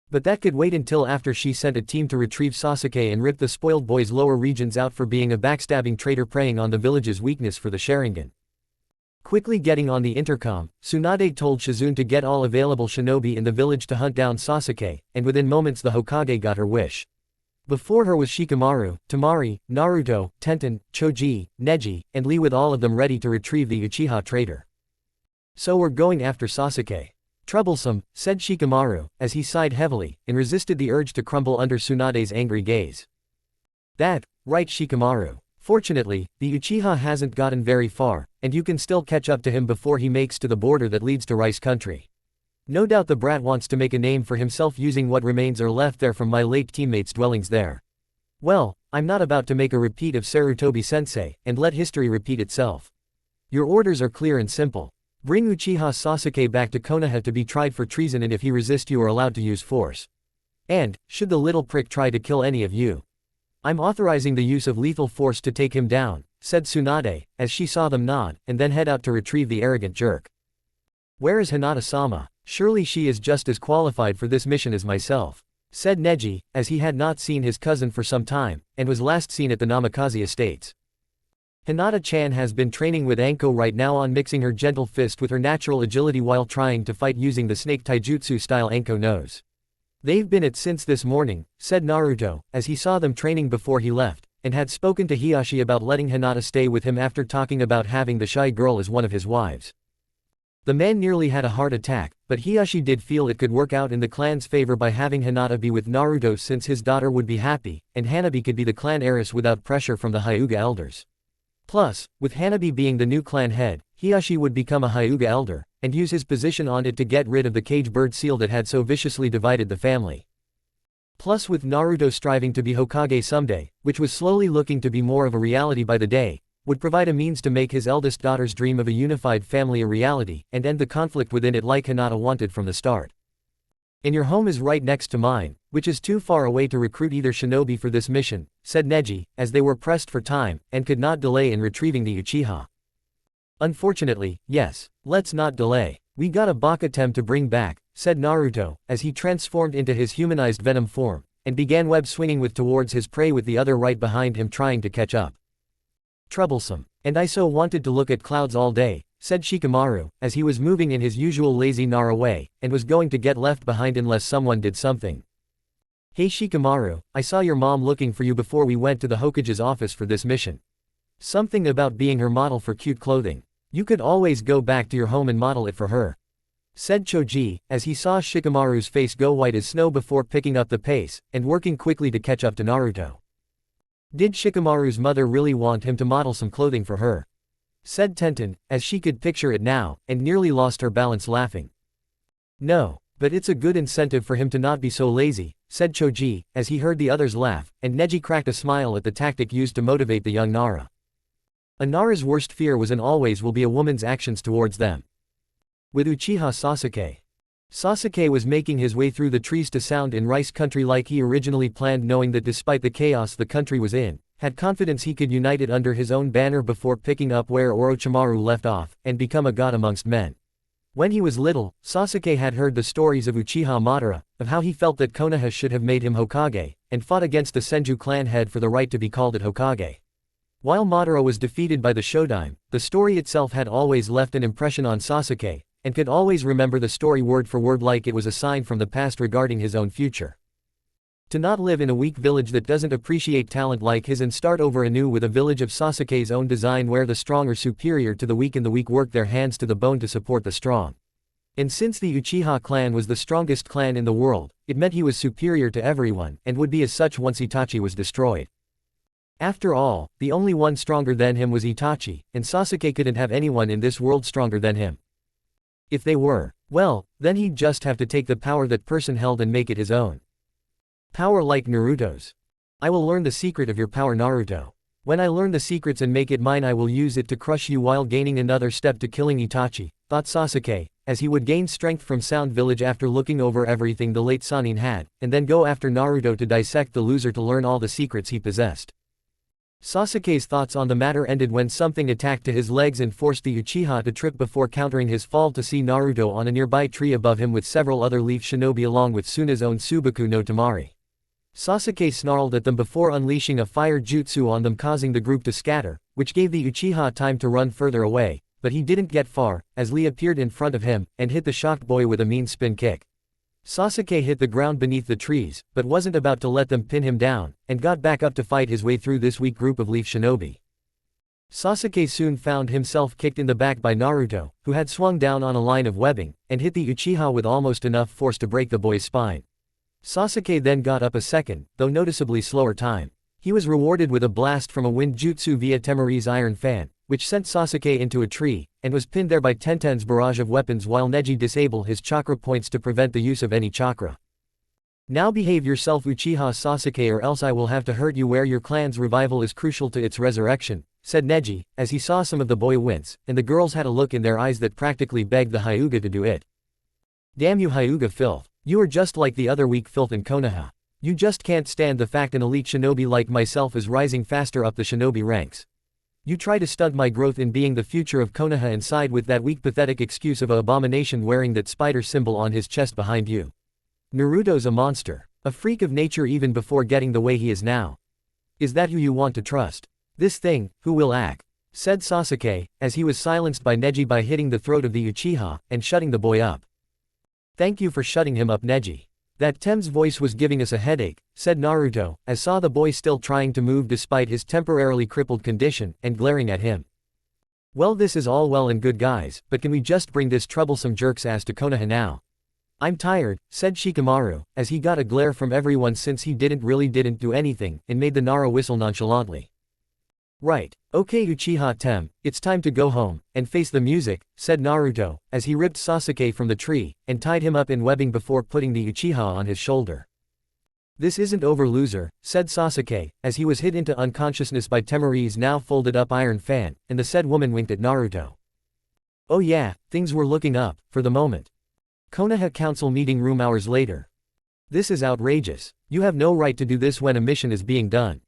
Speaker 1: But that could wait until after she sent a team to retrieve Sasuke and rip the spoiled boy's lower regions out for being a backstabbing traitor preying on the village's weakness for the Sharingan. Quickly getting on the intercom, Tsunade told Shizune to get all available shinobi in the village to hunt down Sasuke, and within moments the Hokage got her wish. Before her was Shikamaru, Temari, Naruto, Tenten, Choji, Neji, and Lee, with all of them ready to retrieve the Uchiha traitor. "So we're going after Sasuke. Troublesome," said Shikamaru, as he sighed heavily, and resisted the urge to crumble under Tsunade's angry gaze. "That, right, Shikamaru. Fortunately, the Uchiha hasn't gotten very far, and you can still catch up to him before he makes to the border that leads to Rice Country. No doubt the brat wants to make a name for himself using what remains are left there from my late teammates' dwellings there. Well, I'm not about to make a repeat of Sarutobi-sensei, and let history repeat itself. Your orders are clear and simple. Bring Uchiha Sasuke back to Konoha to be tried for treason, and if he resists you are allowed to use force. And, should the little prick try to kill any of you, I'm authorizing the use of lethal force to take him down," said Tsunade, as she saw them nod, and then head out to retrieve the arrogant jerk. "Where is Hinata-sama? Surely she is just as qualified for this mission as myself," said Neji, as he had not seen his cousin for some time, and was last seen at the Namikaze estates. "Hinata-chan has been training with Anko right now on mixing her gentle fist with her natural agility while trying to fight using the snake taijutsu style Anko knows. They've been it since this morning," said Naruto, as he saw them training before he left, and had spoken to Hiyashi about letting Hinata stay with him after talking about having the shy girl as one of his wives. The man nearly had a heart attack, but Hiyashi did feel it could work out in the clan's favor by having Hinata be with Naruto, since his daughter would be happy, and Hanabi could be the clan heiress without pressure from the Hyuga elders. Plus, with Hanabi being the new clan head, Hiyashi would become a Hyuga elder, and use his position on it to get rid of the cage bird seal that had so viciously divided the family. Plus, with Naruto striving to be Hokage someday, which was slowly looking to be more of a reality by the day, would provide a means to make his eldest daughter's dream of a unified family a reality, and end the conflict within it like Hinata wanted from the start. And your home is right next to mine, which is too far away to recruit either shinobi for this mission, said Neji, as they were pressed for time, and could not delay in retrieving the Uchiha. Unfortunately, yes. Let's not delay. We got a Bakatem to bring back, said Naruto, as he transformed into his humanized venom form, and began web swinging towards his prey with the other right behind him trying to catch up. Troublesome. And I so wanted to look at clouds all day, said Shikamaru, as he was moving in his usual lazy Nara way, and was going to get left behind unless someone did something. Hey Shikamaru, I saw your mom looking for you before we went to the Hokage's office for this mission. Something about being her model for cute clothing. You could always go back to your home and model it for her, said Choji, as he saw Shikamaru's face go white as snow before picking up the pace, and working quickly to catch up to Naruto. Did Shikamaru's mother really want him to model some clothing for her? Said Tenten, as she could picture it now, and nearly lost her balance laughing. No, but it's a good incentive for him to not be so lazy, said Choji, as he heard the others laugh, and Neji cracked a smile at the tactic used to motivate the young Nara. A Nara's worst fear was and always will be a woman's actions towards them. With Uchiha Sasuke. Sasuke was making his way through the trees to Sound in Rice Country like he originally planned, knowing that despite the chaos the country was in, had confidence he could unite it under his own banner before picking up where Orochimaru left off, and become a god amongst men. When he was little, Sasuke had heard the stories of Uchiha Madara, of how he felt that Konoha should have made him Hokage, and fought against the Senju clan head for the right to be called it Hokage. While Madara was defeated by the Shodaime, the story itself had always left an impression on Sasuke, and could always remember the story word for word like it was a sign from the past regarding his own future. To not live in a weak village that doesn't appreciate talent like his and start over anew with a village of Sasuke's own design where the strong are superior to the weak and the weak work their hands to the bone to support the strong. And since the Uchiha clan was the strongest clan in the world, it meant he was superior to everyone, and would be as such once Itachi was destroyed. After all, the only one stronger than him was Itachi, and Sasuke couldn't have anyone in this world stronger than him. If they were, well, then he'd just have to take the power that person held and make it his own. Power like Naruto's. I will learn the secret of your power, Naruto. When I learn the secrets and make it mine, I will use it to crush you while gaining another step to killing Itachi, thought Sasuke, as he would gain strength from Sound Village after looking over everything the late Sannin had, and then go after Naruto to dissect the loser to learn all the secrets he possessed. Sasuke's thoughts on the matter ended when something attacked to his legs and forced the Uchiha to trip before countering his fall to see Naruto on a nearby tree above him with several other leaf shinobi along with Suna's own Subaku no Tamari. Sasuke snarled at them before unleashing a fire jutsu on them, causing the group to scatter, which gave the Uchiha time to run further away, but he didn't get far, as Lee appeared in front of him, and hit the shocked boy with a mean spin kick. Sasuke hit the ground beneath the trees, but wasn't about to let them pin him down, and got back up to fight his way through this weak group of leaf shinobi. Sasuke soon found himself kicked in the back by Naruto, who had swung down on a line of webbing, and hit the Uchiha with almost enough force to break the boy's spine. Sasuke then got up a second, though noticeably slower time. He was rewarded with a blast from a wind jutsu via Temari's iron fan, which sent Sasuke into a tree, and was pinned there by Tenten's barrage of weapons while Neji disabled his chakra points to prevent the use of any chakra. Now behave yourself, Uchiha Sasuke, or else I will have to hurt you where your clan's revival is crucial to its resurrection, said Neji, as he saw some of the boy wince, and the girls had a look in their eyes that practically begged the Hyuga to do it. Damn you Hyuga filth. You are just like the other weak filth in Konoha. You just can't stand the fact an elite shinobi like myself is rising faster up the shinobi ranks. You try to stunt my growth in being the future of Konoha and side with that weak pathetic excuse of a abomination wearing that spider symbol on his chest behind you. Naruto's a monster. A freak of nature even before getting the way he is now. Is that who you want to trust? This thing, who will act? Said Sasuke, as he was silenced by Neji by hitting the throat of the Uchiha, and shutting the boy up. Thank you for shutting him up, Neji. That Tem's voice was giving us a headache, said Naruto, as saw the boy still trying to move despite his temporarily crippled condition, and glaring at him. Well, this is all well and good, guys, but can we just bring this troublesome jerk's ass to Konoha now? I'm tired, said Shikamaru, as he got a glare from everyone since he didn't do anything, and made the Nara whistle nonchalantly. Right, okay Uchiha Tem, it's time to go home, and face the music, said Naruto, as he ripped Sasuke from the tree, and tied him up in webbing before putting the Uchiha on his shoulder. This isn't over, loser, said Sasuke, as he was hit into unconsciousness by Temari's now folded up iron fan, and the said woman winked at Naruto. Oh yeah, things were looking up, for the moment. Konoha council meeting room hours later. This is outrageous. You have no right to do this when a mission is being done,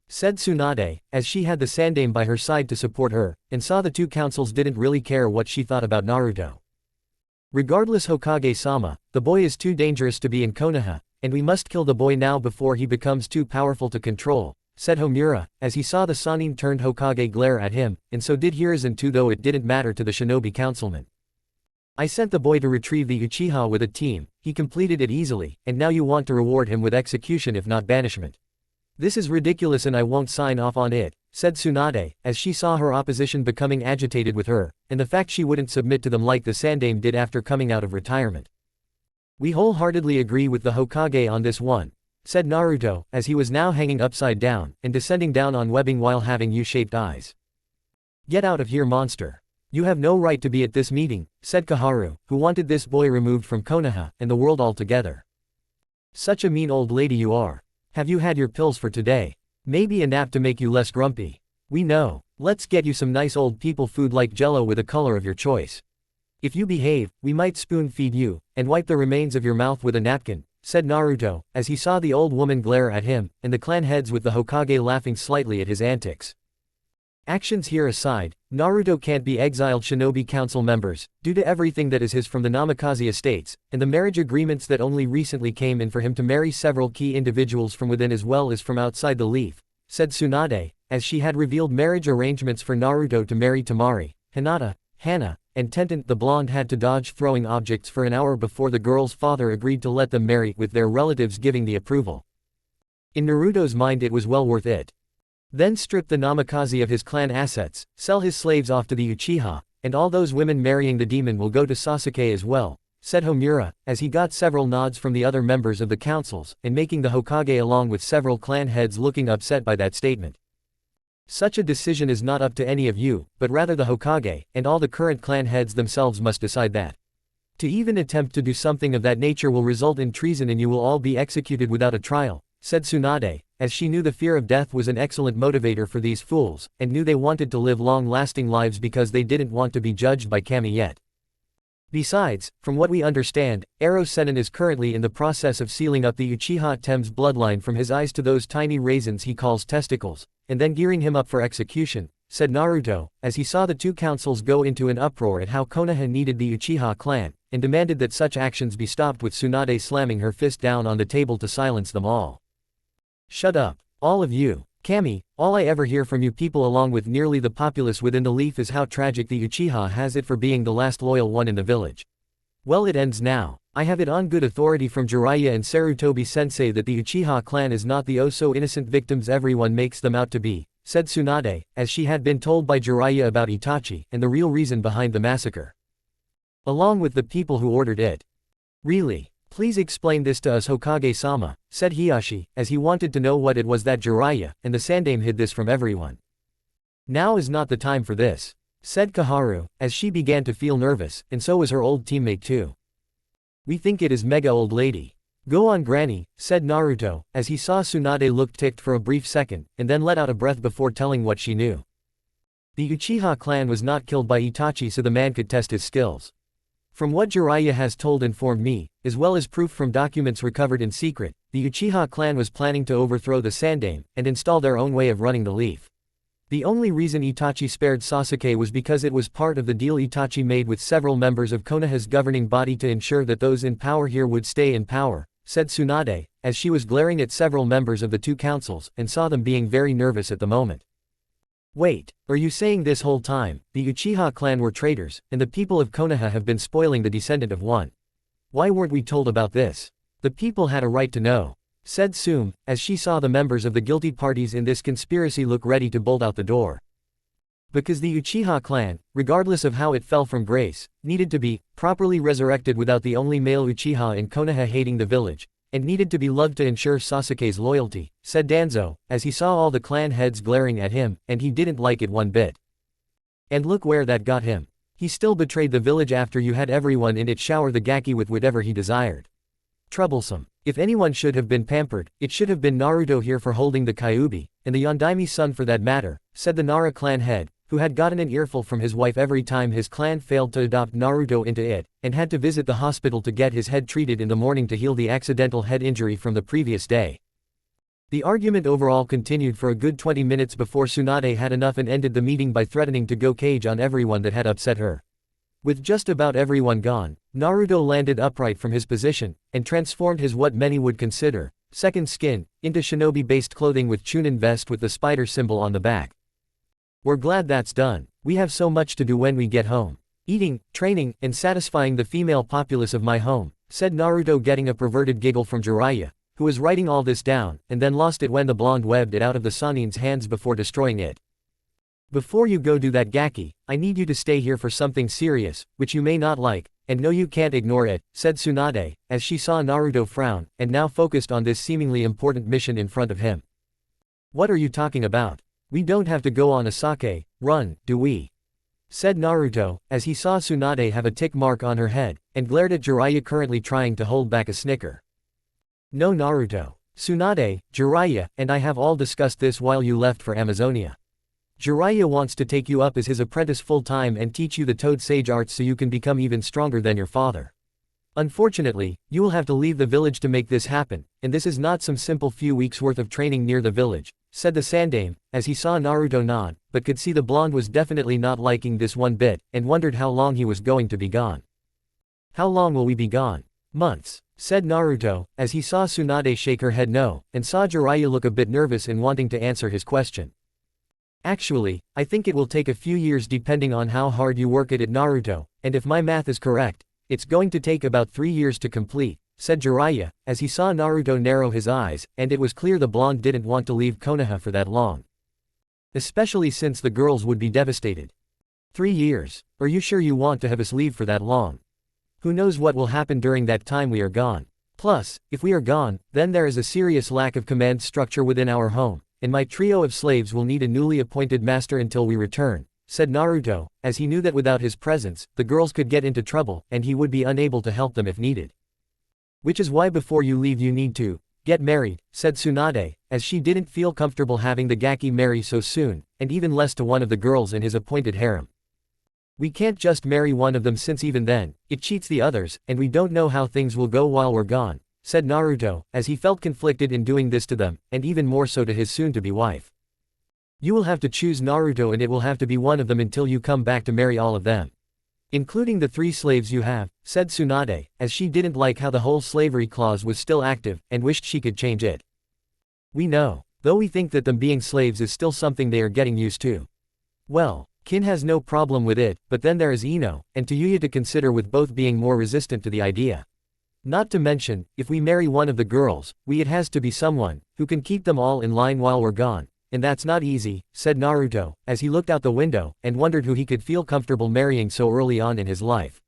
Speaker 1: said Tsunade, as she had the Sandaime by her side to support her, and saw the two councils didn't really care what she thought about Naruto. Regardless, Hokage-sama, the boy is too dangerous to be in Konoha, and we must kill the boy now before he becomes too powerful to control, said Homura, as he saw the Sannin turned Hokage glare at him, and so did Hiruzen too, though it didn't matter to the shinobi councilman. I sent the boy to retrieve the Uchiha with a team, he completed it easily, and now you want to reward him with execution if not banishment. This is ridiculous and I won't sign off on it, said Tsunade, as she saw her opposition becoming agitated with her, and the fact she wouldn't submit to them like the Sandaime did after coming out of retirement. We wholeheartedly agree with the Hokage on this one, said Naruto, as he was now hanging upside down, and descending down on webbing while having U-shaped eyes. Get out of here, monster. You have no right to be at this meeting, said Kaharu, who wanted this boy removed from Konoha, and the world altogether. Such a mean old lady you are. Have you had your pills for today? Maybe a nap to make you less grumpy. We know. Let's get you some nice old people food like Jello with a color of your choice. If you behave, we might spoon feed you, and wipe the remains of your mouth with a napkin, said Naruto, as he saw the old woman glare at him, and the clan heads with the Hokage laughing slightly at his antics. Actions here aside, Naruto can't be exiled shinobi council members, due to everything that is his from the Namikaze estates, and the marriage agreements that only recently came in for him to marry several key individuals from within as well as from outside the leaf, said Tsunade, as she had revealed marriage arrangements for Naruto to marry Temari, Hinata, Henna, and Tenten. The blonde had to dodge throwing objects for an hour before the girl's father agreed to let them marry, with their relatives giving the approval. In Naruto's mind it was well worth it. Then strip the Namikaze of his clan assets, sell his slaves off to the Uchiha, and all those women marrying the demon will go to Sasuke as well, said Homura, as he got several nods from the other members of the councils, and making the Hokage along with several clan heads looking upset by that statement. Such a decision is not up to any of you, but rather the Hokage, and all the current clan heads themselves must decide that. To even attempt to do something of that nature will result in treason and you will all be executed without a trial, said Tsunade, as she knew the fear of death was an excellent motivator for these fools, and knew they wanted to live long-lasting lives because they didn't want to be judged by Kami yet. Besides, from what we understand, Ero Sennin is currently in the process of sealing up the Uchiha Tem's bloodline from his eyes to those tiny raisins he calls testicles, and then gearing him up for execution, said Naruto, as he saw the two councils go into an uproar at how Konoha needed the Uchiha clan, and demanded that such actions be stopped, with Tsunade slamming her fist down on the table to silence them all. Shut up, all of you. Kami, all I ever hear from you people along with nearly the populace within the leaf is how tragic the Uchiha has it for being the last loyal one in the village. Well, it ends now. I have it on good authority from Jiraiya and Sarutobi sensei that the Uchiha clan is not the oh-so-innocent victims everyone makes them out to be, said Tsunade, as she had been told by Jiraiya about Itachi and the real reason behind the massacre. Along with the people who ordered it. Really? Please explain this to us, Hokage-sama, said Hiyashi, as he wanted to know what it was that Jiraiya and the Sandaime hid this from everyone. Now is not the time for this, said Kaharu, as she began to feel nervous, and so was her old teammate too. We think it is mega old lady. Go on, granny, said Naruto, as he saw Tsunade look ticked for a brief second, and then let out a breath before telling what she knew. The Uchiha clan was not killed by Itachi so the man could test his skills. From what Jiraiya has informed me, as well as proof from documents recovered in secret, the Uchiha clan was planning to overthrow the Sandaime, and install their own way of running the leaf. The only reason Itachi spared Sasuke was because it was part of the deal Itachi made with several members of Konoha's governing body to ensure that those in power here would stay in power, said Tsunade, as she was glaring at several members of the two councils, and saw them being very nervous at the moment. Wait, are you saying this whole time, the Uchiha clan were traitors, and the people of Konoha have been spoiling the descendant of one? Why weren't we told about this? The people had a right to know, said Sum, as she saw the members of the guilty parties in this conspiracy look ready to bolt out the door. Because the Uchiha clan, regardless of how it fell from grace, needed to be properly resurrected without the only male Uchiha in Konoha hating the village, and needed to be loved to ensure Sasuke's loyalty, said Danzo, as he saw all the clan heads glaring at him, and he didn't like it one bit. And look where that got him. He still betrayed the village after you had everyone in it shower the gaki with whatever he desired. Troublesome. If anyone should have been pampered, it should have been Naruto here for holding the Kyuubi, and the Yondaimi's son for that matter, said the Nara clan head, who had gotten an earful from his wife every time his clan failed to adopt Naruto into it, and had to visit the hospital to get his head treated in the morning to heal the accidental head injury from the previous day. The argument overall continued for a good 20 minutes before Tsunade had enough and ended the meeting by threatening to go cage on everyone that had upset her. With just about everyone gone, Naruto landed upright from his position, and transformed his what many would consider second skin into shinobi-based clothing with Chunin vest with the spider symbol on the back. We're glad that's done. We have so much to do when we get home. Eating, training, and satisfying the female populace of my home, said Naruto, getting a perverted giggle from Jiraiya, who was writing all this down, and then lost it when the blonde webbed it out of the Sanin's hands before destroying it. Before you go do that gaki, I need you to stay here for something serious, which you may not like, and no, you can't ignore it, said Tsunade, as she saw Naruto frown, and now focused on this seemingly important mission in front of him. What are you talking about? We don't have to go on a sake run, do we? Said Naruto, as he saw Tsunade have a tick mark on her head, and glared at Jiraiya, currently trying to hold back a snicker. No, Naruto. Tsunade, Jiraiya, and I have all discussed this while you left for Amazonia. Jiraiya wants to take you up as his apprentice full-time and teach you the Toad Sage arts so you can become even stronger than your father. Unfortunately, you will have to leave the village to make this happen, and this is not some simple few weeks worth of training near the village, said the Sandame, as he saw Naruto nod, but could see the blonde was definitely not liking this one bit, and wondered how long he was going to be gone. How long will we be gone? Months, said Naruto, as he saw Tsunade shake her head no, and saw Jiraiya look a bit nervous in wanting to answer his question. Actually, I think it will take a few years depending on how hard you work at it, Naruto, and if my math is correct, it's going to take about 3 years to complete, said Jiraiya, as he saw Naruto narrow his eyes, and it was clear the blonde didn't want to leave Konoha for that long. Especially since the girls would be devastated. 3 years? Are you sure you want to have us leave for that long? Who knows what will happen during that time we are gone? Plus, if we are gone, then there is a serious lack of command structure within our home, and my trio of slaves will need a newly appointed master until we return, said Naruto, as he knew that without his presence, the girls could get into trouble, and he would be unable to help them if needed. Which is why before you leave you need to get married, said Tsunade, as she didn't feel comfortable having the gaki marry so soon, and even less to one of the girls in his appointed harem. We can't just marry one of them since even then, it cheats the others, and we don't know how things will go while we're gone, said Naruto, as he felt conflicted in doing this to them, and even more so to his soon-to-be wife. You will have to choose Naruto, and it will have to be one of them until you come back to marry all of them. Including the 3 slaves you have, said Tsunade, as she didn't like how the whole slavery clause was still active, and wished she could change it. We know, though we think that them being slaves is still something they are getting used to. Well, Kin has no problem with it, but then there is Ino, and Tayuya to consider, with both being more resistant to the idea. Not to mention, if we marry one of the girls, it has to be someone who can keep them all in line while we're gone, and that's not easy, said Naruto, as he looked out the window, and wondered who he could feel comfortable marrying so early on in his life.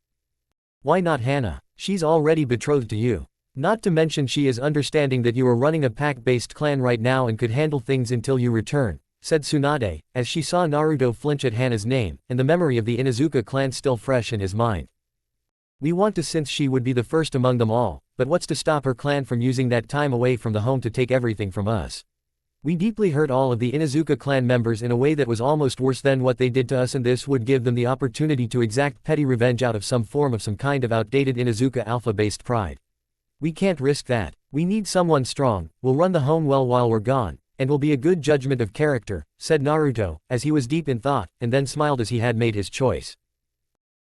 Speaker 1: Why not Henna? She's already betrothed to you. Not to mention she is understanding that you are running a pack-based clan right now and could handle things until you return, said Tsunade, as she saw Naruto flinch at Henna's name, and the memory of the Inuzuka clan still fresh in his mind. We want to, since she would be the first among them all, but what's to stop her clan from using that time away from the home to take everything from us? We deeply hurt all of the Inuzuka clan members in a way that was almost worse than what they did to us, and this would give them the opportunity to exact petty revenge out of some form of some kind of outdated Inuzuka alpha-based pride. We can't risk that. We need someone strong, will run the home well while we're gone, and will be a good judgment of character, said Naruto, as he was deep in thought, and then smiled as he had made his choice.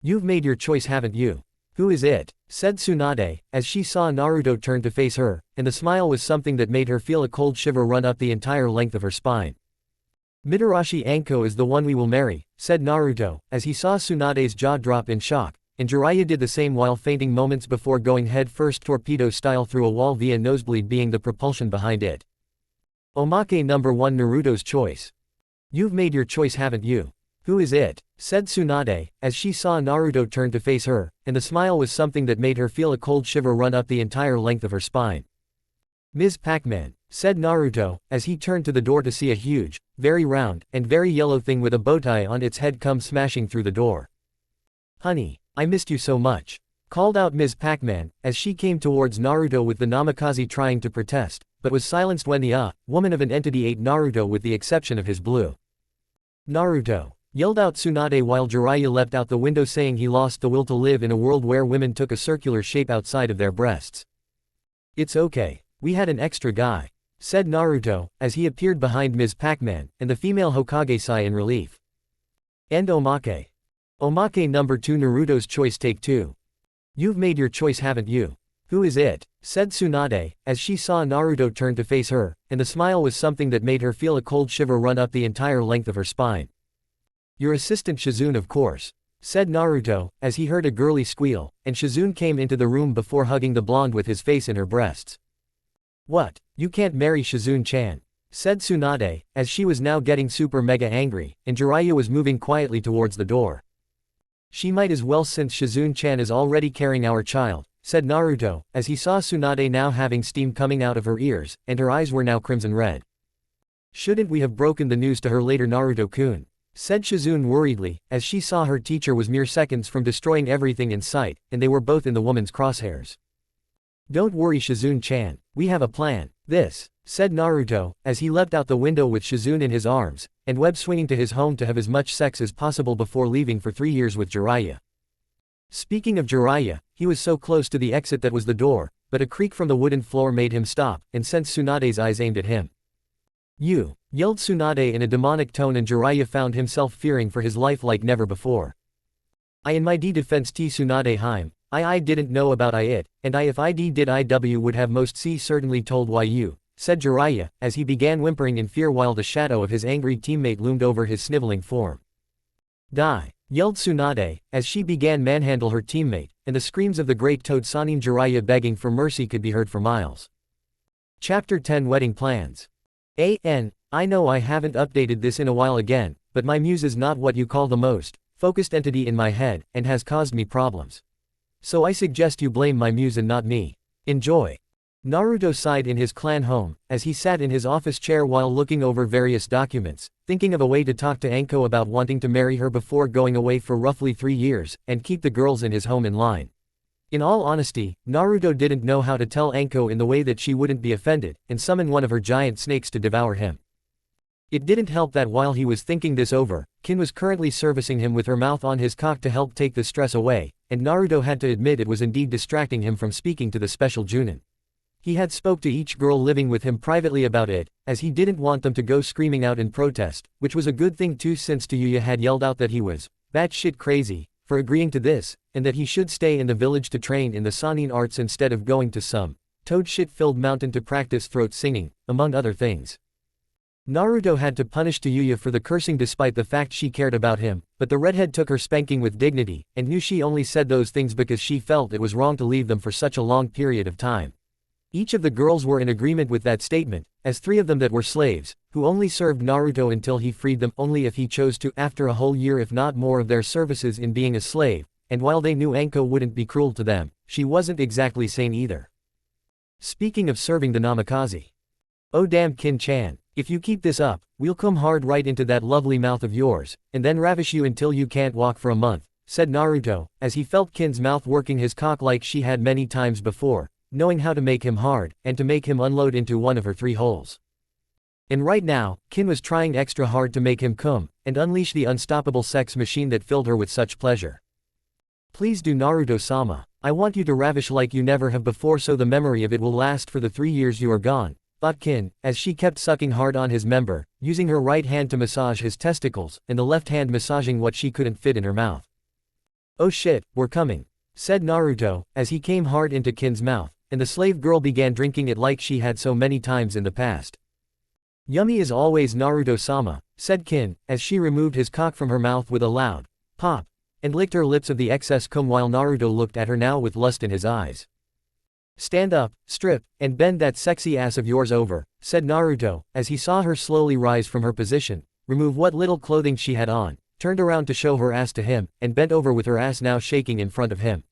Speaker 1: You've made your choice, haven't you? Who is it? Said Tsunade, as she saw Naruto turn to face her, and the smile was something that made her feel a cold shiver run up the entire length of her spine. Mitarashi Anko is the one we will marry, said Naruto, as he saw Tsunade's jaw drop in shock, and Jiraiya did the same while fainting moments before going head-first torpedo-style through a wall via nosebleed being the propulsion behind it. Omake number 1, Naruto's choice. You've made your choice, haven't you? Who is it? Said Tsunade, as she saw Naruto turn to face her, and the smile was something that made her feel a cold shiver run up the entire length of her spine. Ms. Pac-Man, said Naruto, as he turned to the door to see a huge, very round, and very yellow thing with a bowtie on its head come smashing through the door. Honey, I missed you so much. called out Ms. Pac-Man, as she came towards Naruto with the namikaze trying to protest, but was silenced when the woman of an entity ate Naruto with the exception of his blue. Naruto! Yelled out Tsunade while Jiraiya leapt out the window saying he lost the will to live in a world where women took a circular shape outside of their breasts. It's okay. We had an extra guy, said Naruto, as he appeared behind Ms. Pac-Man, and the female Hokage sigh in relief. End Omake. Omake number 2 Naruto's choice take 2. You've made your choice haven't you? Who is it? Said Tsunade, as she saw Naruto turn to face her, and the smile was something that made her feel a cold shiver run up the entire length of her spine. Your assistant Shizune of course, said Naruto, as he heard a girly squeal, and Shizune came into the room before hugging the blonde with his face in her breasts. What, you can't marry Shizune-chan, said Tsunade, as she was now getting super mega angry, and Jiraiya was moving quietly towards the door. She might as well since Shizune-chan is already carrying our child, said Naruto, as he saw Tsunade now having steam coming out of her ears, and her eyes were now crimson red. Shouldn't we have broken the news to her later Naruto-kun? Said Shizune worriedly, as she saw her teacher was mere seconds from destroying everything in sight, and they were both in the woman's crosshairs. Don't worry Shizune-chan, we have a plan. This, said Naruto, as he leapt out the window with Shizune in his arms, and web-swinging to his home to have as much sex as possible before leaving for 3 years with Jiraiya. Speaking of Jiraiya, he was so close to the exit that was the door, but a creak from the wooden floor made him stop, and sensed Tsunade's eyes aimed at him. You! Yelled Tsunade in a demonic tone and Jiraiya found himself fearing for his life like never before. I in my d defense t Tsunade Heim, I didn't know about it, and if I did IW would have most c certainly told why you, said Jiraiya, as he began whimpering in fear while the shadow of his angry teammate loomed over his sniveling form. Die! Yelled Tsunade, as she began manhandle her teammate, and the screams of the great toad Sanin Jiraiya begging for mercy could be heard for miles. Chapter 10 Wedding Plans. I know I haven't updated this in a while again, but my muse is not what you call the most focused entity in my head, and has caused me problems. So I suggest you blame my muse and not me. Enjoy. Naruto sighed in his clan home, as he sat in his office chair while looking over various documents, thinking of a way to talk to Anko about wanting to marry her before going away for roughly 3 years, and keep the girls in his home in line. In all honesty, Naruto didn't know how to tell Anko in the way that she wouldn't be offended, and summon one of her giant snakes to devour him. It didn't help that while he was thinking this over, Kin was currently servicing him with her mouth on his cock to help take the stress away, and Naruto had to admit it was indeed distracting him from speaking to the special Junin. He had spoke to each girl living with him privately about it, as he didn't want them to go screaming out in protest, which was a good thing too since Tayuya had yelled out that he was batshit crazy for agreeing to this, and that he should stay in the village to train in the Sannin arts instead of going to some toad shit-filled mountain to practice throat singing, among other things. Naruto had to punish Tayuya for the cursing despite the fact she cared about him, but the redhead took her spanking with dignity, and knew she only said those things because she felt it was wrong to leave them for such a long period of time. Each of the girls were in agreement with that statement, as 3 of them that were slaves, who only served Naruto until he freed them only if he chose to after a whole year if not more of their services in being a slave, and while they knew Anko wouldn't be cruel to them, she wasn't exactly sane either. Speaking of serving the namikaze. Oh damn Kin-chan. If you keep this up, we'll come hard right into that lovely mouth of yours, and then ravish you until you can't walk for a month, said Naruto, as he felt Kin's mouth working his cock like she had many times before, knowing how to make him hard, and to make him unload into one of her 3 holes. And right now, Kin was trying extra hard to make him come, and unleash the unstoppable sex machine that filled her with such pleasure. Please do Naruto-sama. I want you to ravish like you never have before so the memory of it will last for the 3 years you are gone, thought Kin, as she kept sucking hard on his member, using her right hand to massage his testicles, and the left hand massaging what she couldn't fit in her mouth. Oh shit, we're coming, said Naruto, as he came hard into Kin's mouth, and the slave girl began drinking it like she had so many times in the past. Yummy as always Naruto-sama, said Kin, as she removed his cock from her mouth with a loud pop, and licked her lips of the excess cum while Naruto looked at her now with lust in his eyes. Stand up, strip, and bend that sexy ass of yours over, said Naruto, as he saw her slowly rise from her position, remove what little clothing she had on, turned around to show her ass to him, and bent over with her ass now shaking in front of him.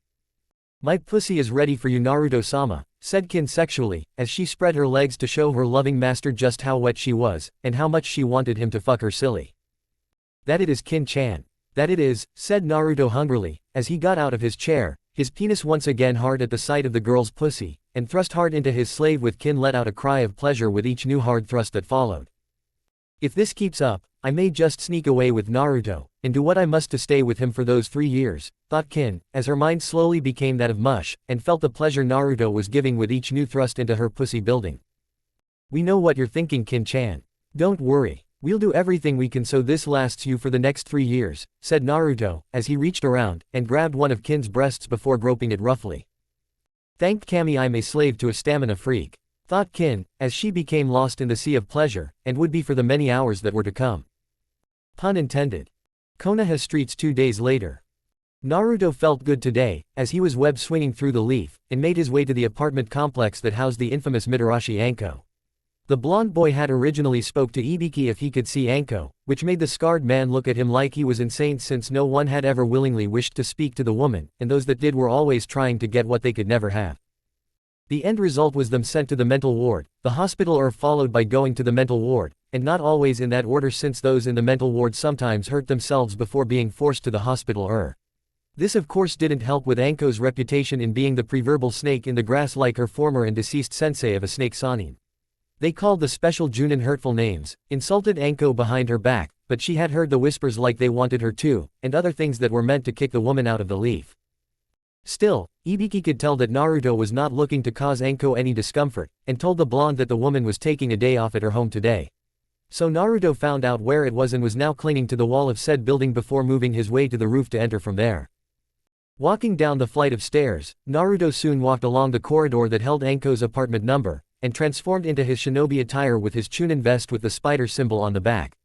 Speaker 1: My pussy is ready for you Naruto-sama, said Kin sexually, as she spread her legs to show her loving master just how wet she was, and how much she wanted him to fuck her silly. That it is Kin-chan. That it is, said Naruto hungrily, as he got out of his chair, His penis once again hard at the sight of the girl's pussy, and thrust hard into his slave with Kin let out a cry of pleasure with each new hard thrust that followed. If this keeps up, I may just sneak away with Naruto, and do what I must to stay with him for those 3 years, thought Kin, as her mind slowly became that of mush, and felt the pleasure Naruto was giving with each new thrust into her pussy building. We know what you're thinking, Kin-chan. Don't worry, we'll do everything we can so this lasts you for the next 3 years, said Naruto, as he reached around, and grabbed one of Kin's breasts before groping it roughly. Thank Kami, I'm a slave to a stamina freak, thought Kin, as she became lost in the sea of pleasure, and would be for the many hours that were to come. Pun intended. Konoha streets 2 days later. Naruto felt good today, as he was web-swinging through the leaf, and made his way to the apartment complex that housed the infamous Mitarashi Anko. The blonde boy had originally spoke to Ibiki if he could see Anko, which made the scarred man look at him like he was insane since no one had ever willingly wished to speak to the woman, and those that did were always trying to get what they could never have. The end result was them sent to the mental ward, the hospital, or followed by going to the mental ward, and not always in that order since those in the mental ward sometimes hurt themselves before being forced to the hospital. This of course didn't help with Anko's reputation in being the proverbial snake in the grass like her former and deceased sensei of a snake Sanin. They called the special Junin hurtful names, insulted Anko behind her back, but she had heard the whispers like they wanted her to, and other things that were meant to kick the woman out of the leaf. Still, Ibiki could tell that Naruto was not looking to cause Anko any discomfort, and told the blonde that the woman was taking a day off at her home today. So Naruto found out where it was and was now clinging to the wall of said building before moving his way to the roof to enter from there. Walking down the flight of stairs, Naruto soon walked along the corridor that held Anko's apartment number, and transformed into his shinobi attire with his chunin vest with the spider symbol on the back.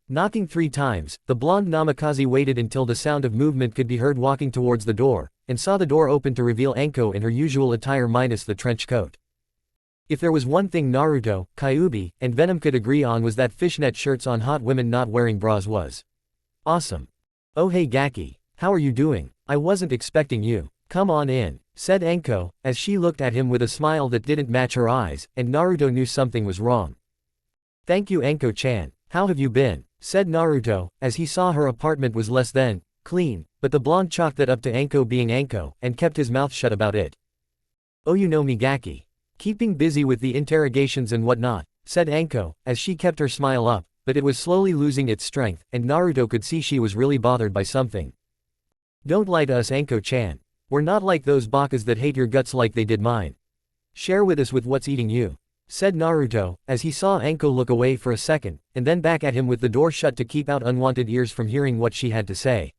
Speaker 1: Knocking 3 times, the blonde Namikaze waited until the sound of movement could be heard walking towards the door, and saw the door open to reveal Anko in her usual attire minus the trench coat. If there was one thing Naruto, Kyuubi, and Venom could agree on was that fishnet shirts on hot women not wearing bras was awesome. Oh hey Gaki, how are you doing? I wasn't expecting you. Come on in, said Anko, as she looked at him with a smile that didn't match her eyes, and Naruto knew something was wrong. Thank you Anko-chan, how have you been? Said Naruto, as he saw her apartment was less than clean, but the blonde chalked that up to Anko being Anko, and kept his mouth shut about it. Oh you know me Gaki. Keeping busy with the interrogations and whatnot, said Anko, as she kept her smile up, but it was slowly losing its strength, and Naruto could see she was really bothered by something. Don't lie to us Anko-chan. We're not like those bakas that hate your guts like they did mine. Share with us with what's eating you, said Naruto, as he saw Anko look away for a second, and then back at him with the door shut to keep out unwanted ears from hearing what she had to say.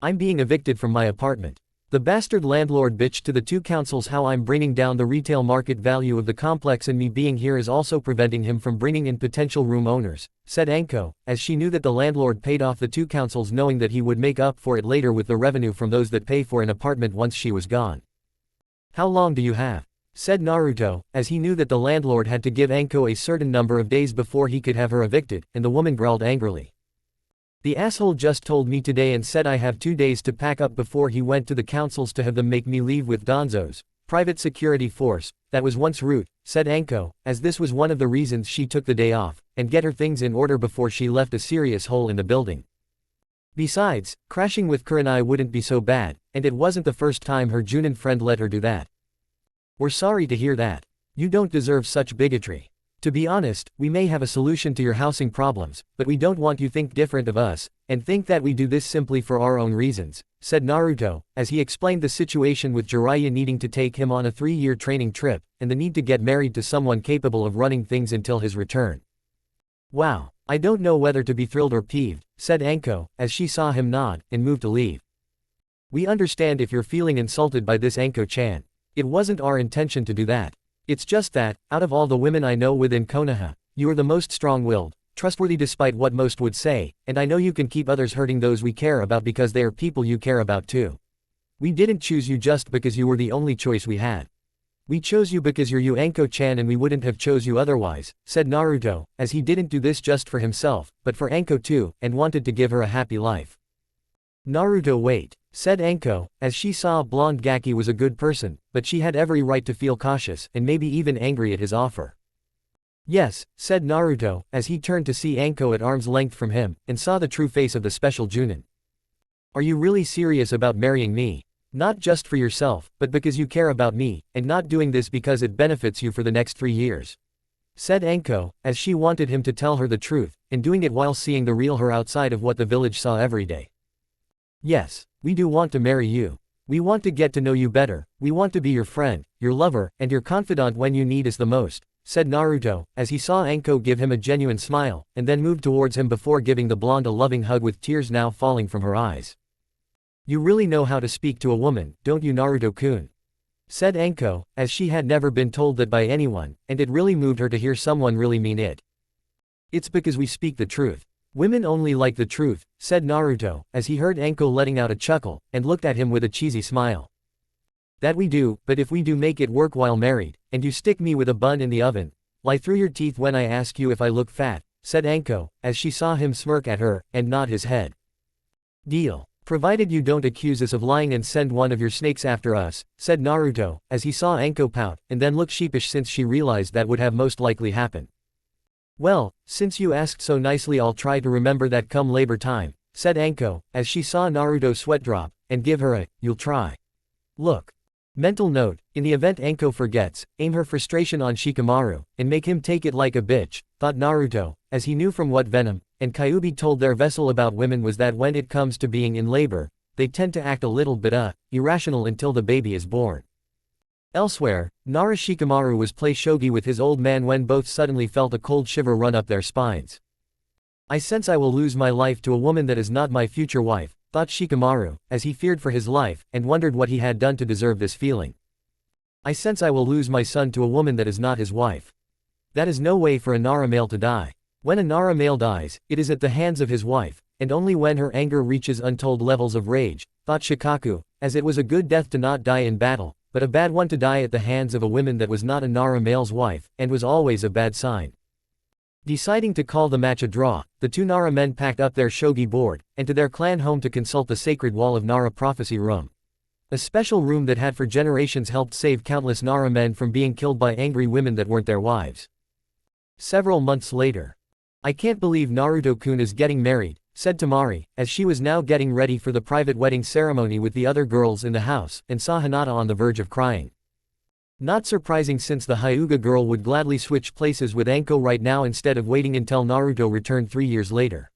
Speaker 1: I'm being evicted from my apartment. The bastard landlord bitched to the 2 councils how I'm bringing down the retail market value of the complex, and me being here is also preventing him from bringing in potential room owners, said Anko, as she knew that the landlord paid off the 2 councils knowing that he would make up for it later with the revenue from those that pay for an apartment once she was gone. How long do you have? Said Naruto, as he knew that the landlord had to give Anko a certain number of days before he could have her evicted, and the woman growled angrily. The asshole just told me today and said I have 2 days to pack up before he went to the councils to have them make me leave with Donzo's private security force, that was once root, said Anko, as this was one of the reasons she took the day off, and get her things in order before she left a serious hole in the building. Besides, crashing with Kurenai wouldn't be so bad, and it wasn't the first time her Junin friend let her do that. We're sorry to hear that. You don't deserve such bigotry. To be honest, we may have a solution to your housing problems, but we don't want you think different of us, and think that we do this simply for our own reasons, said Naruto, as he explained the situation with Jiraiya needing to take him on a 3-year training trip, and the need to get married to someone capable of running things until his return. Wow, I don't know whether to be thrilled or peeved, said Anko, as she saw him nod, and moved to leave. We understand if you're feeling insulted by this Anko-chan. It wasn't our intention to do that. It's just that, out of all the women I know within Konoha, you are the most strong-willed, trustworthy despite what most would say, and I know you can keep others hurting those we care about because they are people you care about too. We didn't choose you just because you were the only choice we had. We chose you because you're you Anko-chan, and we wouldn't have chose you otherwise, said Naruto, as he didn't do this just for himself, but for Anko too, and wanted to give her a happy life. Naruto wait, said Anko, as she saw blonde Gaki was a good person, but she had every right to feel cautious, and maybe even angry at his offer. Yes, said Naruto, as he turned to see Anko at arm's length from him, and saw the true face of the special Junin. Are you really serious about marrying me? Not just for yourself, but because you care about me, and not doing this because it benefits you for the next 3 years," said Anko, as she wanted him to tell her the truth, and doing it while seeing the real her outside of what the village saw every day. "Yes, we do want to marry you. We want to get to know you better, we want to be your friend, your lover, and your confidant when you need us the most," said Naruto, as he saw Anko give him a genuine smile, and then moved towards him before giving the blonde a loving hug with tears now falling from her eyes. "You really know how to speak to a woman, don't you, Naruto-kun?" said Anko, as she had never been told that by anyone, and it really moved her to hear someone really mean it. "It's because we speak the truth. Women only like the truth," said Naruto, as he heard Anko letting out a chuckle, and looked at him with a cheesy smile. "That we do, but if we do make it work while married, and you stick me with a bun in the oven, lie through your teeth when I ask you if I look fat," said Anko, as she saw him smirk at her, and nod his head. "Deal. Provided you don't accuse us of lying and send one of your snakes after us," said Naruto, as he saw Anko pout, and then look sheepish since she realized that would have most likely happened. "Well, since you asked so nicely, I'll try to remember that come labor time," said Anko, as she saw Naruto sweat drop, and give her a, "you'll try." Look. Mental note, in the event Anko forgets, aim her frustration on Shikamaru, and make him take it like a bitch, thought Naruto, as he knew from what Venom and Kyuubi told their vessel about women was that when it comes to being in labor, they tend to act a little bit irrational until the baby is born. Elsewhere, Nara Shikamaru was play shogi with his old man when both suddenly felt a cold shiver run up their spines. "I sense I will lose my life to a woman that is not my future wife," thought Shikamaru, as he feared for his life, and wondered what he had done to deserve this feeling. "I sense I will lose my son to a woman that is not his wife. That is no way for a Nara male to die. When a Nara male dies, it is at the hands of his wife, and only when her anger reaches untold levels of rage," thought Shikaku, as it was a good death to not die in battle, but a bad one to die at the hands of a woman that was not a Nara male's wife, and was always a bad sign. Deciding to call the match a draw, the two Nara men packed up their shogi board, and to their clan home to consult the sacred wall of Nara Prophecy Room. A special room that had for generations helped save countless Nara men from being killed by angry women that weren't their wives. Several months later. "I can't believe Naruto-kun is getting married," said Tamari, as she was now getting ready for the private wedding ceremony with the other girls in the house, and saw Hinata on the verge of crying. Not surprising since the Hyuga girl would gladly switch places with Anko right now instead of waiting until Naruto returned 3 years later.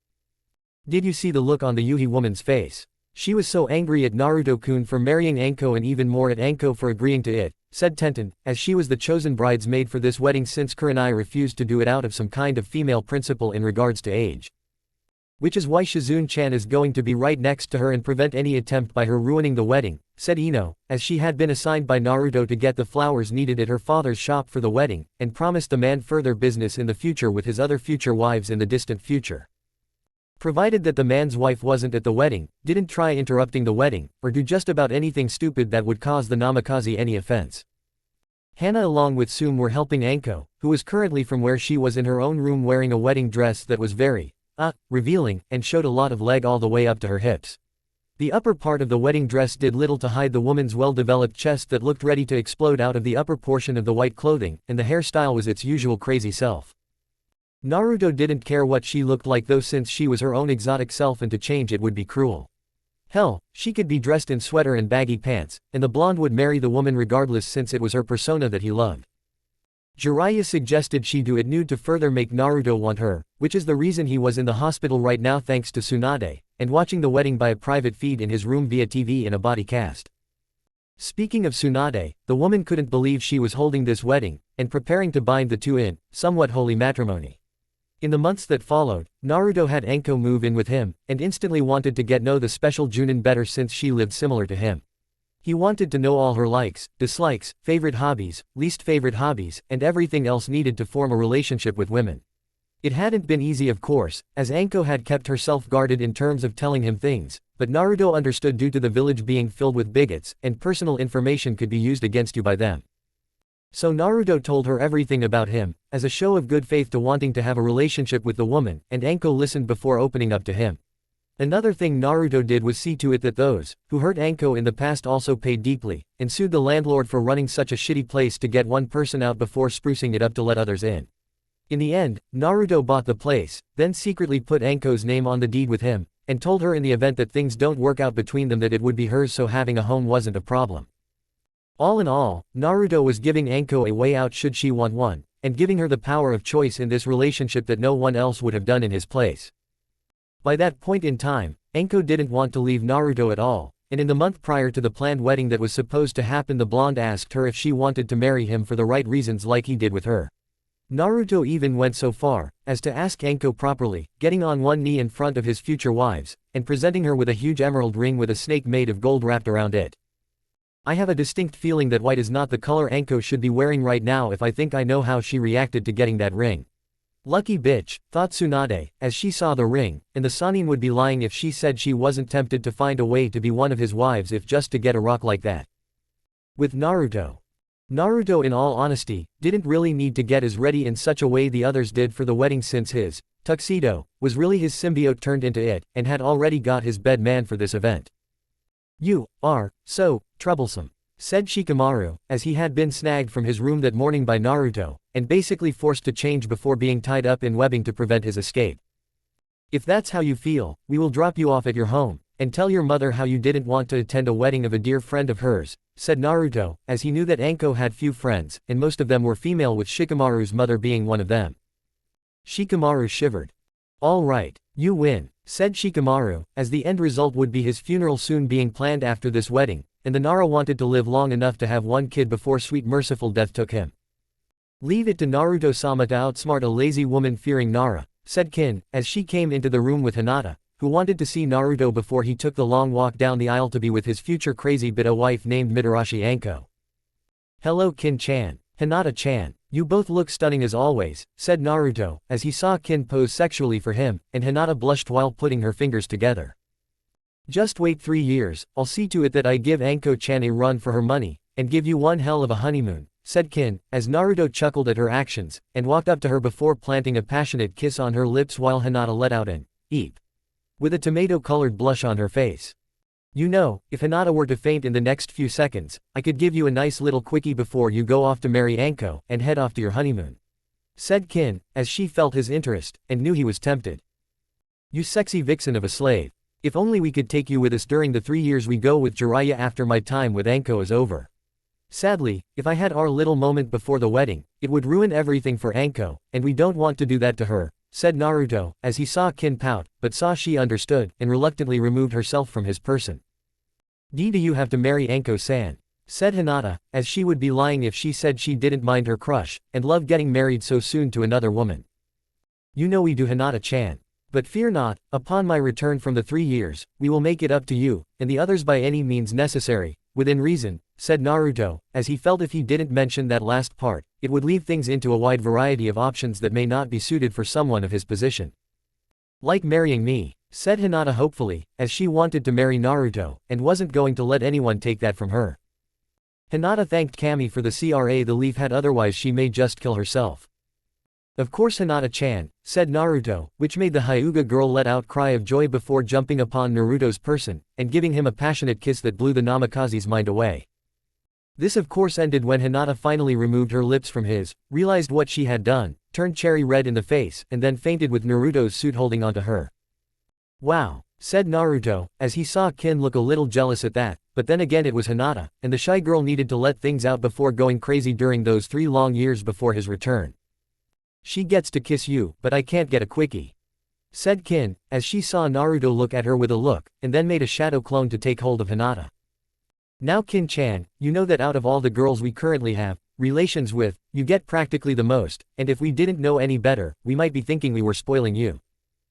Speaker 1: "Did you see the look on the Yuhi woman's face? She was so angry at Naruto-kun for marrying Anko and even more at Anko for agreeing to it," said Tenten, as she was the chosen bridesmaid for this wedding since Kurenai refused to do it out of some kind of female principle in regards to age. "Which is why Shizune-chan is going to be right next to her and prevent any attempt by her ruining the wedding," said Ino, as she had been assigned by Naruto to get the flowers needed at her father's shop for the wedding, and promised the man further business in the future with his other future wives in the distant future. Provided that the man's wife wasn't at the wedding, didn't try interrupting the wedding, or do just about anything stupid that would cause the Namikaze any offense. Hannah along with Sum were helping Anko, who was currently from where she was in her own room wearing a wedding dress that was very, revealing, and showed a lot of leg all the way up to her hips. The upper part of the wedding dress did little to hide the woman's well-developed chest that looked ready to explode out of the upper portion of the white clothing, and the hairstyle was its usual crazy self. Naruto didn't care what she looked like though, since she was her own exotic self and to change it would be cruel. Hell, she could be dressed in sweater and baggy pants, and the blonde would marry the woman regardless since it was her persona that he loved. Jiraiya suggested she do it nude to further make Naruto want her, which is the reason he was in the hospital right now thanks to Tsunade, and watching the wedding by a private feed in his room via TV in a body cast. Speaking of Tsunade, the woman couldn't believe she was holding this wedding, and preparing to bind the two in somewhat holy matrimony. In the months that followed, Naruto had Anko move in with him, and instantly wanted to get know the special Junin better since she lived similar to him. He wanted to know all her likes, dislikes, favorite hobbies, least favorite hobbies, and everything else needed to form a relationship with women. It hadn't been easy of course, as Anko had kept herself guarded in terms of telling him things, but Naruto understood due to the village being filled with bigots, and personal information could be used against you by them. So Naruto told her everything about him, as a show of good faith to wanting to have a relationship with the woman, and Anko listened before opening up to him. Another thing Naruto did was see to it that those who hurt Anko in the past also paid deeply, and sued the landlord for running such a shitty place to get one person out before sprucing it up to let others in. In the end, Naruto bought the place, then secretly put Anko's name on the deed with him, and told her in the event that things don't work out between them that it would be hers, so having a home wasn't a problem. All in all, Naruto was giving Anko a way out should she want one, and giving her the power of choice in this relationship that no one else would have done in his place. By that point in time, Anko didn't want to leave Naruto at all, and in the month prior to the planned wedding that was supposed to happen, the blonde asked her if she wanted to marry him for the right reasons like he did with her. Naruto even went so far as to ask Anko properly, getting on one knee in front of his future wives, and presenting her with a huge emerald ring with a snake made of gold wrapped around it. I have a distinct feeling that white is not the color Anko should be wearing right now. If I think I know how she reacted to getting that ring. Lucky bitch, thought Tsunade, as she saw the ring, and the Sannin would be lying if she said she wasn't tempted to find a way to be one of his wives if just to get a rock like that. With Naruto, in all honesty, didn't really need to get as ready in such a way the others did for the wedding, since his tuxedo was really his symbiote turned into it, and had already got his bed man for this event. "You are so troublesome," said Shikamaru, as he had been snagged from his room that morning by Naruto, and basically forced to change before being tied up in webbing to prevent his escape. "If that's how you feel, we will drop you off at your home, and tell your mother how you didn't want to attend a wedding of a dear friend of hers," said Naruto, as he knew that Anko had few friends, and most of them were female, with Shikamaru's mother being one of them. Shikamaru shivered. "All right, you win," said Shikamaru, as the end result would be his funeral soon being planned after this wedding, and the Nara wanted to live long enough to have one kid before sweet merciful death took him. "Leave it to Naruto-sama to outsmart a lazy woman-fearing Nara," said Kin, as she came into the room with Hinata, who wanted to see Naruto before he took the long walk down the aisle to be with his future crazy beta wife named Mitarashi Anko. "Hello Kin-chan, Hinata-chan, you both look stunning as always," said Naruto, as he saw Kin pose sexually for him, and Hinata blushed while putting her fingers together. "Just wait 3 years, I'll see to it that I give Anko-chan a run for her money, and give you one hell of a honeymoon," said Kin, as Naruto chuckled at her actions, and walked up to her before planting a passionate kiss on her lips while Hinata let out an eep, with a tomato-colored blush on her face. "You know, if Hinata were to faint in the next few seconds, I could give you a nice little quickie before you go off to marry Anko and head off to your honeymoon," said Kin, as she felt his interest, and knew he was tempted. "You sexy vixen of a slave. If only we could take you with us during the 3 years we go with Jiraiya after my time with Anko is over. Sadly, if I had our little moment before the wedding, it would ruin everything for Anko, and we don't want to do that to her," said Naruto, as he saw Kin pout, but saw she understood, and reluctantly removed herself from his person. "Do you have to marry Anko-san?" said Hinata, as she would be lying if she said she didn't mind her crush, and love getting married so soon to another woman. "You know we do, Hinata-chan. But fear not, upon my return from the 3 years, we will make it up to you, and the others by any means necessary, within reason," said Naruto, as he felt if he didn't mention that last part, it would leave things into a wide variety of options that may not be suited for someone of his position. "Like marrying me," said Hinata hopefully, as she wanted to marry Naruto, and wasn't going to let anyone take that from her. Hinata thanked Kami for the CRA the leaf had, otherwise she may just kill herself. "Of course Hinata-chan," said Naruto, which made the Hyuga girl let out cry of joy before jumping upon Naruto's person, and giving him a passionate kiss that blew the Namikaze's mind away. This of course ended when Hinata finally removed her lips from his, realized what she had done, turned cherry red in the face, and then fainted with Naruto's suit holding onto her. "Wow," said Naruto, as he saw Kin look a little jealous at that, but then again it was Hinata, and the shy girl needed to let things out before going crazy during those 3 long years before his return. "She gets to kiss you, but I can't get a quickie," said Kin, as she saw Naruto look at her with a look, and then made a shadow clone to take hold of Hinata. "Now Kin-chan, you know that out of all the girls we currently have relations with, you get practically the most, and if we didn't know any better, we might be thinking we were spoiling you,"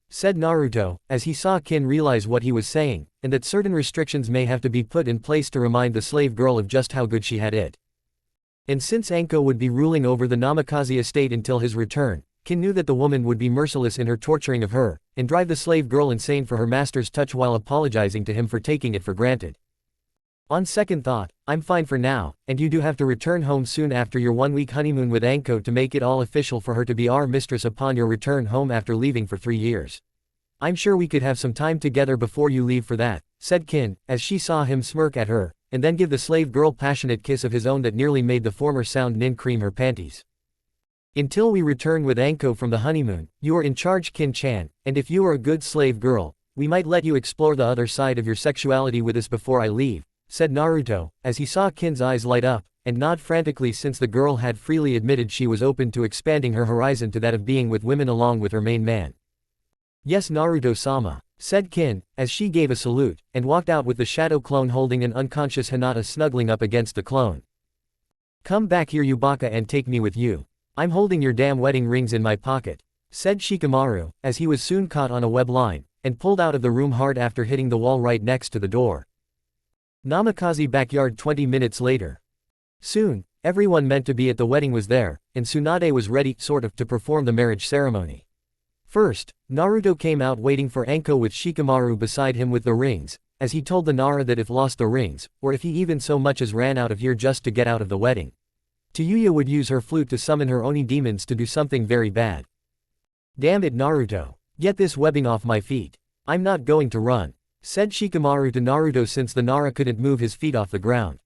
Speaker 1: said Naruto, as he saw Kin realize what he was saying, and that certain restrictions may have to be put in place to remind the slave girl of just how good she had it. And since Anko would be ruling over the Namikaze estate until his return, Kin knew that the woman would be merciless in her torturing of her, and drive the slave girl insane for her master's touch while apologizing to him for taking it for granted. "On second thought, I'm fine for now, and you do have to return home soon after your 1-week honeymoon with Anko to make it all official for her to be our mistress upon your return home after leaving for 3 years. I'm sure we could have some time together before you leave for that," said Kin, as she saw him smirk at her, and then give the slave girl passionate kiss of his own that nearly made the former sound nin cream her panties. "Until we return with Anko from the honeymoon, you are in charge Kin-chan, and if you are a good slave girl, we might let you explore the other side of your sexuality with us before I leave, said Naruto, as he saw Kin's eyes light up, and nod frantically since the girl had freely admitted she was open to expanding her horizon to that of being with women along with her main man. Yes, Naruto-sama, said Kin, as she gave a salute, and walked out with the shadow clone holding an unconscious Hinata snuggling up against the clone. Come back here, Yubaka, and take me with you. I'm holding your damn wedding rings in my pocket, said Shikamaru, as he was soon caught on a web line, and pulled out of the room hard after hitting the wall right next to the door. Namikaze backyard 20 minutes later. Soon, everyone meant to be at the wedding was there, and Tsunade was ready, sort of, to perform the marriage ceremony. First, Naruto came out waiting for Anko with Shikamaru beside him with the rings, as he told the Nara that if lost the rings, or if he even so much as ran out of here just to get out of the wedding, Tayuya would use her flute to summon her Oni demons to do something very bad. Damn it, Naruto. Get this webbing off my feet. I'm not going to run, said Shikamaru to Naruto since the Nara couldn't move his feet off the ground.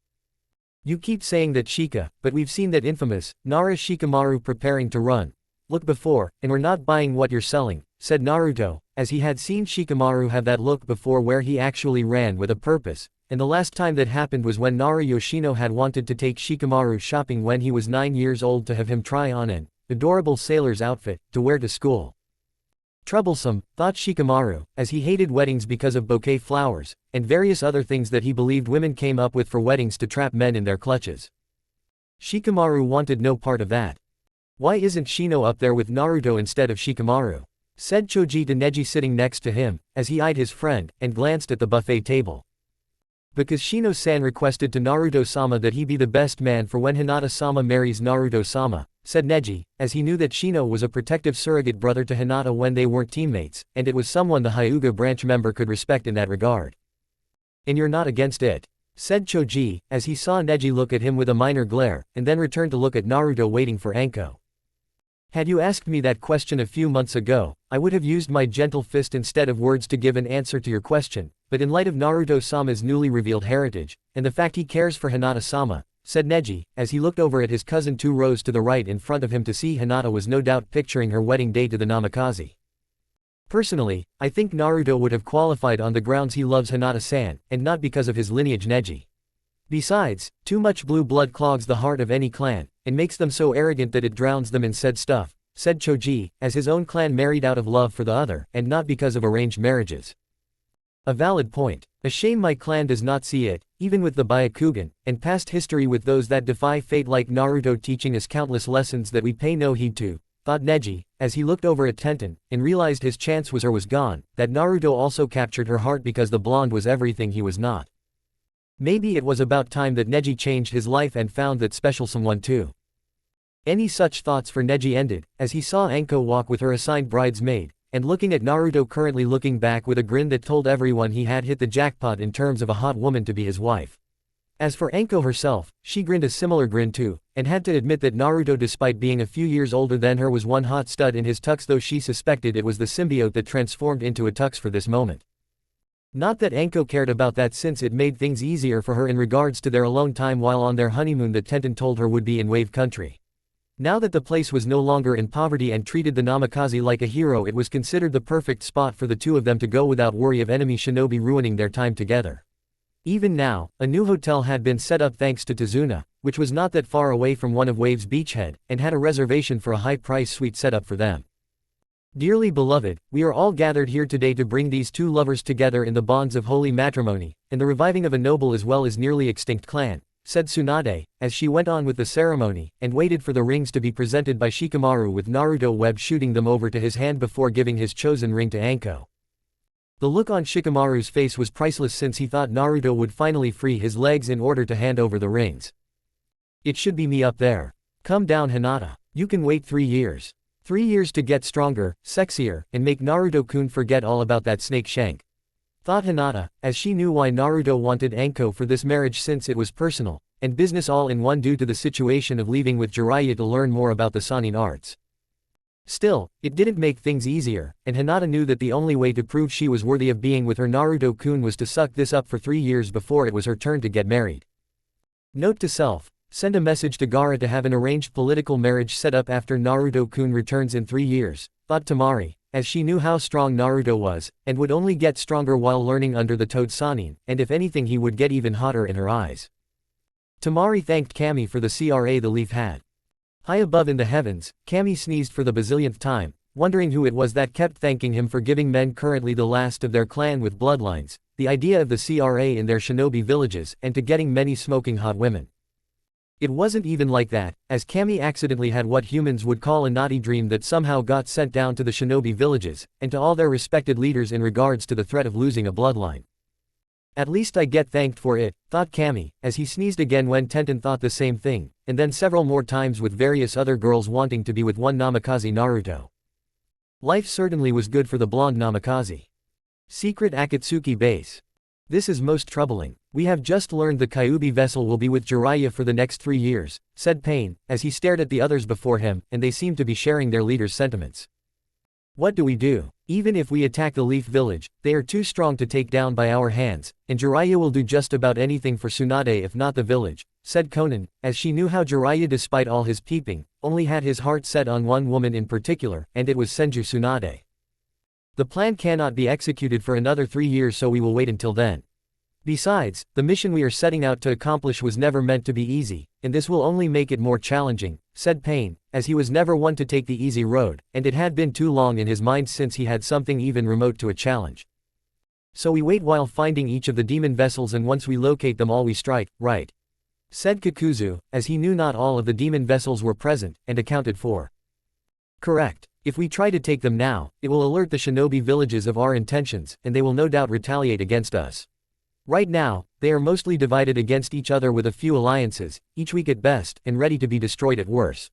Speaker 1: You keep saying that, Shika, but we've seen that infamous Nara Shikamaru preparing to run. Look before, and we're not buying what you're selling, said Naruto, as he had seen Shikamaru have that look before where he actually ran with a purpose, and the last time that happened was when Nara Yoshino had wanted to take Shikamaru shopping when he was 9 years old to have him try on an adorable sailor's outfit to wear to school. Troublesome, thought Shikamaru, as he hated weddings because of bouquet flowers, and various other things that he believed women came up with for weddings to trap men in their clutches. Shikamaru wanted no part of that. Why isn't Shino up there with Naruto instead of Shikamaru? Said Choji to Neji sitting next to him, as he eyed his friend, and glanced at the buffet table. Because Shino-san requested to Naruto-sama that he be the best man for when Hinata-sama marries Naruto-sama, said Neji, as he knew that Shino was a protective surrogate brother to Hinata when they weren't teammates, and it was someone the Hyuga branch member could respect in that regard. And you're not against it? Said Choji, as he saw Neji look at him with a minor glare, and then returned to look at Naruto waiting for Anko. Had you asked me that question a few months ago, I would have used my gentle fist instead of words to give an answer to your question, but in light of Naruto-sama's newly revealed heritage, and the fact he cares for Hinata-sama, said Neji, as he looked over at his cousin 2 rows to the right in front of him to see Hinata was no doubt picturing her wedding day to the Namikaze. Personally, I think Naruto would have qualified on the grounds he loves Hinata-san, and not because of his lineage. Neji. Besides, too much blue blood clogs the heart of any clan, and makes them so arrogant that it drowns them in said stuff, said Choji, as his own clan married out of love for the other, and not because of arranged marriages. A valid point. A shame my clan does not see it, even with the Byakugan, and past history with those that defy fate like Naruto teaching us countless lessons that we pay no heed to, thought Neji, as he looked over at Tenten, and realized his chance was gone, that Naruto also captured her heart because the blonde was everything he was not. Maybe it was about time that Neji changed his life and found that special someone too. Any such thoughts for Neji ended, as he saw Anko walk with her assigned bridesmaid, and looking at Naruto currently looking back with a grin that told everyone he had hit the jackpot in terms of a hot woman to be his wife. As for Anko herself, she grinned a similar grin too, and had to admit that Naruto, despite being a few years older than her, was one hot stud in his tux, though she suspected it was the symbiote that transformed into a tux for this moment. Not that Anko cared about that, since it made things easier for her in regards to their alone time while on their honeymoon that Tenten told her would be in Wave Country. Now that the place was no longer in poverty and treated the Namikaze like a hero, it was considered the perfect spot for the two of them to go without worry of enemy shinobi ruining their time together. Even now, a new hotel had been set up thanks to Tazuna, which was not that far away from one of Wave's beachhead, and had a reservation for a high-price suite set up for them. Dearly beloved, we are all gathered here today to bring these two lovers together in the bonds of holy matrimony, and the reviving of a noble as well as nearly extinct clan, said Tsunade, as she went on with the ceremony, and waited for the rings to be presented by Shikamaru, with Naruto Web shooting them over to his hand before giving his chosen ring to Anko. The look on Shikamaru's face was priceless, since he thought Naruto would finally free his legs in order to hand over the rings. It should be me up there. Come down, Hinata. You can wait 3 years. 3 years to get stronger, sexier, and make Naruto-kun forget all about that snake shank. Thought Hinata, as she knew why Naruto wanted Anko for this marriage, since it was personal, and business all in one due to the situation of leaving with Jiraiya to learn more about the Sannin arts. Still, it didn't make things easier, and Hinata knew that the only way to prove she was worthy of being with her Naruto-kun was to suck this up for 3 years before it was her turn to get married. Note to self. Send a message to Gaara to have an arranged political marriage set up after Naruto-kun returns in 3 years, thought Tamari, as she knew how strong Naruto was, and would only get stronger while learning under the Toad Sannin, and if anything he would get even hotter in her eyes. Tamari thanked Kami for the CRA the leaf had. High above in the heavens, Kami sneezed for the bazillionth time, wondering who it was that kept thanking him for giving men currently the last of their clan with bloodlines, the idea of the CRA in their shinobi villages, and to getting many smoking hot women. It wasn't even like that, as Kami accidentally had what humans would call a naughty dream that somehow got sent down to the shinobi villages, and to all their respected leaders in regards to the threat of losing a bloodline. At least I get thanked for it, thought Kami, as he sneezed again when Tenten thought the same thing, and then several more times with various other girls wanting to be with one Namikaze Naruto. Life certainly was good for the blonde Namikaze. Secret Akatsuki base. This is most troubling. We have just learned the Kyuubi vessel will be with Jiraiya for the next 3 years, said Pain, as he stared at the others before him, and they seemed to be sharing their leader's sentiments. What do we do? Even if we attack the Leaf Village, they are too strong to take down by our hands, and Jiraiya will do just about anything for Tsunade if not the village, said Konan, as she knew how Jiraiya despite all his peeping, only had his heart set on one woman in particular, and it was Senju Tsunade. The plan cannot be executed for another 3 years, so we will wait until then. Besides, the mission we are setting out to accomplish was never meant to be easy, and this will only make it more challenging, said Pain, as he was never one to take the easy road, and it had been too long in his mind since he had something even remote to a challenge. So we wait while finding each of the demon vessels, and once we locate them all we strike, right? Said Kakuzu, as he knew not all of the demon vessels were present, and accounted for. Correct. If we try to take them now, it will alert the shinobi villages of our intentions, and they will no doubt retaliate against us. Right now, they are mostly divided against each other with a few alliances, each weak at best, and ready to be destroyed at worst.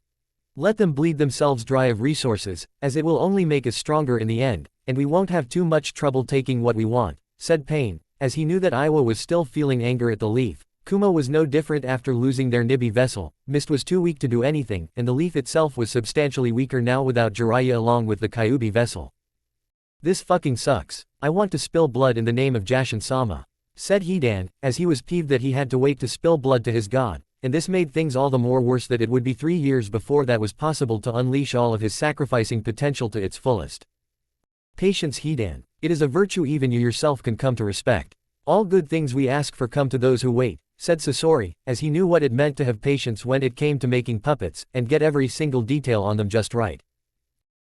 Speaker 1: Let them bleed themselves dry of resources, as it will only make us stronger in the end, and we won't have too much trouble taking what we want, said Pain, as he knew that Iwa was still feeling anger at the Leaf. Kuma was no different after losing their Nibi vessel, Mist was too weak to do anything, and the Leaf itself was substantially weaker now without Jiraiya along with the Kyuubi vessel. This fucking sucks. I want to spill blood in the name of Jashin-sama, said Hidan, as he was peeved that he had to wait to spill blood to his god, and this made things all the more worse that it would be 3 years before that was possible to unleash all of his sacrificing potential to its fullest. Patience, Hidan. It is a virtue even you yourself can come to respect. All good things we ask for come to those who wait, said Sasori, as he knew what it meant to have patience when it came to making puppets, and get every single detail on them just right.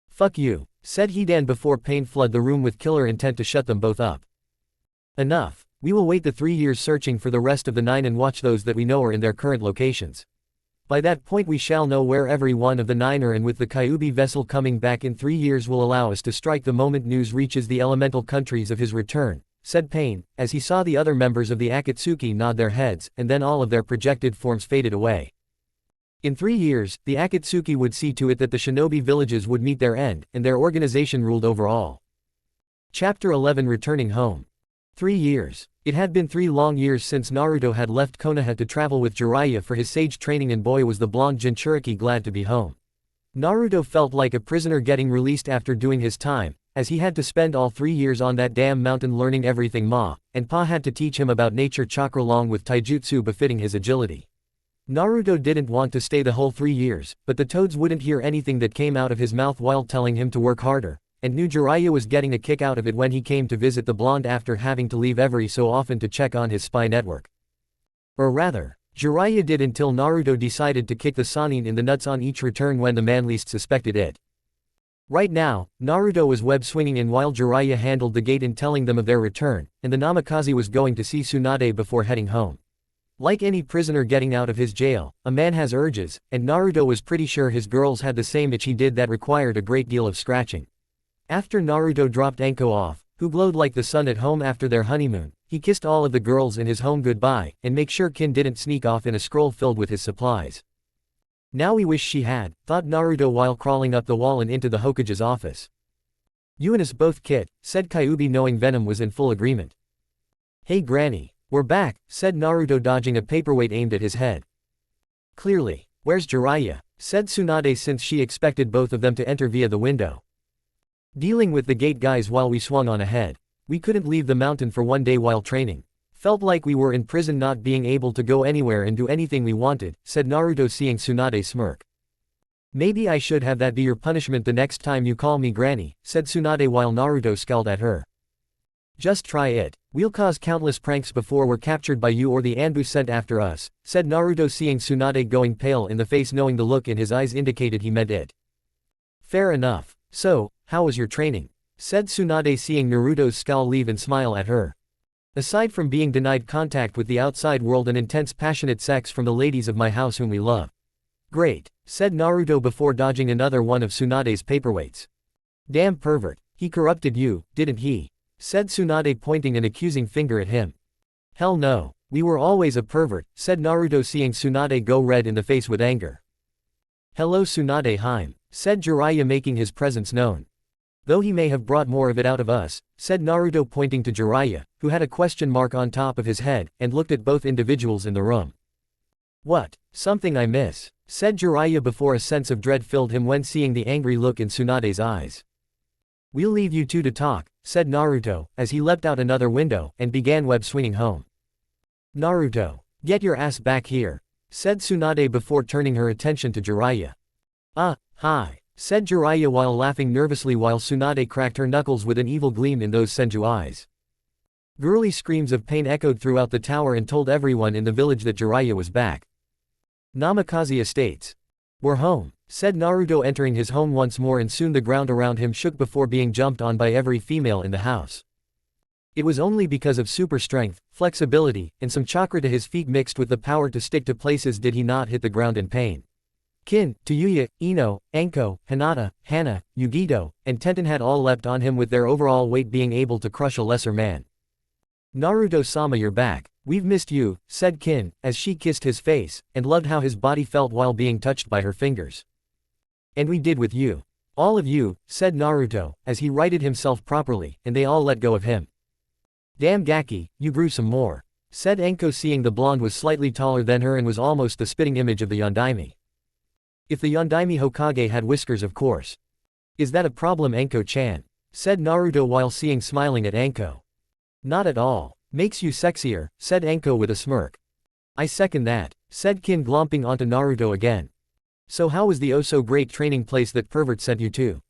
Speaker 1: Fuck you, said Hidan before Pain flooded the room with killer intent to shut them both up. Enough. We will wait the 3 years searching for the rest of the 9 and watch those that we know are in their current locations. By that point we shall know where every one of the 9 are, and with the Kyuubi vessel coming back in 3 years will allow us to strike the moment news reaches the elemental countries of his return, said Pain, as he saw the other members of the Akatsuki nod their heads, and then all of their projected forms faded away. In 3 years, the Akatsuki would see to it that the shinobi villages would meet their end, and their organization ruled over all. Chapter 11 Returning Home. 3 years. It had been 3 long years since Naruto had left Konoha to travel with Jiraiya for his sage training, and boy was the blonde Jinchuriki glad to be home. Naruto felt like a prisoner getting released after doing his time, as he had to spend all 3 years on that damn mountain learning everything Ma and Pa had to teach him about nature chakra along with taijutsu befitting his agility. Naruto didn't want to stay the whole 3 years, but the toads wouldn't hear anything that came out of his mouth while telling him to work harder, and knew Jiraiya was getting a kick out of it when he came to visit the blonde after having to leave every so often to check on his spy network. Or rather, Jiraiya did, until Naruto decided to kick the Sannin in the nuts on each return when the man least suspected it. Right now, Naruto was web swinging in while Jiraiya handled the gate in telling them of their return, and the Namikaze was going to see Tsunade before heading home. Like any prisoner getting out of his jail, a man has urges, and Naruto was pretty sure his girls had the same itch he did that required a great deal of scratching. After Naruto dropped Anko off, who glowed like the sun at home after their honeymoon, he kissed all of the girls in his home goodbye, and make sure Kin didn't sneak off in a scroll filled with his supplies. Now we wish she had, thought Naruto while crawling up the wall and into the Hokage's office. You and us both, Kit, said Kyuubi, knowing Venom was in full agreement. Hey Granny, we're back, said Naruto, dodging a paperweight aimed at his head. Clearly. Where's Jiraiya? Said Tsunade, since she expected both of them to enter via the window. Dealing with the gate guys while we swung on ahead. We couldn't leave the mountain for 1 day while training. Felt like we were in prison not being able to go anywhere and do anything we wanted, said Naruto, seeing Tsunade smirk. Maybe I should have that be your punishment the next time you call me granny, said Tsunade while Naruto scowled at her. Just try it. We'll cause countless pranks before we're captured by you or the Anbu sent after us, said Naruto, seeing Tsunade going pale in the face, knowing the look in his eyes indicated he meant it. Fair enough. So, how was your training? Said Tsunade, seeing Naruto's scowl leave and smile at her. Aside from being denied contact with the outside world and intense passionate sex from the ladies of my house whom we love. Great, said Naruto before dodging another one of Tsunade's paperweights. Damn pervert, he corrupted you, didn't he? Said Tsunade, pointing an accusing finger at him. Hell no, we were always a pervert, said Naruto, seeing Tsunade go red in the face with anger. Hello Tsunade Heim, said Jiraiya, making his presence known. Though he may have brought more of it out of us, said Naruto, pointing to Jiraiya, who had a question mark on top of his head, and looked at both individuals in the room. What? Something I miss? Said Jiraiya before a sense of dread filled him when seeing the angry look in Tsunade's eyes. We'll leave you two to talk, said Naruto, as he leapt out another window, and began web-swinging home. Naruto, get your ass back here, said Tsunade before turning her attention to Jiraiya. Hi, said Jiraiya while laughing nervously while Tsunade cracked her knuckles with an evil gleam in those senju eyes. Girly screams of pain echoed throughout the tower and told everyone in the village that Jiraiya was back. Namikaze Estates. We're home, said Naruto, entering his home once more, and soon the ground around him shook before being jumped on by every female in the house. It was only because of super strength, flexibility, and some chakra to his feet mixed with the power to stick to places did he not hit the ground in pain. Kin, Tayuya, Ino, Anko, Hinata, Henna, Yugito, and Tenten had all leapt on him with their overall weight being able to crush a lesser man. Naruto-sama, you're back. We've missed you, said Kin, as she kissed his face, and loved how his body felt while being touched by her fingers. And we did with you. All of you, said Naruto, as he righted himself properly, and they all let go of him. Damn Gaki, you grew some more, said Anko, seeing the blonde was slightly taller than her and was almost the spitting image of the Yondaime. If the Yondaime Hokage had whiskers, of course. Is that a problem, Anko-chan? Said Naruto while smiling at Anko. Not at all. Makes you sexier, said Anko with a smirk. I second that, said Kin, glomping onto Naruto again. So how was the oh-so-great training place that pervert sent you to?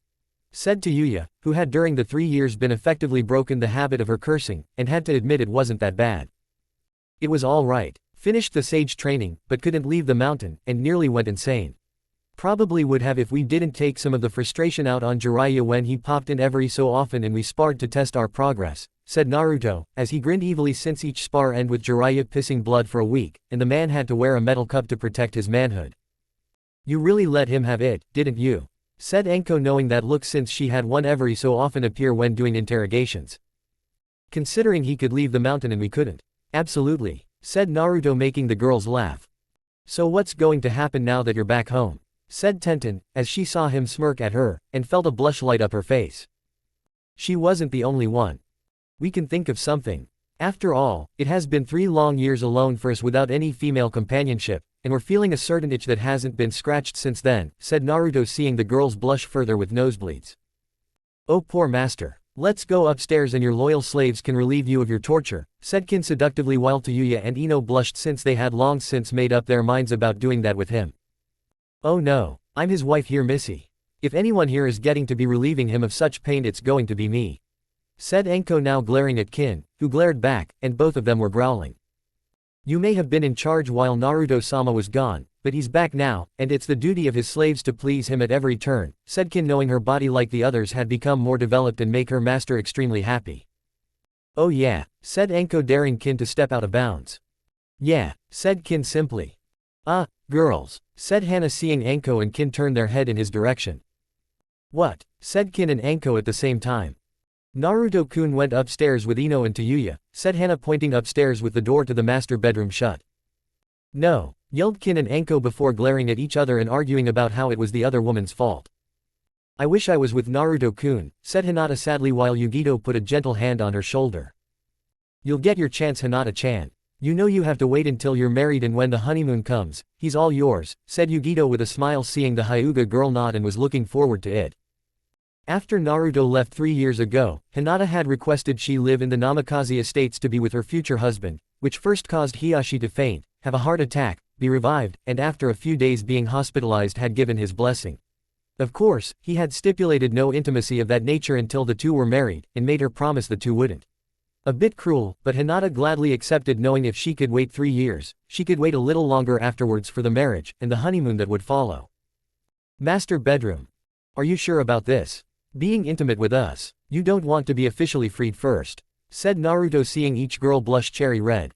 Speaker 1: Said Tayuya, who had during the 3 years been effectively broken the habit of her cursing, and had to admit it wasn't that bad. It was all right. Finished the sage training, but couldn't leave the mountain, and nearly went insane. Probably would have if we didn't take some of the frustration out on Jiraiya when he popped in every so often and we sparred to test our progress, said Naruto, as he grinned evilly since each spar ended with Jiraiya pissing blood for a week, and the man had to wear a metal cup to protect his manhood. You really let him have it, didn't you? Said Anko, knowing that look since she had one every so often appear when doing interrogations. Considering he could leave the mountain and we couldn't. Absolutely, said Naruto, making the girls laugh. So what's going to happen now that you're back home? Said Tenten, as she saw him smirk at her, and felt a blush light up her face. She wasn't the only one. We can think of something. After all, it has been 3 long years alone for us without any female companionship, and we're feeling a certain itch that hasn't been scratched since then, said Naruto, seeing the girls blush further with nosebleeds. Oh poor master. Let's go upstairs and your loyal slaves can relieve you of your torture, said Kin seductively while Tayuya and Ino blushed since they had long since made up their minds about doing that with him. Oh no, I'm his wife here, Missy. If anyone here is getting to be relieving him of such pain, it's going to be me, said Anko, now glaring at Kin, who glared back, and both of them were growling. You may have been in charge while Naruto-sama was gone, but he's back now, and it's the duty of his slaves to please him at every turn, said Kin, knowing her body like the others had become more developed and make her master extremely happy. Oh yeah, said Anko, daring Kin to step out of bounds. Yeah, said Kin simply. Girls, said Henna, seeing Anko and Kin turn their head in his direction. What? Said Kin and Anko at the same time. Naruto-kun went upstairs with Ino and Tayuya, said Henna, pointing upstairs with the door to the master bedroom shut. No, yelled Kin and Anko before glaring at each other and arguing about how it was the other woman's fault. I wish I was with Naruto-kun, said Hinata sadly while Yugito put a gentle hand on her shoulder. You'll get your chance, Hinata-chan. You know you have to wait until you're married, and when the honeymoon comes, he's all yours, said Yugito with a smile, seeing the Hyuga girl nod and was looking forward to it. After Naruto left 3 years ago, Hinata had requested she live in the Namikaze Estates to be with her future husband, which first caused Hiyashi to faint, have a heart attack, be revived, and after a few days being hospitalized had given his blessing. Of course, he had stipulated no intimacy of that nature until the two were married, and made her promise the two wouldn't. A bit cruel, but Hinata gladly accepted, knowing if she could wait 3 years, she could wait a little longer afterwards for the marriage, and the honeymoon that would follow. Master bedroom. Are you sure about this? Being intimate with us. You don't want to be officially freed first? Said Naruto, seeing each girl blush cherry red.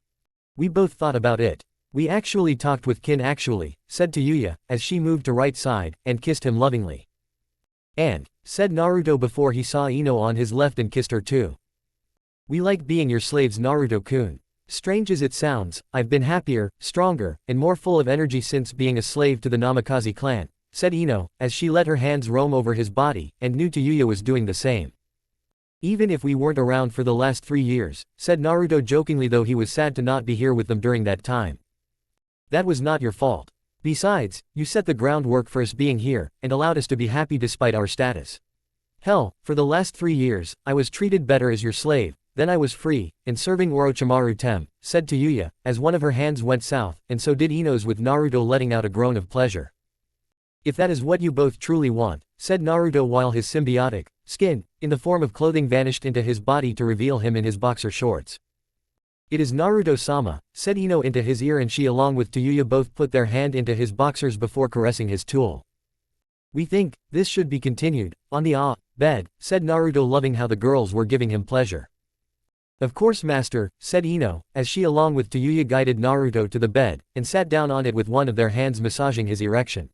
Speaker 1: We both thought about it. We actually talked with Kin actually, said Yuya, as she moved to right side, and kissed him lovingly. And, said Naruto before he saw Ino on his left and kissed her too. We like being your slaves, Naruto-kun. Strange as it sounds, I've been happier, stronger, and more full of energy since being a slave to the Namikaze clan, said Ino, as she let her hands roam over his body, and knew Yuya was doing the same. Even if we weren't around for the last 3 years, said Naruto jokingly, though he was sad to not be here with them during that time. That was not your fault. Besides, you set the groundwork for us being here, and allowed us to be happy despite our status. Hell, for the last 3 years, I was treated better as your slave, then I was free, and serving Orochimaru Tem, said Yuya, as one of her hands went south, and so did Ino's, with Naruto letting out a groan of pleasure. If that is what you both truly want, said Naruto, while his symbiotic skin, in the form of clothing, vanished into his body to reveal him in his boxer shorts. It is Naruto-sama, said Ino into his ear, and she along with Yuya both put their hand into his boxers before caressing his tool. We think this should be continued on the bed, said Naruto, loving how the girls were giving him pleasure. Of course, master, said Ino, as she along with Yuya guided Naruto to the bed, and sat down on it with one of their hands massaging his erection.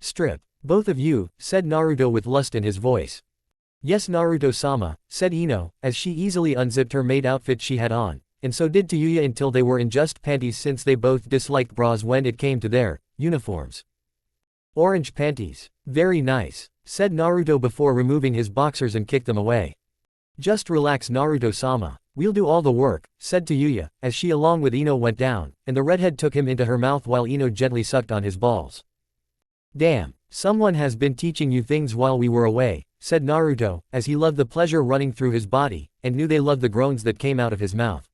Speaker 1: Strip. Both of you, said Naruto with lust in his voice. Yes, Naruto-sama, said Ino, as she easily unzipped her maid outfit she had on, and so did Yuya until they were in just panties, since they both disliked bras when it came to their uniforms. Orange panties. Very nice, said Naruto before removing his boxers and kicked them away. Just relax, Naruto-sama. We'll do all the work, said Yuya, as she along with Ino went down, and the redhead took him into her mouth while Ino gently sucked on his balls. Damn, someone has been teaching you things while we were away, said Naruto, as he loved the pleasure running through his body, and knew they loved the groans that came out of his mouth.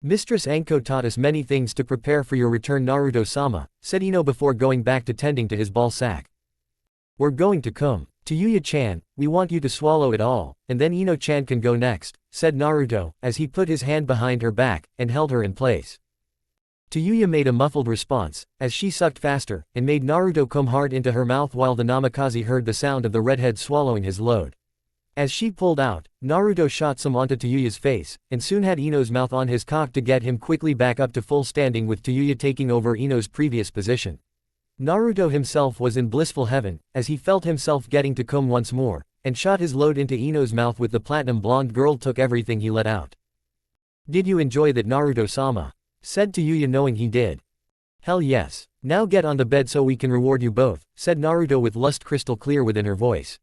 Speaker 1: Mistress Anko taught us many things to prepare for your return, Naruto-sama, said Ino before going back to tending to his ball sack. We're going to come. To Yuya-chan, we want you to swallow it all, and then Ino-chan can go next, said Naruto, as he put his hand behind her back, and held her in place. Yuya made a muffled response, as she sucked faster, and made Naruto come hard into her mouth while the Namikaze heard the sound of the redhead swallowing his load. As she pulled out, Naruto shot some onto Yuya's face, and soon had Ino's mouth on his cock to get him quickly back up to full standing, with Yuya taking over Ino's previous position. Naruto himself was in blissful heaven, as he felt himself getting to come once more, and shot his load into Ino's mouth with the platinum blonde girl took everything he let out. Did you enjoy that, Naruto-sama? Said Yuya, knowing he did. Hell yes. Now get on the bed so we can reward you both, said Naruto with lust crystal clear within her voice.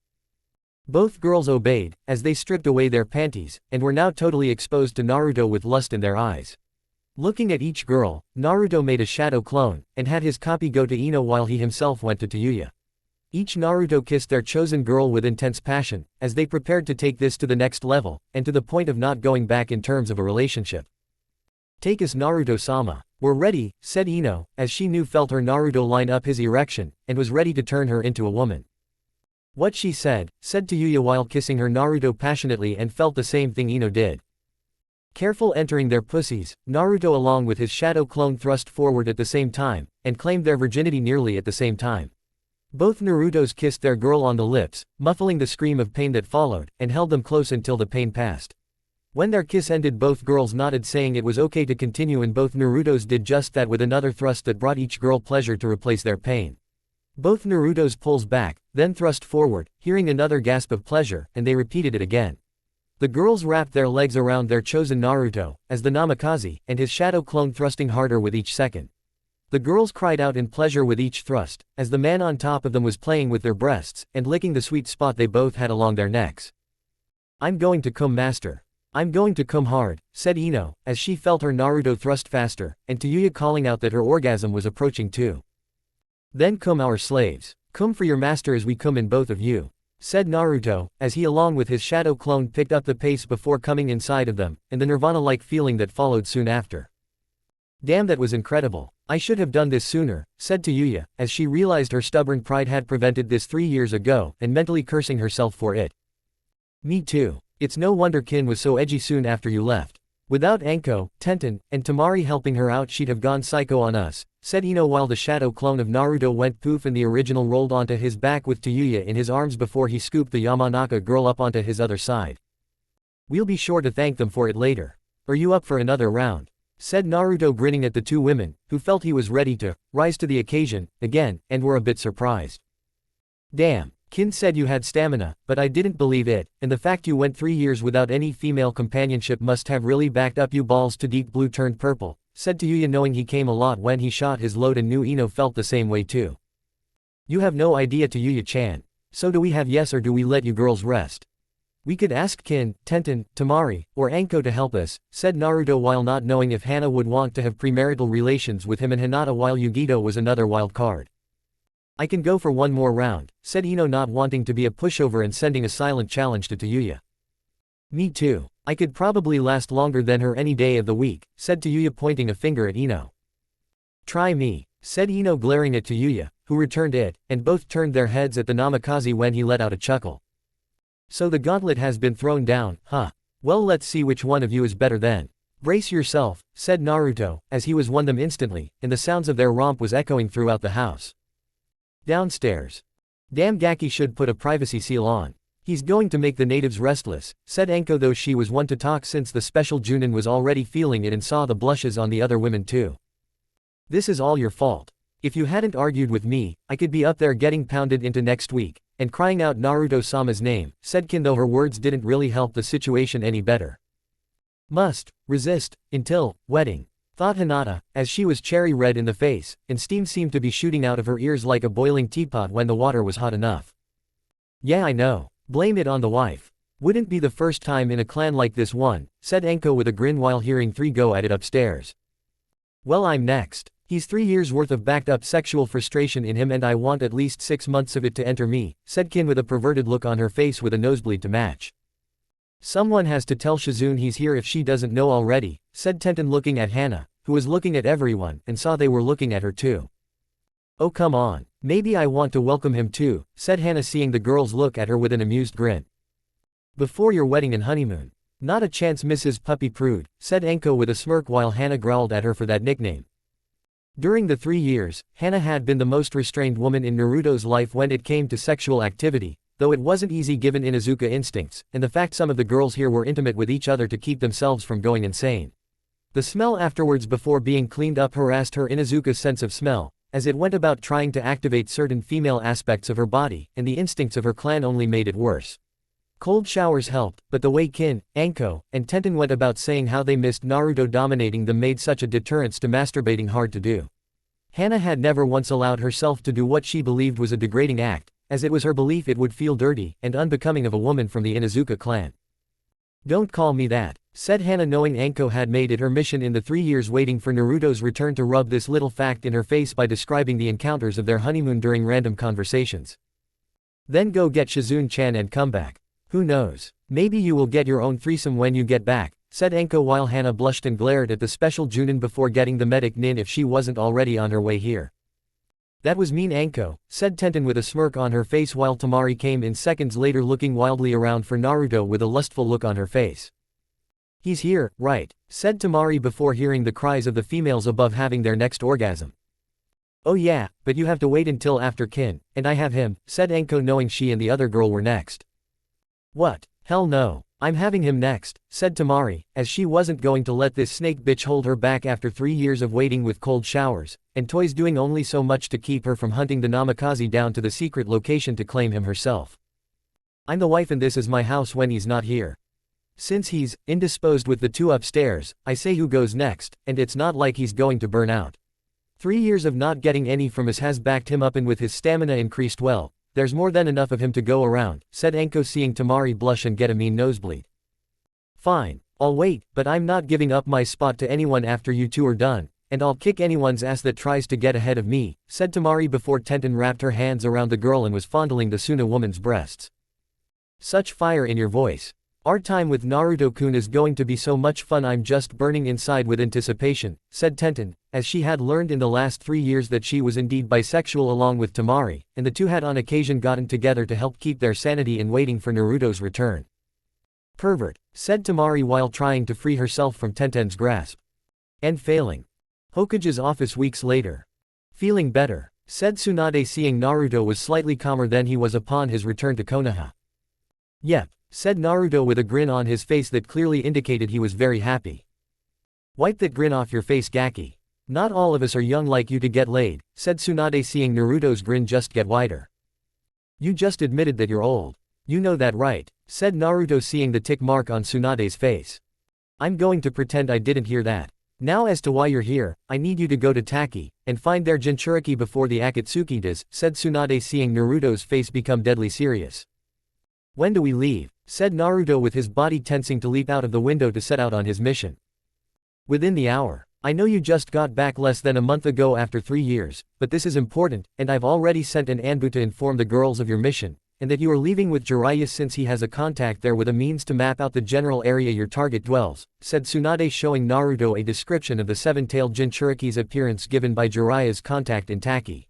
Speaker 1: Both girls obeyed, as they stripped away their panties, and were now totally exposed to Naruto with lust in their eyes. Looking at each girl, Naruto made a shadow clone, and had his copy go to Ino while he himself went to Yuya. Each Naruto kissed their chosen girl with intense passion, as they prepared to take this to the next level, and to the point of not going back in terms of a relationship. Take us, Naruto-sama. We're ready, said Ino, as she knew felt her Naruto line up his erection, and was ready to turn her into a woman. What she said Yuya while kissing her Naruto passionately, and felt the same thing Ino did. Careful entering their pussies, Naruto along with his shadow clone thrust forward at the same time, and claimed their virginity nearly at the same time. Both Narutos kissed their girl on the lips, muffling the scream of pain that followed, and held them close until the pain passed. When their kiss ended, both girls nodded, saying it was okay to continue, and both Narutos did just that with another thrust that brought each girl pleasure to replace their pain. Both Narutos pulls back, then thrust forward, hearing another gasp of pleasure, and they repeated it again. The girls wrapped their legs around their chosen Naruto, as the Namikaze, and his shadow clone thrusting harder with each second. The girls cried out in pleasure with each thrust, as the man on top of them was playing with their breasts, and licking the sweet spot they both had along their necks. I'm going to come, master. I'm going to come hard, said Ino, as she felt her Naruto thrust faster, and Yuya calling out that her orgasm was approaching too. Then come, our slaves. Come for your master as we come in both of you, said Naruto, as he along with his shadow clone picked up the pace before coming inside of them, and the nirvana-like feeling that followed soon after. Damn, that was incredible. I should have done this sooner, said Yuya, as she realized her stubborn pride had prevented this 3 years ago, and mentally cursing herself for it. Me too. It's no wonder Kin was so edgy soon after you left. Without Anko, Tenten, and Temari helping her out, she'd have gone psycho on us, said Ino while the shadow clone of Naruto went poof and the original rolled onto his back with Yuya in his arms before he scooped the Yamanaka girl up onto his other side. We'll be sure to thank them for it later. Are you up for another round? Said Naruto, grinning at the two women, who felt he was ready to rise to the occasion again, and were a bit surprised. Damn. Kin said you had stamina, but I didn't believe it, and the fact you went 3 years without any female companionship must have really backed up you. Balls to deep blue turned purple, said Yuya, knowing he came a lot when he shot his load and knew Ino felt the same way too. You have no idea, Yuya-chan. So do we have yes, or do we let you girls rest? We could ask Kin, Tenten, Temari, or Anko to help us, said Naruto while not knowing if Hana would want to have premarital relations with him and Hinata, while Yugito was another wild card. I can go for one more round, said Ino, not wanting to be a pushover and sending a silent challenge to Yuya. Me too. I could probably last longer than her any day of the week, said Yuya, pointing a finger at Ino. Try me, said Ino, glaring at Yuya, who returned it, and both turned their heads at the Namikaze when he let out a chuckle. So the gauntlet has been thrown down, huh? Well, let's see which one of you is better then. Brace yourself, said Naruto, as he was won them instantly, and the sounds of their romp was echoing throughout the house. Downstairs. Damn, Gaki should put a privacy seal on. He's going to make the natives restless, said Anko, though she was one to talk since the special Junin was already feeling it and saw the blushes on the other women too. This is all your fault. If you hadn't argued with me, I could be up there getting pounded into next week, and crying out Naruto-sama's name, said Kin, though her words didn't really help the situation any better. Must resist until wedding, thought Hinata, as she was cherry red in the face, and steam seemed to be shooting out of her ears like a boiling teapot when the water was hot enough. Yeah, I know. Blame it on the wife. Wouldn't be the first time in a clan like this one, said Anko with a grin while hearing 3 go at it upstairs. Well, I'm next. He's 3 years worth of backed up sexual frustration in him, and I want at least 6 months of it to enter me, said Kin with a perverted look on her face with a nosebleed to match. Someone has to tell Shizune he's here if she doesn't know already, said Tenten, looking at Hana, who was looking at everyone, and saw they were looking at her too. Oh come on, maybe I want to welcome him too, said Hana, seeing the girls look at her with an amused grin. Before your wedding and honeymoon. Not a chance, Mrs. Puppy Prude, said Anko with a smirk while Hana growled at her for that nickname. During the 3 years, Hana had been the most restrained woman in Naruto's life when it came to sexual activity, though it wasn't easy given Inuzuka instincts, and the fact some of the girls here were intimate with each other to keep themselves from going insane. The smell afterwards before being cleaned up harassed her Inuzuka's sense of smell, as it went about trying to activate certain female aspects of her body, and the instincts of her clan only made it worse. Cold showers helped, but the way Kin, Anko, and Tenten went about saying how they missed Naruto dominating them made such a deterrence to masturbating hard to do. Hana had never once allowed herself to do what she believed was a degrading act, as it was her belief it would feel dirty and unbecoming of a woman from the Inuzuka clan. Don't call me that, said Hana, knowing Anko had made it her mission in the 3 years waiting for Naruto's return to rub this little fact in her face by describing the encounters of their honeymoon during random conversations. Then go get Shizune-chan and come back. Who knows? Maybe you will get your own threesome when you get back, said Anko while Hana blushed and glared at the special Junin before getting the medic nin if she wasn't already on her way here. That was mean, Anko, said Tenten with a smirk on her face while Temari came in seconds later looking wildly around for Naruto with a lustful look on her face. He's here, right, said Temari before hearing the cries of the females above having their next orgasm. Oh yeah, but you have to wait until after Kin, and I have him, said Anko, knowing she and the other girl were next. What? Hell no. I'm having him next, said Temari, as she wasn't going to let this snake bitch hold her back after 3 years of waiting with cold showers, and toys doing only so much to keep her from hunting the Namikaze down to the secret location to claim him herself. I'm the wife and this is my house when he's not here. Since he's indisposed with the 2 upstairs, I say who goes next, and it's not like he's going to burn out. 3 years of not getting any from us has backed him up, and with his stamina increased well, there's more than enough of him to go around, said Anko, seeing Temari blush and get a mean nosebleed. Fine, I'll wait, but I'm not giving up my spot to anyone after you 2 are done, and I'll kick anyone's ass that tries to get ahead of me, said Temari before Tenten wrapped her hands around the girl and was fondling the Suna woman's breasts. Such fire in your voice. Our time with Naruto-kun is going to be so much fun, I'm just burning inside with anticipation, said Tenten, as she had learned in the last 3 years that she was indeed bisexual along with Temari, and the two had on occasion gotten together to help keep their sanity in waiting for Naruto's return. Pervert, said Temari while trying to free herself from Tenten's grasp. And failing. Hokage's office weeks later. Feeling better, said Tsunade, seeing Naruto was slightly calmer than he was upon his return to Konoha. Yep, said Naruto with a grin on his face that clearly indicated he was very happy. Wipe that grin off your face, Gaki. Not all of us are young like you to get laid, said Tsunade, seeing Naruto's grin just get wider. You just admitted that you're old. You know that, right? Said Naruto, seeing the tick mark on Tsunade's face. I'm going to pretend I didn't hear that. Now as to why you're here, I need you to go to Taki, and find their Jinchuriki before the Akatsuki does, said Tsunade, seeing Naruto's face become deadly serious. When do we leave? Said Naruto with his body tensing to leap out of the window to set out on his mission. Within the hour. I know you just got back less than a month ago after 3 years, but this is important, and I've already sent an Anbu to inform the girls of your mission, and that you are leaving with Jiraiya since he has a contact there with a means to map out the general area your target dwells, said Tsunade, showing Naruto a description of the seven-tailed Jinchuriki's appearance given by Jiraiya's contact in Taki.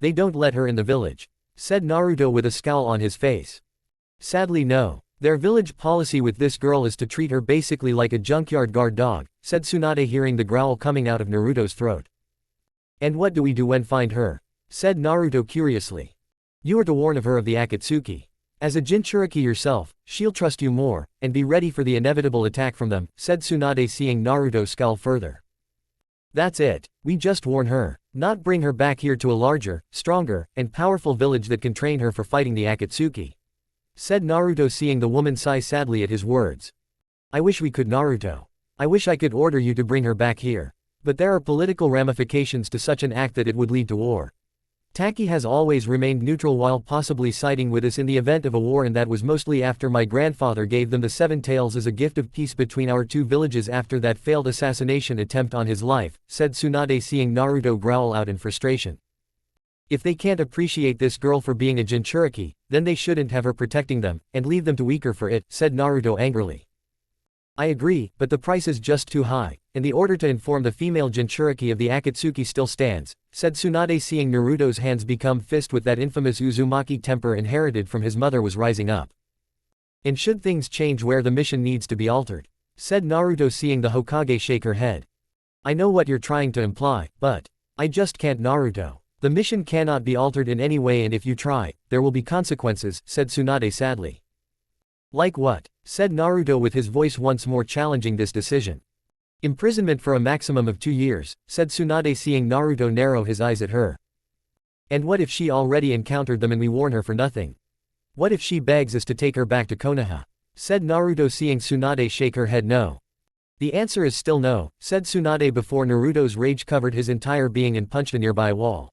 Speaker 1: They don't let her in the village, said Naruto with a scowl on his face. Sadly no. Their village policy with this girl is to treat her basically like a junkyard guard dog, said Tsunade, hearing the growl coming out of Naruto's throat. And what do we do when find her? Said Naruto curiously. You are to warn of her of the Akatsuki. As a Jinchuriki yourself, she'll trust you more, and be ready for the inevitable attack from them, said Tsunade, seeing Naruto scowl further. That's it. We just warn her, not bring her back here to a larger, stronger, and powerful village that can train her for fighting the Akatsuki. Said Naruto, seeing the woman sigh sadly at his words. I wish we could, Naruto. I wish I could order you to bring her back here. But there are political ramifications to such an act that it would lead to war. Taki has always remained neutral while possibly siding with us in the event of a war, and that was mostly after my grandfather gave them the Seven Tails as a gift of peace between our two villages after that failed assassination attempt on his life, said Tsunade, seeing Naruto growl out in frustration. If they can't appreciate this girl for being a Jinchuriki, then they shouldn't have her protecting them, and leave them to weaker for it, said Naruto angrily. I agree, but the price is just too high, and the order to inform the female Jinchuriki of the Akatsuki still stands, said Tsunade, seeing Naruto's hands become fist with that infamous Uzumaki temper inherited from his mother was rising up. And should things change where the mission needs to be altered? Said Naruto, seeing the Hokage shake her head. I know what you're trying to imply, but I just can't, Naruto. The mission cannot be altered in any way, and if you try, there will be consequences, said Tsunade sadly. Like what? Said Naruto with his voice once more challenging this decision. Imprisonment for a maximum of 2 years, said Tsunade, seeing Naruto narrow his eyes at her. And what if she already encountered them and we warn her for nothing? What if she begs us to take her back to Konoha? Said Naruto, seeing Tsunade shake her head no. The answer is still no, said Tsunade before Naruto's rage covered his entire being and punched a nearby wall.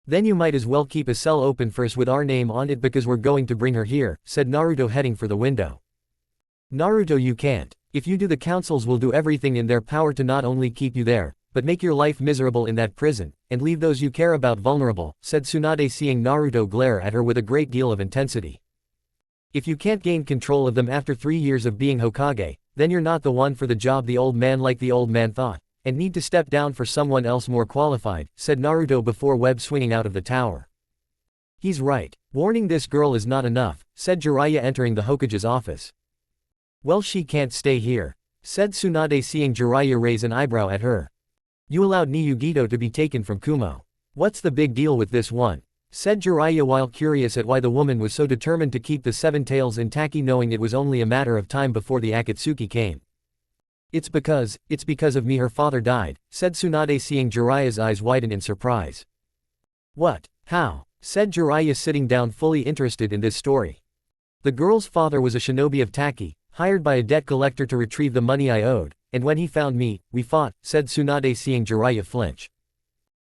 Speaker 1: Then you might as well keep a cell open for us with our name on it because we're going to bring her here, said Naruto, heading for the window. Naruto, you can't. If you do, the councils will do everything in their power to not only keep you there, but make your life miserable in that prison, and leave those you care about vulnerable, said Tsunade, seeing Naruto glare at her with a great deal of intensity. If you can't gain control of them after 3 years of being Hokage, then you're not the one for the job, the old man like the old man thought, and need to step down for someone else more qualified, said Naruto before web swinging out of the tower. He's right. Warning this girl is not enough, said Jiraiya, entering the Hokage's office. Well, she can't stay here, said Tsunade, seeing Jiraiya raise an eyebrow at her. You allowed Niyugito to be taken from Kumo. What's the big deal with this one? Said Jiraiya while curious at why the woman was so determined to keep the Seven Tails in Taki, knowing it was only a matter of time before the Akatsuki came. It's because of me her father died, said Tsunade, seeing Jiraiya's eyes widen in surprise. What? How? Said Jiraiya, sitting down fully interested in this story. The girl's father was a shinobi of Taki, hired by a debt collector to retrieve the money I owed, and when he found me, we fought, said Tsunade, seeing Jiraiya flinch.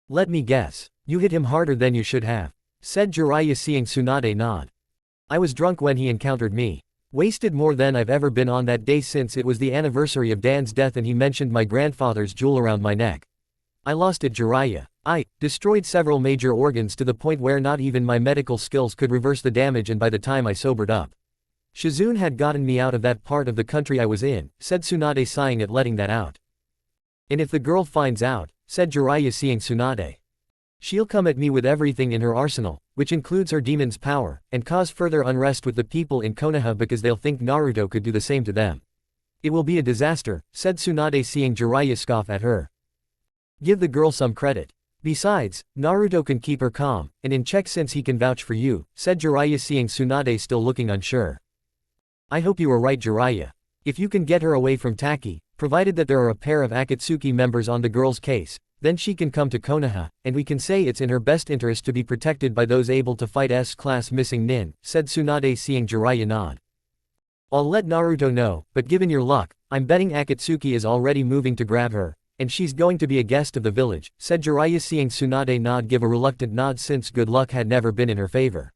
Speaker 1: Let me guess. You hit him harder than you should have, said Jiraiya, seeing Tsunade nod. I was drunk when he encountered me. Wasted more than I've ever been on that day since it was the anniversary of Dan's death and he mentioned my grandfather's jewel around my neck. I lost it, Jiraiya. I destroyed several major organs to the point where not even my medical skills could reverse the damage, and by the time I sobered up, Shizune had gotten me out of that part of the country I was in, said Tsunade sighing at letting that out. And if the girl finds out, said Jiraiya seeing Tsunade. She'll come at me with everything in her arsenal, which includes her demon's power, and cause further unrest with the people in Konoha because they'll think Naruto could do the same to them. It will be a disaster, said Tsunade seeing Jiraiya scoff at her. Give the girl some credit. Besides, Naruto can keep her calm, and in check since he can vouch for you, said Jiraiya seeing Tsunade still looking unsure. I hope you are right, Jiraiya. If you can get her away from Taki, provided that there are a pair of Akatsuki members on the girl's case, then she can come to Konoha, and we can say it's in her best interest to be protected by those able to fight S-class missing nin, said Tsunade seeing Jiraiya nod. I'll let Naruto know, but given your luck, I'm betting Akatsuki is already moving to grab her, and she's going to be a guest of the village, said Jiraiya seeing Tsunade nod give a reluctant nod since good luck had never been in her favor.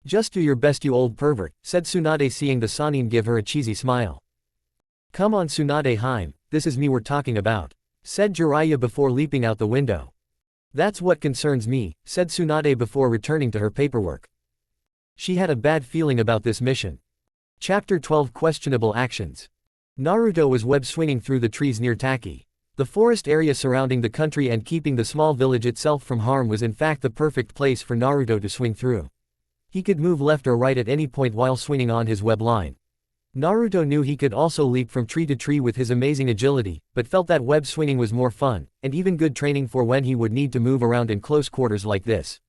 Speaker 1: Just do your best you old pervert, said Tsunade seeing the Sannin give her a cheesy smile. Come on Tsunade Heim, this is me we're talking about, said Jiraiya before leaping out the window. That's what concerns me, said Tsunade before returning to her paperwork. She had a bad feeling about this mission. Chapter 12 Questionable Actions. Naruto was web-swinging through the trees near Taki. The forest area surrounding the country and keeping the small village itself from harm was in fact the perfect place for Naruto to swing through. He could move left or right at any point while swinging on his web line. Naruto knew he could also leap from tree to tree with his amazing agility, but felt that web swinging was more fun, and even good training for when he would need to move around in close quarters like this.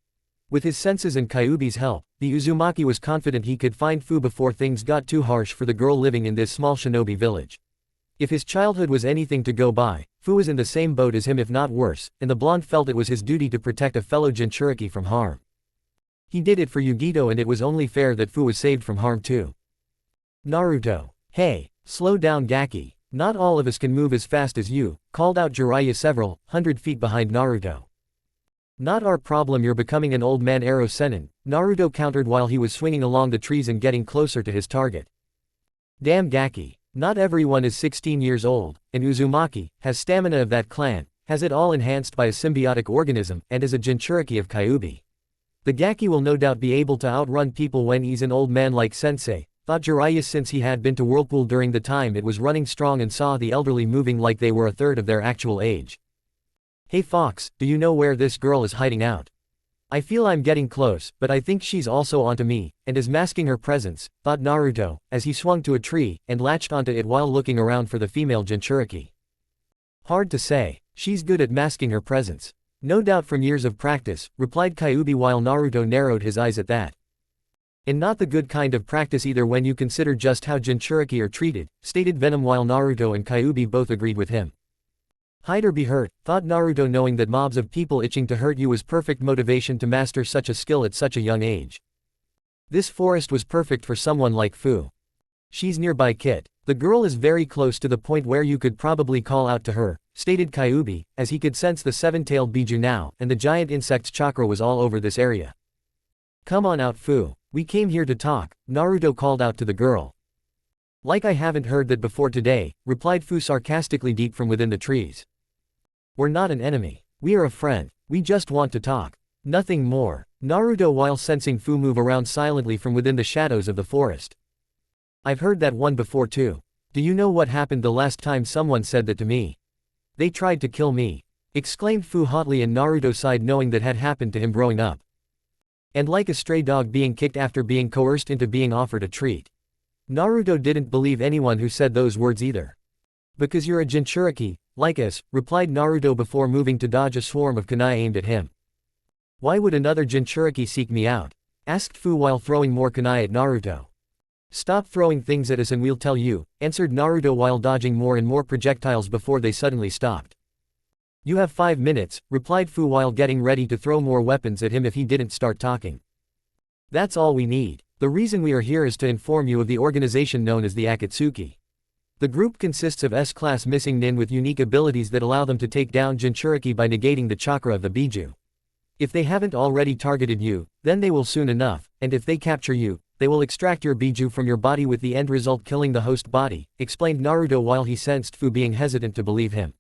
Speaker 1: With his senses and Kyuubi's help, the Uzumaki was confident he could find Fu before things got too harsh for the girl living in this small shinobi village. If his childhood was anything to go by, Fu was in the same boat as him if not worse, and the blonde felt it was his duty to protect a fellow Jinchuriki from harm. He did it for Yugito and it was only fair that Fu was saved from harm too. Naruto. Hey, slow down Gaki. Not all of us can move as fast as you, called out Jiraiya several hundred feet behind Naruto. Not our problem, you're becoming an old man arrow Sennin, Naruto countered while he was swinging along the trees and getting closer to his target. Damn Gaki. Not everyone is 16 years old, and Uzumaki has stamina of that clan, has it all enhanced by a symbiotic organism, and is a Jinchuriki of Kyuubi. The Gaki will no doubt be able to outrun people when he's an old man like Sensei, thought Jiraiya since he had been to Whirlpool during the time it was running strong and saw the elderly moving like they were a third of their actual age. Hey Fox, do you know where this girl is hiding out? I feel I'm getting close, but I think she's also onto me, and is masking her presence, thought Naruto, as he swung to a tree, and latched onto it while looking around for the female Jinchuriki. Hard to say, she's good at masking her presence. No doubt from years of practice, replied Kyuubi while Naruto narrowed his eyes at that. And not the good kind of practice either when you consider just how Jinchuriki are treated, stated Venom while Naruto and Kyuubi both agreed with him. Hide or be hurt, thought Naruto knowing that mobs of people itching to hurt you was perfect motivation to master such a skill at such a young age. This forest was perfect for someone like Fu. She's nearby Kit. The girl is very close to the point where you could probably call out to her, stated Kyuubi, as he could sense the seven-tailed Biju now, and the giant insect's chakra was all over this area. Come on out Fu. We came here to talk, Naruto called out to the girl. Like I haven't heard that before today, replied Fu sarcastically deep from within the trees. We're not an enemy. We are a friend. We just want to talk. Nothing more. Naruto while sensing Fu move around silently from within the shadows of the forest. I've heard that one before too. Do you know what happened the last time someone said that to me? They tried to kill me. Exclaimed Fu hotly and Naruto sighed knowing that had happened to him growing up. And like a stray dog being kicked after being coerced into being offered a treat. Naruto didn't believe anyone who said those words either. Because you're a Jinchuriki, like us, replied Naruto before moving to dodge a swarm of kunai aimed at him. Why would another Jinchuriki seek me out? Asked Fu while throwing more kunai at Naruto. Stop throwing things at us and we'll tell you, answered Naruto while dodging more and more projectiles before they suddenly stopped. You have 5 minutes, replied Fu while getting ready to throw more weapons at him if he didn't start talking. That's all we need. The reason we are here is to inform you of the organization known as the Akatsuki. The group consists of S-class missing nin with unique abilities that allow them to take down Jinchuriki by negating the chakra of the Biju. If they haven't already targeted you, then they will soon enough, and if they capture you, they will extract your Biju from your body with the end result killing the host body, explained Naruto while he sensed Fu being hesitant to believe him.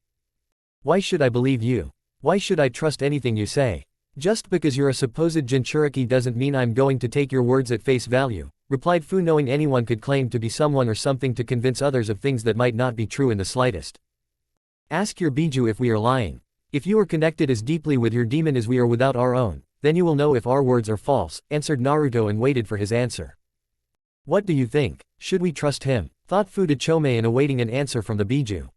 Speaker 1: Why should I believe you? Why should I trust anything you say? Just because you're a supposed Jinchuriki doesn't mean I'm going to take your words at face value, replied Fu, knowing anyone could claim to be someone or something to convince others of things that might not be true in the slightest. Ask your Biju if we are lying. If you are connected as deeply with your demon as we are without our own, then you will know if our words are false, answered Naruto and waited for his answer. What do you think? Should we trust him? Thought Fu to Chome and awaiting an answer from the Biju.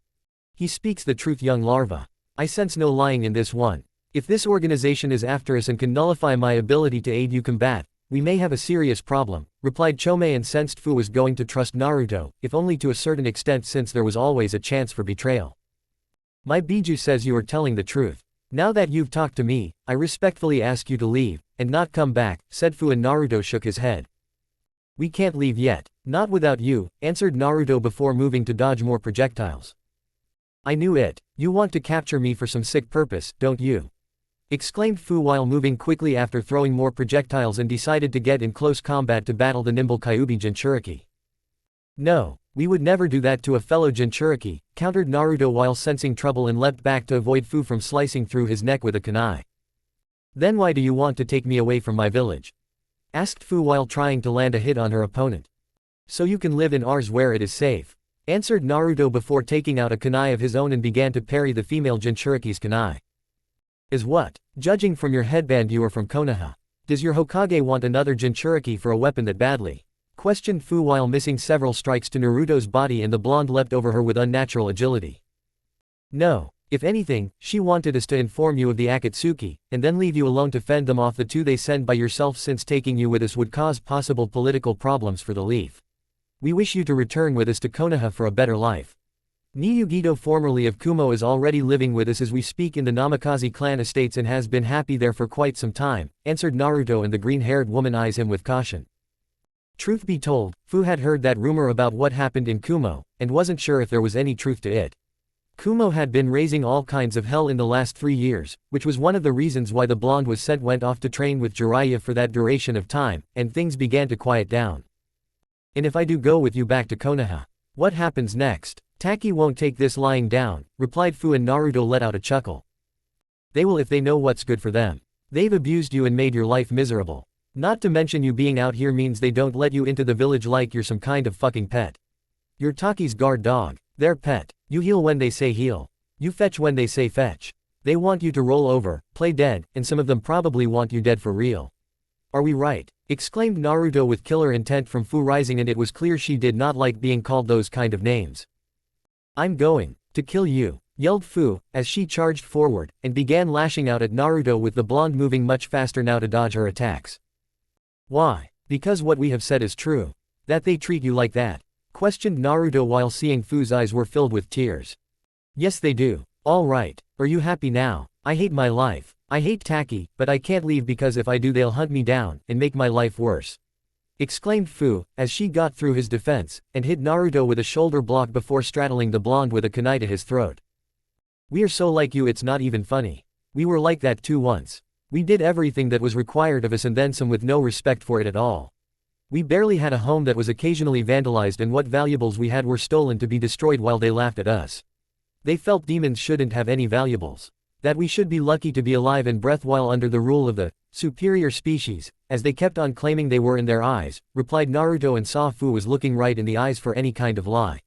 Speaker 1: He speaks the truth, young larva. I sense no lying in this one. If this organization is after us and can nullify my ability to aid you combat, we may have a serious problem, replied Chome, and sensed Fu was going to trust Naruto, if only to a certain extent, since there was always a chance for betrayal. My Biju says you are telling the truth. Now that you've talked to me, I respectfully ask you to leave, and not come back, said Fu, and Naruto shook his head. We can't leave yet. Not without you, answered Naruto before moving to dodge more projectiles. I knew it. You want to capture me for some sick purpose, don't you? Exclaimed Fu while moving quickly after throwing more projectiles, and decided to get in close combat to battle the nimble Kyuubi Jinchuriki. No, we would never do that to a fellow Jinchuriki, countered Naruto while sensing trouble and leapt back to avoid Fu from slicing through his neck with a kunai. Then why do you want to take me away from my village? Asked Fu while trying to land a hit on her opponent. So you can live in ours where it is safe, answered Naruto before taking out a kunai of his own and began to parry the female Jinchuriki's kunai. Is what? Judging from your headband, you are from Konoha. Does your Hokage want another Jinchuriki for a weapon that badly? Questioned Fu while missing several strikes to Naruto's body, and the blonde leapt over her with unnatural agility. No. If anything, she wanted us to inform you of the Akatsuki, and then leave you alone to fend them off the two they send by yourself, since taking you with us would cause possible political problems for the Leaf. We wish you to return with us to Konoha for a better life. Niyugido, formerly of Kumo, is already living with us as we speak in the Namikaze clan estates and has been happy there for quite some time, answered Naruto, and the green-haired woman eyes him with caution. Truth be told, Fu had heard that rumor about what happened in Kumo, and wasn't sure if there was any truth to it. Kumo had been raising all kinds of hell in the last 3 years, which was one of the reasons why the blonde was said went off to train with Jiraiya for that duration of time, and things began to quiet down. And if I do go with you back to Konoha, what happens next? Taki won't take this lying down, replied Fu, and Naruto let out a chuckle. They will if they know what's good for them. They've abused you and made your life miserable. Not to mention you being out here means they don't let you into the village like you're some kind of fucking pet. You're Taki's guard dog, their pet. You heal when they say heal. You fetch when they say fetch. They want you to roll over, play dead, and some of them probably want you dead for real. Are we right? Exclaimed Naruto with killer intent from Fu rising, and it was clear she did not like being called those kind of names. I'm going to kill you, yelled Fu, as she charged forward, and began lashing out at Naruto, with the blonde moving much faster now to dodge her attacks. Why? Because what we have said is true. That they treat you like that? Questioned Naruto while seeing Fu's eyes were filled with tears. Yes they do. All right. Are you happy now? I hate my life. I hate Taki, but I can't leave because if I do they'll hunt me down, and make my life worse. Exclaimed Fu, as she got through his defense, and hit Naruto with a shoulder block before straddling the blonde with a kunai to his throat. We are so like you it's not even funny. We were like that too once. We did everything that was required of us and then some, with no respect for it at all. We barely had a home that was occasionally vandalized, and what valuables we had were stolen to be destroyed while they laughed at us. They felt demons shouldn't have any valuables. That we should be lucky to be alive and breath while under the rule of the superior species, as they kept on claiming they were in their eyes, replied Naruto, and saw Fu was looking right in the eyes for any kind of lie.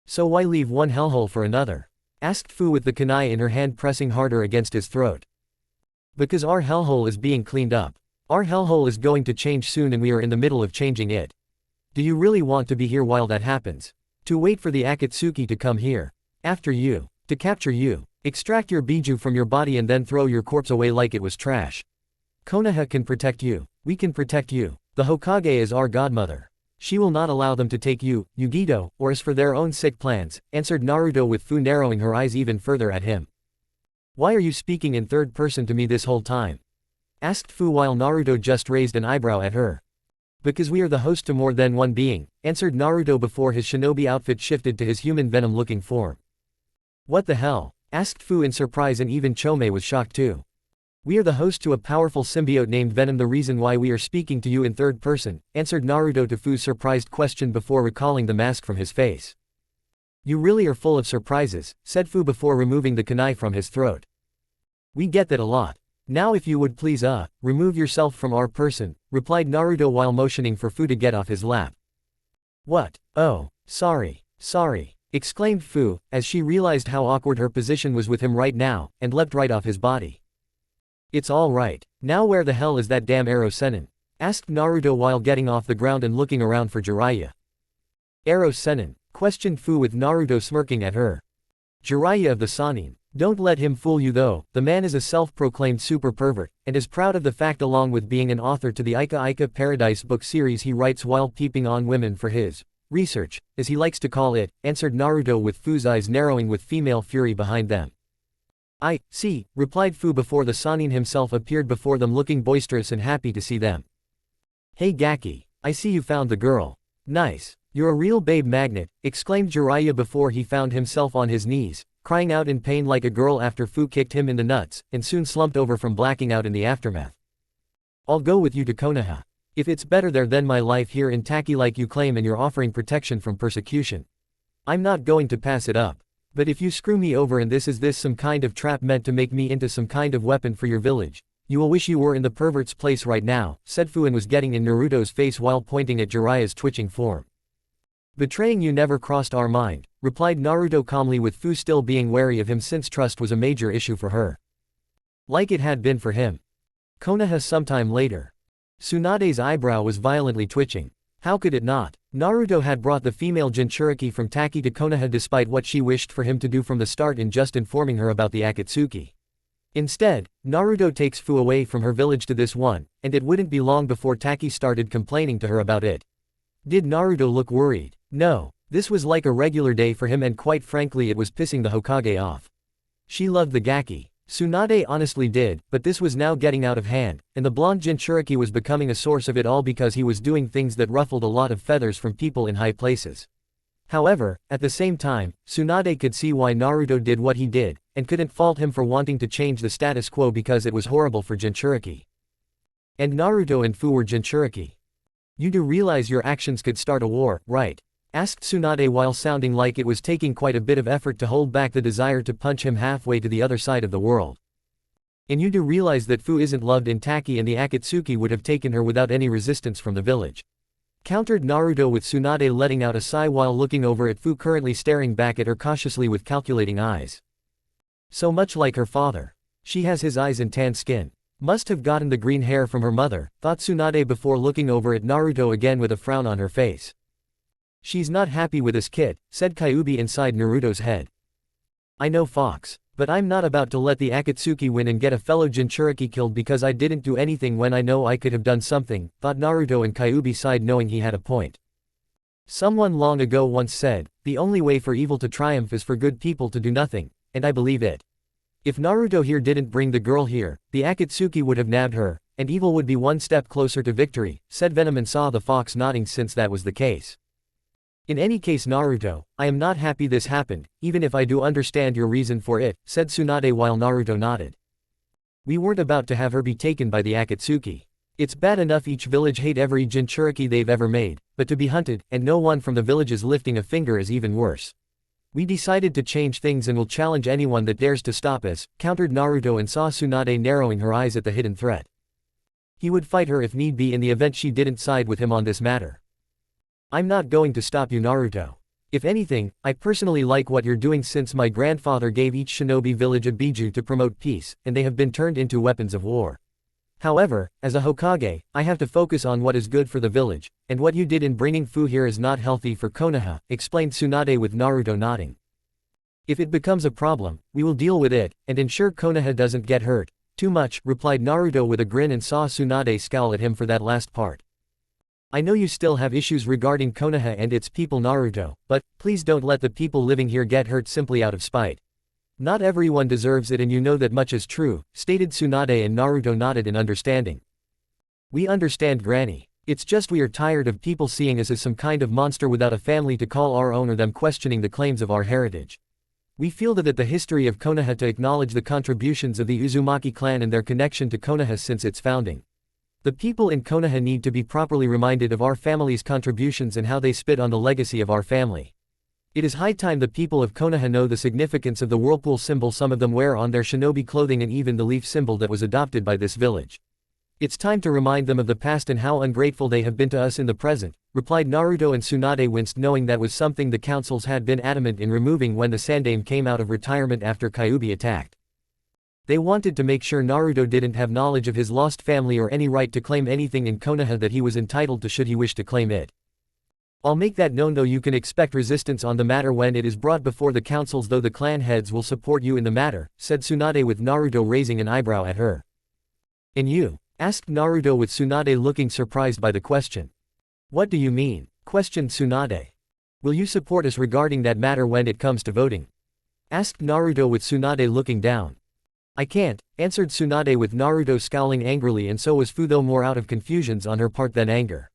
Speaker 1: So why leave one hellhole for another? Asked Fu with the kunai in her hand pressing harder against his throat. Because our hellhole is being cleaned up. Our hellhole is going to change soon and we are in the middle of changing it. Do you really want to be here while that happens? To wait for the Akatsuki to come here. After you. To capture you. Extract your Biju from your body and then throw your corpse away like it was trash. Konoha can protect you. We can protect you. The Hokage is our godmother. She will not allow them to take you, Yugido, or as for their own sick plans, answered Naruto with Fu narrowing her eyes even further at him. Why are you speaking in third person to me this whole time? Asked Fu while Naruto just raised an eyebrow at her. Because we are the host to more than one being, answered Naruto before his shinobi outfit shifted to his human venom-looking form. What the hell? Asked Fu in surprise, and even Chome was shocked too. We are the host to a powerful symbiote named Venom, the reason why we are speaking to you in third person, answered Naruto to Fu's surprised question before recalling the mask from his face. You really are full of surprises, said Fu before removing the kunai from his throat. We get that a lot. Now if you would please remove yourself from our person, replied Naruto while motioning for Fu to get off his lap. What? Oh, sorry, exclaimed Fu, as she realized how awkward her position was with him right now, and leapt right off his body. It's all right. Now where the hell is that damn rasengan? Asked Naruto while getting off the ground and looking around for Jiraiya. Rasengan? Questioned Fu with Naruto smirking at her. Jiraiya of the Sannin. Don't let him fool you though, the man is a self-proclaimed super pervert, and is proud of the fact along with being an author to the Ika Paradise book series he writes while peeping on women for his research, as he likes to call it, answered Naruto with Fu's eyes narrowing with female fury behind them. I see, replied Fu before the Sannin himself appeared before them looking boisterous and happy to see them. Hey Gaki, I see you found the girl. Nice. You're a real babe magnet, exclaimed Jiraiya before he found himself on his knees, crying out in pain like a girl after Fu kicked him in the nuts, and soon slumped over from blacking out in the aftermath. I'll go with you to Konoha. If it's better there than my life here in Taki like you claim and you're offering protection from persecution. I'm not going to pass it up. But if you screw me over and this is some kind of trap meant to make me into some kind of weapon for your village, you will wish you were in the pervert's place right now, said Fu and was getting in Naruto's face while pointing at Jiraiya's twitching form. Betraying you never crossed our mind, replied Naruto calmly with Fu still being wary of him since trust was a major issue for her. Like it had been for him. Konoha sometime later. Tsunade's eyebrow was violently twitching. How could it not? Naruto had brought the female Jinchuriki from Taki to Konoha despite what she wished for him to do from the start in just informing her about the Akatsuki. Instead, Naruto takes Fu away from her village to this one, and it wouldn't be long before Taki started complaining to her about it. Did Naruto look worried? No. This was like a regular day for him and quite frankly it was pissing the Hokage off. She loved the Gaki. Tsunade honestly did, but this was now getting out of hand, and the blonde Jinchuriki was becoming a source of it all because he was doing things that ruffled a lot of feathers from people in high places. However, at the same time, Tsunade could see why Naruto did what he did, and couldn't fault him for wanting to change the status quo because it was horrible for Jinchuriki. And Naruto and Fu were Jinchuriki. You do realize your actions could start a war, right? Asked Tsunade while sounding like it was taking quite a bit of effort to hold back the desire to punch him halfway to the other side of the world. And you do realize that Fu isn't loved in Taki and the Akatsuki would have taken her without any resistance from the village. Countered Naruto with Tsunade letting out a sigh while looking over at Fu currently staring back at her cautiously with calculating eyes. So much like her father. She has his eyes and tan skin. Must have gotten the green hair from her mother, thought Tsunade before looking over at Naruto again with a frown on her face. She's not happy with this kid, said Kyuubi inside Naruto's head. I know Fox, but I'm not about to let the Akatsuki win and get a fellow Jinchuriki killed because I didn't do anything when I know I could have done something, thought Naruto and Kyuubi sighed knowing he had a point. Someone long ago once said, the only way for evil to triumph is for good people to do nothing, and I believe it. If Naruto here didn't bring the girl here, the Akatsuki would have nabbed her, and evil would be one step closer to victory, said Venom and saw the fox nodding since that was the case. In any case Naruto, I am not happy this happened, even if I do understand your reason for it, said Tsunade while Naruto nodded. We weren't about to have her be taken by the Akatsuki. It's bad enough each village hate every Jinchuriki they've ever made, but to be hunted, and no one from the villages lifting a finger is even worse. We decided to change things and will challenge anyone that dares to stop us, countered Naruto and saw Tsunade narrowing her eyes at the hidden threat. He would fight her if need be in the event she didn't side with him on this matter. I'm not going to stop you Naruto. If anything, I personally like what you're doing since my grandfather gave each shinobi village a biju to promote peace, and they have been turned into weapons of war. However, as a Hokage, I have to focus on what is good for the village, and what you did in bringing Fu here is not healthy for Konoha, explained Tsunade with Naruto nodding. If it becomes a problem, we will deal with it, and ensure Konoha doesn't get hurt. Too much, replied Naruto with a grin and saw Tsunade scowl at him for that last part. I know you still have issues regarding Konoha and its people Naruto, but, please don't let the people living here get hurt simply out of spite. Not everyone deserves it and you know that much is true, stated Tsunade and Naruto nodded in understanding. We understand Granny. It's just we are tired of people seeing us as some kind of monster without a family to call our own or them questioning the claims of our heritage. We feel that the history of Konoha to acknowledge the contributions of the Uzumaki clan and their connection to Konoha since its founding. The people in Konoha need to be properly reminded of our family's contributions and how they spit on the legacy of our family. It is high time the people of Konoha know the significance of the whirlpool symbol some of them wear on their shinobi clothing and even the leaf symbol that was adopted by this village. It's time to remind them of the past and how ungrateful they have been to us in the present, replied Naruto, and Tsunade winced knowing that was something the councils had been adamant in removing when the Sandaime came out of retirement after Kyuubi attacked. They wanted to make sure Naruto didn't have knowledge of his lost family or any right to claim anything in Konoha that he was entitled to should he wish to claim it. I'll make that known, though you can expect resistance on the matter when it is brought before the councils, though the clan heads will support you in the matter, said Tsunade with Naruto raising an eyebrow at her. And you? Asked Naruto with Tsunade looking surprised by the question. What do you mean? Questioned Tsunade. Will you support us regarding that matter when it comes to voting? Asked Naruto with Tsunade looking down. I can't, answered Tsunade with Naruto scowling angrily, and so was Fu, though more out of confusions on her part than anger.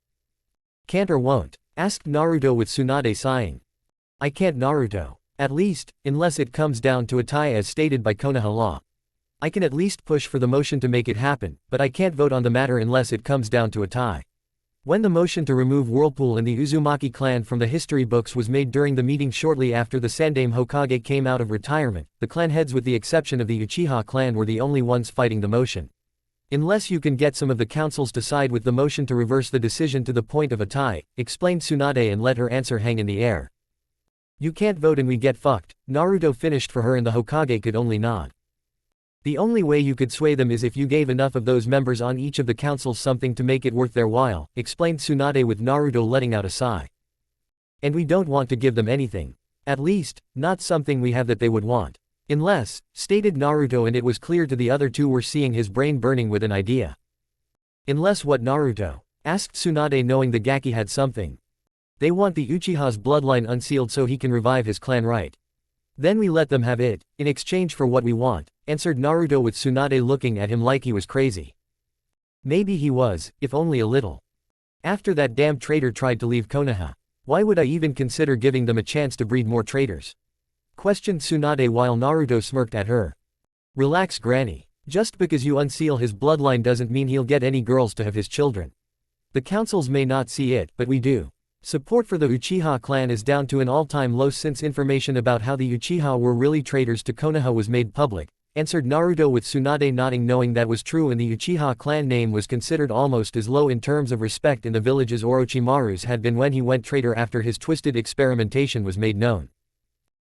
Speaker 1: Can't or won't? Asked Naruto with Tsunade sighing. I can't, Naruto. At least, unless it comes down to a tie as stated by Konoha law. I can at least push for the motion to make it happen, but I can't vote on the matter unless it comes down to a tie. When the motion to remove Whirlpool and the Uzumaki clan from the history books was made during the meeting shortly after the Sandaime Hokage came out of retirement, the clan heads with the exception of the Uchiha clan were the only ones fighting the motion. Unless you can get some of the councils to side with the motion to reverse the decision to the point of a tie, explained Tsunade and let her answer hang in the air. You can't vote and we get fucked, Naruto finished for her, and the Hokage could only nod. The only way you could sway them is if you gave enough of those members on each of the councils something to make it worth their while, explained Tsunade with Naruto letting out a sigh. And we don't want to give them anything. At least, not something we have that they would want. Unless, stated Naruto, and it was clear to the other two were seeing his brain burning with an idea. Unless what, Naruto? Asked Tsunade knowing the Gaki had something. They want the Uchiha's bloodline unsealed so he can revive his clan, right? Then we let them have it, in exchange for what we want, answered Naruto with Tsunade looking at him like he was crazy. Maybe he was, if only a little. After that damn traitor tried to leave Konoha. Why would I even consider giving them a chance to breed more traitors? Questioned Tsunade while Naruto smirked at her. Relax, Granny. Just because you unseal his bloodline doesn't mean he'll get any girls to have his children. The councils may not see it, but we do. Support for the Uchiha clan is down to an all-time low since information about how the Uchiha were really traitors to Konoha was made public, answered Naruto with Tsunade nodding knowing that was true, and the Uchiha clan name was considered almost as low in terms of respect in the village as Orochimaru's had been when he went traitor after his twisted experimentation was made known.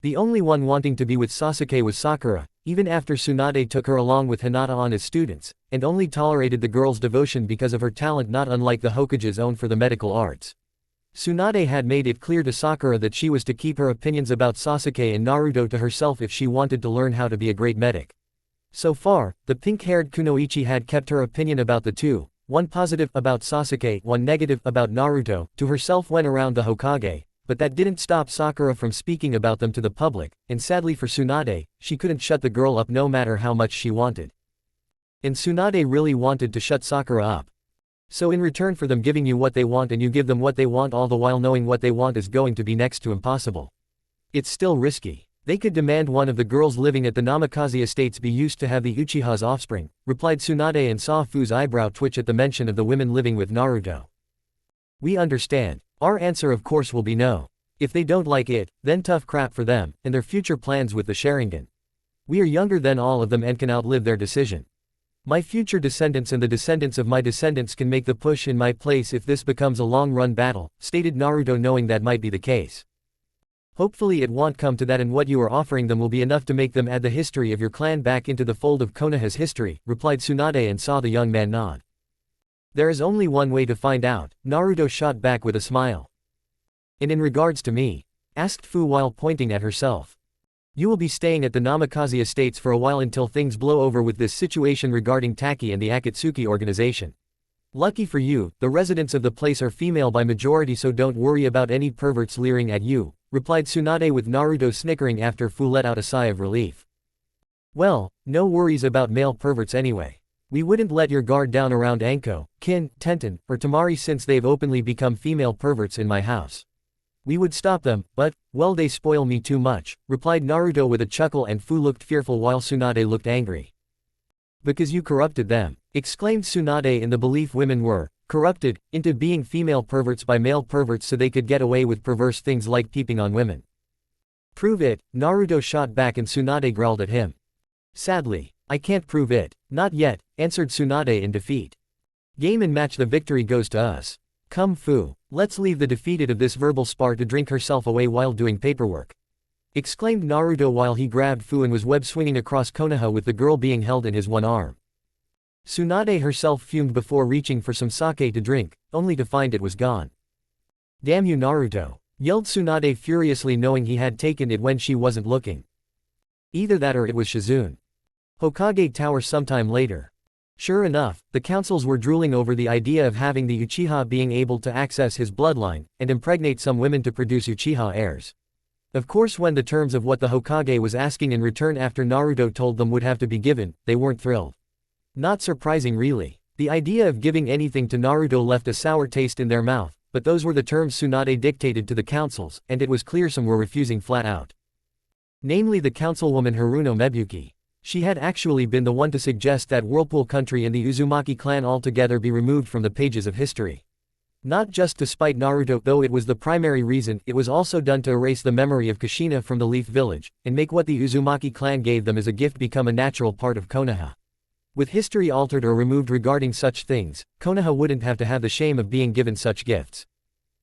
Speaker 1: The only one wanting to be with Sasuke was Sakura, even after Tsunade took her along with Hinata on as students, and only tolerated the girl's devotion because of her talent not unlike the Hokage's own for the medical arts. Tsunade had made it clear to Sakura that she was to keep her opinions about Sasuke and Naruto to herself if she wanted to learn how to be a great medic. So far, the pink-haired Kunoichi had kept her opinion about the two, one positive about Sasuke, one negative about Naruto, to herself when around the Hokage, but that didn't stop Sakura from speaking about them to the public, and sadly for Tsunade, she couldn't shut the girl up no matter how much she wanted. And Tsunade really wanted to shut Sakura up. So in return for them giving you what they want and you give them what they want all the while knowing what they want is going to be next to impossible. It's still risky. They could demand one of the girls living at the Namikaze estates be used to have the Uchiha's offspring, replied Tsunade and saw Fu's eyebrow twitch at the mention of the women living with Naruto. We understand. Our answer of course will be no. If they don't like it, then tough crap for them, and their future plans with the Sharingan. We are younger than all of them and can outlive their decision. My future descendants and the descendants of my descendants can make the push in my place if this becomes a long-run battle, stated Naruto knowing that might be the case. Hopefully it won't come to that, and what you are offering them will be enough to make them add the history of your clan back into the fold of Konoha's history, replied Tsunade and saw the young man nod. There is only one way to find out, Naruto shot back with a smile. And in regards to me? Asked Fu while pointing at herself. You will be staying at the Namikaze estates for a while until things blow over with this situation regarding Taki and the Akatsuki organization. Lucky for you, the residents of the place are female by majority, so don't worry about any perverts leering at you, replied Tsunade with Naruto snickering after Fu let out a sigh of relief. Well, no worries about male perverts anyway. We wouldn't let your guard down around Anko, Kin, Tenten, or Tamari since they've openly become female perverts in my house. We would stop them, but, well, they spoil me too much, replied Naruto with a chuckle, and Fu looked fearful while Tsunade looked angry. Because you corrupted them, exclaimed Tsunade in the belief women were corrupted into being female perverts by male perverts so they could get away with perverse things like peeping on women. Prove it, Naruto shot back and Tsunade growled at him. Sadly, I can't prove it. Not yet, answered Tsunade in defeat. Game and match, the victory goes to us. Come Fu, let's leave the defeated of this verbal spar to drink herself away while doing paperwork. Exclaimed Naruto while he grabbed Fu and was web-swinging across Konoha with the girl being held in his one arm. Tsunade herself fumed before reaching for some sake to drink, only to find it was gone. Damn you Naruto, yelled Tsunade furiously, knowing he had taken it when she wasn't looking. Either that or it was Shizune. Hokage Tower sometime later. Sure enough, the councils were drooling over the idea of having the Uchiha being able to access his bloodline, and impregnate some women to produce Uchiha heirs. Of course, when the terms of what the Hokage was asking in return after Naruto told them would have to be given, they weren't thrilled. Not surprising really. The idea of giving anything to Naruto left a sour taste in their mouth, but those were the terms Tsunade dictated to the councils, and it was clear some were refusing flat out. Namely the councilwoman Haruno Mebuki. She had actually been the one to suggest that Whirlpool Country and the Uzumaki clan altogether be removed from the pages of history. Not just to spite Naruto, though it was the primary reason, it was also done to erase the memory of Kushina from the Leaf Village, and make what the Uzumaki clan gave them as a gift become a natural part of Konoha. With history altered or removed regarding such things, Konoha wouldn't have to have the shame of being given such gifts.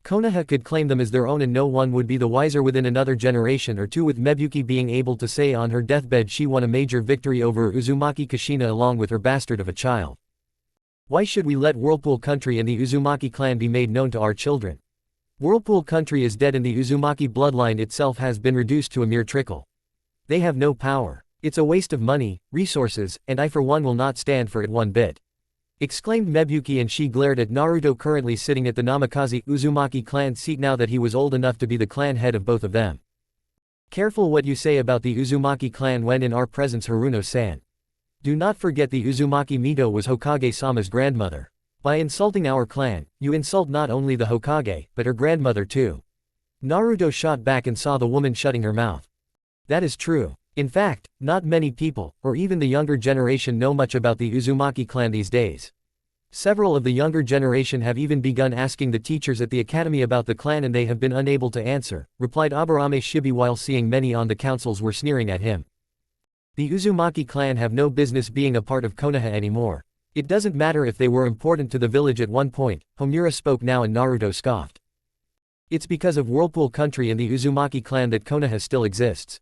Speaker 1: Konoha could claim them as their own and no one would be the wiser within another generation or two, with Mebuki being able to say on her deathbed she won a major victory over Uzumaki Kushina along with her bastard of a child. Why should we let Whirlpool Country and the Uzumaki clan be made known to our children? Whirlpool Country is dead and the Uzumaki bloodline itself has been reduced to a mere trickle. They have no power. It's a waste of money, resources, and I for one will not stand for it one bit. Exclaimed Mebuki, and she glared at Naruto, currently sitting at the Namikaze Uzumaki clan seat now that he was old enough to be the clan head of both of them. Careful what you say about the Uzumaki clan when in our presence, Haruno-san. Do not forget the Uzumaki Mito was Hokage-sama's grandmother. By insulting our clan, you insult not only the Hokage, but her grandmother too. Naruto shot back and saw the woman shutting her mouth. That is true. In fact, not many people, or even the younger generation, know much about the Uzumaki clan these days. Several of the younger generation have even begun asking the teachers at the academy about the clan, and they have been unable to answer, replied Aburame Shibi while seeing many on the councils were sneering at him. The Uzumaki clan have no business being a part of Konoha anymore. It doesn't matter if they were important to the village at one point, Homura spoke now, and Naruto scoffed. It's because of Whirlpool Country and the Uzumaki clan that Konoha still exists.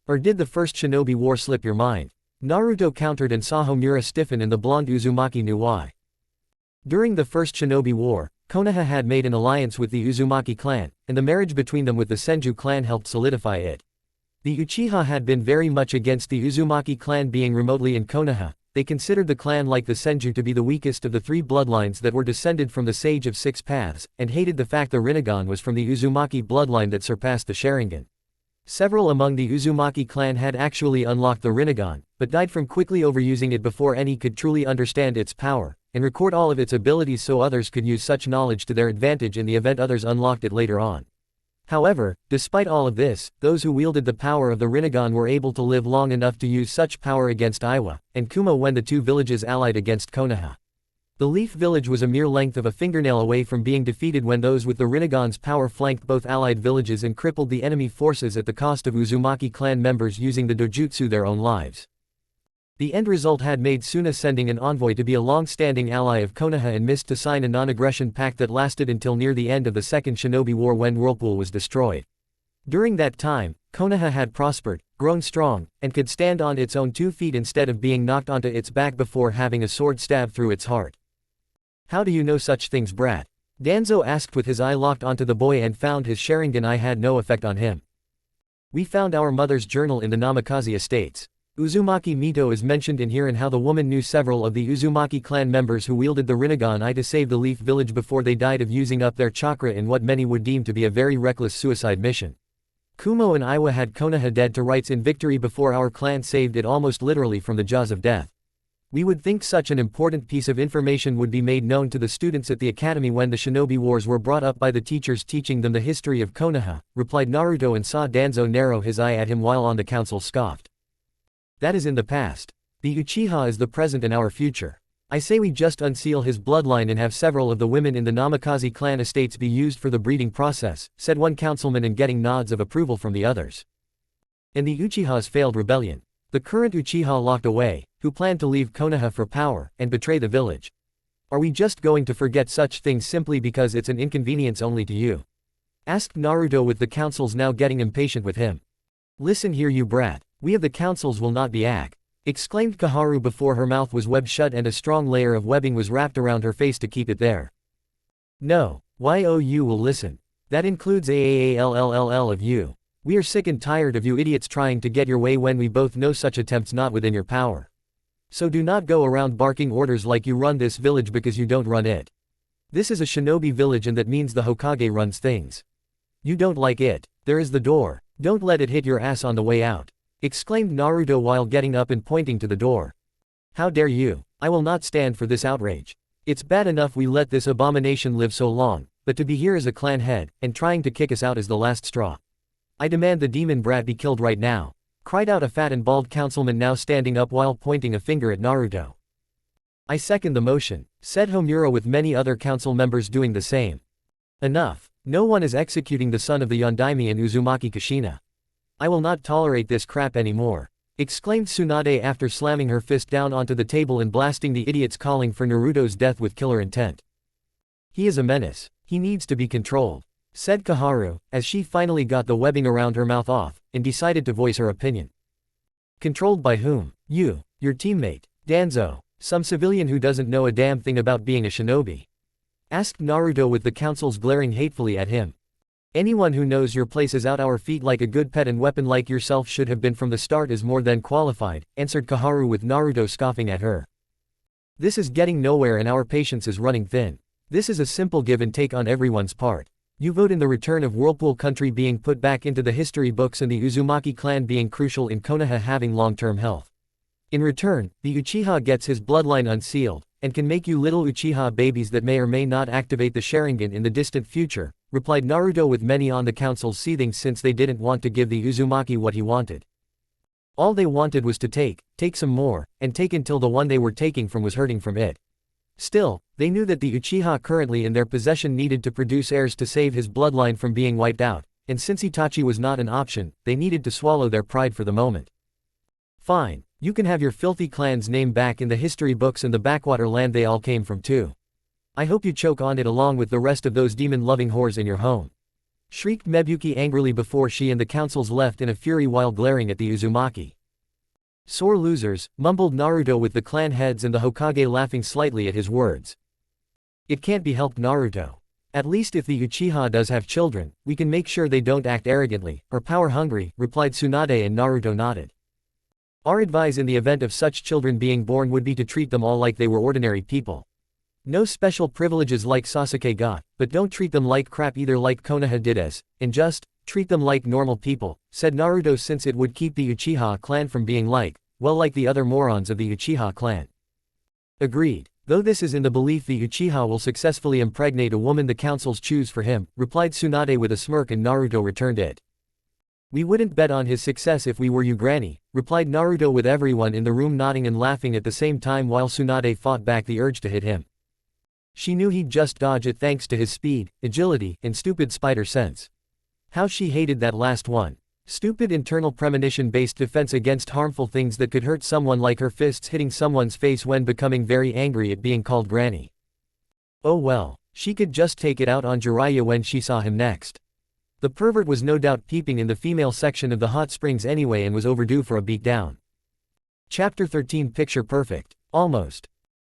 Speaker 1: Or did the first Shinobi War slip your mind? Naruto countered and saw Homura stiffen, and the blonde Uzumaki knew why. During the first Shinobi War, Konoha had made an alliance with the Uzumaki clan, and the marriage between them with the Senju clan helped solidify it. The Uchiha had been very much against the Uzumaki clan being remotely in Konoha. They considered the clan like the Senju to be the weakest of the three bloodlines that were descended from the Sage of Six Paths, and hated the fact the Rinnegan was from the Uzumaki bloodline that surpassed the Sharingan. Several among the Uzumaki clan had actually unlocked the Rinnegan, but died from quickly overusing it before any could truly understand its power, and record all of its abilities so others could use such knowledge to their advantage in the event others unlocked it later on. However, despite all of this, those who wielded the power of the Rinnegan were able to live long enough to use such power against Iwa and Kuma when the two villages allied against Konoha. The Leaf Village was a mere length of a fingernail away from being defeated when those with the Rinnegan's power flanked both allied villages and crippled the enemy forces at the cost of Uzumaki clan members using the dojutsu their own lives. The end result had made Suna sending an envoy to be a long-standing ally of Konoha and missed to sign a non-aggression pact that lasted until near the end of the Second Shinobi War when Whirlpool was destroyed. During that time, Konoha had prospered, grown strong, and could stand on its own 2 feet instead of being knocked onto its back before having a sword stabbed through its heart. How do you know such things, brat? Danzo asked with his eye locked onto the boy and found his Sharingan eye had no effect on him. We found our mother's journal in the Namikaze estates. Uzumaki Mito is mentioned in here, and how the woman knew several of the Uzumaki clan members who wielded the Rinnegan eye to save the Leaf Village before they died of using up their chakra in what many would deem to be a very reckless suicide mission. Kumo and Iwa had Konoha dead to rights in victory before our clan saved it almost literally from the jaws of death. We would think such an important piece of information would be made known to the students at the academy when the Shinobi Wars were brought up by the teachers teaching them the history of Konoha, replied Naruto, and saw Danzo narrow his eye at him while on the council scoffed. That is in the past. The Uchiha is the present and our future. I say we just unseal his bloodline and have several of the women in the Namikaze clan estates be used for the breeding process, said one councilman, and getting nods of approval from the others. and the Uchiha's failed rebellion. The current Uchiha locked away, who planned to leave Konoha for power, and betray the village. Are we just going to forget such things simply because it's an inconvenience only to you? Asked Naruto with the councils now getting impatient with him. Listen here you brat, we of the councils will not be exclaimed Koharu before her mouth was webbed shut and a strong layer of webbing was wrapped around her face to keep it there. No, you will listen. That includes AAALLLL of you. We are sick and tired of you idiots trying to get your way when we both know such attempts not within your power. So do not go around barking orders like you run this village because you don't run it. This is a shinobi village and that means the Hokage runs things. You don't like it, there is the door, don't let it hit your ass on the way out, exclaimed Naruto while getting up and pointing to the door. How dare you, I will not stand for this outrage. It's bad enough we let this abomination live so long, but to be here as a clan head, and trying to kick us out is the last straw. I demand the demon brat be killed right now, cried out a fat and bald councilman now standing up while pointing a finger at Naruto. I second the motion, said Homura with many other council members doing the same. Enough, no one is executing the son of the Yondaime and Uzumaki Kushina. I will not tolerate this crap anymore, exclaimed Tsunade after slamming her fist down onto the table and blasting the idiots calling for Naruto's death with killer intent. He is a menace, he needs to be controlled, said Koharu, as she finally got the webbing around her mouth off, and decided to voice her opinion. Controlled by whom? You, your teammate, Danzo, some civilian who doesn't know a damn thing about being a shinobi? Asked Naruto with the councils glaring hatefully at him. Anyone who knows your place is out our feet like a good pet and weapon like yourself should have been from the start is more than qualified, answered Koharu with Naruto scoffing at her. This is getting nowhere and our patience is running thin. This is a simple give and take on everyone's part. You vote in the return of Whirlpool Country being put back into the history books and the Uzumaki clan being crucial in Konoha having long-term health. In return, the Uchiha gets his bloodline unsealed, and can make you little Uchiha babies that may or may not activate the Sharingan in the distant future, replied Naruto with many on the council seething since they didn't want to give the Uzumaki what he wanted. All they wanted was to take some more, and take until the one they were taking from was hurting from it. Still, they knew that the Uchiha currently in their possession needed to produce heirs to save his bloodline from being wiped out, and since Itachi was not an option, they needed to swallow their pride for the moment. Fine, you can have your filthy clan's name back in the history books and the backwater land they all came from too. I hope you choke on it along with the rest of those demon-loving whores in your home. Shrieked Mebuki angrily before she and the councils left in a fury while glaring at the Uzumaki. Sore losers, mumbled Naruto with the clan heads and the Hokage laughing slightly at his words. It can't be helped Naruto. At least if the Uchiha does have children, we can make sure they don't act arrogantly, or power-hungry, replied Tsunade and Naruto nodded. Our advice in the event of such children being born would be to treat them all like they were ordinary people. No special privileges like Sasuke got, but don't treat them like crap either like Konoha did and just, treat them like normal people, said Naruto since it would keep the Uchiha clan from being like the other morons of the Uchiha clan. Agreed, though this is in the belief the Uchiha will successfully impregnate a woman the councils choose for him, replied Tsunade with a smirk and Naruto returned it. We wouldn't bet on his success if we were you granny, replied Naruto with everyone in the room nodding and laughing at the same time while Tsunade fought back the urge to hit him. She knew he'd just dodge it thanks to his speed, agility, and stupid spider sense. How she hated that last one. Stupid internal premonition-based defense against harmful things that could hurt someone like her fists hitting someone's face when becoming very angry at being called granny. Oh well, she could just take it out on Jiraiya when she saw him next. The pervert was no doubt peeping in the female section of the hot springs anyway and was overdue for a beatdown. Chapter 13 Picture Perfect. Almost.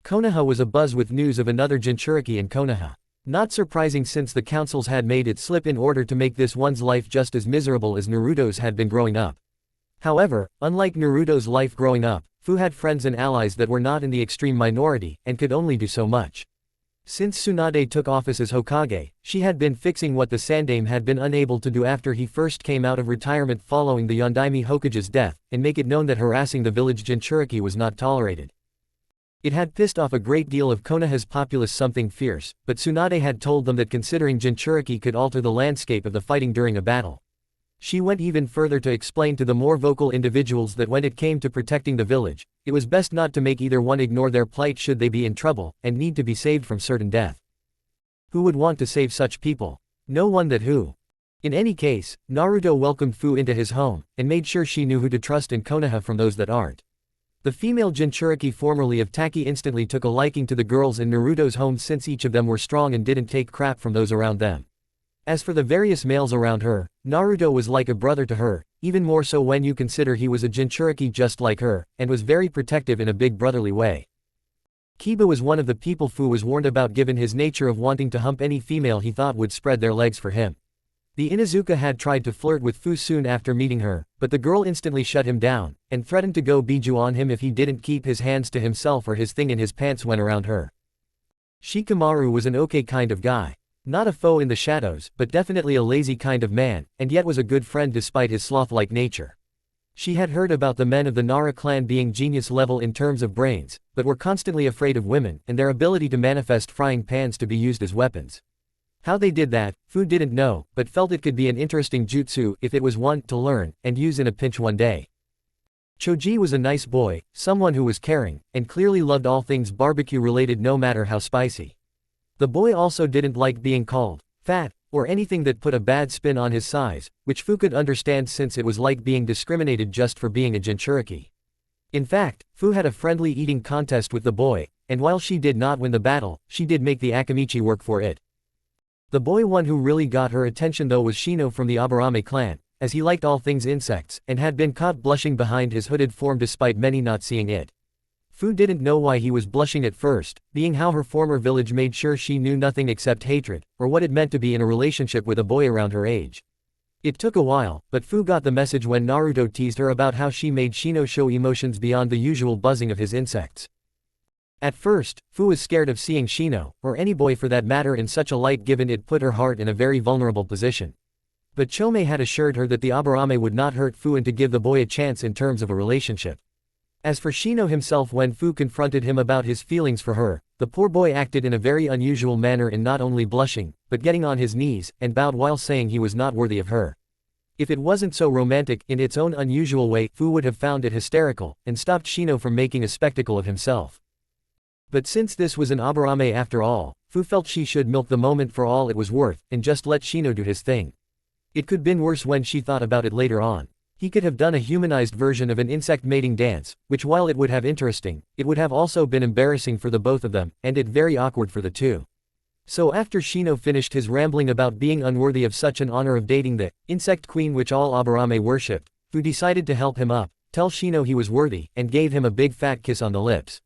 Speaker 1: Konoha was abuzz with news of another Jinchuriki in Konoha. Not surprising since the councils had made it slip in order to make this one's life just as miserable as Naruto's had been growing up. However, unlike Naruto's life growing up, Fu had friends and allies that were not in the extreme minority, and could only do so much. Since Tsunade took office as Hokage, she had been fixing what the Sandaime had been unable to do after he first came out of retirement following the Yondaime Hokage's death, and make it known that harassing the village Jinchuriki was not tolerated. It had pissed off a great deal of Konoha's populace something fierce, but Tsunade had told them that considering Jinchuriki could alter the landscape of the fighting during a battle. She went even further to explain to the more vocal individuals that when it came to protecting the village, it was best not to make either one ignore their plight should they be in trouble, and need to be saved from certain death. Who would want to save such people? No one that who. In any case, Naruto welcomed Fu into his home, and made sure she knew who to trust in Konoha from those that aren't. The female Jinchuriki formerly of Taki instantly took a liking to the girls in Naruto's home since each of them were strong and didn't take crap from those around them. As for the various males around her, Naruto was like a brother to her, even more so when you consider he was a Jinchuriki just like her, and was very protective in a big brotherly way. Kiba was one of the people Fu was warned about given his nature of wanting to hump any female he thought would spread their legs for him. The Inuzuka had tried to flirt with Fu soon after meeting her, but the girl instantly shut him down, and threatened to go biju on him if he didn't keep his hands to himself or his thing in his pants when around her. Shikamaru was an okay kind of guy. Not a foe in the shadows, but definitely a lazy kind of man, and yet was a good friend despite his sloth-like nature. She had heard about the men of the Nara clan being genius level in terms of brains, but were constantly afraid of women and their ability to manifest frying pans to be used as weapons. How they did that, Fu didn't know, but felt it could be an interesting jutsu if it was one to learn and use in a pinch one day. Choji was a nice boy, someone who was caring, and clearly loved all things barbecue related no matter how spicy. The boy also didn't like being called fat, or anything that put a bad spin on his size, which Fu could understand since it was like being discriminated just for being a Jinchuriki. In fact, Fu had a friendly eating contest with the boy, and while she did not win the battle, she did make the Akamichi work for it. The boy one who really got her attention though was Shino from the Aburame clan, as he liked all things insects, and had been caught blushing behind his hooded form despite many not seeing it. Fu didn't know why he was blushing at first, being how her former village made sure she knew nothing except hatred, or what it meant to be in a relationship with a boy around her age. It took a while, but Fu got the message when Naruto teased her about how she made Shino show emotions beyond the usual buzzing of his insects. At first, Fu was scared of seeing Shino, or any boy for that matter in such a light given it put her heart in a very vulnerable position. But Chome had assured her that the Aburame would not hurt Fu and to give the boy a chance in terms of a relationship. As for Shino himself, when Fu confronted him about his feelings for her, the poor boy acted in a very unusual manner in not only blushing, but getting on his knees, and bowed while saying he was not worthy of her. If it wasn't so romantic in its own unusual way, Fu would have found it hysterical, and stopped Shino from making a spectacle of himself. But since this was an Aburame after all, Fu felt she should milk the moment for all it was worth, and just let Shino do his thing. It could been worse when she thought about it later on. He could have done a humanized version of an insect mating dance, which while it would have interesting, it would have also been embarrassing for the both of them, and it very awkward for the two. So after Shino finished his rambling about being unworthy of such an honor of dating the insect queen which all Aburame worshipped, Fu decided to help him up, tell Shino he was worthy, and gave him a big fat kiss on the lips.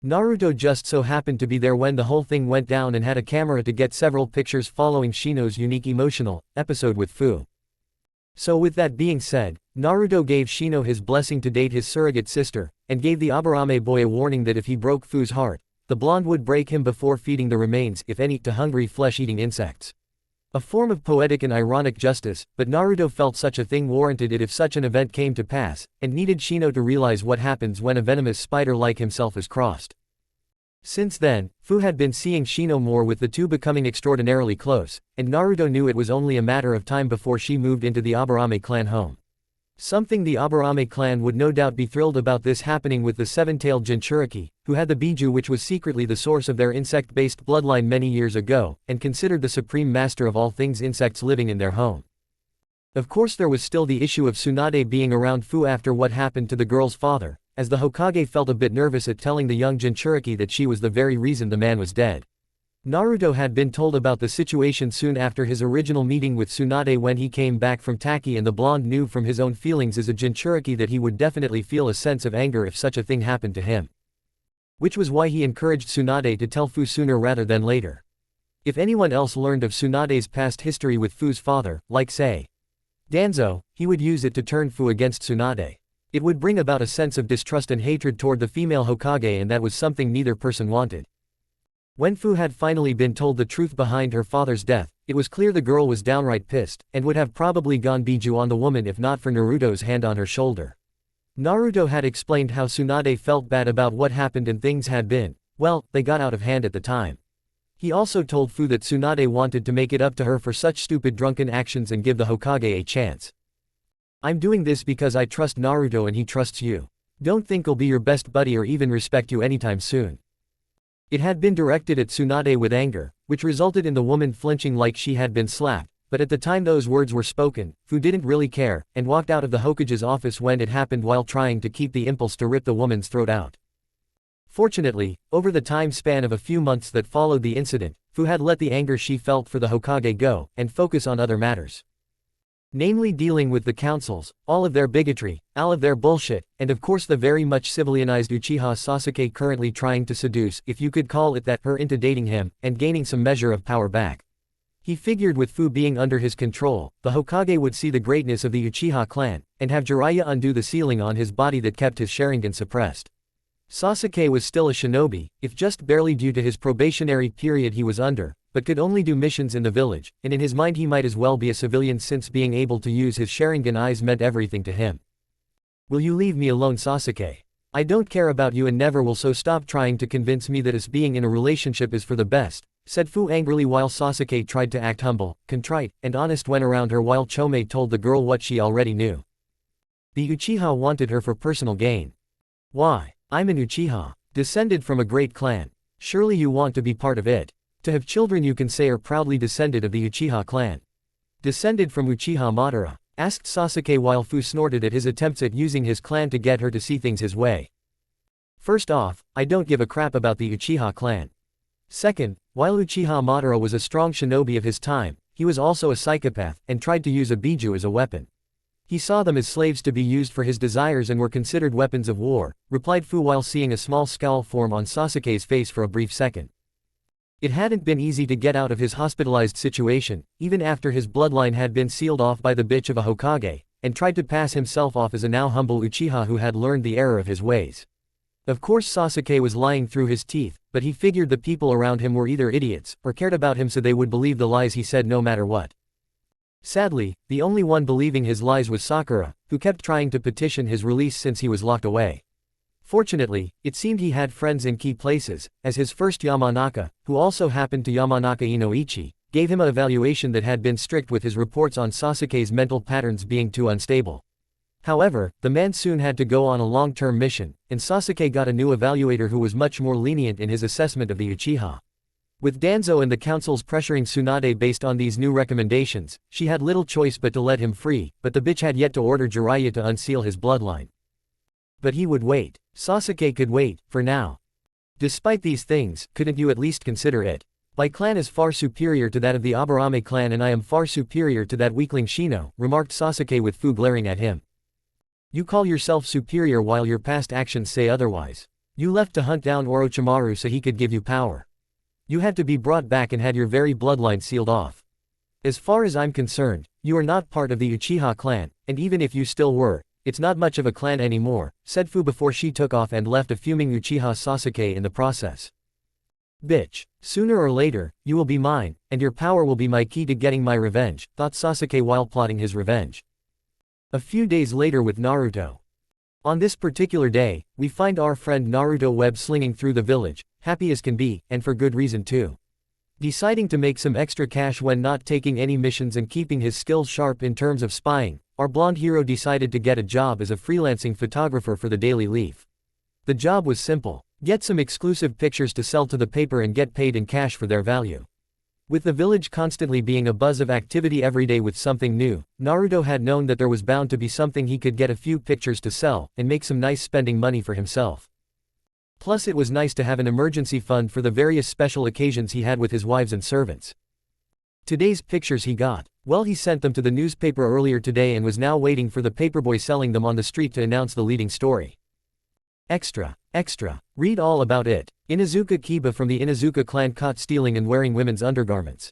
Speaker 1: Naruto just so happened to be there when the whole thing went down and had a camera to get several pictures following Shino's unique emotional episode with Fu. So with that being said, Naruto gave Shino his blessing to date his surrogate sister, and gave the Aburame boy a warning that if he broke Fu's heart, the blonde would break him before feeding the remains, if any, to hungry flesh-eating insects. A form of poetic and ironic justice, but Naruto felt such a thing warranted it if such an event came to pass, and needed Shino to realize what happens when a venomous spider like himself is crossed. Since then, Fu had been seeing Shino more, with the two becoming extraordinarily close, and Naruto knew it was only a matter of time before she moved into the Aburame clan home. Something the Aburame clan would no doubt be thrilled about this happening with the seven-tailed Jinchuriki, who had the Biju which was secretly the source of their insect-based bloodline many years ago, and considered the supreme master of all things insects living in their home. Of course there was still the issue of Tsunade being around Fu after what happened to the girl's father, as the Hokage felt a bit nervous at telling the young Jinchuriki that she was the very reason the man was dead. Naruto had been told about the situation soon after his original meeting with Tsunade when he came back from Taki, and the blonde knew from his own feelings as a Jinchuriki that he would definitely feel a sense of anger if such a thing happened to him. Which was why he encouraged Tsunade to tell Fu sooner rather than later. If anyone else learned of Tsunade's past history with Fu's father, like say Danzo, he would use it to turn Fu against Tsunade. It would bring about a sense of distrust and hatred toward the female Hokage, and that was something neither person wanted. When Fu had finally been told the truth behind her father's death, it was clear the girl was downright pissed, and would have probably gone biju on the woman if not for Naruto's hand on her shoulder. Naruto had explained how Tsunade felt bad about what happened and things had been, well, they got out of hand at the time. He also told Fu that Tsunade wanted to make it up to her for such stupid drunken actions and give the Hokage a chance. I'm doing this because I trust Naruto and he trusts you. Don't think I'll be your best buddy or even respect you anytime soon. It had been directed at Tsunade with anger, which resulted in the woman flinching like she had been slapped, but at the time those words were spoken, Fu didn't really care, and walked out of the Hokage's office when it happened while trying to keep the impulse to rip the woman's throat out. Fortunately, over the time span of a few months that followed the incident, Fu had let the anger she felt for the Hokage go, and focus on other matters. Namely dealing with the councils, all of their bigotry, all of their bullshit, and of course the very much civilianized Uchiha Sasuke currently trying to seduce, if you could call it that, her into dating him, and gaining some measure of power back. He figured with Fu being under his control, the Hokage would see the greatness of the Uchiha clan, and have Jiraiya undo the sealing on his body that kept his Sharingan suppressed. Sasuke was still a shinobi, if just barely due to his probationary period he was under, but could only do missions in the village, and in his mind he might as well be a civilian since being able to use his Sharingan eyes meant everything to him. "Will you leave me alone, Sasuke? I don't care about you and never will, so stop trying to convince me that us being in a relationship is for the best," said Fu angrily while Sasuke tried to act humble, contrite, and honest when around her while Chome told the girl what she already knew. The Uchiha wanted her for personal gain. "Why? I'm an Uchiha, descended from a great clan. Surely you want to be part of it. To have children you can say are proudly descended of the Uchiha clan." "Descended from Uchiha Madara?" asked Sasuke while Fu snorted at his attempts at using his clan to get her to see things his way. "First off, I don't give a crap about the Uchiha clan. Second, while Uchiha Madara was a strong shinobi of his time, he was also a psychopath, and tried to use a biju as a weapon. He saw them as slaves to be used for his desires and were considered weapons of war," replied Fu while seeing a small scowl form on Sasuke's face for a brief second. It hadn't been easy to get out of his hospitalized situation, even after his bloodline had been sealed off by the bitch of a Hokage, and tried to pass himself off as a now humble Uchiha who had learned the error of his ways. Of course Sasuke was lying through his teeth, but he figured the people around him were either idiots, or cared about him so they would believe the lies he said no matter what. Sadly, the only one believing his lies was Sakura, who kept trying to petition his release since he was locked away. Fortunately, it seemed he had friends in key places, as his first Yamanaka, who also happened to Yamanaka Inoichi, gave him an evaluation that had been strict with his reports on Sasuke's mental patterns being too unstable. However, the man soon had to go on a long-term mission, and Sasuke got a new evaluator who was much more lenient in his assessment of the Uchiha. With Danzo and the councils pressuring Tsunade based on these new recommendations, she had little choice but to let him free, but the bitch had yet to order Jiraiya to unseal his bloodline. But he would wait. Sasuke could wait, for now. "Despite these things, couldn't you at least consider it? My clan is far superior to that of the Aburame clan and I am far superior to that weakling Shino," remarked Sasuke with Fu glaring at him. "You call yourself superior while your past actions say otherwise. You left to hunt down Orochimaru so he could give you power. You had to be brought back and had your very bloodline sealed off. As far as I'm concerned, you are not part of the Uchiha clan, and even if you still were, it's not much of a clan anymore," said Fu before she took off and left a fuming Uchiha Sasuke in the process. "Bitch, sooner or later, you will be mine, and your power will be my key to getting my revenge," thought Sasuke while plotting his revenge. A few days later with Naruto. On this particular day, we find our friend Naruto web-slinging through the village, happy as can be, and for good reason too. Deciding to make some extra cash when not taking any missions and keeping his skills sharp in terms of spying, our blonde hero decided to get a job as a freelancing photographer for the Daily Leaf. The job was simple: get some exclusive pictures to sell to the paper and get paid in cash for their value. With the village constantly being a buzz of activity every day with something new, Naruto had known that there was bound to be something he could get a few pictures to sell, and make some nice spending money for himself. Plus it was nice to have an emergency fund for the various special occasions he had with his wives and servants. Today's pictures he got. Well, he sent them to the newspaper earlier today and was now waiting for the paperboy selling them on the street to announce the leading story. Extra. Extra. Read all about it. Inazuka Kiba from the Inazuka clan caught stealing and wearing women's undergarments.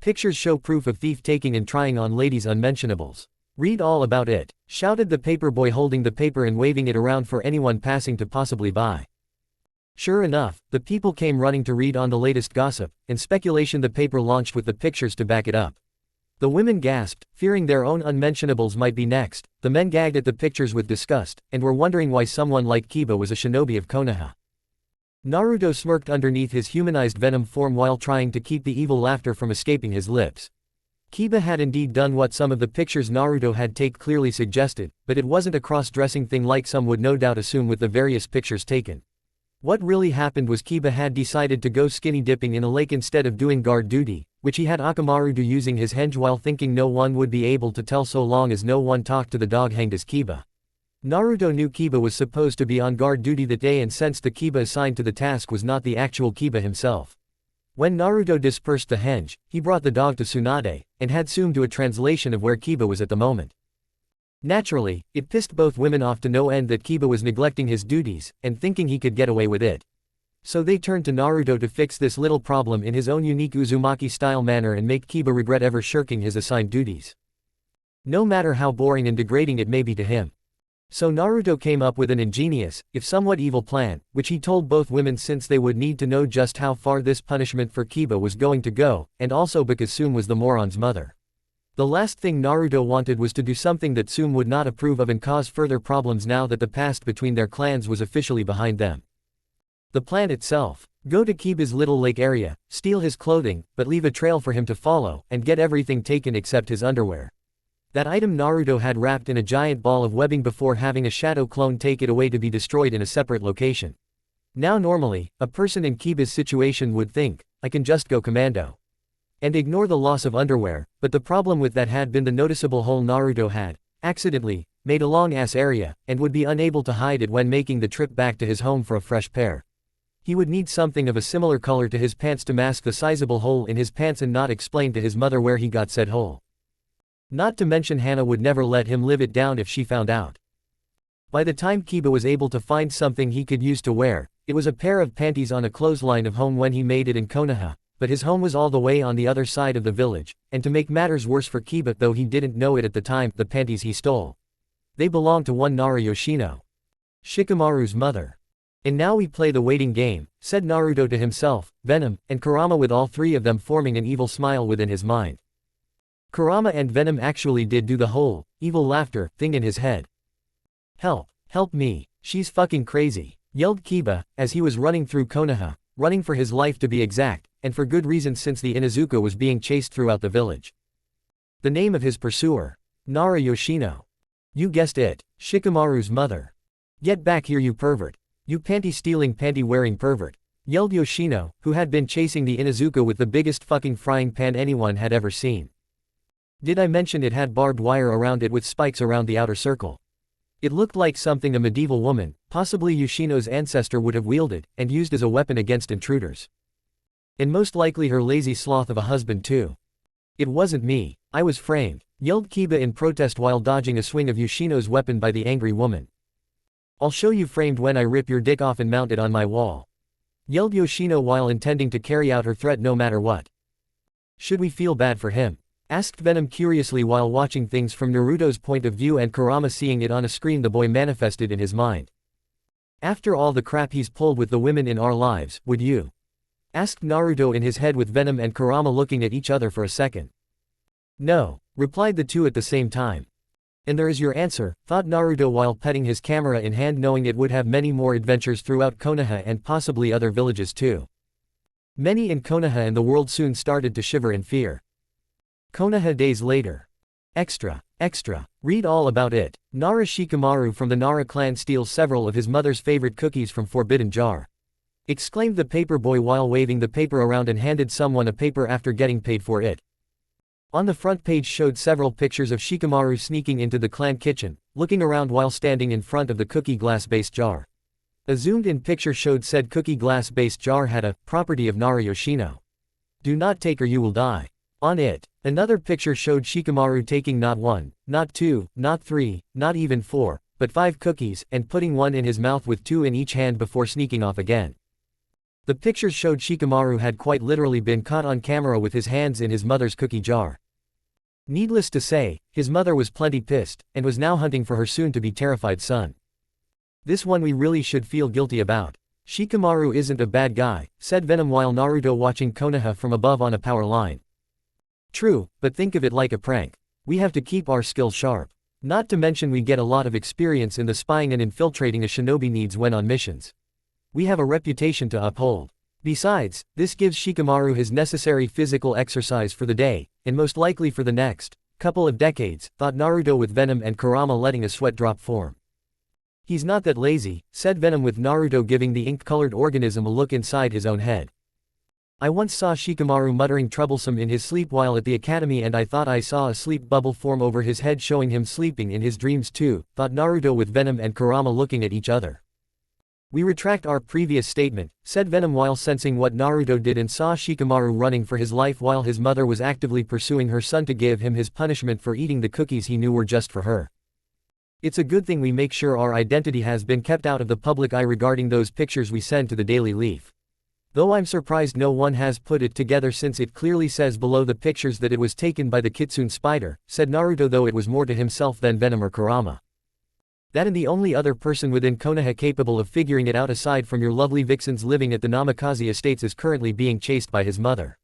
Speaker 1: Pictures show proof of thief taking and trying on ladies' unmentionables. Read all about it, shouted the paperboy holding the paper and waving it around for anyone passing to possibly buy. Sure enough, the people came running to read on the latest gossip, and speculation the paper launched with the pictures to back it up. The women gasped, fearing their own unmentionables might be next, the men gagged at the pictures with disgust, and were wondering why someone like Kiba was a shinobi of Konoha. Naruto smirked underneath his humanized venom form while trying to keep the evil laughter from escaping his lips. Kiba had indeed done what some of the pictures Naruto had taken clearly suggested, but it wasn't a cross-dressing thing like some would no doubt assume with the various pictures taken. What really happened was Kiba had decided to go skinny dipping in a lake instead of doing guard duty, which he had Akamaru do using his henge while thinking no one would be able to tell so long as no one talked to the dog hanged as Kiba. Naruto knew Kiba was supposed to be on guard duty that day and sensed the Kiba assigned to the task was not the actual Kiba himself. When Naruto dispersed the henge, he brought the dog to Tsunade, and had Sume do a translation of where Kiba was at the moment. Naturally, it pissed both women off to no end that Kiba was neglecting his duties, and thinking he could get away with it. So they turned to Naruto to fix this little problem in his own unique Uzumaki-style manner and make Kiba regret ever shirking his assigned duties. No matter how boring and degrading it may be to him. So Naruto came up with an ingenious, if somewhat evil plan, which he told both women since they would need to know just how far this punishment for Kiba was going to go, and also because Sume was the moron's mother. The last thing Naruto wanted was to do something that Sume would not approve of and cause further problems now that the past between their clans was officially behind them. The plan itself: go to Kiba's little lake area, steal his clothing, but leave a trail for him to follow, and get everything taken except his underwear. That item Naruto had wrapped in a giant ball of webbing before having a shadow clone take it away to be destroyed in a separate location. Now normally, a person in Kiba's situation would think, I can just go commando. And ignore the loss of underwear, but the problem with that had been the noticeable hole Naruto had, accidentally, made a long-ass area, and would be unable to hide it when making the trip back to his home for a fresh pair. He would need something of a similar color to his pants to mask the sizable hole in his pants and not explain to his mother where he got said hole. Not to mention Henna would never let him live it down if she found out. By the time Kiba was able to find something he could use to wear, it was a pair of panties on a clothesline of home when he made it in Konoha, but his home was all the way on the other side of the village, and to make matters worse for Kiba though he didn't know it at the time, the panties he stole. They belonged to one Nara Yoshino, Shikamaru's mother. And now we play the waiting game, said Naruto to himself, Venom, and Kurama with all three of them forming an evil smile within his mind. Kurama and Venom actually did do the whole, evil laughter, thing in his head. Help, help me, she's fucking crazy, yelled Kiba, as he was running through Konoha, running for his life to be exact, and for good reason since the Inuzuka was being chased throughout the village. The name of his pursuer, Nara Yoshino. You guessed it, Shikamaru's mother. Get back here you pervert. You panty-stealing panty-wearing pervert, yelled Yoshino, who had been chasing the Inuzuka with the biggest fucking frying pan anyone had ever seen. Did I mention it had barbed wire around it with spikes around the outer circle? It looked like something a medieval woman, possibly Yoshino's ancestor, would have wielded, and used as a weapon against intruders. And most likely her lazy sloth of a husband too. It wasn't me, I was framed, yelled Kiba in protest while dodging a swing of Yoshino's weapon by the angry woman. I'll show you framed when I rip your dick off and mount it on my wall, yelled Yoshino while intending to carry out her threat no matter what. Should we feel bad for him? Asked Venom curiously while watching things from Naruto's point of view and Kurama seeing it on a screen the boy manifested in his mind. After all the crap he's pulled with the women in our lives, would you? Asked Naruto in his head with Venom and Kurama looking at each other for a second. No, replied the two at the same time. And there is your answer, thought Naruto while petting his camera in hand knowing it would have many more adventures throughout Konoha and possibly other villages too. Many in Konoha and the world soon started to shiver in fear. Konoha days later. Extra. Read all about it. Nara Shikamaru from the Nara clan steals several of his mother's favorite cookies from Forbidden Jar. Exclaimed the paper boy while waving the paper around and handed someone a paper after getting paid for it. On the front page showed several pictures of Shikamaru sneaking into the clan kitchen, looking around while standing in front of the cookie glass-based jar. A zoomed-in picture showed said cookie glass-based jar had a property of Nara Yoshino. Do not take or you will die. On it, another picture showed Shikamaru taking not one, not two, not three, not even four, but 5 cookies, and putting one in his mouth with 2 in each hand before sneaking off again. The pictures showed Shikamaru had quite literally been caught on camera with his hands in his mother's cookie jar. Needless to say, his mother was plenty pissed, and was now hunting for her soon-to-be terrified son. This one we really should feel guilty about. Shikamaru isn't a bad guy, said Venom while Naruto watching Konoha from above on a power line. True, but think of it like a prank. We have to keep our skills sharp. Not to mention we get a lot of experience in the spying and infiltrating a shinobi needs when on missions. We have a reputation to uphold. Besides, this gives Shikamaru his necessary physical exercise for the day, and most likely for the next couple of decades, thought Naruto with Venom and Kurama letting a sweat drop form. He's not that lazy, said Venom with Naruto giving the ink-colored organism a look inside his own head. I once saw Shikamaru muttering troublesome in his sleep while at the academy, and I thought I saw a sleep bubble form over his head showing him sleeping in his dreams too, thought Naruto with Venom and Kurama looking at each other. We retract our previous statement, said Venom while sensing what Naruto did and saw Shikamaru running for his life while his mother was actively pursuing her son to give him his punishment for eating the cookies he knew were just for her. It's a good thing we make sure our identity has been kept out of the public eye regarding those pictures we send to the Daily Leaf. Though I'm surprised no one has put it together since it clearly says below the pictures that it was taken by the Kitsune spider, said Naruto, though it was more to himself than Venom or Kurama. That and the only other person within Konoha capable of figuring it out aside from your lovely vixens living at the Namikaze estates is currently being chased by his mother.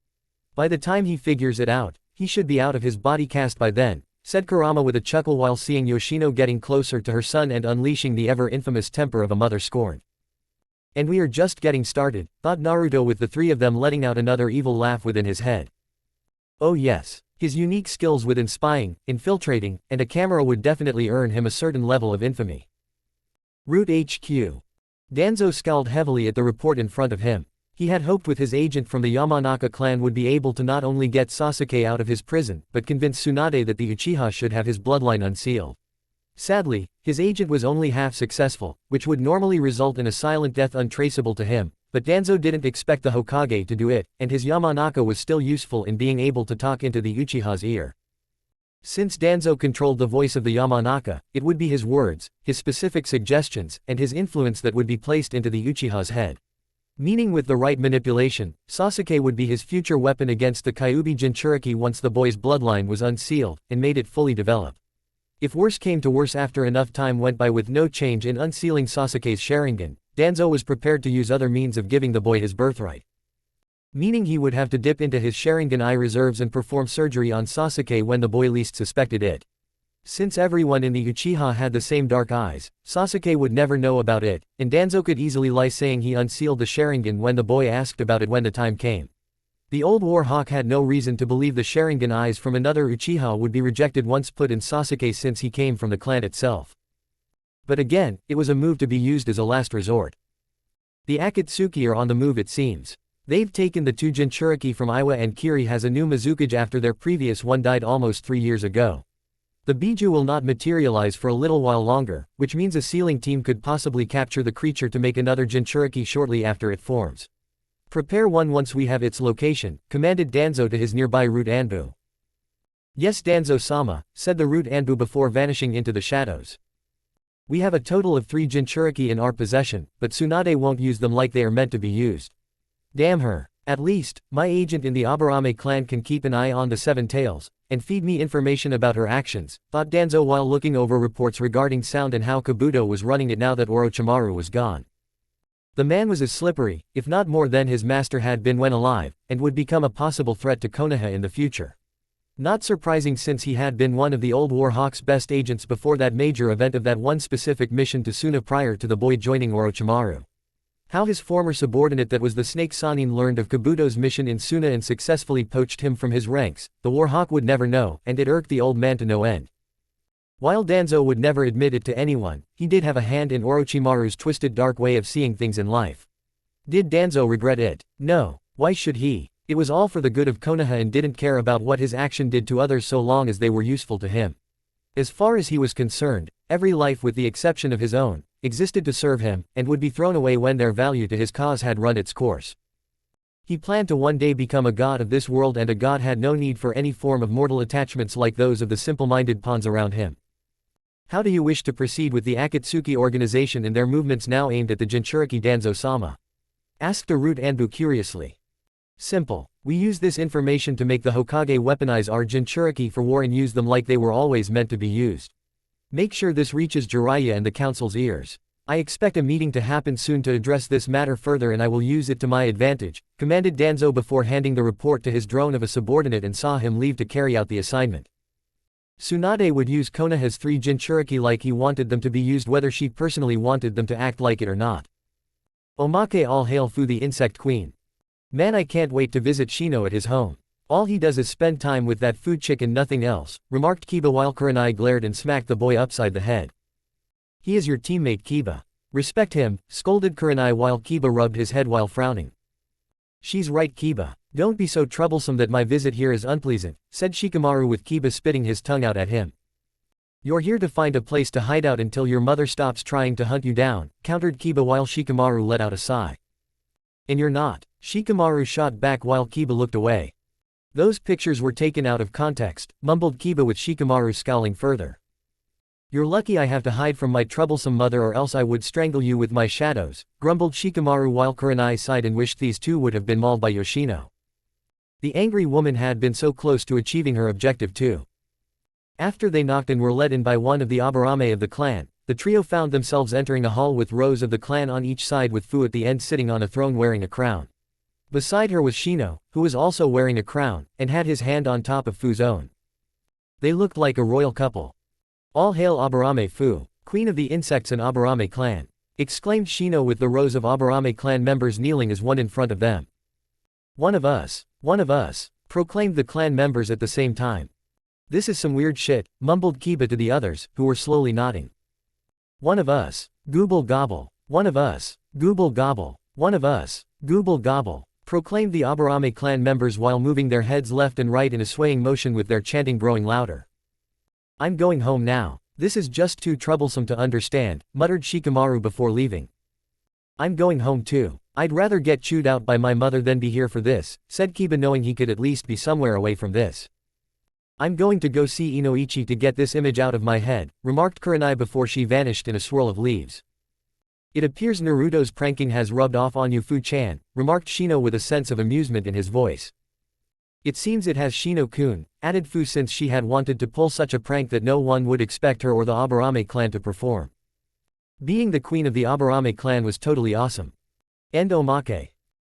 Speaker 1: By the time he figures it out, he should be out of his body cast by then, said Kurama with a chuckle while seeing Yoshino getting closer to her son and unleashing the ever-infamous temper of a mother scorned. And we are just getting started, thought Naruto with the three of them letting out another evil laugh within his head. Oh yes, his unique skills within spying, infiltrating, and a camera would definitely earn him a certain level of infamy. Root HQ. Danzo scowled heavily at the report in front of him. He had hoped with his agent from the Yamanaka clan would be able to not only get Sasuke out of his prison, but convince Tsunade that the Uchiha should have his bloodline unsealed. Sadly, his agent was only half successful, which would normally result in a silent death untraceable to him, but Danzo didn't expect the Hokage to do it, and his Yamanaka was still useful in being able to talk into the Uchiha's ear. Since Danzo controlled the voice of the Yamanaka, it would be his words, his specific suggestions, and his influence that would be placed into the Uchiha's head. Meaning with the right manipulation, Sasuke would be his future weapon against the Kyuubi Jinchuriki once the boy's bloodline was unsealed, and made it fully develop. If worse came to worse after enough time went by with no change in unsealing Sasuke's Sharingan, Danzo was prepared to use other means of giving the boy his birthright. Meaning he would have to dip into his Sharingan eye reserves and perform surgery on Sasuke when the boy least suspected it. Since everyone in the Uchiha had the same dark eyes, Sasuke would never know about it, and Danzo could easily lie saying he unsealed the Sharingan when the boy asked about it when the time came. The old war hawk had no reason to believe the Sharingan eyes from another Uchiha would be rejected once put in Sasuke since he came from the clan itself. But again, it was a move to be used as a last resort. The Akatsuki are on the move, it seems. They've taken the two Jinchuriki from Iwa, and Kiri has a new Mizukage after their previous one died almost 3 years ago. The Biju will not materialize for a little while longer, which means a sealing team could possibly capture the creature to make another Jinchuriki shortly after it forms. Prepare one once we have its location, commanded Danzo to his nearby Root Anbu. Yes, Danzo-sama, said the Root Anbu before vanishing into the shadows. We have a total of 3 Jinchuriki in our possession, but Tsunade won't use them like they are meant to be used. Damn her. At least, my agent in the Aburame clan can keep an eye on the Seven Tails, and feed me information about her actions, thought Danzo while looking over reports regarding sound and how Kabuto was running it now that Orochimaru was gone. The man was as slippery, if not more than his master had been when alive, and would become a possible threat to Konoha in the future. Not surprising since he had been one of the old War Hawk's best agents before that major event of that one specific mission to Suna prior to the boy joining Orochimaru. How his former subordinate that was the Snake Sanin learned of Kabuto's mission in Suna and successfully poached him from his ranks, the War Hawk would never know, and it irked the old man to no end. While Danzo would never admit it to anyone, he did have a hand in Orochimaru's twisted dark way of seeing things in life. Did Danzo regret it? No. Why should he? It was all for the good of Konoha and didn't care about what his action did to others so long as they were useful to him. As far as he was concerned, every life with the exception of his own, existed to serve him, and would be thrown away when their value to his cause had run its course. He planned to one day become a god of this world, and a god had no need for any form of mortal attachments like those of the simple-minded pawns around him. How do you wish to proceed with the Akatsuki organization and their movements now aimed at the Jinchuriki, Danzo-sama? Asked the Root Anbu curiously. Simple. We use this information to make the Hokage weaponize our Jinchuriki for war and use them like they were always meant to be used. Make sure this reaches Jiraiya and the council's ears. I expect a meeting to happen soon to address this matter further, and I will use it to my advantage, commanded Danzo before handing the report to his drone of a subordinate and saw him leave to carry out the assignment. Tsunade would use Konoha's 3 Jinchuriki like he wanted them to be used, whether she personally wanted them to act like it or not. Omake, all hail Fu, the insect queen. Man, I can't wait to visit Shino at his home. All he does is spend time with that food chick and nothing else, remarked Kiba while Kurenai glared and smacked the boy upside the head. He is your teammate, Kiba. Respect him, scolded Kurenai while Kiba rubbed his head while frowning. She's right, Kiba. Don't be so troublesome that my visit here is unpleasant, said Shikamaru with Kiba spitting his tongue out at him. You're here to find a place to hide out until your mother stops trying to hunt you down, countered Kiba while Shikamaru let out a sigh. And you're not, Shikamaru shot back while Kiba looked away. Those pictures were taken out of context, mumbled Kiba with Shikamaru scowling further. You're lucky I have to hide from my troublesome mother or else I would strangle you with my shadows, grumbled Shikamaru while Kurenai sighed and wished these two would have been mauled by Yoshino. The angry woman had been so close to achieving her objective too. After they knocked and were let in by one of the Aburame of the clan, the trio found themselves entering a hall with rows of the clan on each side with Fu at the end sitting on a throne wearing a crown. Beside her was Shino, who was also wearing a crown, and had his hand on top of Fu's own. They looked like a royal couple. All hail Aburame Fu, queen of the insects and Aburame clan, exclaimed Shino with the rows of Aburame clan members kneeling as one in front of them. One of us, proclaimed the clan members at the same time. This is some weird shit, mumbled Kiba to the others, who were slowly nodding. One of us, gooble gobble, one of us, gooble gobble, one of us, gooble gobble, proclaimed the Aburame clan members while moving their heads left and right in a swaying motion with their chanting growing louder. I'm going home now. This is just too troublesome to understand, muttered Shikamaru before leaving. I'm going home too. I'd rather get chewed out by my mother than be here for this, said Kiba knowing he could at least be somewhere away from this. I'm going to go see Inoichi to get this image out of my head, remarked Kurenai before she vanished in a swirl of leaves. It appears Naruto's pranking has rubbed off on you, Fu-chan, remarked Shino with a sense of amusement in his voice. It seems it has, Shino-kun, added Fu, since she had wanted to pull such a prank that no one would expect her or the Aburame clan to perform. Being the queen of the Aburame clan was totally awesome. End omake.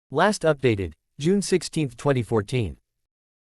Speaker 1: Last updated, June 16, 2014.